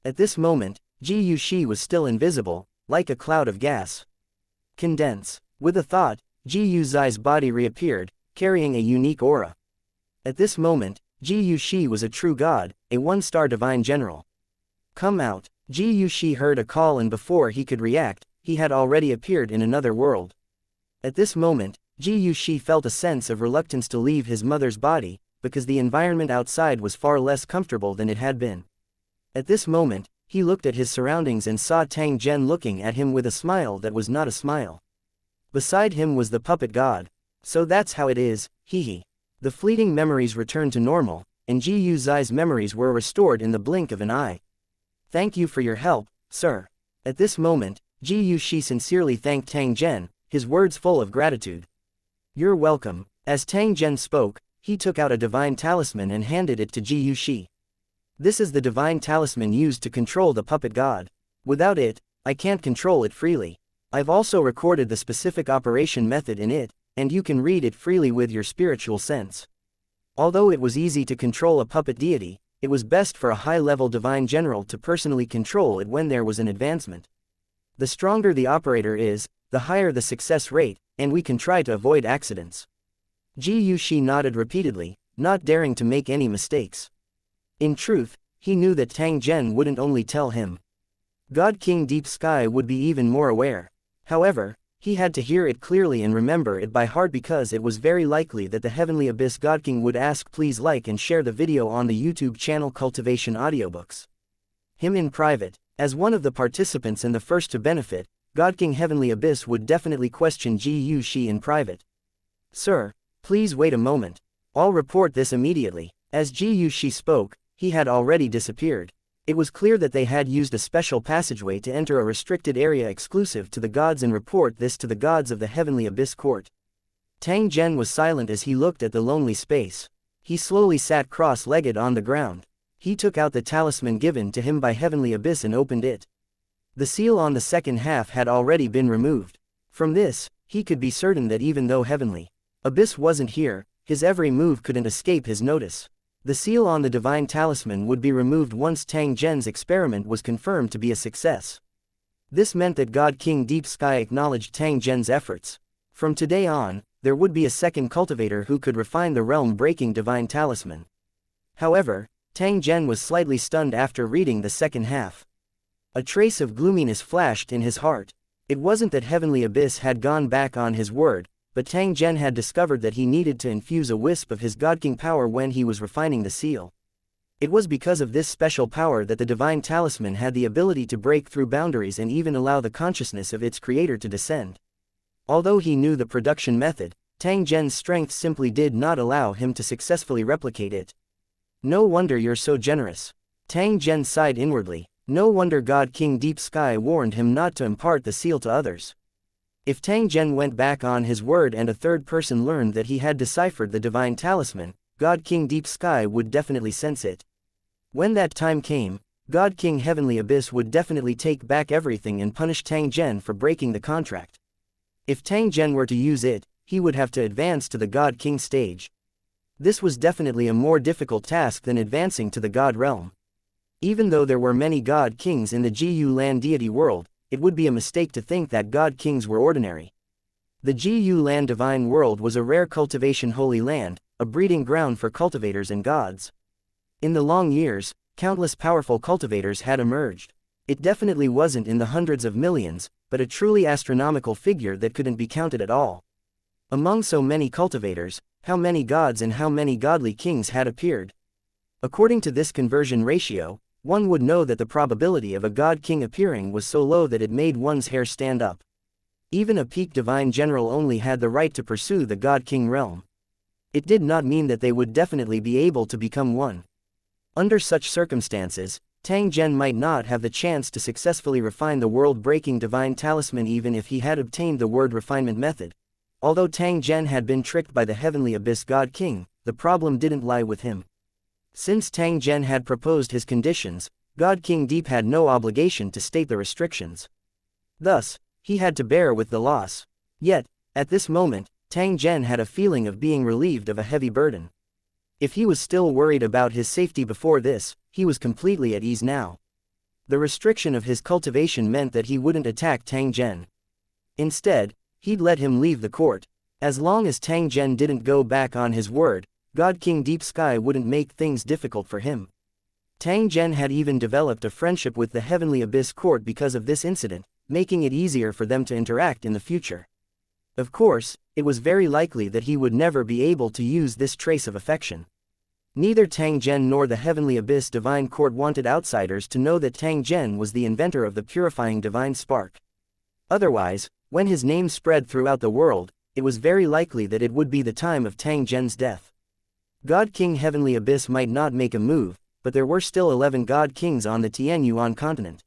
At this moment, Ji Yushi was still invisible, like a cloud of gas. Condense. With a thought, Ji Yu's body reappeared, carrying a unique aura. At this moment, Ji Yushi was a true god, a one-star divine general. Come out. Ji Yushi heard a call, and before he could react, he had already appeared in another world. At this moment, Ji Yushi felt a sense of reluctance to leave his mother's body, because the environment outside was far less comfortable than it had been. At this moment, he looked at his surroundings and saw Tang Zhen looking at him with a smile that was not a smile. Beside him was the puppet god. So that's how it is, hee. The fleeting memories returned to normal, and Ji Yu's memories were restored in the blink of an eye. Thank you for your help, sir. At this moment, Ji Yushi sincerely thanked Tang Zhen, his words full of gratitude. You're welcome. As Tang Zhen spoke, he took out a divine talisman and handed it to Ji Yushi. This is the divine talisman used to control the puppet god. Without it, I can't control it freely. I've also recorded the specific operation method in it, and you can read it freely with your spiritual sense. Although it was easy to control a puppet deity, it was best for a high-level divine general to personally control it when there was an advancement. The stronger the operator is, the higher the success rate, and we can try to avoid accidents. Ji Yushi nodded repeatedly, not daring to make any mistakes. In truth, he knew that Tang Zhen wouldn't only tell him. God King Deep Sky would be even more aware. However, he had to hear it clearly and remember it by heart, because it was very likely that the Heavenly Abyss God King would ask. Please like and share the video on the YouTube channel Cultivation Audiobooks. Him in private. As one of the participants and the first to benefit, God King Heavenly Abyss would definitely question Ji Yushi in private. Sir, please wait a moment. I'll report this immediately. As Ji Yushi spoke, he had already disappeared. It was clear that they had used a special passageway to enter a restricted area exclusive to the gods and report this to the gods of the Heavenly Abyss Court. Tang Zhen was silent as he looked at the lonely space. He slowly sat cross-legged on the ground. He took out the talisman given to him by Heavenly Abyss and opened it. The seal on the second half had already been removed. From this, he could be certain that even though Heavenly Abyss wasn't here, his every move couldn't escape his notice. The seal on the divine talisman would be removed once Tang Zhen's experiment was confirmed to be a success. This meant that God King Deep Sky acknowledged Tang Zhen's efforts. From today on, there would be a second cultivator who could refine the realm-breaking divine talisman. However, Tang Zhen was slightly stunned after reading the second half. A trace of gloominess flashed in his heart. It wasn't that Heavenly Abyss had gone back on his word, but Tang Zhen had discovered that he needed to infuse a wisp of his God King power when he was refining the seal. It was because of this special power that the divine talisman had the ability to break through boundaries and even allow the consciousness of its creator to descend. Although he knew the production method, Tang Zhen's strength simply did not allow him to successfully replicate it. No wonder you're so generous. Tang Zhen sighed inwardly. No wonder God King Deep Sky warned him not to impart the seal to others. If Tang Zhen went back on his word and a third person learned that he had deciphered the divine talisman, God King Deep Sky would definitely sense it. When that time came, God King Heavenly Abyss would definitely take back everything and punish Tang Zhen for breaking the contract. If Tang Zhen were to use it, he would have to advance to the God King stage. This was definitely a more difficult task than advancing to the God realm. Even though there were many God Kings in the Jiyu Land deity world, it would be a mistake to think that God Kings were ordinary. The Jiyu Land divine world was a rare cultivation holy land, a breeding ground for cultivators and gods. In the long years, countless powerful cultivators had emerged. It definitely wasn't in the hundreds of millions, but a truly astronomical figure that couldn't be counted at all. Among so many cultivators, how many gods and how many godly kings had appeared? According to this conversion ratio, one would know that the probability of a god king appearing was so low that it made one's hair stand up. Even a peak divine general only had the right to pursue the God King realm. It did not mean that they would definitely be able to become one. Under such circumstances, Tang Zhen might not have the chance to successfully refine the world-breaking divine talisman even if he had obtained the word refinement method. Although Tang Zhen had been tricked by the heavenly abyss God King, the problem didn't lie with him. Since Tang Zhen had proposed his conditions, God King Deep had no obligation to state the restrictions. Thus, he had to bear with the loss. Yet, at this moment, Tang Zhen had a feeling of being relieved of a heavy burden. If he was still worried about his safety before this, he was completely at ease now. The restriction of his cultivation meant that he wouldn't attack Tang Zhen. Instead, he'd let him leave the court. As long as Tang Zhen didn't go back on his word, God King Deep Sky wouldn't make things difficult for him. Tang Zhen had even developed a friendship with the Heavenly Abyss Court because of this incident, making it easier for them to interact in the future. Of course, it was very likely that he would never be able to use this trace of affection. Neither Tang Zhen nor the Heavenly Abyss Divine Court wanted outsiders to know that Tang Zhen was the inventor of the purifying divine spark. Otherwise, when his name spread throughout the world, it was very likely that it would be the time of Tang Zhen's death. God King Heavenly Abyss might not make a move, but there were still 11 God Kings on the Tianyuan continent.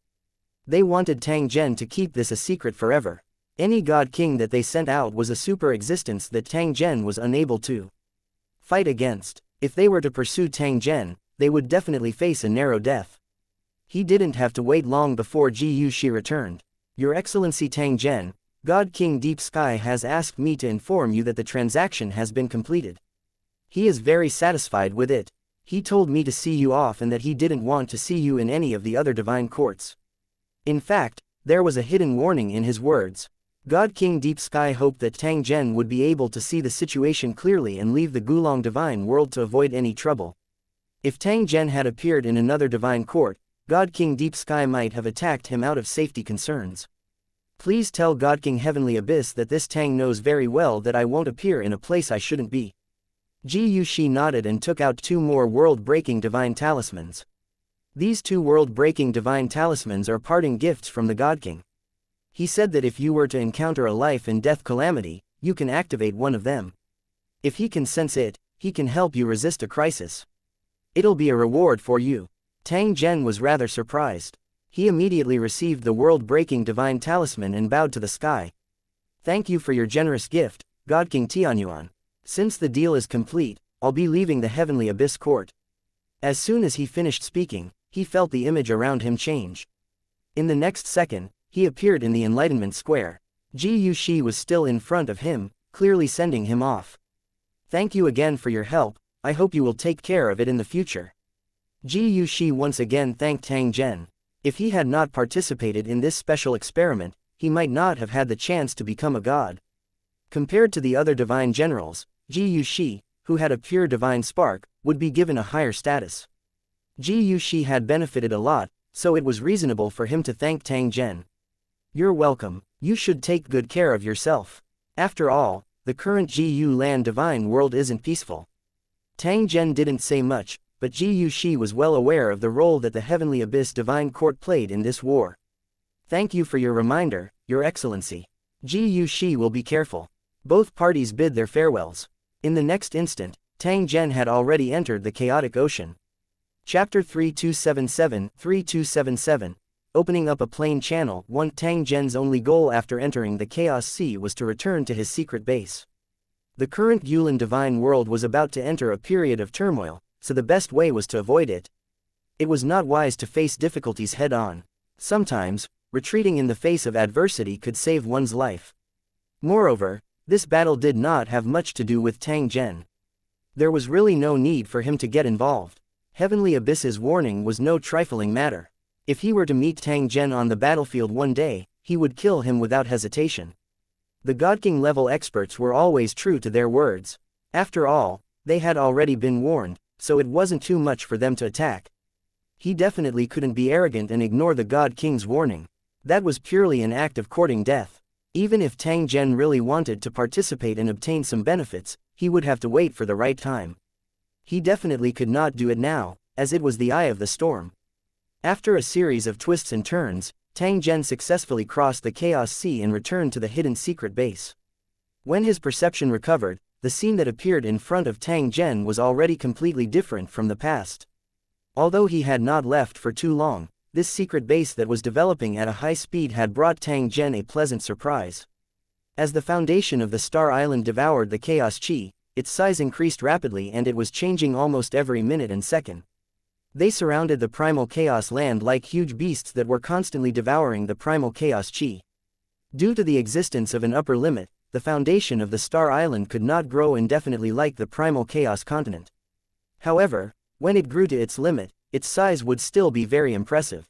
They wanted Tang Zhen to keep this a secret forever. Any God King that they sent out was a super existence that Tang Zhen was unable to fight against. If they were to pursue Tang Zhen, they would definitely face a narrow death. He didn't have to wait long before Ji Yuxi returned. Your Excellency Tang Zhen, God King Deep Sky has asked me to inform you that the transaction has been completed. He is very satisfied with it. He told me to see you off and that he didn't want to see you in any of the other divine courts. In fact, there was a hidden warning in his words. God King Deep Sky hoped that Tang Zhen would be able to see the situation clearly and leave the Gulong divine world to avoid any trouble. If Tang Zhen had appeared in another divine court, God King Deep Sky might have attacked him out of safety concerns. Please tell God King Heavenly Abyss that this Tang knows very well that I won't appear in a place I shouldn't be. Ji Yuxi nodded and took out 2 more world-breaking divine talismans. These 2 world-breaking divine talismans are parting gifts from the God King. He said that if you were to encounter a life-and-death calamity, you can activate one of them. If he can sense it, he can help you resist a crisis. It'll be a reward for you. Tang Zhen was rather surprised. He immediately received the world-breaking divine talisman and bowed to the sky. Thank you for your generous gift, God King Tianyuan. Since the deal is complete, I'll be leaving the Heavenly Abyss Court. As soon as he finished speaking, he felt the image around him change. In the next second, he appeared in the Enlightenment Square. Ji Yuxi was still in front of him, clearly sending him off. Thank you again for your help, I hope you will take care of it in the future. Ji Yuxi once again thanked Tang Zhen. If he had not participated in this special experiment, he might not have had the chance to become a god. Compared to the other divine generals, Ji Yuxi, who had a pure divine spark, would be given a higher status. Ji Yuxi had benefited a lot, so it was reasonable for him to thank Tang Zhen. You're welcome, you should take good care of yourself. After all, the current Ji Land divine world isn't peaceful. Tang Zhen didn't say much, but Ji Yuxi was well aware of the role that the Heavenly Abyss Divine Court played in this war. Thank you for your reminder, Your Excellency. Ji Yuxi will be careful. Both parties bid their farewells. In the next instant, Tang Zhen had already entered the chaotic ocean. Chapter 3277. Opening up a plain channel. Tang Zhen's only goal after entering the Chaos Sea was to return to his secret base. The current Yulin divine world was about to enter a period of turmoil, so the best way was to avoid it. It was not wise to face difficulties head-on. Sometimes, retreating in the face of adversity could save one's life. Moreover, this battle did not have much to do with Tang Zhen. There was really no need for him to get involved. Heavenly Abyss's warning was no trifling matter. If he were to meet Tang Zhen on the battlefield one day, he would kill him without hesitation. The God King level experts were always true to their words. After all, they had already been warned, so it wasn't too much for them to attack. He definitely couldn't be arrogant and ignore the God King's warning. That was purely an act of courting death. Even if Tang Zhen really wanted to participate and obtain some benefits, he would have to wait for the right time. He definitely could not do it now, as it was the eye of the storm. After a series of twists and turns, Tang Zhen successfully crossed the Chaos Sea and returned to the hidden secret base. When his perception recovered, the scene that appeared in front of Tang Zhen was already completely different from the past. Although he had not left for too long, this secret base that was developing at a high speed had brought Tang Zhen a pleasant surprise. As the foundation of the Star Island devoured the Chaos Chi, its size increased rapidly and it was changing almost every minute and second. They surrounded the primal Chaos land like huge beasts that were constantly devouring the primal Chaos Chi. Due to the existence of an upper limit, the foundation of the Star Island could not grow indefinitely like the primal Chaos continent. However, when it grew to its limit, its size would still be very impressive.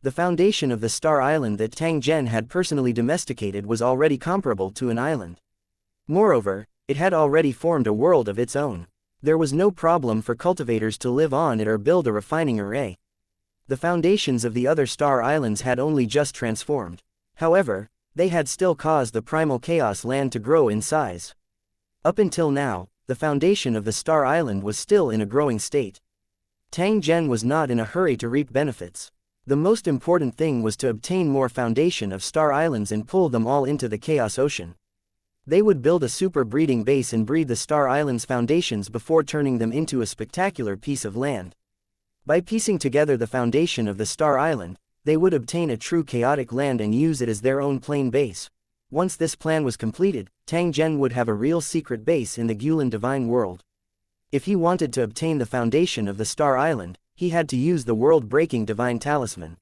The foundation of the Star Island that Tang Zhen had personally domesticated was already comparable to an island. Moreover, it had already formed a world of its own. There was no problem for cultivators to live on it or build a refining array. The foundations of the other Star Islands had only just transformed. However, they had still caused the primal Chaos land to grow in size. Up until now, the foundation of the Star Island was still in a growing state. Tang Zhen was not in a hurry to reap benefits. The most important thing was to obtain more foundation of Star Islands and pull them all into the Chaos Ocean. They would build a super breeding base and breed the Star Islands foundations before turning them into a spectacular piece of land. By piecing together the foundation of the Star Island, they would obtain a true chaotic land and use it as their own plain base. Once this plan was completed, Tang Zhen would have a real secret base in the Gulan divine world. If he wanted to obtain the foundation of the Star Island, he had to use the world-breaking divine talisman.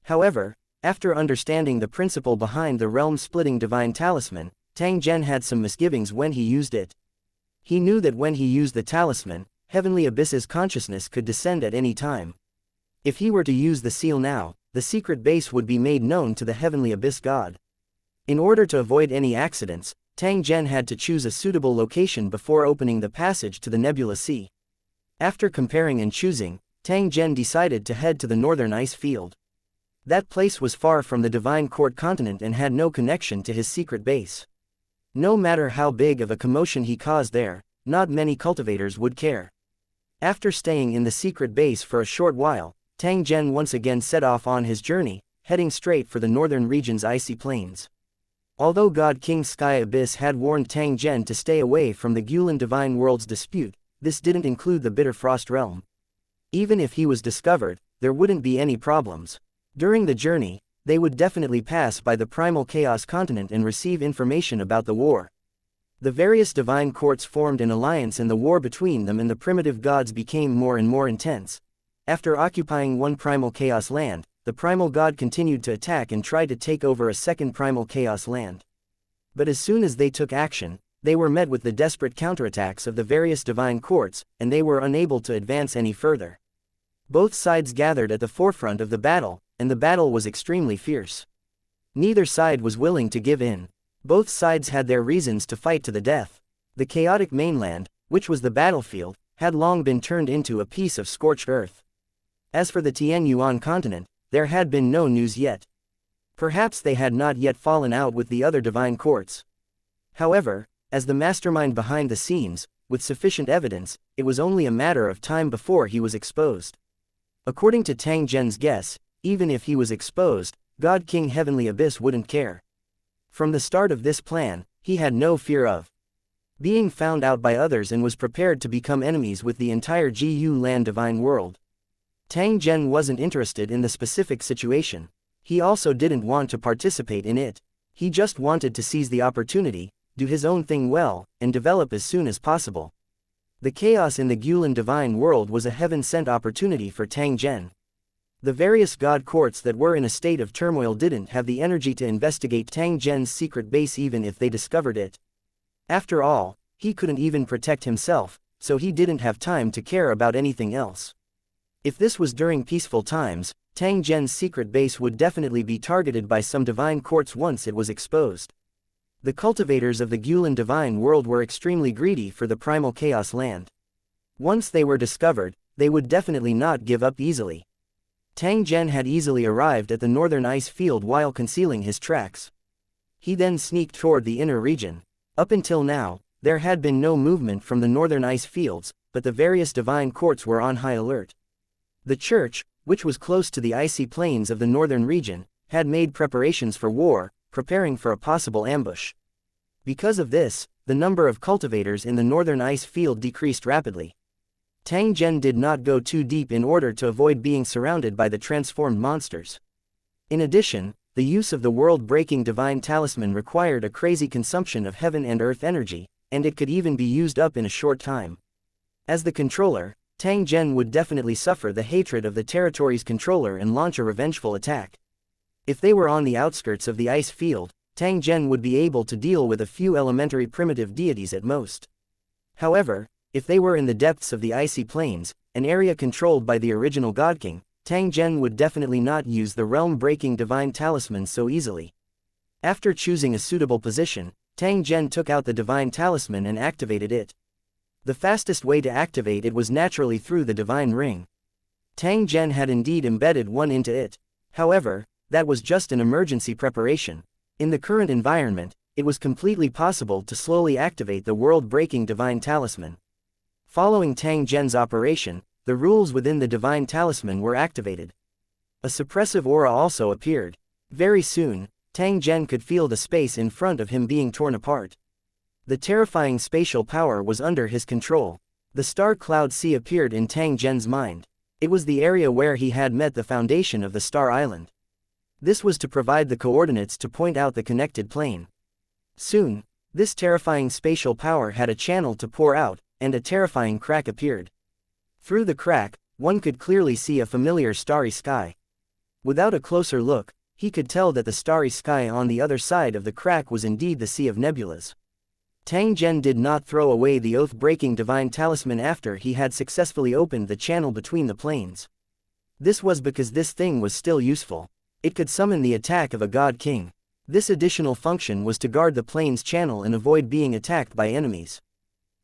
However, after understanding the principle behind the realm-splitting divine talisman, Tang Zhen had some misgivings when he used it. He knew that when he used the talisman, Heavenly Abyss's consciousness could descend at any time. If he were to use the seal now, the secret base would be made known to the Heavenly Abyss God. In order to avoid any accidents, Tang Zhen had to choose a suitable location before opening the passage to the Nebula Sea. After comparing and choosing, Tang Zhen decided to head to the northern ice field. That place was far from the Divine Court continent and had no connection to his secret base. No matter how big of a commotion he caused there, not many cultivators would care. After staying in the secret base for a short while, Tang Zhen once again set off on his journey, heading straight for the northern region's icy plains. Although God King Sky Abyss had warned Tang Zhen to stay away from the Gulan divine world's dispute, this didn't include the Bitter Frost realm. Even if he was discovered, there wouldn't be any problems. During the journey, they would definitely pass by the primal Chaos continent and receive information about the war. The various divine courts formed an alliance and the war between them and the primitive gods became more and more intense. After occupying one primal Chaos land, the primal god continued to attack and tried to take over a second primal Chaos land. But as soon as they took action, they were met with the desperate counterattacks of the various divine courts, and they were unable to advance any further. Both sides gathered at the forefront of the battle, and the battle was extremely fierce. Neither side was willing to give in. Both sides had their reasons to fight to the death. The chaotic mainland, which was the battlefield, had long been turned into a piece of scorched earth. As for the Tianyuan continent, there had been no news yet. Perhaps they had not yet fallen out with the other divine courts. However, as the mastermind behind the scenes, with sufficient evidence, it was only a matter of time before he was exposed. According to Tang Zhen's guess, even if he was exposed, God King Heavenly Abyss wouldn't care. From the start of this plan, he had no fear of being found out by others and was prepared to become enemies with the entire Gu Land divine world. Tang Zhen wasn't interested in the specific situation. He also didn't want to participate in it. He just wanted to seize the opportunity, do his own thing well, and develop as soon as possible. The chaos in the Gulan divine world was a heaven-sent opportunity for Tang Zhen. The various god courts that were in a state of turmoil didn't have the energy to investigate Tang Zhen's secret base even if they discovered it. After all, he couldn't even protect himself, so he didn't have time to care about anything else. If this was during peaceful times, Tang Zhen's secret base would definitely be targeted by some divine courts once it was exposed. The cultivators of the Gulan divine world were extremely greedy for the primal chaos land. Once they were discovered, they would definitely not give up easily. Tang Zhen had easily arrived at the northern ice field while concealing his tracks. He then sneaked toward the inner region. Up until now, there had been no movement from the northern ice fields, but the various divine courts were on high alert. The church, which was close to the icy plains of the northern region, had made preparations for war, preparing for a possible ambush. Because of this, the number of cultivators in the northern ice field decreased rapidly. Tang Zhen did not go too deep in order to avoid being surrounded by the transformed monsters. In addition, the use of the world-breaking divine talisman required a crazy consumption of heaven and earth energy, and it could even be used up in a short time. As the controller, Tang Zhen would definitely suffer the hatred of the territory's controller and launch a revengeful attack. If they were on the outskirts of the ice field, Tang Zhen would be able to deal with a few elementary primitive deities at most. However, if they were in the depths of the icy plains, an area controlled by the original God King, Tang Zhen would definitely not use the realm-breaking divine talisman so easily. After choosing a suitable position, Tang Zhen took out the divine talisman and activated it. The fastest way to activate it was naturally through the divine ring. Tang Zhen had indeed embedded one into it. However, that was just an emergency preparation. In the current environment, it was completely possible to slowly activate the world-breaking divine talisman. Following Tang Zhen's operation, the rules within the divine talisman were activated. A suppressive aura also appeared. Very soon, Tang Zhen could feel the space in front of him being torn apart. The terrifying spatial power was under his control. The star cloud sea appeared in Tang Zhen's mind. It was the area where he had met the foundation of the Star Island. This was to provide the coordinates to point out the connected plane. Soon, this terrifying spatial power had a channel to pour out, and a terrifying crack appeared. Through the crack, one could clearly see a familiar starry sky. Without a closer look, he could tell that the starry sky on the other side of the crack was indeed the Sea of Nebulas. Tang Zhen did not throw away the oath-breaking divine talisman after he had successfully opened the channel between the planes. This was because this thing was still useful. It could summon the attack of a god king. This additional function was to guard the plane's channel and avoid being attacked by enemies.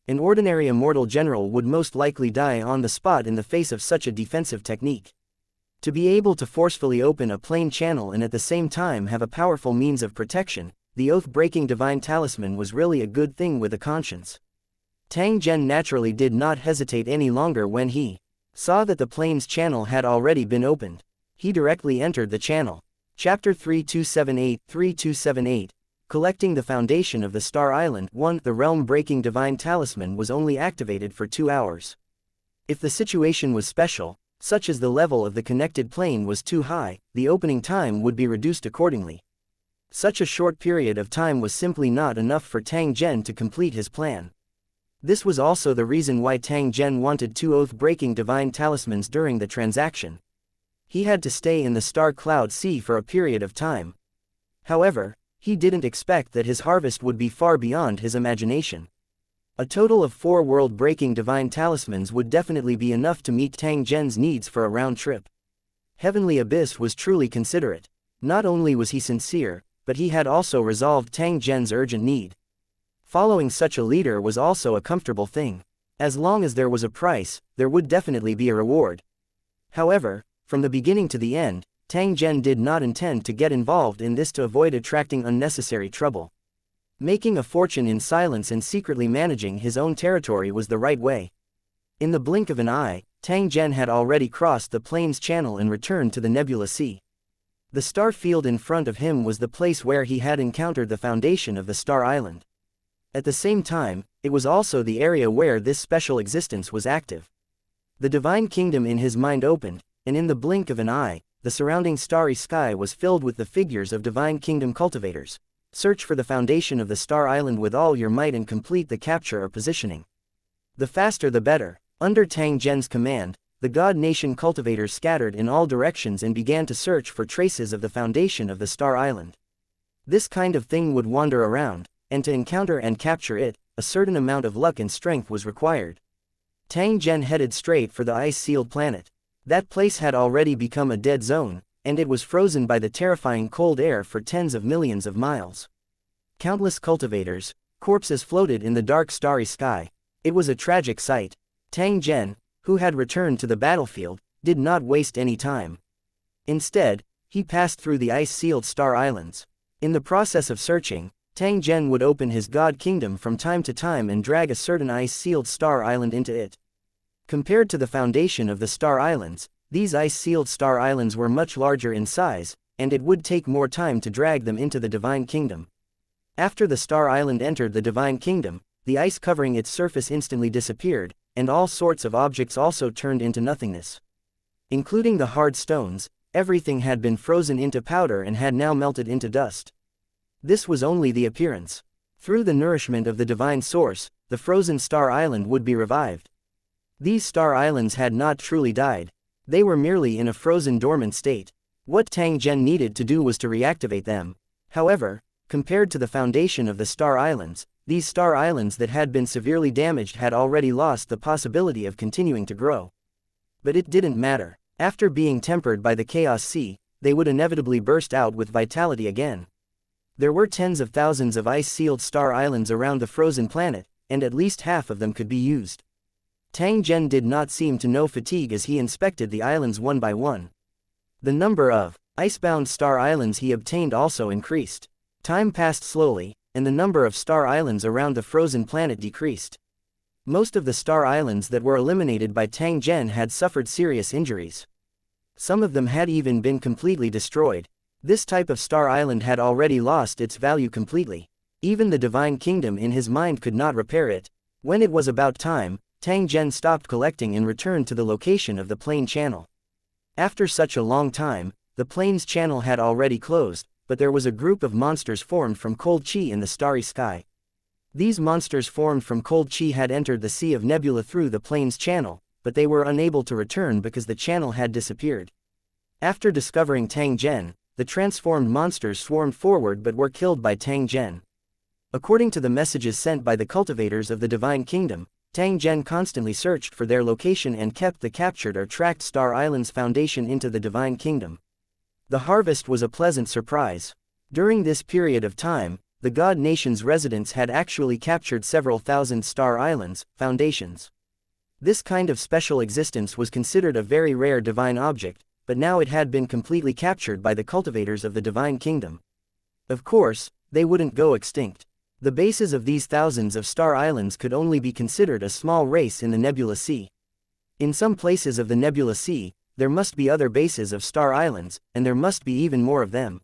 An ordinary immortal general would most likely die on the spot in the face of such a defensive technique. To be able to forcefully open a plane channel and at the same time have a powerful means of protection, the oath-breaking divine talisman was really a good thing with a conscience. Tang Zhen naturally did not hesitate any longer when he saw that the plane's channel had already been opened. He directly entered the channel. Chapter 3278 Collecting the Foundation of the Star Island 1. The realm-breaking divine talisman was only activated for 2 hours. If the situation was special, such as the level of the connected plane was too high, the opening time would be reduced accordingly. Such a short period of time was simply not enough for Tang Zhen to complete his plan. This was also the reason why Tang Zhen wanted 2 oath-breaking divine talismans during the transaction. He had to stay in the star cloud sea for a period of time. However, he didn't expect that his harvest would be far beyond his imagination. A total of 4 world-breaking divine talismans would definitely be enough to meet Tang Zhen's needs for a round trip. Heavenly Abyss was truly considerate. Not only was he sincere, but he had also resolved Tang Zhen's urgent need. Following such a leader was also a comfortable thing. As long as there was a price, there would definitely be a reward. However, from the beginning to the end, Tang Zhen did not intend to get involved in this to avoid attracting unnecessary trouble. Making a fortune in silence and secretly managing his own territory was the right way. In the blink of an eye, Tang Zhen had already crossed the plane's channel and returned to the Nebula Sea. The star field in front of him was the place where he had encountered the foundation of the Star Island. At the same time, it was also the area where this special existence was active. The divine kingdom in his mind opened, and in the blink of an eye, the surrounding starry sky was filled with the figures of divine kingdom cultivators. Search for the foundation of the Star Island with all your might and complete the capture or positioning. The faster the better. Under Tang Zhen's command, the God Nation cultivators scattered in all directions and began to search for traces of the foundation of the Star Island. This kind of thing would wander around, and to encounter and capture it, a certain amount of luck and strength was required. Tang Zhen headed straight for the ice-sealed planet. That place had already become a dead zone, and it was frozen by the terrifying cold air for tens of millions of miles. Countless cultivators, corpses floated in the dark starry sky. It was a tragic sight. Tang Zhen, who had returned to the battlefield, did not waste any time. Instead, he passed through the ice-sealed Star Islands. In the process of searching, Tang Zhen would open his god kingdom from time to time and drag a certain ice-sealed Star Island into it. Compared to the foundation of the Star Islands, these ice-sealed Star Islands were much larger in size, and it would take more time to drag them into the Divine Kingdom. After the Star Island entered the Divine Kingdom, the ice covering its surface instantly disappeared, and all sorts of objects also turned into nothingness. Including the hard stones, everything had been frozen into powder and had now melted into dust. This was only the appearance. Through the nourishment of the divine source, the frozen Star Island would be revived. These Star Islands had not truly died. They were merely in a frozen dormant state. What Tang Zhen needed to do was to reactivate them. However, compared to the foundation of the Star Islands, these Star Islands that had been severely damaged had already lost the possibility of continuing to grow. But it didn't matter. After being tempered by the Chaos Sea, they would inevitably burst out with vitality again. There were tens of thousands of ice-sealed Star Islands around the frozen planet, and at least half of them could be used. Tang Zhen did not seem to know fatigue as he inspected the islands one by one. The number of icebound Star Islands he obtained also increased. Time passed slowly, and the number of Star Islands around the frozen planet decreased. Most of the Star Islands that were eliminated by Tang Zhen had suffered serious injuries. Some of them had even been completely destroyed. This type of Star Island had already lost its value completely. Even the Divine Kingdom in his mind could not repair it. When it was about time, Tang Zhen stopped collecting and returned to the location of the plane channel. After such a long time, the plane's channel had already closed, but there was a group of monsters formed from cold chi in the starry sky. These monsters formed from cold chi had entered the Sea of Nebula through the plane's channel, but they were unable to return because the channel had disappeared. After discovering Tang Zhen, the transformed monsters swarmed forward but were killed by Tang Zhen. According to the messages sent by the cultivators of the Divine Kingdom, Tang Zhen constantly searched for their location and kept the captured or tracked Star Islands foundation into the Divine Kingdom. The harvest was a pleasant surprise. During this period of time, the God Nation's residents had actually captured several thousand Star Islands, foundations. This kind of special existence was considered a very rare divine object, but now it had been completely captured by the cultivators of the Divine Kingdom. Of course, they wouldn't go extinct. The bases of these thousands of Star Islands could only be considered a small race in the Nebula Sea. In some places of the Nebula Sea, there must be other bases of Star Islands, and there must be even more of them.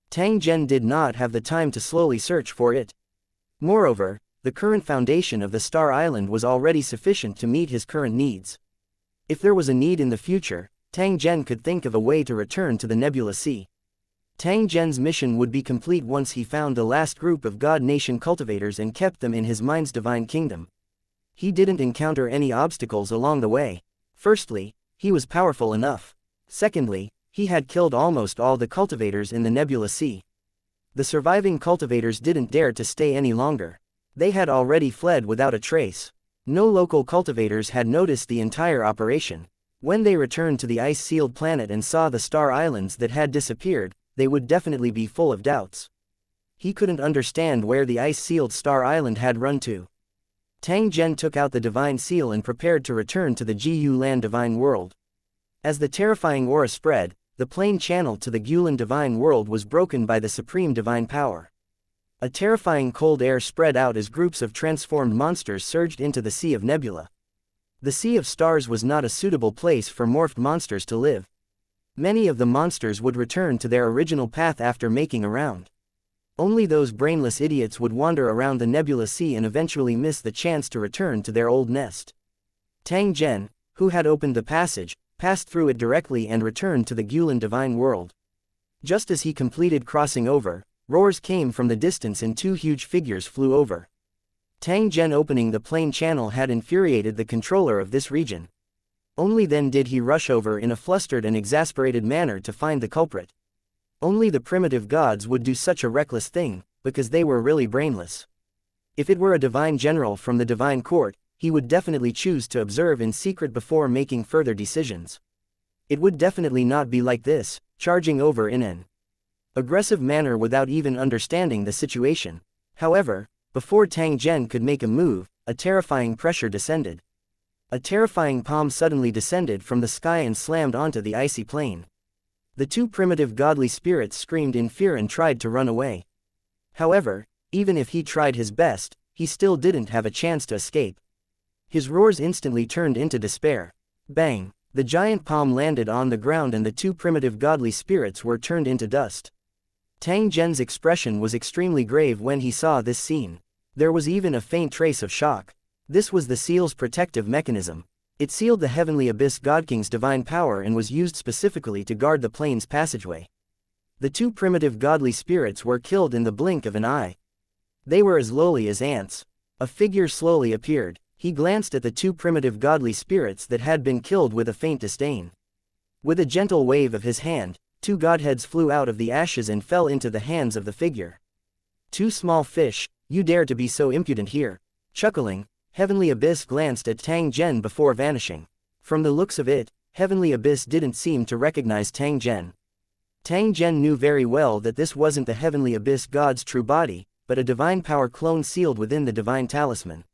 Tang Zhen did not have the time to slowly search for it. Moreover, the current foundation of the Star Island was already sufficient to meet his current needs. If there was a need in the future, Tang Zhen could think of a way to return to the Nebula Sea. Tang Zhen's mission would be complete once he found the last group of God Nation cultivators and kept them in his mind's Divine Kingdom. He didn't encounter any obstacles along the way. Firstly, he was powerful enough. Secondly, he had killed almost all the cultivators in the Nebula Sea. The surviving cultivators didn't dare to stay any longer. They had already fled without a trace. No local cultivators had noticed the entire operation. When they returned to the ice-sealed planet and saw the Star Islands that had disappeared, they would definitely be full of doubts. He couldn't understand where the ice-sealed Star Island had run to. Tang Zhen took out the Divine Seal and prepared to return to the Gu Lan Divine World. As the terrifying aura spread, the plane channel to the Gulan Divine World was broken by the supreme divine power. A terrifying cold air spread out as groups of transformed monsters surged into the Sea of Nebula. The Sea of Stars was not a suitable place for morphed monsters to live. Many of the monsters would return to their original path after making a round. Only those brainless idiots would wander around the Nebula Sea and eventually miss the chance to return to their old nest. Tang Zhen, who had opened the passage, passed through it directly and returned to the Gulan Divine World. Just as he completed crossing over, roars came from the distance and two huge figures flew over. Tang Zhen opening the plane channel had infuriated the controller of this region. Only then did he rush over in a flustered and exasperated manner to find the culprit. Only the primitive gods would do such a reckless thing, because they were really brainless. If it were a divine general from the divine court, he would definitely choose to observe in secret before making further decisions. It would definitely not be like this, charging over in an aggressive manner without even understanding the situation. However, before Tang Zhen could make a move, a terrifying pressure descended. A terrifying palm suddenly descended from the sky and slammed onto the icy plain. The two primitive godly spirits screamed in fear and tried to run away. However, even if he tried his best, he still didn't have a chance to escape. His roars instantly turned into despair. Bang! The giant palm landed on the ground and the two primitive godly spirits were turned into dust. Tang Zhen's expression was extremely grave when he saw this scene. There was even a faint trace of shock. This was the seal's protective mechanism. It sealed the heavenly abyss godking's divine power and was used specifically to guard the plane's passageway. The two primitive godly spirits were killed in the blink of an eye. They were as lowly as ants. A figure slowly appeared. He glanced at the two primitive godly spirits that had been killed with a faint disdain. With a gentle wave of his hand, two godheads flew out of the ashes and fell into the hands of the figure. "Two small fish, you dare to be so impudent here." Chuckling, Heavenly Abyss glanced at Tang Zhen before vanishing. From the looks of it, Heavenly Abyss didn't seem to recognize Tang Zhen. Tang Zhen knew very well that this wasn't the Heavenly Abyss god's true body, but a divine power clone sealed within the divine talisman.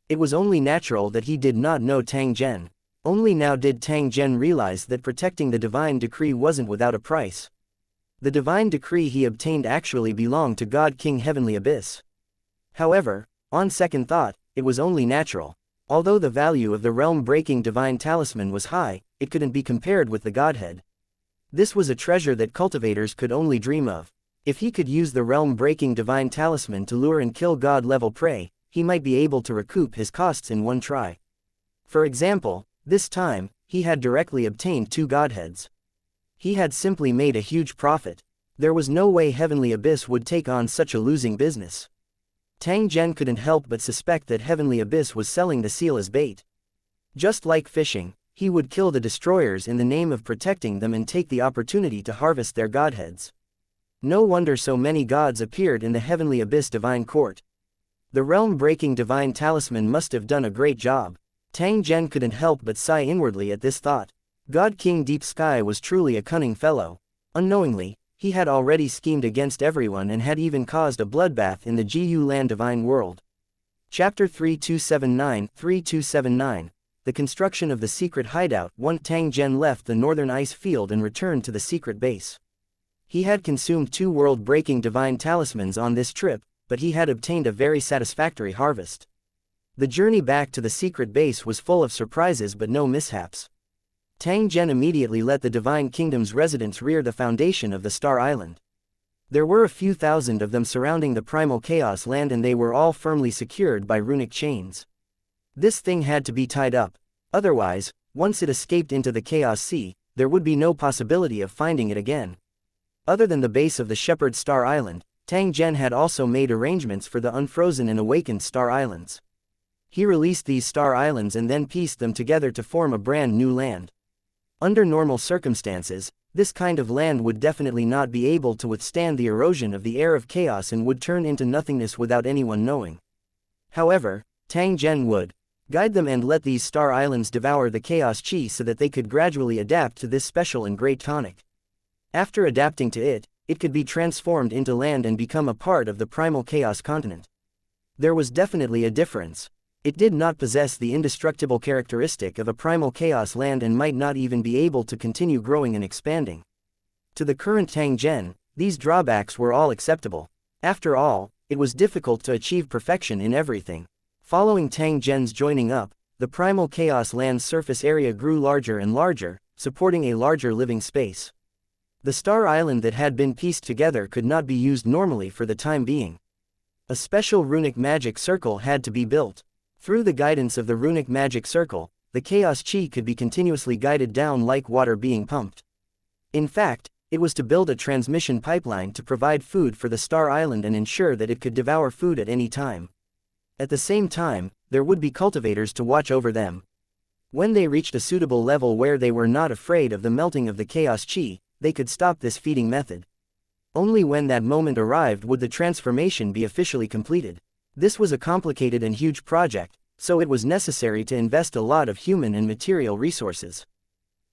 It was only natural that he did not know Tang Zhen. Only now did Tang Zhen realize that protecting the divine decree wasn't without a price. The divine decree he obtained actually belonged to God King Heavenly Abyss. However, on second thought, it was only natural. Although the value of the realm-breaking divine talisman was high, it couldn't be compared with the Godhead. This was a treasure that cultivators could only dream of. If he could use the realm-breaking divine talisman to lure and kill God-level prey, he might be able to recoup his costs in one try. For example, this time, he had directly obtained two godheads. He had simply made a huge profit. There was no way Heavenly Abyss would take on such a losing business. Tang Zhen couldn't help but suspect that Heavenly Abyss was selling the seal as bait. Just like fishing, he would kill the destroyers in the name of protecting them and take the opportunity to harvest their godheads. No wonder so many gods appeared in the Heavenly Abyss divine court. The realm-breaking divine talisman must have done a great job. Tang Zhen couldn't help but sigh inwardly at this thought. God King Deep Sky was truly a cunning fellow. Unknowingly, he had already schemed against everyone and had even caused a bloodbath in the Gu Land divine world. Chapter 3279 The construction of the secret hideout. Once Tang Zhen left the northern ice field and returned to the secret base. He had consumed two world-breaking divine talismans on this trip, but he had obtained a very satisfactory harvest. The journey back to the secret base was full of surprises but no mishaps. Tang Zhen immediately let the Divine Kingdom's residents rear the foundation of the Star Island. There were a few thousand of them surrounding the primal chaos land and they were all firmly secured by runic chains. This thing had to be tied up. Otherwise, once it escaped into the Chaos Sea, there would be no possibility of finding it again. Other than the base of the Shepherd Star Island, Tang Zhen had also made arrangements for the unfrozen and awakened Star Islands. He released these Star Islands and then pieced them together to form a brand new land. Under normal circumstances, this kind of land would definitely not be able to withstand the erosion of the air of chaos and would turn into nothingness without anyone knowing. However, Tang Zhen would guide them and let these Star Islands devour the chaos chi so that they could gradually adapt to this special and great tonic. After adapting to it, it could be transformed into land and become a part of the primal chaos continent. There was definitely a difference. It did not possess the indestructible characteristic of a primal chaos land and might not even be able to continue growing and expanding. To the current Tang Zhen, these drawbacks were all acceptable. After all, it was difficult to achieve perfection in everything. Following Tang Zhen's joining up, the primal chaos land's surface area grew larger and larger, supporting a larger living space. The Star Island that had been pieced together could not be used normally for the time being. A special runic magic circle had to be built. Through the guidance of the runic magic circle, the chaos chi could be continuously guided down like water being pumped. In fact, it was to build a transmission pipeline to provide food for the Star Island and ensure that it could devour food at any time. At the same time, there would be cultivators to watch over them. When they reached a suitable level where they were not afraid of the melting of the chaos chi, they could stop this feeding method. Only when that moment arrived would the transformation be officially completed. This was a complicated and huge project, so it was necessary to invest a lot of human and material resources.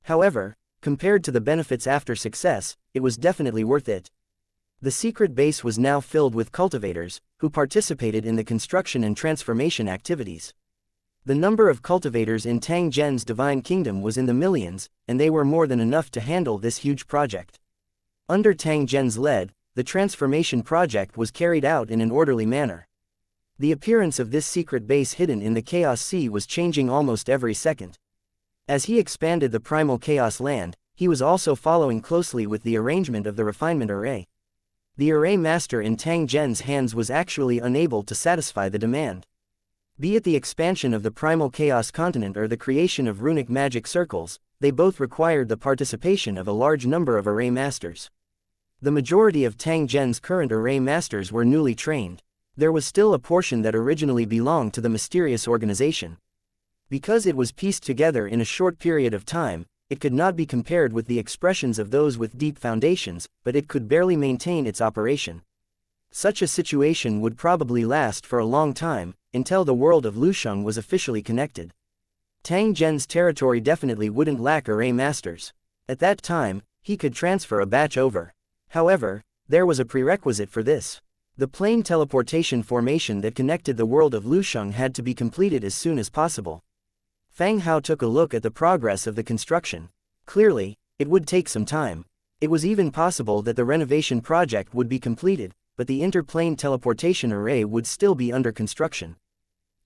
However, compared to the benefits after success, it was definitely worth it. The secret base was now filled with cultivators, who participated in the construction and transformation activities. The number of cultivators in Tang Zhen's divine kingdom was in the millions, and they were more than enough to handle this huge project. Under Tang Zhen's lead, the transformation project was carried out in an orderly manner. The appearance of this secret base hidden in the Chaos Sea was changing almost every second. As he expanded the primal chaos land, he was also following closely with the arrangement of the refinement array. The array master in Tang Zhen's hands was actually unable to satisfy the demand. Be it the expansion of the primal chaos continent or the creation of runic magic circles, they both required the participation of a large number of array masters. The majority of Tang Zhen's current array masters were newly trained. There was still a portion that originally belonged to the mysterious organization. Because it was pieced together in a short period of time, it could not be compared with the expressions of those with deep foundations, but it could barely maintain its operation. Such a situation would probably last for a long time, until the world of Lusheng was officially connected. Tang Zhen's territory definitely wouldn't lack array masters. At that time, he could transfer a batch over. However, there was a prerequisite for this. The plane teleportation formation that connected the world of Lusheng had to be completed as soon as possible. Fang Hao took a look at the progress of the construction. Clearly, it would take some time. It was even possible that the renovation project would be completed, but the interplane teleportation array would still be under construction.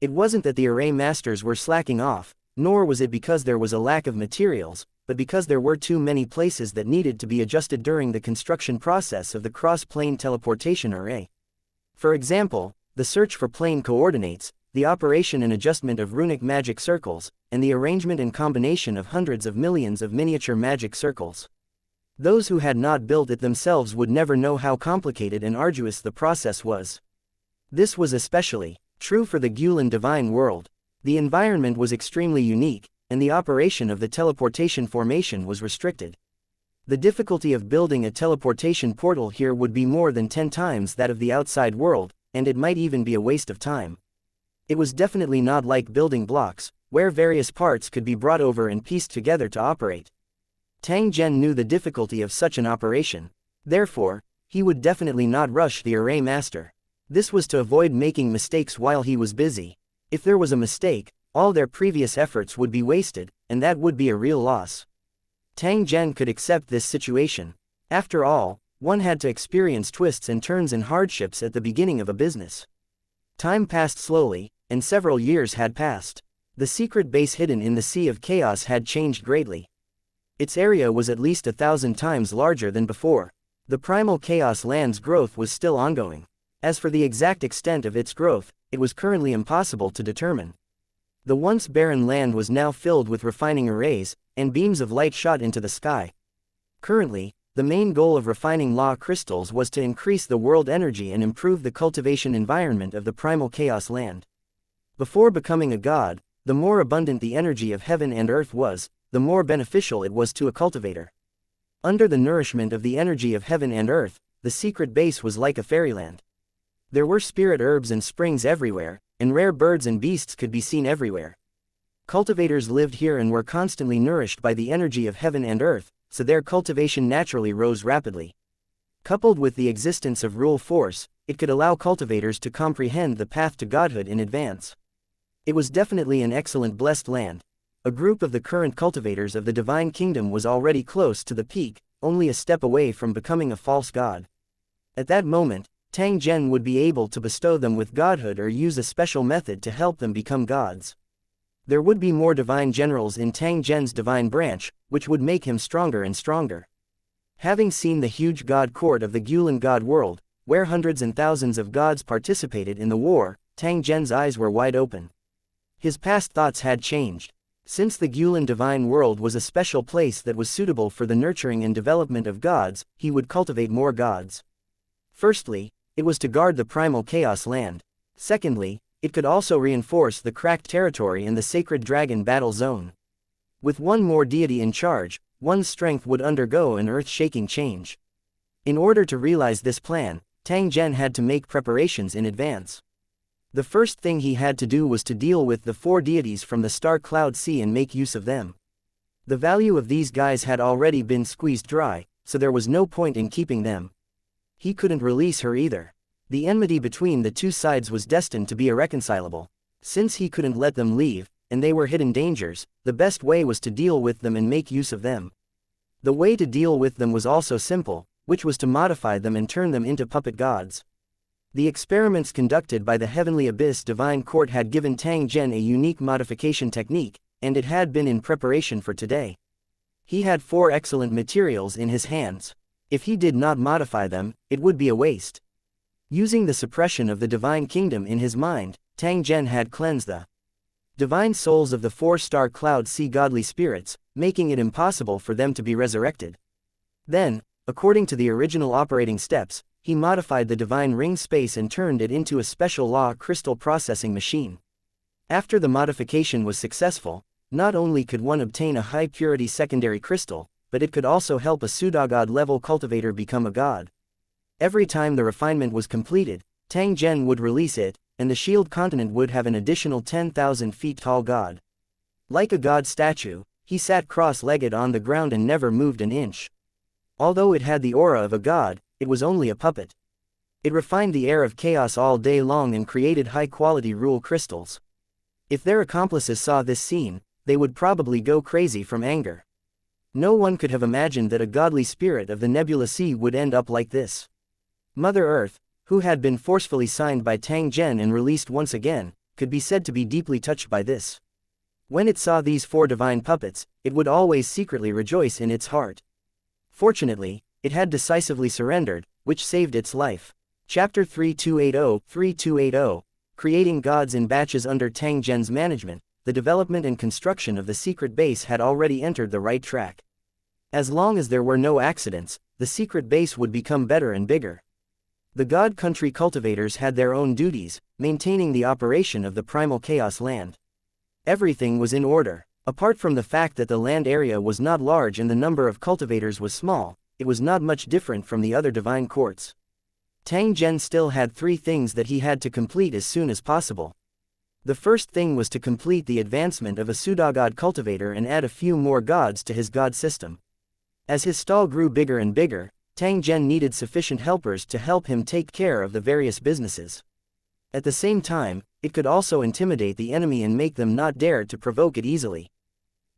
It wasn't that the array masters were slacking off, nor was it because there was a lack of materials, but because there were too many places that needed to be adjusted during the construction process of the cross-plane teleportation array. For example, the search for plane coordinates, the operation and adjustment of runic magic circles, and the arrangement and combination of hundreds of millions of miniature magic circles. Those who had not built it themselves would never know how complicated and arduous the process was. This was especially true for the Gulen divine world. The environment was extremely unique, and the operation of the teleportation formation was restricted. The difficulty of building a teleportation portal here would be more than 10 times that of the outside world, and it might even be a waste of time. It was definitely not like building blocks, where various parts could be brought over and pieced together to operate. Tang Zhen knew the difficulty of such an operation. Therefore, he would definitely not rush the array master. This was to avoid making mistakes while he was busy. If there was a mistake, all their previous efforts would be wasted, and that would be a real loss. Tang Zhen could accept this situation. After all, one had to experience twists and turns and hardships at the beginning of a business. Time passed slowly, and several years had passed. The secret base hidden in the Sea of Chaos had changed greatly. Its area was at least 1,000 times larger than before. The primal chaos land's growth was still ongoing. As for the exact extent of its growth, it was currently impossible to determine. The once barren land was now filled with refining arrays, and beams of light shot into the sky. Currently, the main goal of refining law crystals was to increase the world energy and improve the cultivation environment of the primal chaos land. Before becoming a god, the more abundant the energy of heaven and earth was, the more beneficial it was to a cultivator. Under the nourishment of the energy of heaven and earth, the secret base was like a fairyland. There were spirit herbs and springs everywhere, and rare birds and beasts could be seen everywhere. Cultivators lived here and were constantly nourished by the energy of heaven and earth, so their cultivation naturally rose rapidly. Coupled with the existence of rule force, it could allow cultivators to comprehend the path to godhood in advance. It was definitely an excellent blessed land. A group of the current cultivators of the divine kingdom was already close to the peak, only a step away from becoming a false god. At that moment, Tang Zhen would be able to bestow them with godhood or use a special method to help them become gods. There would be more divine generals in Tang Zhen's divine branch, which would make him stronger and stronger. Having seen the huge god court of the Gulen god world, where hundreds and thousands of gods participated in the war, Tang Zhen's eyes were wide open. His past thoughts had changed. Since the Gulen divine world was a special place that was suitable for the nurturing and development of gods, he would cultivate more gods. Firstly, it was to guard the primal chaos land. Secondly, it could also reinforce the cracked territory in the sacred dragon battle zone. With one more deity in charge, one's strength would undergo an earth-shaking change. In order to realize this plan, Tang Zhen had to make preparations in advance. The first thing he had to do was to deal with the 4 deities from the Star Cloud Sea and make use of them. The value of these guys had already been squeezed dry, so there was no point in keeping them. He couldn't release her either. The enmity between the two sides was destined to be irreconcilable. Since he couldn't let them leave, and they were hidden dangers, the best way was to deal with them and make use of them. The way to deal with them was also simple, which was to modify them and turn them into puppet gods. The experiments conducted by the Heavenly Abyss Divine Court had given Tang Zhen a unique modification technique, and it had been in preparation for today. He had 4 excellent materials in his hands. If he did not modify them, it would be a waste. Using the suppression of the divine kingdom in his mind, Tang Zhen had cleansed the divine souls of the 4-star cloud sea godly spirits, making it impossible for them to be resurrected. Then, according to the original operating steps, he modified the divine ring space and turned it into a special law crystal processing machine. After the modification was successful, not only could one obtain a high-purity secondary crystal, but it could also help a pseudogod-level cultivator become a god. Every time the refinement was completed, Tang Zhen would release it, and the Shield continent would have an additional 10,000 feet tall god. Like a god statue, he sat cross-legged on the ground and never moved an inch. Although it had the aura of a god, it was only a puppet. It refined the air of chaos all day long and created high-quality rule crystals. If their accomplices saw this scene, they would probably go crazy from anger. No one could have imagined that a godly spirit of the nebula sea would end up like this. Mother Earth, who had been forcefully signed by Tang Zhen and released once again, could be said to be deeply touched by this. When it saw these 4 divine puppets, it would always secretly rejoice in its heart. Fortunately, it had decisively surrendered, which saved its life. Chapter 3280 Creating Gods in Batches. Under Tang Zhen's management, the development and construction of the secret base had already entered the right track. As long as there were no accidents, the secret base would become better and bigger. The God Country cultivators had their own duties, maintaining the operation of the primal chaos land. Everything was in order. Apart from the fact that the land area was not large and the number of cultivators was small, it was not much different from the other divine courts. Tang Zhen still had 3 things that he had to complete as soon as possible. The first thing was to complete the advancement of a pseudogod cultivator and add a few more gods to his god system. As his stall grew bigger and bigger, Tang Zhen needed sufficient helpers to help him take care of the various businesses. At the same time, it could also intimidate the enemy and make them not dare to provoke it easily.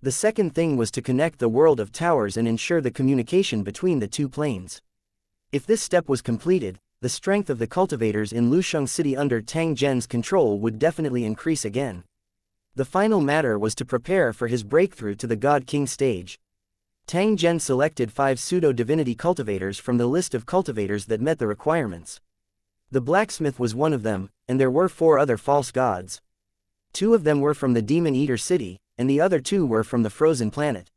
The second thing was to connect the world of towers and ensure the communication between the 2 planes. If this step was completed, the strength of the cultivators in Lusheng City under Tang Zhen's control would definitely increase again. The final matter was to prepare for his breakthrough to the God King stage. Tang Zhen selected 5 pseudo-divinity cultivators from the list of cultivators that met the requirements. The blacksmith was one of them, and there were 4 other false gods. 2 of them were from the Demon Eater City, and the other 2 were from the Frozen Planet.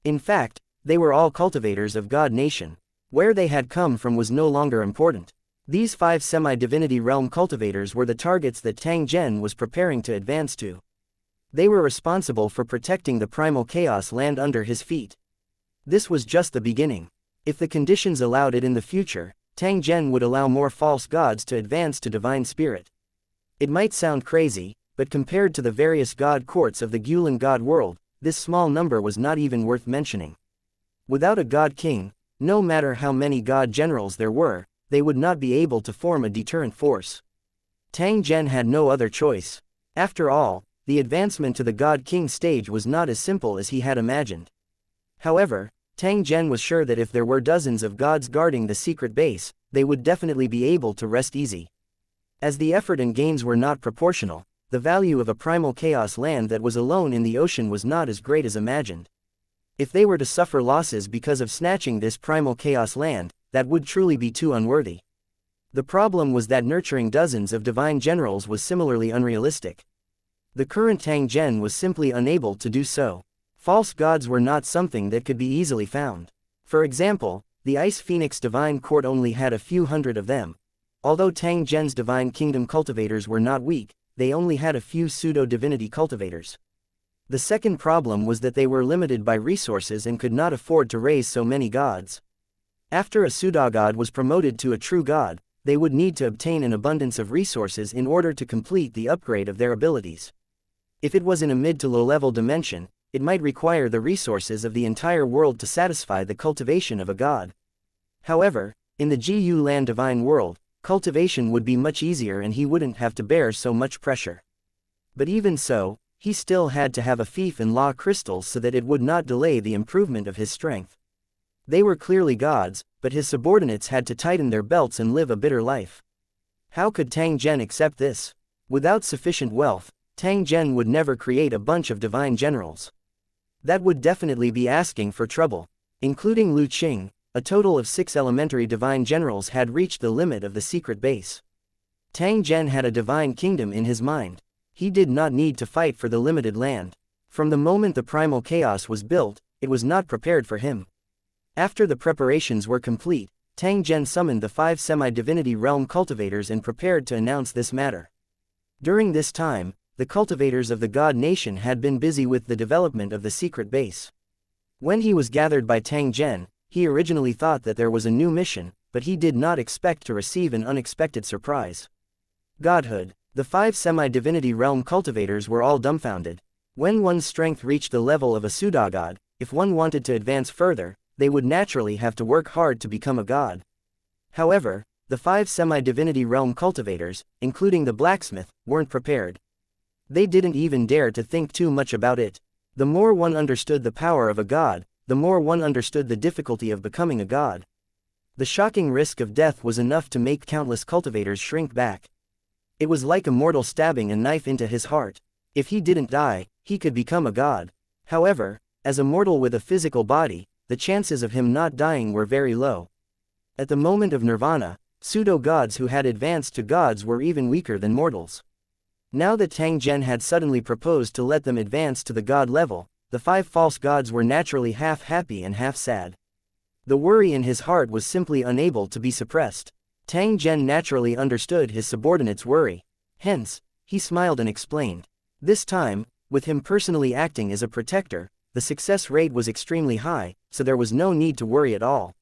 In fact, they were all cultivators of God Nation. Where they had come from was no longer important. These 5 semi-divinity realm cultivators were the targets that Tang Zhen was preparing to advance to. They were responsible for protecting the primal chaos land under his feet. This was just the beginning. If the conditions allowed it in the future, Tang Zhen would allow more false gods to advance to divine spirit. It might sound crazy, but compared to the various god courts of the Gulen god world, this small number was not even worth mentioning. Without a god king, no matter how many god generals there were, they would not be able to form a deterrent force. Tang Zhen had no other choice. After all, the advancement to the God King stage was not as simple as he had imagined. However, Tang Zhen was sure that if there were dozens of gods guarding the secret base, they would definitely be able to rest easy. As the effort and gains were not proportional, the value of a primal chaos land that was alone in the ocean was not as great as imagined. If they were to suffer losses because of snatching this primal chaos land, that would truly be too unworthy. The problem was that nurturing dozens of divine generals was similarly unrealistic. The current Tang Zhen was simply unable to do so. False gods were not something that could be easily found. For example, the Ice Phoenix Divine Court only had a few hundred of them. Although Tang Zhen's Divine Kingdom cultivators were not weak, they only had a few pseudo-divinity cultivators. The second problem was that they were limited by resources and could not afford to raise so many gods. After a pseudogod was promoted to a true god, they would need to obtain an abundance of resources in order to complete the upgrade of their abilities. If it was in a mid to low-level dimension, it might require the resources of the entire world to satisfy the cultivation of a god. However, in the GU Land Divine World, cultivation would be much easier and he wouldn't have to bear so much pressure. But even so, he still had to have a fief in law crystals so that it would not delay the improvement of his strength. They were clearly gods, but his subordinates had to tighten their belts and live a bitter life. How could Tang Zhen accept this? Without sufficient wealth, Tang Zhen would never create a bunch of divine generals. That would definitely be asking for trouble. Including Lu Qing, a total of 6 elementary divine generals had reached the limit of the secret base. Tang Zhen had a divine kingdom in his mind. He did not need to fight for the limited land. From the moment the primal chaos was built, it was not prepared for him. After the preparations were complete, Tang Zhen summoned the 5 semi-divinity realm cultivators and prepared to announce this matter. During this time, the cultivators of the God Nation had been busy with the development of the secret base. When he was gathered by Tang Zhen, he originally thought that there was a new mission, but he did not expect to receive an unexpected surprise. Godhood. The 5 semi-divinity realm cultivators were all dumbfounded. When one's strength reached the level of a pseudogod, if one wanted to advance further, they would naturally have to work hard to become a god. However, the 5 semi-divinity realm cultivators, including the blacksmith, weren't prepared. They didn't even dare to think too much about it. The more one understood the power of a god, the more one understood the difficulty of becoming a god. The shocking risk of death was enough to make countless cultivators shrink back. It was like a mortal stabbing a knife into his heart. If he didn't die, he could become a god. However, as a mortal with a physical body, the chances of him not dying were very low. At the moment of nirvana, pseudo-gods who had advanced to gods were even weaker than mortals. Now that Tang Zhen had suddenly proposed to let them advance to the god level, the 5 false gods were naturally half happy and half sad. The worry in his heart was simply unable to be suppressed. Tang Zhen naturally understood his subordinates' worry. Hence, he smiled and explained. This time, with him personally acting as a protector, the success rate was extremely high, so there was no need to worry at all.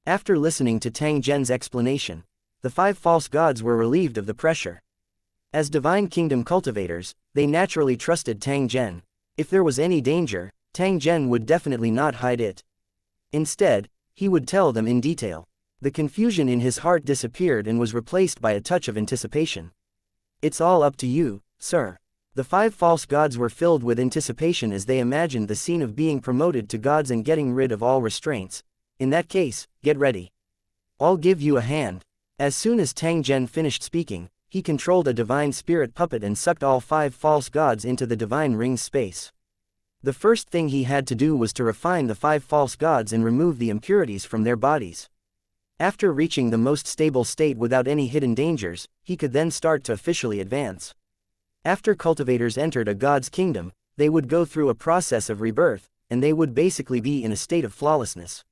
After listening to Tang Zhen's explanation, the 5 false gods were relieved of the pressure. As divine kingdom cultivators, they naturally trusted Tang Zhen. If there was any danger, Tang Zhen would definitely not hide it. Instead, he would tell them in detail. The confusion in his heart disappeared and was replaced by a touch of anticipation. It's all up to you, sir. The 5 false gods were filled with anticipation as they imagined the scene of being promoted to gods and getting rid of all restraints. In that case, get ready. I'll give you a hand. As soon as Tang Zhen finished speaking, he controlled a divine spirit puppet and sucked all 5 false gods into the divine ring's space. The first thing he had to do was to refine the 5 false gods and remove the impurities from their bodies. After reaching the most stable state without any hidden dangers, he could then start to officially advance. After cultivators entered a god's kingdom, they would go through a process of rebirth, and they would basically be in a state of flawlessness.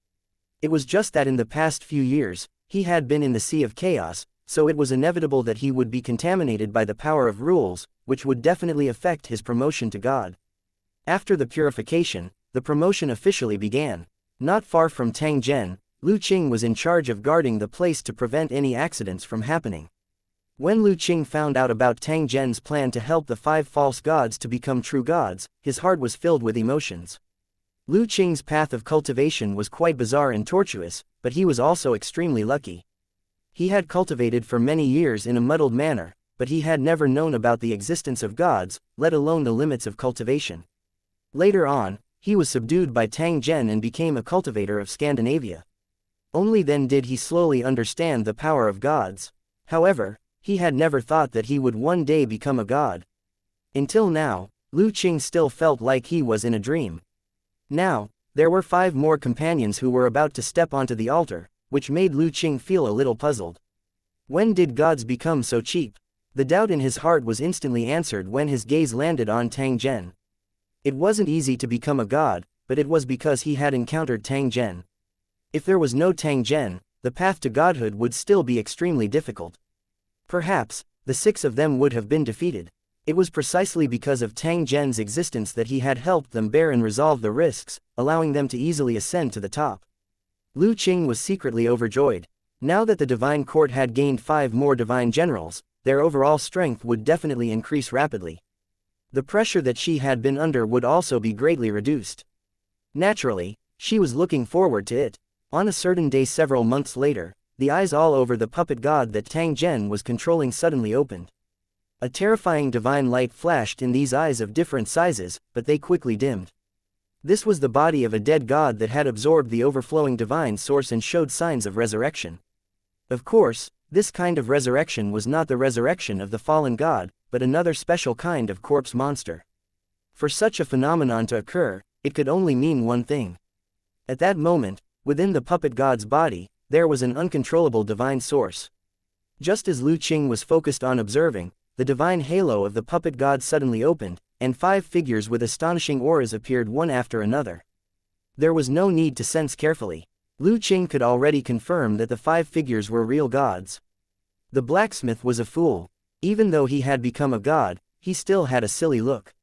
It was just that in the past few years, he had been in the sea of chaos, so it was inevitable that he would be contaminated by the power of rules, which would definitely affect his promotion to God. After the purification, the promotion officially began. Not far from Tang Zhen, Lu Qing was in charge of guarding the place to prevent any accidents from happening. When Lu Qing found out about Tang Zhen's plan to help the 5 false gods to become true gods, his heart was filled with emotions. Lu Qing's path of cultivation was quite bizarre and tortuous, but he was also extremely lucky. He had cultivated for many years in a muddled manner, but he had never known about the existence of gods, let alone the limits of cultivation. Later on, he was subdued by Tang Zhen and became a cultivator of Scandinavia. Only then did he slowly understand the power of gods. However, he had never thought that he would one day become a god. Until now, Lu Qing still felt like he was in a dream. Now, there were 5 more companions who were about to step onto the altar, which made Lu Qing feel a little puzzled. When did gods become so cheap? The doubt in his heart was instantly answered when his gaze landed on Tang Zhen. It wasn't easy to become a god, but it was because he had encountered Tang Zhen. If there was no Tang Zhen, the path to godhood would still be extremely difficult. Perhaps, the 6 of them would have been defeated. It was precisely because of Tang Zhen's existence that he had helped them bear and resolve the risks, allowing them to easily ascend to the top. Lu Qing was secretly overjoyed. Now that the divine court had gained 5 more divine generals, their overall strength would definitely increase rapidly. The pressure that she had been under would also be greatly reduced. Naturally, she was looking forward to it. On a certain day several months later, the eyes all over the puppet god that Tang Zhen was controlling suddenly opened. A terrifying divine light flashed in these eyes of different sizes, but they quickly dimmed. This was the body of a dead god that had absorbed the overflowing divine source and showed signs of resurrection. Of course, this kind of resurrection was not the resurrection of the fallen god, but another special kind of corpse monster. For such a phenomenon to occur, it could only mean one thing. At that moment, within the puppet god's body, there was an uncontrollable divine source. Just as Lu Qing was focused on observing, the divine halo of the puppet god suddenly opened, and 5 figures with astonishing auras appeared one after another. There was no need to sense carefully. Lu Qing could already confirm that the 5 figures were real gods. The blacksmith was a fool. Even though he had become a god, he still had a silly look.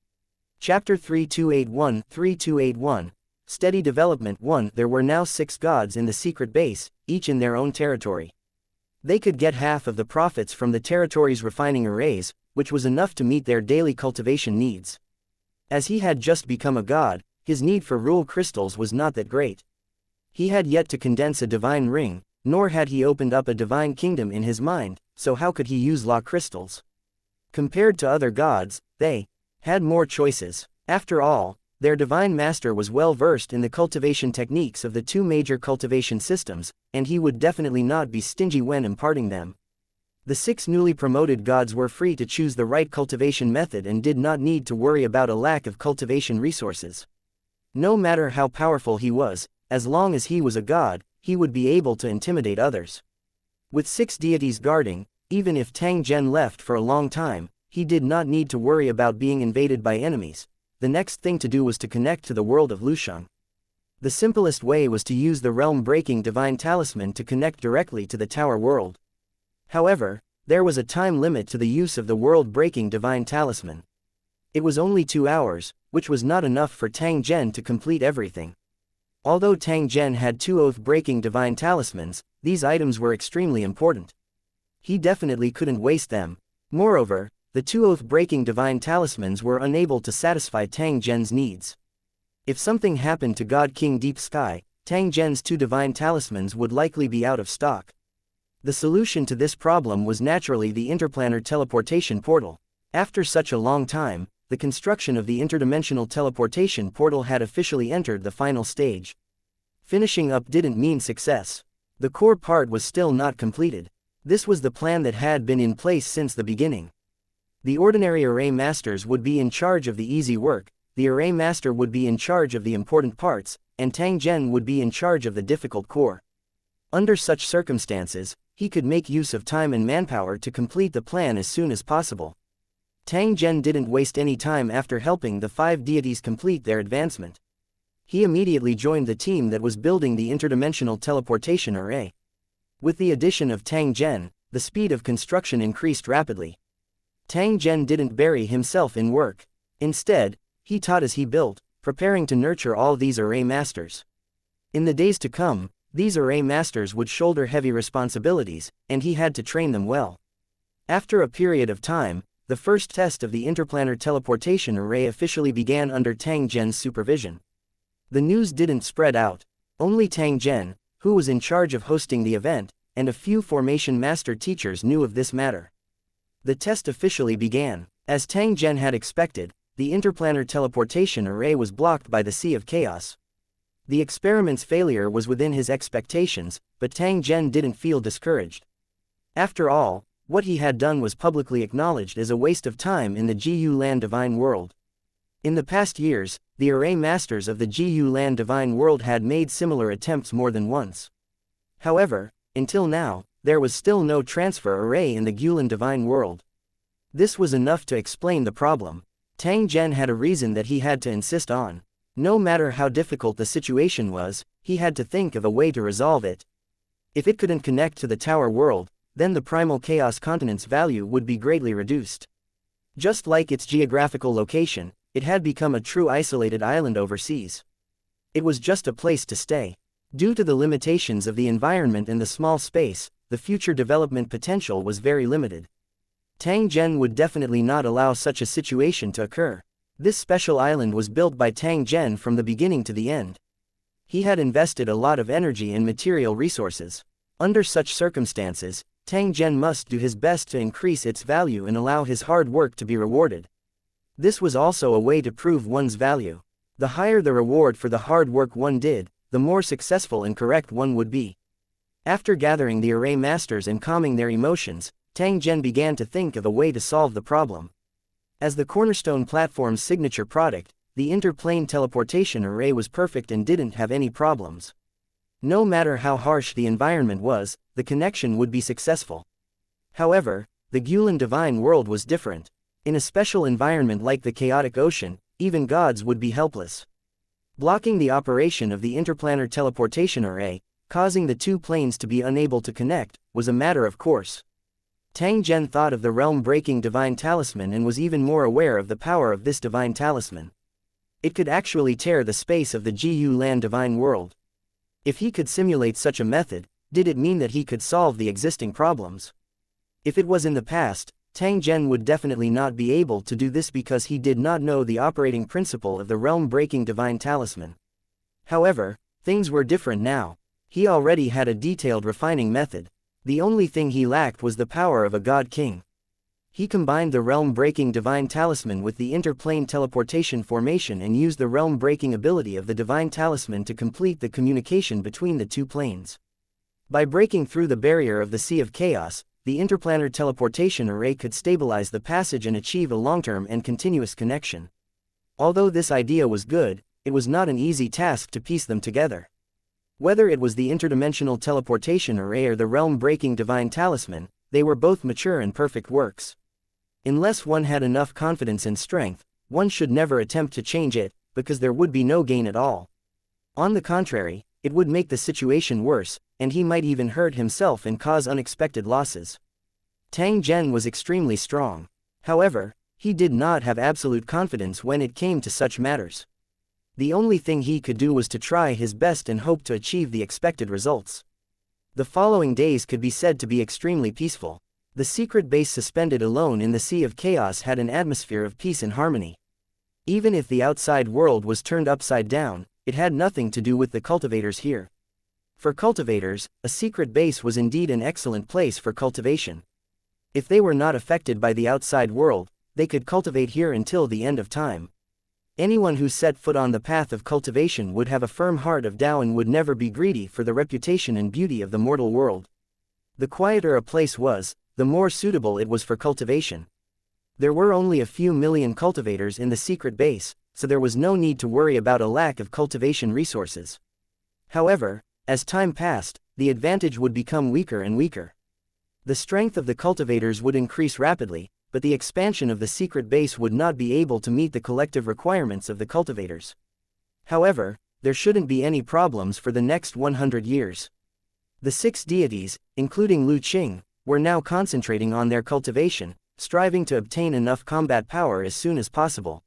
Chapter 3281 Steady Development 1. There were now 6 gods in the secret base, each in their own territory. They could get half of the profits from the territory's refining arrays, which was enough to meet their daily cultivation needs. As he had just become a god, his need for rule crystals was not that great. He had yet to condense a divine ring, nor had he opened up a divine kingdom in his mind, so how could he use law crystals? Compared to other gods, they had more choices. After all, their divine master was well versed in the cultivation techniques of the 2 major cultivation systems, and he would definitely not be stingy when imparting them. The 6 newly promoted gods were free to choose the right cultivation method and did not need to worry about a lack of cultivation resources. No matter how powerful he was, as long as he was a god, he would be able to intimidate others. With 6 deities guarding, even if Tang Zhen left for a long time, he did not need to worry about being invaded by enemies. The next thing to do was to connect to the world of Lusheng. The simplest way was to use the realm-breaking divine talisman to connect directly to the tower world. However, there was a time limit to the use of the world-breaking divine talisman. It was only 2 hours, which was not enough for Tang Zhen to complete everything. Although Tang Zhen had 2 oath-breaking divine talismans, these items were extremely important. He definitely couldn't waste them. Moreover, the 2 oath-breaking divine talismans were unable to satisfy Tang Zhen's needs. If something happened to God King Deep Sky, Tang Zhen's 2 divine talismans would likely be out of stock. The solution to this problem was naturally the interplanar teleportation portal. After such a long time, the construction of the interdimensional teleportation portal had officially entered the final stage. Finishing up didn't mean success. The core part was still not completed. This was the plan that had been in place since the beginning. The ordinary array masters would be in charge of the easy work, the array master would be in charge of the important parts, and Tang Zhen would be in charge of the difficult core. Under such circumstances, he could make use of time and manpower to complete the plan as soon as possible. Tang Zhen didn't waste any time after helping the 5 deities complete their advancement. He immediately joined the team that was building the interdimensional teleportation array. With the addition of Tang Zhen, the speed of construction increased rapidly. Tang Zhen didn't bury himself in work. Instead, he taught as he built, preparing to nurture all these array masters. In the days to come, these array masters would shoulder heavy responsibilities, and he had to train them well. After a period of time, the first test of the interplanar teleportation array officially began under Tang Zhen's supervision. The news didn't spread out. Only Tang Zhen, who was in charge of hosting the event, and a few formation master teachers knew of this matter. The test officially began. As Tang Zhen had expected, the interplanar teleportation array was blocked by the Sea of Chaos. The experiment's failure was within his expectations, but Tang Zhen didn't feel discouraged. After all, what he had done was publicly acknowledged as a waste of time in the Jiyu Land Divine World. In the past years, the array masters of the Jiyu Land Divine World had made similar attempts more than once. However, until now, there was still no transfer array in the Gulan Divine World. This was enough to explain the problem. Tang Zhen had a reason that he had to insist on. No matter how difficult the situation was, he had to think of a way to resolve it. If it couldn't connect to the Tower World, then the Primal Chaos Continent's value would be greatly reduced. Just like its geographical location, it had become a true isolated island overseas. It was just a place to stay. Due to the limitations of the environment and the small space, the future development potential was very limited. Tang Zhen would definitely not allow such a situation to occur. This special island was built by Tang Zhen from the beginning to the end. He had invested a lot of energy and material resources. Under such circumstances, Tang Zhen must do his best to increase its value and allow his hard work to be rewarded. This was also a way to prove one's value. The higher the reward for the hard work one did, the more successful and correct one would be. After gathering the array masters and calming their emotions, Tang Zhen began to think of a way to solve the problem. As the cornerstone platform's signature product, the interplane teleportation array was perfect and didn't have any problems. No matter how harsh the environment was, the connection would be successful. However, the Gulen divine world was different. In a special environment like the chaotic ocean, even gods would be helpless. Blocking the operation of the interplanar teleportation array, causing the two planes to be unable to connect, was a matter of course. Tang Zhen thought of the realm-breaking divine talisman and was even more aware of the power of this divine talisman. It could actually tear the space of the Gu Lan divine world. If he could simulate such a method, did it mean that he could solve the existing problems? If it was in the past, Tang Zhen would definitely not be able to do this because he did not know the operating principle of the realm-breaking divine talisman. However, things were different now. He already had a detailed refining method. The only thing he lacked was the power of a god king. He combined the realm-breaking divine talisman with the interplane teleportation formation and used the realm-breaking ability of the divine talisman to complete the communication between the two planes. By breaking through the barrier of the Sea of Chaos, the interplanar teleportation array could stabilize the passage and achieve a long-term and continuous connection. Although this idea was good, it was not an easy task to piece them together. Whether it was the interdimensional teleportation array or the realm-breaking divine talisman, they were both mature and perfect works. Unless one had enough confidence and strength, one should never attempt to change it, because there would be no gain at all. On the contrary, it would make the situation worse, and he might even hurt himself and cause unexpected losses. Tang Zhen was extremely strong. However, he did not have absolute confidence when it came to such matters. The only thing he could do was to try his best and hope to achieve the expected results. The following days could be said to be extremely peaceful. The secret base suspended alone in the Sea of Chaos had an atmosphere of peace and harmony. Even if the outside world was turned upside down, it had nothing to do with the cultivators here. For cultivators, a secret base was indeed an excellent place for cultivation. If they were not affected by the outside world, they could cultivate here until the end of time. Anyone who set foot on the path of cultivation would have a firm heart of Tao and would never be greedy for the reputation and beauty of the mortal world. The quieter a place was, the more suitable it was for cultivation. There were only a few million cultivators in the secret base, so there was no need to worry about a lack of cultivation resources. However, as time passed, the advantage would become weaker and weaker. The strength of the cultivators would increase rapidly, but the expansion of the secret base would not be able to meet the collective requirements of the cultivators. However, there shouldn't be any problems for the next 100 years. The 6 deities, including Lu Qing, were now concentrating on their cultivation, striving to obtain enough combat power as soon as possible.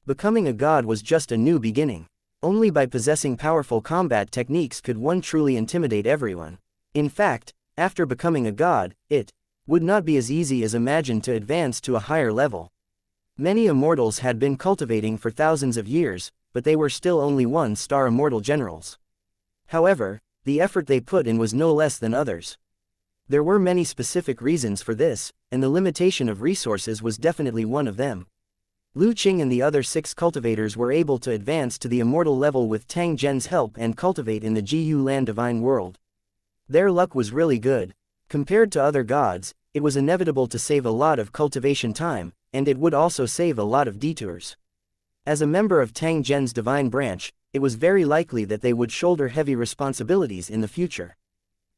Becoming a god was just a new beginning. Only by possessing powerful combat techniques could one truly intimidate everyone. In fact, after becoming a god, it would not be as easy as imagined to advance to a higher level. Many immortals had been cultivating for thousands of years, but they were still only 1-star immortal generals. However, the effort they put in was no less than others. There were many specific reasons for this, and the limitation of resources was definitely one of them. Lu Qing and the other 6 cultivators were able to advance to the immortal level with Tang Zhen's help and cultivate in the Gu Lan divine world. Their luck was really good. Compared to other gods, it was inevitable to save a lot of cultivation time, and it would also save a lot of detours. As a member of Tang Zhen's divine branch, it was very likely that they would shoulder heavy responsibilities in the future.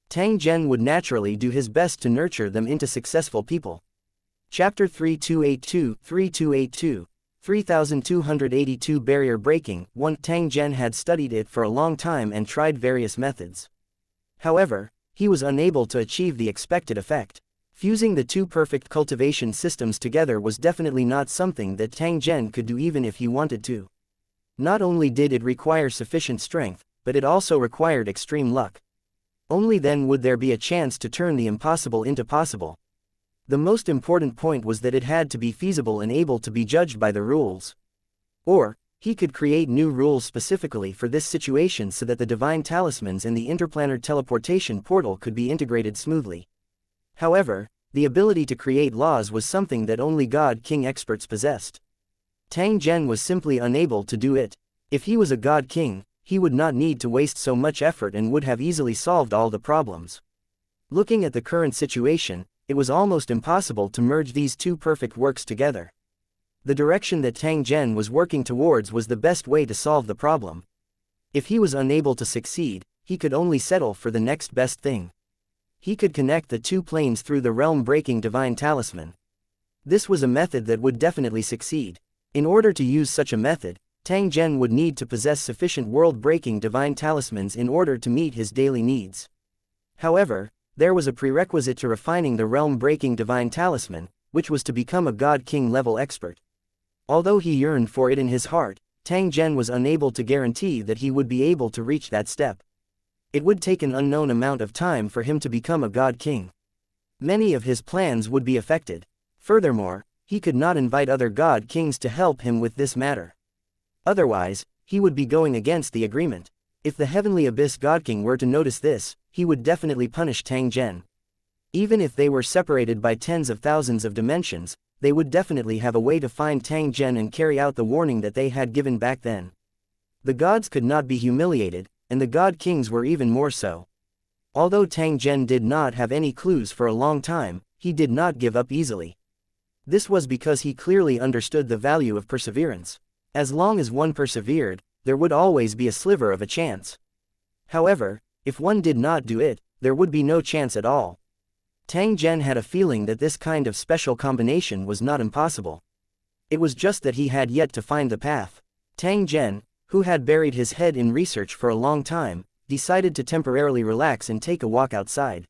Tang Zhen would naturally do his best to nurture them into successful people. Chapter 3282, 3282 Barrier Breaking. 1. Tang Zhen had studied it for a long time and tried various methods. However, he was unable to achieve the expected effect. Fusing the two perfect cultivation systems together was definitely not something that Tang Zhen could do even if he wanted to. Not only did it require sufficient strength, but it also required extreme luck. Only then would there be a chance to turn the impossible into possible. The most important point was that it had to be feasible and able to be judged by the rules. Or, he could create new rules specifically for this situation so that the divine talismans and the interplanar teleportation portal could be integrated smoothly. However, the ability to create laws was something that only God King experts possessed. Tang Zhen was simply unable to do it. If he was a God King, he would not need to waste so much effort and would have easily solved all the problems. Looking at the current situation, it was almost impossible to merge these two perfect works together. The direction that Tang Zhen was working towards was the best way to solve the problem. If he was unable to succeed, he could only settle for the next best thing. He could connect the two planes through the realm-breaking divine talisman. This was a method that would definitely succeed. In order to use such a method, Tang Zhen would need to possess sufficient world-breaking divine talismans in order to meet his daily needs. However, there was a prerequisite to refining the realm-breaking divine talisman, which was to become a God-King level expert. Although he yearned for it in his heart, Tang Zhen was unable to guarantee that he would be able to reach that step. It would take an unknown amount of time for him to become a God-King. Many of his plans would be affected. Furthermore, he could not invite other God-Kings to help him with this matter. Otherwise, he would be going against the agreement. If the Heavenly Abyss God-King were to notice this, he would definitely punish Tang Zhen. Even if they were separated by tens of thousands of dimensions, they would definitely have a way to find Tang Zhen and carry out the warning that they had given back then. The gods could not be humiliated, and the God-Kings were even more so. Although Tang Zhen did not have any clues for a long time, he did not give up easily. This was because he clearly understood the value of perseverance. As long as one persevered, there would always be a sliver of a chance. However, if one did not do it, there would be no chance at all. Tang Zhen had a feeling that this kind of special combination was not impossible. It was just that he had yet to find the path. Tang Zhen, who had buried his head in research for a long time, decided to temporarily relax and take a walk outside.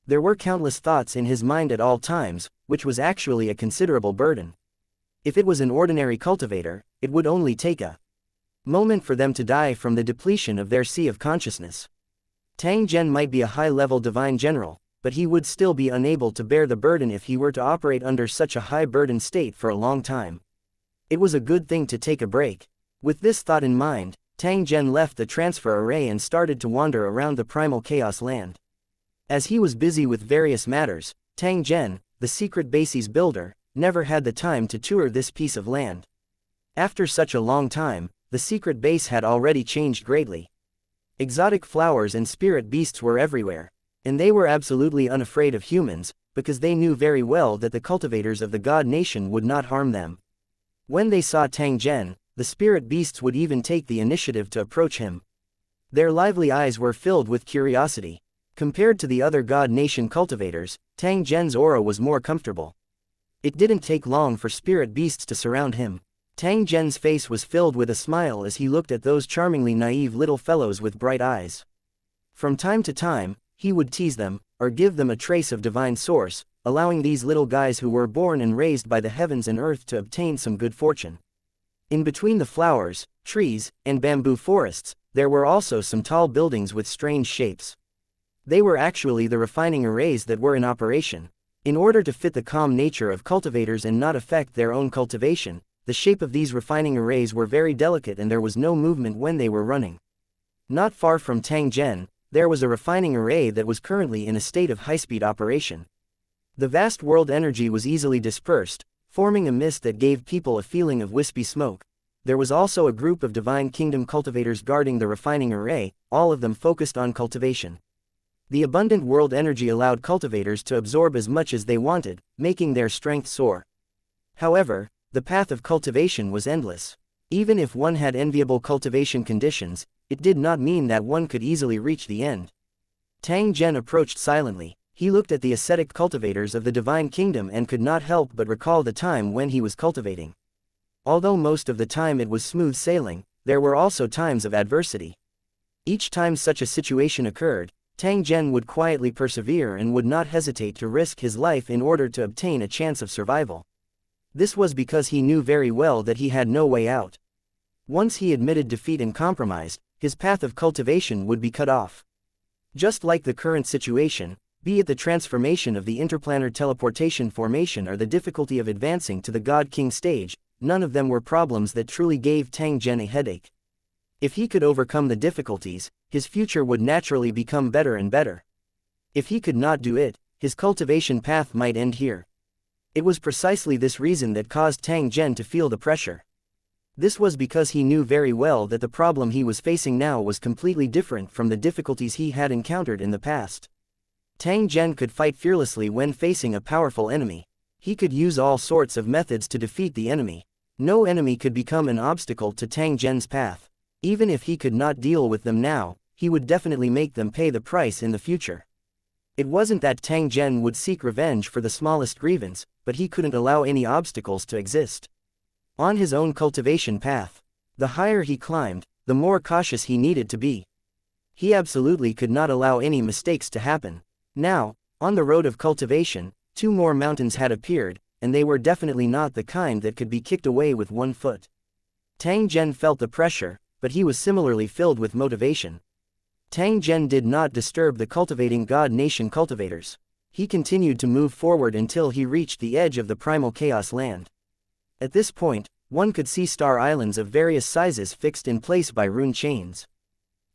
There were countless thoughts in his mind at all times, which was actually a considerable burden. If it was an ordinary cultivator, it would only take a moment for them to die from the depletion of their sea of consciousness. Tang Zhen might be a high-level divine general, but he would still be unable to bear the burden if he were to operate under such a high-burden state for a long time. It was a good thing to take a break. With this thought in mind, Tang Zhen left the transfer array and started to wander around the primal chaos land. As he was busy with various matters, Tang Zhen, the secret base's builder, never had the time to tour this piece of land. After such a long time, the secret base had already changed greatly. Exotic flowers and spirit beasts were everywhere, and they were absolutely unafraid of humans, because they knew very well that the cultivators of the God Nation would not harm them. When they saw Tang Zhen, the spirit beasts would even take the initiative to approach him. Their lively eyes were filled with curiosity. Compared to the other God Nation cultivators, Tang Zhen's aura was more comfortable. It didn't take long for spirit beasts to surround him. Tang Zhen's face was filled with a smile as he looked at those charmingly naive little fellows with bright eyes. From time to time, he would tease them, or give them a trace of divine source, allowing these little guys who were born and raised by the heavens and earth to obtain some good fortune. In between the flowers, trees, and bamboo forests, there were also some tall buildings with strange shapes. They were actually the refining arrays that were in operation. In order to fit the calm nature of cultivators and not affect their own cultivation, the shape of these refining arrays were very delicate and there was no movement when they were running. Not far from Tang Zhen, there was a refining array that was currently in a state of high-speed operation. The vast world energy was easily dispersed, forming a mist that gave people a feeling of wispy smoke. There was also a group of Divine Kingdom cultivators guarding the refining array, all of them focused on cultivation. The abundant world energy allowed cultivators to absorb as much as they wanted, making their strength soar. However, the path of cultivation was endless. Even if one had enviable cultivation conditions, it did not mean that one could easily reach the end. Tang Zhen approached silently. He looked at the ascetic cultivators of the Divine Kingdom and could not help but recall the time when he was cultivating. Although most of the time it was smooth sailing, there were also times of adversity. Each time such a situation occurred, Tang Zhen would quietly persevere and would not hesitate to risk his life in order to obtain a chance of survival. This was because he knew very well that he had no way out. Once he admitted defeat and compromised, his path of cultivation would be cut off. Just like the current situation, be it the transformation of the interplanar teleportation formation or the difficulty of advancing to the God King stage, none of them were problems that truly gave Tang Zhen a headache. If he could overcome the difficulties, his future would naturally become better and better. If he could not do it, his cultivation path might end here. It was precisely this reason that caused Tang Zhen to feel the pressure. This was because he knew very well that the problem he was facing now was completely different from the difficulties he had encountered in the past. Tang Zhen could fight fearlessly when facing a powerful enemy. He could use all sorts of methods to defeat the enemy. No enemy could become an obstacle to Tang Zhen's path. Even if he could not deal with them now, he would definitely make them pay the price in the future. It wasn't that Tang Zhen would seek revenge for the smallest grievance, but he couldn't allow any obstacles to exist. On his own cultivation path, the higher he climbed, the more cautious he needed to be. He absolutely could not allow any mistakes to happen. Now, on the road of cultivation, 2 more mountains had appeared, and they were definitely not the kind that could be kicked away with 1 foot. Tang Zhen felt the pressure, but he was similarly filled with motivation. Tang Zhen did not disturb the cultivating God Nation cultivators. He continued to move forward until he reached the edge of the primal chaos land. At this point, one could see star islands of various sizes fixed in place by rune chains.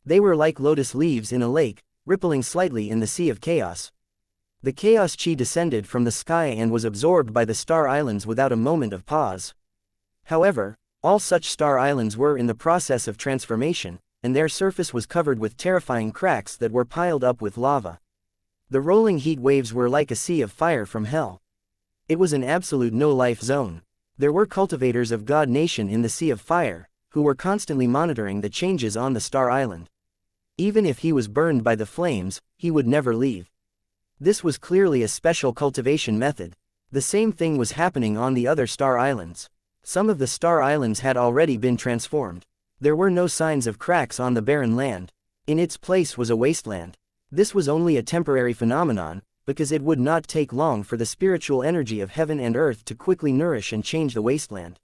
They were like lotus leaves in a lake, rippling slightly in the sea of chaos. The chaos chi descended from the sky and was absorbed by the star islands without a moment of pause. However, all such star islands were in the process of transformation, and their surface was covered with terrifying cracks that were piled up with lava. The rolling heat waves were like a sea of fire from hell. It was an absolute no-life zone. There were cultivators of God Nation in the sea of fire, who were constantly monitoring the changes on the star island. Even if he was burned by the flames, he would never leave. This was clearly a special cultivation method. The same thing was happening on the other star islands. Some of the star islands had already been transformed. There were no signs of cracks on the barren land. In its place was a wasteland. This was only a temporary phenomenon, because it would not take long for the spiritual energy of heaven and earth to quickly nourish and change the wasteland.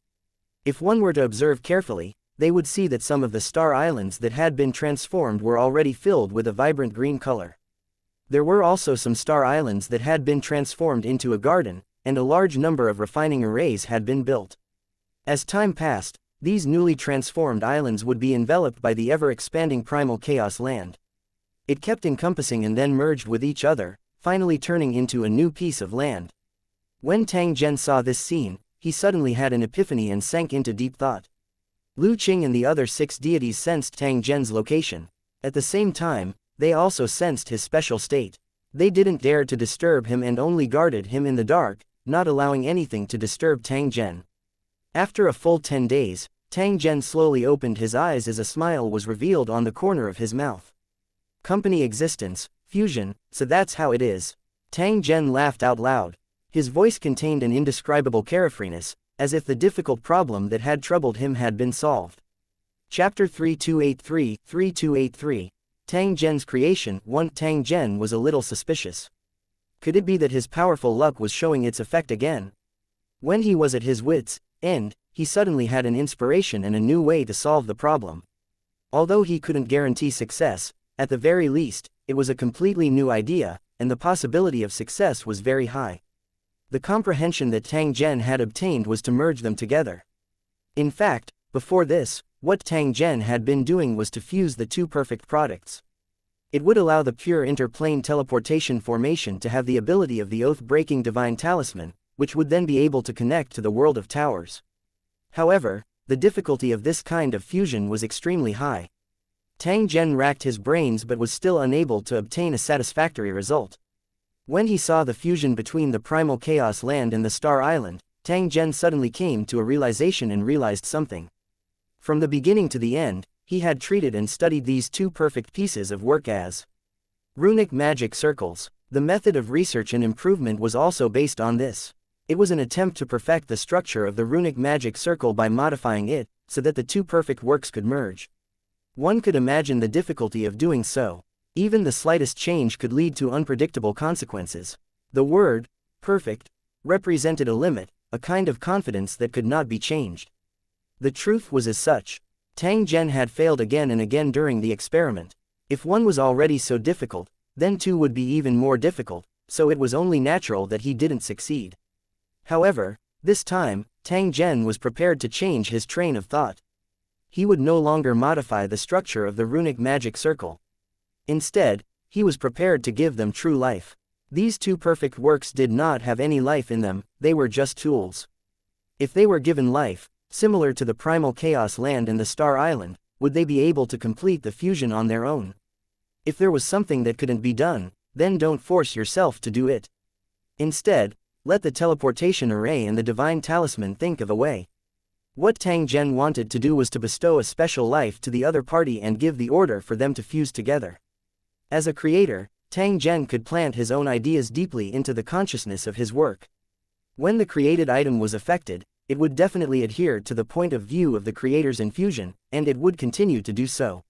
If one were to observe carefully, they would see that some of the star islands that had been transformed were already filled with a vibrant green color. There were also some star islands that had been transformed into a garden, and a large number of refining arrays had been built. As time passed, these newly transformed islands would be enveloped by the ever-expanding primal chaos land. It kept encompassing and then merged with each other, finally turning into a new piece of land. When Tang Zhen saw this scene, he suddenly had an epiphany and sank into deep thought. Lu Qing and the other 6 deities sensed Tang Zhen's location. At the same time, they also sensed his special state. They didn't dare to disturb him and only guarded him in the dark, not allowing anything to disturb Tang Zhen. After a full 10 days, Tang Zhen slowly opened his eyes as a smile was revealed on the corner of his mouth. Company existence, fusion, so that's how it is. Tang Zhen laughed out loud. His voice contained an indescribable carefreeness, as if the difficult problem that had troubled him had been solved. Chapter 3283, Tang Zhen's creation. 1. Tang Zhen was a little suspicious. Could it be that his powerful luck was showing its effect again? When he was at his wits' end, he suddenly had an inspiration and a new way to solve the problem. Although he couldn't guarantee success, at the very least, it was a completely new idea, and the possibility of success was very high. The comprehension that Tang Zhen had obtained was to merge them together. In fact, before this, what Tang Zhen had been doing was to fuse the 2 perfect products. It would allow the pure interplane teleportation formation to have the ability of the oath-breaking divine talisman, which would then be able to connect to the world of towers. However, the difficulty of this kind of fusion was extremely high. Tang Zhen racked his brains but was still unable to obtain a satisfactory result. When he saw the fusion between the primal chaos land and the star island, Tang Zhen suddenly came to a realization and realized something. From the beginning to the end, he had treated and studied these 2 perfect pieces of work as runic magic circles. The method of research and improvement was also based on this. It was an attempt to perfect the structure of the runic magic circle by modifying it, so that the 2 perfect works could merge. One could imagine the difficulty of doing so. Even the slightest change could lead to unpredictable consequences. The word, perfect, represented a limit, a kind of confidence that could not be changed. The truth was as such. Tang Zhen had failed again and again during the experiment. If one was already so difficult, then 2 would be even more difficult, so it was only natural that he didn't succeed. However, this time, Tang Zhen was prepared to change his train of thought. He would no longer modify the structure of the runic magic circle. Instead, he was prepared to give them true life. These 2 perfect works did not have any life in them, they were just tools. If they were given life, similar to the primal chaos land and the star island, would they be able to complete the fusion on their own? If there was something that couldn't be done, then don't force yourself to do it. Instead, let the teleportation array and the divine talisman think of a way. What Tang Zhen wanted to do was to bestow a special life to the other party and give the order for them to fuse together. As a creator, Tang Zhen could plant his own ideas deeply into the consciousness of his work. When the created item was affected, it would definitely adhere to the point of view of the creator's infusion, and it would continue to do so.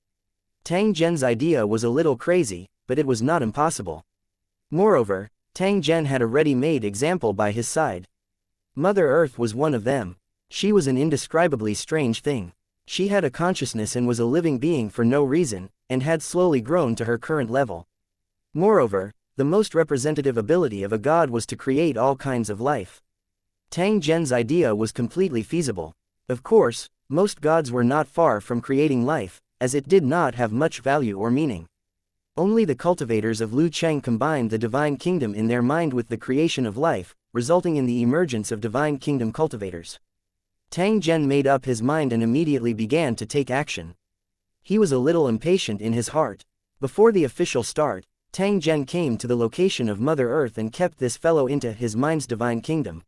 Tang Zhen's idea was a little crazy, but it was not impossible. Moreover, Tang Zhen had a ready-made example by his side. Mother Earth was one of them. She was an indescribably strange thing. She had a consciousness and was a living being for no reason, and had slowly grown to her current level. Moreover, the most representative ability of a god was to create all kinds of life. Tang Zhen's idea was completely feasible. Of course, most gods were not far from creating life, as it did not have much value or meaning. Only the cultivators of Lu Cheng combined the divine kingdom in their mind with the creation of life, resulting in the emergence of divine kingdom cultivators. Tang Zhen made up his mind and immediately began to take action. He was a little impatient in his heart. Before the official start, Tang Zhen came to the location of Mother Earth and kept this fellow into his mind's divine kingdom.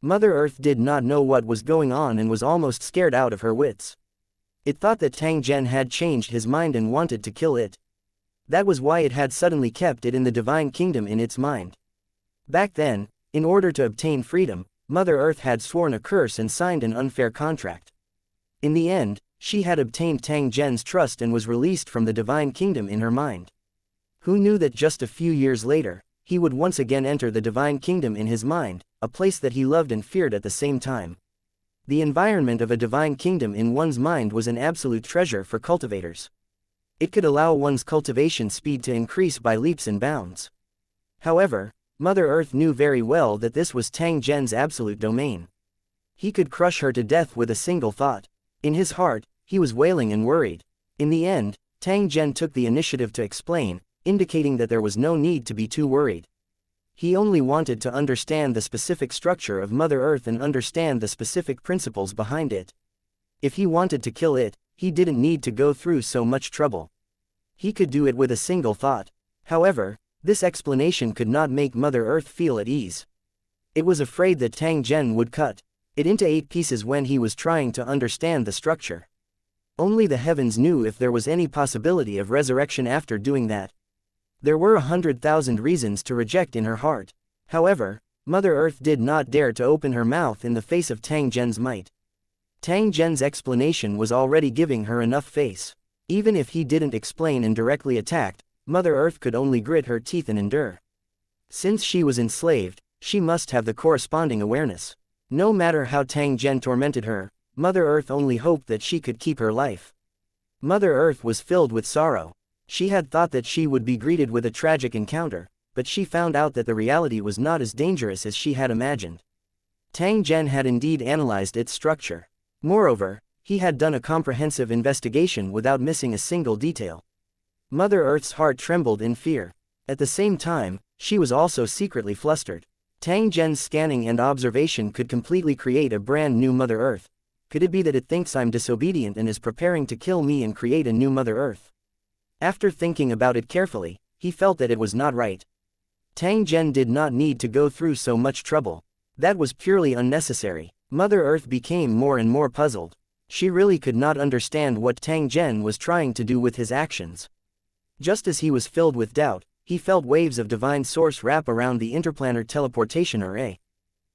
Mother Earth did not know what was going on and was almost scared out of her wits. It thought that Tang Zhen had changed his mind and wanted to kill it. That was why it had suddenly kept it in the divine kingdom in its mind. Back then, in order to obtain freedom, Mother Earth had sworn a curse and signed an unfair contract. In the end, she had obtained Tang Zhen's trust and was released from the divine kingdom in her mind. Who knew that just a few years later, he would once again enter the divine kingdom in his mind, a place that he loved and feared at the same time. The environment of a divine kingdom in one's mind was an absolute treasure for cultivators. It could allow one's cultivation speed to increase by leaps and bounds. However, Mother Earth knew very well that this was Tang Zhen's absolute domain. He could crush her to death with a single thought. In his heart, he was wailing and worried. In the end, Tang Zhen took the initiative to explain, indicating that there was no need to be too worried. He only wanted to understand the specific structure of Mother Earth and understand the specific principles behind it. If he wanted to kill it, he didn't need to go through so much trouble. He could do it with a single thought. However, this explanation could not make Mother Earth feel at ease. It was afraid that Tang Zhen would cut it into 8 pieces when he was trying to understand the structure. Only the heavens knew if there was any possibility of resurrection after doing that. There were 100,000 reasons to reject in her heart. However, Mother Earth did not dare to open her mouth in the face of Tang Zhen's might. Tang Zhen's explanation was already giving her enough face. Even if he didn't explain and directly attacked, Mother Earth could only grit her teeth and endure. Since she was enslaved, she must have the corresponding awareness. No matter how Tang Zhen tormented her, Mother Earth only hoped that she could keep her life. Mother Earth was filled with sorrow. She had thought that she would be greeted with a tragic encounter, but she found out that the reality was not as dangerous as she had imagined. Tang Zhen had indeed analyzed its structure. Moreover, he had done a comprehensive investigation without missing a single detail. Mother Earth's heart trembled in fear. At the same time, she was also secretly flustered. Tang Zhen's scanning and observation could completely create a brand new Mother Earth. Could it be that it thinks I'm disobedient and is preparing to kill me and create a new Mother Earth? After thinking about it carefully, he felt that it was not right. Tang Zhen did not need to go through so much trouble. That was purely unnecessary. Mother Earth became more and more puzzled. She really could not understand what Tang Zhen was trying to do with his actions. Just as he was filled with doubt, he felt waves of divine source wrap around the interplanar teleportation array.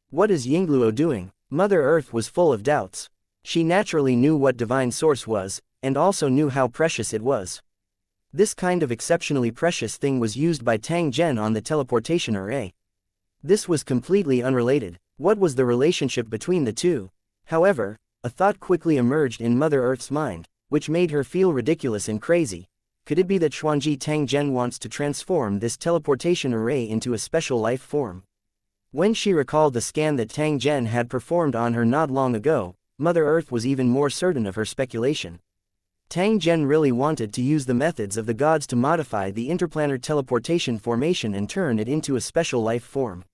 What is Yingluo doing? Mother Earth was full of doubts. She naturally knew what divine source was, and also knew how precious it was. This kind of exceptionally precious thing was used by Tang Zhen on the teleportation array. This was completely unrelated. What was the relationship between the two? However, a thought quickly emerged in Mother Earth's mind, which made her feel ridiculous and crazy. Could it be that Xuanji Tang Zhen wants to transform this teleportation array into a special life form? When she recalled the scan that Tang Zhen had performed on her not long ago, Mother Earth was even more certain of her speculation. Tang Zhen really wanted to use the methods of the gods to modify the interplanar teleportation formation and turn it into a special life form.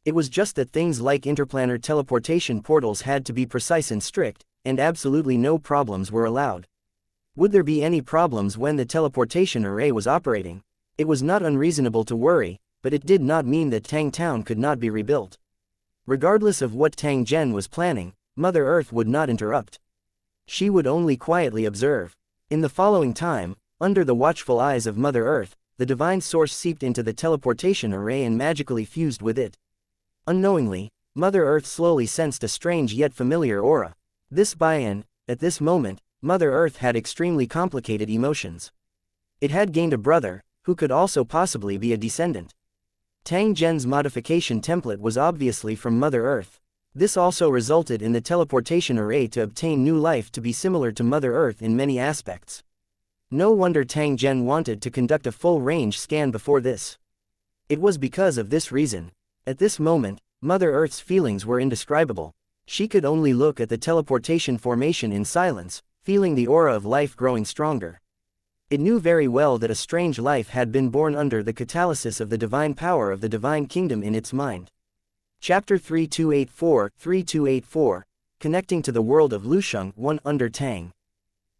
It was just that things like interplanar teleportation portals had to be precise and strict, and absolutely no problems were allowed. Would there be any problems when the teleportation array was operating? It was not unreasonable to worry, but it did not mean that Tang Town could not be rebuilt. Regardless of what Tang Zhen was planning, Mother Earth would not interrupt. She would only quietly observe. In the following time, under the watchful eyes of Mother Earth, the divine source seeped into the teleportation array and magically fused with it. Unknowingly, Mother Earth slowly sensed a strange yet familiar aura. This buy-in, at this moment, Mother Earth had extremely complicated emotions. It had gained a brother, who could also possibly be a descendant. Tang Zhen's modification template was obviously from Mother Earth. This also resulted in the teleportation array to obtain new life to be similar to Mother Earth in many aspects. No wonder Tang Zhen wanted to conduct a full-range scan before this. It was because of this reason. At this moment, Mother Earth's feelings were indescribable. She could only look at the teleportation formation in silence, feeling the aura of life growing stronger. It knew very well that a strange life had been born under the catalysis of the divine power of the divine kingdom in its mind. Chapter 3284, Connecting to the World of Lusheng 1 under Tang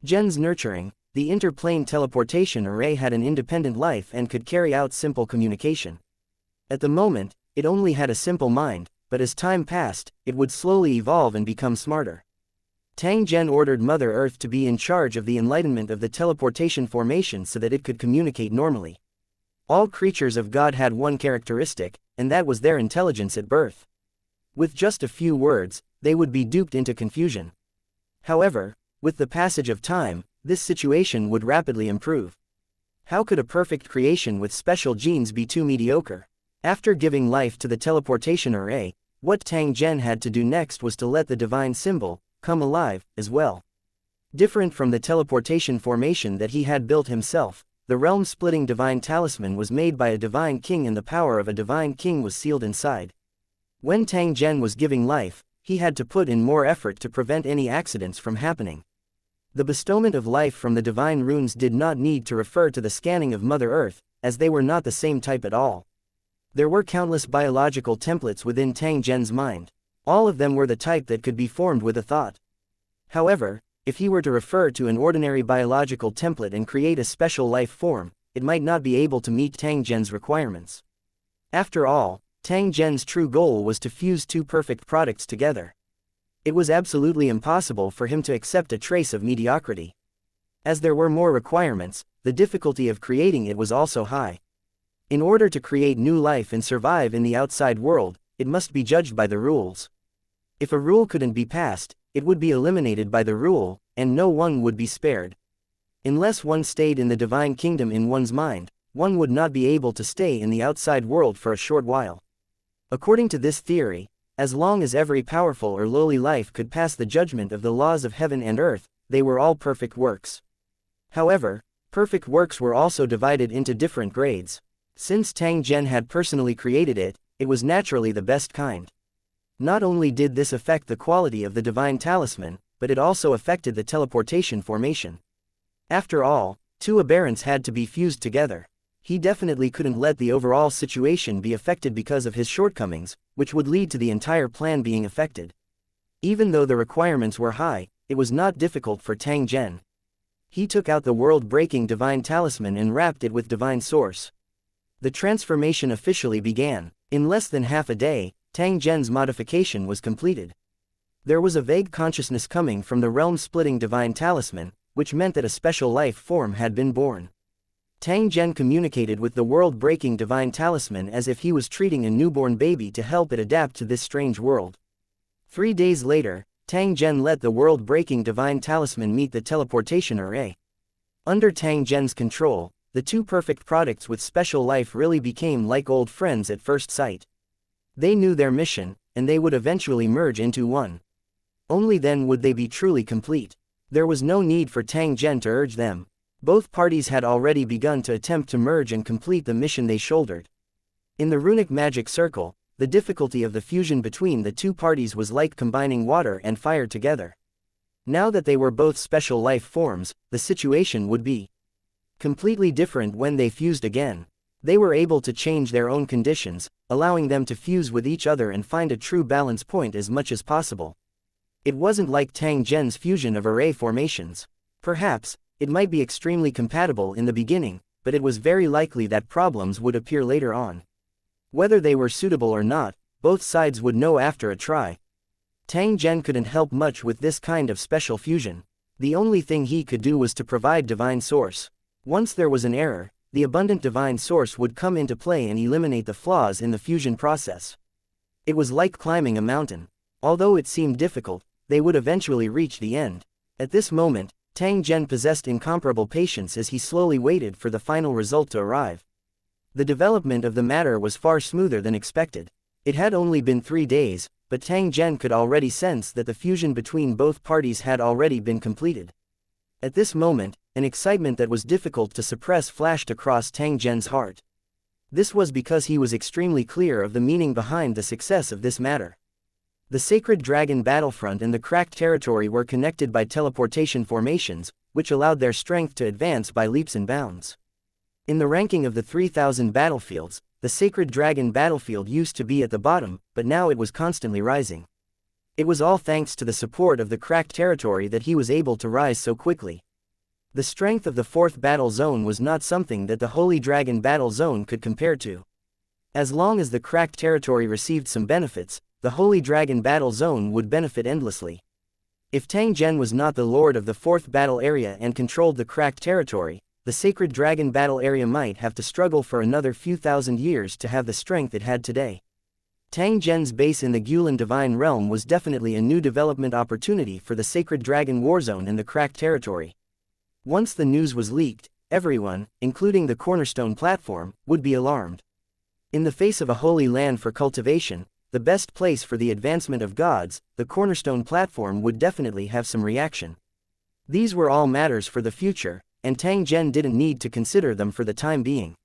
Zhen's nurturing, the interplane teleportation array had an independent life and could carry out simple communication. At the moment, it only had a simple mind, but as time passed, it would slowly evolve and become smarter. Tang Zhen ordered Mother Earth to be in charge of the enlightenment of the teleportation formation so that it could communicate normally. All creatures of God had one characteristic, and that was their intelligence at birth. With just a few words, they would be duped into confusion. However, with the passage of time, this situation would rapidly improve. How could a perfect creation with special genes be too mediocre? After giving life to the teleportation array, what Tang Zhen had to do next was to let the divine symbol come alive as well. Different from the teleportation formation that he had built himself, the realm-splitting divine talisman was made by a divine king and the power of a divine king was sealed inside. When Tang Zhen was giving life, he had to put in more effort to prevent any accidents from happening. The bestowment of life from the divine runes did not need to refer to the scanning of Mother Earth, as they were not the same type at all. There were countless biological templates within Tang Zhen's mind. All of them were the type that could be formed with a thought. However, if he were to refer to an ordinary biological template and create a special life form, it might not be able to meet Tang Zhen's requirements. After all, Tang Zhen's true goal was to fuse two perfect products together. It was absolutely impossible for him to accept a trace of mediocrity. As there were more requirements, the difficulty of creating it was also high. In order to create new life and survive in the outside world, it must be judged by the rules. If a rule couldn't be passed, it would be eliminated by the rule, and no one would be spared. Unless one stayed in the divine kingdom in one's mind, one would not be able to stay in the outside world for a short while. According to this theory, as long as every powerful or lowly life could pass the judgment of the laws of heaven and earth, they were all perfect works. However, perfect works were also divided into different grades. Since Tang Zhen had personally created it, it was naturally the best kind. Not only did this affect the quality of the divine talisman, but it also affected the teleportation formation. After all, two aberrants had to be fused together. He definitely couldn't let the overall situation be affected because of his shortcomings, which would lead to the entire plan being affected. Even though the requirements were high, it was not difficult for Tang Zhen. He took out the world-breaking divine talisman and wrapped it with divine source. The transformation officially began. In less than half a day, Tang Zhen's modification was completed. There was a vague consciousness coming from the realm-splitting divine talisman, which meant that a special life form had been born. Tang Zhen communicated with the world-breaking divine talisman as if he was treating a newborn baby to help it adapt to this strange world. 3 days later, Tang Zhen let the world-breaking divine talisman meet the teleportation array. Under Tang Zhen's control, the two perfect products with special life really became like old friends at first sight. They knew their mission, and they would eventually merge into one. Only then would they be truly complete. There was no need for Tang Zhen to urge them. Both parties had already begun to attempt to merge and complete the mission they shouldered. In the runic magic circle, the difficulty of the fusion between the two parties was like combining water and fire together. Now that they were both special life forms, the situation would be completely different when they fused again. They were able to change their own conditions, allowing them to fuse with each other and find a true balance point as much as possible. It wasn't like Tang Zhen's fusion of array formations. Perhaps, it might be extremely compatible in the beginning, but it was very likely that problems would appear later on. Whether they were suitable or not, both sides would know after a try. Tang Zhen couldn't help much with this kind of special fusion. The only thing he could do was to provide divine source. Once there was an error, the abundant divine source would come into play and eliminate the flaws in the fusion process. It was like climbing a mountain. Although it seemed difficult, they would eventually reach the end. At this moment, Tang Zhen possessed incomparable patience as he slowly waited for the final result to arrive. The development of the matter was far smoother than expected. It had only been 3 days, but Tang Zhen could already sense that the fusion between both parties had already been completed. At this moment, an excitement that was difficult to suppress flashed across Tang Zhen's heart. This was because he was extremely clear of the meaning behind the success of this matter. The Sacred Dragon Battlefront and the Cracked Territory were connected by teleportation formations, which allowed their strength to advance by leaps and bounds. In the ranking of the 3,000 battlefields, the Sacred Dragon Battlefield used to be at the bottom, but now it was constantly rising. It was all thanks to the support of the Cracked Territory that he was able to rise so quickly. The strength of the 4th Battle Zone was not something that the Holy Dragon Battle Zone could compare to. As long as the Cracked Territory received some benefits, the Holy Dragon Battle Zone would benefit endlessly. If Tang Zhen was not the lord of the 4th battle area and controlled the Cracked Territory, the Sacred Dragon Battle area might have to struggle for another few thousand years to have the strength it had today. Tang Zhen's base in the Gulan Divine Realm was definitely a new development opportunity for the Sacred Dragon Warzone and the Cracked Territory. Once the news was leaked, everyone, including the Cornerstone platform, would be alarmed. In the face of a holy land for cultivation, the best place for the advancement of gods, the Cornerstone platform would definitely have some reaction. These were all matters for the future, and Tang Zhen didn't need to consider them for the time being.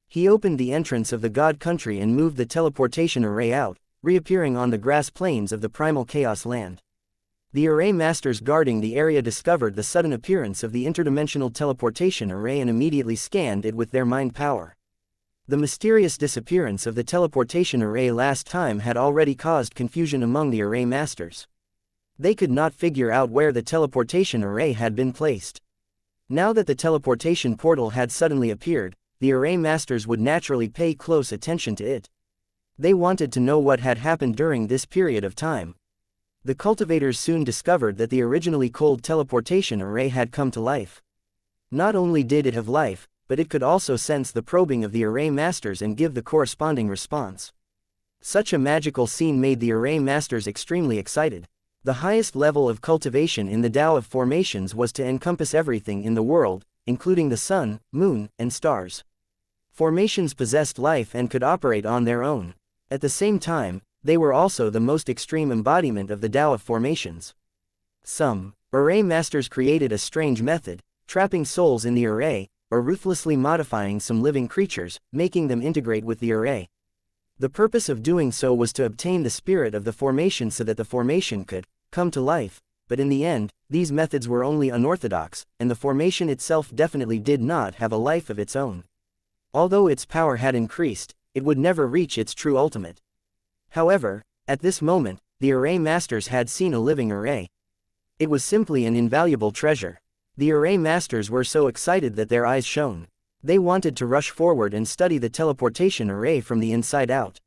He opened the entrance of the God Country and moved the teleportation array out, reappearing on the grass plains of the Primal Chaos Land. The array masters guarding the area discovered the sudden appearance of the interdimensional teleportation array and immediately scanned it with their mind power. The mysterious disappearance of the teleportation array last time had already caused confusion among the array masters. They could not figure out where the teleportation array had been placed. Now that the teleportation portal had suddenly appeared, the array masters would naturally pay close attention to it. They wanted to know what had happened during this period of time. The cultivators soon discovered that the originally cold teleportation array had come to life. Not only did it have life, but it could also sense the probing of the array masters and give the corresponding response. Such a magical scene made the array masters extremely excited. The highest level of cultivation in the Tao of formations was to encompass everything in the world, including the sun, moon, and stars. Formations possessed life and could operate on their own. At the same time, they were also the most extreme embodiment of the Tao of formations. Some array masters created a strange method, trapping souls in the array, or ruthlessly modifying some living creatures, making them integrate with the array. The purpose of doing so was to obtain the spirit of the formation so that the formation could come to life, but in the end, these methods were only unorthodox, and the formation itself definitely did not have a life of its own. Although its power had increased, it would never reach its true ultimate. However, at this moment, the array masters had seen a living array. It was simply an invaluable treasure. The array masters were so excited that their eyes shone. They wanted to rush forward and study the teleportation array from the inside out.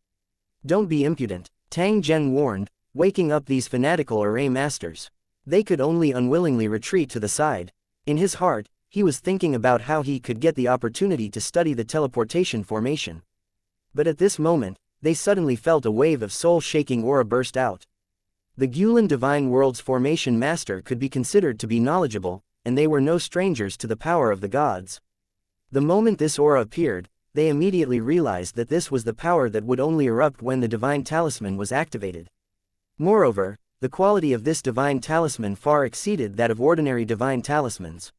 "Don't be impudent," Tang Zhen warned, waking up these fanatical array masters. They could only unwillingly retreat to the side. In his heart, he was thinking about how he could get the opportunity to study the teleportation formation. But at this moment, they suddenly felt a wave of soul-shaking aura burst out. The Gulan Divine World's formation master could be considered to be knowledgeable, and they were no strangers to the power of the gods. The moment this aura appeared, they immediately realized that this was the power that would only erupt when the divine talisman was activated. Moreover, the quality of this divine talisman far exceeded that of ordinary divine talismans.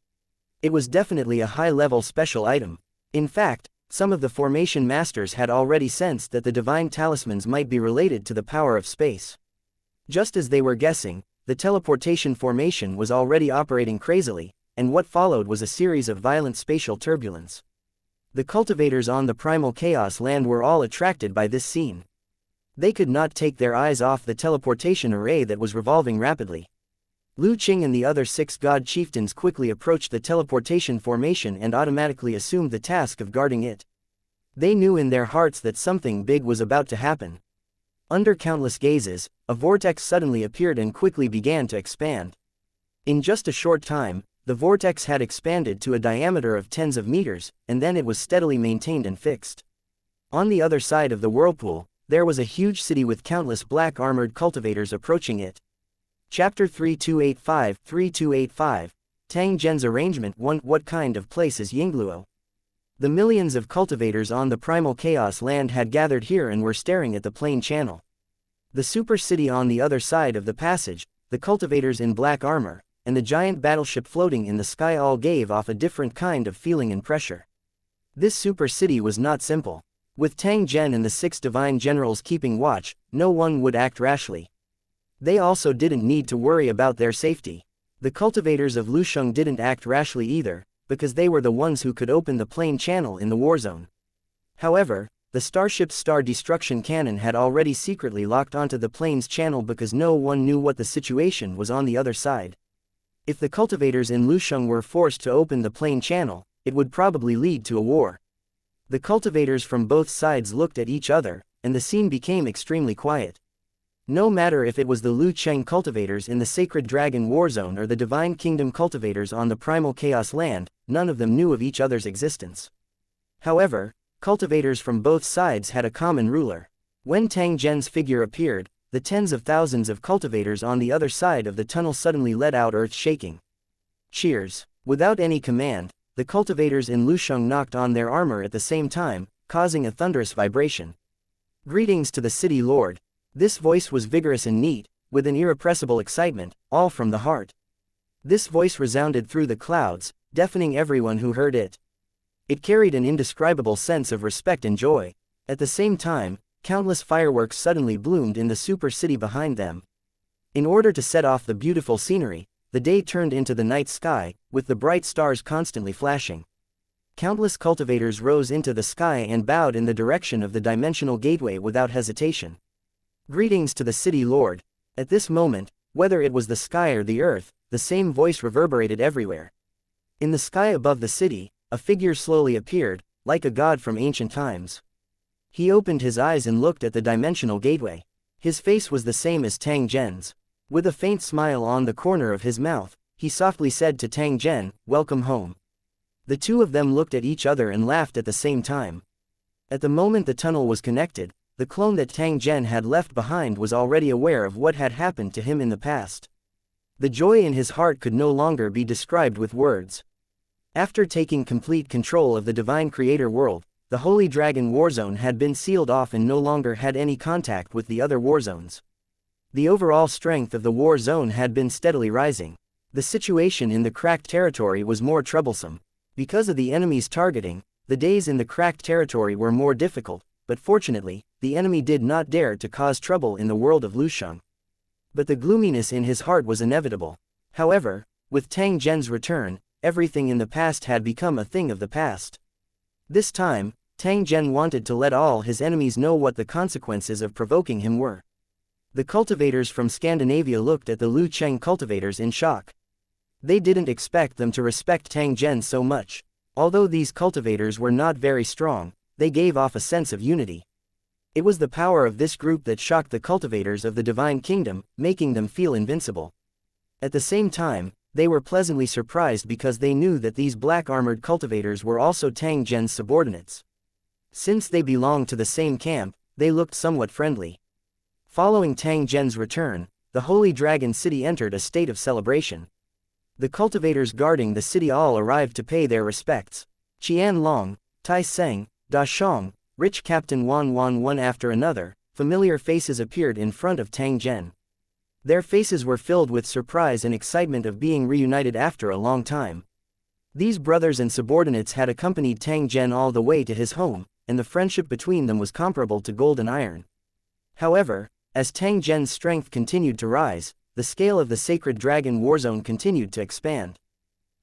It was definitely a high-level special item. In fact, some of the formation masters had already sensed that the divine talismans might be related to the power of space. Just as they were guessing, the teleportation formation was already operating crazily, and what followed was a series of violent spatial turbulence. The cultivators on the Primal Chaos Land were all attracted by this scene. They could not take their eyes off the teleportation array that was revolving rapidly. Lu Qing and the other 6 god chieftains quickly approached the teleportation formation and automatically assumed the task of guarding it. They knew in their hearts that something big was about to happen. Under countless gazes, a vortex suddenly appeared and quickly began to expand. In just a short time, the vortex had expanded to a diameter of tens of meters, and then it was steadily maintained and fixed. On the other side of the whirlpool, there was a huge city with countless black armored cultivators approaching it. Chapter 3285 Tang Zhen's Arrangement 1. What kind of place is Yingluo? The millions of cultivators on the primal chaos land had gathered here and were staring at the plain channel. The super city on the other side of the passage, the cultivators in black armor, and the giant battleship floating in the sky all gave off a different kind of feeling and pressure. This super city was not simple. With Tang Zhen and the 6 divine generals keeping watch, no one would act rashly. They also didn't need to worry about their safety. The cultivators of Lusheng didn't act rashly either, because they were the ones who could open the plain channel in the war zone. However, the starship's star destruction cannon had already secretly locked onto the plane's channel because no one knew what the situation was on the other side. If the cultivators in Lusheng were forced to open the plain channel, it would probably lead to a war. The cultivators from both sides looked at each other, and the scene became extremely quiet. No matter if it was the Lu Cheng cultivators in the Sacred Dragon War Zone or the Divine Kingdom cultivators on the Primal Chaos Land, none of them knew of each other's existence. However, cultivators from both sides had a common ruler. When Tang Zhen's figure appeared, the tens of thousands of cultivators on the other side of the tunnel suddenly let out earth-shaking cheers. Without any command, the cultivators in Lusheng knocked on their armor at the same time, causing a thunderous vibration. Greetings to the city lord. This voice was vigorous and neat, with an irrepressible excitement, all from the heart. This voice resounded through the clouds, deafening everyone who heard it. It carried an indescribable sense of respect and joy. At the same time, countless fireworks suddenly bloomed in the super city behind them. In order to set off the beautiful scenery, the day turned into the night sky, with the bright stars constantly flashing. Countless cultivators rose into the sky and bowed in the direction of the dimensional gateway without hesitation. Greetings to the city lord. At this moment, whether it was the sky or the earth, the same voice reverberated everywhere. In the sky above the city, a figure slowly appeared, like a god from ancient times. He opened his eyes and looked at the dimensional gateway. His face was the same as Tang Zhen's. With a faint smile on the corner of his mouth, he softly said to Tang Zhen, "Welcome home." The two of them looked at each other and laughed at the same time. At the moment the tunnel was connected, the clone that Tang Zhen had left behind was already aware of what had happened to him in the past. The joy in his heart could no longer be described with words. After taking complete control of the Divine Creator world, the Holy Dragon Warzone had been sealed off and no longer had any contact with the other war zones. The overall strength of the war zone had been steadily rising. The situation in the cracked territory was more troublesome. Because of the enemy's targeting, the days in the cracked territory were more difficult, but fortunately, the enemy did not dare to cause trouble in the world of Lusheng. But the gloominess in his heart was inevitable. However, with Tang Zhen's return, everything in the past had become a thing of the past. This time, Tang Zhen wanted to let all his enemies know what the consequences of provoking him were. The cultivators from Scandinavia looked at the Lu Cheng cultivators in shock. They didn't expect them to respect Tang Zhen so much. Although these cultivators were not very strong, they gave off a sense of unity. It was the power of this group that shocked the cultivators of the Divine Kingdom, making them feel invincible. At the same time, they were pleasantly surprised because they knew that these black-armored cultivators were also Tang Zhen's subordinates. Since they belonged to the same camp, they looked somewhat friendly. Following Tang Zhen's return, the Holy Dragon City entered a state of celebration. The cultivators guarding the city all arrived to pay their respects. Qian Long, Tai Seng, Da Shang, Rich Captain Wan one after another, familiar faces appeared in front of Tang Zhen. Their faces were filled with surprise and excitement of being reunited after a long time. These brothers and subordinates had accompanied Tang Zhen all the way to his home, and the friendship between them was comparable to gold and iron. However, as Tang Zhen's strength continued to rise, the scale of the Sacred Dragon Warzone continued to expand.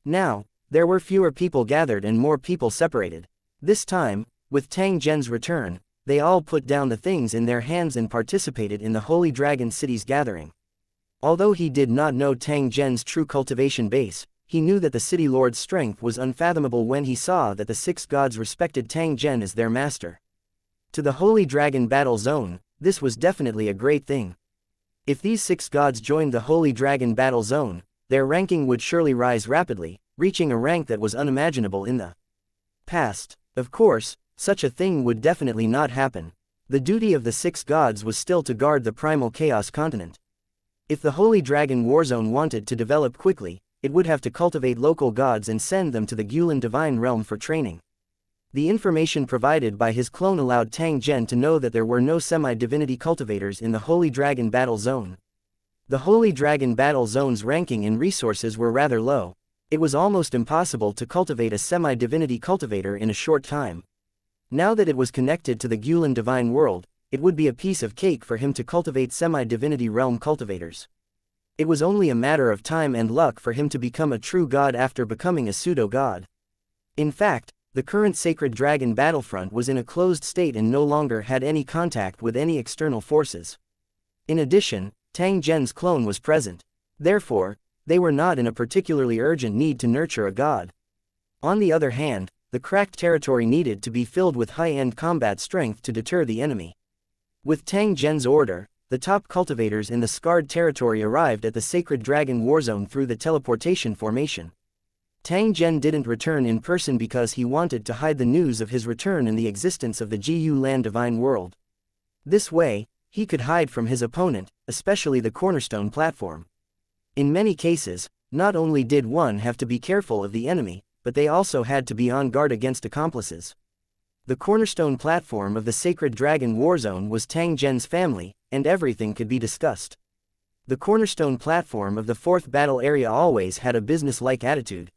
Now, there were fewer people gathered and more people separated. This time, with Tang Zhen's return, they all put down the things in their hands and participated in the Holy Dragon City's gathering. Although he did not know Tang Zhen's true cultivation base, he knew that the city lord's strength was unfathomable when he saw that the 6 gods respected Tang Zhen as their master. To the Holy Dragon Battle Zone, This was definitely a great thing. If these 6 gods joined the Holy Dragon Battle Zone, their ranking would surely rise rapidly, reaching a rank that was unimaginable in the past. Of course, such a thing would definitely not happen. The duty of the 6 gods was still to guard the primal chaos continent. If the Holy Dragon Warzone wanted to develop quickly, it would have to cultivate local gods and send them to the Gulen Divine Realm for training. The information provided by his clone allowed Tang Zhen to know that there were no semi-divinity cultivators in the Holy Dragon Battle Zone. The Holy Dragon Battle Zone's ranking and resources were rather low. It was almost impossible to cultivate a semi-divinity cultivator in a short time. Now that it was connected to the Gulen Divine World, it would be a piece of cake for him to cultivate semi-divinity realm cultivators. It was only a matter of time and luck for him to become a true god after becoming a pseudo-god. In fact, the current Sacred Dragon battlefront was in a closed state and no longer had any contact with any external forces. In addition, Tang Zhen's clone was present. Therefore, they were not in a particularly urgent need to nurture a god. On the other hand, the cracked territory needed to be filled with high-end combat strength to deter the enemy. With Tang Zhen's order, the top cultivators in the scarred territory arrived at the Sacred Dragon Warzone through the teleportation formation. Tang Zhen didn't return in person because he wanted to hide the news of his return and the existence of the Gu Lan Divine World. This way, he could hide from his opponent, especially the Cornerstone platform. In many cases, not only did one have to be careful of the enemy, but they also had to be on guard against accomplices. The Cornerstone platform of the Sacred Dragon Warzone was Tang Zhen's family, and everything could be discussed. The Cornerstone platform of the 4th battle area always had a business-like attitude.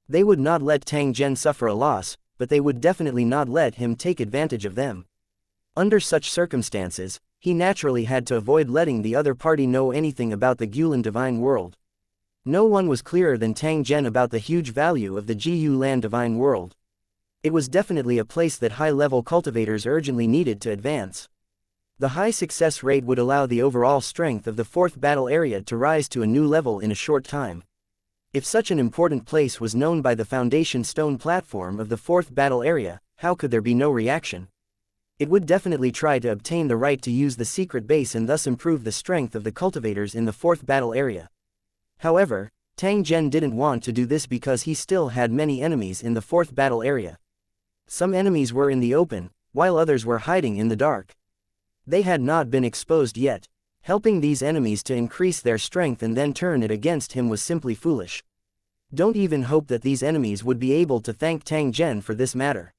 They would not let Tang Zhen suffer a loss, but they would definitely not let him take advantage of them. Under such circumstances, he naturally had to avoid letting the other party know anything about the Gulen Divine World. No one was clearer than Tang Zhen about the huge value of the Gu Lan Divine World. It was definitely a place that high-level cultivators urgently needed to advance. The high success rate would allow the overall strength of the 4th battle area to rise to a new level in a short time. If such an important place was known by the foundation stone platform of the 4th battle area, how could there be no reaction? It would definitely try to obtain the right to use the secret base and thus improve the strength of the cultivators in the 4th battle area. However, Tang Zhen didn't want to do this because he still had many enemies in the 4th battle area. Some enemies were in the open, while others were hiding in the dark. They had not been exposed yet. Helping these enemies to increase their strength and then turn it against him was simply foolish. Don't even hope that these enemies would be able to thank Tang Zhen for this matter.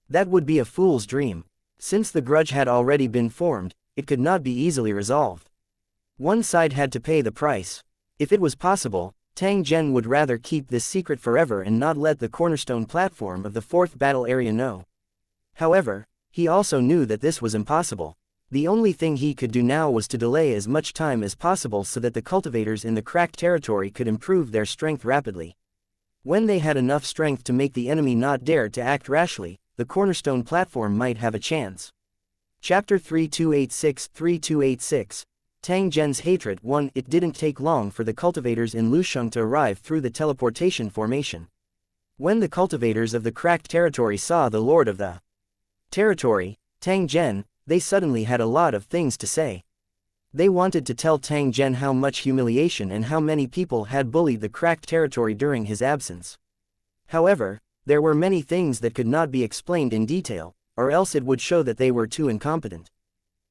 That would be a fool's dream. Since the grudge had already been formed, it could not be easily resolved. One side had to pay the price. If it was possible, Tang Zhen would rather keep this secret forever and not let the Cornerstone platform of the 4th battle area know. However, he also knew that this was impossible. The only thing he could do now was to delay as much time as possible so that the cultivators in the cracked territory could improve their strength rapidly. When they had enough strength to make the enemy not dare to act rashly, the Cornerstone platform might have a chance. Chapter 3286 Tang Zhen's Hatred 1. It didn't take long for the cultivators in Lusheng to arrive through the teleportation formation. When the cultivators of the cracked territory saw the lord of the territory, Tang Zhen, they suddenly had a lot of things to say. They wanted to tell Tang Zhen how much humiliation and how many people had bullied the cracked territory during his absence. However, there were many things that could not be explained in detail, or else it would show that they were too incompetent.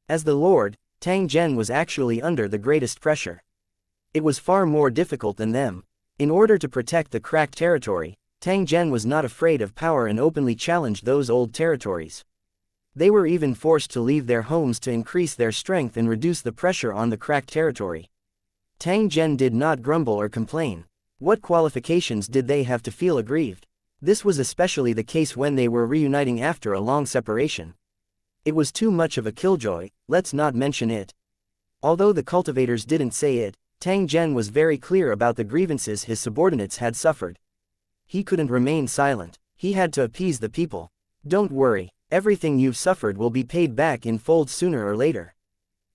As the lord, Tang Zhen was actually under the greatest pressure. It was far more difficult than them. In order to protect the cracked territory, Tang Zhen was not afraid of power and openly challenged those old territories. They were even forced to leave their homes to increase their strength and reduce the pressure on the cracked territory. Tang Zhen did not grumble or complain. What qualifications did they have to feel aggrieved? This was especially the case when they were reuniting after a long separation. It was too much of a killjoy, let's not mention it. Although the cultivators didn't say it, Tang Zhen was very clear about the grievances his subordinates had suffered. He couldn't remain silent. He had to appease the people. Don't worry. Everything you've suffered will be paid back in full sooner or later.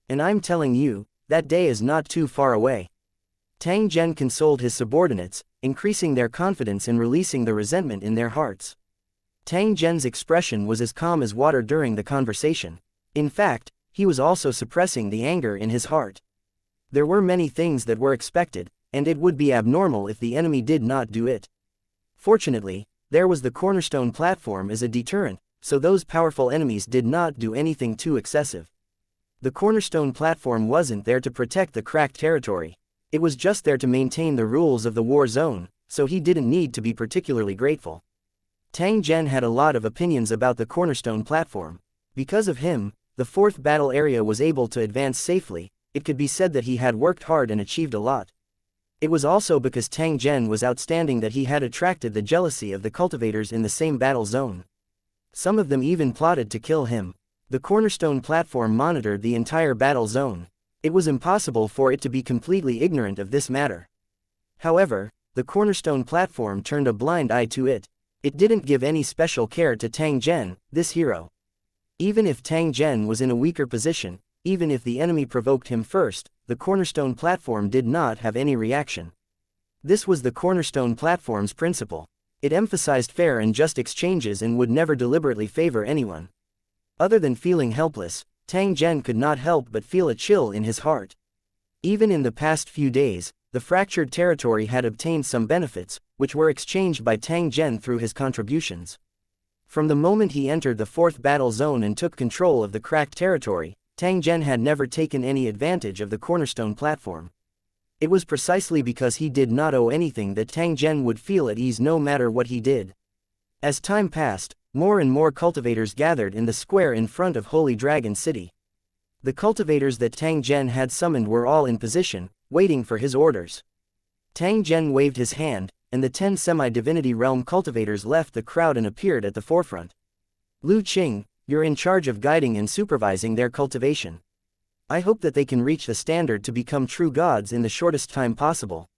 And I'm telling you, that day is not too far away. Tang Zhen consoled his subordinates, increasing their confidence and releasing the resentment in their hearts. Tang Zhen's expression was as calm as water during the conversation. In fact, he was also suppressing the anger in his heart. There were many things that were expected, and it would be abnormal if the enemy did not do it. Fortunately, there was the cornerstone platform as a deterrent, so those powerful enemies did not do anything too excessive. The cornerstone platform wasn't there to protect the cracked territory. It was just there to maintain the rules of the war zone, so he didn't need to be particularly grateful. Tang Zhen had a lot of opinions about the cornerstone platform. Because of him, the fourth battle area was able to advance safely. It could be said that he had worked hard and achieved a lot. It was also because Tang Zhen was outstanding that he had attracted the jealousy of the cultivators in the same battle zone. Some of them even plotted to kill him. The cornerstone platform monitored the entire battle zone. It was impossible for it to be completely ignorant of this matter. However, the cornerstone platform turned a blind eye to it. It didn't give any special care to Tang Zhen, this hero. Even if Tang Zhen was in a weaker position, even if the enemy provoked him first, the cornerstone platform did not have any reaction. This was the cornerstone platform's principle. It emphasized fair and just exchanges and would never deliberately favor anyone. Other than feeling helpless, Tang Zhen could not help but feel a chill in his heart. Even in the past few days, the fractured territory had obtained some benefits, which were exchanged by Tang Zhen through his contributions. From the moment he entered the fourth battle zone and took control of the cracked territory, Tang Zhen had never taken any advantage of the cornerstone platform. It was precisely because he did not owe anything that Tang Zhen would feel at ease no matter what he did. As time passed, more and more cultivators gathered in the square in front of Holy Dragon City. The cultivators that Tang Zhen had summoned were all in position, waiting for his orders. Tang Zhen waved his hand, and the 10 semi-divinity realm cultivators left the crowd and appeared at the forefront. Lu Qing, you're in charge of guiding and supervising their cultivation. I hope that they can reach the standard to become true gods in the shortest time possible.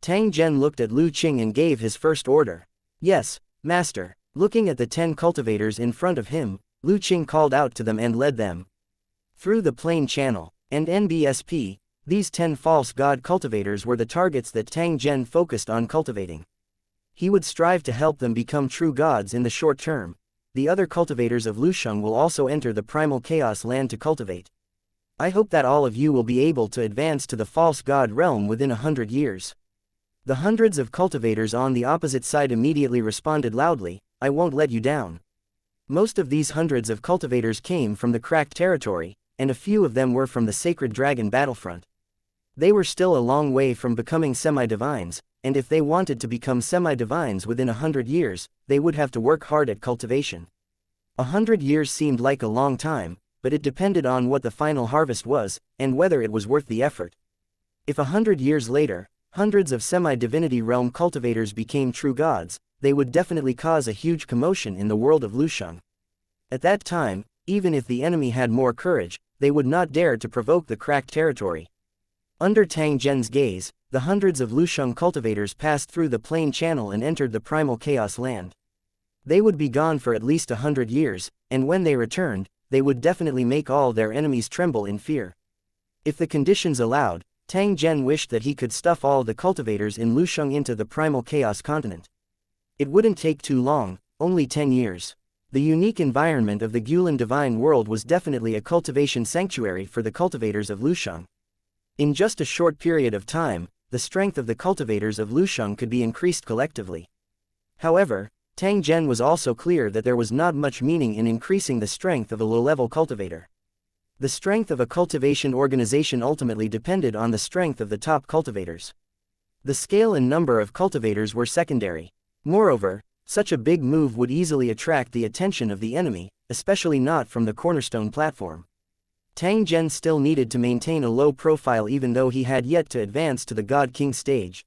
Tang Zhen looked at Lu Qing and gave his first order. Yes, Master. Looking at the 10 cultivators in front of him, Lu Qing called out to them and led them through the plain channel, and NBSP. These 10 false god cultivators were the targets that Tang Zhen focused on cultivating. He would strive to help them become true gods in the short term. The other cultivators of Lusheng will also enter the primal chaos land to cultivate. I hope that all of you will be able to advance to the false god realm within 100 years. The hundreds of cultivators on the opposite side immediately responded loudly, I won't let you down. Most of these hundreds of cultivators came from the cracked territory, and a few of them were from the sacred dragon battlefront. They were still a long way from becoming semi-divines, and if they wanted to become semi-divines within 100 years, they would have to work hard at cultivation. 100 years seemed like a long time, but it depended on what the final harvest was, and whether it was worth the effort. If 100 years later, hundreds of semi-divinity realm cultivators became true gods, they would definitely cause a huge commotion in the world of Lusheng. At that time, even if the enemy had more courage, they would not dare to provoke the cracked territory. Under Tang Zhen's gaze, the hundreds of Lusheng cultivators passed through the plain channel and entered the primal chaos land. They would be gone for at least 100 years, and when they returned, they would definitely make all their enemies tremble in fear. If the conditions allowed, Tang Zhen wished that he could stuff all the cultivators in Lusheng into the primal chaos continent. It wouldn't take too long, only 10 years. The unique environment of the Gulan divine world was definitely a cultivation sanctuary for the cultivators of Lusheng. In just a short period of time, the strength of the cultivators of Lusheng could be increased collectively. However, Tang Zhen was also clear that there was not much meaning in increasing the strength of a low-level cultivator. The strength of a cultivation organization ultimately depended on the strength of the top cultivators. The scale and number of cultivators were secondary. Moreover, such a big move would easily attract the attention of the enemy, especially not from the cornerstone platform. Tang Zhen still needed to maintain a low profile even though he had yet to advance to the God King stage.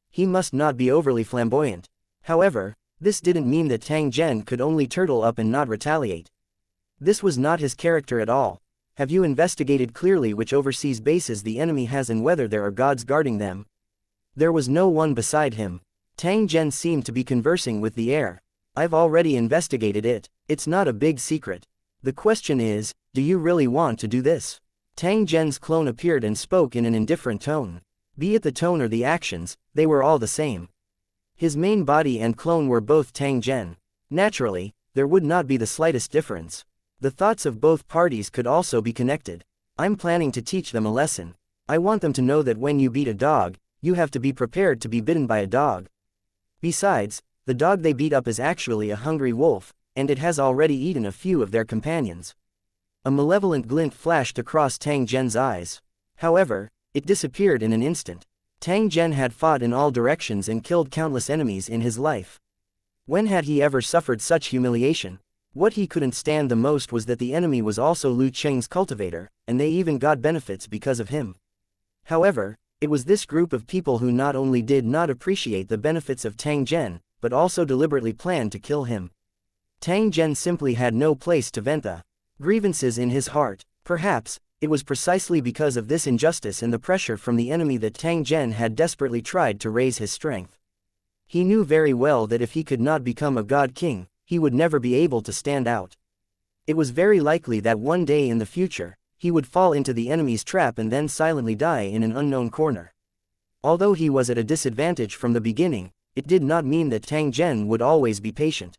He must not be overly flamboyant. However, this didn't mean that Tang Zhen could only turtle up and not retaliate. This was not his character at all. Have you investigated clearly which overseas bases the enemy has and whether there are gods guarding them? There was no one beside him. Tang Zhen seemed to be conversing with the air. I've already investigated it. It's not a big secret. The question is, do you really want to do this? Tang Zhen's clone appeared and spoke in an indifferent tone. Be it the tone or the actions, they were all the same. His main body and clone were both Tang Zhen. Naturally, there would not be the slightest difference. The thoughts of both parties could also be connected. I'm planning to teach them a lesson. I want them to know that when you beat a dog, you have to be prepared to be bitten by a dog. Besides, the dog they beat up is actually a hungry wolf, and it has already eaten a few of their companions. A malevolent glint flashed across Tang Zhen's eyes. However, it disappeared in an instant. Tang Zhen had fought in all directions and killed countless enemies in his life. When had he ever suffered such humiliation? What he couldn't stand the most was that the enemy was also Lu Cheng's cultivator, and they even got benefits because of him. However, it was this group of people who not only did not appreciate the benefits of Tang Zhen, but also deliberately planned to kill him. Tang Zhen simply had no place to vent the grievances in his heart. Perhaps, it was precisely because of this injustice and the pressure from the enemy that Tang Zhen had desperately tried to raise his strength. He knew very well that if he could not become a god king, he would never be able to stand out. It was very likely that one day in the future, he would fall into the enemy's trap and then silently die in an unknown corner. Although he was at a disadvantage from the beginning, it did not mean that Tang Zhen would always be patient.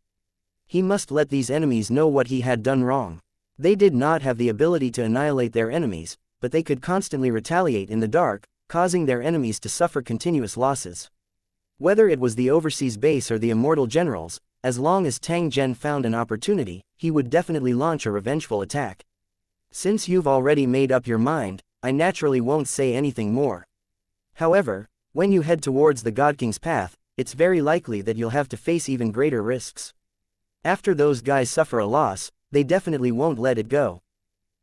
He must let these enemies know what he had done wrong. They did not have the ability to annihilate their enemies, but they could constantly retaliate in the dark, causing their enemies to suffer continuous losses. Whether it was the overseas base or the immortal generals, as long as Tang Zhen found an opportunity, he would definitely launch a revengeful attack. Since you've already made up your mind, I naturally won't say anything more. However, when you head towards the God King's path, it's very likely that you'll have to face even greater risks. After those guys suffer a loss, they definitely won't let it go.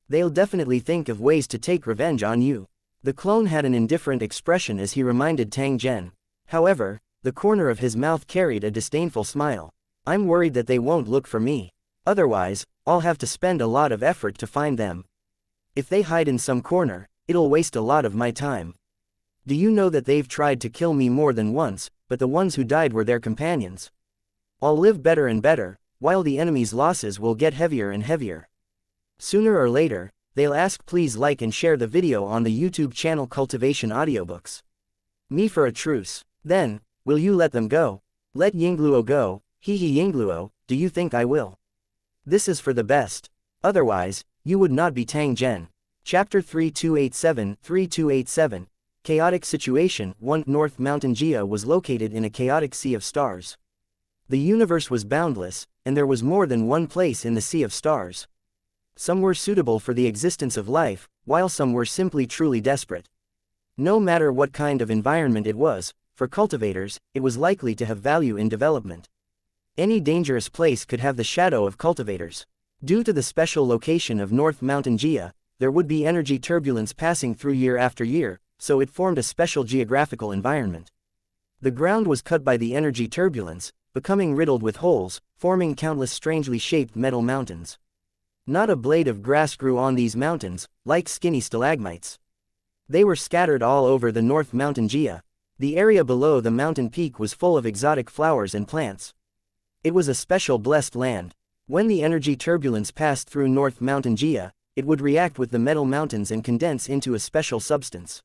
They'll definitely think of ways to take revenge on you. The clone had an indifferent expression as he reminded Tang Zhen. However, the corner of his mouth carried a disdainful smile. I'm worried that they won't look for me. Otherwise, I'll have to spend a lot of effort to find them. If they hide in some corner, it'll waste a lot of my time. Do you know that they've tried to kill me more than once, but the ones who died were their companions? I'll live better and better, while the enemy's losses will get heavier and heavier. Sooner or later, they'll ask. Please like and share the video on the YouTube channel Cultivation Audiobooks. Me for a truce. Then, will you let them go? Let Yingluo go. Hee Yingluo, do you think I will? This is for the best. Otherwise, you would not be Tang Zhen. Chapter 3287 Chaotic Situation. 1 North Mountain Jia was located in a chaotic sea of stars. The universe was boundless, and there was more than one place in the sea of stars. Some were suitable for the existence of life, while some were simply truly desperate. No matter what kind of environment it was, for cultivators, it was likely to have value in development. Any dangerous place could have the shadow of cultivators. Due to the special location of North Mountain Jia, there would be energy turbulence passing through year after year, so it formed a special geographical environment. The ground was cut by the energy turbulence, becoming riddled with holes, forming countless strangely shaped metal mountains. Not a blade of grass grew on these mountains, like skinny stalagmites. They were scattered all over the North Mountain Jia. The area below the mountain peak was full of exotic flowers and plants. It was a special blessed land. When the energy turbulence passed through North Mountain Jia, it would react with the metal mountains and condense into a special substance.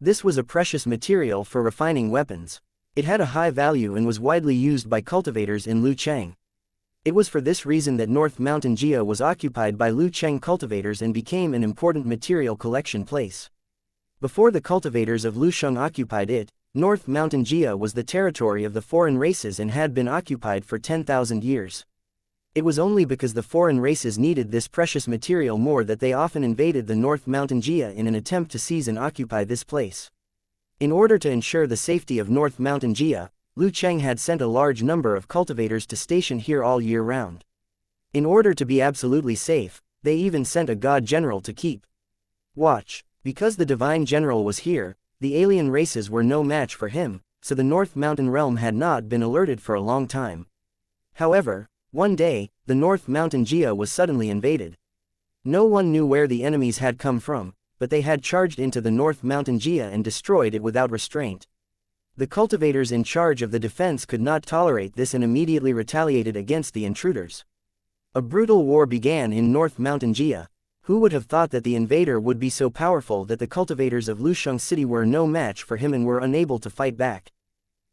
This was a precious material for refining weapons. It had a high value and was widely used by cultivators in Lu Cheng. It was for this reason that North Mountain Jia was occupied by Lu Cheng cultivators and became an important material collection place. Before the cultivators of Lu Sheng occupied it, North Mountain Jia was the territory of the foreign races and had been occupied for 10,000 years. It was only because the foreign races needed this precious material more that they often invaded the North Mountain Jia in an attempt to seize and occupy this place. In order to ensure the safety of North Mountain Jia, Lu Cheng had sent a large number of cultivators to station here all year round. In order to be absolutely safe, they even sent a god general to keep watch. Because the divine general was here, the alien races were no match for him, so the North Mountain realm had not been alerted for a long time. However, one day, the North Mountain Jia was suddenly invaded. No one knew where the enemies had come from, but they had charged into the North Mountain Jia and destroyed it without restraint. The cultivators in charge of the defense could not tolerate this and immediately retaliated against the intruders. A brutal war began in North Mountain Jia. Who would have thought that the invader would be so powerful that the cultivators of Lusheng City were no match for him and were unable to fight back?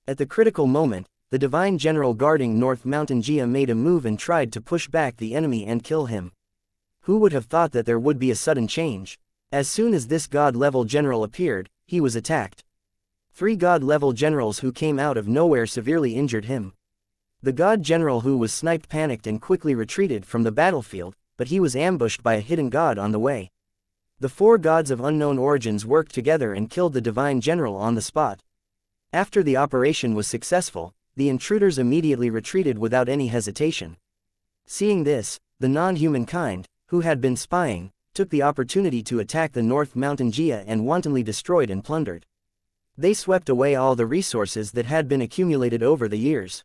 At the critical moment, the divine general guarding North Mountain Jia made a move and tried to push back the enemy and kill him. Who would have thought that there would be a sudden change? As soon as this god-level general appeared, he was attacked. 3 god-level generals who came out of nowhere severely injured him. The god general who was sniped panicked and quickly retreated from the battlefield, but he was ambushed by a hidden god on the way. The 4 gods of unknown origins worked together and killed the divine general on the spot. After the operation was successful, the intruders immediately retreated without any hesitation. Seeing this, the non-human kind, who had been spying, took the opportunity to attack the North Mountain Jia and wantonly destroyed and plundered. They swept away all the resources that had been accumulated over the years.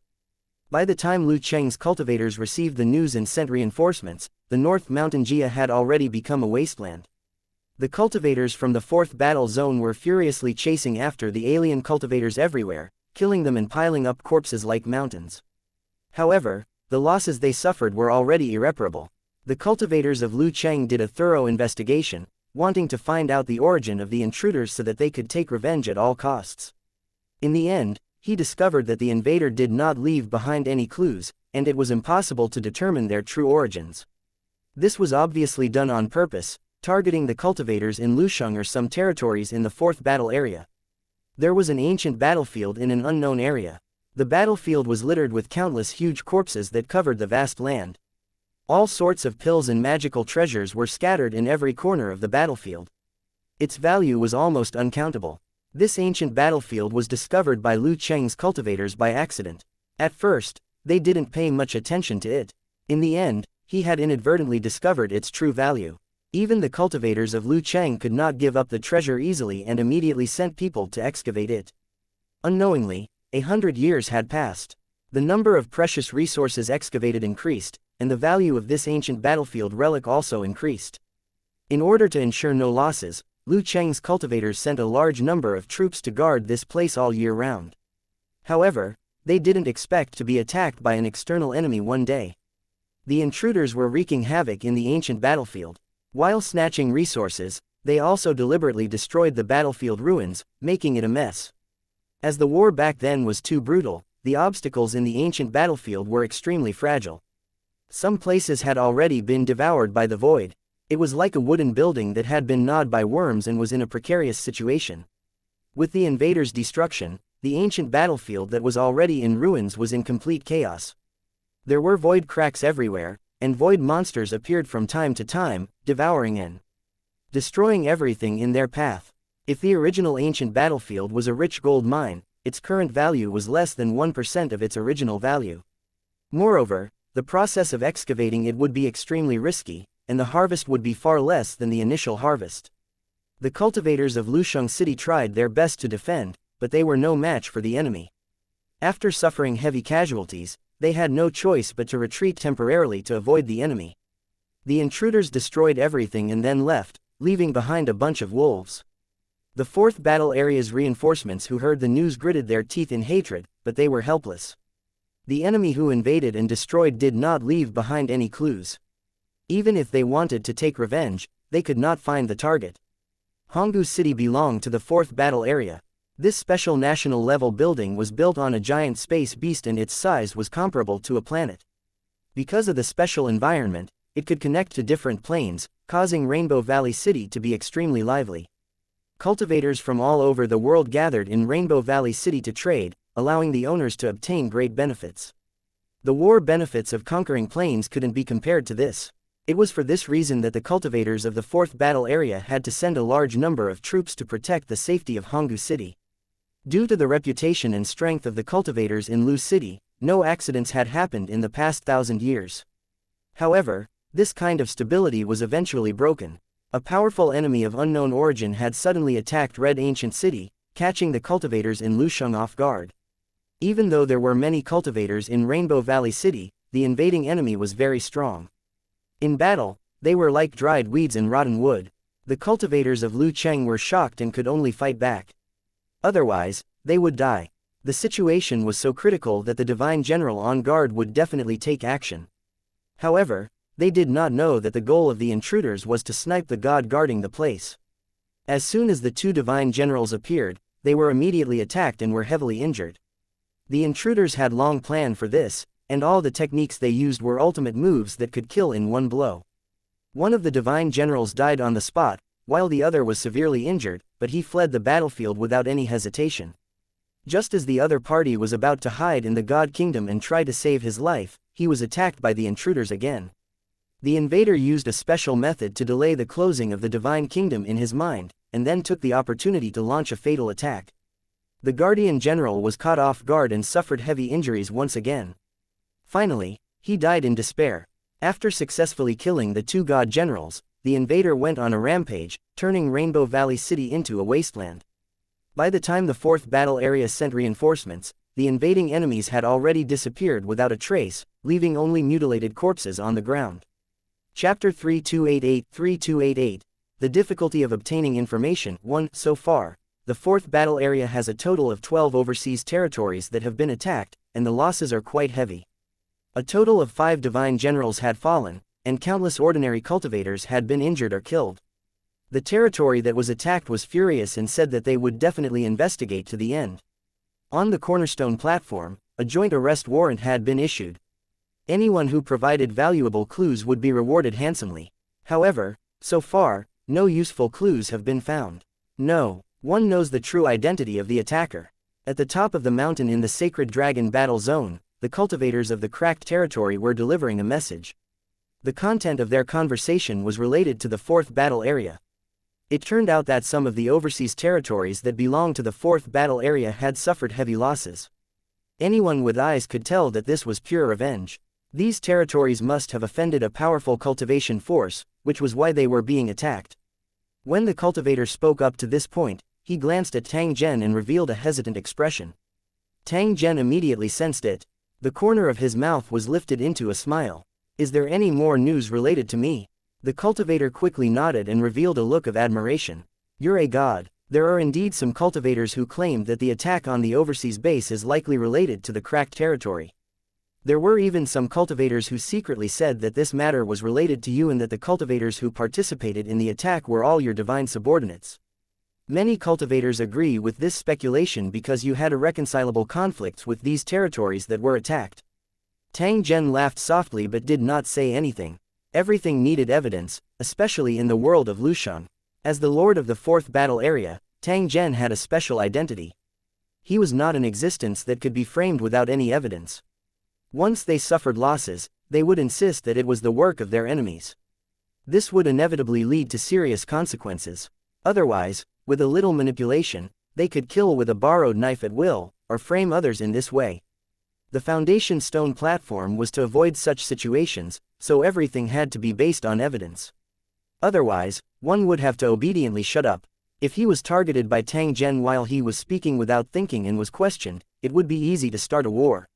By the time Lu Cheng's cultivators received the news and sent reinforcements, the North Mountain Jia had already become a wasteland. The cultivators from the 4th battle zone were furiously chasing after the alien cultivators everywhere, killing them and piling up corpses like mountains. However, the losses they suffered were already irreparable. The cultivators of Lu Cheng did a thorough investigation, wanting to find out the origin of the intruders so that they could take revenge at all costs. In the end, he discovered that the invader did not leave behind any clues, and it was impossible to determine their true origins. This was obviously done on purpose, targeting the cultivators in Lusheng or some territories in the 4th battle area. There was an ancient battlefield in an unknown area. The battlefield was littered with countless huge corpses that covered the vast land. All sorts of pills and magical treasures were scattered in every corner of the battlefield. Its value was almost uncountable. This ancient battlefield was discovered by Lu Cheng's cultivators by accident. At first, they didn't pay much attention to it. In the end, he had inadvertently discovered its true value. Even the cultivators of Lu Cheng could not give up the treasure easily and immediately sent people to excavate it. Unknowingly, 100 years had passed. The number of precious resources excavated increased, and the value of this ancient battlefield relic also increased. In order to ensure no losses, Lu Cheng's cultivators sent a large number of troops to guard this place all year round. However, they didn't expect to be attacked by an external enemy one day. The intruders were wreaking havoc in the ancient battlefield. While snatching resources, they also deliberately destroyed the battlefield ruins, making it a mess. As the war back then was too brutal, the obstacles in the ancient battlefield were extremely fragile. Some places had already been devoured by the void. It was like a wooden building that had been gnawed by worms and was in a precarious situation. With the invaders' destruction, the ancient battlefield that was already in ruins was in complete chaos. There were void cracks everywhere, and void monsters appeared from time to time, devouring and destroying everything in their path. If the original ancient battlefield was a rich gold mine, its current value was less than 1% of its original value. Moreover, the process of excavating it would be extremely risky, and the harvest would be far less than the initial harvest. The cultivators of Lusheng City tried their best to defend, but they were no match for the enemy. After suffering heavy casualties, they had no choice but to retreat temporarily to avoid the enemy. The intruders destroyed everything and then left, leaving behind a bunch of wolves. The 4th battle area's reinforcements who heard the news gritted their teeth in hatred, but they were helpless. The enemy who invaded and destroyed did not leave behind any clues. Even if they wanted to take revenge, they could not find the target. Honggu City belonged to the 4th battle area. This special national-level building was built on a giant space beast and its size was comparable to a planet. Because of the special environment, it could connect to different planes, causing Rainbow Valley City to be extremely lively. Cultivators from all over the world gathered in Rainbow Valley City to trade, allowing the owners to obtain great benefits. The war benefits of conquering planes couldn't be compared to this. It was for this reason that the cultivators of the 4th battle area had to send a large number of troops to protect the safety of Honggu City. Due to the reputation and strength of the cultivators in Lu City, no accidents had happened in the past 1,000 years. However, this kind of stability was eventually broken. A powerful enemy of unknown origin had suddenly attacked Red Ancient City, catching the cultivators in Lusheng off guard. Even though there were many cultivators in Rainbow Valley City, the invading enemy was very strong. In battle, they were like dried weeds and rotten wood. The cultivators of Lu Cheng were shocked and could only fight back. Otherwise, they would die. The situation was so critical that the divine general on guard would definitely take action. However, they did not know that the goal of the intruders was to snipe the god guarding the place. As soon as the 2 divine generals appeared, they were immediately attacked and were heavily injured. The intruders had long planned for this, and all the techniques they used were ultimate moves that could kill in one blow. One of the divine generals died on the spot, while the other was severely injured, but he fled the battlefield without any hesitation. Just as the other party was about to hide in the God Kingdom and try to save his life, he was attacked by the intruders again. The invader used a special method to delay the closing of the divine kingdom in his mind, and then took the opportunity to launch a fatal attack. The guardian general was caught off guard and suffered heavy injuries once again. Finally, he died in despair. After successfully killing the two god generals, the invader went on a rampage, turning Rainbow Valley City into a wasteland. By the time the fourth battle area sent reinforcements, the invading enemies had already disappeared without a trace, leaving only mutilated corpses on the ground. Chapter 3288-3288 The difficulty of obtaining information. 1. So far, the fourth battle area has a total of 12 overseas territories that have been attacked, and the losses are quite heavy. A total of 5 divine generals had fallen, and countless ordinary cultivators had been injured or killed. The territory that was attacked was furious and said that they would definitely investigate to the end. On the Cornerstone platform, a joint arrest warrant had been issued. Anyone who provided valuable clues would be rewarded handsomely. However, so far, no useful clues have been found. No one knows the true identity of the attacker. At the top of the mountain in the Sacred Dragon battle zone, the cultivators of the cracked territory were delivering a message. The content of their conversation was related to the fourth battle area. It turned out that some of the overseas territories that belonged to the fourth battle area had suffered heavy losses. Anyone with eyes could tell that this was pure revenge. These territories must have offended a powerful cultivation force, which was why they were being attacked. When the cultivator spoke up to this point, he glanced at Tang Zhen and revealed a hesitant expression. Tang Zhen immediately sensed it. The corner of his mouth was lifted into a smile. Is there any more news related to me? The cultivator quickly nodded and revealed a look of admiration. You're a god. There are indeed some cultivators who claimed that the attack on the overseas base is likely related to the cracked territory. There were even some cultivators who secretly said that this matter was related to you and that the cultivators who participated in the attack were all your divine subordinates. Many cultivators agree with this speculation because you had irreconcilable conflicts with these territories that were attacked. Tang Zhen laughed softly but did not say anything. Everything needed evidence, especially in the world of Lushan. As the lord of the fourth battle area, Tang Zhen had a special identity. He was not an existence that could be framed without any evidence. Once they suffered losses, they would insist that it was the work of their enemies. This would inevitably lead to serious consequences. Otherwise, with a little manipulation, they could kill with a borrowed knife at will, or frame others in this way. The foundation stone platform was to avoid such situations, so everything had to be based on evidence. Otherwise, one would have to obediently shut up. If he was targeted by Tang Zhen while he was speaking without thinking and was questioned, it would be easy to start a war.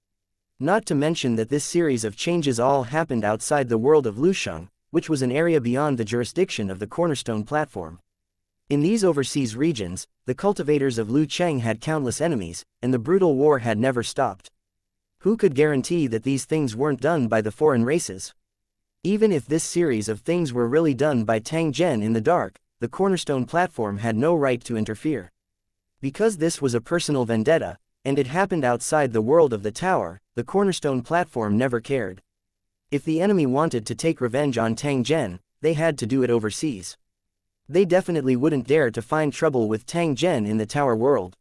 Not to mention that this series of changes all happened outside the world of Lusheng, which was an area beyond the jurisdiction of the Cornerstone platform. In these overseas regions, the cultivators of Lu Cheng had countless enemies, and the brutal war had never stopped. Who could guarantee that these things weren't done by the foreign races? Even if this series of things were really done by Tang Zhen in the dark, the Cornerstone platform had no right to interfere. Because this was a personal vendetta, and it happened outside the world of the tower, the Cornerstone platform never cared. If the enemy wanted to take revenge on Tang Zhen, they had to do it overseas. They definitely wouldn't dare to find trouble with Tang Zhen in the tower world.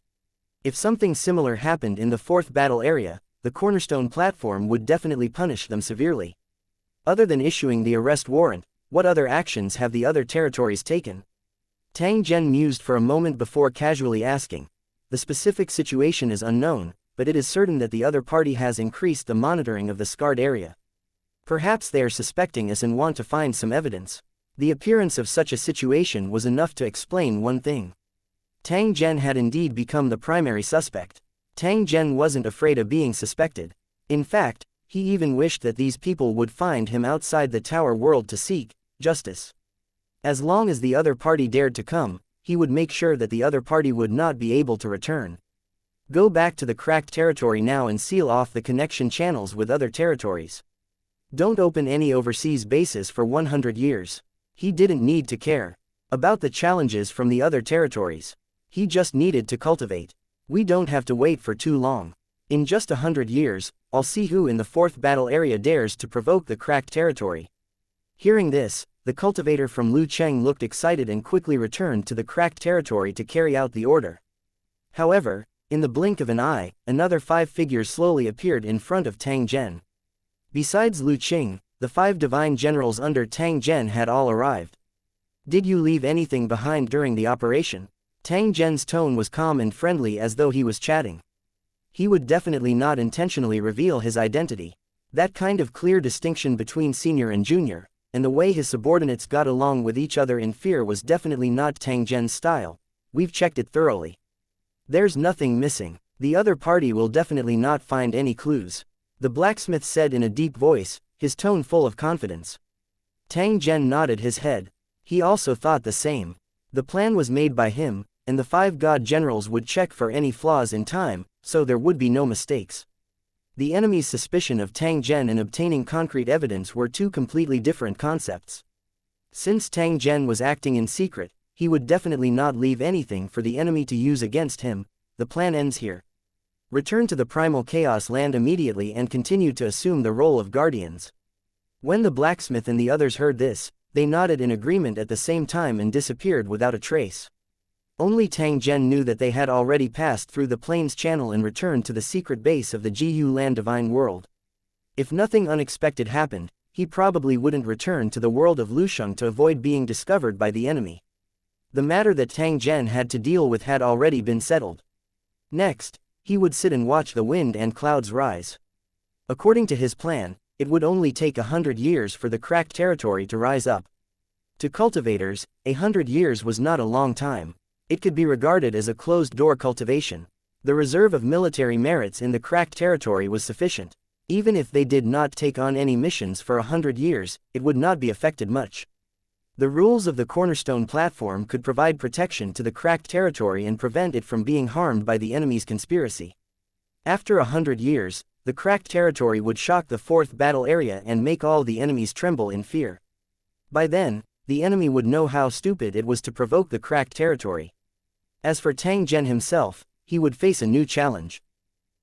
If something similar happened in the fourth battle area, the Cornerstone platform would definitely punish them severely. Other than issuing the arrest warrant, what other actions have the other territories taken? Tang Zhen mused for a moment before casually asking. The specific situation is unknown, but it is certain that the other party has increased the monitoring of the scarred area. Perhaps they are suspecting us and want to find some evidence. The appearance of such a situation was enough to explain one thing. Tang Zhen had indeed become the primary suspect. Tang Zhen wasn't afraid of being suspected. In fact, he even wished that these people would find him outside the tower world to seek justice. As long as the other party dared to come, he would make sure that the other party would not be able to return. Go back to the cracked territory now and seal off the connection channels with other territories. Don't open any overseas bases for 100 years. He didn't need to care about the challenges from the other territories. He just needed to cultivate. We don't have to wait for too long. In just 100 years, I'll see who in the fourth battle area dares to provoke the cracked territory. Hearing this, the cultivator from Lu Cheng looked excited and quickly returned to the cracked territory to carry out the order. However, in the blink of an eye, another 5 figures slowly appeared in front of Tang Zhen. Besides Lu Qing, the 5 divine generals under Tang Zhen had all arrived. "Did you leave anything behind during the operation?" Tang Zhen's tone was calm and friendly, as though he was chatting. He would definitely not intentionally reveal his identity. That kind of clear distinction between senior and junior, and the way his subordinates got along with each other in fear, was definitely not Tang Zhen's style. "We've checked it thoroughly. There's nothing missing. The other party will definitely not find any clues," the blacksmith said in a deep voice, his tone full of confidence. Tang Zhen nodded his head. He also thought the same. The plan was made by him, and the 5 god generals would check for any flaws in time, so there would be no mistakes. The enemy's suspicion of Tang Zhen and obtaining concrete evidence were 2 completely different concepts. Since Tang Zhen was acting in secret, he would definitely not leave anything for the enemy to use against him. The plan ends here. Return to the primal chaos land immediately and continue to assume the role of guardians. When the blacksmith and the others heard this, they nodded in agreement at the same time and disappeared without a trace. Only Tang Zhen knew that they had already passed through the Plains Channel and returned to the secret base of the Jiyu Land Divine World. If nothing unexpected happened, he probably wouldn't return to the world of Lusheng to avoid being discovered by the enemy. The matter that Tang Zhen had to deal with had already been settled. Next, he would sit and watch the wind and clouds rise. According to his plan, it would only take 100 years for the cracked territory to rise up. To cultivators, 100 years was not a long time. It could be regarded as a closed-door cultivation. The reserve of military merits in the cracked territory was sufficient. Even if they did not take on any missions for 100 years, it would not be affected much. The rules of the cornerstone platform could provide protection to the cracked territory and prevent it from being harmed by the enemy's conspiracy. After 100 years, the cracked territory would shock the 4th battle area and make all the enemies tremble in fear. By then, the enemy would know how stupid it was to provoke the cracked territory. As for Tang Zhen himself, he would face a new challenge.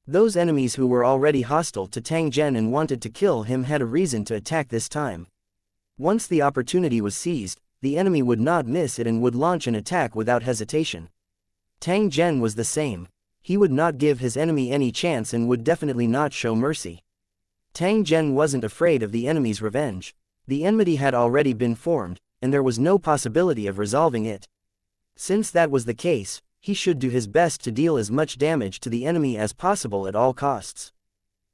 Those enemies who were already hostile to Tang Zhen and wanted to kill him had a reason to attack this time. Once the opportunity was seized, the enemy would not miss it and would launch an attack without hesitation. Tang Zhen was the same. He would not give his enemy any chance and would definitely not show mercy. Tang Zhen wasn't afraid of the enemy's revenge. The enmity had already been formed, and there was no possibility of resolving it. Since that was the case, he should do his best to deal as much damage to the enemy as possible at all costs.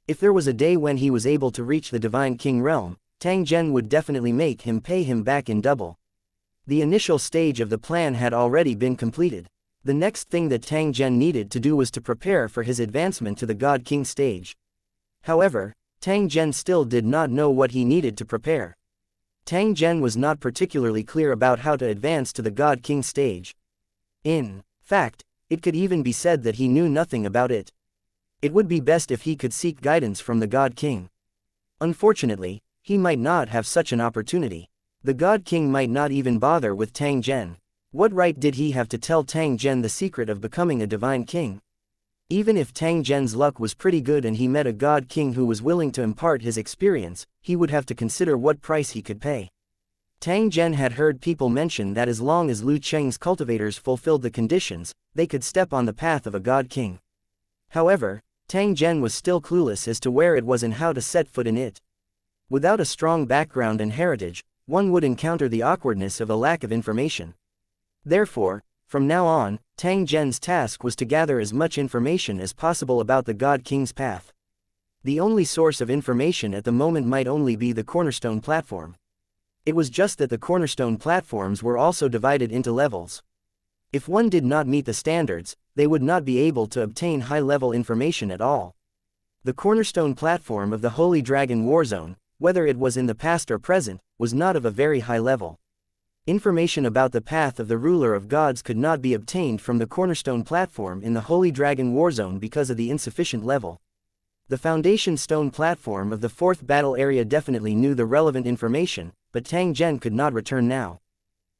If there was a day when he was able to reach the Divine King realm, Tang Zhen would definitely make him pay him back in double. The initial stage of the plan had already been completed. The next thing that Tang Zhen needed to do was to prepare for his advancement to the God King stage. However, Tang Zhen still did not know what he needed to prepare. Tang Zhen was not particularly clear about how to advance to the God King stage. In fact, it could even be said that he knew nothing about it. It would be best if he could seek guidance from the God King. Unfortunately, he might not have such an opportunity. The God King might not even bother with Tang Zhen. What right did he have to tell Tang Zhen the secret of becoming a divine king? Even if Tang Zhen's luck was pretty good and he met a God King who was willing to impart his experience, he would have to consider what price he could pay. Tang Zhen had heard people mention that as long as Lu Cheng's cultivators fulfilled the conditions, they could step on the path of a God King. However, Tang Zhen was still clueless as to where it was and how to set foot in it. Without a strong background and heritage, one would encounter the awkwardness of a lack of information. Therefore, from now on, Tang Zhen's task was to gather as much information as possible about the God King's path. The only source of information at the moment might only be the cornerstone platform. It was just that the cornerstone platforms were also divided into levels. If one did not meet the standards, they would not be able to obtain high-level information at all. The cornerstone platform of the Holy Dragon Warzone, whether it was in the past or present, was not of a very high level. Information about the path of the ruler of gods could not be obtained from the cornerstone platform in the Holy Dragon Warzone because of the insufficient level. The foundation stone platform of the 4th battle area definitely knew the relevant information, but Tang Zhen could not return now.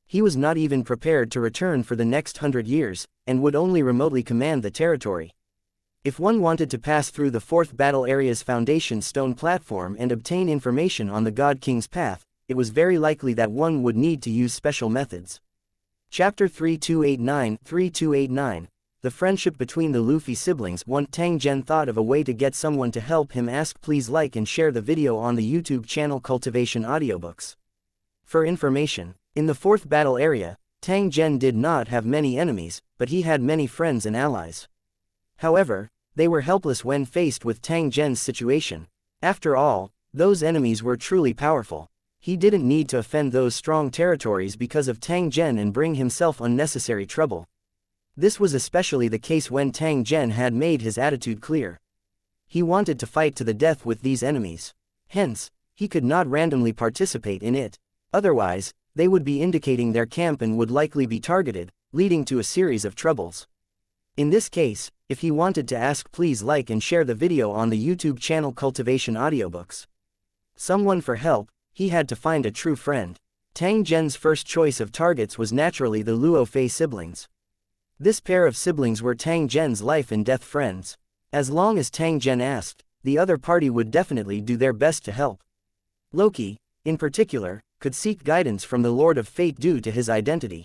He was not even prepared to return for the next 100 years, and would only remotely command the territory. If one wanted to pass through the 4th battle area's foundation stone platform and obtain information on the God King's path, it was very likely that one would need to use special methods. Chapter 3289 The friendship between the Luffy siblings. One Tang Zhen thought of a way to get someone to help him ask. Please like and share the video on the YouTube channel Cultivation Audiobooks. For information, in the fourth battle area, Tang Zhen did not have many enemies, but he had many friends and allies. However, they were helpless when faced with Tang Zhen's situation. After all, those enemies were truly powerful. He didn't need to offend those strong territories because of Tang Zhen and bring himself unnecessary trouble. This was especially the case when Tang Zhen had made his attitude clear. He wanted to fight to the death with these enemies. Hence, he could not randomly participate in it. Otherwise, they would be indicating their camp and would likely be targeted, leading to a series of troubles. In this case, if he wanted to ask, please like and share the video on the YouTube channel Cultivation Audiobooks. Someone for help, he had to find a true friend. Tang Zhen's first choice of targets was naturally the Luo Fei siblings. This pair of siblings were Tang Zhen's life and death friends. As long as Tang Zhen asked, the other party would definitely do their best to help. Loki, in particular, could seek guidance from the Lord of Fate due to his identity.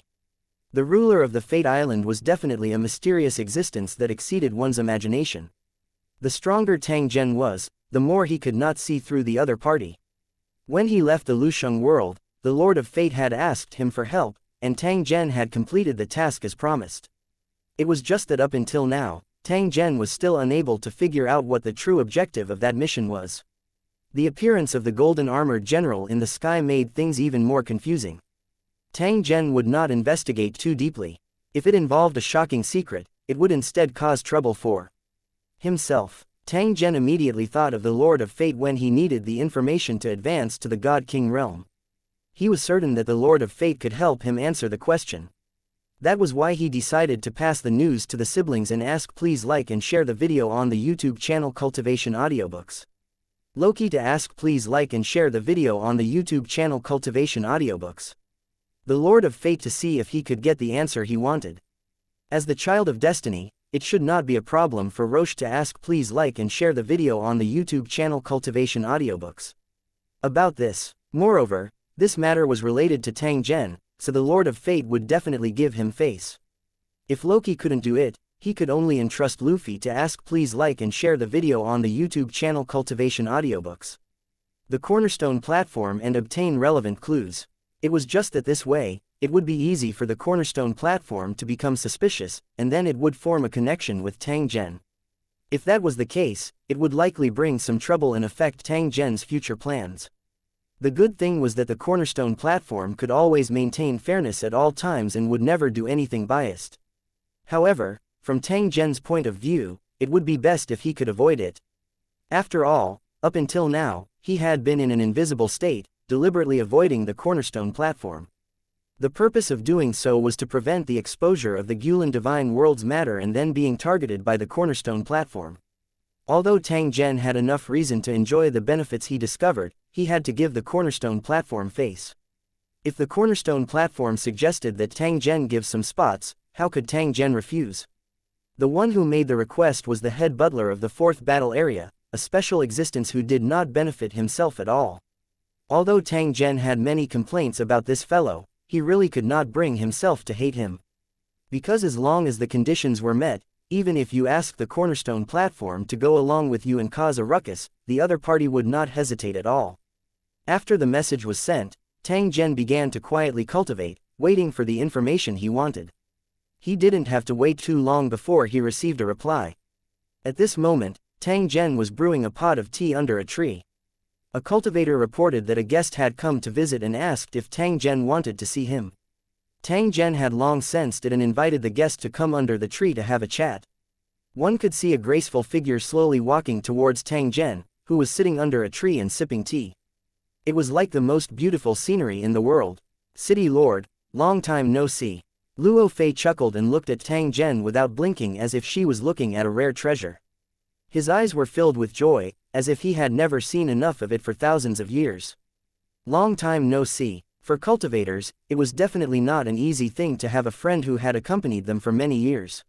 The ruler of the Fate Island was definitely a mysterious existence that exceeded one's imagination. The stronger Tang Zhen was, the more he could not see through the other party. When he left the Lusheng world, the Lord of Fate had asked him for help, and Tang Zhen had completed the task as promised. It was just that up until now, Tang Zhen was still unable to figure out what the true objective of that mission was. The appearance of the golden armored general in the sky made things even more confusing. Tang Zhen would not investigate too deeply. If it involved a shocking secret, it would instead cause trouble for himself. Tang Zhen immediately thought of the Lord of Fate when he needed the information to advance to the God King realm. He was certain that the Lord of Fate could help him answer the question. That was why he decided to pass the news to the siblings and ask, please like and share the video on the YouTube channel Cultivation Audiobooks. Loki to ask, please like and share the video on the YouTube channel Cultivation Audiobooks. The Lord of Fate to see if he could get the answer he wanted. As the child of destiny, it should not be a problem for Roche to ask, please like and share the video on the YouTube channel Cultivation Audiobooks. About this, moreover, this matter was related to Tang Zhen, so the Lord of Fate would definitely give him face. If Loki couldn't do it, he could only entrust Luffy to ask, please like and share the video on the YouTube channel Cultivation Audiobooks. The cornerstone platform and obtain relevant clues. It was just that this way, it would be easy for the cornerstone platform to become suspicious, and then it would form a connection with Tang Zhen. If that was the case, it would likely bring some trouble and affect Tang Zhen's future plans. The good thing was that the cornerstone platform could always maintain fairness at all times and would never do anything biased. However, from Tang Zhen's point of view, it would be best if he could avoid it. After all, up until now, he had been in an invisible state, deliberately avoiding the cornerstone platform. The purpose of doing so was to prevent the exposure of the Gulen Divine World's matter and then being targeted by the cornerstone platform. Although Tang Zhen had enough reason to enjoy the benefits he discovered, he had to give the cornerstone platform face. If the cornerstone platform suggested that Tang Zhen give some spots, how could Tang Zhen refuse? The one who made the request was the head butler of the fourth battle area, a special existence who did not benefit himself at all. Although Tang Zhen had many complaints about this fellow, he really could not bring himself to hate him. Because as long as the conditions were met, even if you asked the cornerstone platform to go along with you and cause a ruckus, the other party would not hesitate at all. After the message was sent, Tang Zhen began to quietly cultivate, waiting for the information he wanted. He didn't have to wait too long before he received a reply. At this moment, Tang Zhen was brewing a pot of tea under a tree. A cultivator reported that a guest had come to visit and asked if Tang Zhen wanted to see him. Tang Zhen had long sensed it and invited the guest to come under the tree to have a chat. One could see a graceful figure slowly walking towards Tang Zhen, who was sitting under a tree and sipping tea. It was like the most beautiful scenery in the world. City Lord, long time no see. Luo Fei chuckled and looked at Tang Zhen without blinking as if she was looking at a rare treasure. His eyes were filled with joy, as if he had never seen enough of it for thousands of years. Long time no see. For cultivators, it was definitely not an easy thing to have a friend who had accompanied them for many years.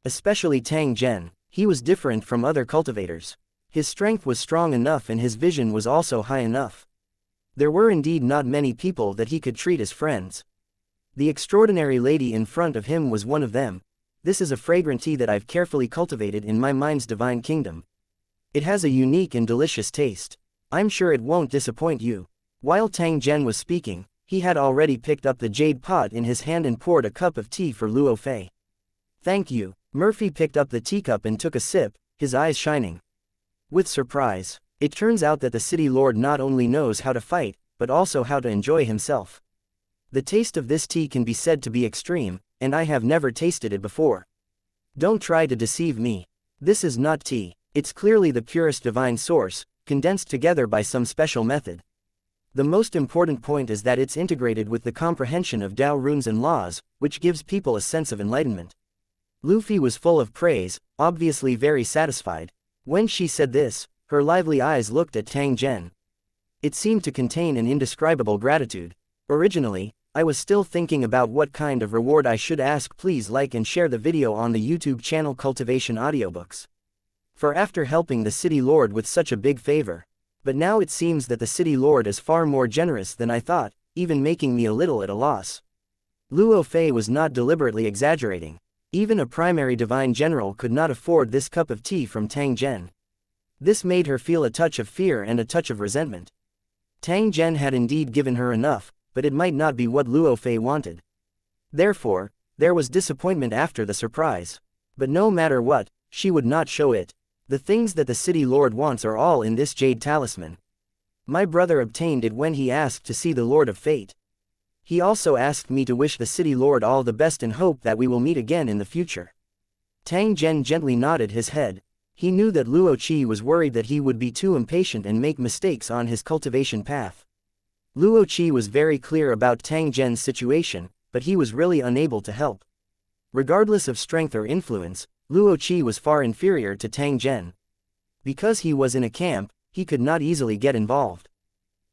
Especially Tang Zhen, he was different from other cultivators. His strength was strong enough and his vision was also high enough. There were indeed not many people that he could treat as friends. The extraordinary lady in front of him was one of them. This is a fragrant tea that I've carefully cultivated in my mind's divine kingdom. It has a unique and delicious taste. I'm sure it won't disappoint you. While Tang Zhen was speaking, he had already picked up the jade pot in his hand and poured a cup of tea for Luo Fei. Thank you. Murphy picked up the teacup and took a sip, his eyes shining with surprise. It turns out that the city lord not only knows how to fight, but also how to enjoy himself. The taste of this tea can be said to be extreme, and I have never tasted it before. Don't try to deceive me. This is not tea. It's clearly the purest divine source, condensed together by some special method. The most important point is that it's integrated with the comprehension of Tao runes and laws, which gives people a sense of enlightenment. Luffy was full of praise, obviously very satisfied. When she said this, her lively eyes looked at Tang Zhen. It seemed to contain an indescribable gratitude. Originally, I was still thinking about what kind of reward I should ask. Please like and share the video on the YouTube channel Cultivation Audiobooks. For after helping the city lord with such a big favor. But now it seems that the city lord is far more generous than I thought, even making me a little at a loss. Luo Fei was not deliberately exaggerating. Even a primary divine general could not afford this cup of tea from Tang Zhen. This made her feel a touch of fear and a touch of resentment. Tang Zhen had indeed given her enough, but it might not be what Luo Fei wanted. Therefore, there was disappointment after the surprise. But no matter what, she would not show it. The things that the city lord wants are all in this jade talisman. My brother obtained it when he asked to see the Lord of Fate. He also asked me to wish the city lord all the best and hope that we will meet again in the future. Tang Zhen gently nodded his head. He knew that Luo Qi was worried that he would be too impatient and make mistakes on his cultivation path. Luo Qi was very clear about Tang Zhen's situation, but he was really unable to help. Regardless of strength or influence, Luo Qi was far inferior to Tang Zhen. Because he was in a camp, he could not easily get involved.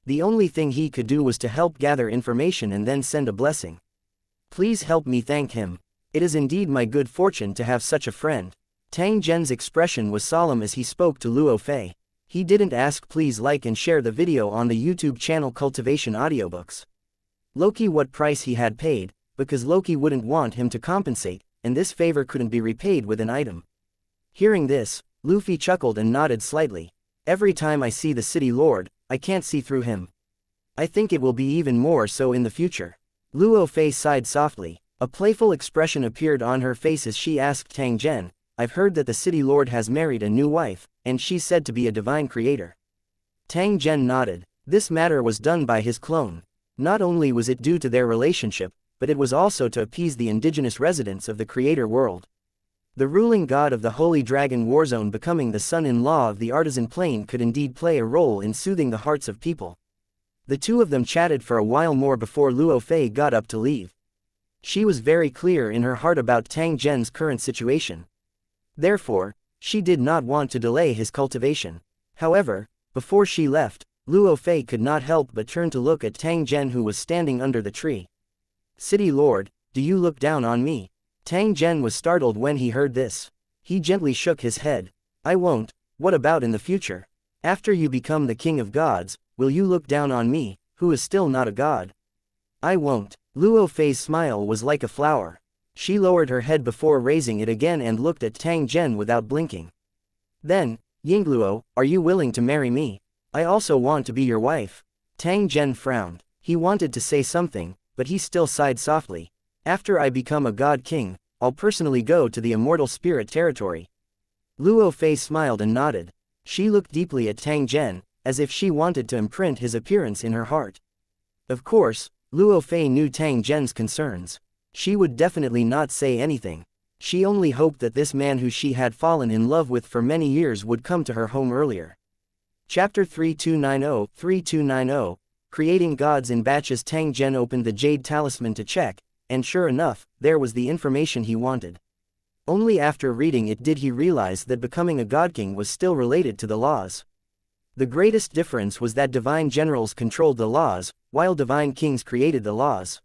The only thing he could do was to help gather information and then send a blessing. Please help me thank him. It is indeed my good fortune to have such a friend. Tang Zhen's expression was solemn as he spoke to Luo Fei. He didn't ask please like and share the video on the YouTube channel Cultivation Audiobooks. Loki what price he had paid, because Loki wouldn't want him to compensate, and this favor couldn't be repaid with an item. Hearing this, Luffy chuckled and nodded slightly. Every time I see the city lord, I can't see through him. I think it will be even more so in the future. Luo Fei sighed softly. A playful expression appeared on her face as she asked Tang Zhen, I've heard that the city lord has married a new wife, and she's said to be a divine creator. Tang Zhen nodded. This matter was done by his clone. Not only was it due to their relationship, but it was also to appease the indigenous residents of the creator world. The ruling god of the Holy Dragon Warzone becoming the son-in-law of the Artisan Plane could indeed play a role in soothing the hearts of people. The two of them chatted for a while more before Luo Fei got up to leave. She was very clear in her heart about Tang Zhen's current situation. Therefore, she did not want to delay his cultivation. However, before she left, Luo Fei could not help but turn to look at Tang Zhen who was standing under the tree. City Lord, do you look down on me? Tang Zhen was startled when he heard this. He gently shook his head. I won't. What about in the future? After you become the king of gods, will you look down on me, who is still not a god? I won't. Luo Fei's smile was like a flower. She lowered her head before raising it again and looked at Tang Zhen without blinking. Then, Yingluo, are you willing to marry me? I also want to be your wife. Tang Zhen frowned. He wanted to say something, but he still sighed softly. After I become a god king, I'll personally go to the immortal spirit territory. Luo Fei smiled and nodded. She looked deeply at Tang Zhen, as if she wanted to imprint his appearance in her heart. Of course, Luo Fei knew Tang Zhen's concerns. She would definitely not say anything. She only hoped that this man who she had fallen in love with for many years would come to her home earlier. Chapter 3290 Creating Gods in Batches. Tang Zhen opened the jade talisman to check, and sure enough, there was the information he wanted. Only after reading it did he realize that becoming a god king was still related to the laws. The greatest difference was that divine generals controlled the laws, while divine kings created the laws.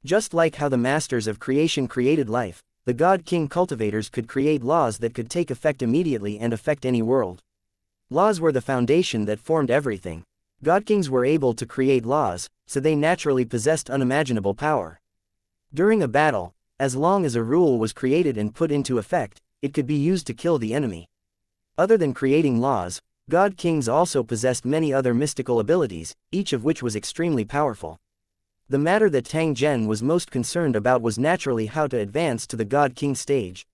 Just like how the masters of creation created life, the god king cultivators could create laws that could take effect immediately and affect any world. Laws were the foundation that formed everything. God kings were able to create laws, so they naturally possessed unimaginable power. During a battle, as long as a rule was created and put into effect, it could be used to kill the enemy. Other than creating laws, God kings also possessed many other mystical abilities, each of which was extremely powerful. The matter that Tang Zhen was most concerned about was naturally how to advance to the God King stage.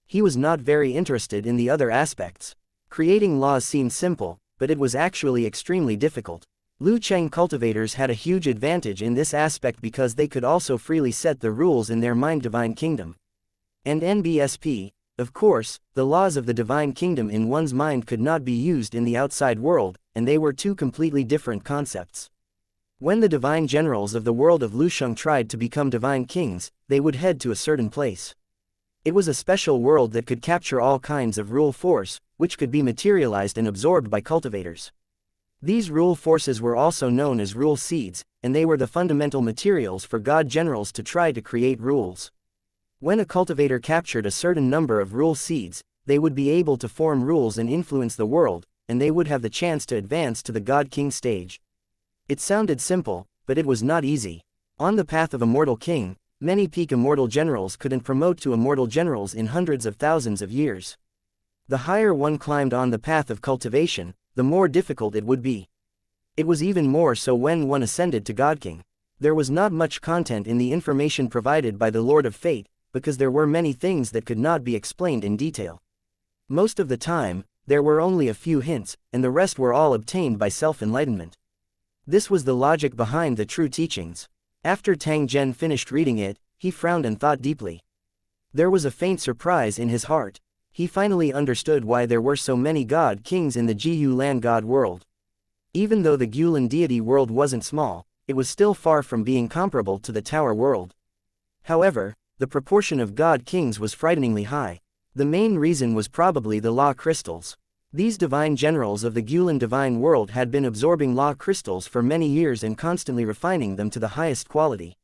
He was not very interested in the other aspects. Creating laws seemed simple, but it was actually extremely difficult. Lu Cheng cultivators had a huge advantage in this aspect because they could also freely set the rules in their mind divine kingdom. And NBSP, of course, the laws of the divine kingdom in one's mind could not be used in the outside world, and they were two completely different concepts. When the divine generals of the world of Lusheng tried to become divine kings, they would head to a certain place. It was a special world that could capture all kinds of rule force, which could be materialized and absorbed by cultivators. These rule forces were also known as rule seeds, and they were the fundamental materials for god generals to try to create rules. When a cultivator captured a certain number of rule seeds, they would be able to form rules and influence the world, and they would have the chance to advance to the god king stage. It sounded simple, but it was not easy. On the path of immortal king, many peak immortal generals couldn't promote to immortal generals in hundreds of thousands of years. The higher one climbed on the path of cultivation, the more difficult it would be. It was even more so when one ascended to God King. There was not much content in the information provided by the Lord of Fate, because there were many things that could not be explained in detail. Most of the time, there were only a few hints, and the rest were all obtained by self-enlightenment. This was the logic behind the true teachings. After Tang Zhen finished reading it, he frowned and thought deeply. There was a faint surprise in his heart. He finally understood why there were so many god kings in the Jiyu land god world. Even though the Gulan deity world wasn't small, it was still far from being comparable to the Tower world. However, the proportion of god kings was frighteningly high. The main reason was probably the law crystals. These divine generals of the Gulan divine world had been absorbing law crystals for many years and constantly refining them to the highest quality.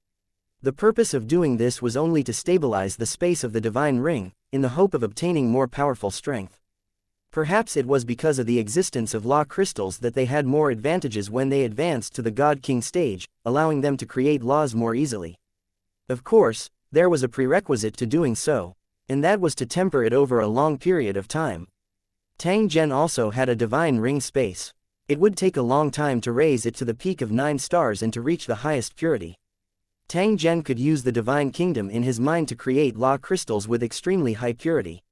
The purpose of doing this was only to stabilize the space of the divine ring, in the hope of obtaining more powerful strength. Perhaps it was because of the existence of law crystals that they had more advantages when they advanced to the God King stage, allowing them to create laws more easily. Of course, there was a prerequisite to doing so, and that was to temper it over a long period of time. Tang Zhen also had a divine ring space. It would take a long time to raise it to the peak of 9 stars and to reach the highest purity. Tang Zhen could use the divine kingdom in his mind to create law crystals with extremely high purity.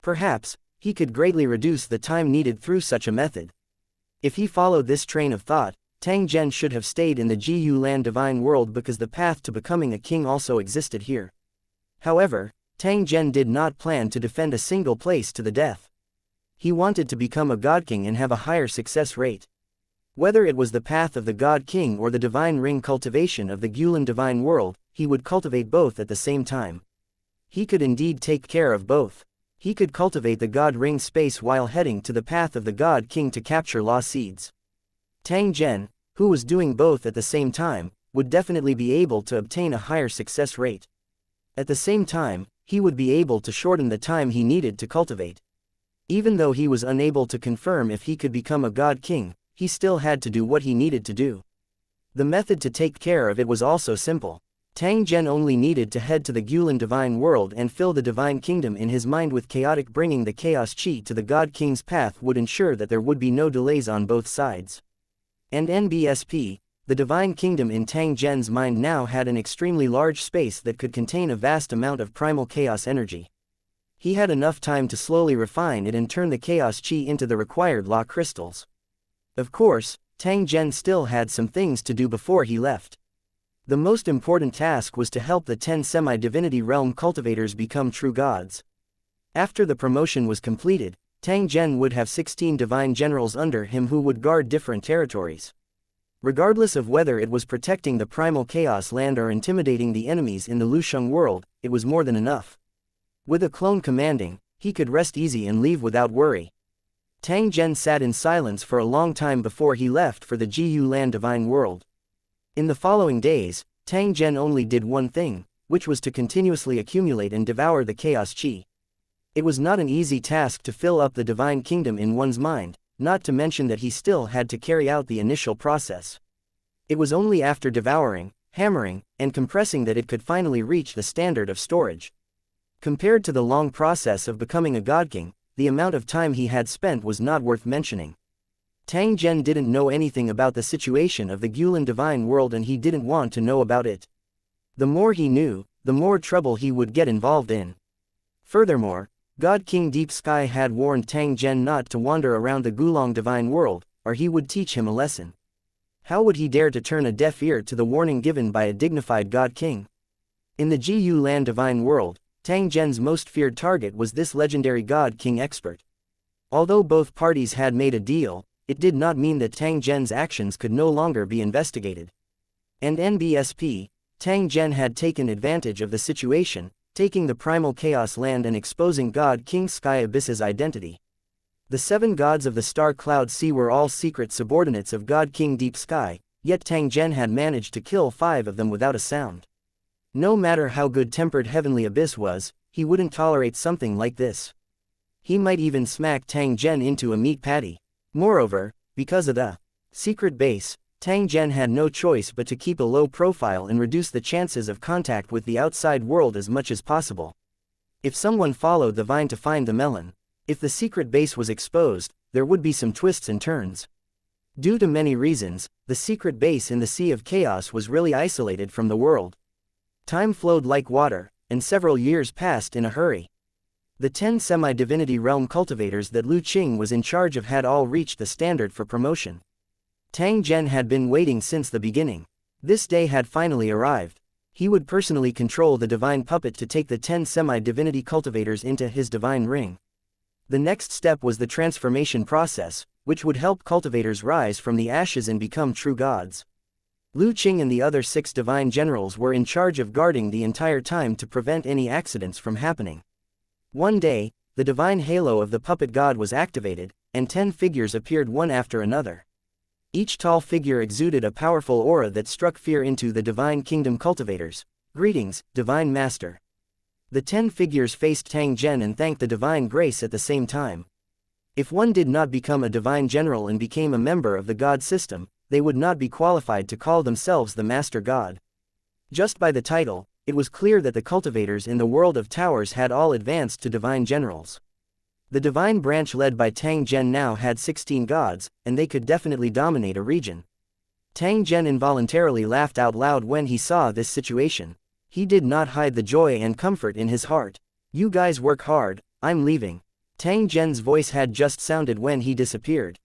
Perhaps, he could greatly reduce the time needed through such a method. If he followed this train of thought, Tang Zhen should have stayed in the Jiyu land divine world because the path to becoming a king also existed here. However, Tang Zhen did not plan to defend a single place to the death. He wanted to become a god king and have a higher success rate. Whether it was the path of the god king or the divine ring cultivation of the Gulan divine world, he would cultivate both at the same time. He could indeed take care of both. He could cultivate the god ring space while heading to the path of the god king to capture law seeds. Tang Zhen, who was doing both at the same time, would definitely be able to obtain a higher success rate. At the same time, he would be able to shorten the time he needed to cultivate. Even though he was unable to confirm if he could become a god king, he still had to do what he needed to do. The method to take care of it was also simple. Tang Zhen only needed to head to the Gulan divine world and fill the divine kingdom in his mind with chaotic. Bringing the chaos chi to the god king's path would ensure that there would be no delays on both sides. And NBSP, the divine kingdom in Tang Zhen's mind now had an extremely large space that could contain a vast amount of primal chaos energy. He had enough time to slowly refine it and turn the chaos chi into the required law crystals. Of course, Tang Zhen still had some things to do before he left. The most important task was to help the 10 semi-divinity realm cultivators become true gods. After the promotion was completed, Tang Zhen would have 16 divine generals under him who would guard different territories. Regardless of whether it was protecting the primal chaos land or intimidating the enemies in the Lusheng world, it was more than enough. With a clone commanding, he could rest easy and leave without worry. Tang Zhen sat in silence for a long time before he left for the Jiyu land divine world. In the following days, Tang Zhen only did one thing, which was to continuously accumulate and devour the chaos chi. It was not an easy task to fill up the divine kingdom in one's mind, not to mention that he still had to carry out the initial process. It was only after devouring, hammering, and compressing that it could finally reach the standard of storage. Compared to the long process of becoming a god king, the amount of time he had spent was not worth mentioning. Tang Zhen didn't know anything about the situation of the Gulan divine world, and he didn't want to know about it. The more he knew, the more trouble he would get involved in. Furthermore, God King Deep Sky had warned Tang Zhen not to wander around the Gulang divine world, or he would teach him a lesson. How would he dare to turn a deaf ear to the warning given by a dignified God King? In the Gu Lan divine world, Tang Zhen's most feared target was this legendary God King expert. Although both parties had made a deal, it did not mean that Tang Zhen's actions could no longer be investigated. And NBSP, Tang Zhen had taken advantage of the situation, taking the primal chaos land and exposing God King Sky Abyss's identity. The 7 gods of the star cloud sea were all secret subordinates of God King Deep Sky, yet Tang Zhen had managed to kill 5 of them without a sound. No matter how good-tempered Heavenly Abyss was, he wouldn't tolerate something like this. He might even smack Tang Zhen into a meat patty. Moreover, because of the secret base, Tang Zhen had no choice but to keep a low profile and reduce the chances of contact with the outside world as much as possible. If someone followed the vine to find the melon, if the secret base was exposed, there would be some twists and turns. Due to many reasons, the secret base in the Sea of Chaos was really isolated from the world. Time flowed like water, and several years passed in a hurry. The 10 semi-divinity realm cultivators that Lu Qing was in charge of had all reached the standard for promotion. Tang Zhen had been waiting since the beginning. This day had finally arrived. He would personally control the divine puppet to take the 10 semi-divinity cultivators into his divine ring. The next step was the transformation process, which would help cultivators rise from the ashes and become true gods. Lu Qing and the other 6 divine generals were in charge of guarding the entire time to prevent any accidents from happening. One day, the divine halo of the puppet god was activated, and 10 figures appeared one after another. Each tall figure exuded a powerful aura that struck fear into the divine kingdom cultivators. Greetings, divine master. The 10 figures faced Tang Zhen and thanked the divine grace at the same time. If one did not become a divine general and became a member of the god system, they would not be qualified to call themselves the master god. Just by the title, it was clear that the cultivators in the world of towers had all advanced to divine generals. The divine branch led by Tang Zhen now had 16 gods, and they could definitely dominate a region. Tang Zhen involuntarily laughed out loud when he saw this situation. He did not hide the joy and comfort in his heart. You guys work hard, I'm leaving. Tang Zhen's voice had just sounded when he disappeared.